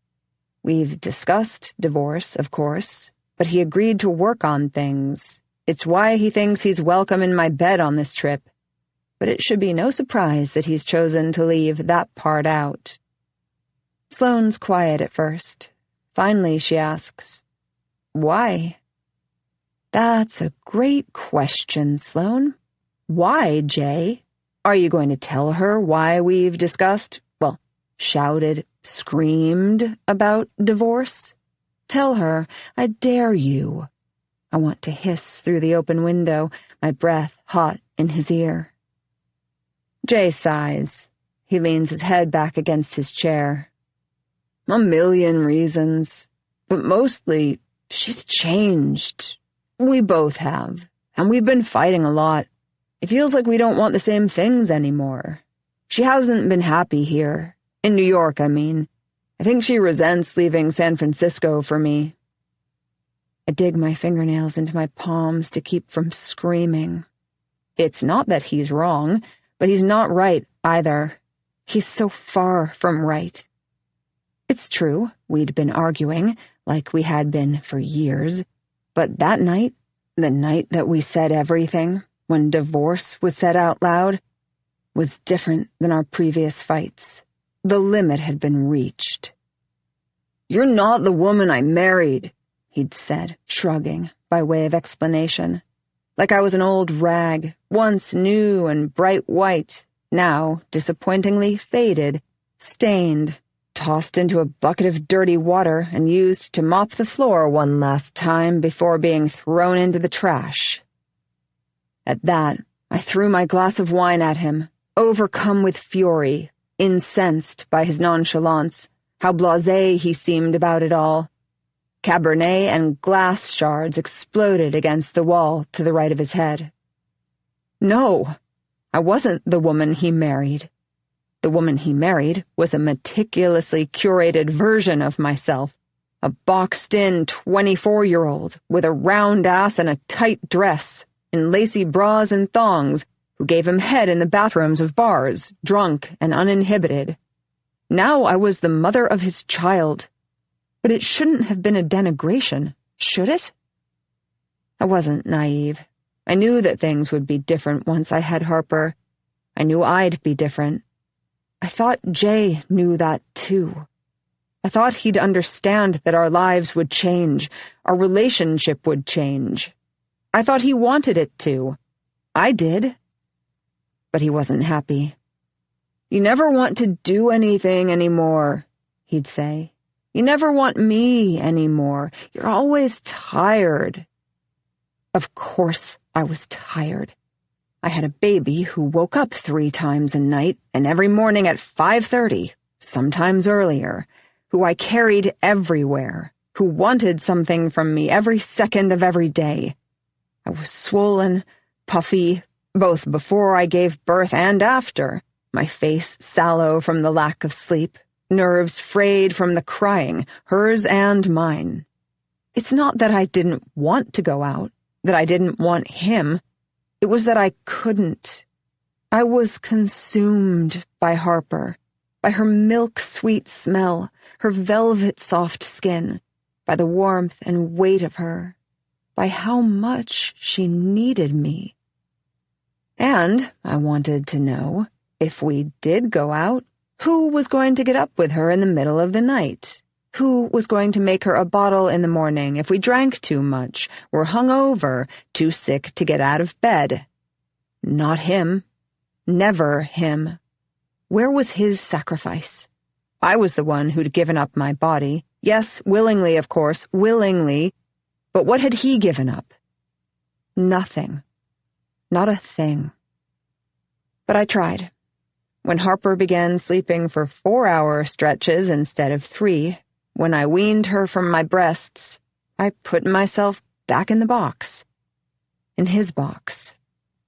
We've discussed divorce, of course, but he agreed to work on things. It's why he thinks he's welcome in my bed on this trip. But it should be no surprise that he's chosen to leave that part out. Sloane's quiet at first. Finally, she asks, "Why?" "That's a great question, Sloane. Why, Jay? Are you going to tell her why we've discussed, shouted, screamed about divorce? Tell her, I dare you." I want to hiss through the open window, my breath hot in his ear. Jay sighs. He leans his head back against his chair. "A million reasons, but mostly she's changed. We both have, and we've been fighting a lot. It feels like we don't want the same things anymore. She hasn't been happy here. In New York, I mean. I think she resents leaving San Francisco for me." I dig my fingernails into my palms to keep from screaming. It's not that he's wrong, but he's not right either. He's so far from right. It's true, we'd been arguing, like we had been for years, but that night, the night that we said everything, when divorce was said out loud, was different than our previous fights. The limit had been reached. "You're not the woman I married," he'd said, shrugging, by way of explanation. Like I was an old rag, once new and bright white, now disappointingly faded, stained, tossed into a bucket of dirty water and used to mop the floor one last time before being thrown into the trash. At that, I threw my glass of wine at him, overcome with fury. incensed by his nonchalance, how blasé he seemed about it all. Cabernet and glass shards exploded against the wall to the right of his head. No, I wasn't the woman he married. The woman he married was a meticulously curated version of myself, a boxed-in 24-year-old with a round ass and a tight dress, in lacy bras and thongs, who gave him head in the bathrooms of bars, drunk and uninhibited. Now I was the mother of his child. But it shouldn't have been a denigration, should it? I wasn't naive. I knew that things would be different once I had Harper. I knew I'd be different. I thought Jay knew that too. I thought he'd understand that our lives would change, our relationship would change. I thought he wanted it to. I did. But he wasn't happy. "You never want to do anything anymore," he'd say. "You never want me anymore. You're always tired." Of course I was tired. I had a baby who woke up 3 times a night and every morning at 5:30, sometimes earlier, who I carried everywhere, who wanted something from me every second of every day. I was swollen, puffy, both before I gave birth and after, my face sallow from the lack of sleep, nerves frayed from the crying, hers and mine. It's not that I didn't want to go out, that I didn't want him. It was that I couldn't. I was consumed by Harper, by her milk-sweet smell, her velvet-soft skin, by the warmth and weight of her, by how much she needed me. And I wanted to know, if we did go out, who was going to get up with her in the middle of the night? Who was going to make her a bottle in the morning if we drank too much, were hungover, too sick to get out of bed? Not him. Never him. Where was his sacrifice? I was the one who'd given up my body. Yes, willingly, of course, willingly. But what had he given up? Nothing. Not a thing. But I tried. When Harper began sleeping for 4-hour stretches instead of 3, when I weaned her from my breasts, I put myself back in the box. In his box.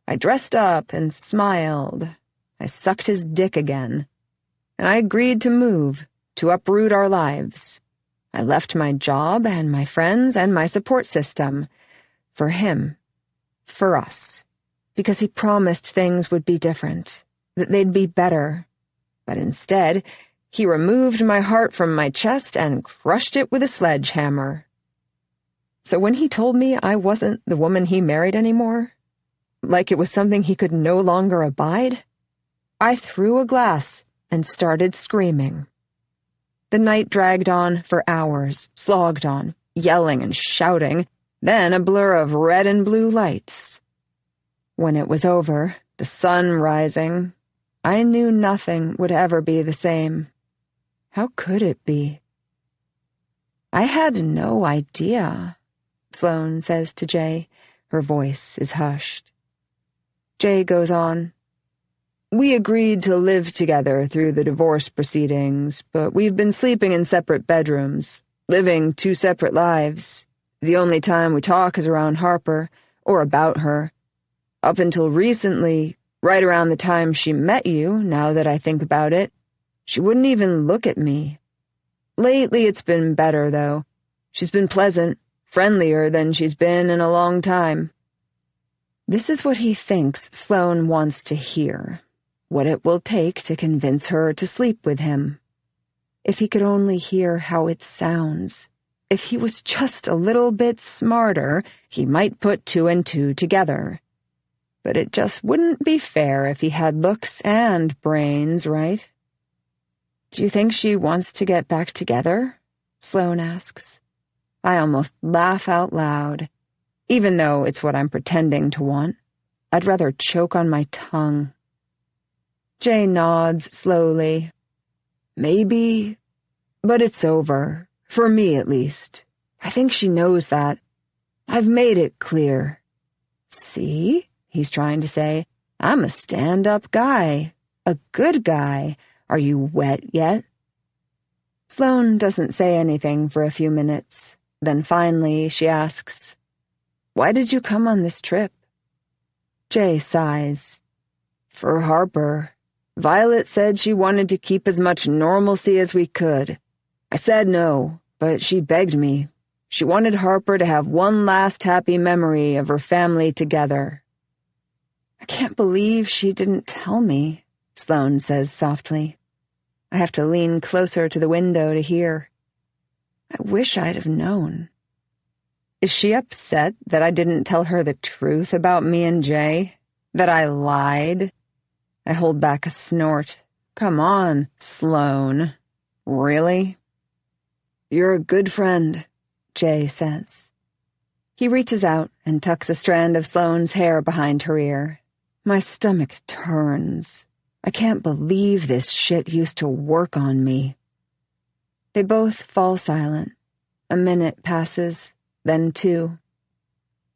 I dressed up and smiled. I sucked his dick again. And I agreed to move, to uproot our lives. I left my job and my friends and my support system. For him. For us. Because he promised things would be different. That they'd be better. But instead, he removed my heart from my chest and crushed it with a sledgehammer. So when he told me I wasn't the woman he married anymore, like it was something he could no longer abide, I threw a glass and started screaming. The night dragged on for hours, slogged on, yelling and shouting, then a blur of red and blue lights. When it was over, the sun rising, I knew nothing would ever be the same. How could it be? I had no idea, Sloane says to Jay. Her voice is hushed. Jay goes on. We agreed to live together through the divorce proceedings, but we've been sleeping in separate bedrooms, living 2 separate lives. The only time we talk is around Harper, or about her. Up until recently, right around the time she met you, now that I think about it, she wouldn't even look at me. Lately it's been better, though. She's been pleasant, friendlier than she's been in a long time. This is what he thinks Sloane wants to hear, what it will take to convince her to sleep with him. If he could only hear how it sounds. If he was just a little bit smarter, he might put 2 and 2 together. But it just wouldn't be fair if he had looks and brains, right? Do you think she wants to get back together? Sloane asks. I almost laugh out loud, even though it's what I'm pretending to want. I'd rather choke on my tongue. Jay nods slowly. Maybe, but it's over, for me at least. I think she knows that. I've made it clear. See? He's trying to say, I'm a stand-up guy, a good guy, Are you wet yet?" Sloane doesn't say anything for a few minutes. Then finally she asks, "Why did you come on this trip?" Jay sighs. "For Harper. Violet said she wanted to keep as much normalcy as we could. I said no, but she begged me. She wanted Harper to have one last happy memory of her family together." "I can't believe she didn't tell me," Sloane says softly. I have to lean closer to the window to hear. I wish I'd have known. Is she upset that I didn't tell her the truth about me and Jay? That I lied? I hold back a snort. Come on, Sloane. Really? "You're a good friend," Jay says. He reaches out and tucks a strand of Sloane's hair behind her ear. My stomach turns. I can't believe this shit used to work on me. They both fall silent. A minute passes, then 2.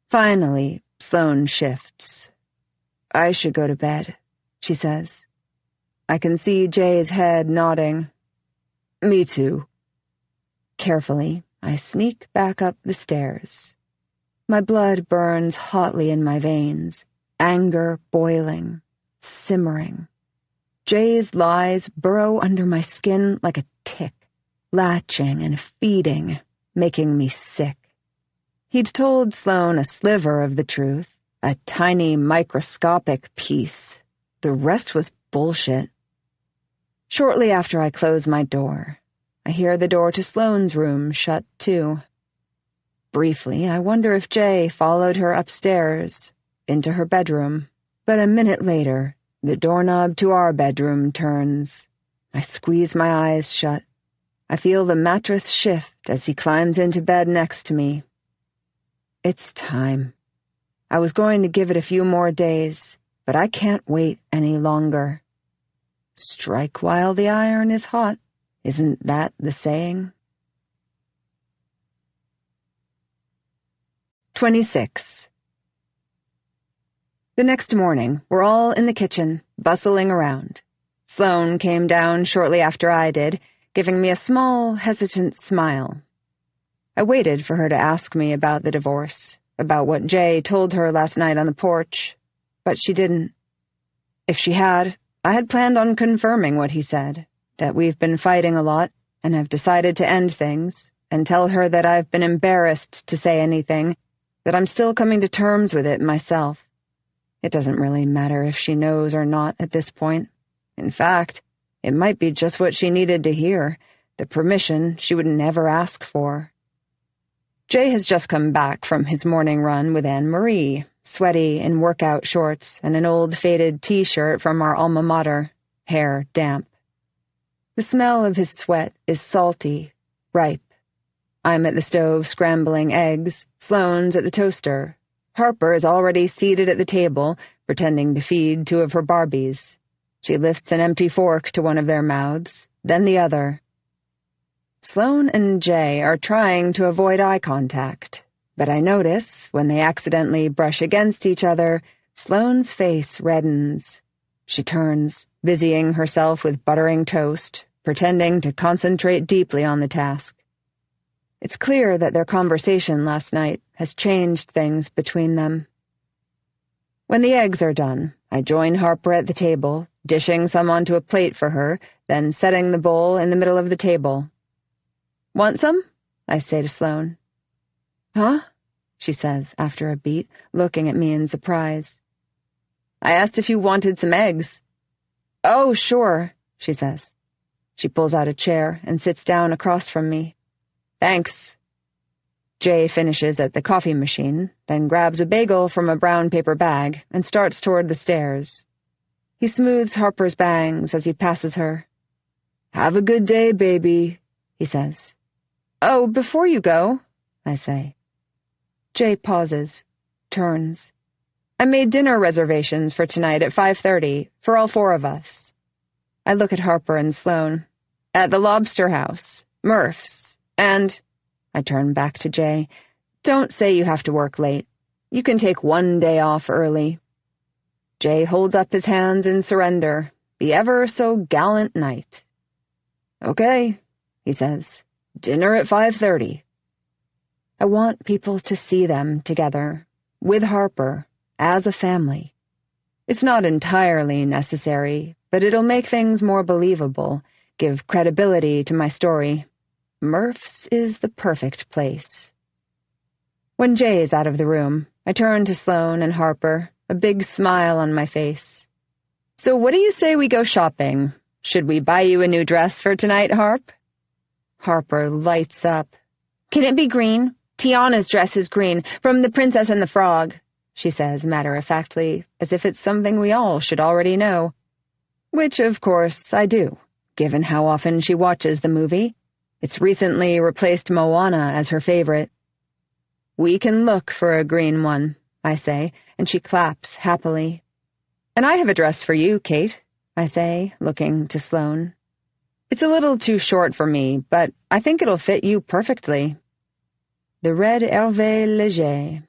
Finally, Sloane shifts. "I should go to bed," she says. I can see Jay's head nodding. "Me too." Carefully, I sneak back up the stairs. My blood burns hotly in my veins, anger boiling, simmering. Jay's lies burrow under my skin like a tick, latching and feeding, making me sick. He'd told Sloane a sliver of the truth, a tiny microscopic piece. The rest was bullshit. Shortly after I close my door, I hear the door to Sloane's room shut too. Briefly, I wonder if Jay followed her upstairs, into her bedroom, but a minute later, the doorknob to our bedroom turns. I squeeze my eyes shut. I feel the mattress shift as he climbs into bed next to me. It's time. I was going to give it a few more days, but I can't wait any longer. Strike while the iron is hot. Isn't that the saying? 26. The next morning, we're all in the kitchen, bustling around. Sloane came down shortly after I did, giving me a small, hesitant smile. I waited for her to ask me about the divorce, about what Jay told her last night on the porch, but she didn't. If she had, I had planned on confirming what he said, that we've been fighting a lot and have decided to end things, and tell her that I've been embarrassed to say anything, that I'm still coming to terms with it myself. It doesn't really matter if she knows or not at this point. In fact, it might be just what she needed to hear, the permission she would never ask for. Jay has just come back from his morning run with Anne-Marie, sweaty in workout shorts and an old faded T-shirt from our alma mater, hair damp. The smell of his sweat is salty, ripe. I'm at the stove scrambling eggs, Sloane's at the toaster. Harper is already seated at the table, pretending to feed 2 of her Barbies. She lifts an empty fork to one of their mouths, then the other. Sloane and Jay are trying to avoid eye contact, but I notice, when they accidentally brush against each other, Sloane's face reddens. She turns, busying herself with buttering toast, pretending to concentrate deeply on the task. It's clear that their conversation last night has changed things between them. When the eggs are done, I join Harper at the table, dishing some onto a plate for her, then setting the bowl in the middle of the table. "Want some?" I say to Sloane. "Huh?" she says after a beat, looking at me in surprise. "I asked if you wanted some eggs." "Oh, sure," she says. She pulls out a chair and sits down across from me. "Thanks." Jay finishes at the coffee machine, then grabs a bagel from a brown paper bag and starts toward the stairs. He smooths Harper's bangs as he passes her. "Have a good day, baby," he says. "Oh, before you go," I say. Jay pauses, turns. "I made dinner reservations for tonight at 5:30, for all 4 of us." I look at Harper and Sloane. "At the Lobster House, Murph's, and—" I turn back to Jay. "Don't say you have to work late. You can take 1 day off early." Jay holds up his hands in surrender. the ever-so-gallant knight. "Okay," he says. "Dinner at 5:30. I want people to see them together, with Harper, as a family. It's not entirely necessary, but it'll make things more believable, give credibility to my story. Murph's is the perfect place." When Jay's out of the room, I turn to Sloane and Harper, a big smile on my face. "So what do you say we go shopping? Should we buy you a new dress for tonight, Harp?" Harper lights up. "Can it be green? Tiana's dress is green, from The Princess and the Frog," she says matter-of-factly, as if it's something we all should already know. Which, of course, I do, given how often she watches the movie. It's recently replaced Moana as her favorite. "We can look for a green one," I say, and she claps happily. "And I have a dress for you, Kate," I say, looking to Sloane. "It's a little too short for me, but I think it'll fit you perfectly." The red Hervé Léger.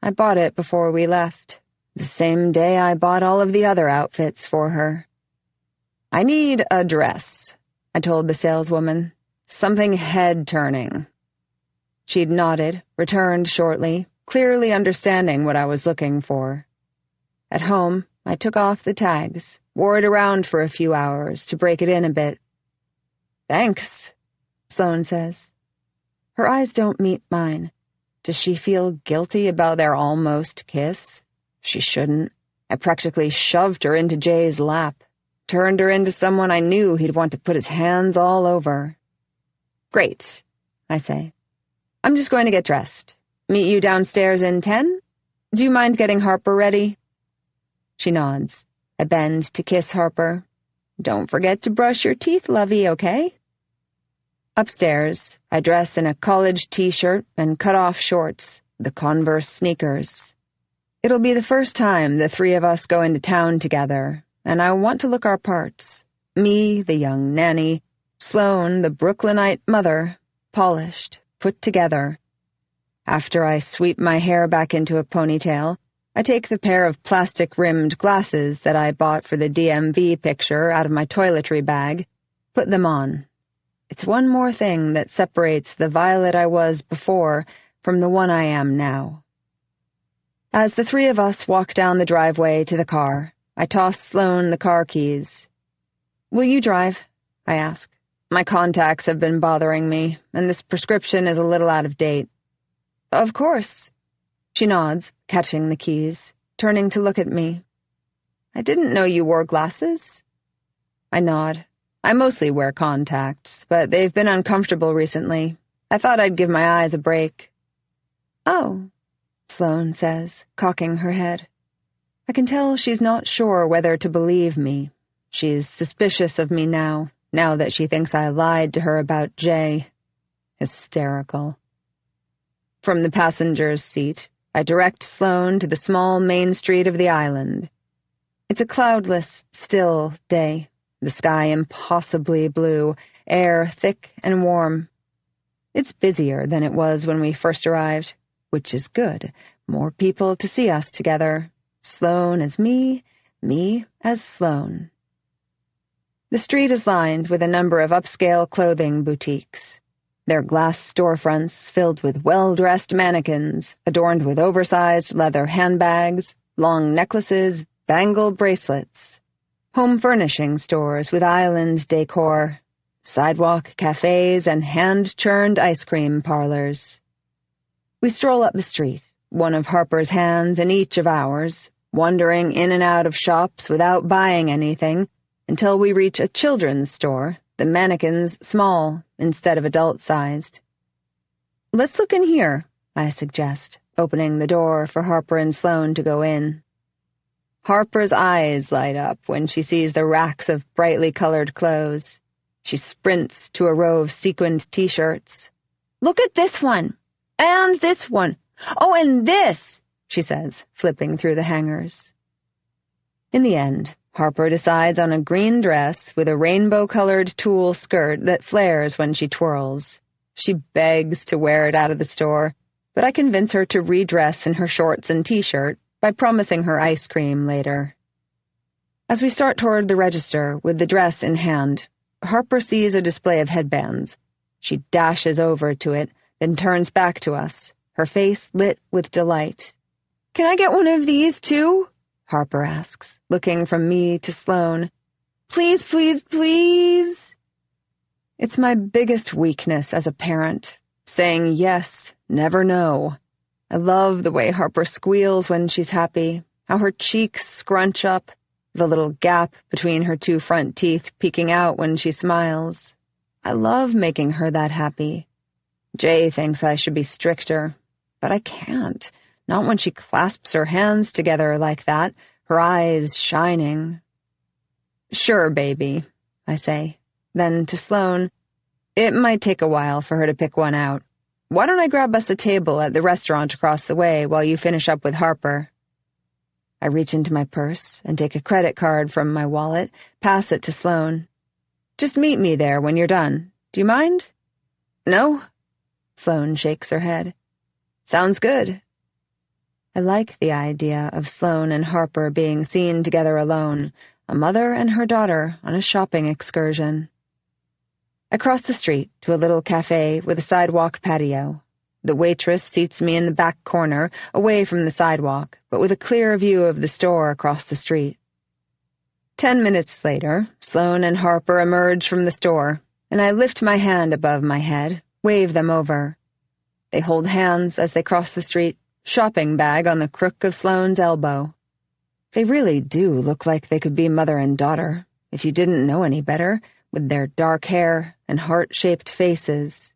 I bought it before we left, the same day I bought all of the other outfits for her. "I need a dress," I told the saleswoman. "Something head-turning." She'd nodded, returned shortly, clearly understanding what I was looking for. At home, I took off the tags, wore it around for a few hours to break it in a bit. "Thanks," Sloane says. Her eyes don't meet mine. Does she feel guilty about their almost kiss? She shouldn't. I practically shoved her into Jay's lap, turned her into someone I knew he'd want to put his hands all over. "Great," I say. "I'm just going to get dressed. Meet you downstairs in 10? Do you mind getting Harper ready?" She nods. I bend to kiss Harper. "Don't forget to brush your teeth, lovey, okay?" Upstairs, I dress in a college t-shirt and cut-off shorts, the Converse sneakers. It'll be the first time the three of us go into town together, and I want to look our parts. Me, the young nanny, Sloane, the Brooklynite mother, polished, put together. After I sweep my hair back into a ponytail, I take the pair of plastic-rimmed glasses that I bought for the DMV picture out of my toiletry bag, put them on. It's one more thing that separates the Violet I was before from the one I am now. As the three of us walk down the driveway to the car, I toss Sloane the car keys. "Will you drive?" I ask. "My contacts have been bothering me, and this prescription is a little out of date." "Of course." She nods, catching the keys, turning to look at me. "I didn't know you wore glasses." I nod. I mostly wear contacts, but they've been uncomfortable recently. I thought I'd give my eyes a break. "Oh," Sloane says, cocking her head. I can tell she's not sure whether to believe me. She's suspicious of me now that she thinks I lied to her about Jay. Hysterical. From the passenger's seat, I direct Sloane to the small main street of the island. It's a cloudless, still day. The sky impossibly blue, air thick and warm. It's busier than it was when we first arrived, which is good. More people to see us together. Sloane as me as Sloane. The street is lined with a number of upscale clothing boutiques. Their glass storefronts filled with well-dressed mannequins, adorned with oversized leather handbags, long necklaces, bangle bracelets. Home furnishing stores with island decor, sidewalk cafes, and hand-churned ice cream parlors. We stroll up the street, one of Harper's hands in each of ours, wandering in and out of shops without buying anything, until we reach a children's store, the mannequins small instead of adult-sized. "Let's look in here," I suggest, opening the door for Harper and Sloane to go in. Harper's eyes light up when she sees the racks of brightly colored clothes. She sprints to a row of sequined t-shirts. "Look at this one! And this one! Oh, and this!" she says, flipping through the hangers. In the end, Harper decides on a green dress with a rainbow-colored tulle skirt that flares when she twirls. She begs to wear it out of the store, but I convince her to redress in her shorts and t-shirt by promising her ice cream later. As we start toward the register with the dress in hand, Harper sees a display of headbands. She dashes over to it, then turns back to us, her face lit with delight. "Can I get one of these, too?" Harper asks, looking from me to Sloane. "Please, please, please." It's my biggest weakness as a parent, saying yes, never no. I love the way Harper squeals when she's happy, how her cheeks scrunch up, the little gap between her two front teeth peeking out when she smiles. I love making her that happy. Jay thinks I should be stricter, but I can't, not when she clasps her hands together like that, her eyes shining. "Sure, baby," I say. Then to Sloane, "It might take a while for her to pick one out. Why don't I grab us a table at the restaurant across the way while you finish up with Harper?" I reach into my purse and take a credit card from my wallet, pass it to Sloane. "Just meet me there when you're done. Do you mind?" "No?" Sloane shakes her head. "Sounds good." I like the idea of Sloane and Harper being seen together alone, a mother and her daughter on a shopping excursion. I cross the street to a little cafe with a sidewalk patio. The waitress seats me in the back corner, away from the sidewalk, but with a clear view of the store across the street. 10 minutes later, Sloane and Harper emerge from the store, and I lift my hand above my head, wave them over. They hold hands as they cross the street, shopping bag on the crook of Sloane's elbow. They really do look like they could be mother and daughter, if you didn't know any better, with their dark hair and heart-shaped faces.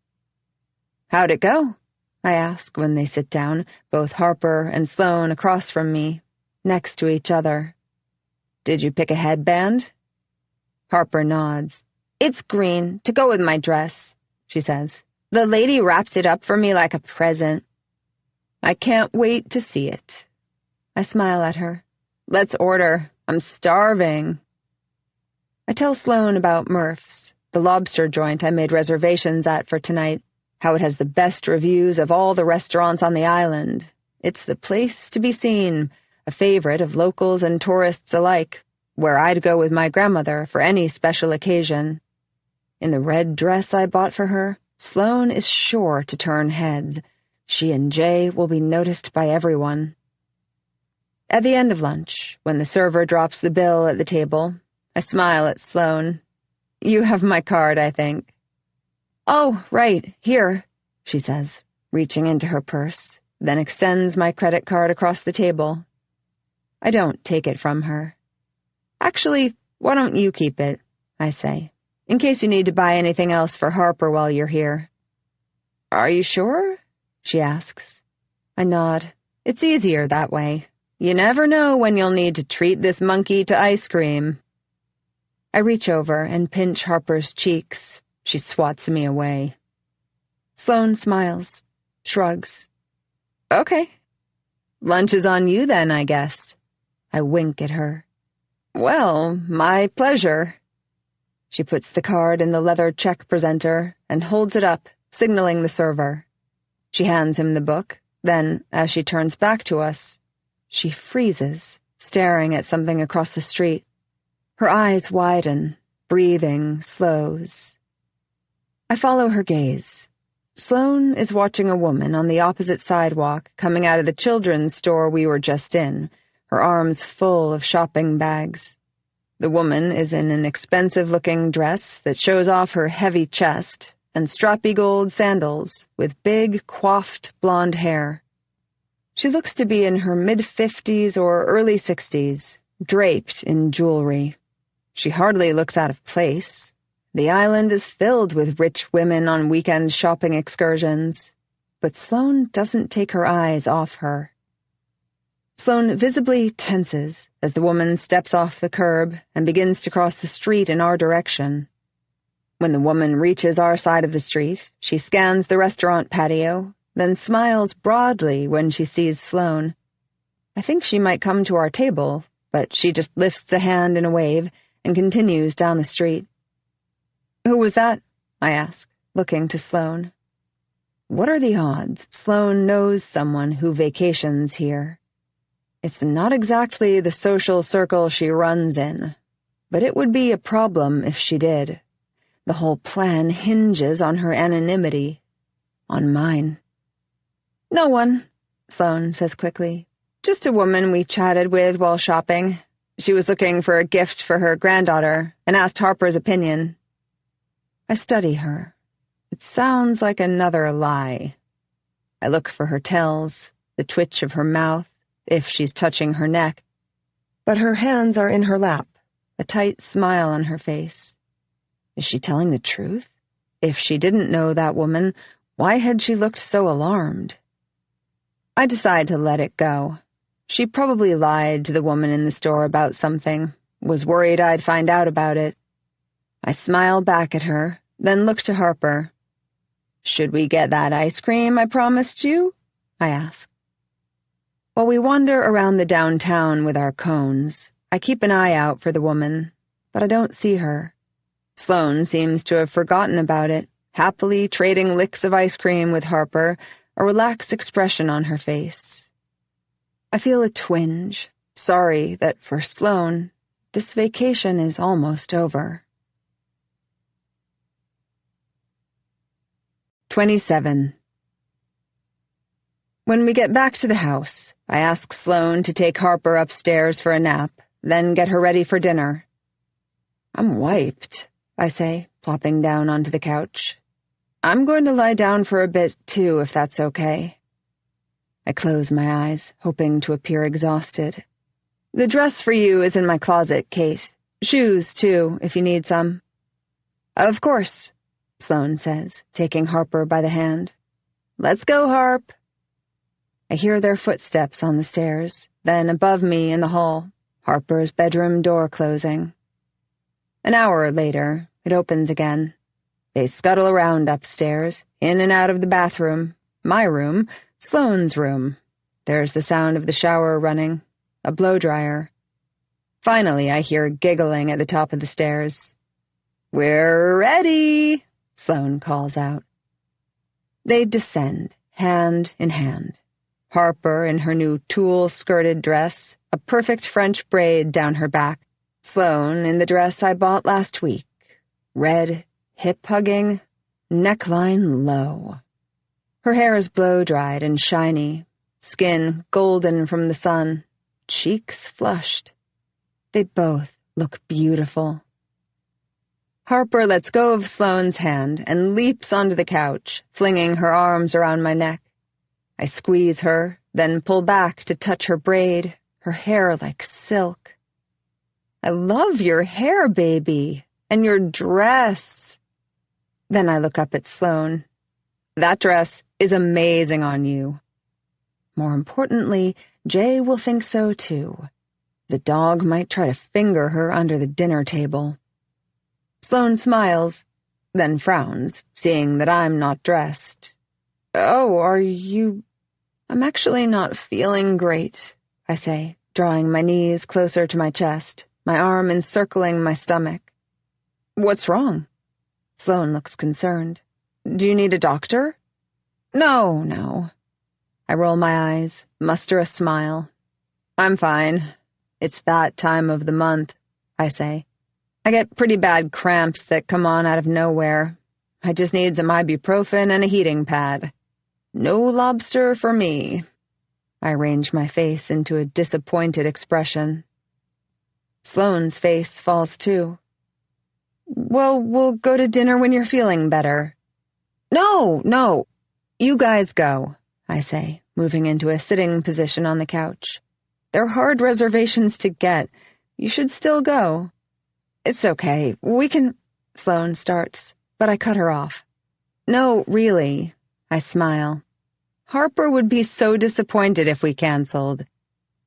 "How'd it go?" I ask when they sit down, both Harper and Sloane across from me, next to each other. "Did you pick a headband?" Harper nods. "It's green, to go with my dress," she says. "The lady wrapped it up for me like a present." "I can't wait to see it." I smile at her. "Let's order. I'm starving." I tell Sloane about Murph's, the lobster joint I made reservations at for tonight, how it has the best reviews of all the restaurants on the island. It's the place to be seen, a favorite of locals and tourists alike, where I'd go with my grandmother for any special occasion. In the red dress I bought for her, Sloane is sure to turn heads. She and Jay will be noticed by everyone. At the end of lunch, when the server drops the bill at the table, I smile at Sloane. "You have my card, I think." "Oh, right, here," she says, reaching into her purse, then extends my credit card across the table. I don't take it from her. "Actually, why don't you keep it?" I say, "in case you need to buy anything else for Harper while you're here." "Are you sure?" she asks. I nod. "It's easier that way. You never know when you'll need to treat this monkey to ice cream." I reach over and pinch Harper's cheeks. She swats me away. Sloane smiles, shrugs. "Okay. Lunch is on you then, I guess." I wink at her. "Well, my pleasure." She puts the card in the leather check presenter and holds it up, signaling the server. She hands him the book, then, as she turns back to us, she freezes, staring at something across the street. Her eyes widen, breathing slows. I follow her gaze. Sloane is watching a woman on the opposite sidewalk coming out of the children's store we were just in, her arms full of shopping bags. The woman is in an expensive-looking dress that shows off her heavy chest and strappy gold sandals with big, coiffed blonde hair. She looks to be in her mid-50s or early 60s, draped in jewelry. She hardly looks out of place. The island is filled with rich women on weekend shopping excursions, but Sloane doesn't take her eyes off her. Sloane visibly tenses as the woman steps off the curb and begins to cross the street in our direction. When the woman reaches our side of the street, she scans the restaurant patio, then smiles broadly when she sees Sloane. I think she might come to our table, but she just lifts a hand in a wave and continues down the street. "Who was that?" I ask, looking to Sloane. What are the odds Sloane knows someone who vacations here? It's not exactly the social circle she runs in, but it would be a problem if she did. The whole plan hinges on her anonymity, on mine. "No one," Sloane says quickly. "Just a woman we chatted with while shopping. She was looking for a gift for her granddaughter and asked Harper's opinion." I study her. It sounds like another lie. I look for her tells, the twitch of her mouth, if she's touching her neck. But her hands are in her lap, a tight smile on her face. Is she telling the truth? If she didn't know that woman, why had she looked so alarmed? I decide to let it go. She probably lied to the woman in the store about something, was worried I'd find out about it. I smile back at her, then look to Harper. "Should we get that ice cream I promised you?" I ask. While we wander around the downtown with our cones, I keep an eye out for the woman, but I don't see her. Sloane seems to have forgotten about it, happily trading licks of ice cream with Harper, a relaxed expression on her face. I feel a twinge, sorry that for Sloane, this vacation is almost over. 27. When we get back to the house, I ask Sloane to take Harper upstairs for a nap, then get her ready for dinner. "I'm wiped," I say, plopping down onto the couch. "I'm going to lie down for a bit, too, if that's okay." I close my eyes, hoping to appear exhausted. "The dress for you is in my closet, Kate. Shoes, too, if you need some." "Of course," Sloane says, taking Harper by the hand. "Let's go, Harp." I hear their footsteps on the stairs, then above me in the hall, Harper's bedroom door closing. An hour later, it opens again. They scuttle around upstairs, in and out of the bathroom, my room, Sloane's room. There's the sound of the shower running, a blow-dryer. Finally, I hear giggling at the top of the stairs. "We're ready," Sloane calls out. They descend, hand in hand. Harper in her new tulle-skirted dress, a perfect French braid down her back. Sloane in the dress I bought last week. Red, hip-hugging, neckline low. Her hair is blow-dried and shiny, skin golden from the sun, cheeks flushed. They both look beautiful. Harper lets go of Sloane's hand and leaps onto the couch, flinging her arms around my neck. I squeeze her, then pull back to touch her braid, her hair like silk. "I love your hair, baby, and your dress." Then I look up at Sloane. "That dress is amazing on you." More importantly, Jay will think so too. The dog might try to finger her under the dinner table. Sloane smiles, then frowns, seeing that I'm not dressed. "Oh, are you—" "I'm actually not feeling great," I say, drawing my knees closer to my chest, my arm encircling my stomach. "What's wrong?" Sloane looks concerned. "Do you need a doctor?" No. I roll my eyes, muster a smile. "I'm fine. It's that time of the month," I say. "I get pretty bad cramps that come on out of nowhere. I just need some ibuprofen and a heating pad. No lobster for me." I arrange my face into a disappointed expression. Sloane's face falls too. "Well, we'll go to dinner when you're feeling better." No. You guys go," I say, moving into a sitting position on the couch. "They're hard reservations to get. You should still go." "It's okay. We can—" Sloane starts, but I cut her off. "No, really." I smile. "Harper would be so disappointed if we canceled.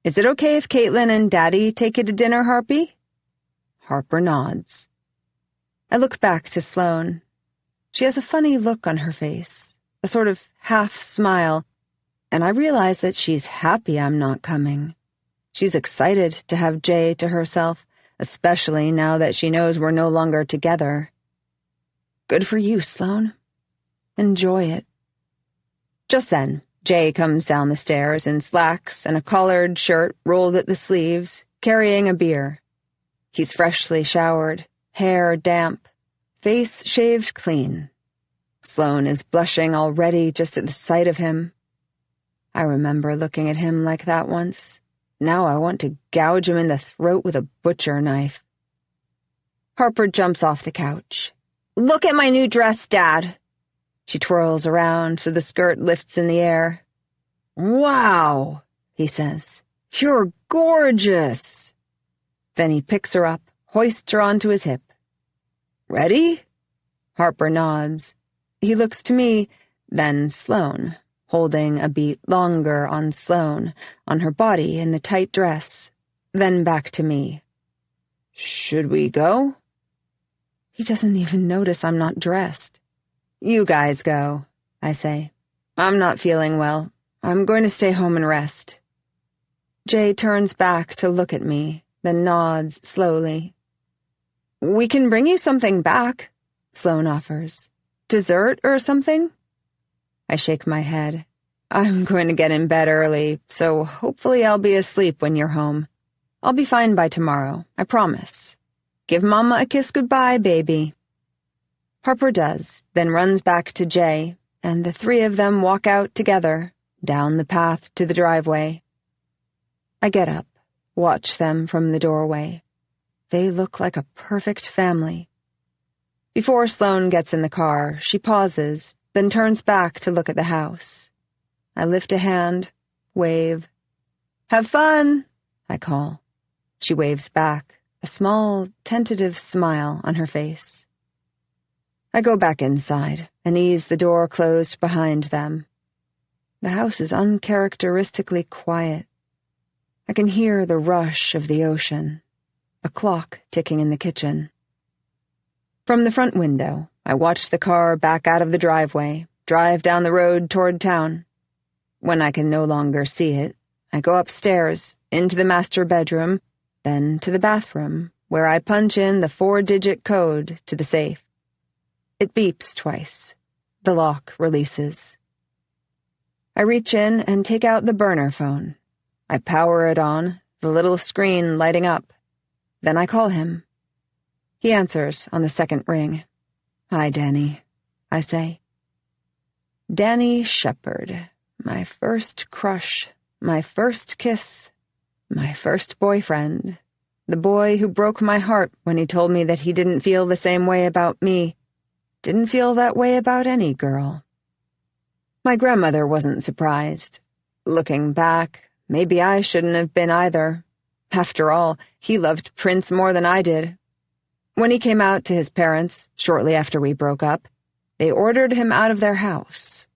Is it okay if Caitlin and Daddy take you to dinner, Harpy?" Harper nods. I look back to Sloane. She has a funny look on her face, a sort of half-smile, and I realize that she's happy I'm not coming. She's excited to have Jay to herself, especially now that she knows we're no longer together. Good for you, Sloane. Enjoy it. Just then, Jay comes down the stairs in slacks and a collared shirt rolled at the sleeves, carrying a beer. He's freshly showered, hair damp, face shaved clean. Sloane is blushing already just at the sight of him. I remember looking at him like that once. Now I want to gouge him in the throat with a butcher knife. Harper jumps off the couch. "Look at my new dress, Dad." She twirls around so the skirt lifts in the air. "Wow," he says. "You're gorgeous." Then he picks her up, hoists her onto his hip. "Ready?" Harper nods. He looks to me, then Sloane, holding a beat longer on Sloane, on her body in the tight dress, then back to me. "Should we go?" He doesn't even notice I'm not dressed. "You guys go," I say. "I'm not feeling well. I'm going to stay home and rest." Jay turns back to look at me, then nods slowly. "We can bring you something back," Sloane offers. "Dessert or something?" I shake my head. "I'm going to get in bed early, so hopefully I'll be asleep when you're home. I'll be fine by tomorrow, I promise. Give Mama a kiss goodbye, baby." Harper does, then runs back to Jay, and the three of them walk out together, down the path to the driveway. I get up, watch them from the doorway. They look like a perfect family. Before Sloane gets in the car, she pauses, then turns back to look at the house. I lift a hand, wave. "Have fun," I call. She waves back, a small, tentative smile on her face. I go back inside and ease the door closed behind them. The house is uncharacteristically quiet. I can hear the rush of the ocean, a clock ticking in the kitchen. From the front window, I watch the car back out of the driveway, drive down the road toward town. When I can no longer see it, I go upstairs, into the master bedroom, then to the bathroom, where I punch in the 4-digit code to the safe. It beeps twice. The lock releases. I reach in and take out the burner phone. I power it on, the little screen lighting up. Then I call him. He answers on the second ring. "Hi, Danny," I say. Danny Shepherd, my first crush, my first kiss, my first boyfriend, the boy who broke my heart when he told me that he didn't feel the same way about me, didn't feel that way about any girl. My grandmother wasn't surprised. Looking back, maybe I shouldn't have been either. After all, he loved Prince more than I did. When he came out to his parents, shortly after we broke up, they ordered him out of their house.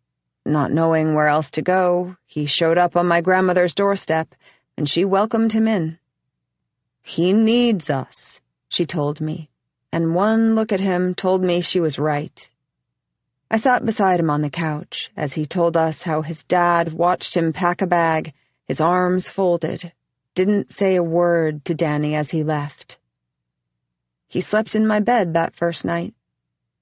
Not knowing where else to go, he showed up on my grandmother's doorstep, and she welcomed him in. "He needs us," she told me, and one look at him told me she was right. I sat beside him on the couch as he told us how his dad watched him pack a bag, his arms folded, didn't say a word to Danny as he left. He slept in my bed that first night.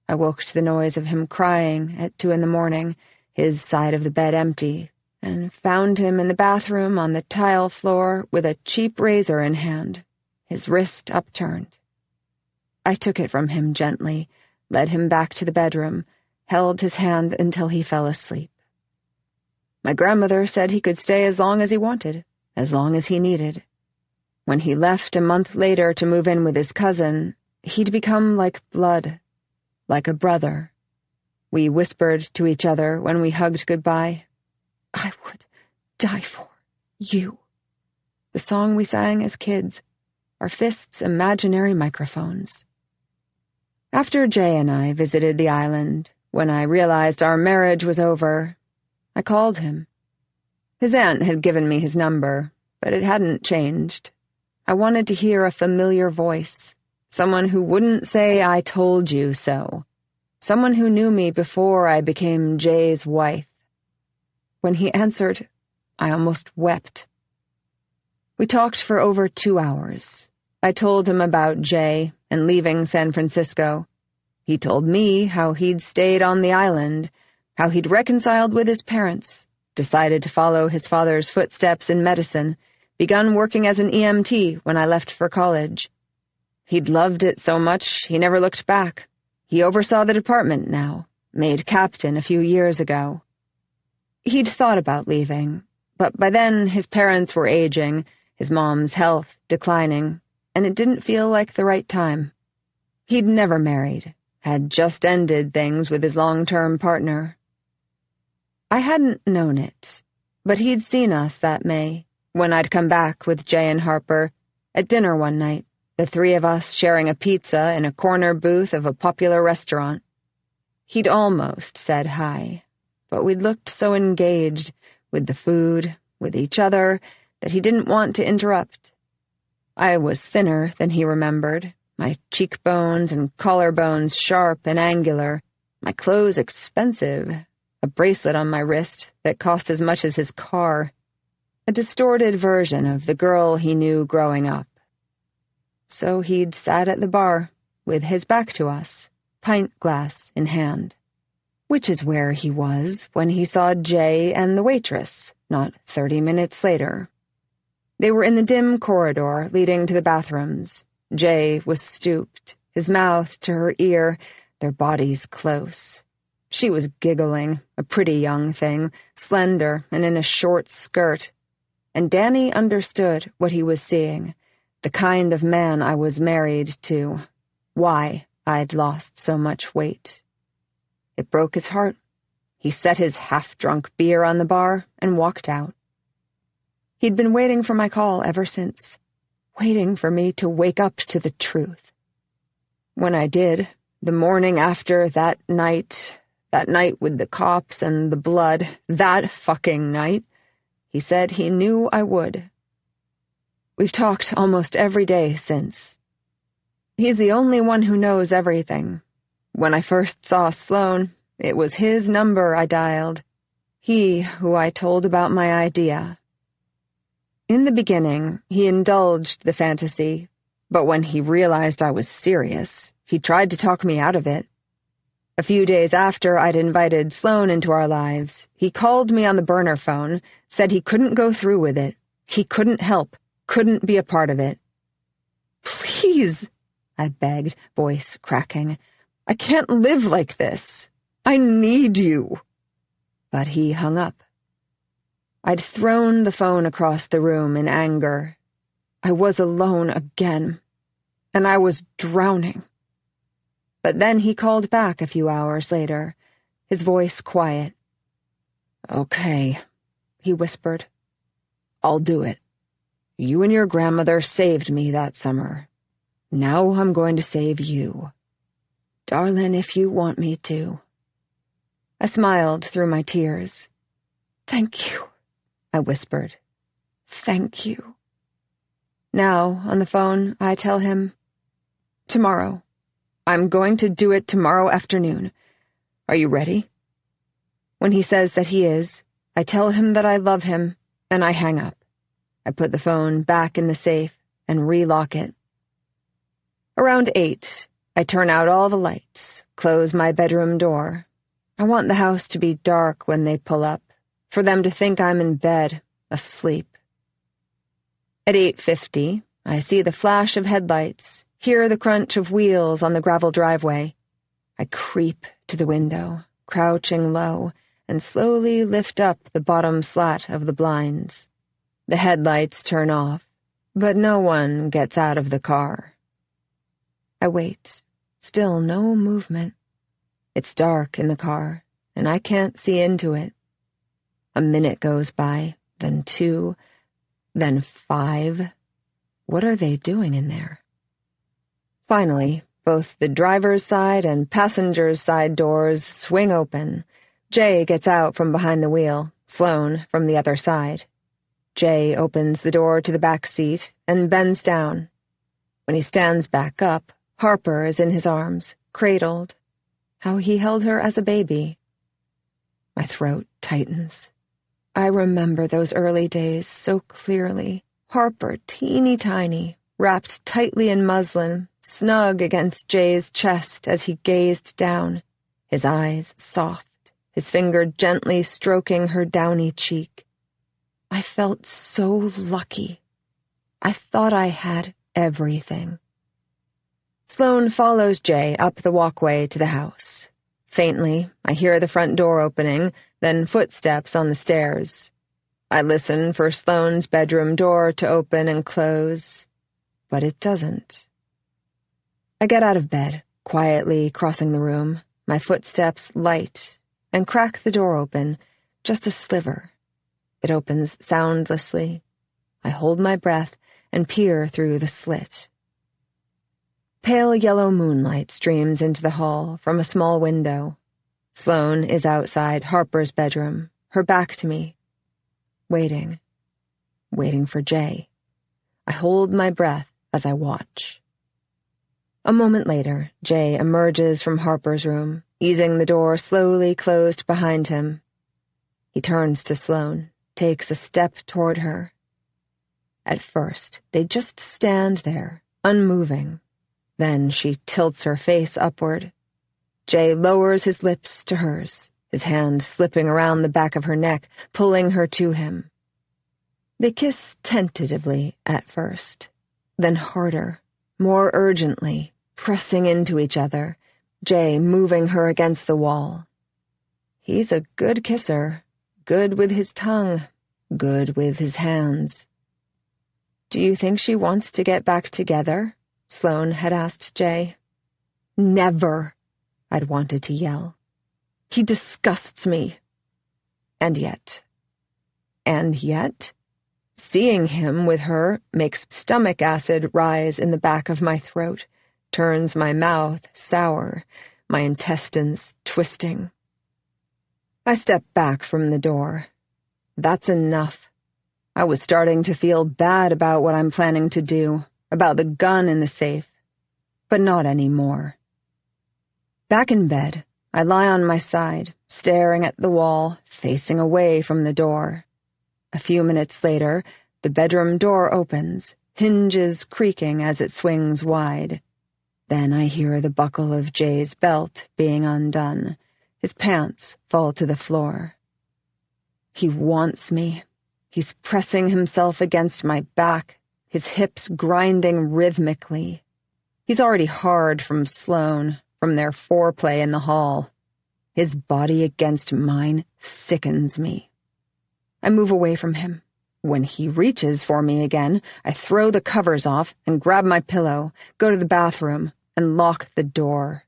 I woke to the noise of him crying at 2 a.m, his side of the bed empty, and found him in the bathroom on the tile floor with a cheap razor in hand, his wrist upturned. I took it from him gently, led him back to the bedroom, held his hand until he fell asleep. My grandmother said he could stay as long as he wanted, as long as he needed. When he left a month later to move in with his cousin, he'd become like blood, like a brother. We whispered to each other when we hugged goodbye. "I would die for you." The song we sang as kids, our fists imaginary microphones. After Jay and I visited the island, when I realized our marriage was over, I called him. His aunt had given me his number, but it hadn't changed. I wanted to hear a familiar voice, someone who wouldn't say "I told you so," someone who knew me before I became Jay's wife. When he answered, I almost wept. We talked for over 2 hours. I told him about Jay and leaving San Francisco. He told me how he'd stayed on the island, how he'd reconciled with his parents, decided to follow his father's footsteps in medicine, begun working as an EMT when I left for college. He'd loved it so much he never looked back. He oversaw the department now, made captain a few years ago. He'd thought about leaving, but by then his parents were aging, his mom's health declining, and it didn't feel like the right time. He'd never married, had just ended things with his long-term partner. I hadn't known it, but he'd seen us that May, when I'd come back with Jay and Harper, at dinner one night, the three of us sharing a pizza in a corner booth of a popular restaurant. He'd almost said hi, but we'd looked so engaged, with the food, with each other, that he didn't want to interrupt. I was thinner than he remembered, my cheekbones and collarbones sharp and angular, my clothes expensive, a bracelet on my wrist that cost as much as his car, a distorted version of the girl he knew growing up. So he'd sat at the bar, with his back to us, pint glass in hand. Which is where he was when he saw Jay and the waitress, not 30 minutes later. They were in the dim corridor leading to the bathrooms. Jay was stooped, his mouth to her ear, their bodies close. She was giggling, a pretty young thing, slender and in a short skirt. And Danny understood what he was seeing, the kind of man I was married to, why I'd lost so much weight. It broke his heart. He set his half-drunk beer on the bar and walked out. He'd been waiting for my call ever since, waiting for me to wake up to the truth. When I did, the morning after that night with the cops and the blood, that fucking night, he said he knew I would. We've talked almost every day since. He's the only one who knows everything. When I first saw Sloan, it was his number I dialed. He who I told about my idea. In the beginning, he indulged the fantasy, but when he realized I was serious, he tried to talk me out of it. A few days after I'd invited Sloan into our lives, he called me on the burner phone, said he couldn't go through with it. He couldn't help, couldn't be a part of it. "Please," I begged, voice cracking. "I can't live like this. I need you." But he hung up. I'd thrown the phone across the room in anger. I was alone again, and I was drowning. But then he called back a few hours later, his voice quiet. "Okay," he whispered. "I'll do it. You and your grandmother saved me that summer. Now I'm going to save you. Darling, if you want me to." I smiled through my tears. "Thank you," I whispered. "Thank you." Now, on the phone, I tell him, "Tomorrow. I'm going to do it tomorrow afternoon. Are you ready?" When he says that he is, I tell him that I love him, and I hang up. I put the phone back in the safe and relock it. Around 8, I turn out all the lights, close my bedroom door. I want the house to be dark when they pull up, for them to think I'm in bed, asleep. At 8:50, I see the flash of headlights, hear the crunch of wheels on the gravel driveway. I creep to the window, crouching low, and slowly lift up the bottom slat of the blinds. The headlights turn off, but no one gets out of the car. I wait, still no movement. It's dark in the car, and I can't see into it. A minute goes by, then 2, then 5. What are they doing in there? Finally, both the driver's side and passenger's side doors swing open. Jay gets out from behind the wheel, Sloan from the other side. Jay opens the door to the back seat and bends down. When he stands back up, Harper is in his arms, cradled. How he held her as a baby. My throat tightens. I remember those early days so clearly. Harper, teeny tiny, wrapped tightly in muslin, snug against Jay's chest as he gazed down, his eyes soft, his finger gently stroking her downy cheek. I felt so lucky. I thought I had everything. Sloane follows Jay up the walkway to the house. Faintly, I hear the front door opening, then footsteps on the stairs. I listen for Sloane's bedroom door to open and close, but it doesn't. I get out of bed, quietly crossing the room, my footsteps light, and crack the door open, just a sliver. It opens soundlessly. I hold my breath and peer through the slit. Pale yellow moonlight streams into the hall from a small window. Sloane is outside Harper's bedroom, her back to me, waiting for Jay. I hold my breath as I watch. A moment later, Jay emerges from Harper's room, easing the door slowly closed behind him. He turns to Sloane, takes a step toward her. At first, they just stand there, unmoving. Then she tilts her face upward. Jay lowers his lips to hers, his hand slipping around the back of her neck, pulling her to him. They kiss tentatively at first, then harder, more urgently, pressing into each other, Jay moving her against the wall. He's a good kisser, good with his tongue, good with his hands. "Do you think she wants to get back together?" Sloane had asked Jay. "Never," I'd wanted to yell. "He disgusts me." And yet, seeing him with her makes stomach acid rise in the back of my throat, turns my mouth sour, my intestines twisting. I step back from the door. That's enough. I was starting to feel bad about what I'm planning to do, about the gun in the safe, but not anymore. Back in bed, I lie on my side, staring at the wall, facing away from the door. A few minutes later, the bedroom door opens, hinges creaking as it swings wide. Then I hear the buckle of Jay's belt being undone. His pants fall to the floor. He wants me. He's pressing himself against my back, his hips grinding rhythmically. He's already hard from Sloane, from their foreplay in the hall. His body against mine sickens me. I move away from him. When he reaches for me again, I throw the covers off and grab my pillow, go to the bathroom, and lock the door.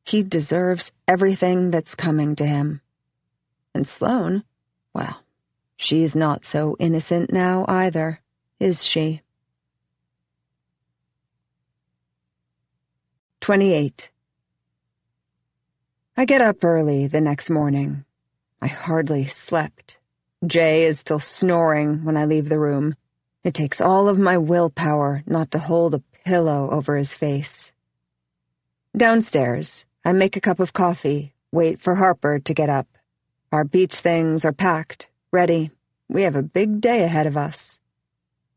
He deserves everything that's coming to him. And Sloane, well, she's not so innocent now either, is she? 28. I get up early the next morning. I hardly slept. Jay is still snoring when I leave the room. It takes all of my willpower not to hold a pillow over his face. Downstairs, I make a cup of coffee, wait for Harper to get up. Our beach things are packed, ready. We have a big day ahead of us.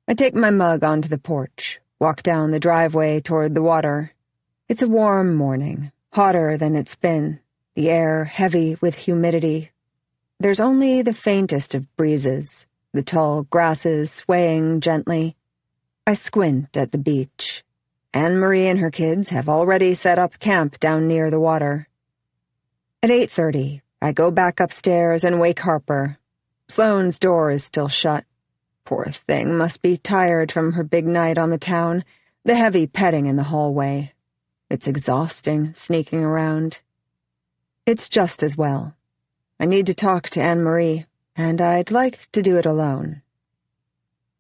I take my mug onto the porch, walk down the driveway toward the water. It's a warm morning, hotter than it's been, the air heavy with humidity. There's only the faintest of breezes, the tall grasses swaying gently. I squint at the beach. Anne-Marie and her kids have already set up camp down near the water. At 8:30, I go back upstairs and wake Harper. Sloane's door is still shut. Poor thing must be tired from her big night on the town, the heavy petting in the hallway. It's exhausting, sneaking around. It's just as well. I need to talk to Anne-Marie, and I'd like to do it alone.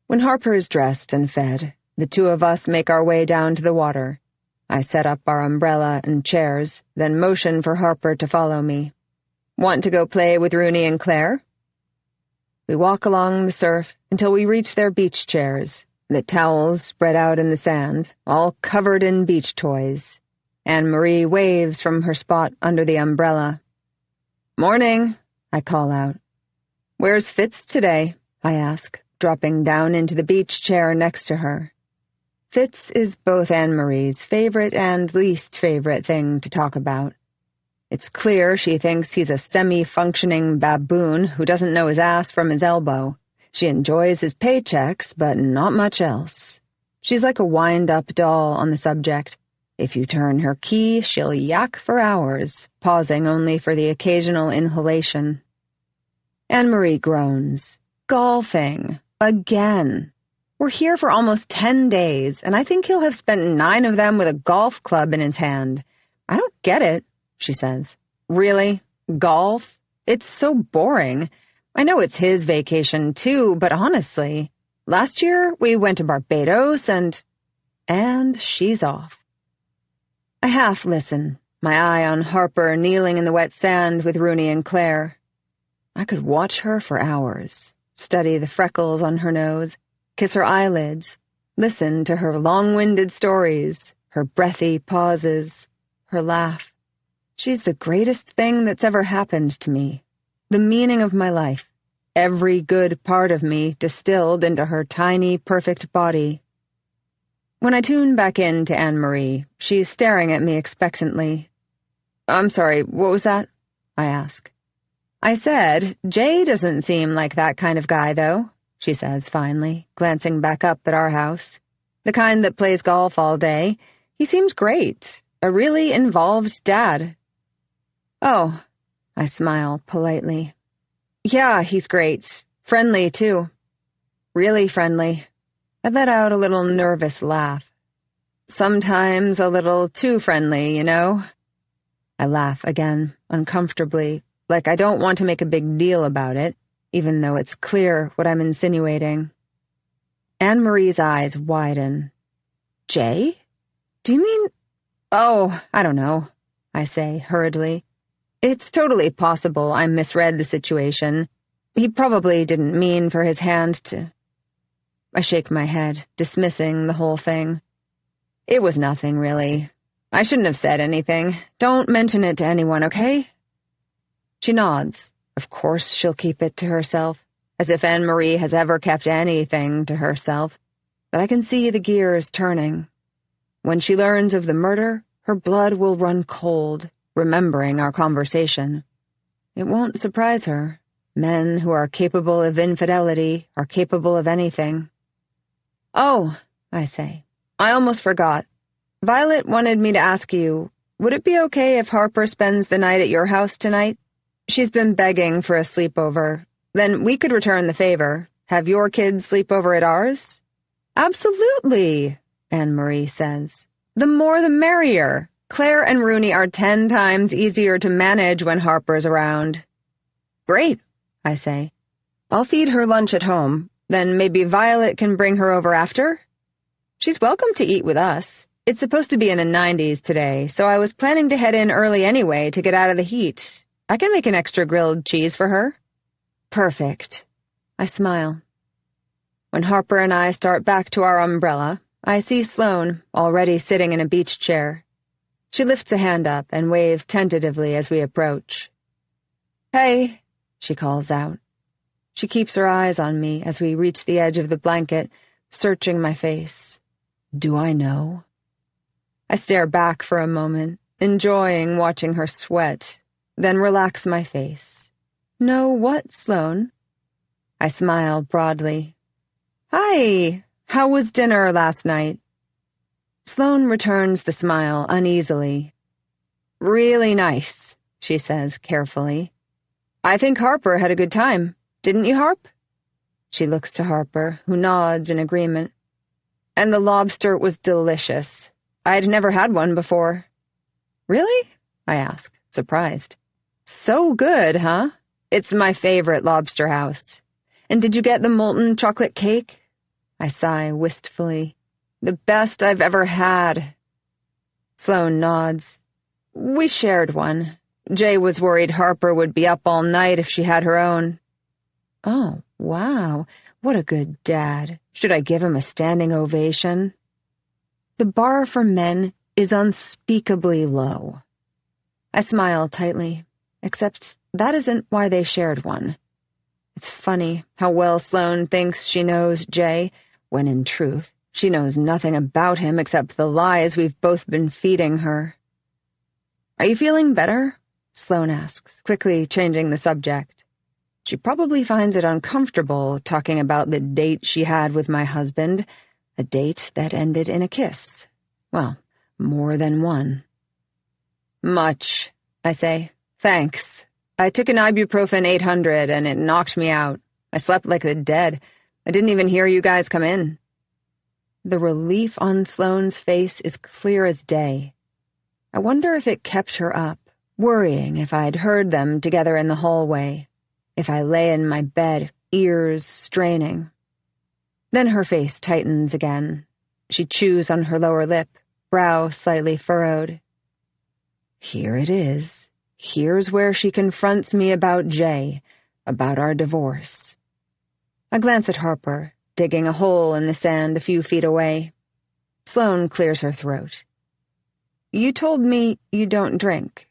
When Harper is dressed and fed, the two of us make our way down to the water. I set up our umbrella and chairs, then motion for Harper to follow me. "Want to go play with Rooney and Claire?" We walk along the surf until we reach their beach chairs, the towels spread out in the sand, all covered in beach toys. Anne-Marie waves from her spot under the umbrella. "Morning," I call out. "Where's Fitz today?" I ask, dropping down into the beach chair next to her. Fitz is both Anne-Marie's favorite and least favorite thing to talk about. It's clear she thinks he's a semi-functioning baboon who doesn't know his ass from his elbow. She enjoys his paychecks, but not much else. She's like a wind-up doll on the subject. If you turn her key, she'll yak for hours, pausing only for the occasional inhalation. Anne-Marie groans. Golfing. Again. We're here for almost 10 days, and I think he'll have spent 9 of them with a golf club in his hand. I don't get it, she says. Really? Golf? It's so boring. I know it's his vacation, too, but honestly, last year we went to Barbados and she's off. I half listen, my eye on Harper kneeling in the wet sand with Rooney and Claire. I could watch her for hours, study the freckles on her nose, kiss her eyelids, listen to her long-winded stories, her breathy pauses, her laugh. She's the greatest thing that's ever happened to me, the meaning of my life, every good part of me distilled into her tiny, perfect body. When I tune back in to Anne-Marie, she's staring at me expectantly. "I'm sorry, what was that?" I ask. "I said, Jay doesn't seem like that kind of guy, though," she says finally, glancing back up at our house. "The kind that plays golf all day. He seems great. A really involved dad." "Oh," I smile politely. "Yeah, he's great. Friendly, too. Really friendly." I let out a little nervous laugh. "Sometimes a little too friendly, you know." I laugh again, uncomfortably, like I don't want to make a big deal about it, even though it's clear what I'm insinuating. Anne-Marie's eyes widen. "Jay? Do you mean—" "Oh, I don't know," I say hurriedly. "It's totally possible I misread the situation. He probably didn't mean for his hand to—" I shake my head, dismissing the whole thing. "It was nothing, really. I shouldn't have said anything. Don't mention it to anyone, okay?" She nods. Of course she'll keep it to herself, as if Anne-Marie has ever kept anything to herself. But I can see the gears turning. When she learns of the murder, her blood will run cold, remembering our conversation. It won't surprise her. Men who are capable of infidelity are capable of anything. "Oh," I say, "I almost forgot. Violet wanted me to ask you, would it be okay if Harper spends the night at your house tonight? She's been begging for a sleepover. Then we could return the favor. Have your kids sleep over at ours?" "Absolutely," Anne-Marie says. "The more the merrier. Claire and Rooney are 10 times easier to manage when Harper's around." "Great," I say. "I'll feed her lunch at home. Then maybe Violet can bring her over after?" "She's welcome to eat with us. It's supposed to be in the 90s today, so I was planning to head in early anyway to get out of the heat. I can make an extra grilled cheese for her." "Perfect." I smile. When Harper and I start back to our umbrella, I see Sloane already sitting in a beach chair. She lifts a hand up and waves tentatively as we approach. "Hey," she calls out. She keeps her eyes on me as we reach the edge of the blanket, searching my face. Do I know? I stare back for a moment, enjoying watching her sweat, then relax my face. "Know what, Sloane?" I smile broadly. "Hi, how was dinner last night?" Sloane returns the smile uneasily. "Really nice," she says carefully. "I think Harper had a good time. Didn't you, Harp?" She looks to Harper, who nods in agreement. "And the lobster was delicious. I'd never had one before." "Really?" I ask, surprised. "So good, huh? It's my favorite lobster house. And did you get the molten chocolate cake?" I sigh wistfully. "The best I've ever had." Sloane nods. "We shared one. Jay was worried Harper would be up all night if she had her own." "Oh, wow. What a good dad. Should I give him a standing ovation?" The bar for men is unspeakably low. I smile tightly, except that isn't why they shared one. It's funny how well Sloane thinks she knows Jay, when in truth, she knows nothing about him except the lies we've both been feeding her. "Are you feeling better?" Sloane asks, quickly changing the subject. She probably finds it uncomfortable talking about the date she had with my husband, a date that ended in a kiss. Well, more than one. Much, I say. Thanks. I took an ibuprofen 800 and it knocked me out. I slept like the dead. I didn't even hear you guys come in. The relief on Sloane's face is clear as day. I wonder if it kept her up, worrying if I'd heard them together in the hallway, if I lay in my bed, ears straining. Then her face tightens again. She chews on her lower lip, brow slightly furrowed. Here it is. Here's where she confronts me about Jay, about our divorce. I glance at Harper, digging a hole in the sand a few feet away. Sloane clears her throat. You told me you don't drink.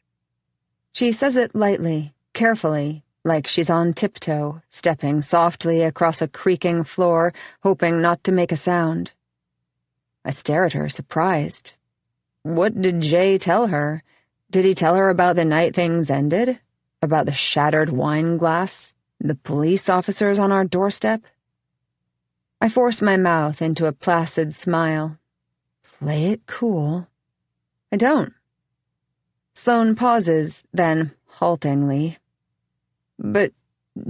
She says it lightly, carefully, like she's on tiptoe, stepping softly across a creaking floor, hoping not to make a sound. I stare at her, surprised. What did Jay tell her? Did he tell her about the night things ended? About the shattered wine glass? The police officers on our doorstep? I force my mouth into a placid smile. Play it cool. I don't. Sloane pauses, then, haltingly. But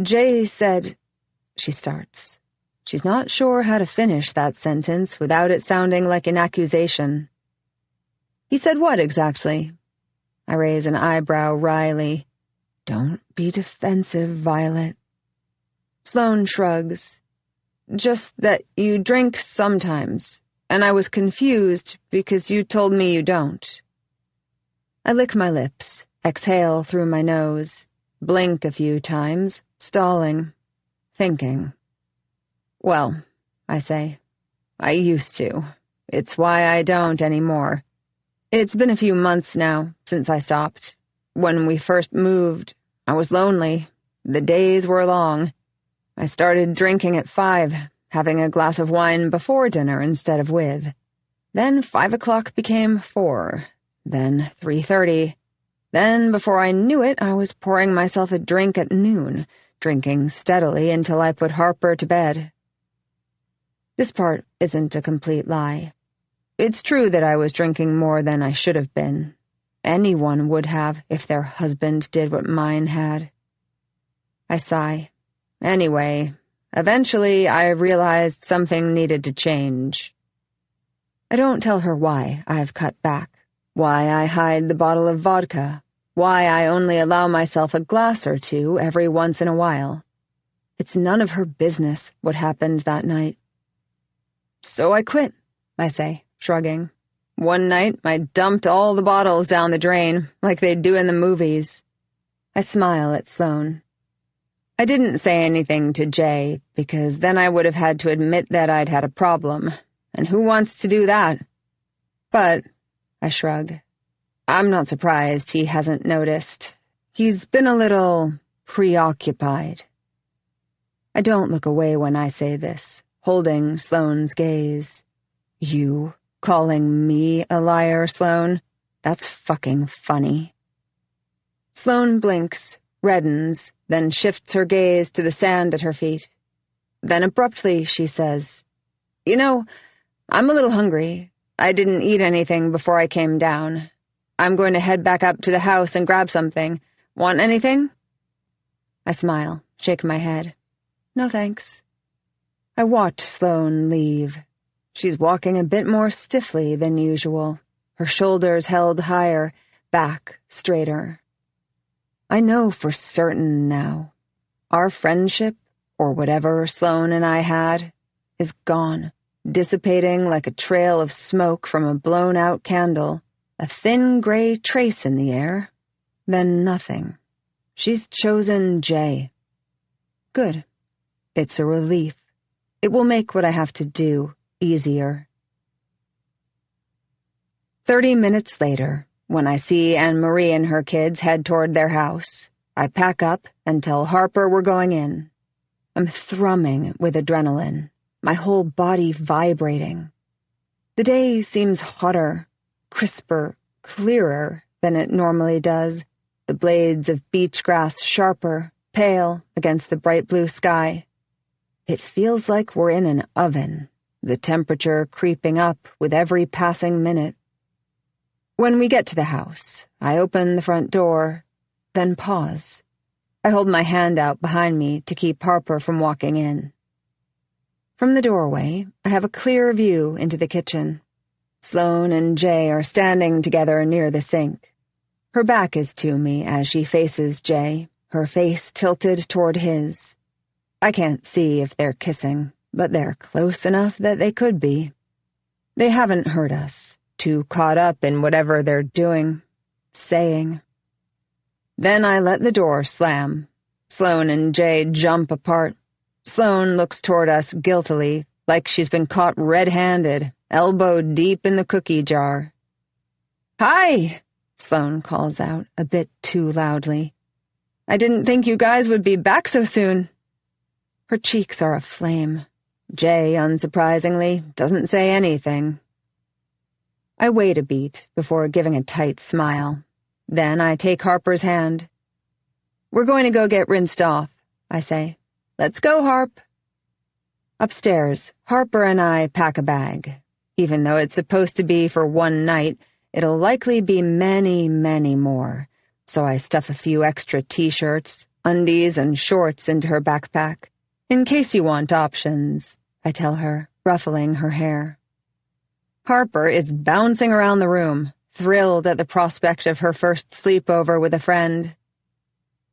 Jay said... She starts. She's not sure how to finish that sentence without it sounding like an accusation. He said what exactly? I raise an eyebrow wryly. Don't be defensive, Violet. Sloane shrugs. Just that you drink sometimes, and I was confused because you told me you don't. I lick my lips, exhale through my nose, blink a few times, stalling, thinking. Well, I say, I used to. It's why I don't anymore. It's been a few months now since I stopped. When we first moved, I was lonely. The days were long. I started drinking at 5, having a glass of wine before dinner instead of with. Then 5 o'clock became 4, then 3:30. Then, before I knew it, I was pouring myself a drink at noon, drinking steadily until I put Harper to bed. This part isn't a complete lie. It's true that I was drinking more than I should have been. Anyone would have if their husband did what mine had. I sigh. Anyway, eventually I realized something needed to change. I don't tell her why I've cut back, why I hide the bottle of vodka, why I only allow myself a glass or two every once in a while. It's none of her business what happened that night. So I quit, I say, shrugging. One night I dumped all the bottles down the drain, like they do in the movies. I smile at Sloane. I didn't say anything to Jay, because then I would have had to admit that I'd had a problem, and who wants to do that? But, I shrug, I'm not surprised he hasn't noticed. He's been a little preoccupied. I don't look away when I say this, holding Sloane's gaze. You calling me a liar, Sloane? That's fucking funny. Sloane blinks, reddens, then shifts her gaze to the sand at her feet. Then abruptly she says, You know, I'm a little hungry. I didn't eat anything before I came down. I'm going to head back up to the house and grab something. Want anything? I smile, shake my head. No thanks. I watch Sloane leave. She's walking a bit more stiffly than usual, her shoulders held higher, back straighter. I know for certain now. Our friendship, or whatever Sloane and I had, is gone, dissipating like a trail of smoke from a blown-out candle, a thin gray trace in the air, then nothing. She's chosen Jay. Good. It's a relief. It will make what I have to do easier. 30 minutes later, when I see Anne-Marie and her kids head toward their house, I pack up and tell Harper we're going in. I'm thrumming with adrenaline, my whole body vibrating. The day seems hotter, crisper, clearer than it normally does, the blades of beach grass sharper, pale against the bright blue sky. It feels like we're in an oven, the temperature creeping up with every passing minute. When we get to the house, I open the front door, then pause. I hold my hand out behind me to keep Harper from walking in. From the doorway, I have a clear view into the kitchen. Sloane and Jay are standing together near the sink. Her back is to me as she faces Jay, her face tilted toward his. I can't see if they're kissing, but they're close enough that they could be. They haven't heard us, too caught up in whatever they're doing, saying. Then I let the door slam. Sloane and Jay jump apart. Sloane looks toward us guiltily, like she's been caught red-handed, elbow deep in the cookie jar. "Hi!" Sloane calls out, a bit too loudly. "I didn't think you guys would be back so soon." Her cheeks are aflame. Jay, unsurprisingly, doesn't say anything. I wait a beat before giving a tight smile. Then I take Harper's hand. "We're going to go get rinsed off," I say. "Let's go, Harp." Upstairs, Harper and I pack a bag. Even though it's supposed to be for one night, it'll likely be many, many more, so I stuff a few extra t-shirts, undies, and shorts into her backpack. "In case you want options," I tell her, ruffling her hair. Harper is bouncing around the room, thrilled at the prospect of her first sleepover with a friend.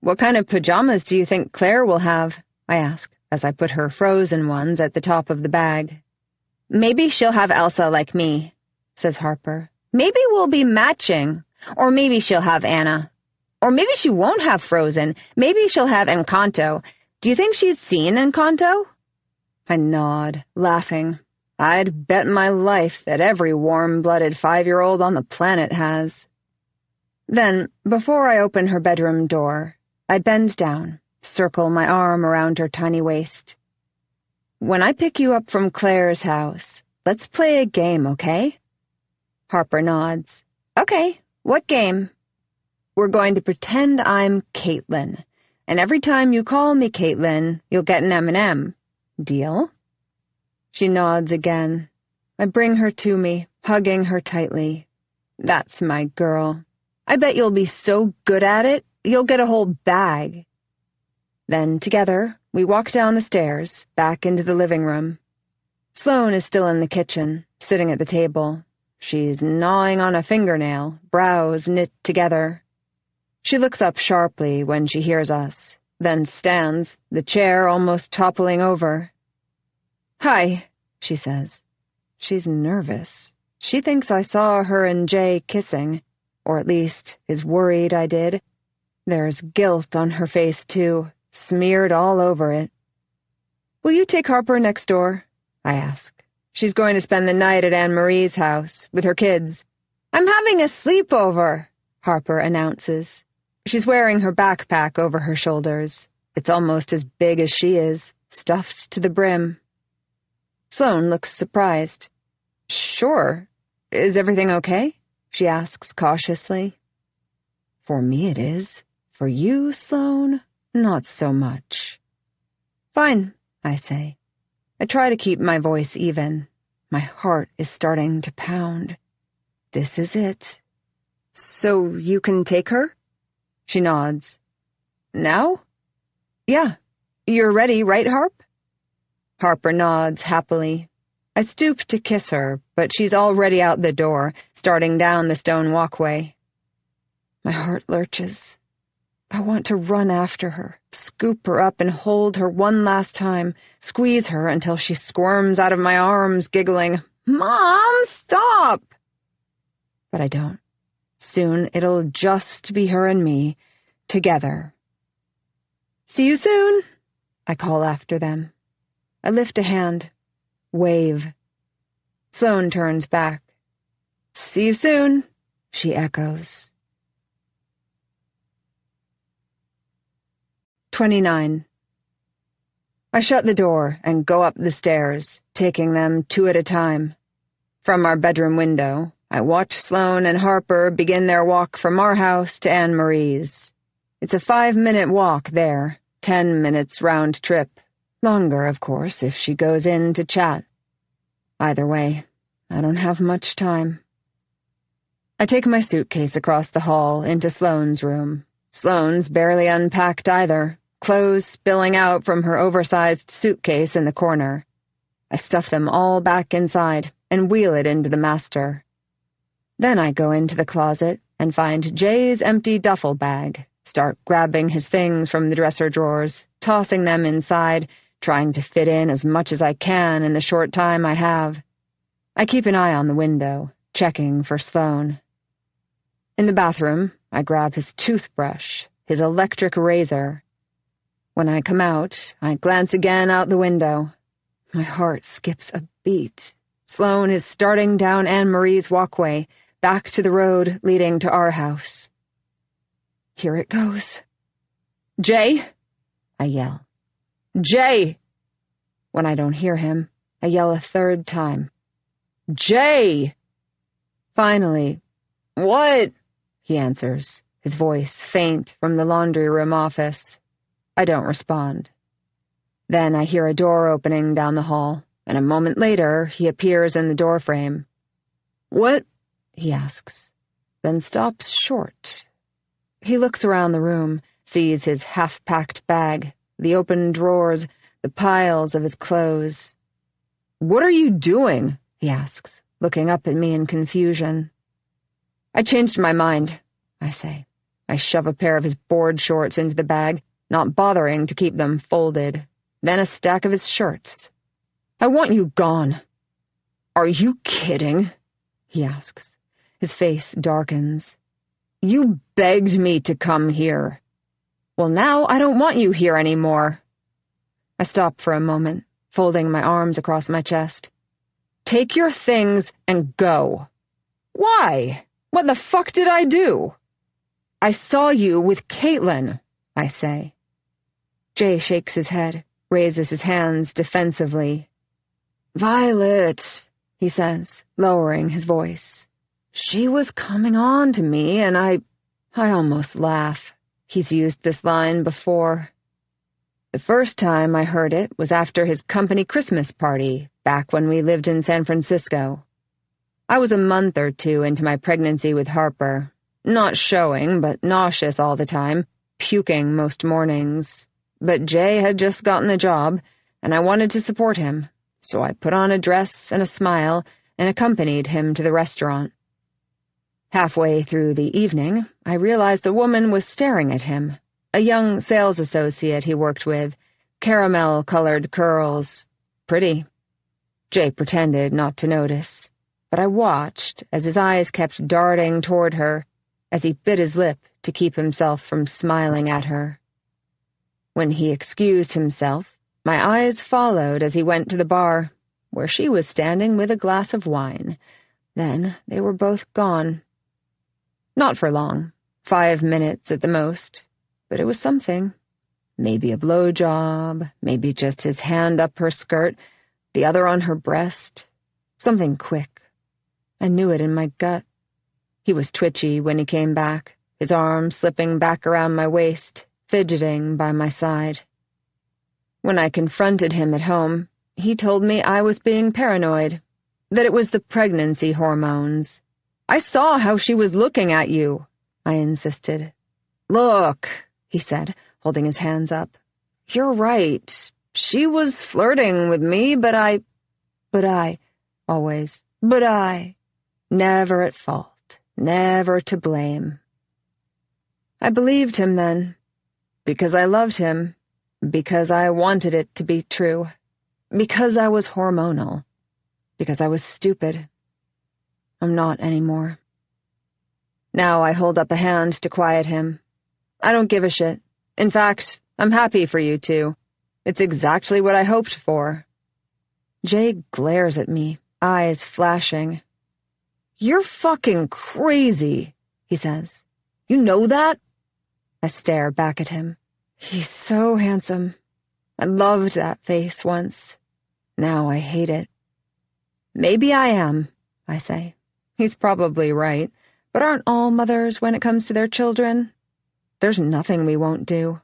"What kind of pajamas do you think Claire will have?" I ask, as I put her frozen ones at the top of the bag. "Maybe she'll have Elsa like me," says Harper. "Maybe we'll be matching. Or maybe she'll have Anna. Or maybe she won't have Frozen. Maybe she'll have Encanto. Do you think she's seen Encanto?" I nod, laughing. I'd bet my life that every warm-blooded 5-year-old on the planet has. Then, before I open her bedroom door, I bend down, circle my arm around her tiny waist. "When I pick you up from Claire's house, let's play a game, okay?" Harper nods. "Okay, what game?" "We're going to pretend I'm Caitlin, and every time you call me Caitlin, you'll get an M&M. Deal?" She nods again. I bring her to me, hugging her tightly. "That's my girl. I bet you'll be so good at it, you'll get a whole bag." Then, together, we walk down the stairs, back into the living room. Sloane is still in the kitchen, sitting at the table. She's gnawing on a fingernail, brows knit together. She looks up sharply when she hears us, then stands, the chair almost toppling over. "Hi," she says. She's nervous. She thinks I saw her and Jay kissing, or at least is worried I did. There's guilt on her face, too, smeared all over it. "Will you take Harper next door?" I ask. "She's going to spend the night at Anne-Marie's house, with her kids." "I'm having a sleepover," Harper announces. She's wearing her backpack over her shoulders. It's almost as big as she is, stuffed to the brim. Sloane looks surprised. "Sure. Is everything okay?" she asks cautiously. "For me it is. For you, Sloane, not so much." "Fine," I say. I try to keep my voice even. My heart is starting to pound. This is it. "So you can take her?" She nods. "Now?" "Yeah. You're ready, right, Harp?" Harper nods happily. I stoop to kiss her, but she's already out the door, starting down the stone walkway. My heart lurches. I want to run after her, scoop her up and hold her one last time, squeeze her until she squirms out of my arms, giggling, "Mom, stop!" But I don't. Soon it'll just be her and me, together. "See you soon," I call after them. I lift a hand. Wave. Sloane turns back. "See you soon," she echoes. 29. I shut the door and go up the stairs, taking them 2 at a time. From our bedroom window, I watch Sloane and Harper begin their walk from our house to Anne-Marie's. It's a 5-minute walk there, 10 minutes round trip. Longer, of course, if she goes in to chat. Either way, I don't have much time. I take my suitcase across the hall into Sloane's room. Sloane's barely unpacked either, clothes spilling out from her oversized suitcase in the corner. I stuff them all back inside and wheel it into the master. Then I go into the closet and find Jay's empty duffel bag, start grabbing his things from the dresser drawers, tossing them inside, trying to fit in as much as I can in the short time I have. I keep an eye on the window, checking for Sloane. In the bathroom, I grab his toothbrush, his electric razor. When I come out, I glance again out the window. My heart skips a beat. Sloane is starting down Anne-Marie's walkway, back to the road leading to our house. Here it goes. "Jay!" I yell. "Jay!" When I don't hear him, I yell a third time. "Jay!" Finally, "What?" he answers, his voice faint from the laundry room office. I don't respond. Then I hear a door opening down the hall, and a moment later he appears in the doorframe. "What?" he asks, then stops short. He looks around the room, sees his half-packed bag, the open drawers, the piles of his clothes. "What are you doing?" he asks, looking up at me in confusion. "I changed my mind," I say. I shove a pair of his board shorts into the bag, not bothering to keep them folded, then a stack of his shirts. "I want you gone." "Are you kidding?" he asks. His face darkens. "You begged me to come here." "Well, now I don't want you here anymore." I stop for a moment, folding my arms across my chest. "Take your things and go." "Why? What the fuck did I do?" "I saw you with Caitlin," I say. Jay shakes his head, raises his hands defensively. "Violet," he says, lowering his voice. "She was coming on to me, and I almost laugh. He's used this line before. The first time I heard it was after his company Christmas party, back when we lived in San Francisco. I was a month or 2 into my pregnancy with Harper, not showing, but nauseous all the time, puking most mornings. But Jay had just gotten the job, and I wanted to support him, so I put on a dress and a smile and accompanied him to the restaurant. Halfway through the evening, I realized a woman was staring at him, a young sales associate he worked with, caramel-colored curls. Pretty. Jay pretended not to notice, but I watched as his eyes kept darting toward her, as he bit his lip to keep himself from smiling at her. When he excused himself, my eyes followed as he went to the bar, where she was standing with a glass of wine. Then they were both gone. Not for long, 5 minutes at the most, but it was something. Maybe a blowjob, maybe just his hand up her skirt, the other on her breast. Something quick. I knew it in my gut. He was twitchy when he came back, his arm slipping back around my waist, fidgeting by my side. When I confronted him at home, he told me I was being paranoid, that it was the pregnancy hormones. "I saw how she was looking at you," I insisted. "Look," he said, holding his hands up. "You're right. She was flirting with me, but I, always, never at fault, never to blame." I believed him then, because I loved him, because I wanted it to be true, because I was hormonal, because I was stupid. I'm not anymore. Now I hold up a hand to quiet him. I don't give a shit. In fact, I'm happy for you two. It's exactly what I hoped for. Jay glares at me, eyes flashing. "You're fucking crazy," he says. "You know that?" I stare back at him. He's so handsome. I loved that face once. Now I hate it. "Maybe I am," I say. He's probably right, but aren't all mothers when it comes to their children? There's nothing we won't do.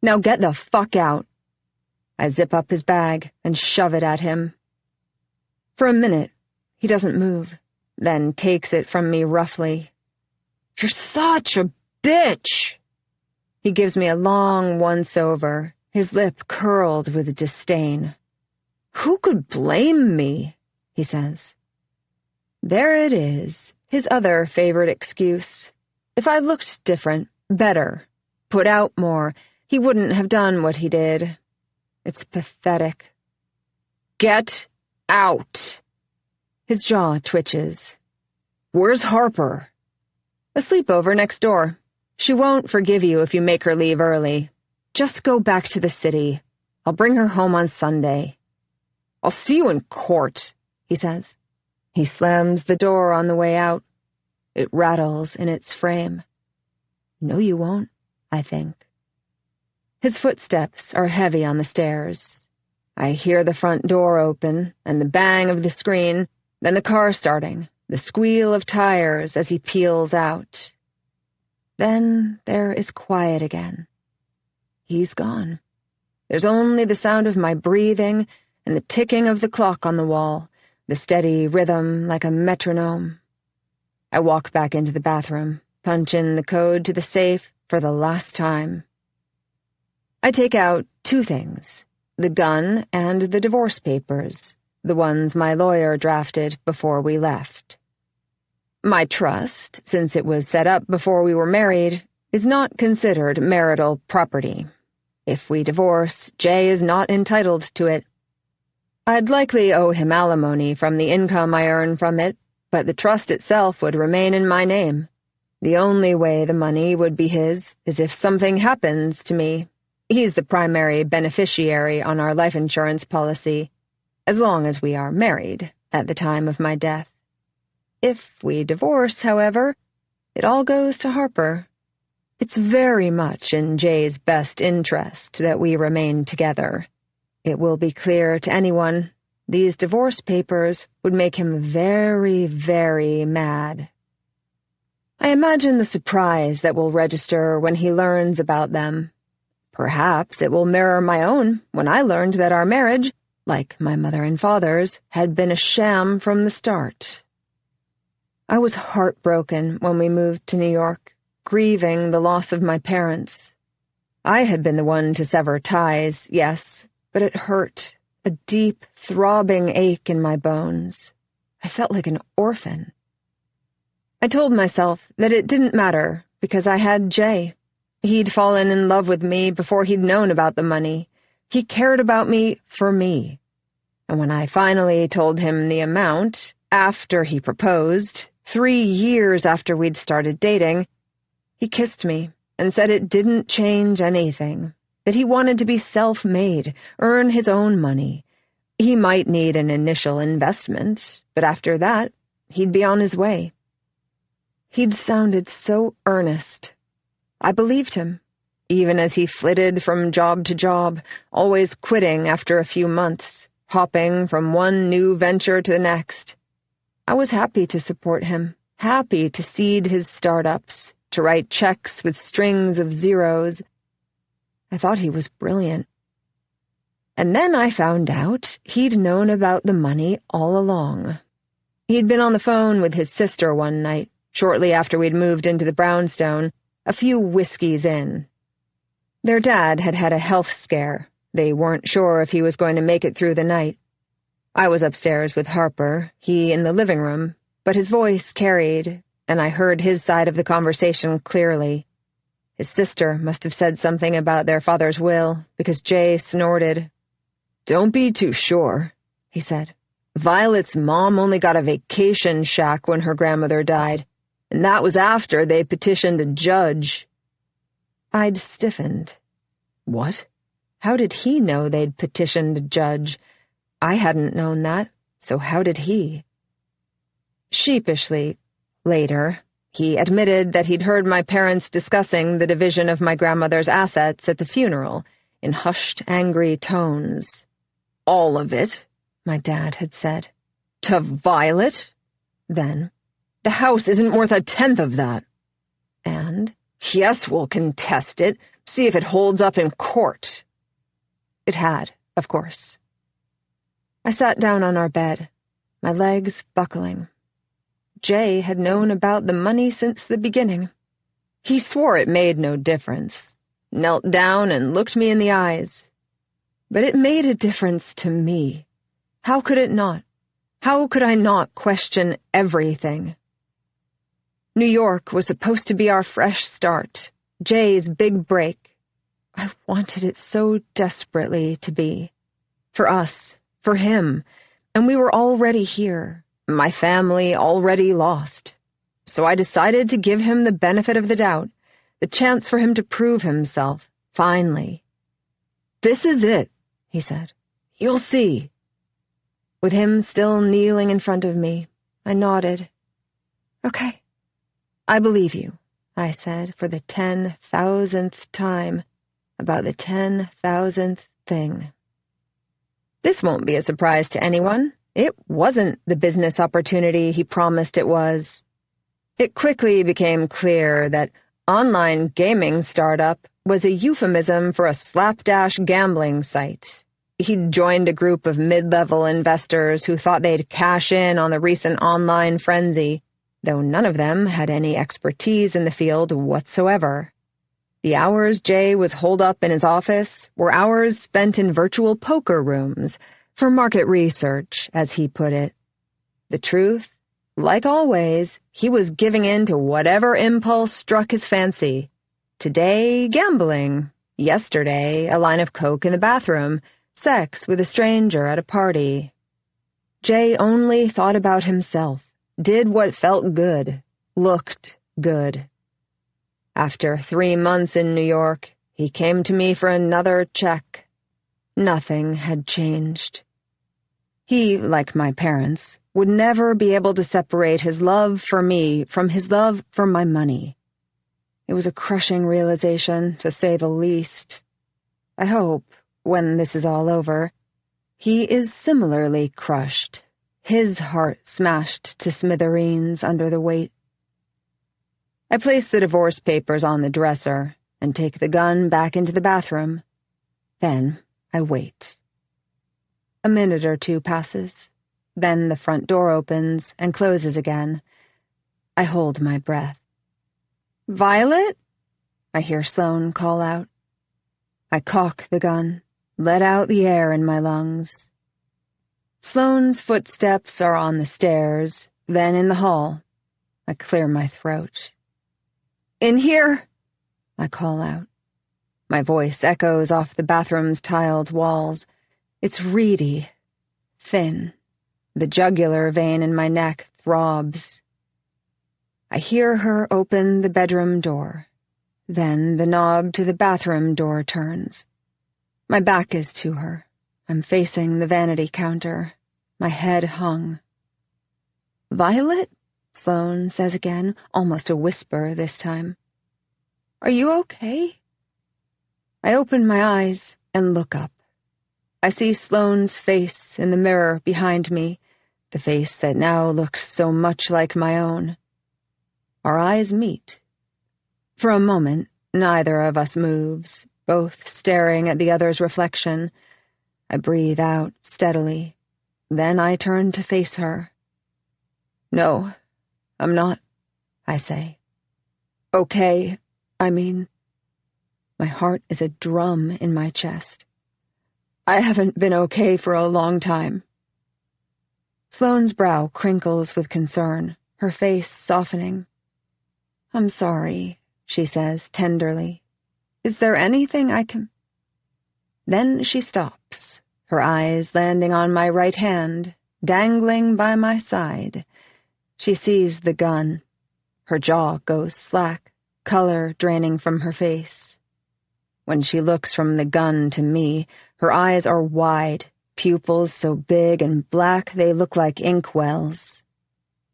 Now get the fuck out. I zip up his bag and shove it at him. For a minute, he doesn't move, then takes it from me roughly. You're such a bitch! He gives me a long once-over, his lip curled with disdain. Who could blame me? He says. There it is, his other favorite excuse. If I looked different, better, put out more, he wouldn't have done what he did. It's pathetic. Get out! His jaw twitches. Where's Harper? A sleepover next door. She won't forgive you if you make her leave early. Just go back to the city. I'll bring her home on Sunday. I'll see you in court, he says. He slams the door on the way out. It rattles in its frame. No, you won't, I think. His footsteps are heavy on the stairs. I hear the front door open and the bang of the screen, then the car starting, the squeal of tires as he peels out. Then there is quiet again. He's gone. There's only the sound of my breathing and the ticking of the clock on the wall, the steady rhythm like a metronome. I walk back into the bathroom, punch in the code to the safe for the last time. I take out 2 things, the gun and the divorce papers, the ones my lawyer drafted before we left. My trust, since it was set up before we were married, is not considered marital property. If we divorce, Jay is not entitled to it. I'd likely owe him alimony from the income I earn from it, but the trust itself would remain in my name. The only way the money would be his is if something happens to me. He's the primary beneficiary on our life insurance policy, as long as we are married at the time of my death. If we divorce, however, it all goes to Harper. It's very much in Jay's best interest that we remain together. It will be clear to anyone, these divorce papers would make him very, very mad. I imagine the surprise that will register when he learns about them. Perhaps it will mirror my own when I learned that our marriage, like my mother and father's, had been a sham from the start. I was heartbroken when we moved to New York, grieving the loss of my parents. I had been the one to sever ties, yes, but it hurt, a deep, throbbing ache in my bones. I felt like an orphan. I told myself that it didn't matter because I had Jay. He'd fallen in love with me before he'd known about the money. He cared about me for me. And when I finally told him the amount, after he proposed, 3 years after we'd started dating, he kissed me and said it didn't change anything, that he wanted to be self-made, earn his own money. He might need an initial investment, but after that, he'd be on his way. He'd sounded so earnest. I believed him, even as he flitted from job to job, always quitting after a few months, hopping from one new venture to the next. I was happy to support him, happy to seed his startups, to write checks with strings of zeros. I thought he was brilliant. And then I found out he'd known about the money all along. He'd been on the phone with his sister one night, shortly after we'd moved into the brownstone, a few whiskeys in. Their dad had had a health scare. They weren't sure if he was going to make it through the night. I was upstairs with Harper, he in the living room, but his voice carried, and I heard his side of the conversation clearly. His sister must have said something about their father's will, because Jay snorted. "Don't be too sure," he said. "Violet's mom only got a vacation shack when her grandmother died, and that was after they petitioned a judge." I'd stiffened. What? How did he know they'd petitioned a judge? I hadn't known that, so how did he? Sheepishly, later, he admitted that he'd heard my parents discussing the division of my grandmother's assets at the funeral, in hushed, angry tones. "All of it," my dad had said. "To Violet?" Then, The house isn't worth 1/10 of that. And, yes, we'll contest it, see if it holds up in court. It had, of course. I sat down on our bed, my legs buckling. Jay had known about the money since the beginning. He swore it made no difference, knelt down and looked me in the eyes. But it made a difference to me. How could it not? How could I not question everything? New York was supposed to be our fresh start, Jay's big break. I wanted it so desperately to be. For us, for him, and we were already here, my family already lost. So I decided to give him the benefit of the doubt, the chance for him to prove himself, finally. "This is it," he said. "You'll see." With him still kneeling in front of me, I nodded. "Okay. I believe you," I said for the 10,000th time, about the 10,000th thing. This won't be a surprise to anyone. It wasn't the business opportunity he promised it was. It quickly became clear that online gaming startup was a euphemism for a slapdash gambling site. He'd joined a group of mid-level investors who thought they'd cash in on the recent online frenzy, though none of them had any expertise in the field whatsoever. The hours Jay was holed up in his office were hours spent in virtual poker rooms, for market research, as he put it. The truth, like always, he was giving in to whatever impulse struck his fancy. Today, gambling. Yesterday, a line of coke in the bathroom. Sex with a stranger at a party. Jay only thought about himself, did what felt good, looked good. After 3 months in New York, he came to me for another check. Nothing had changed. He, like my parents, would never be able to separate his love for me from his love for my money. It was a crushing realization, to say the least. I hope, when this is all over, he is similarly crushed, his heart smashed to smithereens under the weight. I place the divorce papers on the dresser and take the gun back into the bathroom. Then I wait. A minute or two passes. Then the front door opens and closes again. I hold my breath. "Violet?" I hear Sloane call out. I cock the gun, let out the air in my lungs. Sloane's footsteps are on the stairs, then in the hall. I clear my throat. "In here!" I call out. My voice echoes off the bathroom's tiled walls. It's reedy, thin. The jugular vein in my neck throbs. I hear her open the bedroom door. Then the knob to the bathroom door turns. My back is to her. I'm facing the vanity counter, my head hung. "Violet?" Sloane says again, almost a whisper this time. "Are you okay?" I open my eyes and look up. I see Sloane's face in the mirror behind me, the face that now looks so much like my own. Our eyes meet. For a moment, neither of us moves, both staring at the other's reflection. I breathe out steadily. Then I turn to face her. "No, I'm not," I say. "Okay, I mean." My heart is a drum in my chest. I haven't been okay for a long time. Sloane's brow crinkles with concern, her face softening. "I'm sorry," she says tenderly. "Is there anything I can—" Then she stops, her eyes landing on my right hand, dangling by my side. She sees the gun. Her jaw goes slack, color draining from her face. When she looks from the gun to me, her eyes are wide, pupils so big and black they look like inkwells.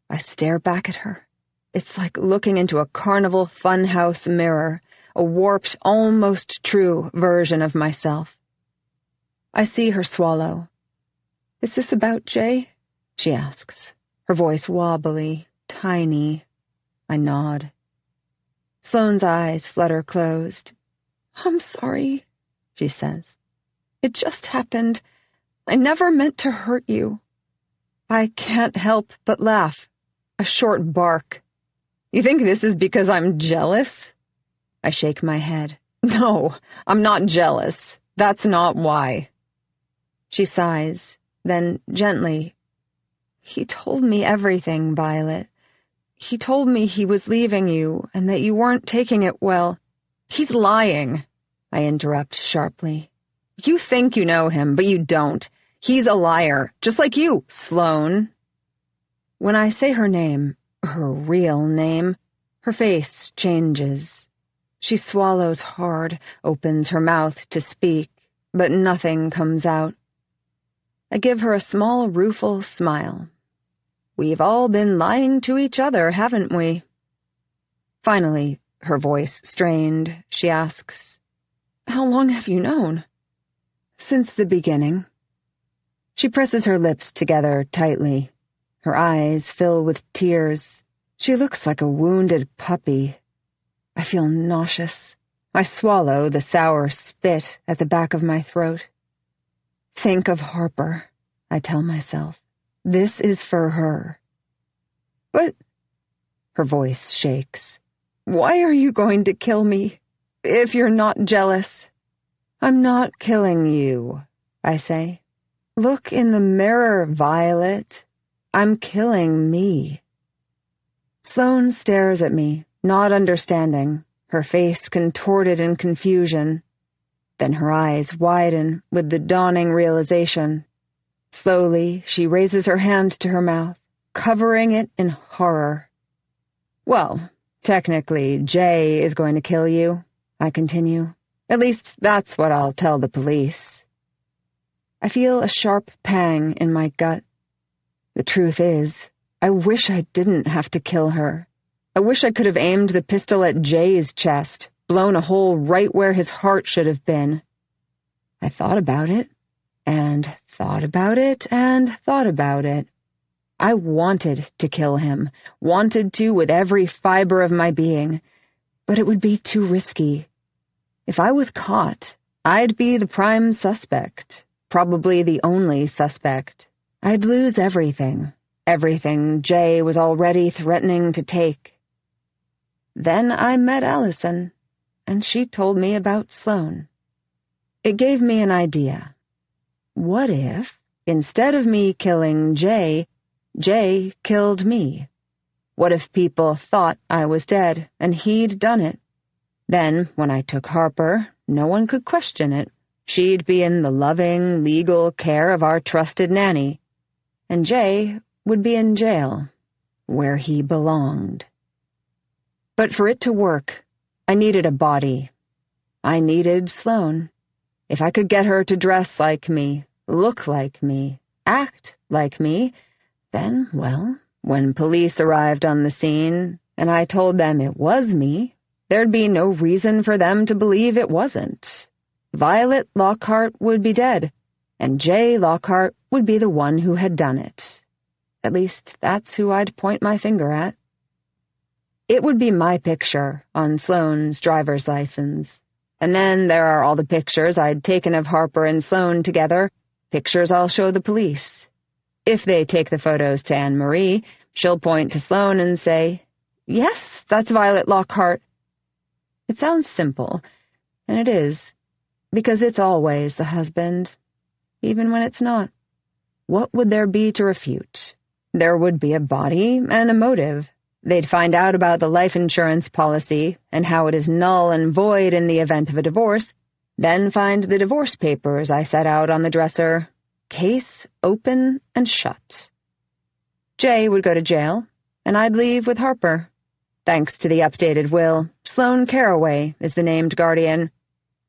I stare back at her. It's like looking into a carnival funhouse mirror, a warped, almost true version of myself. I see her swallow. "Is this about Jay?" she asks, her voice wobbly, tiny. I nod. Sloane's eyes flutter closed. I'm sorry, she says. It just happened. I never meant to hurt you. I can't help but laugh. A short bark. You think this is because I'm jealous? I shake my head. No, I'm not jealous. That's not why. She sighs, then gently. He told me everything, Violet. He told me he was leaving you and that you weren't taking it well. He's lying, I interrupt sharply. You think you know him, but you don't. He's a liar, just like you, Sloane. When I say her name, her real name, her face changes. She swallows hard, opens her mouth to speak, but nothing comes out. I give her a small, rueful smile. We've all been lying to each other, haven't we? Finally, her voice strained, she asks, How long have you known? Since the beginning. She presses her lips together tightly. Her eyes fill with tears. She looks like a wounded puppy. I feel nauseous. I swallow the sour spit at the back of my throat. Think of Harper, I tell myself. This is for her. But, her voice shakes. Why are you going to kill me, if you're not jealous? I'm not killing you, I say. Look in the mirror, Violet. I'm killing me. Sloane stares at me, not understanding, her face contorted in confusion. Then her eyes widen with the dawning realization. Slowly, she raises her hand to her mouth, covering it in horror. Well, technically, Jay is going to kill you, I continue. At least that's what I'll tell the police. I feel a sharp pang in my gut. The truth is, I wish I didn't have to kill her. I wish I could have aimed the pistol at Jay's chest, blown a hole right where his heart should have been. I thought about it, and thought about it, and thought about it. I wanted to kill him, wanted to with every fiber of my being, but it would be too risky. If I was caught, I'd be the prime suspect, probably the only suspect. I'd lose everything Jay was already threatening to take. Then I met Allison, and she told me about Sloane. It gave me an idea. What if, instead of me killing Jay, Jay killed me? What if people thought I was dead, and he'd done it? Then, when I took Harper, no one could question it. She'd be in the loving, legal care of our trusted nanny. And Jay would be in jail, where he belonged. But for it to work, I needed a body. I needed Sloane. If I could get her to dress like me, look like me, act like me, then, well, when police arrived on the scene, and I told them it was me, there'd be no reason for them to believe it wasn't. Violet Lockhart would be dead, and Jay Lockhart would be the one who had done it. At least that's who I'd point my finger at. It would be my picture on Sloane's driver's license. And then there are all the pictures I'd taken of Harper and Sloane together, pictures I'll show the police. If they take the photos to Anne-Marie, she'll point to Sloane and say, Yes, that's Violet Lockhart. It sounds simple, and it is, because it's always the husband, even when it's not. What would there be to refute? There would be a body and a motive. They'd find out about the life insurance policy and how it is null and void in the event of a divorce, then find the divorce papers I set out on the dresser, case open and shut. Jay would go to jail, and I'd leave with Harper. Thanks to the updated will, Sloane Carraway is the named guardian.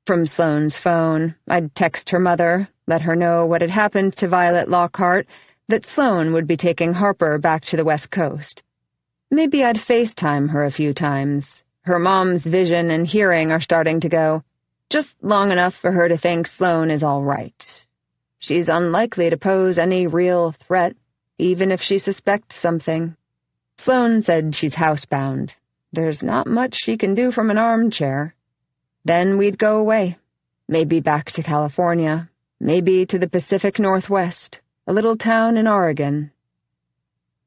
From Sloane's phone, I'd text her mother, let her know what had happened to Violet Lockhart, that Sloane would be taking Harper back to the West Coast. Maybe I'd FaceTime her a few times. Her mom's vision and hearing are starting to go, just long enough for her to think Sloane is all right. She's unlikely to pose any real threat, even if she suspects something. Sloane said she's housebound. There's not much she can do from an armchair. Then we'd go away. Maybe back to California. Maybe to the Pacific Northwest. A little town in Oregon.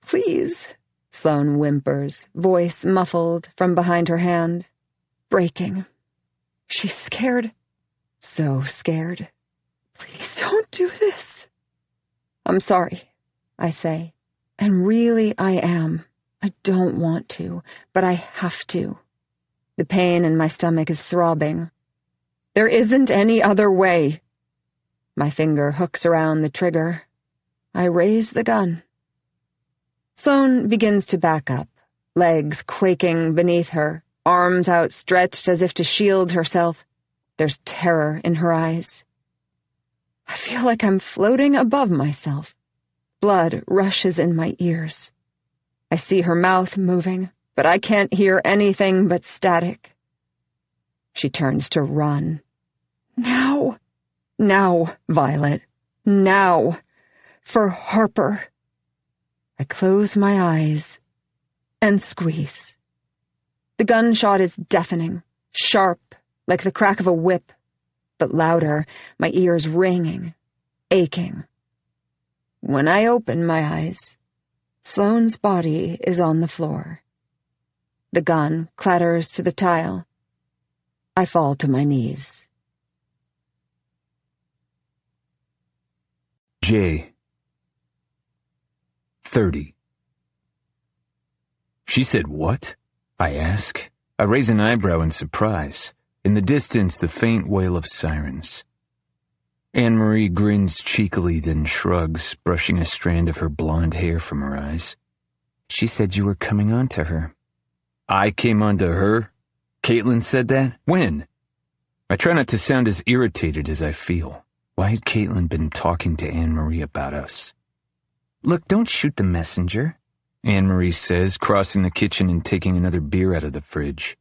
Please, Sloane whimpers, voice muffled from behind her hand. Breaking. She's scared. So scared. Please don't do this. I'm sorry, I say. And really I am. I don't want to, but I have to. The pain in my stomach is throbbing. There isn't any other way. My finger hooks around the trigger. I raise the gun. Sloane begins to back up, legs quaking beneath her, arms outstretched as if to shield herself. There's terror in her eyes. I feel like I'm floating above myself. Blood rushes in my ears. I see her mouth moving, but I can't hear anything but static. She turns to run. Now. Now, Violet. Now. For Harper. I close my eyes and squeeze. The gunshot is deafening, sharp, like the crack of a whip, but louder, my ears ringing, aching. When I open my eyes, Sloane's body is on the floor. The gun clatters to the tile. I fall to my knees. J. 30. She said what? I ask. I raise an eyebrow in surprise. In the distance, the faint wail of sirens. Anne-Marie grins cheekily, then shrugs, brushing a strand of her blonde hair from her eyes. She said you were coming on to her. I came on to her? Caitlin said that? When? I try not to sound as irritated as I feel. Why had Caitlin been talking to Anne-Marie about us? Look, don't shoot the messenger, Anne-Marie says, crossing the kitchen and taking another beer out of the fridge.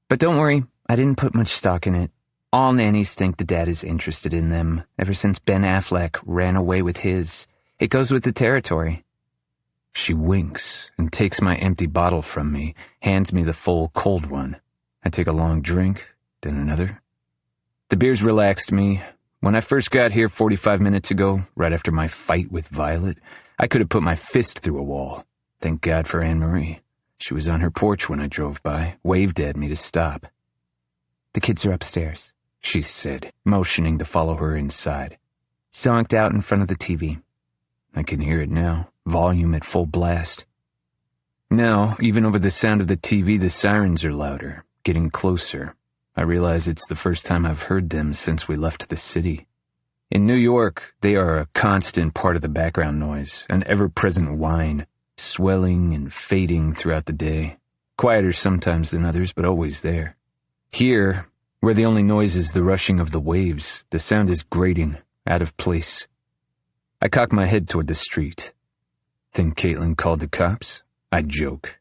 But don't worry, I didn't put much stock in it. All nannies think the dad is interested in them, ever since Ben Affleck ran away with his. It goes with the territory. She winks and takes my empty bottle from me, hands me the full cold one. I take a long drink, then another. The beer's relaxed me. When I first got here 45 minutes ago, right after my fight with Violet, I could have put my fist through a wall. Thank God for Anne-Marie. She was on her porch when I drove by, waved at me to stop. The kids are upstairs, she said, motioning to follow her inside. Zonked out in front of the TV. I can hear it now, volume at full blast. Now, even over the sound of the TV, the sirens are louder, getting closer. I realize it's the first time I've heard them since we left the city. In New York, they are a constant part of the background noise, an ever-present whine, swelling and fading throughout the day. Quieter sometimes than others, but always there. Here, where the only noise is the rushing of the waves, the sound is grating, out of place. I cock my head toward the street. Think Caitlin called the cops? I joke.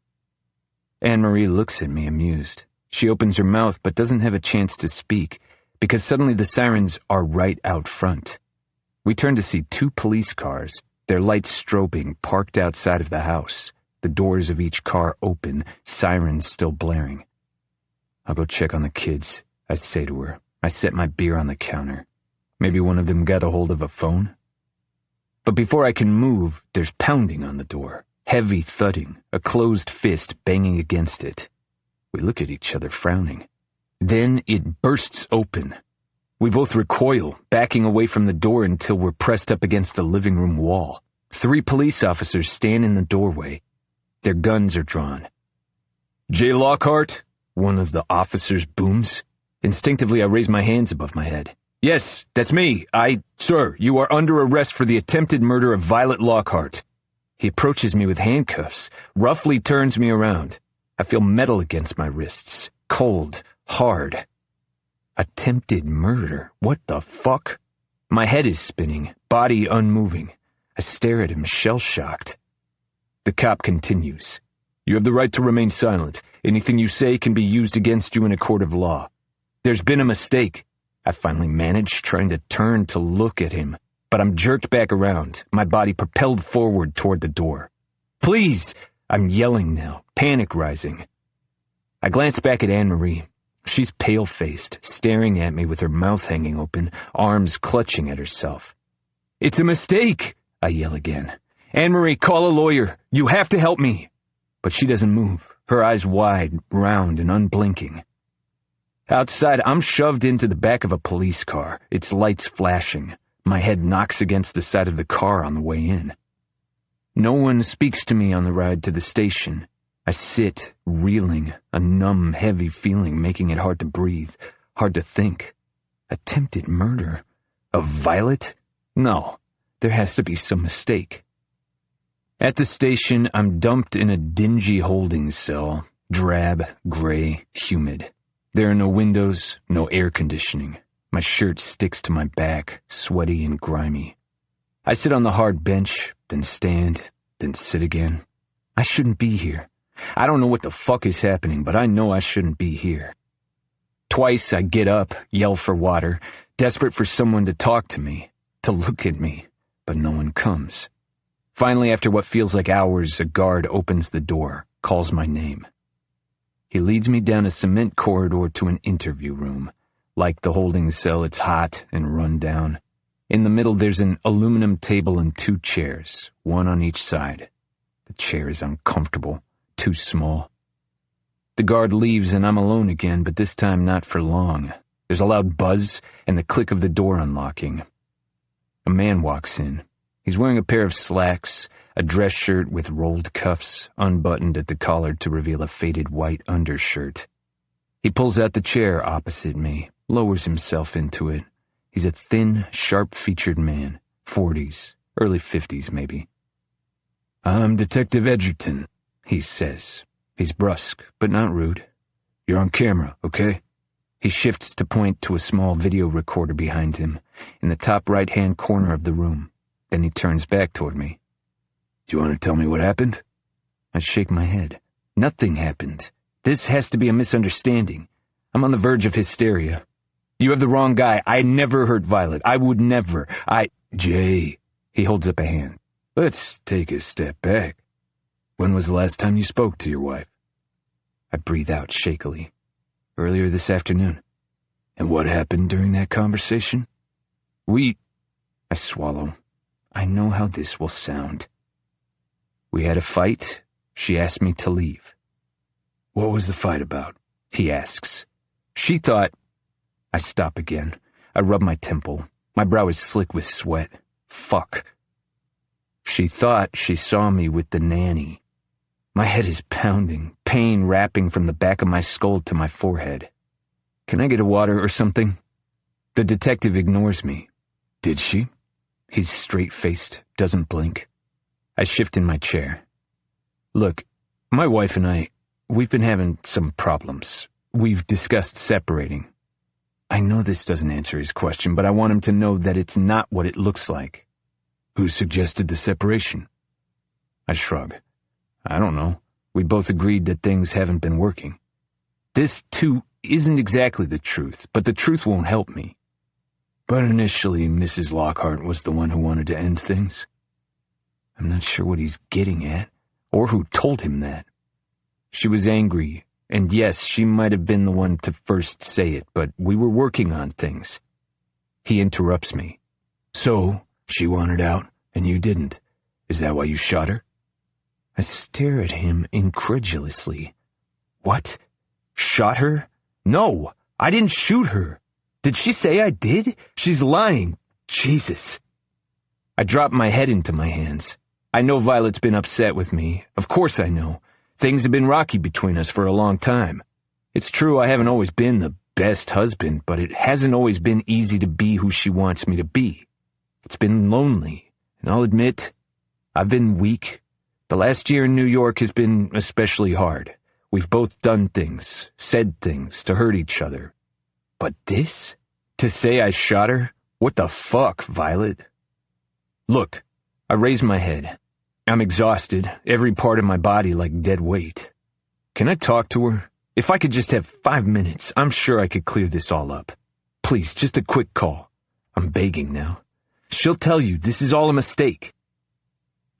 Anne-Marie looks at me, amused. She opens her mouth but doesn't have a chance to speak, because suddenly the sirens are right out front. We turn to see 2 police cars, their lights strobing, parked outside of the house, the doors of each car open, sirens still blaring. I'll go check on the kids, I say to her. I set my beer on the counter. Maybe one of them got a hold of a phone? But before I can move, there's pounding on the door, heavy thudding, a closed fist banging against it. We look at each other, frowning. Then it bursts open. We both recoil, backing away from the door until we're pressed up against the living room wall. 3 police officers stand in the doorway. Their guns are drawn. J. Lockhart, one of the officers booms. Instinctively, I raise my hands above my head. Yes, that's me. Sir, you are under arrest for the attempted murder of Violet Lockhart. He approaches me with handcuffs, roughly turns me around. I feel metal against my wrists, cold, hard. Attempted murder? What the fuck? My head is spinning, body unmoving. I stare at him, shell-shocked. The cop continues. You have the right to remain silent. Anything you say can be used against you in a court of law. There's been a mistake. I finally manage, trying to turn to look at him, but I'm jerked back around, my body propelled forward toward the door. Please, I'm yelling now, panic rising. I glance back at Anne-Marie. She's pale-faced, staring at me with her mouth hanging open, arms clutching at herself. "It's a mistake!" I yell again. "Anne-Marie, call a lawyer. You have to help me." But she doesn't move, her eyes wide, round, and unblinking. Outside, I'm shoved into the back of a police car, its lights flashing. My head knocks against the side of the car on the way in. No one speaks to me on the ride to the station. I sit, reeling, a numb, heavy feeling making it hard to breathe, hard to think. Attempted murder? Of Violet? No, there has to be some mistake. At the station, I'm dumped in a dingy holding cell, drab, gray, humid. There are no windows, no air conditioning. My shirt sticks to my back, sweaty and grimy. I sit on the hard bench, then stand, then sit again. I shouldn't be here. I don't know what the fuck is happening, but I know I shouldn't be here. Twice I get up, yell for water, desperate for someone to talk to me, to look at me, but no one comes. Finally, after what feels like hours, a guard opens the door, calls my name. He leads me down a cement corridor to an interview room. Like the holding cell, it's hot and run down. In the middle, there's an aluminum table and 2 chairs, one on each side. The chair is uncomfortable, too small. The guard leaves and I'm alone again, but this time not for long. There's a loud buzz and the click of the door unlocking. A man walks in. He's wearing a pair of slacks, a dress shirt with rolled cuffs, unbuttoned at the collar to reveal a faded white undershirt. He pulls out the chair opposite me, lowers himself into it. He's a thin, sharp-featured man, 40s, early 50s maybe. "I'm Detective Edgerton," he says. He's brusque, but not rude. "You're on camera, okay?" He shifts to point to a small video recorder behind him, in the top right-hand corner of the room. Then he turns back toward me. "Do you want to tell me what happened?" I shake my head. Nothing happened. This has to be a misunderstanding. I'm on the verge of hysteria. "You have the wrong guy. I never hurt Violet. I would never. Jay," he holds up a hand. "Let's take a step back. When was the last time you spoke to your wife?" I breathe out shakily. "Earlier this afternoon." "And what happened during that conversation?" I swallow. I know how this will sound. "We had a fight. She asked me to leave." "What was the fight about?" he asks. "She thought—" I stop again. I rub my temple. My brow is slick with sweat. Fuck. "She thought she saw me with the nanny." My head is pounding, pain wrapping from the back of my skull to my forehead. "Can I get a water or something?" The detective ignores me. "Did she?" He's straight-faced, doesn't blink. I shift in my chair. "Look, my wife and we've been having some problems. We've discussed separating." I know this doesn't answer his question, but I want him to know that it's not what it looks like. "Who suggested the separation?" I shrug. "I don't know. We both agreed that things haven't been working." This, too, isn't exactly the truth, but the truth won't help me. "But initially, Mrs. Lockhart was the one who wanted to end things." I'm not sure what he's getting at, or who told him that. "She was angry, and yes, she might have been the one to first say it, but we were working on things." He interrupts me. "So, she wanted out, and you didn't. Is that why you shot her?" I stare at him incredulously. "What? Shot her? No, I didn't shoot her. Did she say I did? She's lying. Jesus." I drop my head into my hands. I know Violet's been upset with me. Of course I know. Things have been rocky between us for a long time. It's true I haven't always been the best husband, but it hasn't always been easy to be who she wants me to be. It's been lonely, and I'll admit, I've been weak. The last year in New York has been especially hard. We've both done things, said things to hurt each other. But this? To say I shot her? What the fuck, Violet? "Look," I raise my head. I'm exhausted, every part of my body like dead weight. "Can I talk to her? If I could just have 5 minutes, I'm sure I could clear this all up. Please, just a quick call." I'm begging now. "She'll tell you this is all a mistake."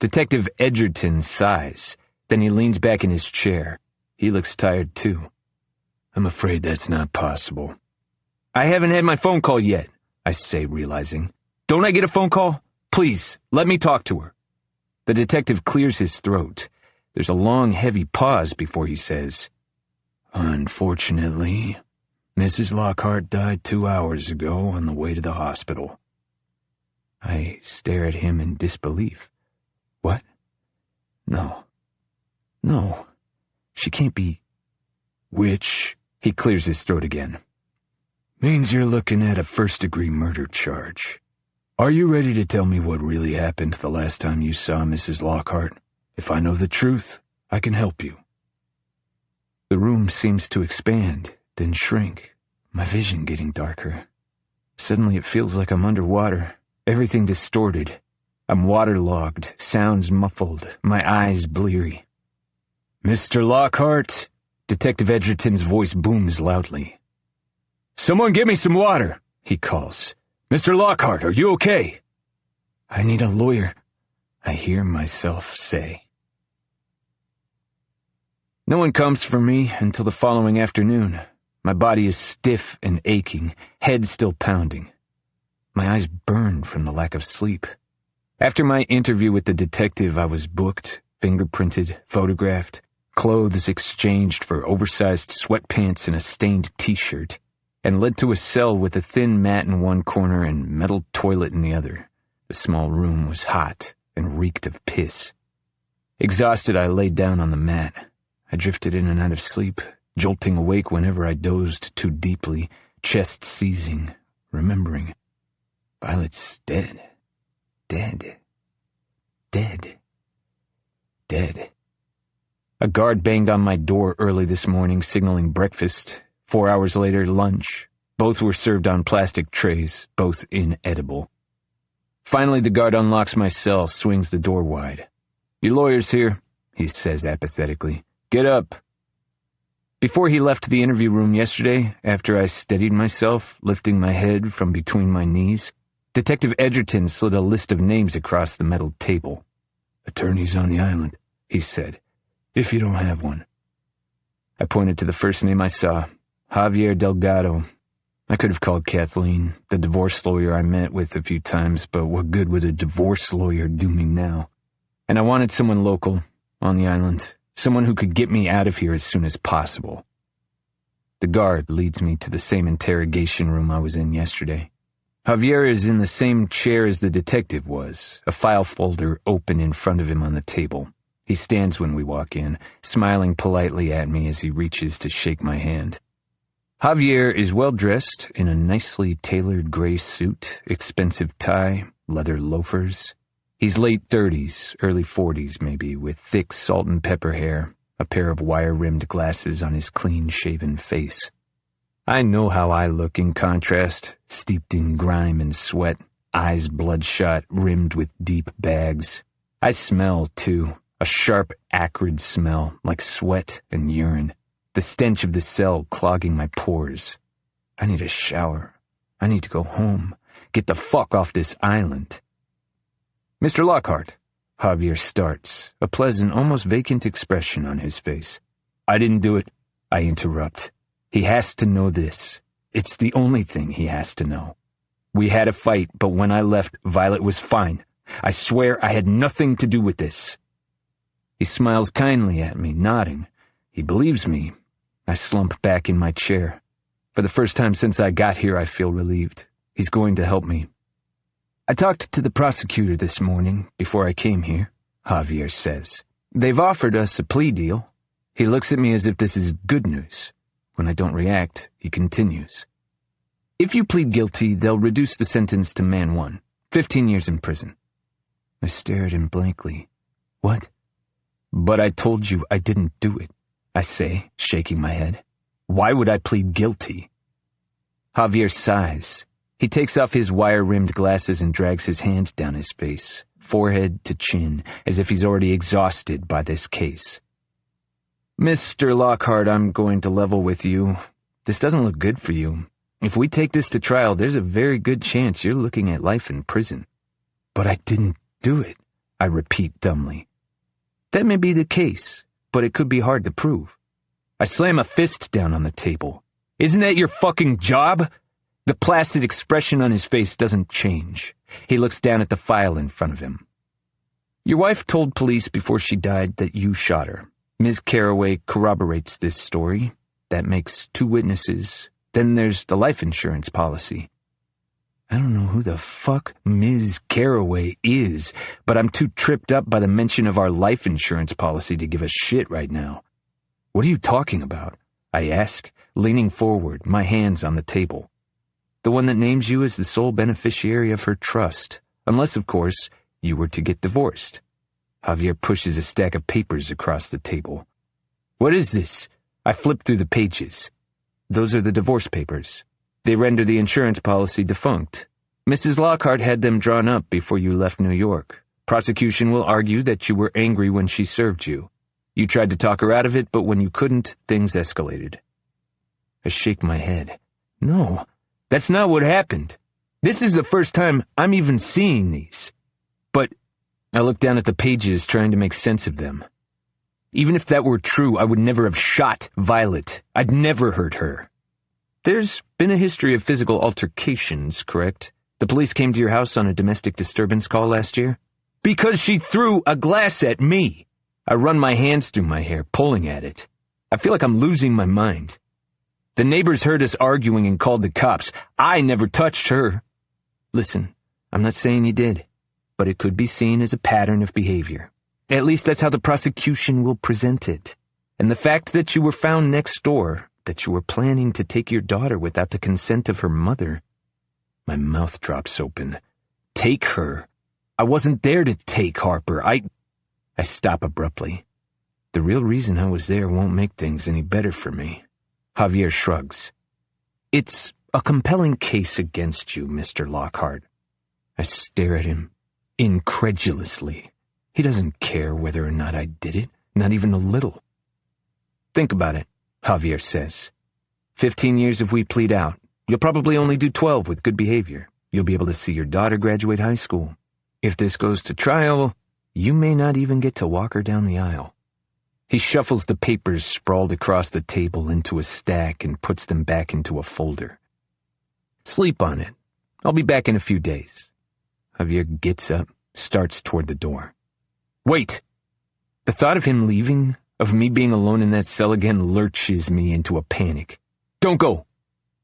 Detective Edgerton sighs. Then he leans back in his chair. He looks tired too. I'm afraid that's not possible. I haven't had my phone call yet, I say, realizing. Don't I get a phone call? Please, let me talk to her. The detective clears his throat. There's a long, heavy pause before he says, Unfortunately, Mrs. Lockhart died 2 hours ago on the way to the hospital. I stare at him in disbelief. What? No, she can't be. Which, he clears his throat again, means you're looking at a first-degree murder charge. Are you ready to tell me what really happened the last time you saw Mrs. Lockhart? If I know the truth, I can help you. The room seems to expand, then shrink, my vision getting darker. Suddenly it feels like I'm underwater, everything distorted. I'm waterlogged, sounds muffled, my eyes bleary. Mr. Lockhart, Detective Edgerton's voice booms loudly. Someone get me some water, he calls. Mr. Lockhart, are you okay? I need a lawyer, I hear myself say. No one comes for me until the following afternoon. My body is stiff and aching, head still pounding. My eyes burn from the lack of sleep. After my interview with the detective, I was booked, fingerprinted, photographed, clothes exchanged for oversized sweatpants and a stained t-shirt, and led to a cell with a thin mat in one corner and metal toilet in the other. The small room was hot and reeked of piss. Exhausted, I laid down on the mat. I drifted in and out of sleep, jolting awake whenever I dozed too deeply, chest seizing, remembering. Violet's dead. Dead. A guard banged on my door early this morning, signaling breakfast. 4 hours later, lunch. Both were served on plastic trays, both inedible. Finally, the guard unlocks my cell, swings the door wide. Your lawyer's here, he says apathetically. Get up. Before he left the interview room yesterday, after I steadied myself, lifting my head from between my knees, Detective Edgerton slid a list of names across the metal table. Attorneys on the island, he said, if you don't have one. I pointed to the first name I saw, Javier Delgado. I could have called Kathleen, the divorce lawyer I met with a few times, but what good would a divorce lawyer do me now? And I wanted someone local, on the island, someone who could get me out of here as soon as possible. The guard leads me to the same interrogation room I was in yesterday. Javier is in the same chair as the detective was, a file folder open in front of him on the table. He stands when we walk in, smiling politely at me as he reaches to shake my hand. Javier is well-dressed in a nicely tailored gray suit, expensive tie, leather loafers. He's late 30s, early 40s maybe, with thick salt and pepper hair, a pair of wire-rimmed glasses on his clean-shaven face. I know how I look in contrast, steeped in grime and sweat, eyes bloodshot, rimmed with deep bags. I smell, too, a sharp, acrid smell, like sweat and urine, the stench of the cell clogging my pores. I need a shower. I need to go home, get the fuck off this island. Mr. Lockhart, Javier starts, a pleasant, almost vacant expression on his face. I didn't do it, I interrupt. He has to know this. It's the only thing he has to know. We had a fight, but when I left, Violet was fine. I swear I had nothing to do with this. He smiles kindly at me, nodding. He believes me. I slump back in my chair. For the first time since I got here, I feel relieved. He's going to help me. I talked to the prosecutor this morning, before I came here, Javier says. They've offered us a plea deal. He looks at me as if this is good news. When I don't react, he continues. If you plead guilty, they'll reduce the sentence to man 1, 15 years in prison. I stare at him blankly. What? But I told you I didn't do it, I say, shaking my head. Why would I plead guilty? Javier sighs. He takes off his wire-rimmed glasses and drags his hand down his face, forehead to chin, as if he's already exhausted by this case. Mr. Lockhart, I'm going to level with you. This doesn't look good for you. If we take this to trial, there's a very good chance you're looking at life in prison. But I didn't do it, I repeat dumbly. That may be the case, but it could be hard to prove. I slam a fist down on the table. Isn't that your fucking job? The placid expression on his face doesn't change. He looks down at the file in front of him. Your wife told police before she died that you shot her. Ms. Carraway corroborates this story. That makes 2 witnesses. Then there's the life insurance policy. I don't know who the fuck Ms. Carraway is, but I'm too tripped up by the mention of our life insurance policy to give a shit right now. What are you talking about? I ask, leaning forward, my hands on the table. The one that names you as the sole beneficiary of her trust, unless, of course, you were to get divorced. Javier pushes a stack of papers across the table. What is this? I flip through the pages. Those are the divorce papers. They render the insurance policy defunct. Mrs. Lockhart had them drawn up before you left New York. Prosecution will argue that you were angry when she served you. You tried to talk her out of it, but when you couldn't, things escalated. I shake my head. No, that's not what happened. This is the first time I'm even seeing these. But I look down at the pages, trying to make sense of them. Even if that were true, I would never have shot Violet. I'd never hurt her. There's been a history of physical altercations, correct? The police came to your house on a domestic disturbance call last year? Because she threw a glass at me. I run my hands through my hair, pulling at it. I feel like I'm losing my mind. The neighbors heard us arguing and called the cops. I never touched her. Listen, I'm not saying you did, but it could be seen as a pattern of behavior. At least that's how the prosecution will present it. And the fact that you were found next door, that you were planning to take your daughter without the consent of her mother. My mouth drops open. Take her? I wasn't there to take Harper. I stop abruptly. The real reason I was there won't make things any better for me. Javier shrugs. It's a compelling case against you, Mr. Lockhart. I stare at him, incredulously. He doesn't care whether or not I did it, not even a little. Think about it, Javier says. 15 years if we plead out. You'll probably only do 12 with good behavior. You'll be able to see your daughter graduate high school. If this goes to trial, you may not even get to walk her down the aisle. He shuffles the papers sprawled across the table into a stack and puts them back into a folder. Sleep on it. I'll be back in a few days. Javier gets up, starts toward the door. Wait! The thought of him leaving, of me being alone in that cell again, lurches me into a panic. Don't go!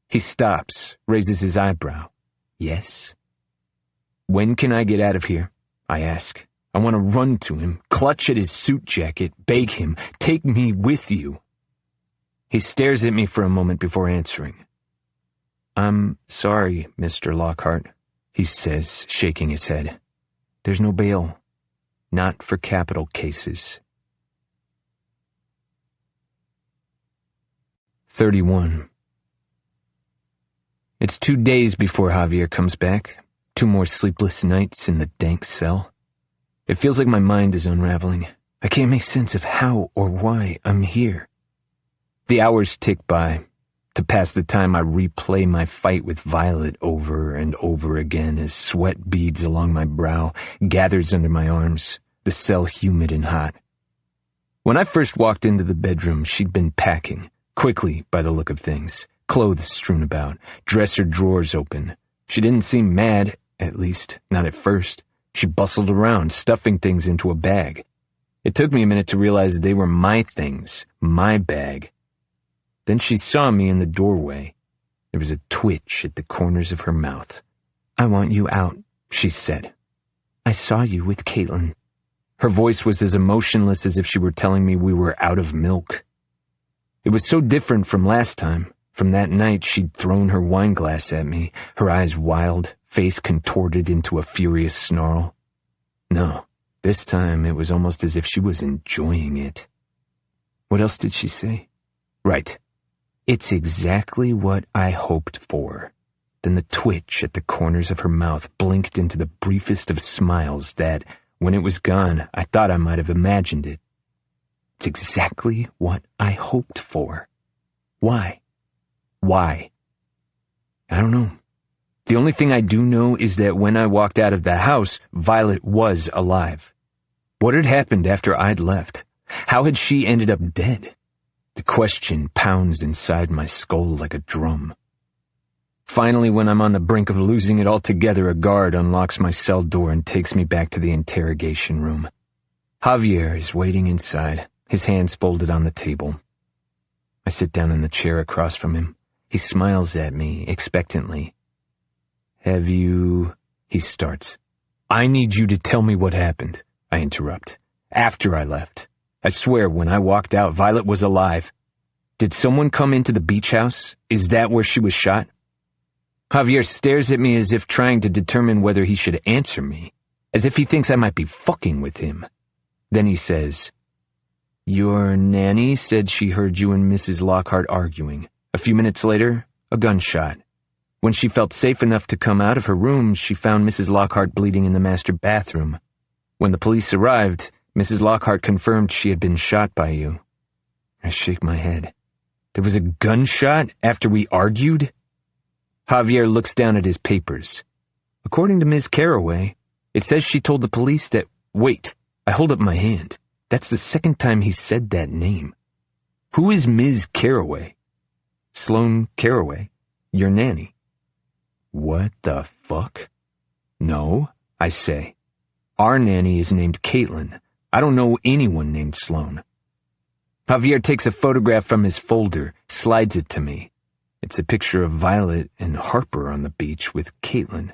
He stops, raises his eyebrow. Yes? When can I get out of here? I ask. I want to run to him, clutch at his suit jacket, beg him, take me with you. He stares at me for a moment before answering. I'm sorry, Mr. Lockhart, he says, shaking his head. There's no bail. Not for capital cases. 31. It's 2 days before Javier comes back. 2 more sleepless nights in the dank cell. It feels like my mind is unraveling. I can't make sense of how or why I'm here. The hours tick by. To pass the time, I replay my fight with Violet over and over again as sweat beads along my brow, gathers under my arms, the cell humid and hot. When I first walked into the bedroom, she'd been packing, quickly by the look of things, clothes strewn about, dresser drawers open. She didn't seem mad, at least, not at first. She bustled around, stuffing things into a bag. It took me a minute to realize they were my things, my bag. Then she saw me in the doorway. There was a twitch at the corners of her mouth. I want you out, she said. I saw you with Caitlin. Her voice was as emotionless as if she were telling me we were out of milk. It was so different from last time. From that night, she'd thrown her wine glass at me, her eyes wild, face contorted into a furious snarl. No, this time it was almost as if she was enjoying it. What else did she say? Right. It's exactly what I hoped for. Then the twitch at the corners of her mouth blinked into the briefest of smiles that, when it was gone, I thought I might have imagined it. It's exactly what I hoped for. Why? Why? I don't know. The only thing I do know is that when I walked out of the house, Violet was alive. What had happened after I'd left? How had she ended up dead? The question pounds inside my skull like a drum. Finally, when I'm on the brink of losing it altogether, a guard unlocks my cell door and takes me back to the interrogation room. Javier is waiting inside, his hands folded on the table. I sit down in the chair across from him. He smiles at me expectantly. "Have you—" he starts. "I need you to tell me what happened," I interrupt. "After I left. I swear, when I walked out, Violet was alive. Did someone come into the beach house? Is that where she was shot?" Javier stares at me as if trying to determine whether he should answer me, as if he thinks I might be fucking with him. Then he says, "Your nanny said she heard you and Mrs. Lockhart arguing. A few minutes later, a gunshot. When she felt safe enough to come out of her room, she found Mrs. Lockhart bleeding in the master bathroom. When the police arrived, Mrs. Lockhart confirmed she had been shot by you." I shake my head. "There was a gunshot after we argued?" Javier looks down at his papers. "According to Ms. Carraway, it says she told the police that—" Wait, I hold up my hand. That's the second time he said that name. "Who is Ms. Carraway?" "Sloane Carraway, your nanny." What the fuck? "No," I say. "Our nanny is named Caitlin. I don't know anyone named Sloane." Javier takes a photograph from his folder, slides it to me. It's a picture of Violet and Harper on the beach with Caitlin.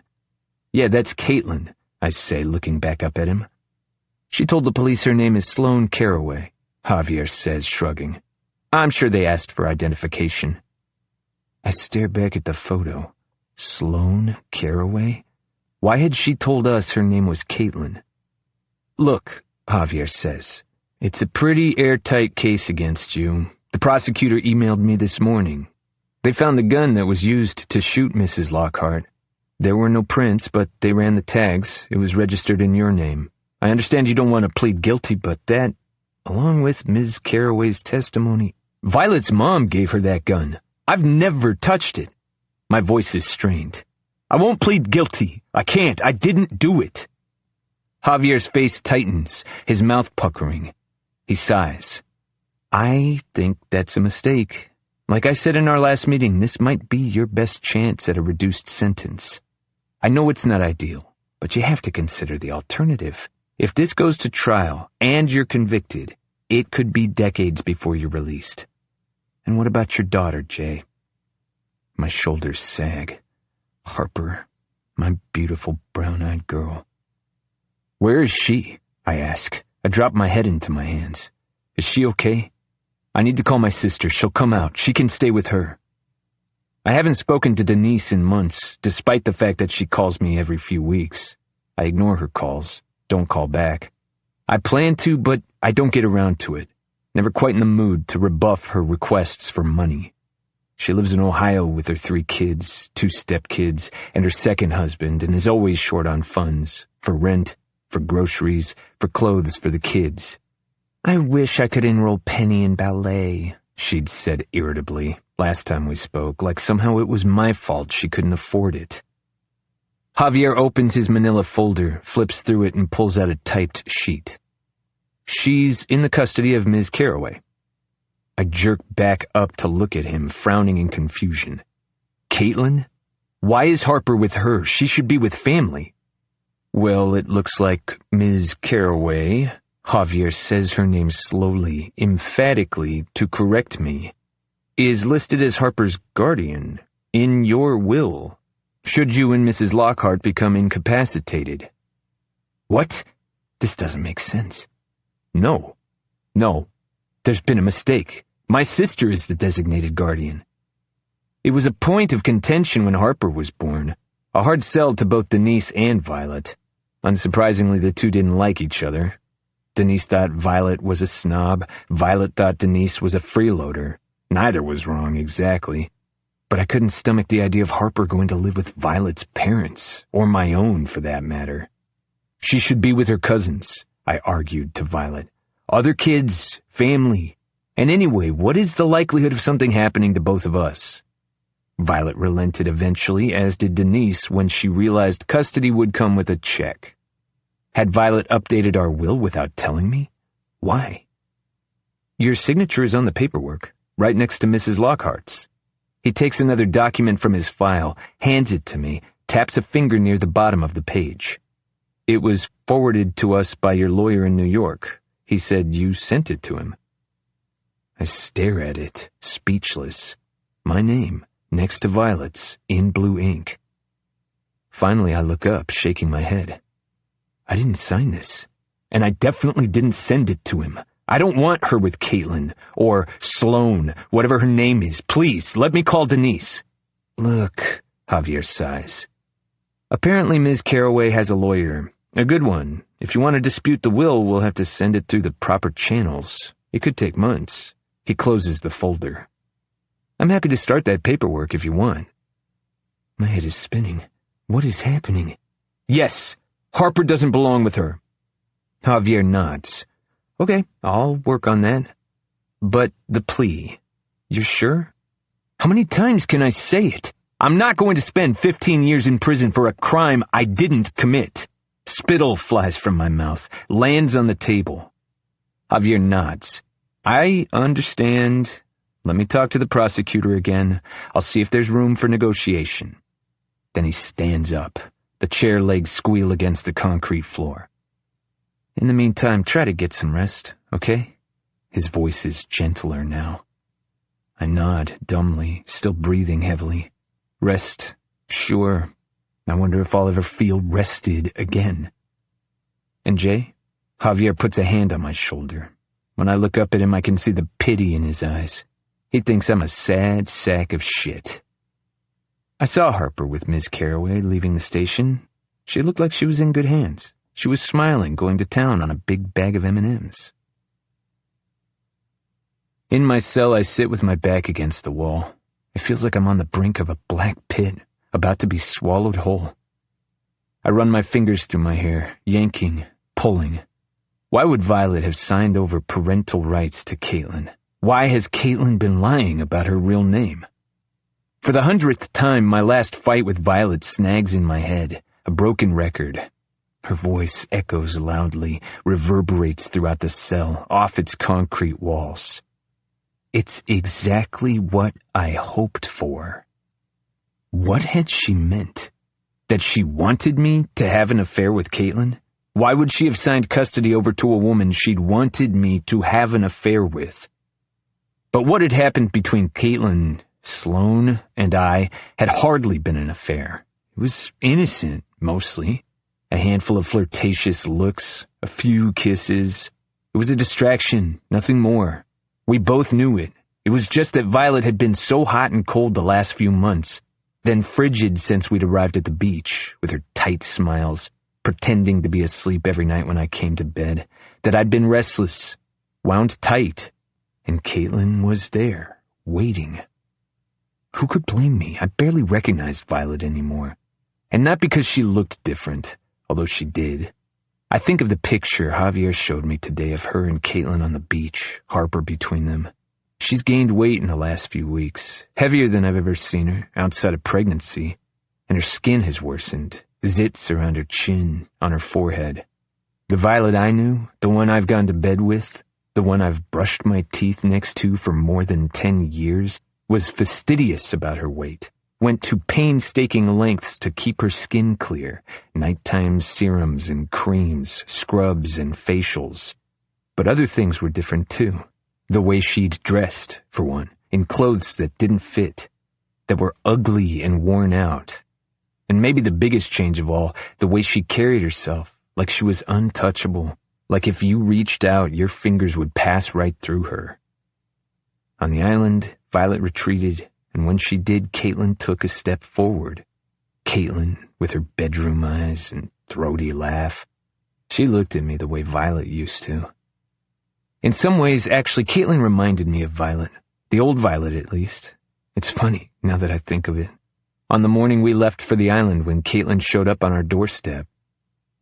"Yeah, that's Caitlin," I say, looking back up at him. "She told the police her name is Sloane Carraway," Javier says, shrugging. "I'm sure they asked for identification." I stare back at the photo. Sloane Carraway? Why had she told us her name was Caitlin? "Look," Javier says, "it's a pretty airtight case against you. The prosecutor emailed me this morning. They found the gun that was used to shoot Mrs. Lockhart. There were no prints, but they ran the tags. It was registered in your name. I understand you don't want to plead guilty, but that, along with Ms. Carraway's testimony, Violet's mom gave her that gun. I've never touched it." My voice is strained. "I won't plead guilty. I can't. I didn't do it." Javier's face tightens, his mouth puckering. He sighs. "I think that's a mistake. Like I said in our last meeting, this might be your best chance at a reduced sentence. I know it's not ideal, but you have to consider the alternative. If this goes to trial and you're convicted, it could be decades before you're released. And what about your daughter, Jay?" My shoulders sag. Harper, my beautiful brown-eyed girl. "Where is she?" I ask. I drop my head into my hands. "Is she okay? I need to call my sister. She'll come out. She can stay with her." I haven't spoken to Denise in months, despite the fact that she calls me every few weeks. I ignore her calls, don't call back. I plan to, but I don't get around to it. Never quite in the mood to rebuff her requests for money. She lives in Ohio with her 3 kids, 2 stepkids, and her second husband, and is always short on funds, for rent, for groceries, for clothes for the kids. "I wish I could enroll Penny in ballet," she'd said irritably last time we spoke, like somehow it was my fault she couldn't afford it. Javier opens his manila folder, flips through it, and pulls out a typed sheet. "She's in the custody of Ms. Carraway." I jerk back up to look at him, frowning in confusion. "Caitlin? Why is Harper with her? She should be with family." "Well, it looks like Ms. Carraway," Javier says her name slowly, emphatically, to correct me, "is listed as Harper's guardian, in your will, should you and Mrs. Lockhart become incapacitated." What? This doesn't make sense. No, there's been a mistake. My sister is the designated guardian. It was a point of contention when Harper was born, a hard sell to both Denise and Violet. Unsurprisingly, the two didn't like each other. Denise thought Violet was a snob. Violet thought Denise was a freeloader. Neither was wrong, exactly. But I couldn't stomach the idea of Harper going to live with Violet's parents, or my own for that matter. She should be with her cousins, I argued to Violet. Other kids, family. And anyway, what is the likelihood of something happening to both of us? Violet relented eventually, as did Denise when she realized custody would come with a check. Had Violet updated our will without telling me? Why? Your signature is on the paperwork, right next to Mrs. Lockhart's. He takes another document from his file, hands it to me, taps a finger near the bottom of the page. It was forwarded to us by your lawyer in New York. He said you sent it to him. I stare at it, speechless. My name, next to Violet's, in blue ink. Finally, I look up, shaking my head. I didn't sign this, and I definitely didn't send it to him. I don't want her with Caitlin, or Sloane, whatever her name is. Please, let me call Denise. Look, Javier sighs. Apparently Ms. Carraway has a lawyer. A good one. If you want to dispute the will, we'll have to send it through the proper channels. It could take months. He closes the folder. I'm happy to start that paperwork if you want. My head is spinning. What is happening? Yes, Harper doesn't belong with her. Javier nods. Okay, I'll work on that. But the plea, you're sure? How many times can I say it? I'm not going to spend 15 years in prison for a crime I didn't commit. Spittle flies from my mouth, lands on the table. Javier nods. I understand. Let me talk to the prosecutor again. I'll see if there's room for negotiation. Then he stands up. The chair legs squeal against the concrete floor. In the meantime, try to get some rest, okay? His voice is gentler now. I nod dumbly, still breathing heavily. Rest, sure. I wonder if I'll ever feel rested again. And Jay? Javier puts a hand on my shoulder. When I look up at him, I can see the pity in his eyes. He thinks I'm a sad sack of shit. I saw Harper with Ms. Carraway leaving the station. She looked like she was in good hands. She was smiling, going to town on a big bag of M&Ms. In my cell, I sit with my back against the wall. It feels like I'm on the brink of a black pit, about to be swallowed whole. I run my fingers through my hair, yanking, pulling. Why would Violet have signed over parental rights to Caitlin? Why has Caitlin been lying about her real name? For the 100th time, my last fight with Violet snags in my head, a broken record. Her voice echoes loudly, reverberates throughout the cell, off its concrete walls. It's exactly what I hoped for. What had she meant? That she wanted me to have an affair with Caitlin? Why would she have signed custody over to a woman she'd wanted me to have an affair with? But what had happened between Caitlin, Sloane, and I had hardly been an affair. It was innocent, mostly. A handful of flirtatious looks, a few kisses. It was a distraction, nothing more. We both knew it. It was just that Violet had been so hot and cold the last few months, then frigid since we'd arrived at the beach, with her tight smiles, pretending to be asleep every night when I came to bed, that I'd been restless, wound tight, and Caitlin was there, waiting. Who could blame me? I barely recognized Violet anymore. And not because she looked different, although she did. I think of the picture Javier showed me today of her and Caitlin on the beach, Harper between them. She's gained weight in the last few weeks, heavier than I've ever seen her, outside of pregnancy, and her skin has worsened, zits around her chin, on her forehead. The Violet I knew, the one I've gone to bed with, the one I've brushed my teeth next to for more than 10 years, was fastidious about her weight, went to painstaking lengths to keep her skin clear, nighttime serums and creams, scrubs and facials. But other things were different too. The way she'd dressed, for one, in clothes that didn't fit, that were ugly and worn out. And maybe the biggest change of all, the way she carried herself, like she was untouchable, like if you reached out, your fingers would pass right through her. On the island, Violet retreated, and when she did, Caitlin took a step forward. Caitlin, with her bedroom eyes and throaty laugh. She looked at me the way Violet used to. In some ways, actually, Caitlin reminded me of Violet. The old Violet, at least. It's funny, now that I think of it. On the morning we left for the island when Caitlin showed up on our doorstep.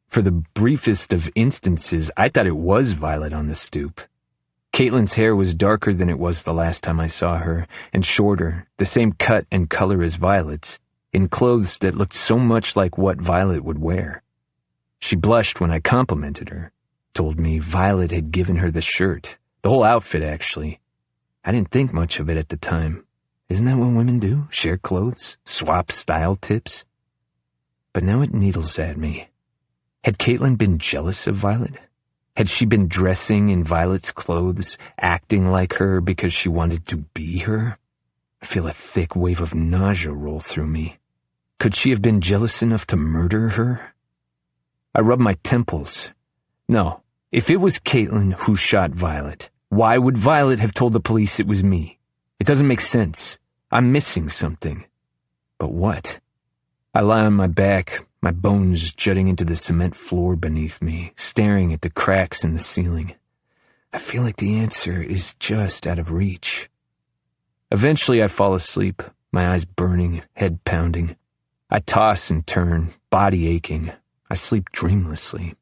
For the briefest of instances, I thought it was Violet on the stoop. Caitlin's hair was darker than it was the last time I saw her, and shorter, the same cut and color as Violet's, in clothes that looked so much like what Violet would wear. She blushed when I complimented her, told me Violet had given her the shirt, the whole outfit actually. I didn't think much of it at the time. Isn't that what women do? Share clothes? Swap style tips? But now it needles at me. Had Caitlin been jealous of Violet? Had she been dressing in Violet's clothes, acting like her because she wanted to be her? I feel a thick wave of nausea roll through me. Could she have been jealous enough to murder her? I rub my temples. No, if it was Caitlin who shot Violet, why would Violet have told the police it was me? It doesn't make sense. I'm missing something. But what? I lie on my back, my bones jutting into the cement floor beneath me, staring at the cracks in the ceiling. I feel like the answer is just out of reach. Eventually I fall asleep, my eyes burning, head pounding. I toss and turn, body aching. I sleep dreamlessly.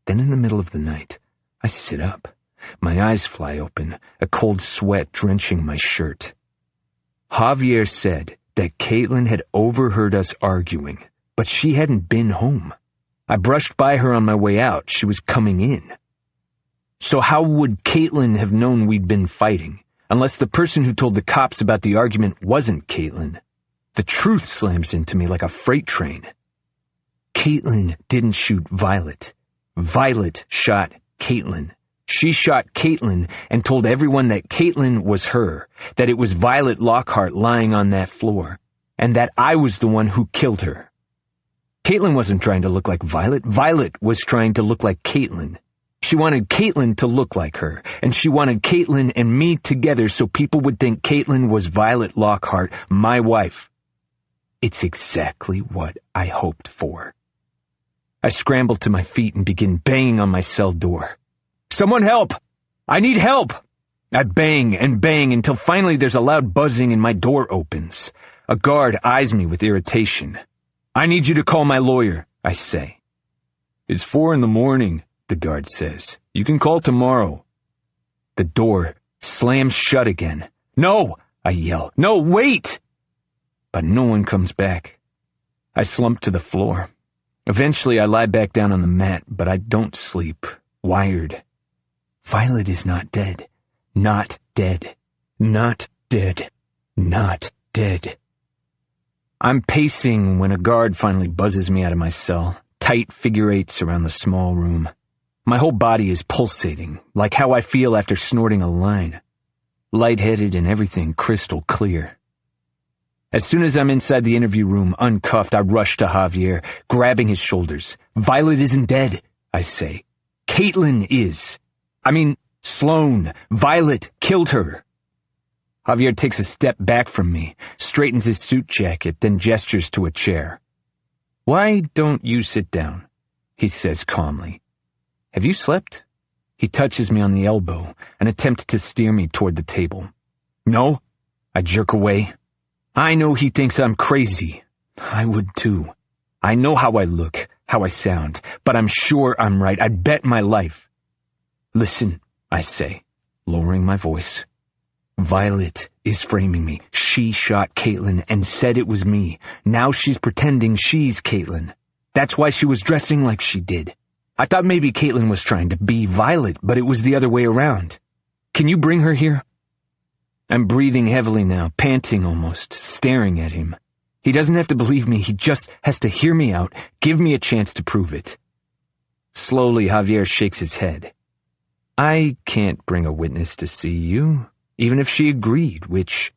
Then in the middle of the night, I sit up. My eyes fly open, a cold sweat drenching my shirt. Javier said that Caitlin had overheard us arguing, but she hadn't been home. I brushed by her on my way out. She was coming in. So how would Caitlin have known we'd been fighting, unless the person who told the cops about the argument wasn't Caitlin? The truth slams into me like a freight train. Caitlin didn't shoot Violet. Violet shot Caitlin. She shot Caitlin and told everyone that Caitlin was her, that it was Violet Lockhart lying on that floor, and that I was the one who killed her. Caitlin wasn't trying to look like Violet. Violet was trying to look like Caitlin. She wanted Caitlin to look like her, and she wanted Caitlin and me together so people would think Caitlin was Violet Lockhart, my wife. It's exactly what I hoped for. I scramble to my feet and begin banging on my cell door. Someone help! I need help! I bang and bang until finally there's a loud buzzing and my door opens. A guard eyes me with irritation. I need you to call my lawyer, I say. It's 4 a.m, the guard says. You can call tomorrow. The door slams shut again. No, I yell. No, wait! But no one comes back. I slump to the floor. Eventually I lie back down on the mat, but I don't sleep. Wired. Violet is not dead. Not dead. Not dead. Not dead. I'm pacing when a guard finally buzzes me out of my cell. Tight figure eights around the small room. My whole body is pulsating, like how I feel after snorting a line. Lightheaded and everything crystal clear. As soon as I'm inside the interview room, uncuffed, I rush to Javier, grabbing his shoulders. Violet isn't dead, I say. Caitlin is. Sloan. Violet killed her. Javier takes a step back from me, straightens his suit jacket, then gestures to a chair. Why don't you sit down? He says calmly. Have you slept? He touches me on the elbow, an attempt to steer me toward the table. No, I jerk away. I know he thinks I'm crazy. I would too. I know how I look, how I sound, but I'm sure I'm right. I'd bet my life. Listen, I say, lowering my voice. Violet is framing me. She shot Caitlin and said it was me. Now she's pretending she's Caitlin. That's why she was dressing like she did. I thought maybe Caitlin was trying to be Violet, but it was the other way around. Can you bring her here? I'm breathing heavily now, panting almost, staring at him. He doesn't have to believe me. He just has to hear me out, give me a chance to prove it. Slowly, Javier shakes his head. I can't bring a witness to see you, even if she agreed, which...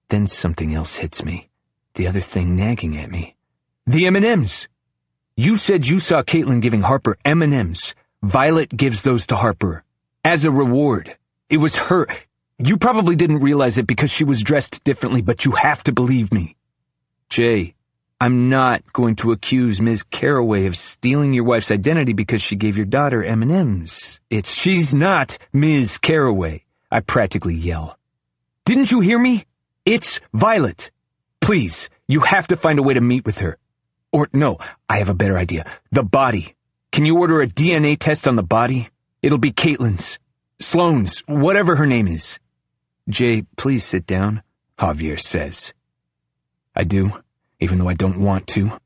Then something else hits me. The other thing nagging at me. The M&Ms! You said you saw Caitlin giving Harper M&Ms. Violet gives those to Harper. As a reward. It was her. You probably didn't realize it because she was dressed differently, but you have to believe me. Jay, I'm not going to accuse Ms. Carraway of stealing your wife's identity because she gave your daughter M&Ms. She's not Ms. Carraway, I practically yell. Didn't you hear me? It's Violet. Please, you have to find a way to meet with her. Or no, I have a better idea. The body. Can you order a DNA test on the body? It'll be Caitlin's. Sloane's, whatever her name is. Jay, please sit down, Javier says. I do, even though I don't want to.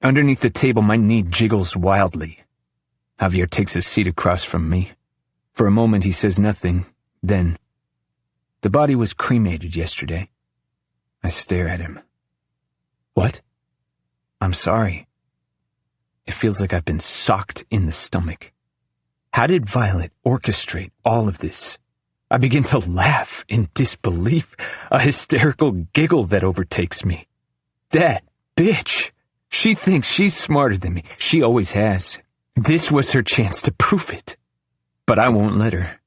Underneath the table, my knee jiggles wildly. Javier takes a seat across from me. For a moment, he says nothing. Then, "The body was cremated yesterday." I stare at him. "What?" "I'm sorry." It feels like I've been socked in the stomach. How did Violet orchestrate all of this? I begin to laugh in disbelief, a hysterical giggle that overtakes me. That bitch! She thinks she's smarter than me. She always has. This was her chance to prove it. But I won't let her.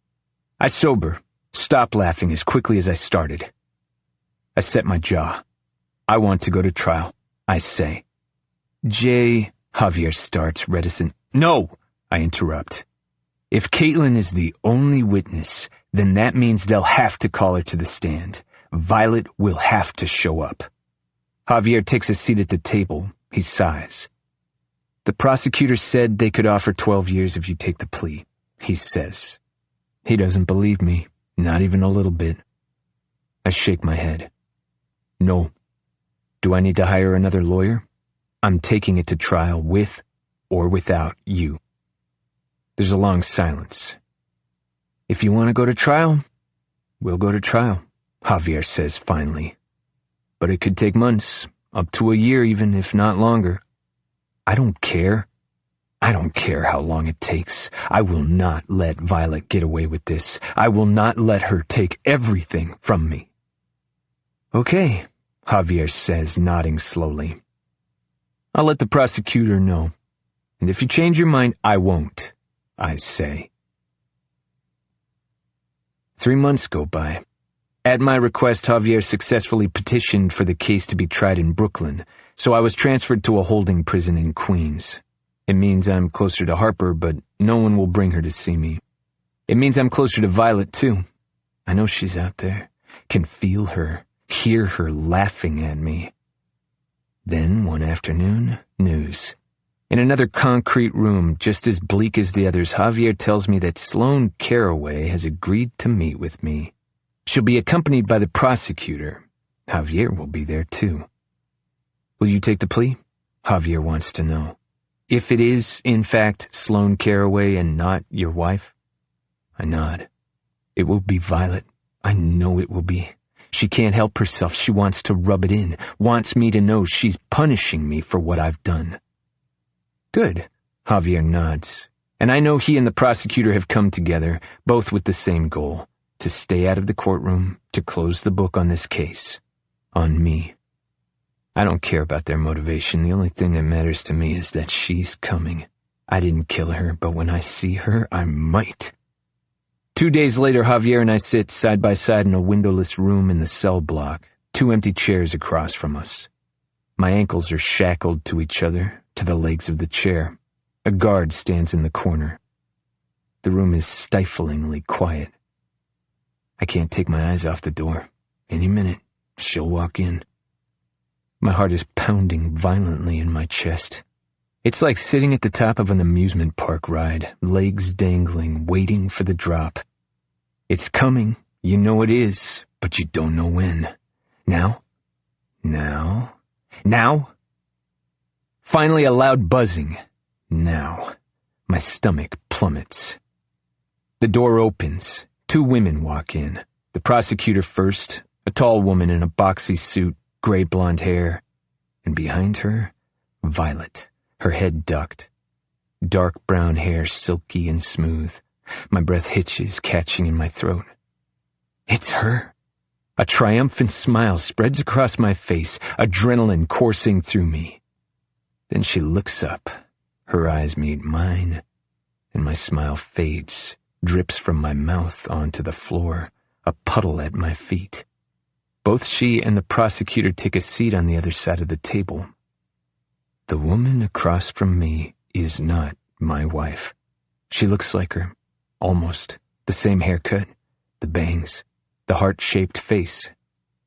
I sober, stop laughing as quickly as I started. I set my jaw. "I want to go to trial," I say. Javier starts, reticent. "No," I interrupt. "If Caitlin is the only witness, then that means they'll have to call her to the stand. Violet will have to show up." Javier takes a seat at the table. He sighs. "The prosecutor said they could offer 12 years if you take the plea," he says. He doesn't believe me, not even a little bit. I shake my head. "No. Do I need to hire another lawyer? I'm taking it to trial with or without you." There's a long silence. "If you want to go to trial, we'll go to trial," Javier says finally. "But it could take months, up to a year even, if not longer. I don't care. I don't care how long it takes. I will not let Violet get away with this. I will not let her take everything from me." "Okay," Javier says, nodding slowly. "I'll let the prosecutor know. And if you change your mind, I won't," I say. 3 months go by. At my request, Javier successfully petitioned for the case to be tried in Brooklyn, so I was transferred to a holding prison in Queens. It means I'm closer to Harper, but no one will bring her to see me. It means I'm closer to Violet, too. I know she's out there, can feel her, hear her laughing at me. Then, one afternoon, news. In another concrete room, just as bleak as the others, Javier tells me that Sloane Carraway has agreed to meet with me. She'll be accompanied by the prosecutor. Javier will be there, too. "Will you take the plea?" Javier wants to know. "If it is, in fact, Sloane Carraway and not your wife?" I nod. "It will be Violet. I know it will be. She can't help herself. She wants to rub it in, wants me to know she's punishing me for what I've done." "Good," Javier nods. And I know he and the prosecutor have come together, both with the same goal, to stay out of the courtroom, to close the book on this case. On me. I don't care about their motivation. The only thing that matters to me is that she's coming. I didn't kill her, but when I see her, I might. 2 days later, Javier and I sit side by side in a windowless room in the cell block, 2 empty chairs across from us. My ankles are shackled to each other, to the legs of the chair. A guard stands in the corner. The room is stiflingly quiet. I can't take my eyes off the door. Any minute, she'll walk in. My heart is pounding violently in my chest. It's like sitting at the top of an amusement park ride, legs dangling, waiting for the drop. It's coming, you know it is, but you don't know when. Now? Now? Now? Finally a loud buzzing. Now. My stomach plummets. The door opens. 2 women walk in. The prosecutor first, a tall woman in a boxy suit, gray blonde hair, and behind her, Violet, her head ducked. Dark brown hair, silky and smooth. My breath hitches, catching in my throat. It's her. A triumphant smile spreads across my face, adrenaline coursing through me. Then she looks up. Her eyes meet mine, and my smile fades, drips from my mouth onto the floor, a puddle at my feet. Both she and the prosecutor take a seat on the other side of the table. The woman across from me is not my wife. She looks like her, almost. The same haircut, the bangs, the heart-shaped face.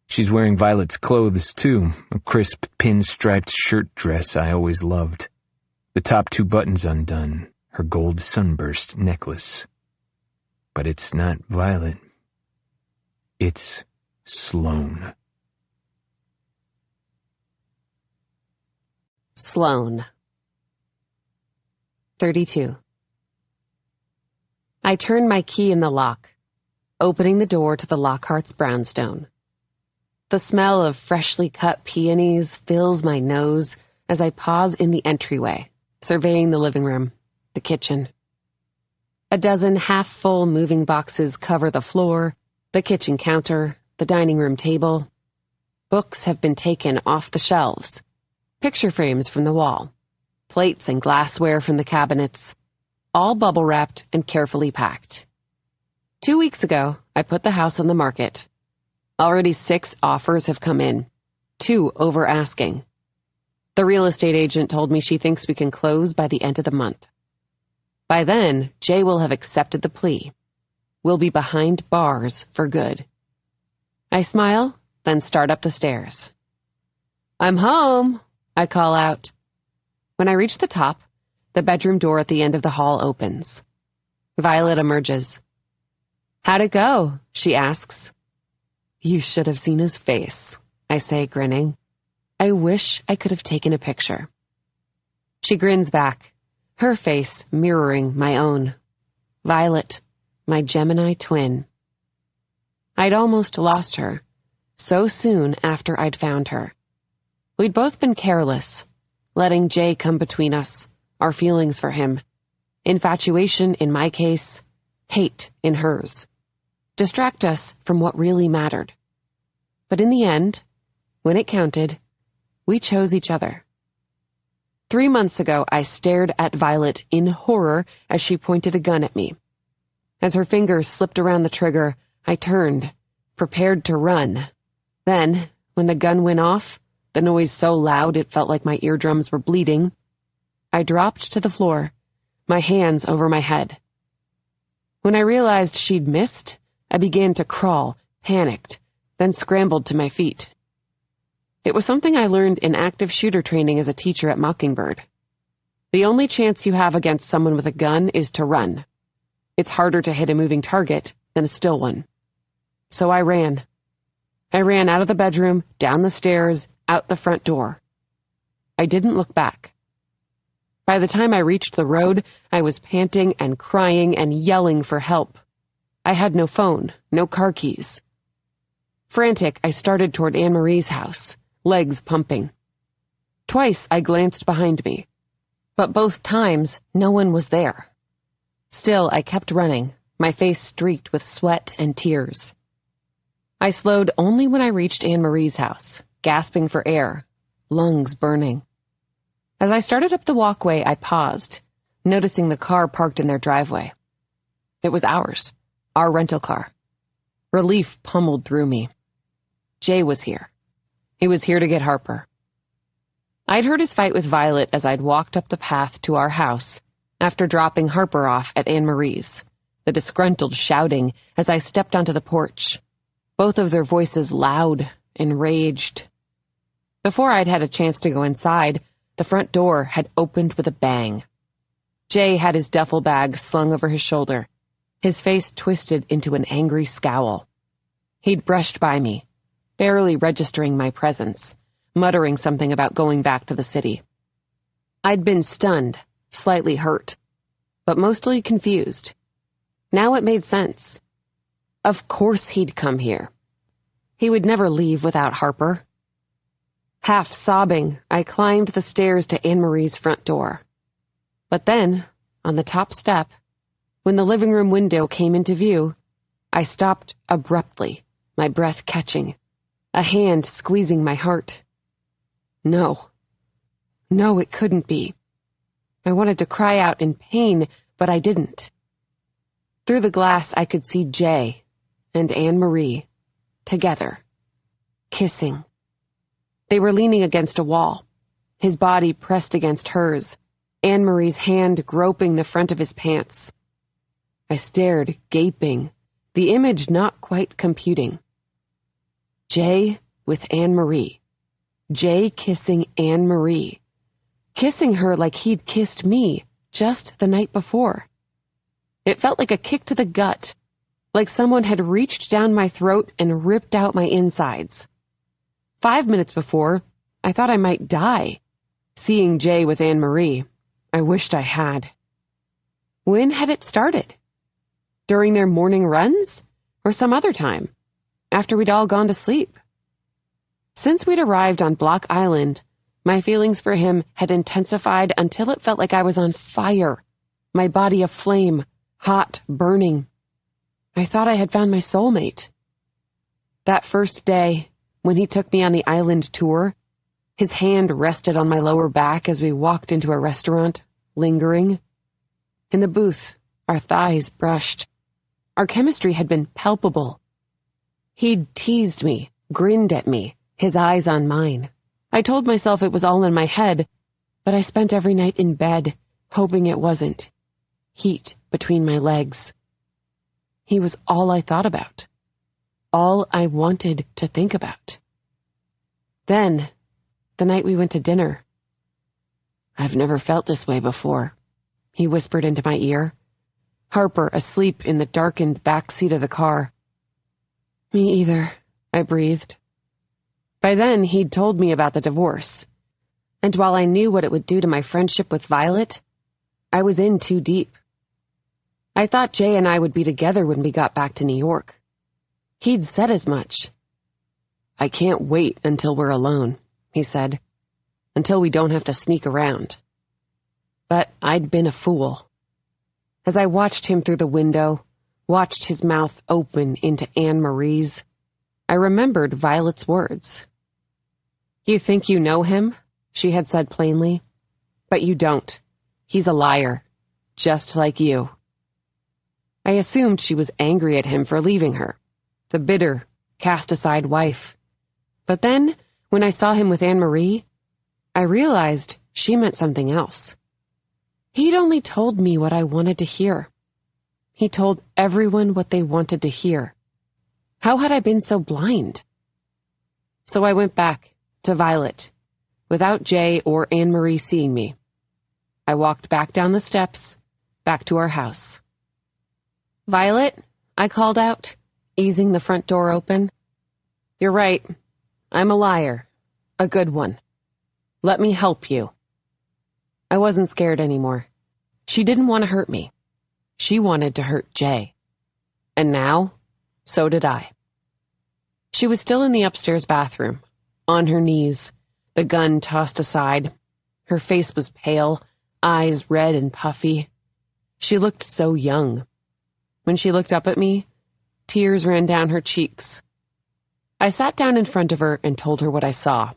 She's wearing Violet's clothes, too, a crisp pin-striped shirt dress I always loved. The top 2 buttons undone, her gold sunburst necklace. But it's not Violet. It's Sloane. Sloane. 32. I turn my key in the lock, opening the door to the Lockhart's brownstone. The smell of freshly cut peonies fills my nose as I pause in the entryway, surveying the living room, the kitchen. A dozen half-full moving boxes cover the floor, the kitchen counter, the dining room table. Books have been taken off the shelves, picture frames from the wall, plates and glassware from the cabinets, all bubble-wrapped and carefully packed. 2 weeks ago, I put the house on the market. Already 6 offers have come in, 2 over asking. The real estate agent told me she thinks we can close by the end of the month. By then, Jay will have accepted the plea. We'll be behind bars for good. I smile, then start up the stairs. "I'm home," I call out. When I reach the top, the bedroom door at the end of the hall opens. Violet emerges. "How'd it go?" she asks. "You should have seen his face," I say, grinning. "I wish I could have taken a picture." She grins back, her face mirroring my own. Violet, my Gemini twin. I'd almost lost her, so soon after I'd found her. We'd both been careless, letting Jay come between us, our feelings for him. Infatuation in my case, hate in hers. Distract us from what really mattered. But in the end, when it counted, we chose each other. 3 months ago, I stared at Violet in horror as she pointed a gun at me. As her fingers slipped around the trigger, I turned, prepared to run. Then, when the gun went off, the noise so loud it felt like my eardrums were bleeding, I dropped to the floor, my hands over my head. When I realized she'd missed, I began to crawl, panicked, then scrambled to my feet. It was something I learned in active shooter training as a teacher at Mockingbird. The only chance you have against someone with a gun is to run. It's harder to hit a moving target than a still one. So I ran. I ran out of the bedroom, down the stairs, out the front door. I didn't look back. By the time I reached the road, I was panting and crying and yelling for help. I had no phone, no car keys. Frantic, I started toward Anne-Marie's house, legs pumping. Twice I glanced behind me, but both times no one was there. Still, I kept running, my face streaked with sweat and tears. I slowed only when I reached Anne-Marie's house, gasping for air, lungs burning. As I started up the walkway, I paused, noticing the car parked in their driveway. It was ours, our rental car. Relief pummeled through me. Jay was here. He was here to get Harper. I'd heard his fight with Violet as I'd walked up the path to our house after dropping Harper off at Anne-Marie's, the disgruntled shouting as I stepped onto the porch, both of their voices loud, enraged. Before I'd had a chance to go inside, the front door had opened with a bang. Jay had his duffel bag slung over his shoulder, his face twisted into an angry scowl. He'd brushed by me, barely registering my presence, muttering something about going back to the city. I'd been stunned, slightly hurt, but mostly confused. Now it made sense. Of course he'd come here. He would never leave without Harper. Half sobbing, I climbed the stairs to Anne-Marie's front door. But then, on the top step, when the living room window came into view, I stopped abruptly, my breath catching, a hand squeezing my heart. No, it couldn't be. I wanted to cry out in pain, but I didn't. Through the glass, I could see Jay and Anne-Marie, together, kissing. They were leaning against a wall, his body pressed against hers, Anne-Marie's hand groping the front of his pants. I stared, gaping, the image not quite computing. Jay with Anne-Marie. Jay kissing Anne-Marie. Kissing her like he'd kissed me just the night before. It felt like a kick to the gut, like someone had reached down my throat and ripped out my insides. 5 minutes before, I thought I might die. Seeing Jay with Anne-Marie, I wished I had. When had it started? During their morning runs? Or some other time? After we'd all gone to sleep? Since we'd arrived on Block Island, my feelings for him had intensified until it felt like I was on fire, my body aflame, hot, burning. I thought I had found my soulmate. That first day, when he took me on the island tour, his hand rested on my lower back as we walked into a restaurant, lingering. In the booth, our thighs brushed. Our chemistry had been palpable. He'd teased me, grinned at me, his eyes on mine. I told myself it was all in my head, but I spent every night in bed, hoping it wasn't. Heat between my legs. He was all I thought about. All I wanted to think about. Then, the night we went to dinner. "I've never felt this way before," he whispered into my ear. Harper asleep in the darkened back seat of the car. "Me either," I breathed. By then, he'd told me about the divorce. And while I knew what it would do to my friendship with Violet, I was in too deep. I thought Jay and I would be together when we got back to New York. He'd said as much. "I can't wait until we're alone," he said. "Until we don't have to sneak around." But I'd been a fool. As I watched him through the window, watched his mouth open into Anne-Marie's, I remembered Violet's words. "You think you know him?" she had said plainly. "But you don't. He's a liar. Just like you." I assumed she was angry at him for leaving her, the bitter, cast-aside wife. But then, when I saw him with Anne-Marie, I realized she meant something else. He'd only told me what I wanted to hear. He told everyone what they wanted to hear. How had I been so blind? So I went back to Violet, without Jay or Anne-Marie seeing me. I walked back down the steps, back to our house. "Violet," I called out, easing the front door open. "You're right. I'm a liar. A good one. Let me help you." I wasn't scared anymore. She didn't want to hurt me. She wanted to hurt Jay. And now, so did I. She was still in the upstairs bathroom, on her knees, the gun tossed aside. Her face was pale, eyes red and puffy. She looked so young. When she looked up at me, tears ran down her cheeks. I sat down in front of her and told her what I saw.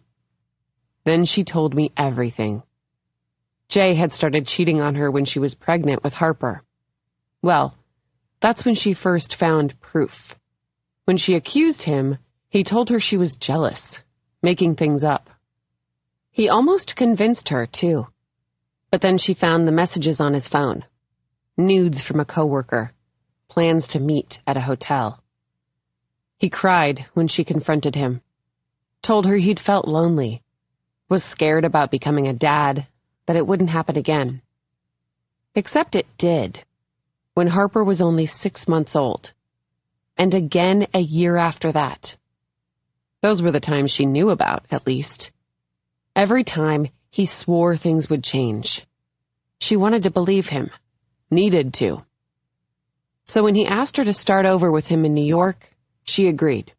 Then she told me everything. Jay had started cheating on her when she was pregnant with Harper. Well, that's when she first found proof. When she accused him, he told her she was jealous, making things up. He almost convinced her, too. But then she found the messages on his phone. Nudes from a coworker. Plans to meet at a hotel. He cried when she confronted him. Told her he'd felt lonely. Was scared about becoming a dad, that it wouldn't happen again. Except it did. When Harper was only 6 months old. And again a year after that. Those were the times she knew about, at least. Every time, he swore things would change. She wanted to believe him. Needed to. So when he asked her to start over with him in New York, she agreed.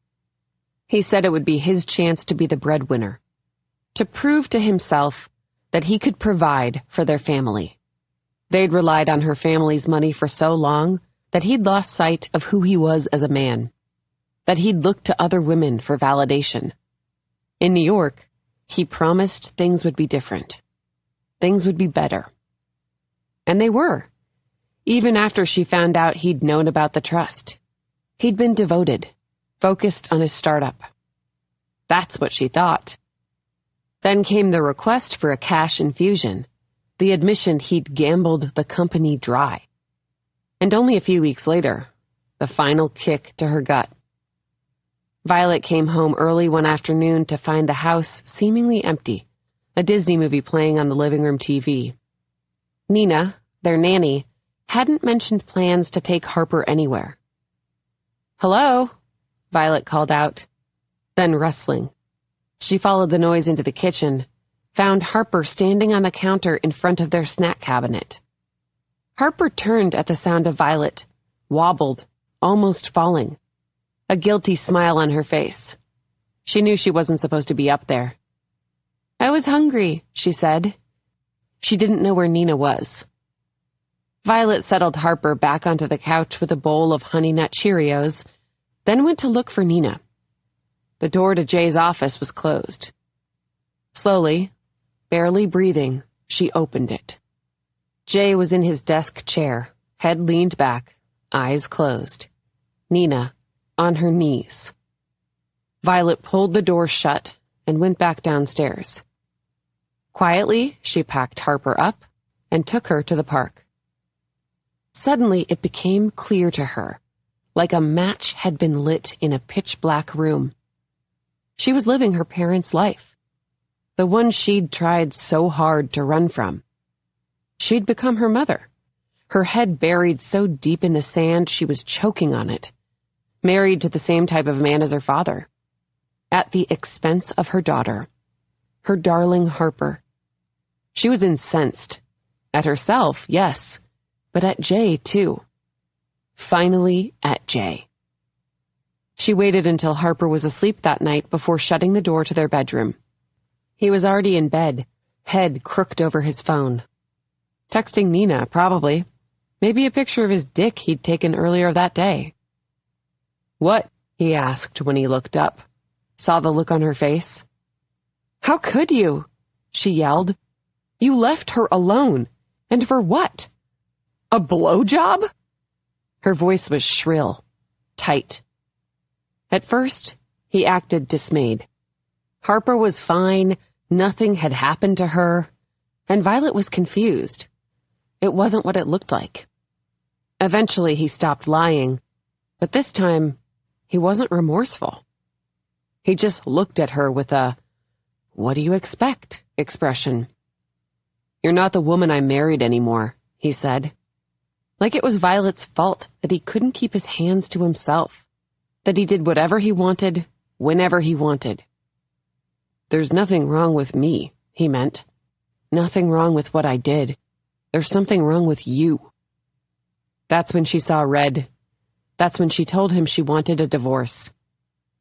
He said it would be his chance to be the breadwinner. To prove to himself that he could provide for their family. They'd relied on her family's money for so long that he'd lost sight of who he was as a man. That he'd looked to other women for validation. In New York, he promised things would be different. Things would be better. And they were. Even after she found out he'd known about the trust. He'd been devoted, focused on his startup. That's what she thought. Then came the request for a cash infusion, the admission he'd gambled the company dry. And only a few weeks later, the final kick to her gut. Violet came home early one afternoon to find the house seemingly empty, a Disney movie playing on the living room TV. Nina, their nanny, hadn't mentioned plans to take Harper anywhere. "Hello?" Violet called out. Then rustling. She followed the noise into the kitchen, found Harper standing on the counter in front of their snack cabinet. Harper turned at the sound of Violet, wobbled, almost falling, a guilty smile on her face. She knew she wasn't supposed to be up there. "I was hungry," she said. She didn't know where Nina was. Violet settled Harper back onto the couch with a bowl of Honey Nut Cheerios, then went to look for Nina. The door to Jay's office was closed. Slowly, barely breathing, she opened it. Jay was in his desk chair, head leaned back, eyes closed. Nina, on her knees. Violet pulled the door shut and went back downstairs. Quietly, she packed Harper up and took her to the park. Suddenly, it became clear to her, like a match had been lit in a pitch-black room. She was living her parents' life, the one she'd tried so hard to run from. She'd become her mother, her head buried so deep in the sand she was choking on it, married to the same type of man as her father, at the expense of her daughter, her darling Harper. She was incensed. At herself, yes, but at Jay, too. Finally, at Jay. She waited until Harper was asleep that night before shutting the door to their bedroom. He was already in bed, head crooked over his phone. Texting Nina, probably. Maybe a picture of his dick he'd taken earlier that day. "What?" he asked when he looked up. Saw the look on her face. "How could you?" she yelled. "You left her alone. And for what? A blowjob?" Her voice was shrill, tight. At first, he acted dismayed. Harper was fine, nothing had happened to her, and Violet was confused. It wasn't what it looked like. Eventually, he stopped lying, but this time, he wasn't remorseful. He just looked at her with a, "What do you expect?" expression. "You're not the woman I married anymore," he said. Like it was Violet's fault that he couldn't keep his hands to himself, that he did whatever he wanted, whenever he wanted. "There's nothing wrong with me," he meant. "Nothing wrong with what I did. There's something wrong with you." That's when she saw red. That's when she told him she wanted a divorce.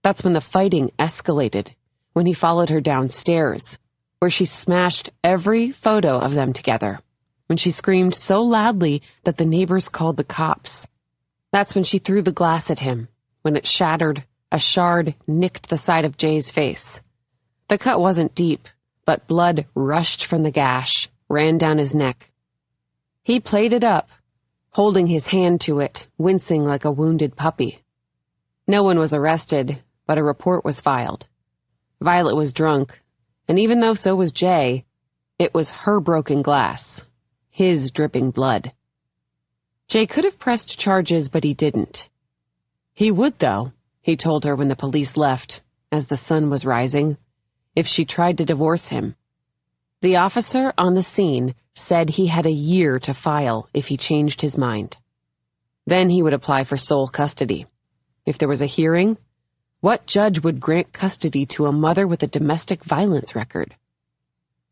That's when the fighting escalated, when he followed her downstairs, where she smashed every photo of them together, when she screamed so loudly that the neighbors called the cops. That's when she threw the glass at him. When it shattered, a shard nicked the side of Jay's face. The cut wasn't deep, but blood rushed from the gash, ran down his neck. He played it up, holding his hand to it, wincing like a wounded puppy. No one was arrested, but a report was filed. Violet was drunk, and even though so was Jay, it was her broken glass, his dripping blood. Jay could have pressed charges, but he didn't. He would, though, he told her when the police left, as the sun was rising, if she tried to divorce him. The officer on the scene said he had a year to file if he changed his mind. Then he would apply for sole custody. If there was a hearing, what judge would grant custody to a mother with a domestic violence record?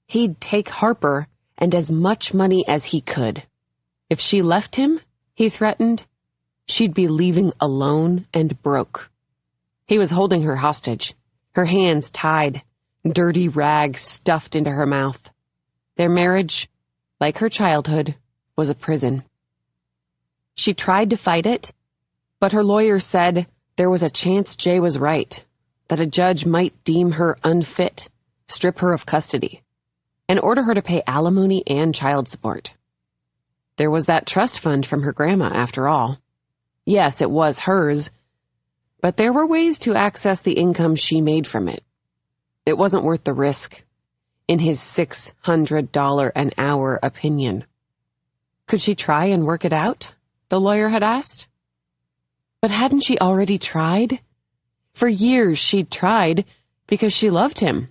He'd take Harper and as much money as he could. If she left him, he threatened, she'd be leaving alone and broke. He was holding her hostage, her hands tied, dirty rags stuffed into her mouth. Their marriage, like her childhood, was a prison. She tried to fight it, but her lawyer said there was a chance Jay was right, that a judge might deem her unfit, strip her of custody, and order her to pay alimony and child support. There was that trust fund from her grandma, after all. Yes, it was hers, but there were ways to access the income she made from it. It wasn't worth the risk, in his $600 an hour opinion. Could she try and work it out? The lawyer had asked. But hadn't she already tried? For years she'd tried because she loved him,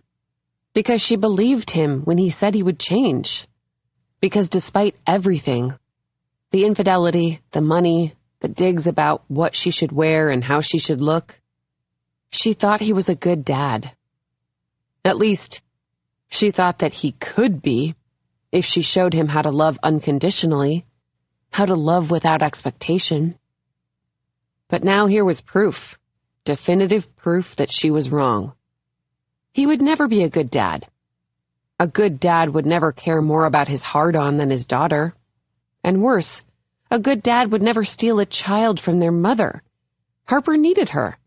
because she believed him when he said he would change, because despite everything, the infidelity, the money, the digs about what she should wear and how she should look, she thought he was a good dad. At least, She thought that he could be, if she showed him how to love unconditionally, how to love without expectation. But now here was proof, definitive proof that she was wrong. He would never be a good dad. A good dad would never care more about his hard-on than his daughter. And worse, a good dad would never steal a child from their mother. Harper needed her.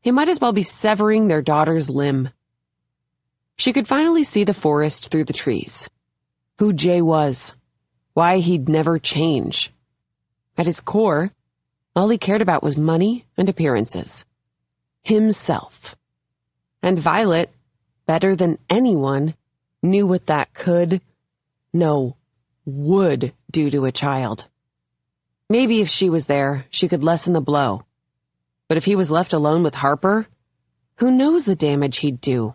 He might as well be severing their daughter's limb. She could finally see the forest through the trees. Who Jay was. Why he'd never change. At his core, all he cared about was money and appearances. Himself. And Violet, better than anyone, knew what that would do to a child. Maybe if she was there, she could lessen the blow. But if he was left alone with Harper, who knows the damage he'd do?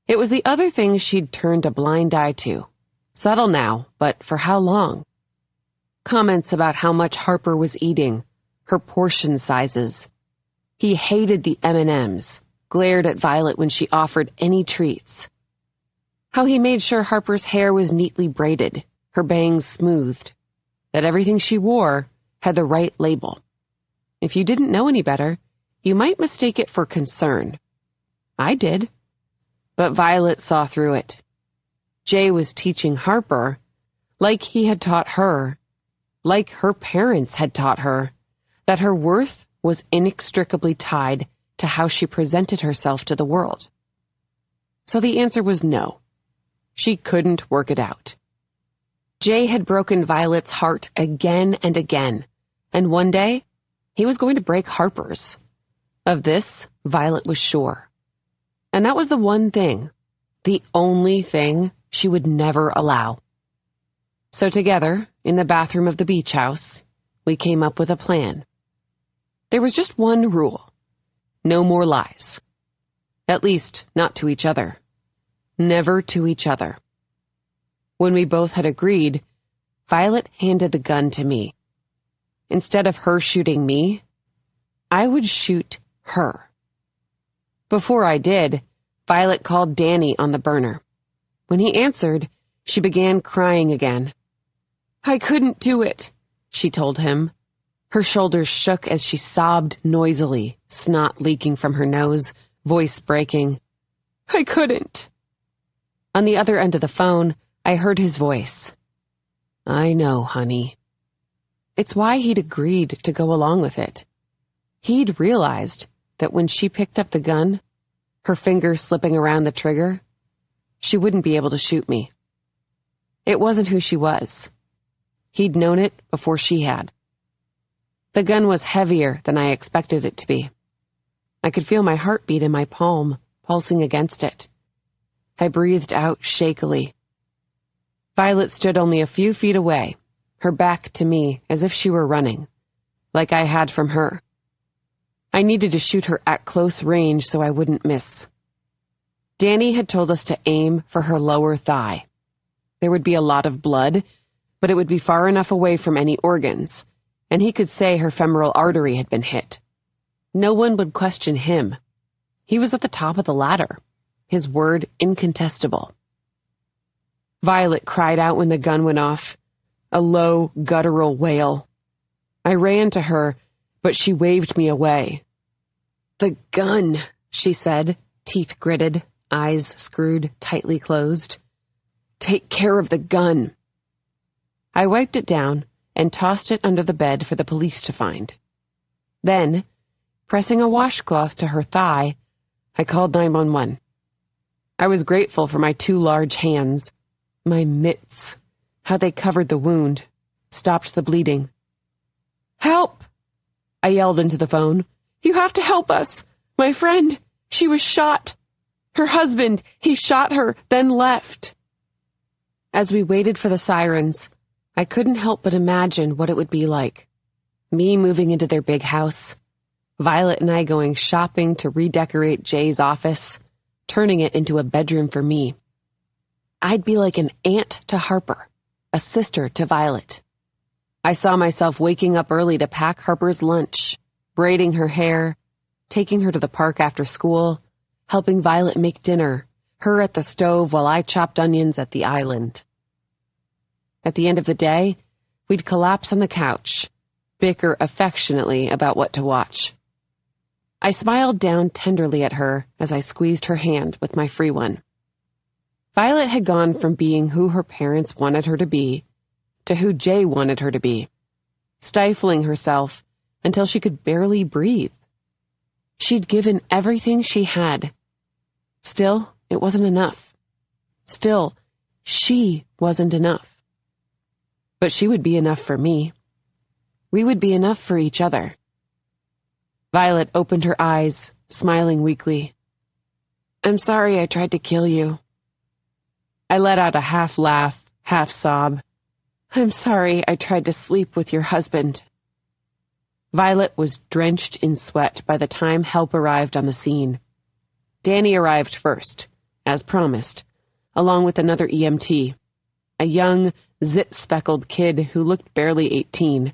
It was the other things she'd turned a blind eye to. Subtle now, but for how long? Comments about how much Harper was eating, her portion sizes. He hated the M&Ms, glared at Violet when she offered any treats. How he made sure Harper's hair was neatly braided, her bangs smoothed, that everything she wore had the right label. If you didn't know any better, you might mistake it for concern. I did. But Violet saw through it. Jay was teaching Harper, like he had taught her, like her parents had taught her, that her worth was inextricably tied to how she presented herself to the world. So the answer was no. She couldn't work it out. Jay had broken Violet's heart again and again, and one day, he was going to break Harper's. Of this, Violet was sure. And that was the one thing, the only thing she would never allow. So together, in the bathroom of the beach house, we came up with a plan. There was just one rule. No more lies. At least, not to each other. Never to each other. When we both had agreed, Violet handed the gun to me. Instead of her shooting me, I would shoot her. Before I did, Violet called Danny on the burner. When he answered, she began crying again. "I couldn't do it," she told him. Her shoulders shook as she sobbed noisily, snot leaking from her nose, voice breaking. "I couldn't." On the other end of the phone, I heard his voice. "I know, honey." It's why he'd agreed to go along with it. He'd realized that when she picked up the gun, her finger slipping around the trigger, she wouldn't be able to shoot me. It wasn't who she was. He'd known it before she had. The gun was heavier than I expected it to be. I could feel my heartbeat in my palm, pulsing against it. I breathed out shakily. Violet stood only a few feet away, her back to me as if she were running, like I had from her. I needed to shoot her at close range so I wouldn't miss. Danny had told us to aim for her lower thigh. There would be a lot of blood, but it would be far enough away from any organs, and he could say her femoral artery had been hit. No one would question him. He was at the top of the ladder, his word incontestable. Violet cried out when the gun went off, a low, guttural wail. I ran to her, but she waved me away. "The gun," she said, teeth gritted, eyes screwed tightly closed. "Take care of the gun." I wiped it down and tossed it under the bed for the police to find. Then, pressing a washcloth to her thigh, I called 911. I was grateful for my 2 large hands, my mitts, how they covered the wound, stopped the bleeding. "Help!" I yelled into the phone. "You have to help us! My friend, she was shot. Her husband, he shot her, then left." As we waited for the sirens, I couldn't help but imagine what it would be like. Me moving into their big house, Violet and I going shopping to redecorate Jay's office, turning it into a bedroom for me. I'd be like an aunt to Harper, a sister to Violet. I saw myself waking up early to pack Harper's lunch, braiding her hair, taking her to the park after school, helping Violet make dinner, her at the stove while I chopped onions at the island. At the end of the day, we'd collapse on the couch, bicker affectionately about what to watch. I smiled down tenderly at her as I squeezed her hand with my free one. Violet had gone from being who her parents wanted her to be to who Jay wanted her to be, stifling herself until she could barely breathe. She'd given everything she had. Still, it wasn't enough. Still, she wasn't enough. But she would be enough for me. We would be enough for each other. Violet opened her eyes, smiling weakly. "I'm sorry I tried to kill you." I let out a half laugh, half sob. "I'm sorry I tried to sleep with your husband." Violet was drenched in sweat by the time help arrived on the scene. Danny arrived first, as promised, along with another EMT, a young, zit-speckled kid who looked barely 18.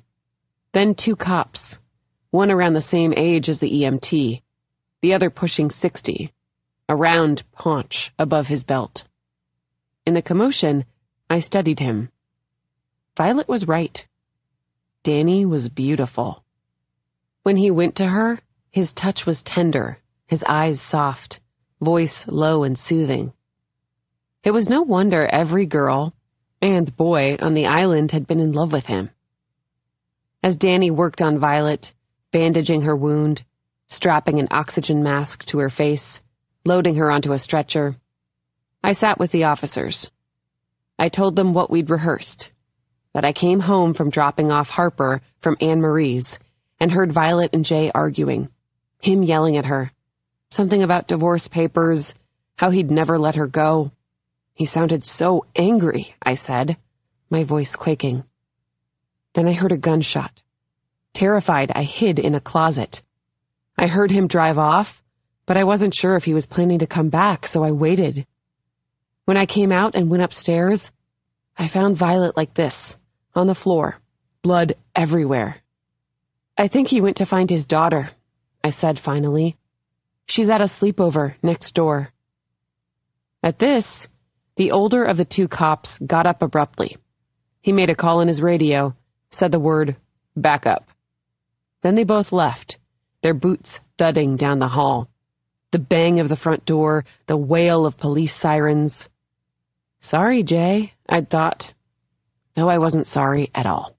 Then 2 cops, one around the same age as the EMT, the other pushing 60, a round paunch above his belt. In the commotion, I studied him. Violet was right. Danny was beautiful. When he went to her, his touch was tender, his eyes soft, voice low and soothing. It was no wonder every girl and boy on the island had been in love with him. As Danny worked on Violet, bandaging her wound, strapping an oxygen mask to her face, loading her onto a stretcher, I sat with the officers. I told them what we'd rehearsed, that I came home from dropping off Harper from Anne Marie's and heard Violet and Jay arguing, him yelling at her, something about divorce papers, how he'd never let her go. He sounded so angry, I said, my voice quaking. Then I heard a gunshot. Terrified, I hid in a closet. I heard him drive off, but I wasn't sure if he was planning to come back, so I waited. When I came out and went upstairs, I found Violet like this, on the floor, blood everywhere. "I think he went to find his daughter," I said finally. "She's at a sleepover next door." At this, the older of the 2 cops got up abruptly. He made a call on his radio, said the word, "back up." Then they both left, their boots thudding down the hall. The bang of the front door, the wail of police sirens. Sorry, Jay, I'd thought. No, I wasn't sorry at all.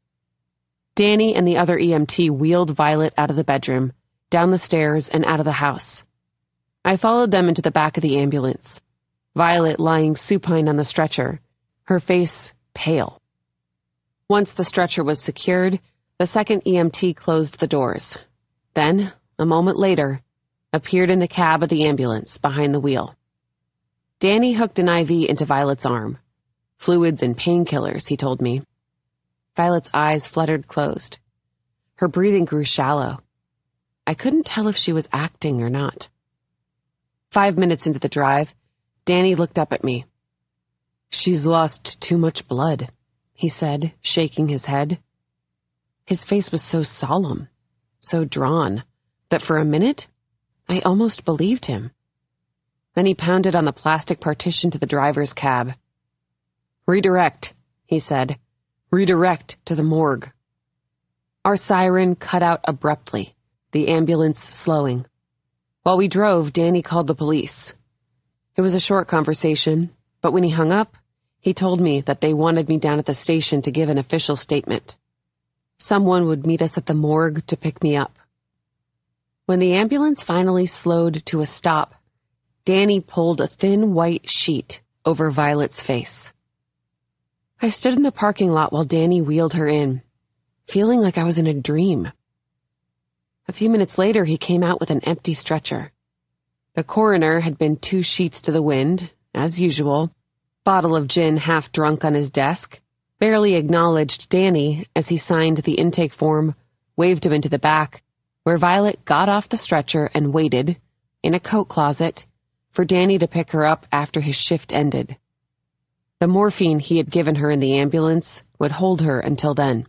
Danny and the other EMT wheeled Violet out of the bedroom, down the stairs, and out of the house. I followed them into the back of the ambulance, Violet lying supine on the stretcher, her face pale. Once the stretcher was secured, the second EMT closed the doors. Then, a moment later, appeared in the cab of the ambulance behind the wheel. Danny hooked an IV into Violet's arm. Fluids and painkillers, he told me. Violet's eyes fluttered closed. Her breathing grew shallow. I couldn't tell if she was acting or not. 5 minutes into the drive, Danny looked up at me. "She's lost too much blood," he said, shaking his head. His face was so solemn, so drawn, that for a minute, I almost believed him. Then he pounded on the plastic partition to the driver's cab. "Redirect," he said. "Redirect to the morgue." Our siren cut out abruptly, the ambulance slowing. While we drove, Danny called the police. It was a short conversation, but when he hung up, he told me that they wanted me down at the station to give an official statement. Someone would meet us at the morgue to pick me up. When the ambulance finally slowed to a stop, Danny pulled a thin white sheet over Violet's face. I stood in the parking lot while Danny wheeled her in, feeling like I was in a dream. A few minutes later, he came out with an empty stretcher. The coroner had been 2 sheets to the wind, as usual, bottle of gin half drunk on his desk, barely acknowledged Danny as he signed the intake form, waved him into the back, where Violet got off the stretcher and waited, in a coat closet, for Danny to pick her up after his shift ended. The morphine he had given her in the ambulance would hold her until then.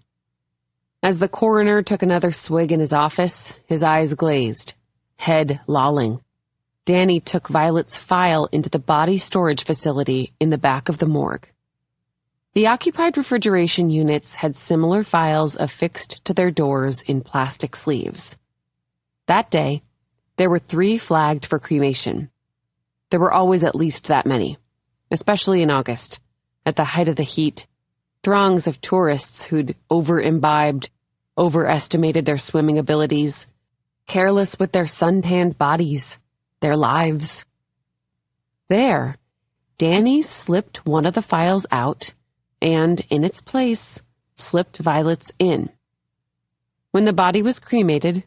As the coroner took another swig in his office, his eyes glazed, head lolling. Danny took Violet's file into the body storage facility in the back of the morgue. The occupied refrigeration units had similar files affixed to their doors in plastic sleeves. That day, there were 3 flagged for cremation. There were always at least that many, especially in August, at the height of the heat. Throngs of tourists who'd over-imbibed, overestimated their swimming abilities, careless with their suntanned bodies, their lives. There, Danny slipped one of the files out and, in its place, slipped Violet's in. When the body was cremated,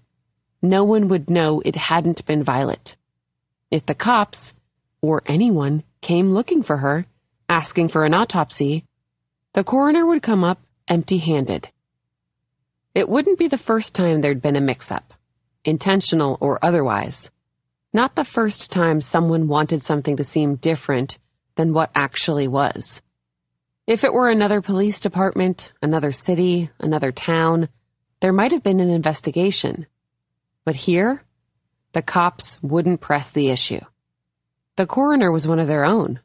no one would know it hadn't been Violet. If the cops, or anyone, came looking for her, asking for an autopsy, the coroner would come up empty-handed. It wouldn't be the first time there'd been a mix-up, intentional or otherwise. Not the first time someone wanted something to seem different than what actually was. If it were another police department, another city, another town, there might have been an investigation. But here, the cops wouldn't press the issue. The coroner was one of their own.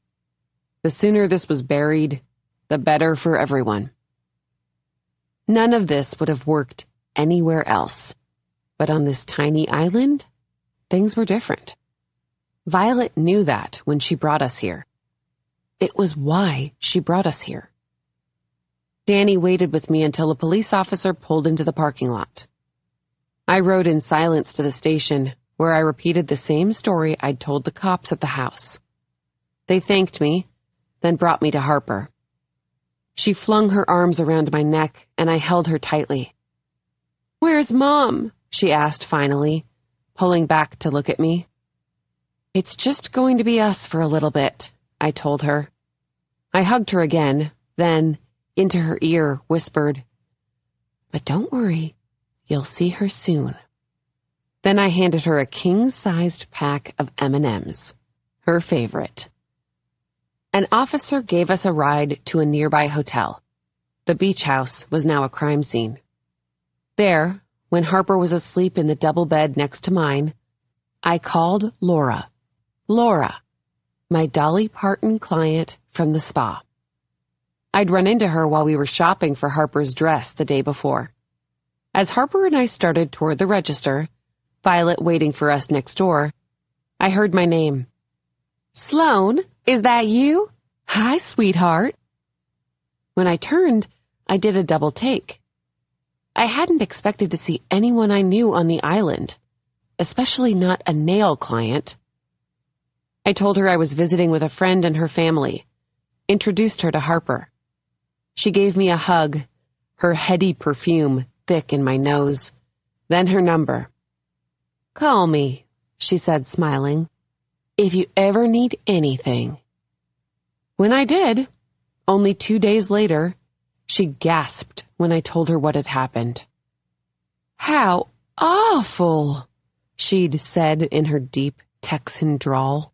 The sooner this was buried, the better for everyone. None of this would have worked anywhere else. But on this tiny island, things were different. Violet knew that when she brought us here. It was why she brought us here. Danny waited with me until a police officer pulled into the parking lot. I rode in silence to the station, where I repeated the same story I'd told the cops at the house. They thanked me, then brought me to Harper. She flung her arms around my neck, and I held her tightly. "Where's Mom?" she asked finally, pulling back to look at me. "It's just going to be us for a little bit," I told her. I hugged her again, then, into her ear, whispered, "But don't worry, you'll see her soon." Then I handed her a king-sized pack of M&Ms, her favorite. An officer gave us a ride to a nearby hotel. The beach house was now a crime scene. There, when Harper was asleep in the double bed next to mine, I called Laura, my Dolly Parton client from the spa. I'd run into her while we were shopping for Harper's dress the day before. As Harper and I started toward the register, Violet waiting for us next door, I heard my name. "Sloane, is that you? Hi, sweetheart." When I turned, I did a double take. I hadn't expected to see anyone I knew on the island, especially not a nail client. I told her I was visiting with a friend and her family, introduced her to Harper. She gave me a hug, her heady perfume thick in my nose, then her number. "Call me," she said, smiling, "if you ever need anything." When I did, only 2 days later, she gasped when I told her what had happened. "How awful," she'd said in her deep Texan drawl.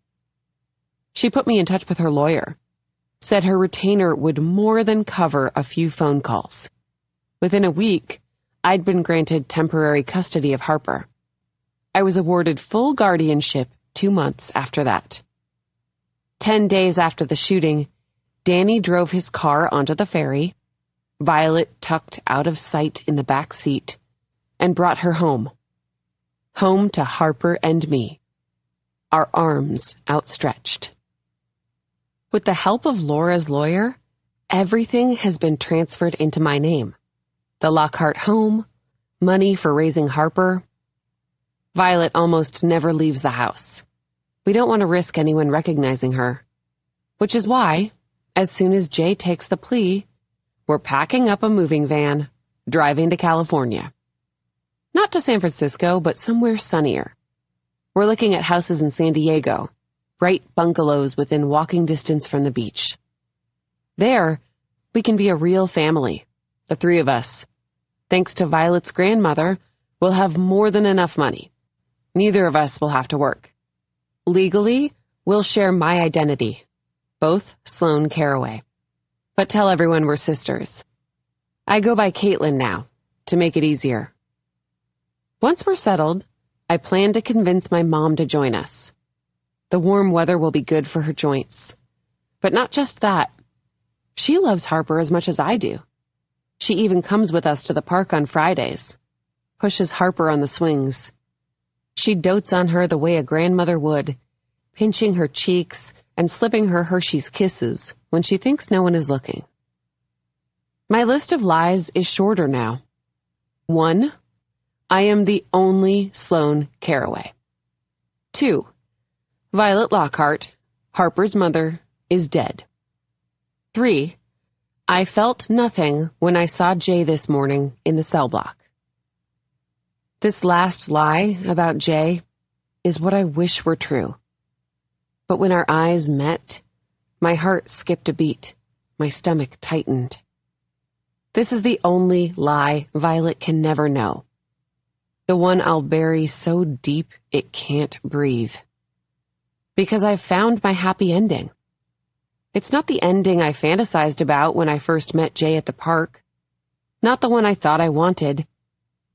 She put me in touch with her lawyer, said her retainer would more than cover a few phone calls. Within a week, I'd been granted temporary custody of Harper. I was awarded full guardianship 2 months after that. 10 days after the shooting, Danny drove his car onto the ferry, Violet tucked out of sight in the back seat, and brought her home. Home to Harper and me, our arms outstretched. With the help of Laura's lawyer, everything has been transferred into my name. The Lockhart home, money for raising Harper. Violet almost never leaves the house. We don't want to risk anyone recognizing her. Which is why, as soon as Jay takes the plea, we're packing up a moving van, driving to California. Not to San Francisco, but somewhere sunnier. We're looking at houses in San Diego, bright bungalows within walking distance from the beach. There, we can be a real family, the 3 of us. Thanks to Violet's grandmother, we'll have more than enough money. Neither of us will have to work. Legally, we'll share my identity, both Sloane Carraway. But tell everyone we're sisters. I go by Caitlin now, to make it easier. Once we're settled, I plan to convince my mom to join us. The warm weather will be good for her joints. But not just that. She loves Harper as much as I do. She even comes with us to the park on Fridays, pushes Harper on the swings. She dotes on her the way a grandmother would, pinching her cheeks and slipping her Hershey's Kisses when she thinks no one is looking. My list of lies is shorter now. 1. I am the only Sloane Carraway. 2. Violet Lockhart, Harper's mother, is dead. 3. I felt nothing when I saw Jay this morning in the cell block. This last lie about Jay is what I wish were true. But when our eyes met, my heart skipped a beat, my stomach tightened. This is the only lie Violet can never know. The one I'll bury so deep it can't breathe. Because I've found my happy ending. It's not the ending I fantasized about when I first met Jay at the park. Not the one I thought I wanted,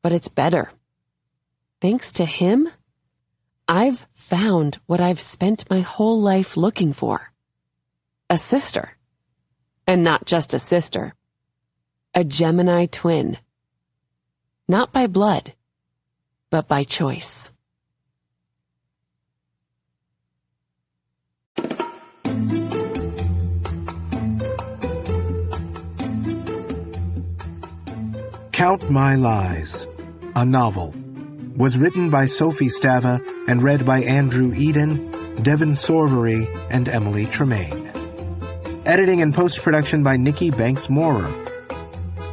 but it's better. Thanks to him, I've found what I've spent my whole life looking for. A sister. And not just a sister. A Gemini twin. Not by blood, but by choice. Count My Lies, a novel, was written by Sophie Stava and read by Andrew Eden, Devin Sorvery, and Emily Tremaine. Editing and post-production by Nikki Banks-Moorer.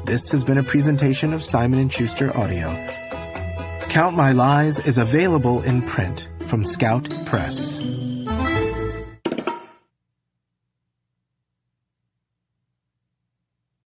This has been a presentation of Simon & Schuster Audio. Count My Lies is available in print from Scout Press.